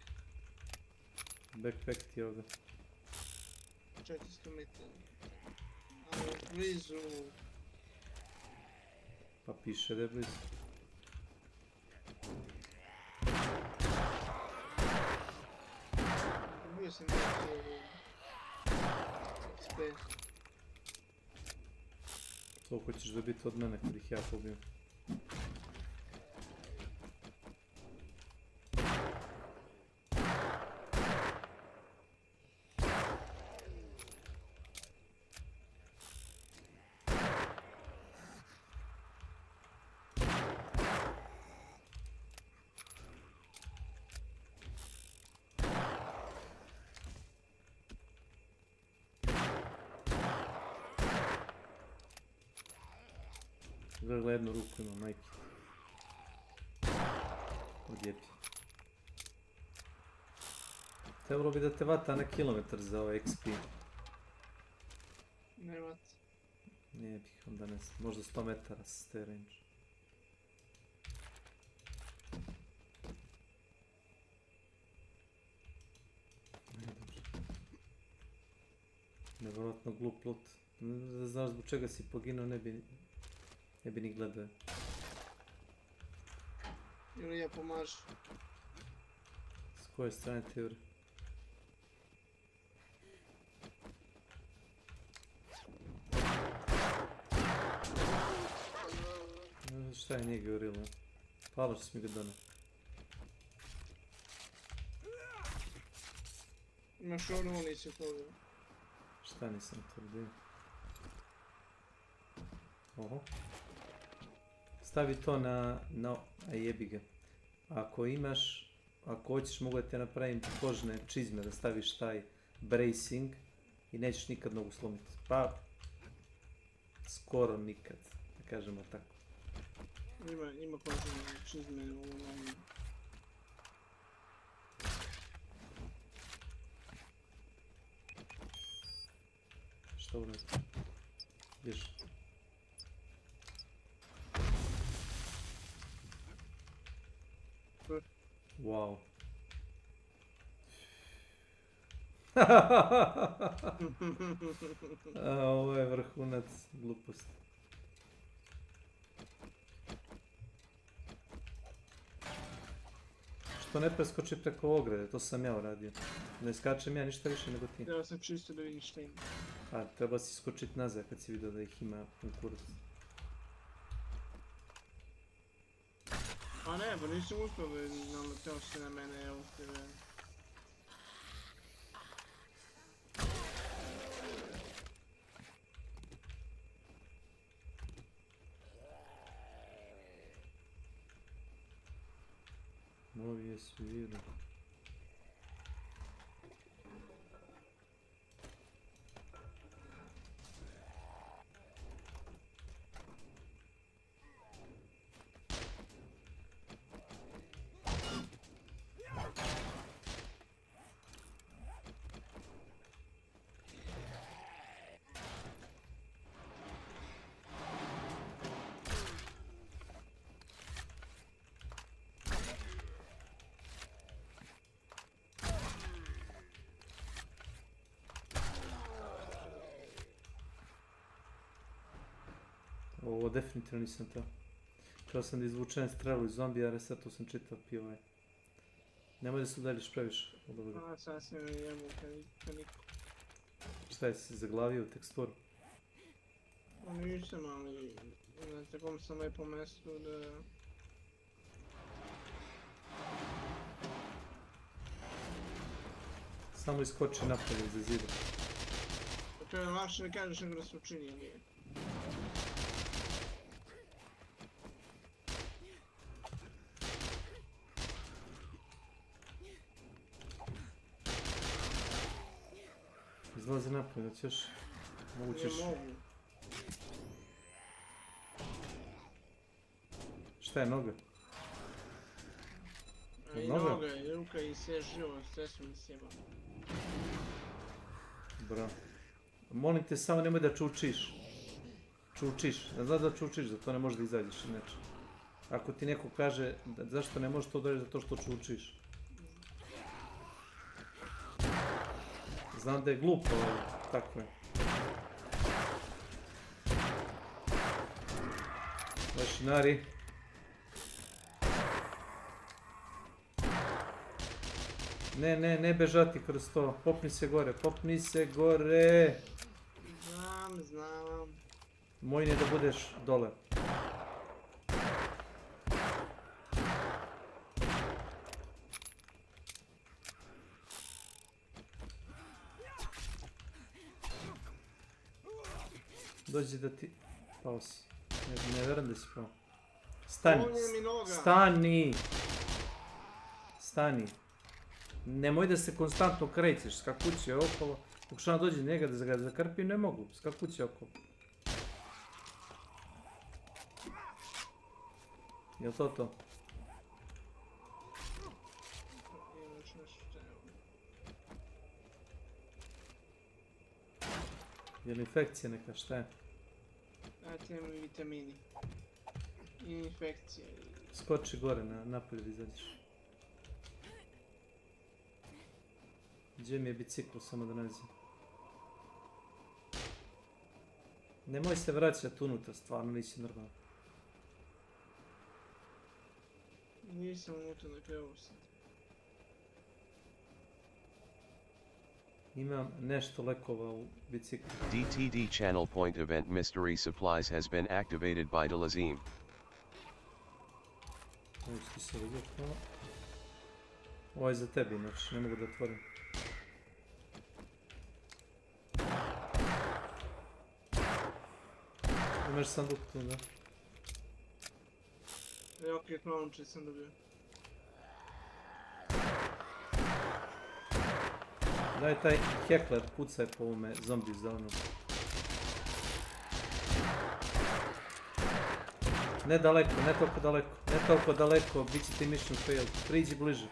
Backpack ti je ovdje. 400 metara. Ali blizu. Pa piše da je blizu. Bio sam nešto space. To hoćeš da biti od mene kad ih ja pobijem. Gledaj, jednu ruku ima, majke. Odjepi. Trebalo bi da te vata na kilometar za ovaj XP. Ne vat. Nije bih, onda ne znam, možda 100 metara s te range. Nevjerojatno glup lut. Da znaš zbog čega si poginuo, ne bi ni gledao. Ili ja pomažu. S koje strane teore? Šta je nije govorilo? Hvala što si mi ga donao. Imaš ovdje municiju toga. Šta nisam to vidio? Oho. Stavi to na... a jebi ga. Ako hoćeš mogu da te napravim kožne čizme, da staviš taj bracing i nećeš nikad nogu slomiti. Pa... skoro nikad, da kažemo tako. Ima kožne čizme u ovom... Što urazi? Viš? Wow. Ovo je vrhunac gluposti. Što ne preskoči preko ograde, to sam ja uradio. Ne skačem ja ništa više nego ti. Ja sam čisto da vidim šta ima. A, treba si skočit nazad kad si vidio da ih ima u kurac. A ne, pa nisam uspio da naleteo se na mene, evo tebe. Novi je svira. Ovo definitivno nisam to. Kao sam da izvučem strelu iz zombija, ali sad to sam čitao POE. Nemoj da se udaljiš previše od ovoga. A, sad sam jemu paniku. Šta je si zaglavio u teksturu? Nisam, ali na takom sam lepom mjestu da... Samo iskoči napolje iza zida. To je lakše da kažeš nego da se učini, ali je. Izlazi napolje, da ćeš... Mogućeš... Ne mogu. Šta je noga? I noga, i ruka, i sve živo, sve su mi sjebali. Bravo. Molim te, samo nemoj da čučiš. Čučiš. Ja znam da čučiš, zato ne možeš da izađeš inače. Ako ti neko kaže zašto ne možeš to da reći, zato što čučiš. Znam da je glupo, ali tako je. Mašinari. Ne bežati kroz to. Popni se gore, popni se gore. Znam. Moj ne da budeš dole. Dođi da ti... Pao si. Ne verujem da si pao. Stani. Stani. Nemoj da se konstantno krećeš, skakući okolo. Pokušavam dođi njega da ga zakrpim, ne mogu. Skakući okolo. Jel to to? Je li infekcija neka, šta je? Dajte mi vitamini. I infekcija. Skoči gore napolje da izađeš. Gdje mi je bicikl, samo da nađem. Nemoj se vraćati unutra, stvarno nisi normalno. Nisam unutra, nek evo sad. Imam nešto lekova u biciklu. DTD Channel Point Event Mystery Supplies has been activated by Delazim. Ovo što se vidjeti malo. Ovo je za tebi, inače, ne mogu da otvorim. Imaš sanduk tu, da? Rocket launcher sam dobio. Daj taj hekler, pucaj po ovome zombi zonu. Ne daleko, ne toliko daleko, ne toliko daleko, bit će ti mission failed. Priđi bliže.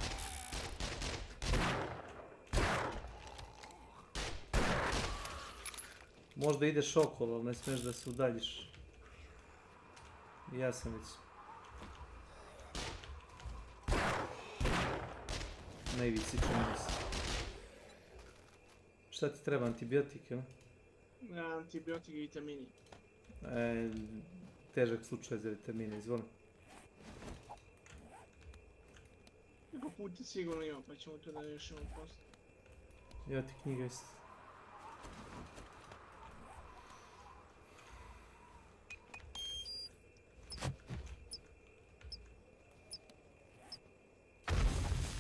Možda ideš okolo, ali ne smiješ da se udaljiš. Ja sam već. Na ivici čini mi se. Šta ti treba, antibiotik, jel? Ja, antibiotik i vitamini. Težak slučaj za vitamine, izvoli. Neko puta sigurno ima, pa ćemo to da rješimo posto. Evo ti knjiga isto.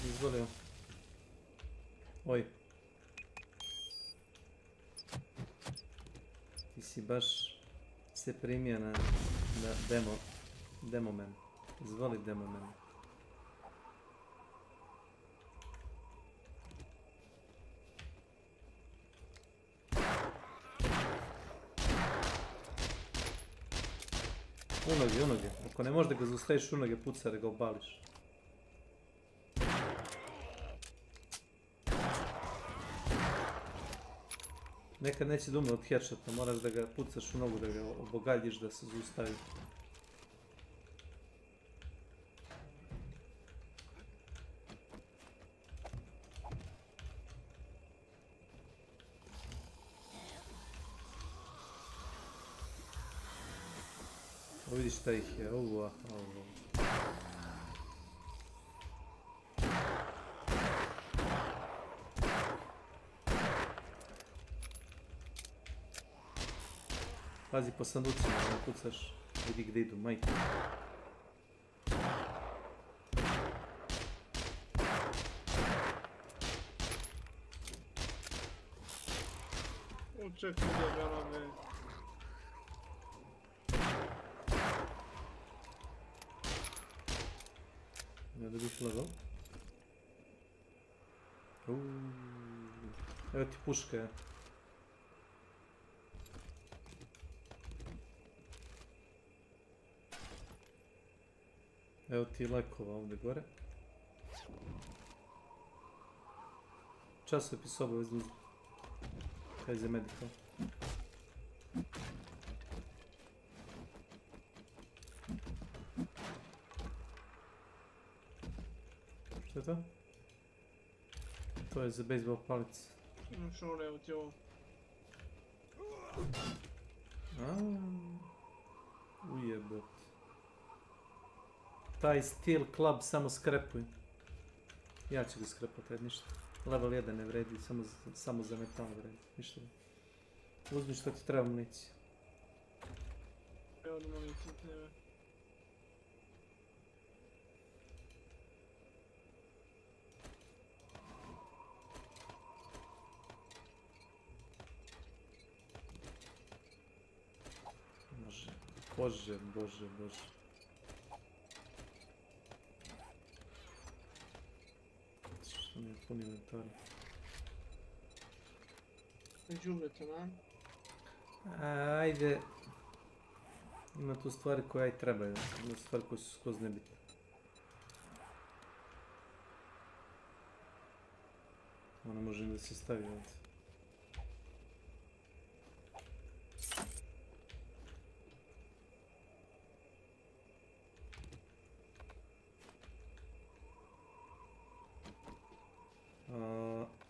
Izvoli. Oj. Ti si baš se primio na demo men. Izvoli demo men. Unoge. Ako ne možeš da ga zaustaviš unoge, puca da ga obališ. Nekad neće da umre od headshota, moraš da ga pucaš u nogu, da ga obogaljiš, da se zaustavi. O, vidiš šta ih je, ovo. Pazi po sanducima, da ne pucaš, vidi gdje idu, majke. Čekaj da ga rame. Ne da bih level. Evo ti puška je. Evo ti lekova ovdje gore. Časopis obavezno uzmi. Kaj za medical. Što je to? To je za bejsbol palice. Šore, evo ti ovo. Ujebot. Taj Steel Club samo skrepuj. Ja ću ga skrepati, ajde ništa. Level 1 ne vredi, samo za metal vredi, ništa. Uzmi što ti treba municija. Evo da municija treba. Bože. Što mi je pun inventar. Džubrete, na? Ajde. Ima tu stvari koje aj trebaju. Ima stvari koje su skroz nebitne. Ono može da se stavi ovdje.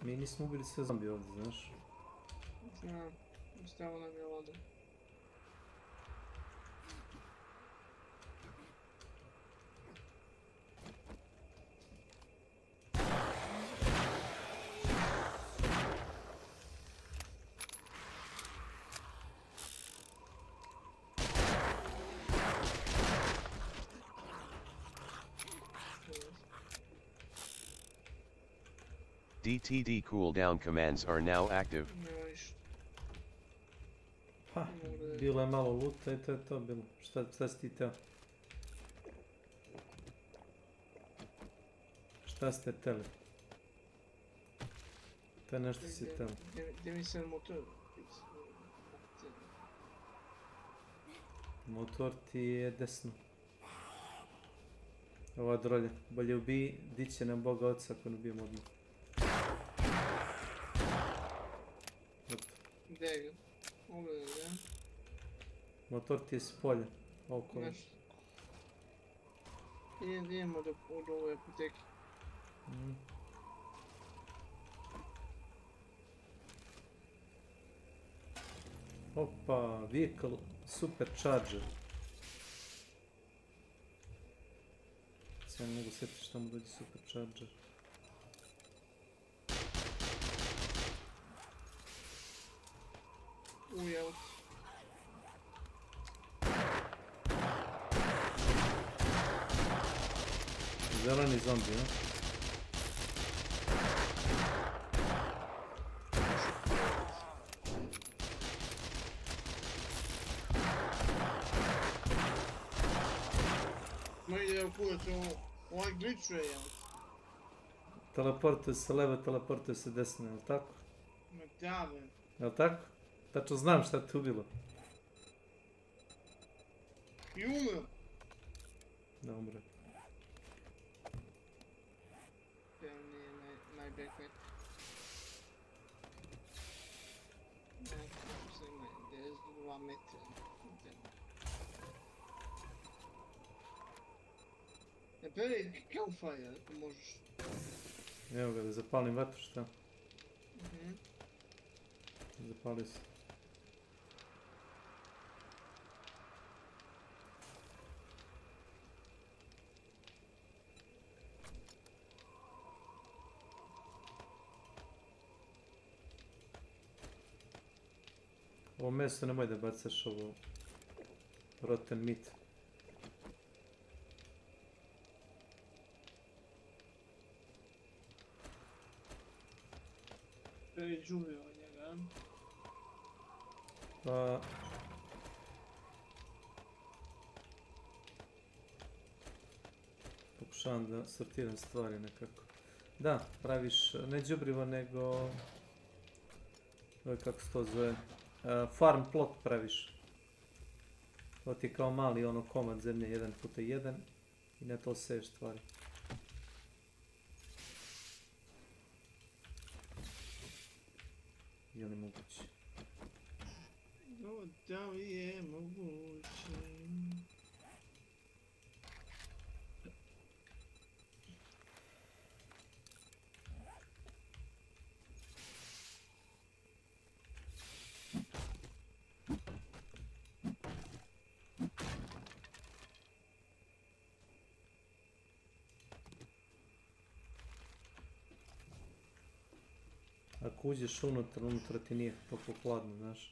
Mi nismo ubili sve zombi ovdje, znaš? Znam, ostalo nam je ovdje. DTD cooldown commands are now active. Nema ništa. Pa, bilo je malo luta i to je to bilo. Šta si ti teo? Šta ste teli? To je nešto si teli. Gdje mi se motor? Motor ti je desno. Ova drolja. Bolje ubij, diće nam Boga Oca ako ne ubijemo odmah. Gdje je ga? Ovo je ga? Motor ti je s polja. Okolo. Idemo od ove apoteke. Opa, vehicle supercharger. Sad ne mogu sjetiti šta mu dođe supercharger. Ujel. Zeleni zombi, ne? Ma ide kurac, ovaj glitchuje, jel? Teleportuje se leve, teleportuje se desno, jel tako? Ma da, be. Jel tako? Tačno znam šta te ubilo. I umro. Da umre. To nije najbekmet. Nekako se ima 92 metra. Napravi campfire ako možeš. Evo ga, da zapalim vatru, šta? Mhm. Zapalio se. Ovo meso nemoj da bacaš ovo rotten meat. Prvi džuvio od njega. Pa... Pokušavam da sortiram stvari nekako. Da, praviš ne đubrivo nego... Ovo je kako se to zove... farm plot praviš. To ti je kao mali ono komad zemlje 1x1 i na to seješ stvari. Je li moguće? Da li je moguće? Ako uđeš unutra ti nije toliko hladno, znaš.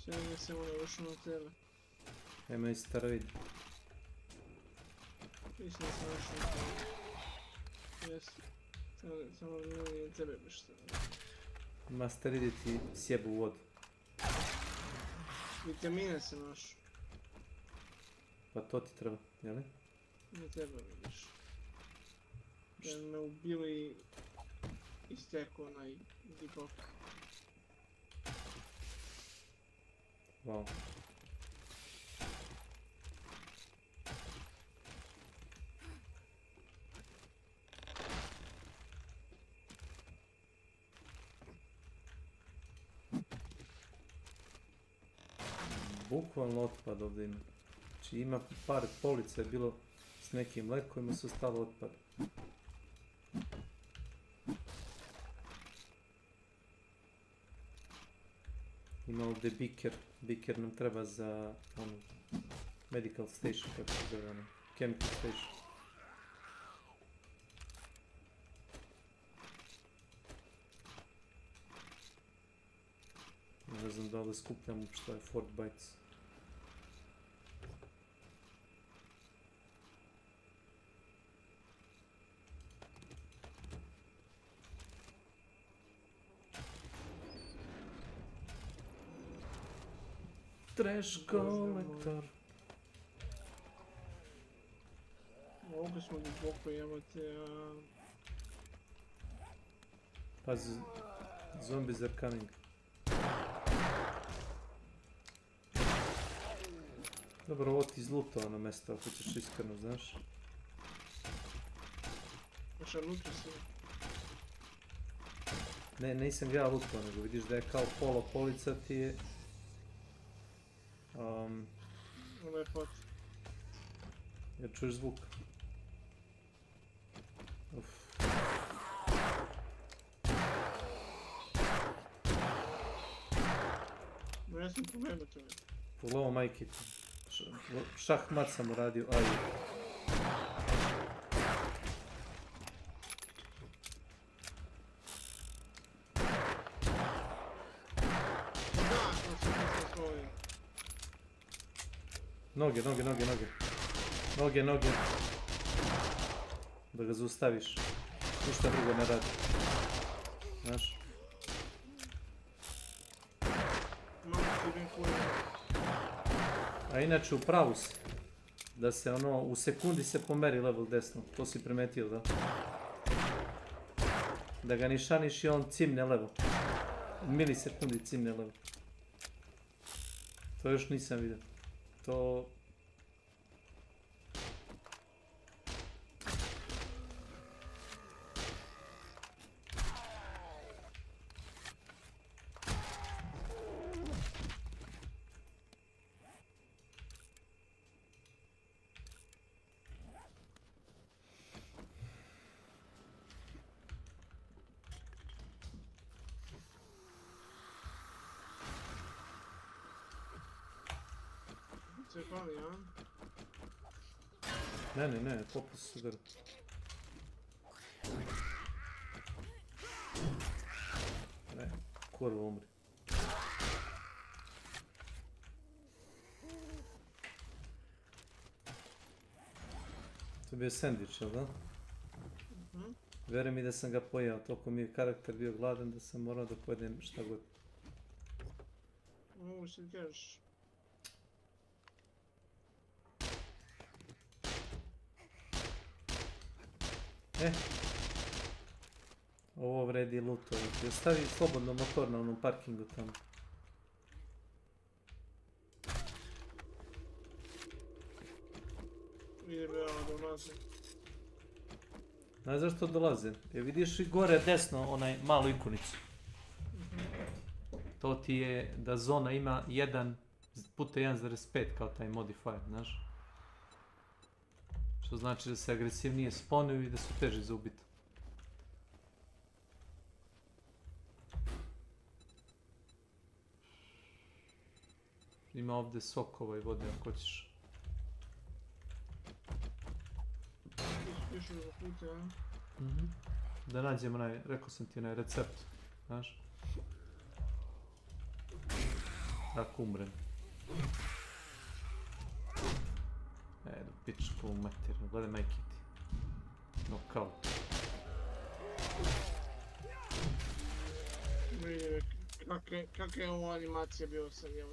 Sve ne se mora ušao na tebe. Ima i steroid. Mislim da sam ušao na tebe. Jesu. Samo ne tebe biš to. Ima steroidi ti sjebu vodu. Vitamine se našao. Pa to ti treba, jeli? Ne treba vidiš. Da me ubili i stekao onaj dipok. Wow. Bukvalno otpad ovdje ima. Znači ima par polica je bilo s nekim lekovima, su stalo otpad. Ima ovdje biker. Biker nam treba za ono, medical station, kako se zove ono, chemical station. ne znam da li skupljam što je Fort Bites. Trash collector. Ovdje smo duboko jebate, Pazi, zombies are coming. Dobro, ovo ti izlutovano mjesto ako ćeš iskreno, znaš. Još je luto se. Ne, nisam ga lutao, nego vidiš da je kao polo polica ti je... Ovo je pot. Jer čuješ zvuk. Uf. No ja sam problema to je. Pogledao majke. Šah mat sam uradio, aj. Noge. Noge. Da ga zaustaviš. Ništa drugo ne radi. Znaš? A inače u pravu si. Da se ono, u sekundi se pomeri level desno. To si primetio, da? Da ga nišaniš i on cimne level. U milisekundi cimne level. To još nisam vidio. To... Se pali, a? Ne, popus super. Ne, kurva umri. To je bio sandvič, jel da? Vjeruj mi da sam ga pojeo, toliko mi je karakter bio gladan da sam morao da pojedem šta god. Ovo što ti kažeš. Ovo vredi lutovati. Ostavi slobodno motor na onom parkingu tamo. Vidim ja dolaze. Znaš zašto dolaze? Jer vidiš i gore desno onaj malu ikonicu. To ti je da zona ima 1 puta 1,5 kao taj modifier, znaš? Što znači da se agresivnije spawnuju i da su teži za ubiti. Ima ovdje sokova i vode ako hoćeš. Još ovo puta, a? Da nađemo onaj, rekao sam ti onaj recept, znaš? Ako umrem. Edo, pičku u materinu, gledaj majke ti. Knockout. Kakva je ovo animacija bio sam jel?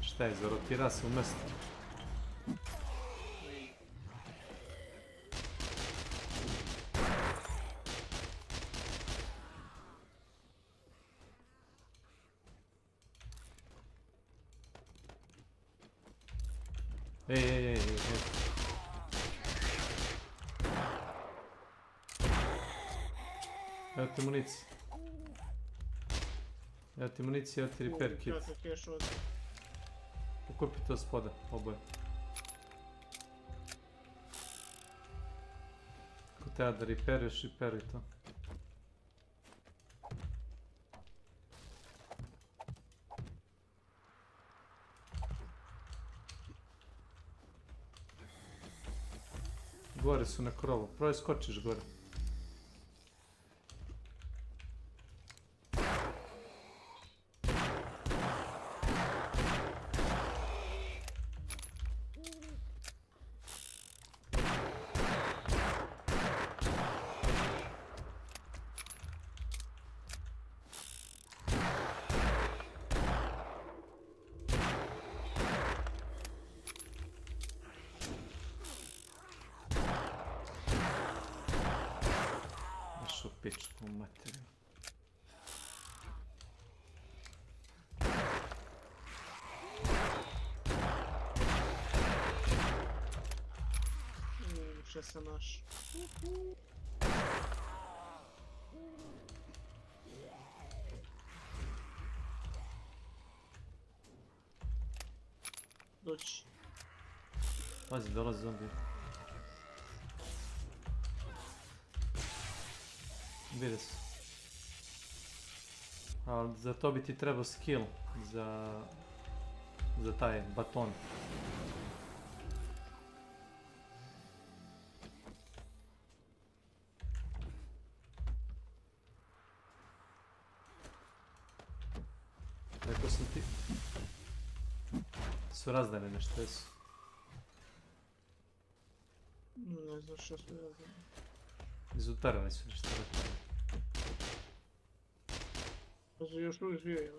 Šta je, zarotira se u mjestu? Ej. Evo ti municija. Evo ti repair kit. Pokupi to spoda, oboje. Ako treba da repairiš, repairuj to. Gore su na krovu, prvo skočiš gore. pičku materiju. Šta sam naš? Doći. Pazi, dolazi zombi. Vide se. Ali za to bi ti trebao skill. Za taj baton. Rekao sam ti. Su razdane nešto, jesu. Ne znam što su razdane. Izutarali su nešto. Pa su još uvijek žive, jel?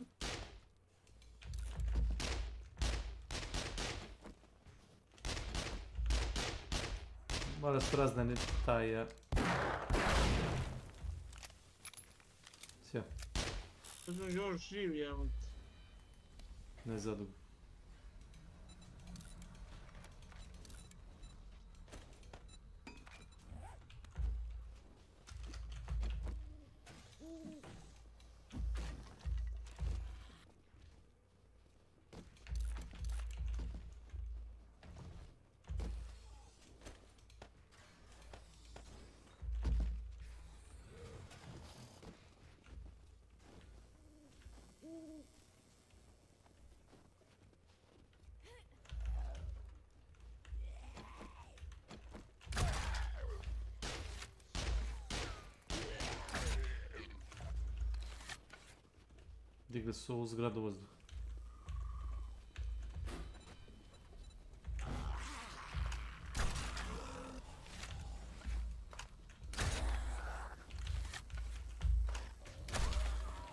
Mora su razdane taj... Sjeo. Pa su još živi, jel? Ne zadugo. Digli su ovu zgradu vozduh.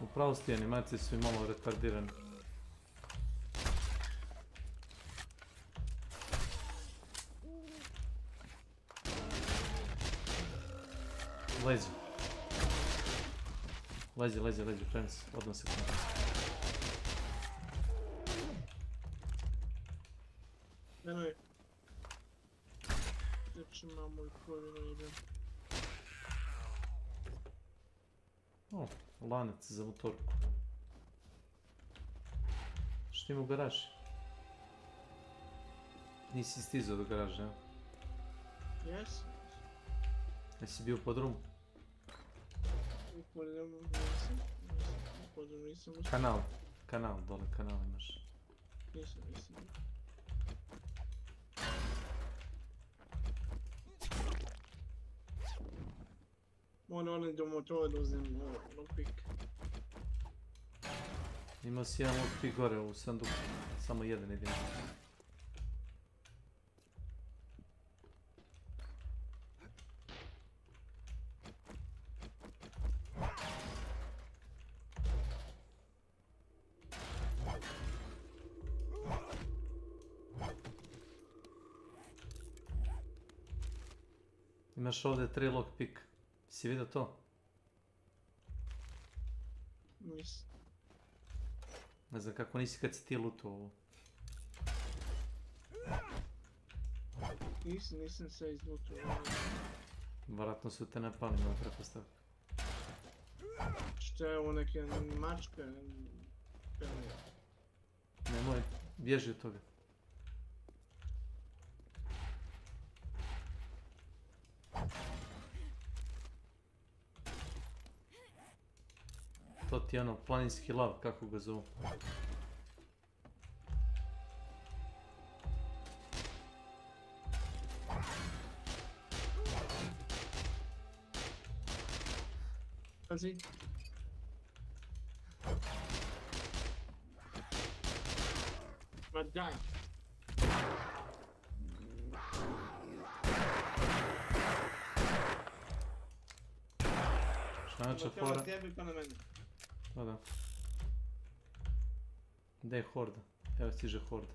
Upravo s ti animacije su i malo retardirane. Lezi. Lezi, friends. Odmah se kontra. Eno je. Znači mamu i plovino idem. O, lanac za motorku. Što ima u garaži? Nisi stizao do garaže, ne? Jes. Jesi bio u podrumu? U podrumu nisam. U podrumu nisam. Kanal, dole kanal imaš. Nisam. Oni do motora uzem lockpick. Imao si jedan lockpick gore u sanduku. Samo jedan jedin. Imaš ovdje 3 lockpick. Si vidio to? Nisam. Ne znam kako nisi kad si ti luto ovo. Nisam se izlutio. Vjerojatno su te napali, moja pretpostavka. Što je ovo neke mačke? Nemoj, bježi od toga. To ti je ono planinski lav, kako ga zovu. Pazi. Ma daj. Šta nače fora? Na tebi pa na mene. Da. Gdje je horda? Evo stiže horda.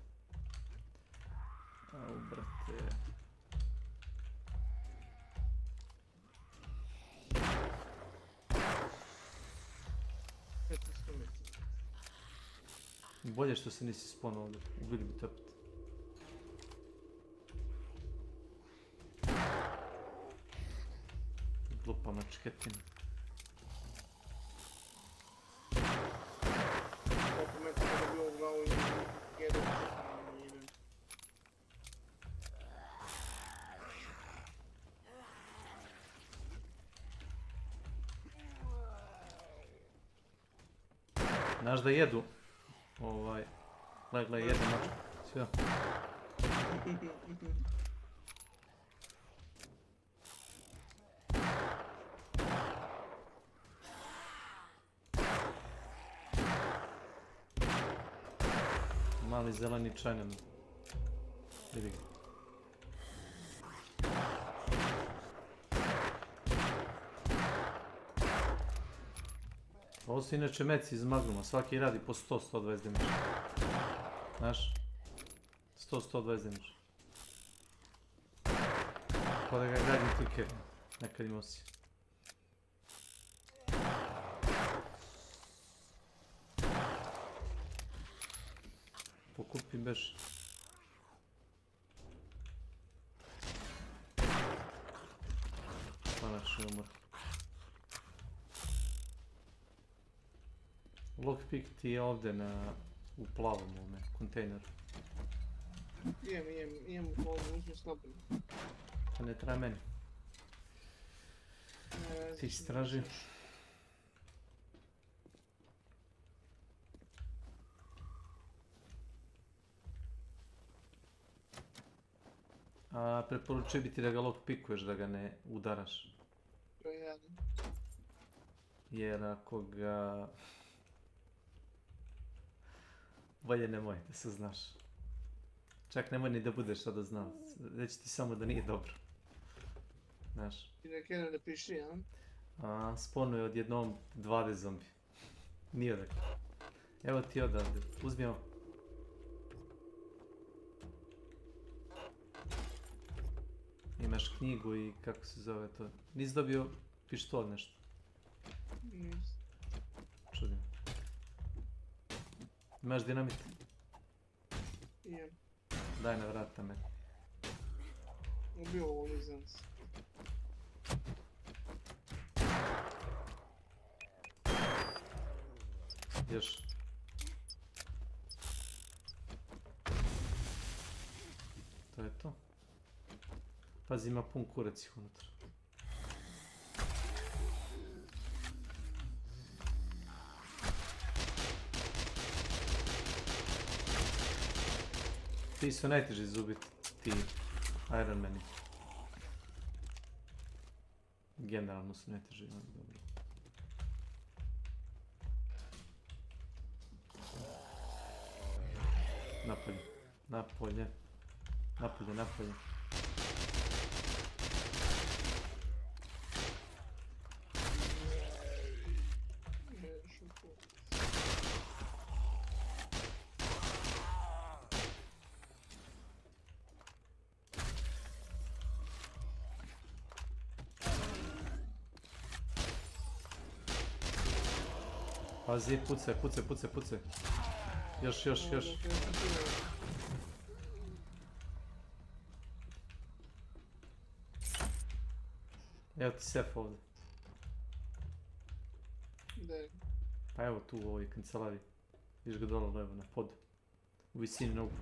Au, brate. Bolje što se nisi spona ovdje, ubili bi te opet. Glupa mačketina. Koliko metra da bi ovo glavu i jedan idem. Znaš da jedu? Gledaj, jedu mačku. Sve. Mali zeleni čajnan. Vidi ga. Ovo su inače meci iz Magnuma, svaki radi po 100-120 damage. Znaš? 100-120 damage. Kao da ga gadim tiker, nekad imao si. Pokupim beš. Konačno je umor. Lockpick ti je ovdje u plavom ovome kontejneru. Imam u plavom, uzmi slobodno. Pa ne treba meni. Ti istraži. A preporučujem bi ti da ga lockpickuješ, da ga ne udaraš. Jer ako ga... Bolje nemoj, da se znaš. Čak nemoj ni da budeš sada znao. Reći ti samo da nije dobro. Znaš. I da krenem da piši, ja? Spawnuje odjednom 20 zombi. Nije odakle. Evo ti odavde. Uzmi ovo. Imaš knjigu i kako se zove to. Nisi dobio pištolj nešto? Nisam. Čudim. Imaš dinamit? Imam. Daj na vrata me. Ubio ovo lizans. Još. To je to. Pazi, ima pun kurac ih unutra. Ti su najteži izubiti, ti Iron Mani. Generalno su najteži, dobro. Napolje, napolje, napolje, napolje. Pazi, pucaj, pucaj, pucaj, pucaj. Još. Evo ti sef ovdje. Gdje? Pa evo tu u ovoj kancelariji. Viš ga dole levo na podu. U visini nogu.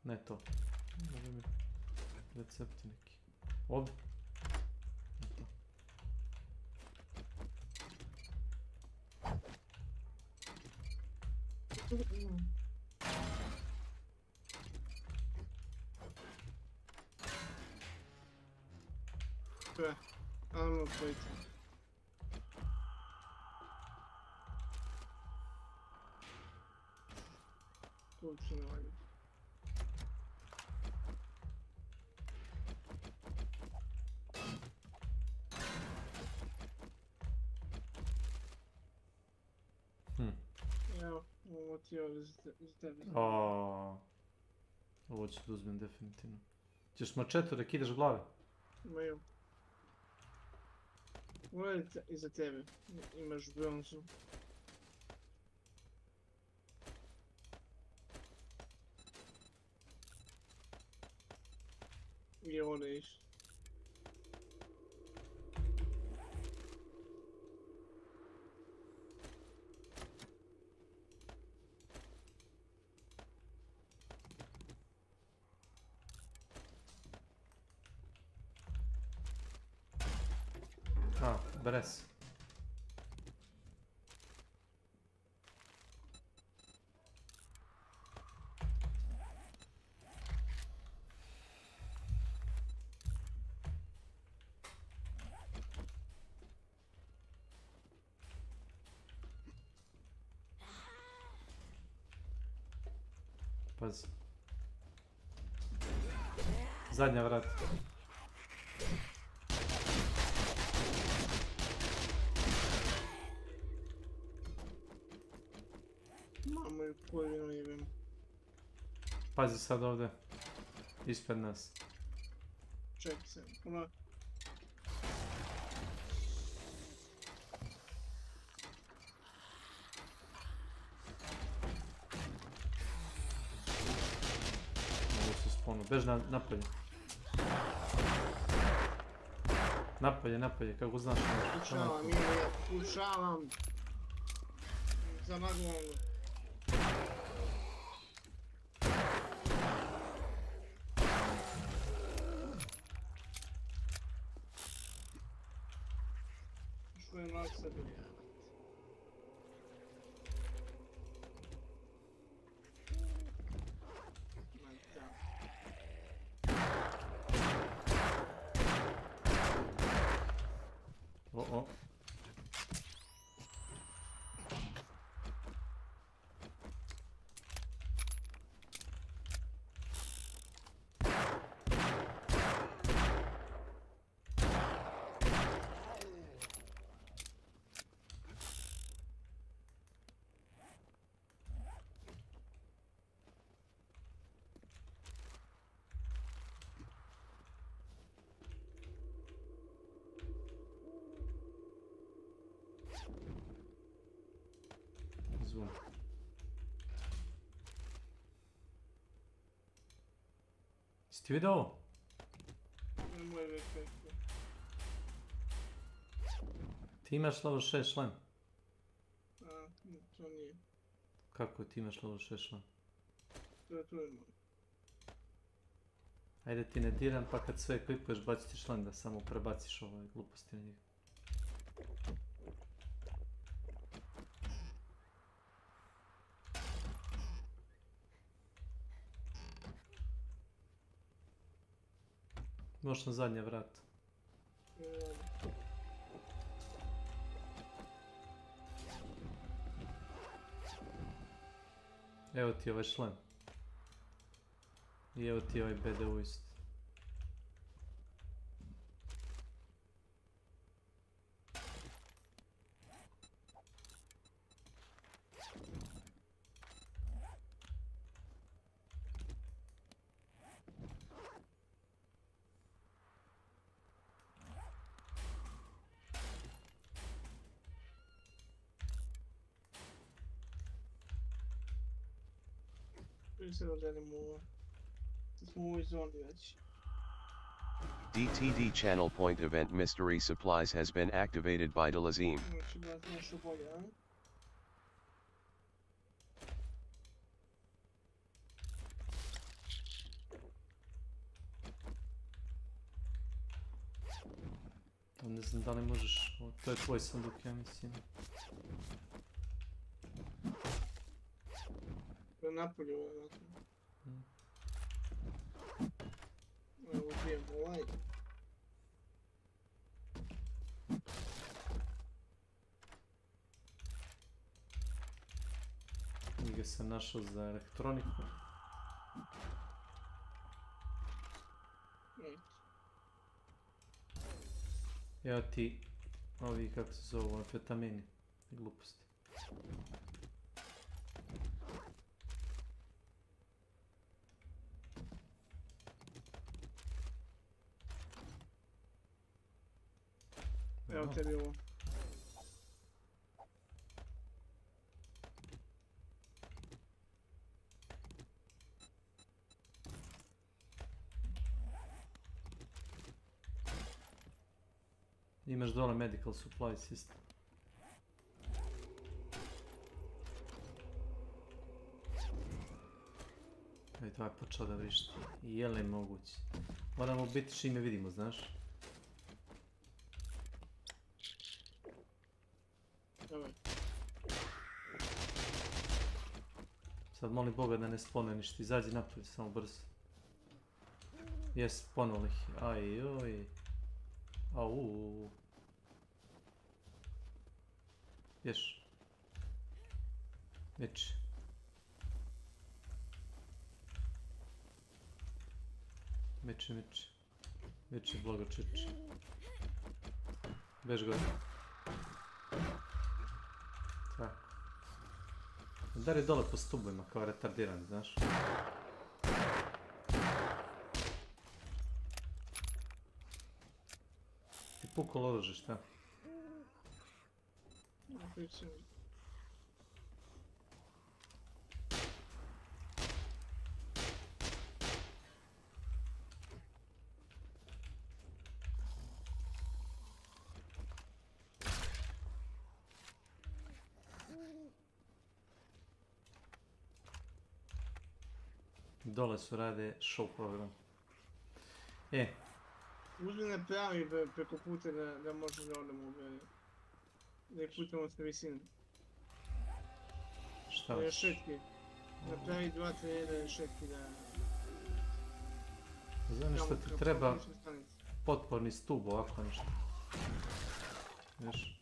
Ne to. Ovo mi recepti neki. Ovdje. Okay, I'm not waiting. Точно валит. Evo, ovo ti je ovdje za tebe. Ovo ću da uzmem definitivno. Ćeš mačetu da kidaš glave? Ma imam. Ovo je iza tebe, imaš bronzu. Gdje one išli? A, Bres. Pazi. Zadnja vrata. Mamo ju koju jebem. Pazi sad ovdje. Ispred nas. Čekaj se, ona... Mogu se sponu. Bež napolje. Napolje, kako znaš. Pokušavam, Ilija, pokušavam. Zamaglam ga. Što je na sebe. O. Zvon. Jesi ti vidio ovo? Nemoj rekao. Ti imaš level 6 šlem. A, to nije. Kako ti imaš level 6 šlem? To je moj. Ajde ti ne diram pa kad sve klikuješ baciti šlem da samo prebaciš ovaj gluposti na njega. Možeš na zadnje vrat. Evo ti ovaj šlem. I evo ti ovaj BDU isto. DTD channel point event mystery supplies has been activated by Delazim. Ne znam da li možeš, to je tvoj sanduk, ja mislim. Napolju ovo. Evo ubijem ovaj. Njega sam našao za elektroniku. Evo ti ovi kako se zovu, amfetamini i gluposti. Evo tebi ovo. Imaš dole medical supplies isto. Evo to je počeo da vrišti. Je li moguće? Moramo biti čim je vidimo, znaš? Давай. Sad molim Boga da ne spone ništa. Izađi napolje, samo brzo. Jes, ponuli ih. Aj, joj. Au. Ješ. Miči. Miči. Miči, blago čiči. Bež gore. Tako. Udari dole po stubima kao retardiran, znaš. Ti pukalo oružje, šta? Dole su rade show program. Uzmi ne pravi preko puta da možeš da odemo da ih putamo s visine. Šta? Rešetke. Napravi 2-3 rešetke da... Znam što ti treba potporni stub ovako nešto. Viš?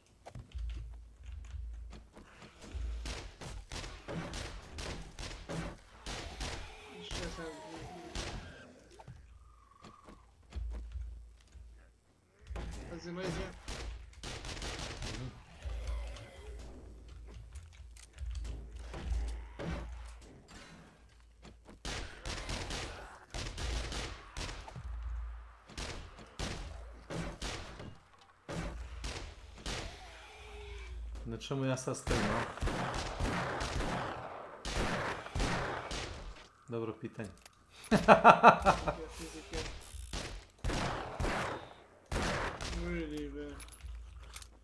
Pazi leđa. Na čemu ja sad stojim, a? Dobro pitanje.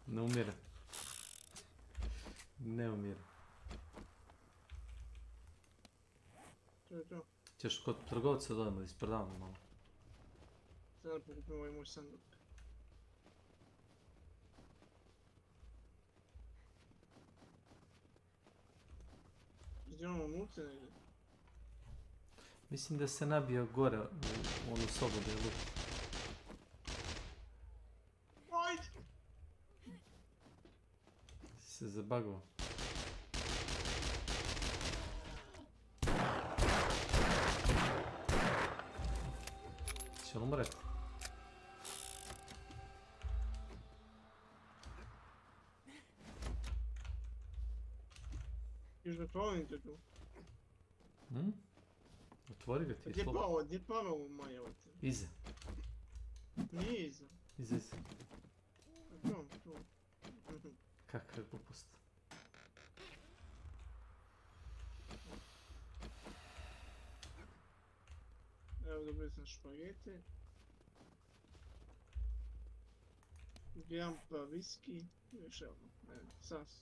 Ne umire. Ne umire. To je to. Ćeš kod trgovca dodamo da ispredavamo malo. Sada pokupimo ovaj moj sanduk. Gdje imamo unutra negdje? Mislim da se nabio gore u onu sobu da je lup. Ajde! Se zabagao. Će li umreti? Još da provalite tu. Otvori ga ti je slobodno. Gdje je pao ovo moje ote? Iza. Nije iza. Iza. Tu. Kakva je glupost. Evo dobio sam špagete. Grampa viski. Još evo, sas.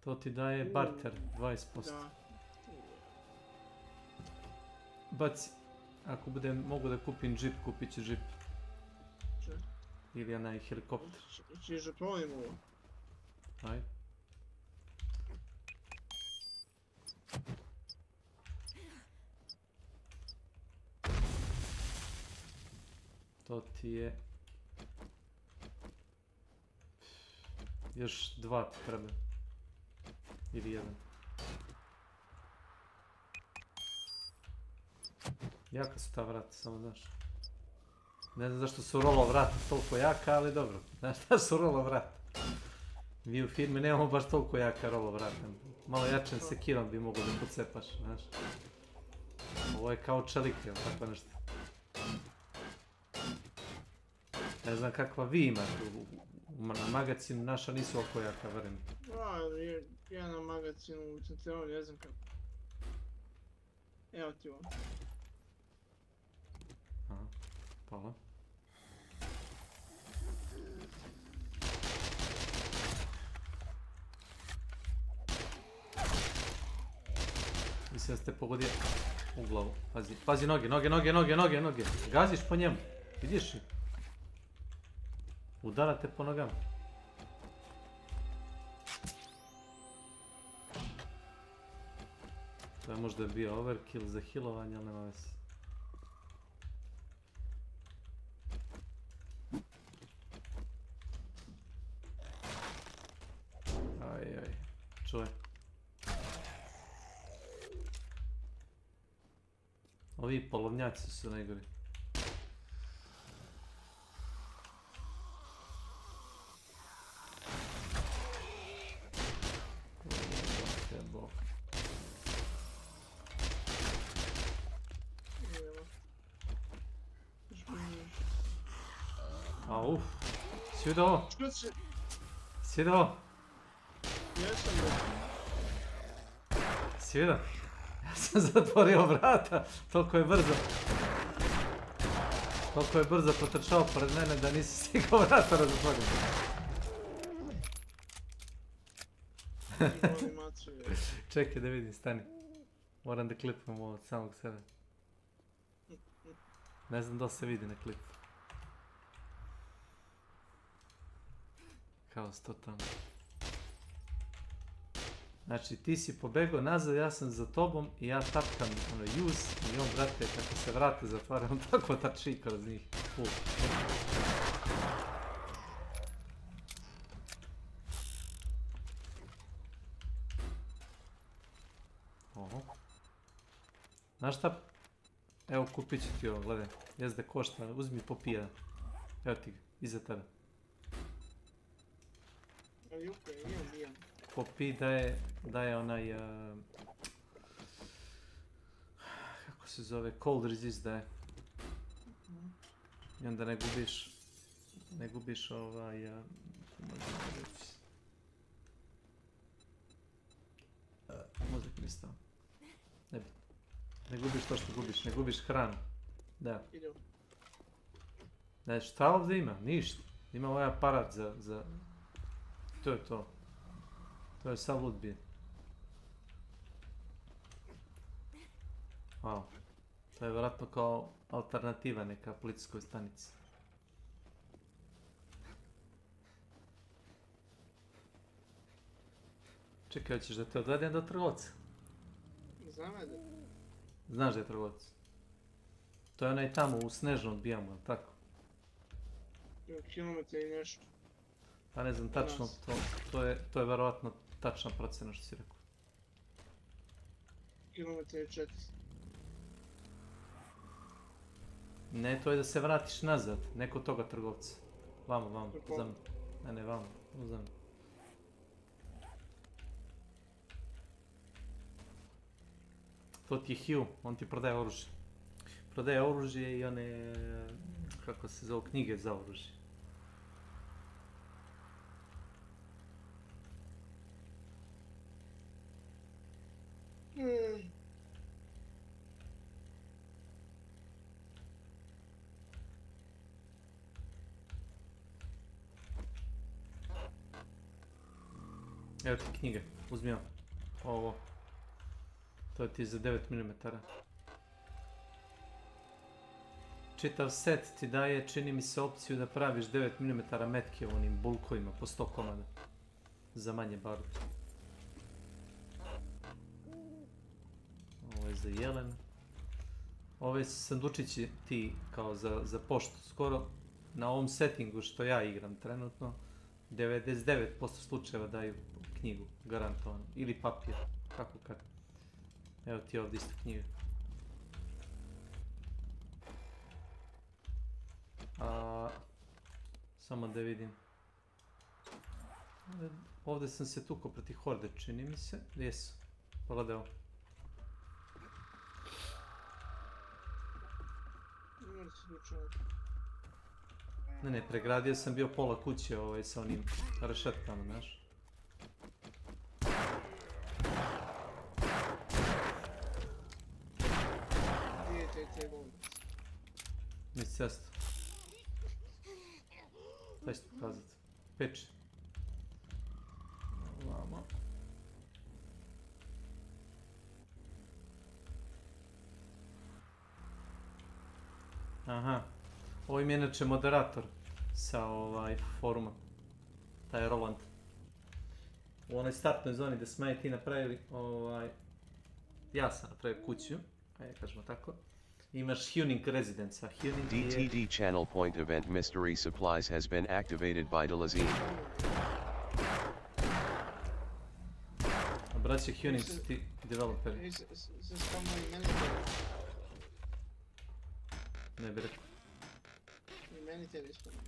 To ti daje barter, 20%. Da. Baci. Ako mogu da kupim džip, kupit ću džip. Ili onaj helikopter. Češ da provalim ovo? Ajde. To ti je... Još 2 ti treba. Ili 1. Jaka su ta vrata, samo znaš. Ne znam zašto su rolo vrata toliko jaka, ali dobro. Znaš šta su rolo vrata? Mi u firmi nemamo baš toliko jaka rolo vrata. Malo jačem sekirom bi mogao da pocepaš, znaš. Ovo je kao čelik, jel tako nešto. Ne znam kakva vi imate. Na magazinu naša nisu oko jaka, verujem. Ja na magazinu u centralu ne znam kako. Evo ti ovo. Aha, hvala. Sve ste pogodio u glavu. Pazi, pazi noge. Gaziš po njemu. Vidiš li? Udarate po nogama. To je možda bio overkill za healovanje, ali nema veze. Aj, čuje. Ovi polovnjaci su najgori. Uf, si vidio ovo? Si vidio ovo? Jesam da. Si vidio? Ja sam zatvorio vrata, toliko je brzo potrčao pored mene da nisi stigao vrata razotvorio. Čekaj da vidim, stani. Moram da klipam ovo od samog sebe. Ne znam da li se vidi na klipu. Kaos totalno. Znači ti si pobegao nazad, ja sam za tobom i ja tapkam use i on, brate, kako se vrate zatvara, on tako trči kroz njih. Oho. Znaš šta? Evo kupit ću ti ovo, gledaj. Jezda košta, uzmi popija. Evo ti ga, iza tebe. Popi daje onaj, kako se zove, cold resist daje. I onda ne gubiš ovaj, mozak mi stao. Ne gubiš to što gubiš, ne gubiš hranu. Da. Ne, šta ovdje ima? Ništa. Ima ovaj aparat za... To je to. To je sav loot bin. Wow. To je vjerojatno kao alternativa neka policijskoj stanici. Čekaj, hoćeš da te odvedem do trgovca? Znaš da je trgovac? To je onaj tamo u Snežno odbijamo, ali tako? Kilometar i nešto. Pa ne znam tačno, to je verovatno tačna procena što si rekao. Kilometar i 400. Ne, to je da se vratiš nazad, neko toga trgovca. Vamo, za mnom. Ne, vamo, za mnom. To ti je Hugh, on ti prodaje oružje. Prodaje oružje i one, kako se zove, knjige za oružje. Evo ti knjige, uzmi ovo. To ti je za 9 mm. Čitav set ti daje, čini mi se, opciju da praviš 9 mm metke u onim bulkovima po 100 komada. Za manje baruta. Ovo je za jelen. Ove sandučići ti kao za poštu. Skoro na ovom settingu što ja igram trenutno 99% slučajeva daju knjigu, garantovano. Ili papir, kako kad. Evo ti ovdje isto knjige. Samo da vidim. Ovdje sam se tukao protiv horde, čini mi se. Jesu. Pogledaj ovo. Ne, pregradio sam bio pola kuće sa onim rešetkama, znaš. Nici cestu. Daj ću ti pokazat. Peči. Ovamo. Aha. Ovo im je inače moderator sa foruma. Taj je Roland. U onoj startnoj zoni gdje smo ti napravili, ja sam napravio kuću, ajde kažemo tako. Imaš Huning Residence, Huning je... DTD channel point event mystery supplies has been activated by Delazine. Braće Huning su ti developeri. Ne bi rekao. I meni tebi spomenu.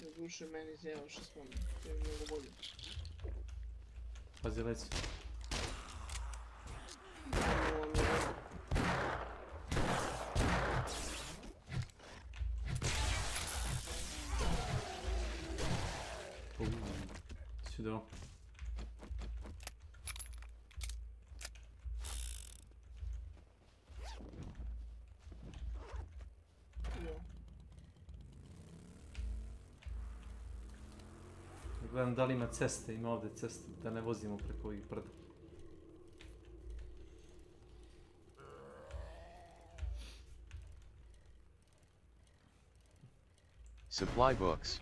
U duše meni zelo što spomenu. To je mnogo bolje. Pazi leci. Сюда. Gledam da li ima ceste, ima ovdje ceste, da ne vozimo preko ovih brda. Supply books.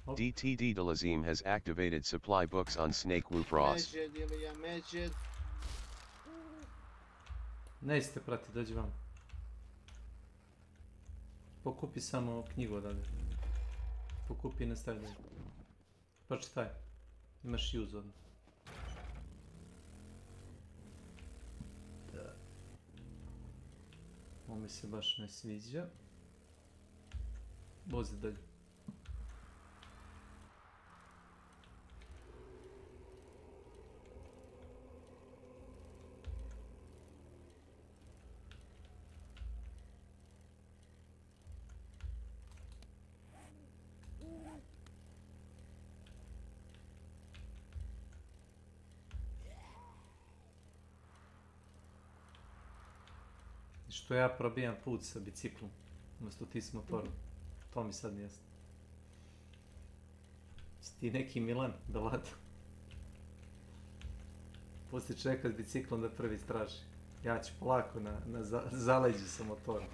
DTD Delazim has activated supply books on S.W.Frost. Međed ili ja međed. Nećete prati, dođi vam. Pokupi samo knjigu odavde. Pokupi i nastavi dalje. Pročitaj. Imaš use odmah. Ovo mi se baš ne sviđa. Vozi dalje. Što ja probijam put sa biciklom, umjesto ti s motorom. To mi sad nije. Si ti neki Milan, Belado? Pusti čovjeka s biciklom da prvi straži. Ja ću polako na zaleđu sa motorom.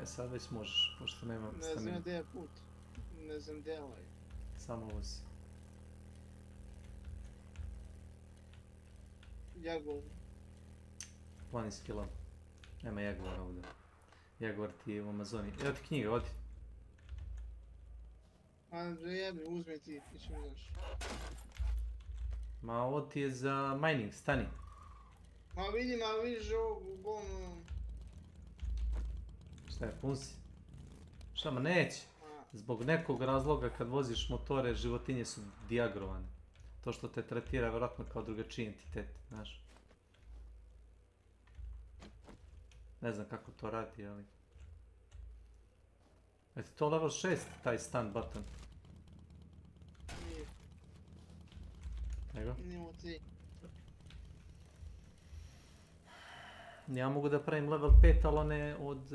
Sad već možeš, pošto nema stamina. Ne znam gdje je put. Ne znam gdje je ovaj. Samo vozi. Jaguar. Planinski lav. Nema Jaguara ovdje. Jaguar ti je u Amazoni. Evo ti knjiga, odi. Jebi, uzmi ti, ti ćemo znaš. Ma ovo ti je za mining, stani. Ma vidiš ovo govno. Šta je, pun si? Šta, ma neće. Zbog nekog razloga kad voziš motore, životinje su diagrovane. To što te tretira vjerojatno kao drugačiji entitet, znaš. Ne znam kako to radi, ali... Eto, to level 6, taj stun button. Nije. Nego? Nimo ti. Ja mogu da pravim level 5, ali one od...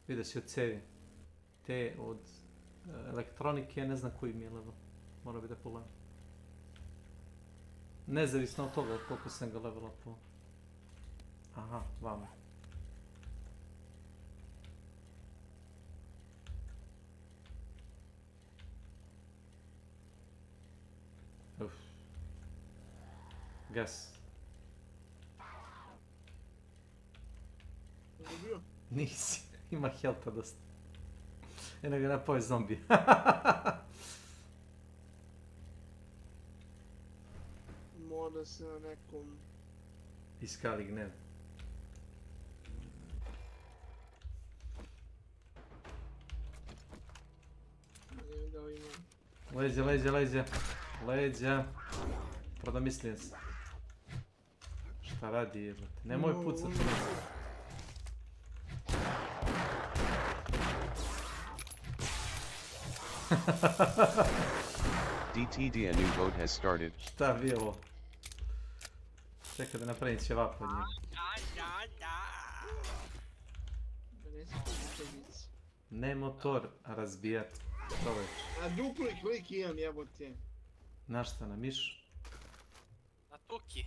vidio si od cevi. Te od elektronike, ne znam koji mi je level. Mora bi da pogledam. Nezavisno od toga koliko sam ga level upao. Aha, vamo. Uf. Gas. Nisi, ima helta dosta. Eno ga napao je zombi. Mora se na nekom... Iskali gnev. Leđa. Prodomislio se. Šta radi jebate? Nemoj pucat. DTD, a new boat has started. Šta bi ovo? Čekaj da napravim ćevap od njega. Ne motor, a razbijat. A dupli klik imam jebote. Na šta, na miš? Na Tuki.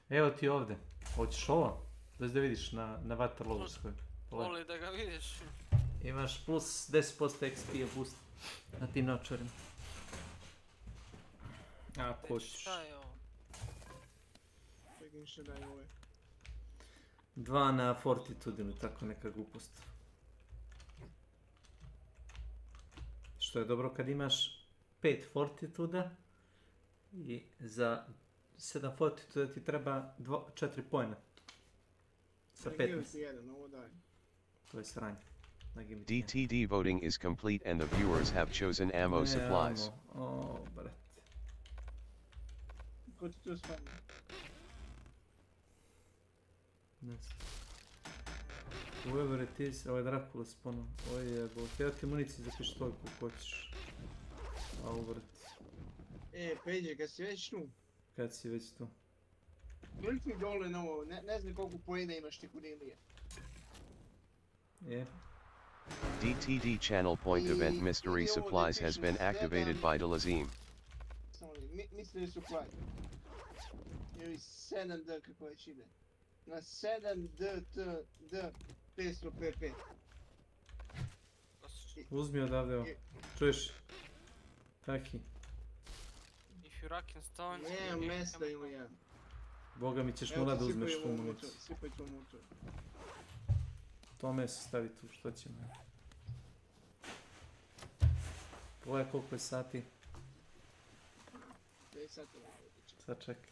Evo ti ovdje. Hoćeš ovo? Da vidiš na Waterloo. Voli da ga vidiš. Imaš plus 10% XP boost na tim naočarima. Ako hoćeš. Šta je ovo? Čekaj što da je ovo. 2 na Fortitude ili tako neka glupost. Što je dobro kad imaš 5 Fortituda i za 7 Fortituda ti treba 4 pojena. Sa 15. To je sranje. DTD voting is complete and the viewers have chosen ammo supplies. O, brat. Ko ti to spavlja? Ne znam. Whoever it is, ovo je Dracula spano. Ovo je jebo. Evo ti municiju za pištoljku ako hoćeš. A uvrat. Peđe, kad si već tu? Kad si već tu? Klikni dole na ovo, ne znam koliko pojena imaš ti Kunilije. Je. DTD channel point event mystery supplies has been activated by Delazim. Mystery supply. Ili 7D kako već ide. Na 7D 500 PP. Uzmi odavde ovo. Čuješ? Taki. If you rock and stone... Nemam mesta ili ja. Boga mi ćeš mora da uzmeš tu municiju. Sipaj tu mutu. To meso stavi tu, što ćemo. Pogledaj koliko je sati. 5 sati. Sad čekaj.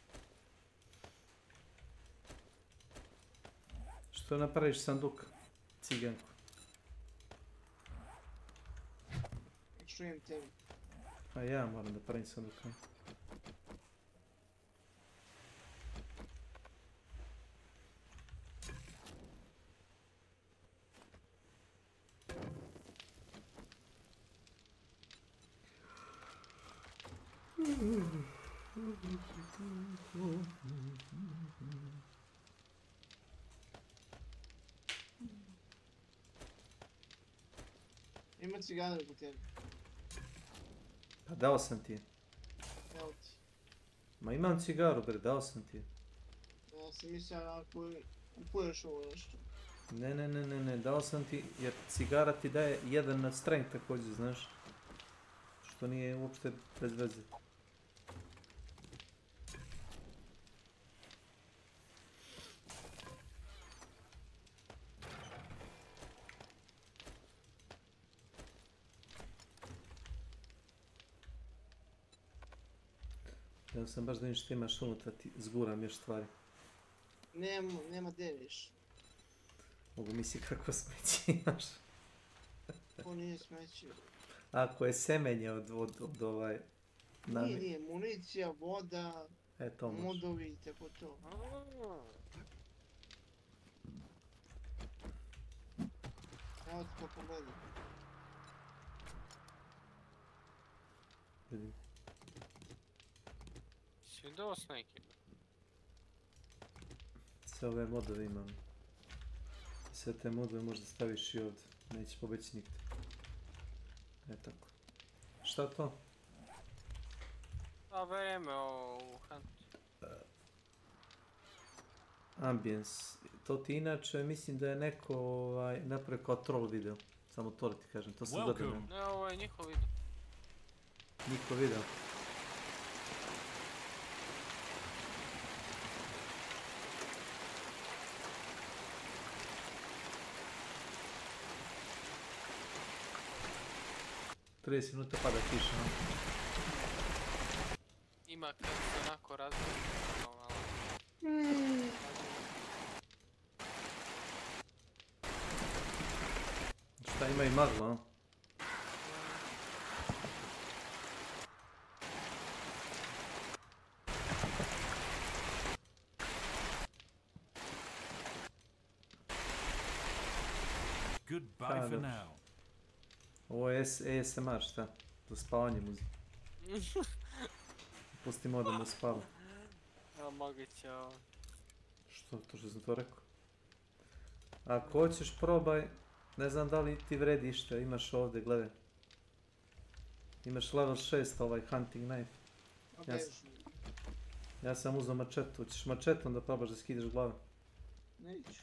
Što napraviš sanduk? Ciganku. Čujem tebi. A ja moram da pravim sanduka. Ima cigara kod tebi. Pa dao sam ti je. Evo ti. Ma imam cigaru bre, dao sam ti je. Ja sam mislio ako kupuješ ovo nešto. Ne, dao sam ti jer cigara ti daje 1 na strength također, znaš. Što nije uopšte bez veze. Ja sam baš da vidim što imaš unutra, ti zguram još stvari. Nema gdje više. Mogu misli kako smeće imaš. To nije smeće. Ako je semenje od ovaj... Nije, municija, voda, modovi i tako to. Evo ti to pogledaj. Vidim. Si vidio s nekim? Sve ove modove imam. Sve te modove možda staviš i ovdje. Neće pobeći nigdje. Tako. Šta to? A vreme u Hunt. Ambience. To ti inače mislim da je neko napravio kao troll video. Samo to ti kažem, to sam gledao. Ne, ovo je njihov video. Njihov video. ...30 minuta pada kiša. Ima kad se onako razgleda. Šta ima i magla, a? Goodbye for now. Ovo je ASMR, šta? Do spavanja muzika. Pustimo da mu spava. Evo moguće ovo. Što sam to rekao? Ako hoćeš probaj, ne znam da li ti vredi išta, imaš ovdje, gledaj. Imaš level 6 ovaj hunting knife. Ja sam uzao mačetu, hoćeš mačetom da probaš da skidaš glave? Neću.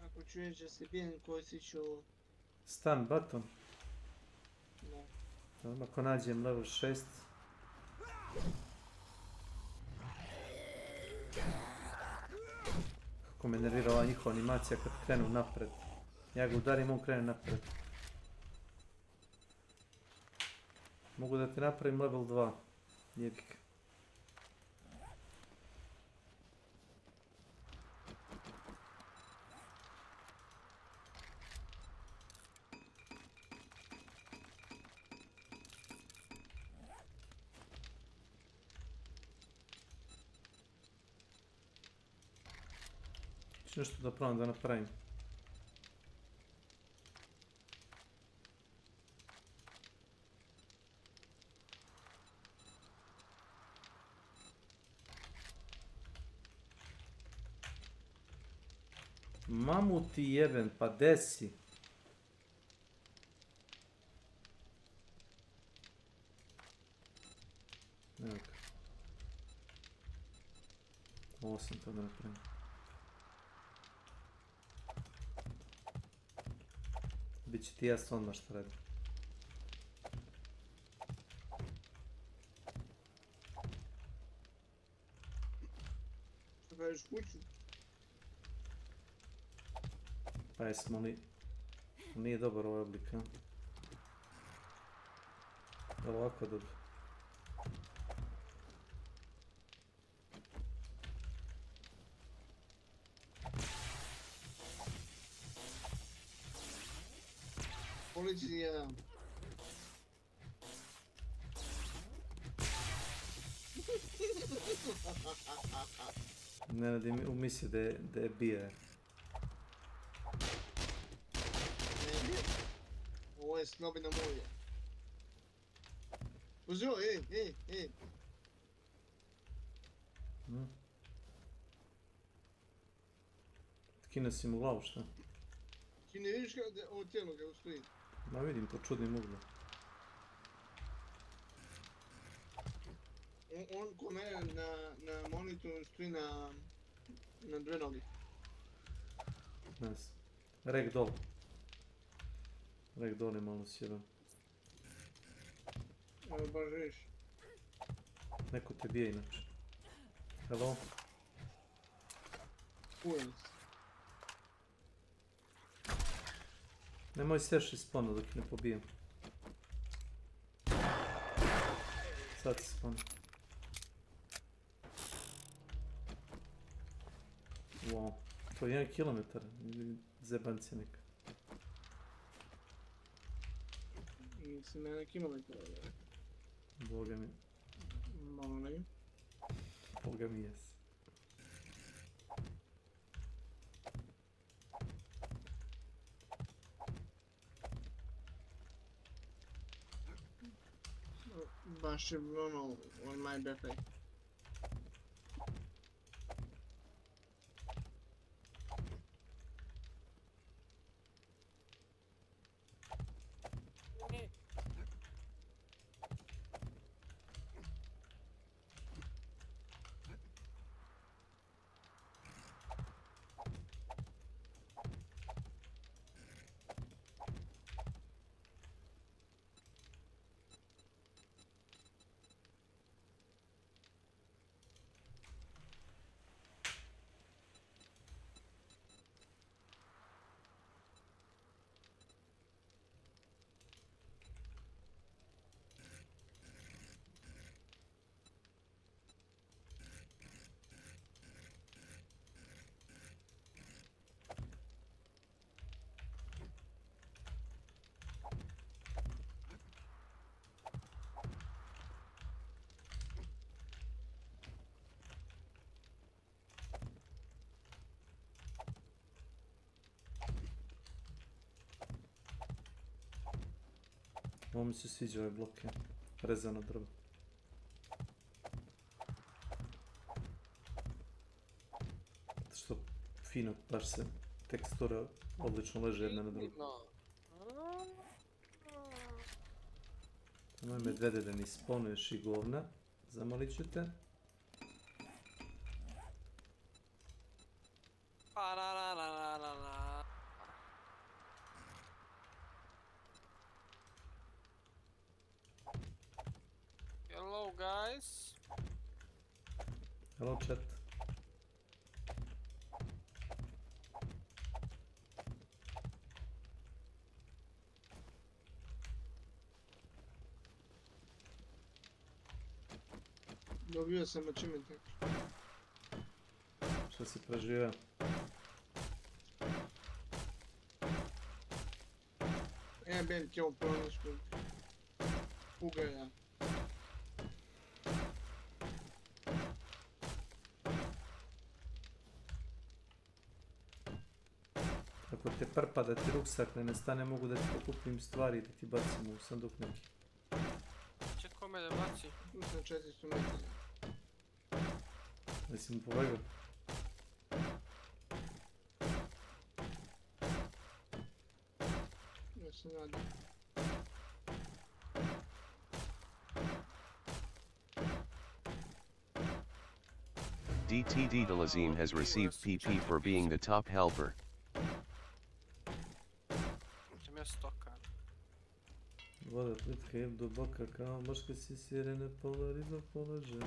Ako čuješ da se bijem koji ću... Stun button. Da. Dobro, ako nađem level 6. Kako me nervira ova njihova animacija kad krenu napred. Ja ga udarim, on krene napred. Mogu da te napravim level 2. Jebik. Ću nešto da probam da napravim. Mamuti jeben, pa desi. Evo ga. Ovo sam to da napravim. Biće ti jasno odmah što radim. Što kažeš kuću? Pa jesmo li... Nije dobar ovaj oblik, a? Da ovako dobro. Policija. Ne radi umisli da je bije. Ovo je snobina moja. Uzio, ej. Kine si mu glavu, šta? Ti ne vidiš kada ovo tijelo ga ustoji? Ma vidim, po čudnim uglom. On ko mene na monitoru stoji na dve noge. Nice. Ragdoll. Ragdoll je malo sjedan. Evo baš vidiš. Neko te bije inače. Hello? Ujem se. Nemoj seši sponu dok ne pobijem. Sad si sponu. Wow, to je 1 kilometar, zebanci neka. Mislim, 1 kilometar. Boga mi. Molim. Boga mi jes. Baš je ono, on my birthday. Ovo mi se sviđa ovaj blok, je. Rezano drvo. Zato što fino, baš se tekstura odlično leže jedna na drugu. medvede da mi spawnuješ i govna. Zamolit ću te. Hello guys. Hello chat. Dobio sam achievement. Šta si preživio? Ambient kill punishment. Ugaja. Ako te prpa da ti ruksak ne nestane, mogu da ti pokupim stvari i da ti bacim u sanduk neki. Čekaj me da baci. Tu sam 400 metara. Jesi mu pobegao? Ja se nadam. DTD Delazine has received PP for being the top helper. Voda plitka je duboka kao moške si sirene, pola riba, pola žena.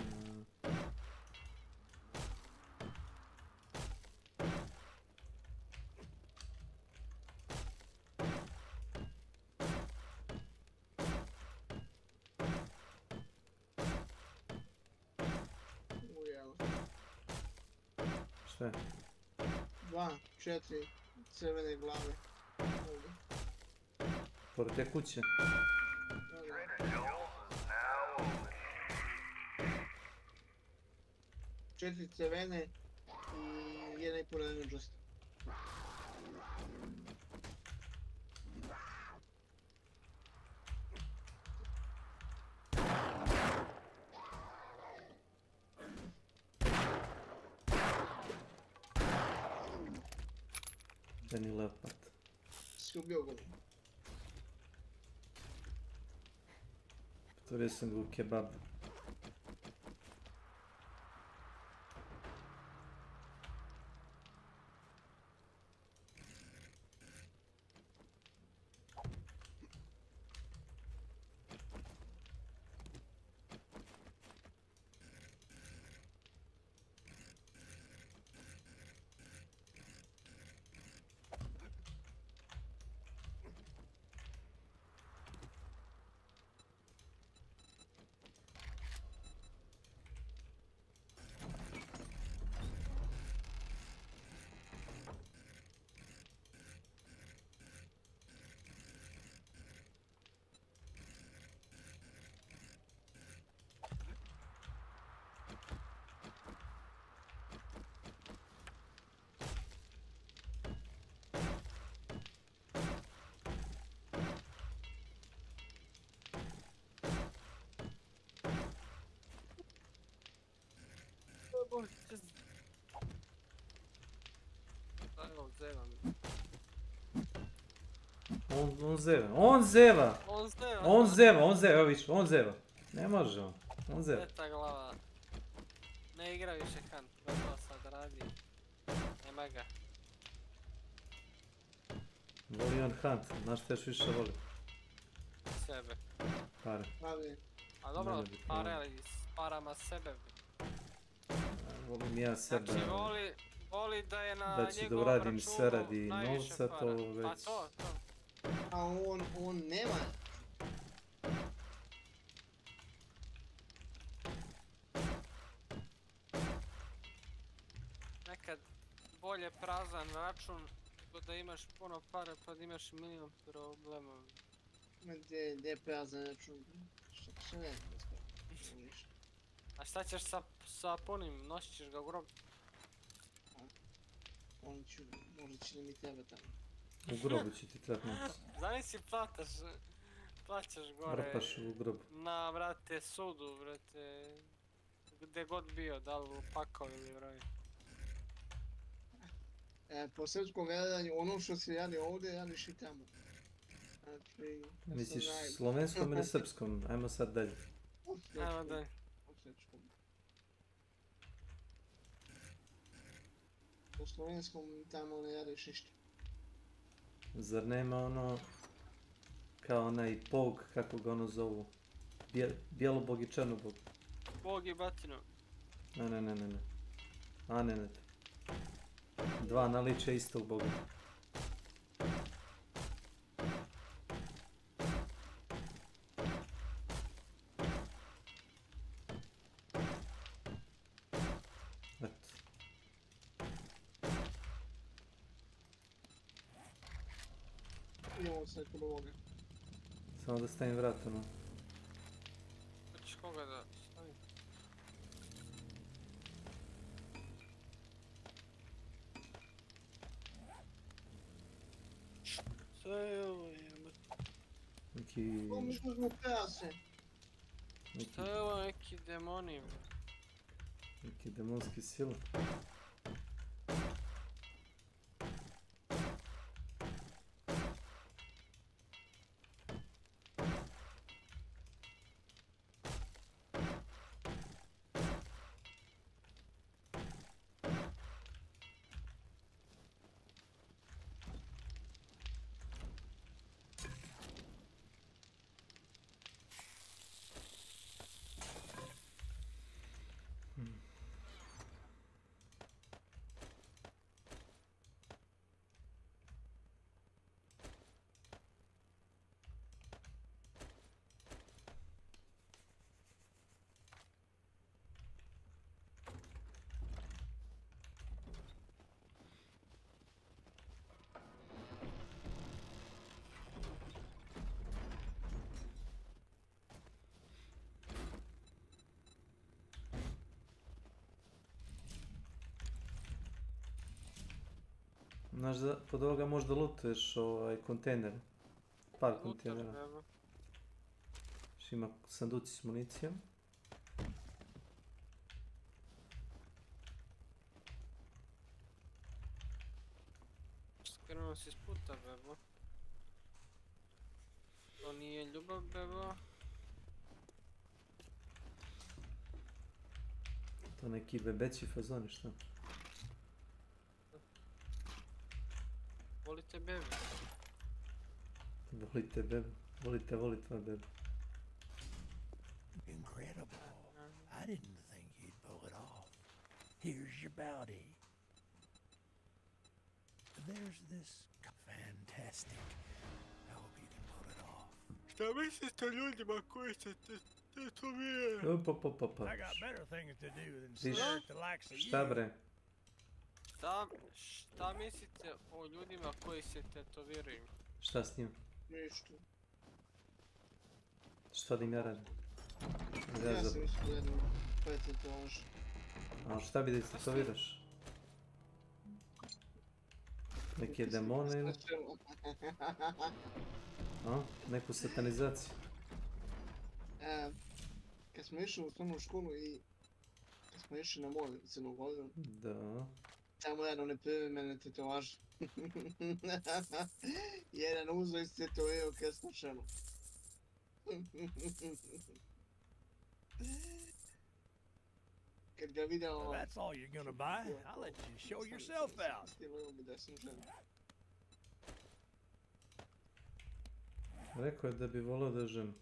Ujelo. Šta je? 2, 4 crvene glave. Ovdje. Pored te kuće. Četiri crvene i jedna i pola energosta. Dani leopard. Skubio ga. Pretvorio sam ga u kebab. On zeva, on zeva! On zeva, evo viš, on zeva. Ne može on zeva. Sveta glava. Ne igra više Hunt, gotovo sad radi. Nema ga. Voli on Hunt, znaš šta još više voli? Sebe. Pare. A dobro, pare, ali s parama sebe. Volim ja sebe. Znači voli da je na njegovom računu. Da ću da uradim sve radi novca, to već... A to. A on nema. Nekad bolje prazan račun nego da imaš puno para pa da imaš milion problema. Gdje je prazan račun? Šta ne znam. A šta ćeš sa punim? Nosit ćeš ga u grob? Možda će mi treba tamo. U grobu će ti trebati novca. Zamisli plaćaš gore Vrpaš u grobu. na, brate, sudu, brate, gdje god bio, da li u Pakao ili u Roju. Po srpskom gledanju, ono što se radi ovdje, radiš i tamo. Znači, Misliš slovenskom ili srpskom? Ajmo sad dalje. Ajmo dalje. U slovenskom tamo ne jadeš ništa. Zar nema ono, kao onaj pog, kako ga ono zovu? Bijelobog i črnobog. Bog i batino. Ne. A ne. Dva naličja istog boga. Imamo se kod ovoga. Samo da stavim vrat, ono. Hoćeš koga da stavim? Sve je ovo jebate. Neki... To mi smo pejase. Šta je ovo neki demoni? Neki demonski sile. Znaš da kod ovoga možda lutuješ kontejner. Par kontejnera. Ima sanduci s municijom. Skrenuo si s puta, bebo. To nije ljubav, bebo. To neki bebeći fazoni, šta? Volite bebe. Volite bebe. Volite tvoj bebe. Incredible. I didn't think you'd pull it off. Here's your bounty. There's this fantastic. I hope you can pull it off. Šta mislite o ljudima koji se tetoviraju? I got better things to do than stare at the likes of you. Šta bre? Šta mislite o ljudima koji se tetoviraju? Šta s njim? Ništa. Šta da im ja radim? Ja sam mislio jedno, pa je tetovaž. A šta bi da ih tetoviraš? Neke demone ili? A? Neku satanizaciju? Kad smo išli u osnovnu školu i kad smo išli na more u Crnu Goru, da. Tamo jedan ne prvi mene tetovaž. Jedan uzo i se tetovirao kad slučajno. Kad ga vidio... That's all you're gonna buy. I'll let you show yourself out. Rekao je da bi volio da ženu.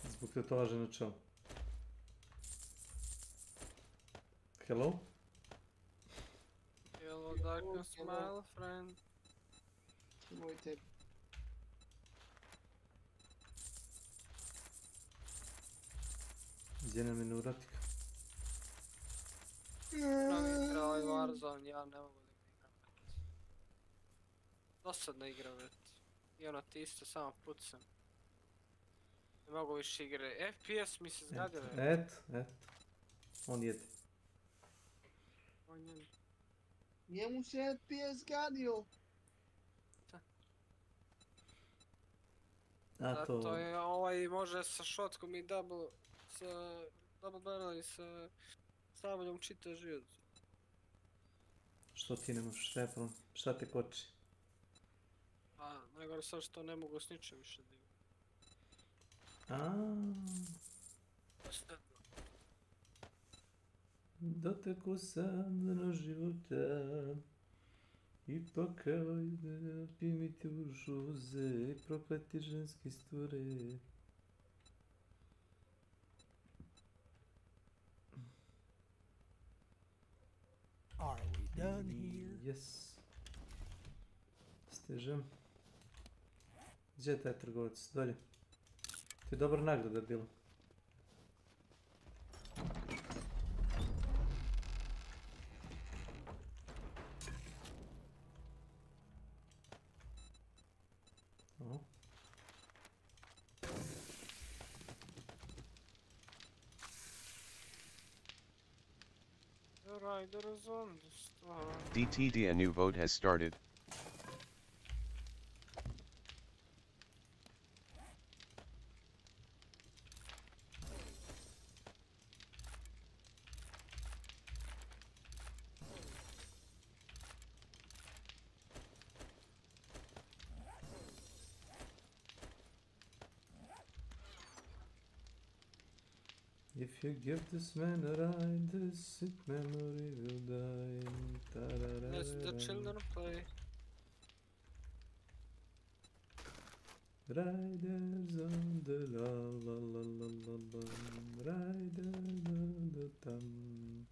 Zbog tetovaže na čelu. Hello? Hello, darkness, smile, friend. Moj tebi. Gdje nam je neurotika? Pravi igra ovaj Warzone, ja ne mogu da igram. Dosadna igra, već. I ono ti isto samo pucam. Ne mogu više igre. FPS mi se zgadio. Eto. On jede. Njemu se FPS zgadio. Zato je ovaj može sa shotkom i double barrel i sa saboljom čita život. Što ti ne možeš, šta je problem? Šta te koči? A, najgore sad što ne mogu s ničim više da igram. Doteku sam dno života, ipak kao da pimite u žuze, prokleti ženski stvore. Are we done here? Yes. Stižem. Gdje je taj trgovac? Dolje. To je dobra nagrada bila. O. Riders on the star. DTD, a new vote has started. If you give this man a ride, this sick memory will die. Let the children play. Riders on the la la la la la la. Riders on the tam.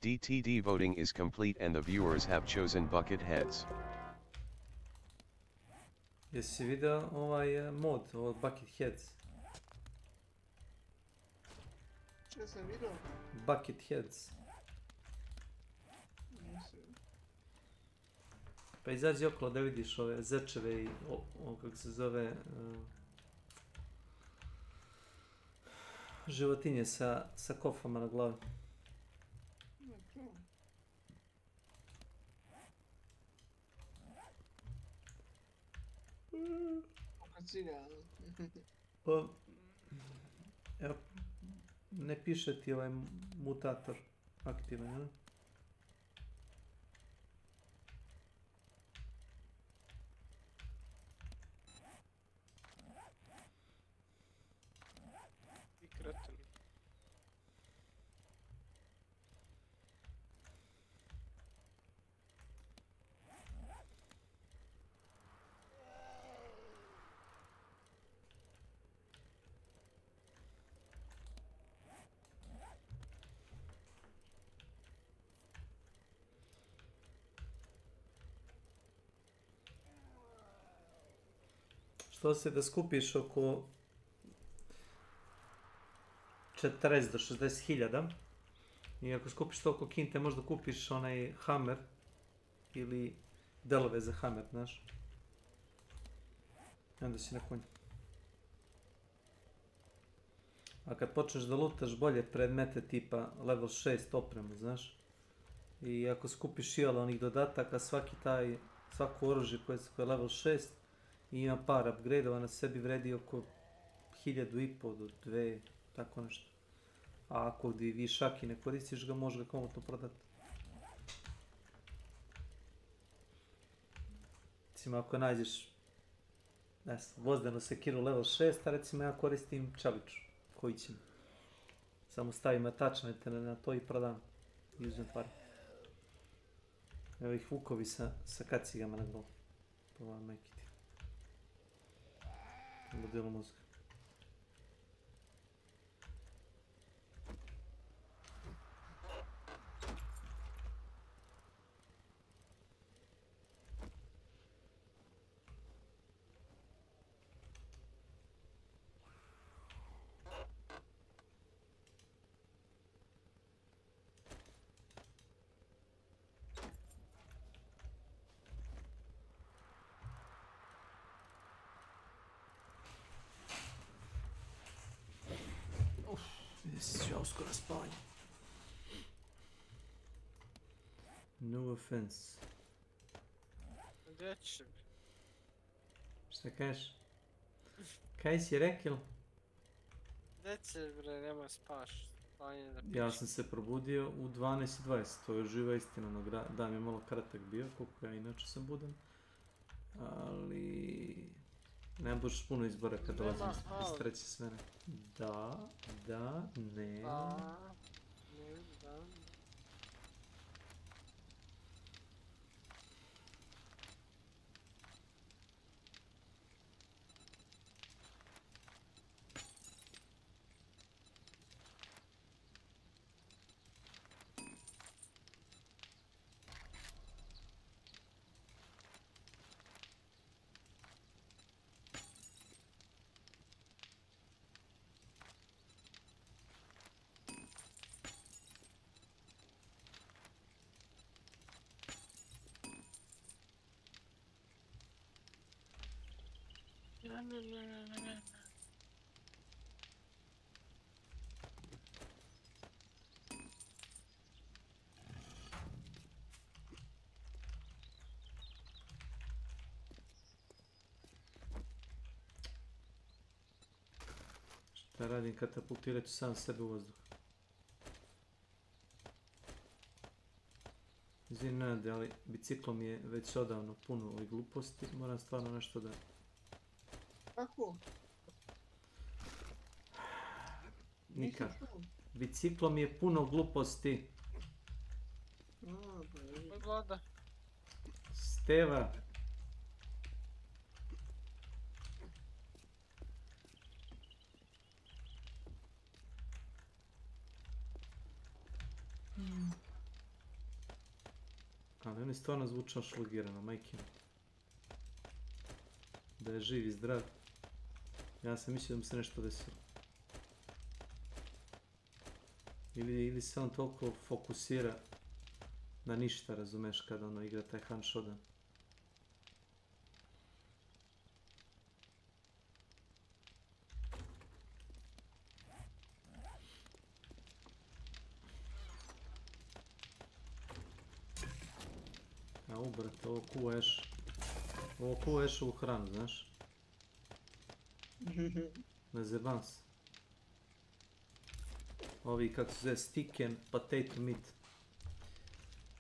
DTD voting is complete and the viewers have chosen bucket heads. Jesi vidio ovaj mod od Bucket Heads? Če sam vidio? Bucket Heads. Pa izađi okolo da vidiš ove zečeve i kako se zove životinje sa kofama na glavi. Pa, evo, ne piše ti ovaj mutator aktivan, jel? I kreten. Što se da skupiš oko 40 do 60 hiljada i ako skupiš toliko kinte možda kupiš onaj hammer ili delove za hammer, znaš. I onda si na konju. A kad počneš da lutaš bolje predmete tipa level 6 opremu, znaš. I ako skupiš i onih dodataka, svako oružje koje je level 6 i ima par upgrade-ova na sebi vredi oko 1500 do 2, tako nešto. A ako višaki ne koristiš ga, možeš ga komotno prodati. Recimo ako nađeš vozdenu sekiru level 6, a recimo ja koristim čeliču koji će mi. Samo stavim attachmente na to i prodam. I uzmem pare. Evo ih vukovi sa kacigama na glavu. Pa vam majke ti. Modelu mozga. No offense. Gdje će? Šta kažeš? Kaj si rekao? Gdje će bre, nemoj spaš. Ja sam se probudio u 12:20, to je živa istina, no dan je malo kratak bio, koliko ja inače sam budan. Ali... ne možeš puno izbora kad dolazim iz treće smene. Da, ne. Da. Šta radim, katapultirat ću sam sebe u vazduh. Izvini, Nenade, ali biciklo mi je već odavno puno ovih gluposti, moram stvarno nešto da... Kako? Nikad. Biciklo mi je puno gluposti. Voda. Steva. Ali on je stvarno zvučao šlogirano, majke. Da je živ i zdrav. Ja sam mislio da mu se nešto desilo. Ili se on toliko fokusira na ništa, razumeš, kada ono igra taj Han Shodan. A ubrate, ovo kuveš u hranu, znaš? Ne zebam se. Ovi, kako se zove, stick and potato meat.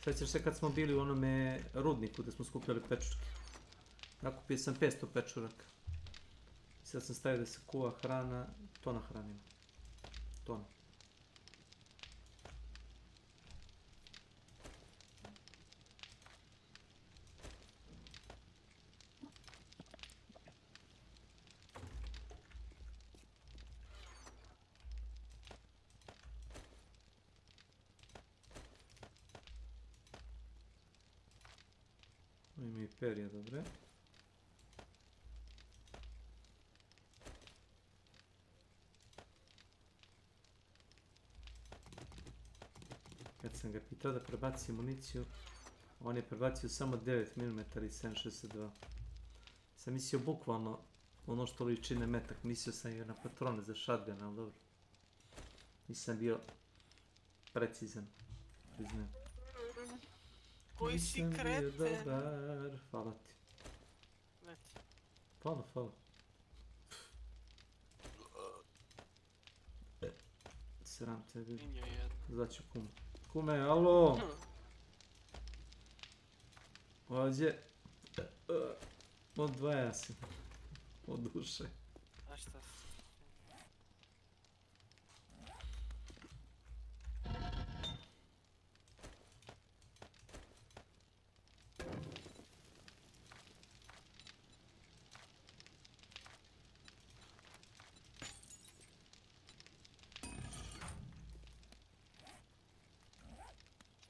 Sjećaš se kad smo bili u onome rudniku da smo skupljali pečurke. Nakupio sam 500 pečuraka. Sad sam stavio da se kuva hrana, tona hranima. Tona. Ima i perje, dobre. Kad sam ga pitao da prebaci municiju, on je prebacio samo 9 mm i 7.62. Sam mislio bukvalno ono što liči na metak, mislio sam i na patrone za shotgun, ali dobro. Nisam bio precizan, priznajem. Koji si kreten? Nisam bio dobar, hvala ti. Hvala. Sram te vidim. Zvaću kume. Kume, alo! Ovdje. Odvaja se. Od duše. A šta?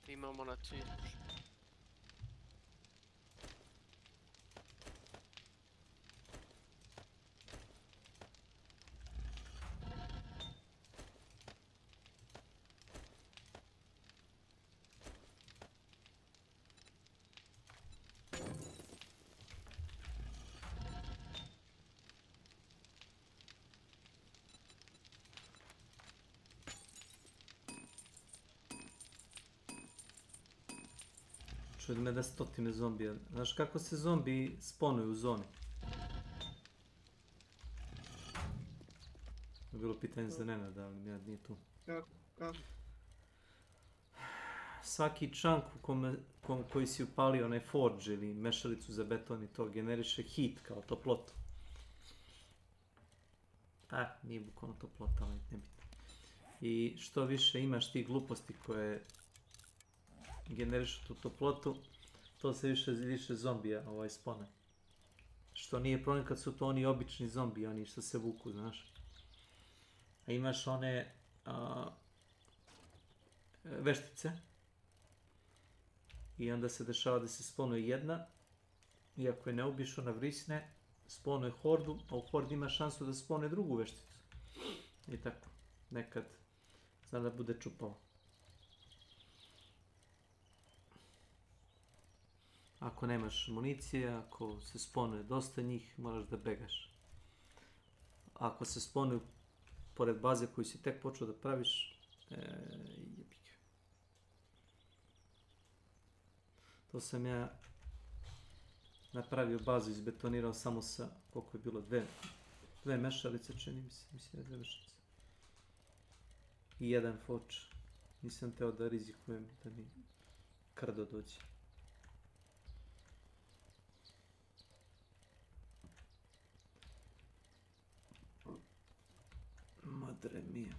Imamo na cilju. Čujem me da 100 zombija. Znaš kako se zombi sponuju u zoni? Je bilo pitanje za Nenada, ali ja nije tu. Kako? Svaki čank koji si upalio, onaj forge ili mešalicu za beton i to, generiše heat kao toplotu. Nije bukvalno toplota, ali nebitno. I što više imaš tih gluposti koje generišu tu toplotu, to se više zombija spone. Što nije problem kad su to oni obični zombi, oni što se vuku, znaš. A imaš one veštice. I onda se dešava da se sponuje jedna. I ako je ne ubiš, ona vrisne, sponuje hordu, a u hordi ima šansu da sponuje drugu vešticu. I tako. Nekad zna da bude čupavo. Ako nemaš municije, ako se sponuje dosta njih, moraš da begaš. Ako se sponuju pored baze koju si tek počeo da praviš, jebik. To sam ja napravio bazu, izbetonirao samo sa, koliko je bilo, dve mešalice, čini mi se, mislim da 2 mešalice. I 1 forge. Nisam teo da rizikujem da mi krdo dođe. Madre mija.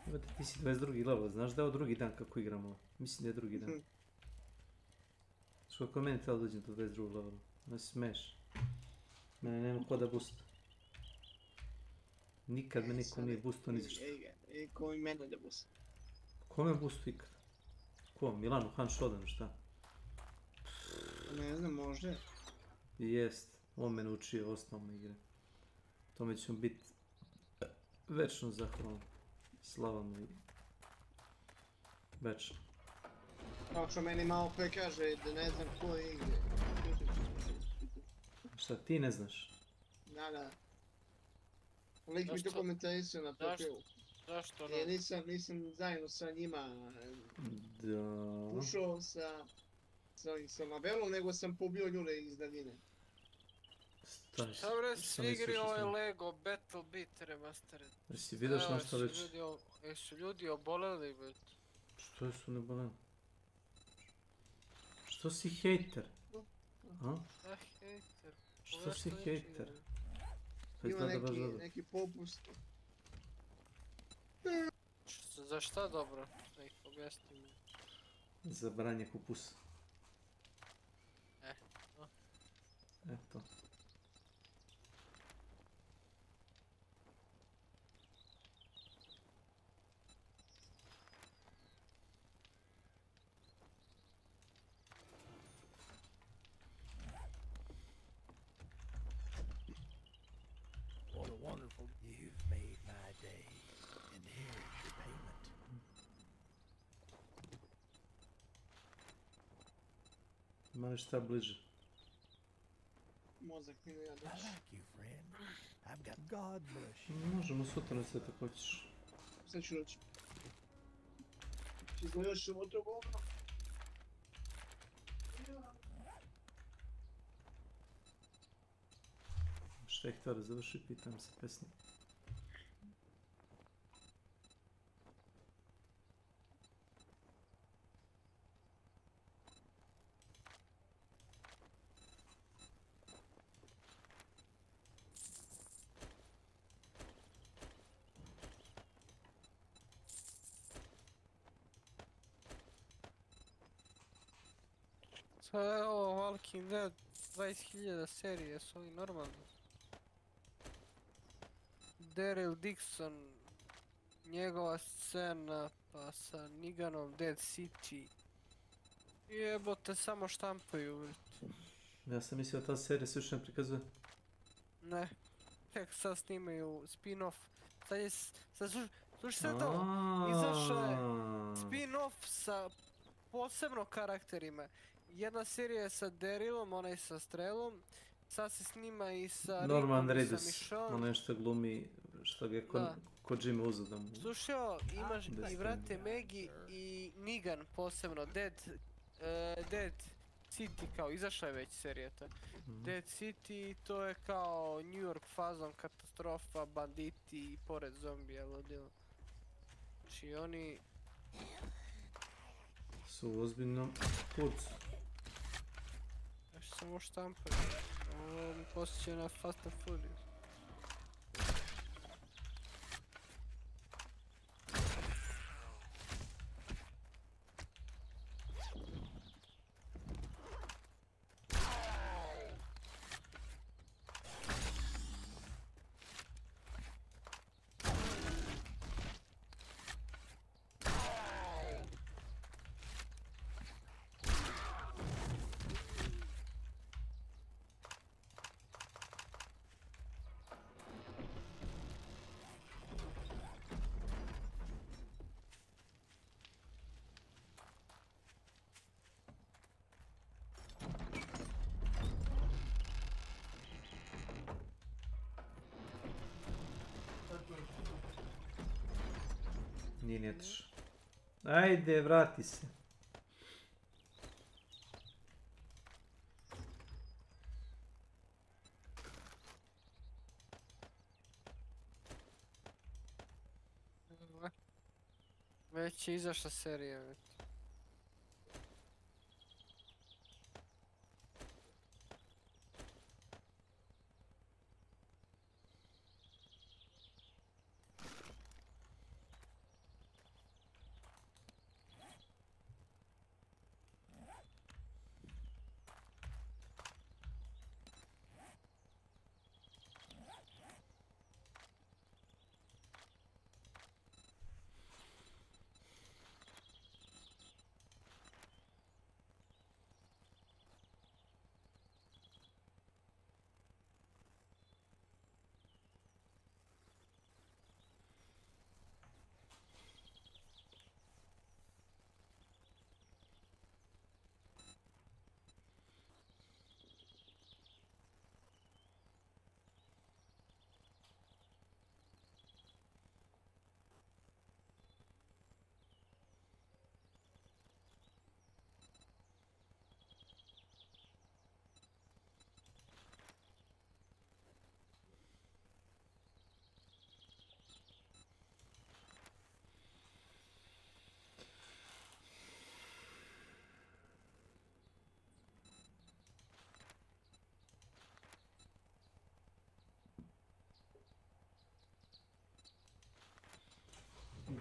Evo ti si 22. level, znaš da je ovo drugi dan kako igramo? Mislim da je drugi dan. Što ako meni telo dođem do 22. levela? Ne smeš. Mene nema ko da boosta. Nikad me niko nije boostao ni za što. Ko i mene da boosta? Ko me boostao ikad? Ko? Milano Han Shodan, šta? Ne znam, možda. Jest. On me naučio osnovne igre. Tome ćemo biti večno zahvalan. Slava mu i večno. Kao što meni malo pre kaže da ne znam ko je igre. Šta ti ne znaš? Da. Lik mi to komentarisao na profilu. Zašto ne? Nisam zajedno sa njima ušao sa Mabelom, nego sam pobio ljude iz daljine. Šta bre, svi igri ovaj Lego Battle Beat Remastered. Jesi vidiš nešto reći? Jesu ljudi oboleli, bet? Što su ne boleli? Što si hejter? Šta hejter? Što si hejter? Ima neki popust. Za šta dobro? Da ih objasnim. Za branje kupusa. Eto. What a wonderful... You've made my day, and here's your payment. Ima li šta bliže? Mozak mi ne jadoš. I like you, friend. I've got God bless you. Možemo sutra na sve tako ćeš. Sad ću reći. Izgledaš se od toga ovdje. Šta ih htio da završi, pitam se pesnik. Sad je ovo Walking Dead 20.000 serije, su ovi normalni. Daryl Dixon, njegova scena, pa sa Neganom Dead City. Jebote, samo štampaju. Ja sam mislio da ta serija se još ne prikazuje. Ne, tek sad snimaju spin-off. Sad je, slušaj sve to, izašao je spin-off sa posebno karakterima. Jedna serija je sa Darylom, onaj sa strelom. Sad se snima i sa Norman Rickom i sa Reedus, Michonne. ono što glumi što ga je Kojima uzeo da mu... Slušao, imaš i vrate Megi i Negan posebno, Dead City, kao izašla je već serija ta. Dead City, to je kao New York fazon, katastrofa, banditi i pored zombija, ludilo. Znači oni... su u ozbiljnom kurcu. Još samo štampaju. Ovo mi posjeća na Fast and Furious. Nije netočno. Ajde, vrati se. Već je izašla serija već.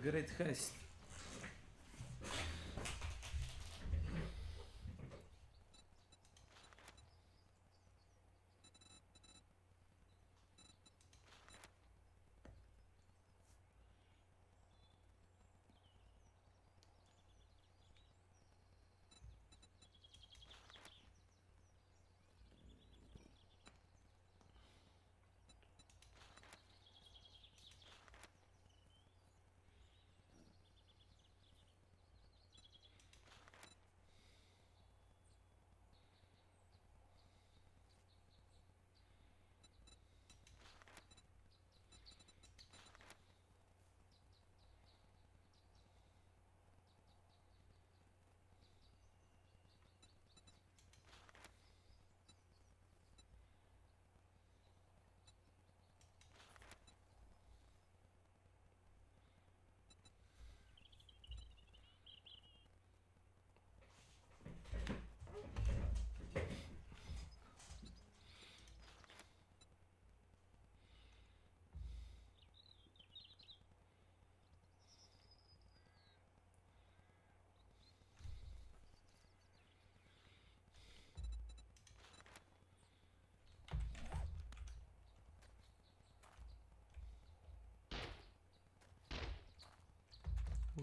Great heist.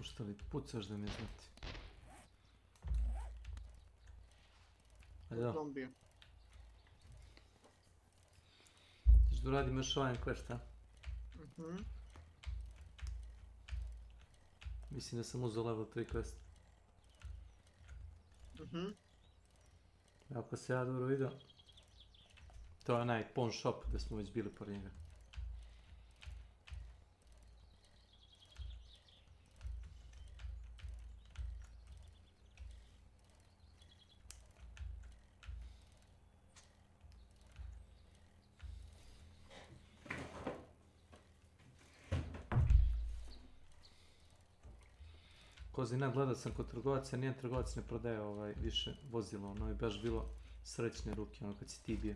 Šta li pucaš da ne znati? Ajde. Zombije. Ćeš da uradim još ovaj quest, a? Mislim da sam uzeo level 3 quest. Ako se ja dobro vidio, to je onaj pawn shop gdje smo već bili pored njega. Kozina, gledao sam kod trgovaca, nijedan trgovac ne prodaje više vozilo, ono je baš bilo srećne ruke, ono kad si ti bio.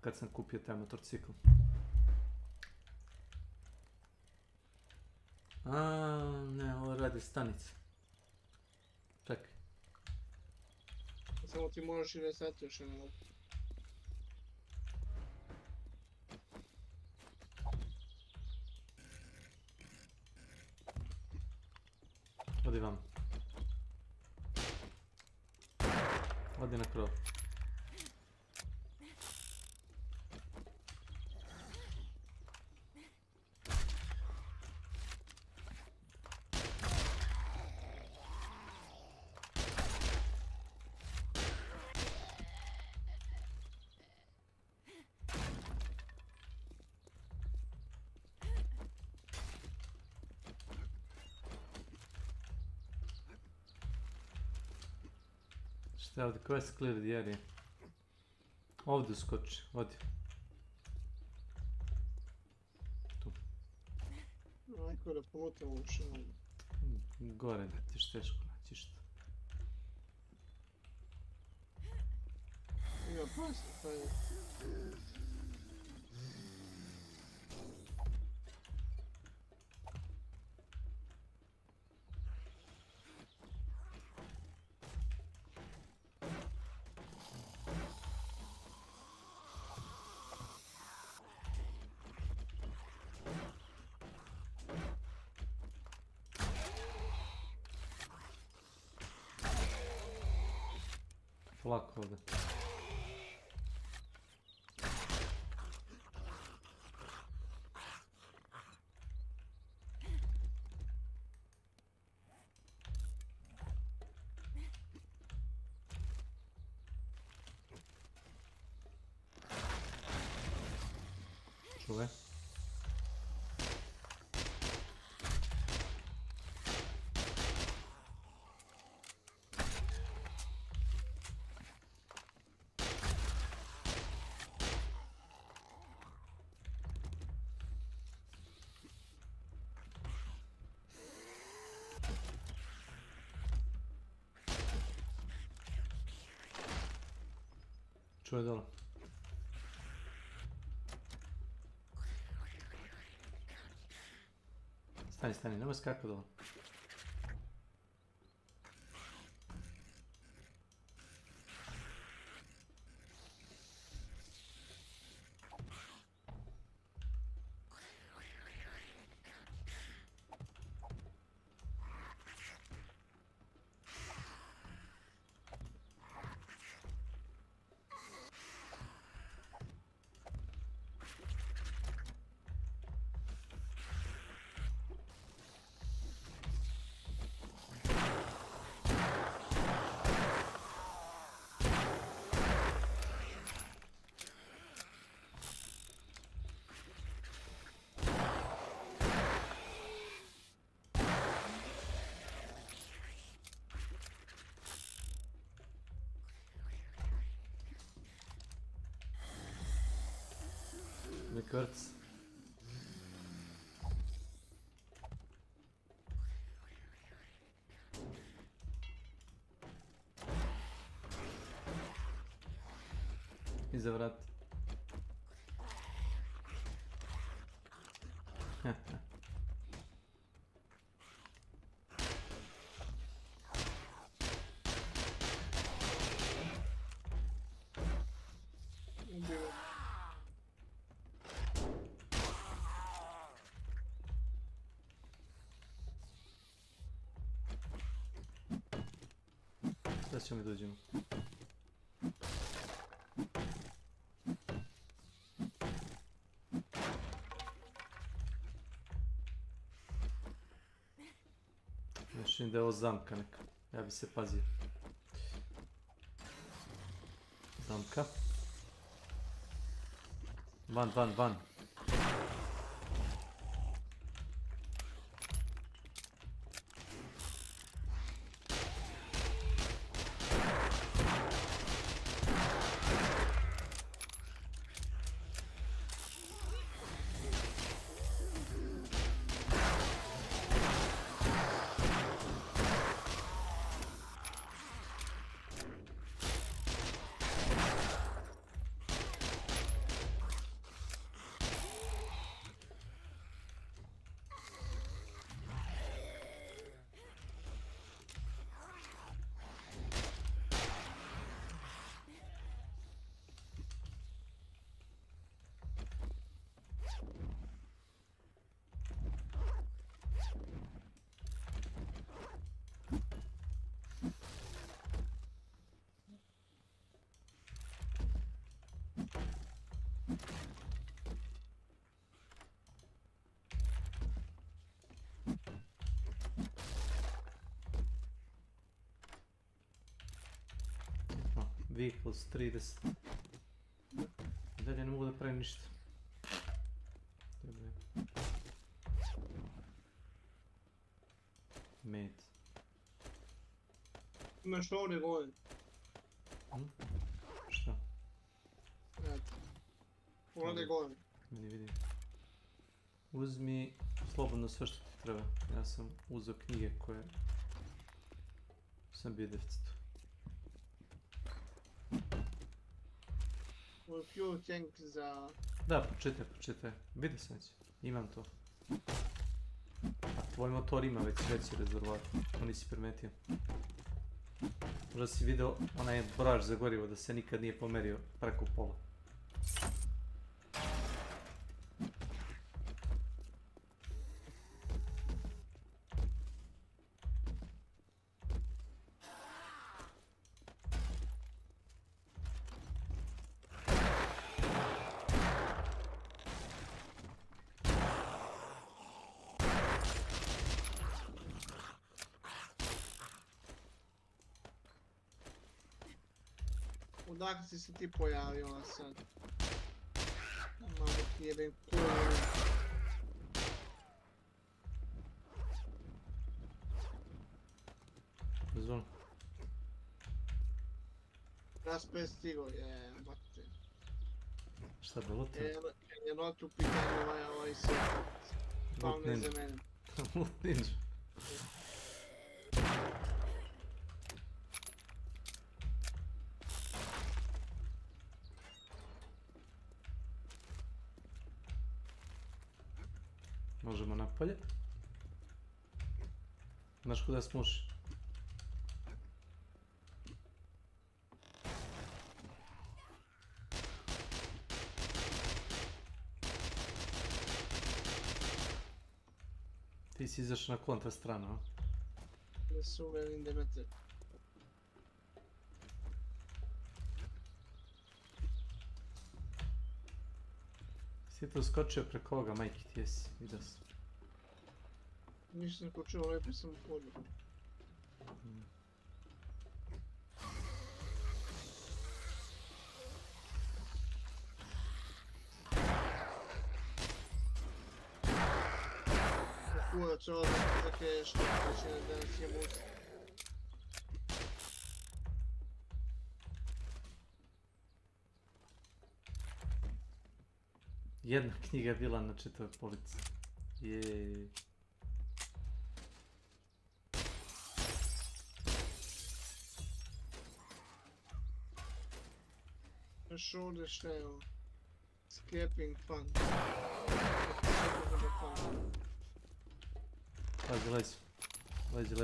Kad sam kupio taj motorcikl. Ne, ovo radi stanica. Čekaj. Samo ti moraš i resati još jednom. Odi vam. Odi na krov. Šta je ovdje? Quest clear the area. Ovdje skoči, odi. Tu. Ajko da pomotam u šinu. Gore da ti teško naći što. Ima pasno, pa je. Lako ovdje. Čuvaj. Čuvaj dole. Stani, nemoj skakati dole. Kurz. Iza vrat. Sad ćemo dođemo. Mislim da je ovo zamka neka. Ja bi se pazio. Zamka. Van. Vehicles 30. Dalje ne mogu da pravim ništa. Dobre. Med. Imaš ovdje gore. Šta? Eto. Ovdje gore. Meni vidim. Uzmi slobodno sve što ti treba. Ja sam uzeo knjige koje sam bio deficitu. Fuel tank za... Da, počitaj. Vidio sam već. Imam to. A tvoj motor ima već veći rezervoar. To nisi primetio. Možda si vidio onaj brojač za gorivo da se nikad nije pomerio preko pola. Odakle si se ti pojavio sad? Malo ti jebem kuru. Zvon. Raspet stigo, bate. Šta da lutam? Je not u pitanju ovaj set. Spavno je za mene. Loot ninja. Možemo napolje. Znaš kuda smo ušli? Ti si izašao na kontra stranu, a? Da se uvelim Demeter. Si to skočio preko ovoga, majke ti jesi, vidio sam. Ništa ne skočio, lepo sam u hodu. Kurac ovdje za te što će da nas je muti. Jedna knjiga je bila na čitavoj polici. Jeee. Još ovdje šta je ovo? Escaping fun. Lezi. Lezi.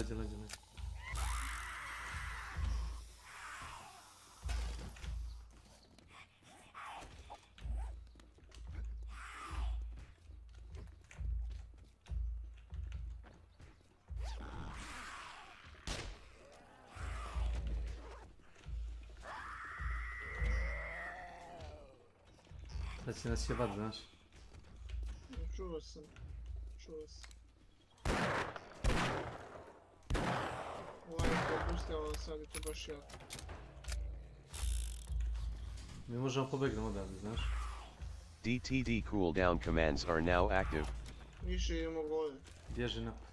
Da će nas jebat, znaš? Čuo sam. Ovaj je popustio, sad je to baš jako. Mi možemo pobegnemo odavde, znaš? DTD cooldown commands are now active. Više idemo gore. Bježi napad.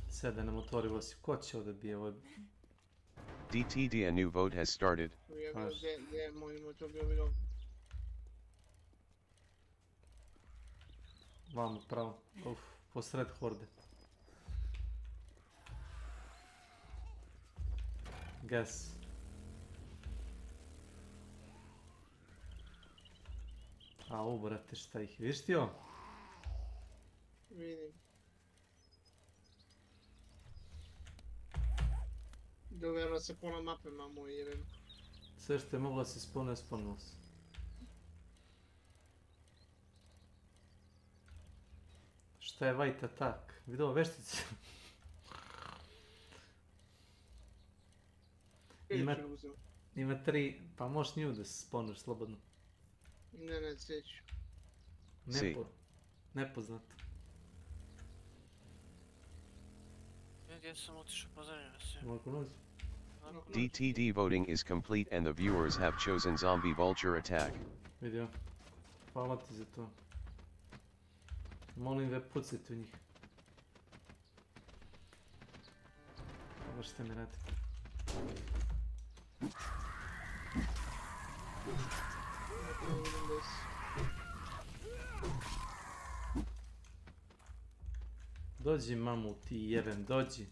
Sede na motori vosi. Ko će ovdje bi ovo? DTD, a new vote has started. Gdje je moj motor bio bilo? Vamo pravo. Posred horde. Gas. Au, brate, šta ih vidiš ti ovo? Vidim. Dovjerno se pola mape mamo jebem. Sve što je mogla se spone, sponulo se. Šta je white attack? Vidio veštice? Ima 3, pa možeš nju da se sponuš slobodno. Ne, sjeću. Nepoznato. Gdje sam otišao, pozavljeno se. Mogu nozi. DTD voting is complete and the viewers have chosen Zombie Vulture Attack. Vidio. Hvala ti za to. Molim da pucajte u njih. Ovo što mi radi. Dođi mamu ti jeben, dođi.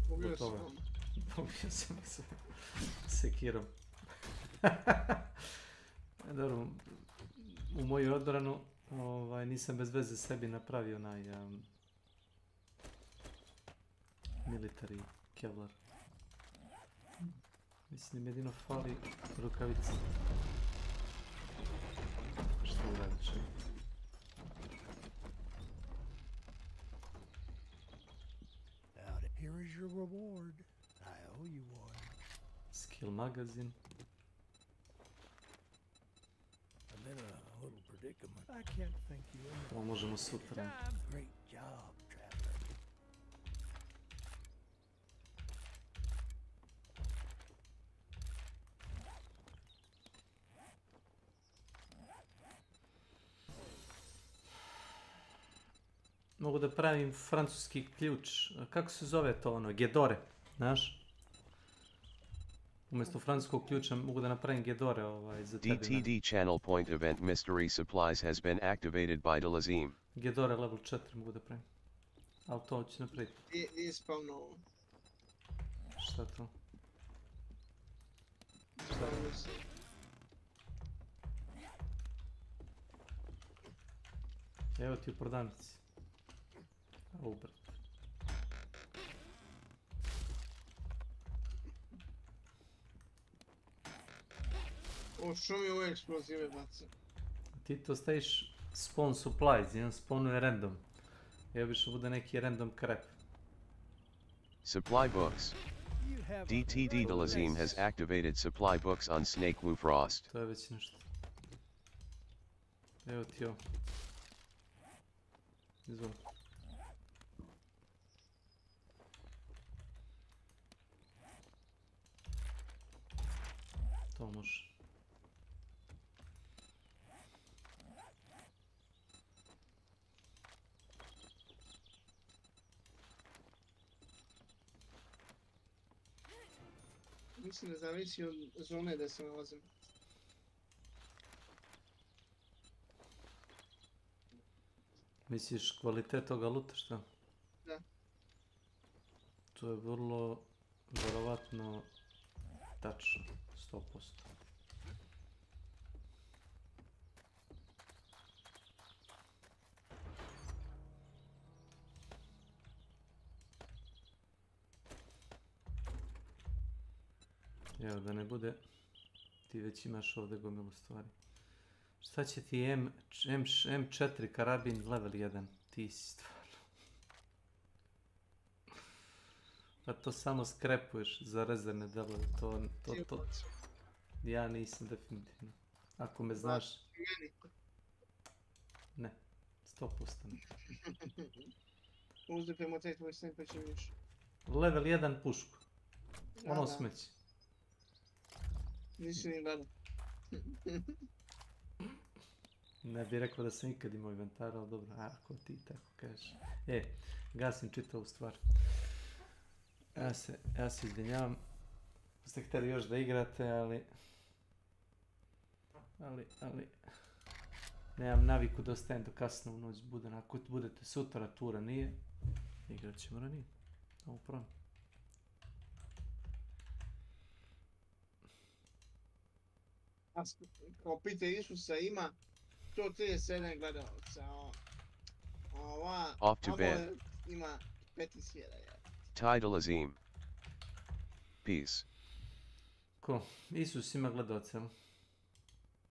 Ubio sam. Ubio sam se sekirom. Dobro, u moju odbranu nisam bez veze sebi napravio onaj military kevlar. Mislim, jedino fali rukavice. Što uradiš? Here is your reward. I owe you one. Skill magazine. I'm in a little predicament. I can't thank you enough. To možemo sutra. Great job, traveler. Mogu da pravim francuski ključ. Kako se zove to ono? Gedore, znaš? Umjesto francuskog ključa mogu da napravim gedore za tebe. DTD channel point event mystery supplies has been activated by Delazim. Gedore level 4 mogu da pravim. Ali to ću napraviti. Nije spavno ovo. Šta to? Spavno se. Evo ti u prodavnici. Ovo brat. O, što mi ove eksplozive baca? Ti to staviš spawn supplies, jedan spawnuje random. I obično bude neki random crap. Supply books. DTD Delazim has activated supply books on S.W.Frost. To je već nešto. Evo ti ovo. Izvoli. To može. Mislim da zavisi od zone da se nalazim. Misliš kvalitet toga luta, šta? Da. To je vrlo, vjerovatno, tačno, 100%. Evo, da ne bude, ti već imaš ovdje gomilu stvari. Šta će ti M4 karabin level 1? Ti si stvarno. Pa to samo skrepuješ za rezervne delove, to. Ja nisam definitivno. Ako me znaš... Ne, 100% ne. Uzdi premotaj tvoj sen pa će vidiš. Level 1 pušku. Ono smeći. Nisi ni gledao. Ne bih rekao da sam ikad imao inventar, ali dobro, ako ti tako kažeš. Gasim čitavu stvar. Ja se izvinjavam. Ste htjeli još da igrate, ali... Nemam naviku da ostajem do kasno u noć budem. Ako budete sutra, tu ranije, igrat ćemo ranije. Ovo prvom. Kao pite Isusa ima 137 gledalca, Off to bed. Ima 15.000. Ty Delazim. Peace. Ko? Isus ima gledalca.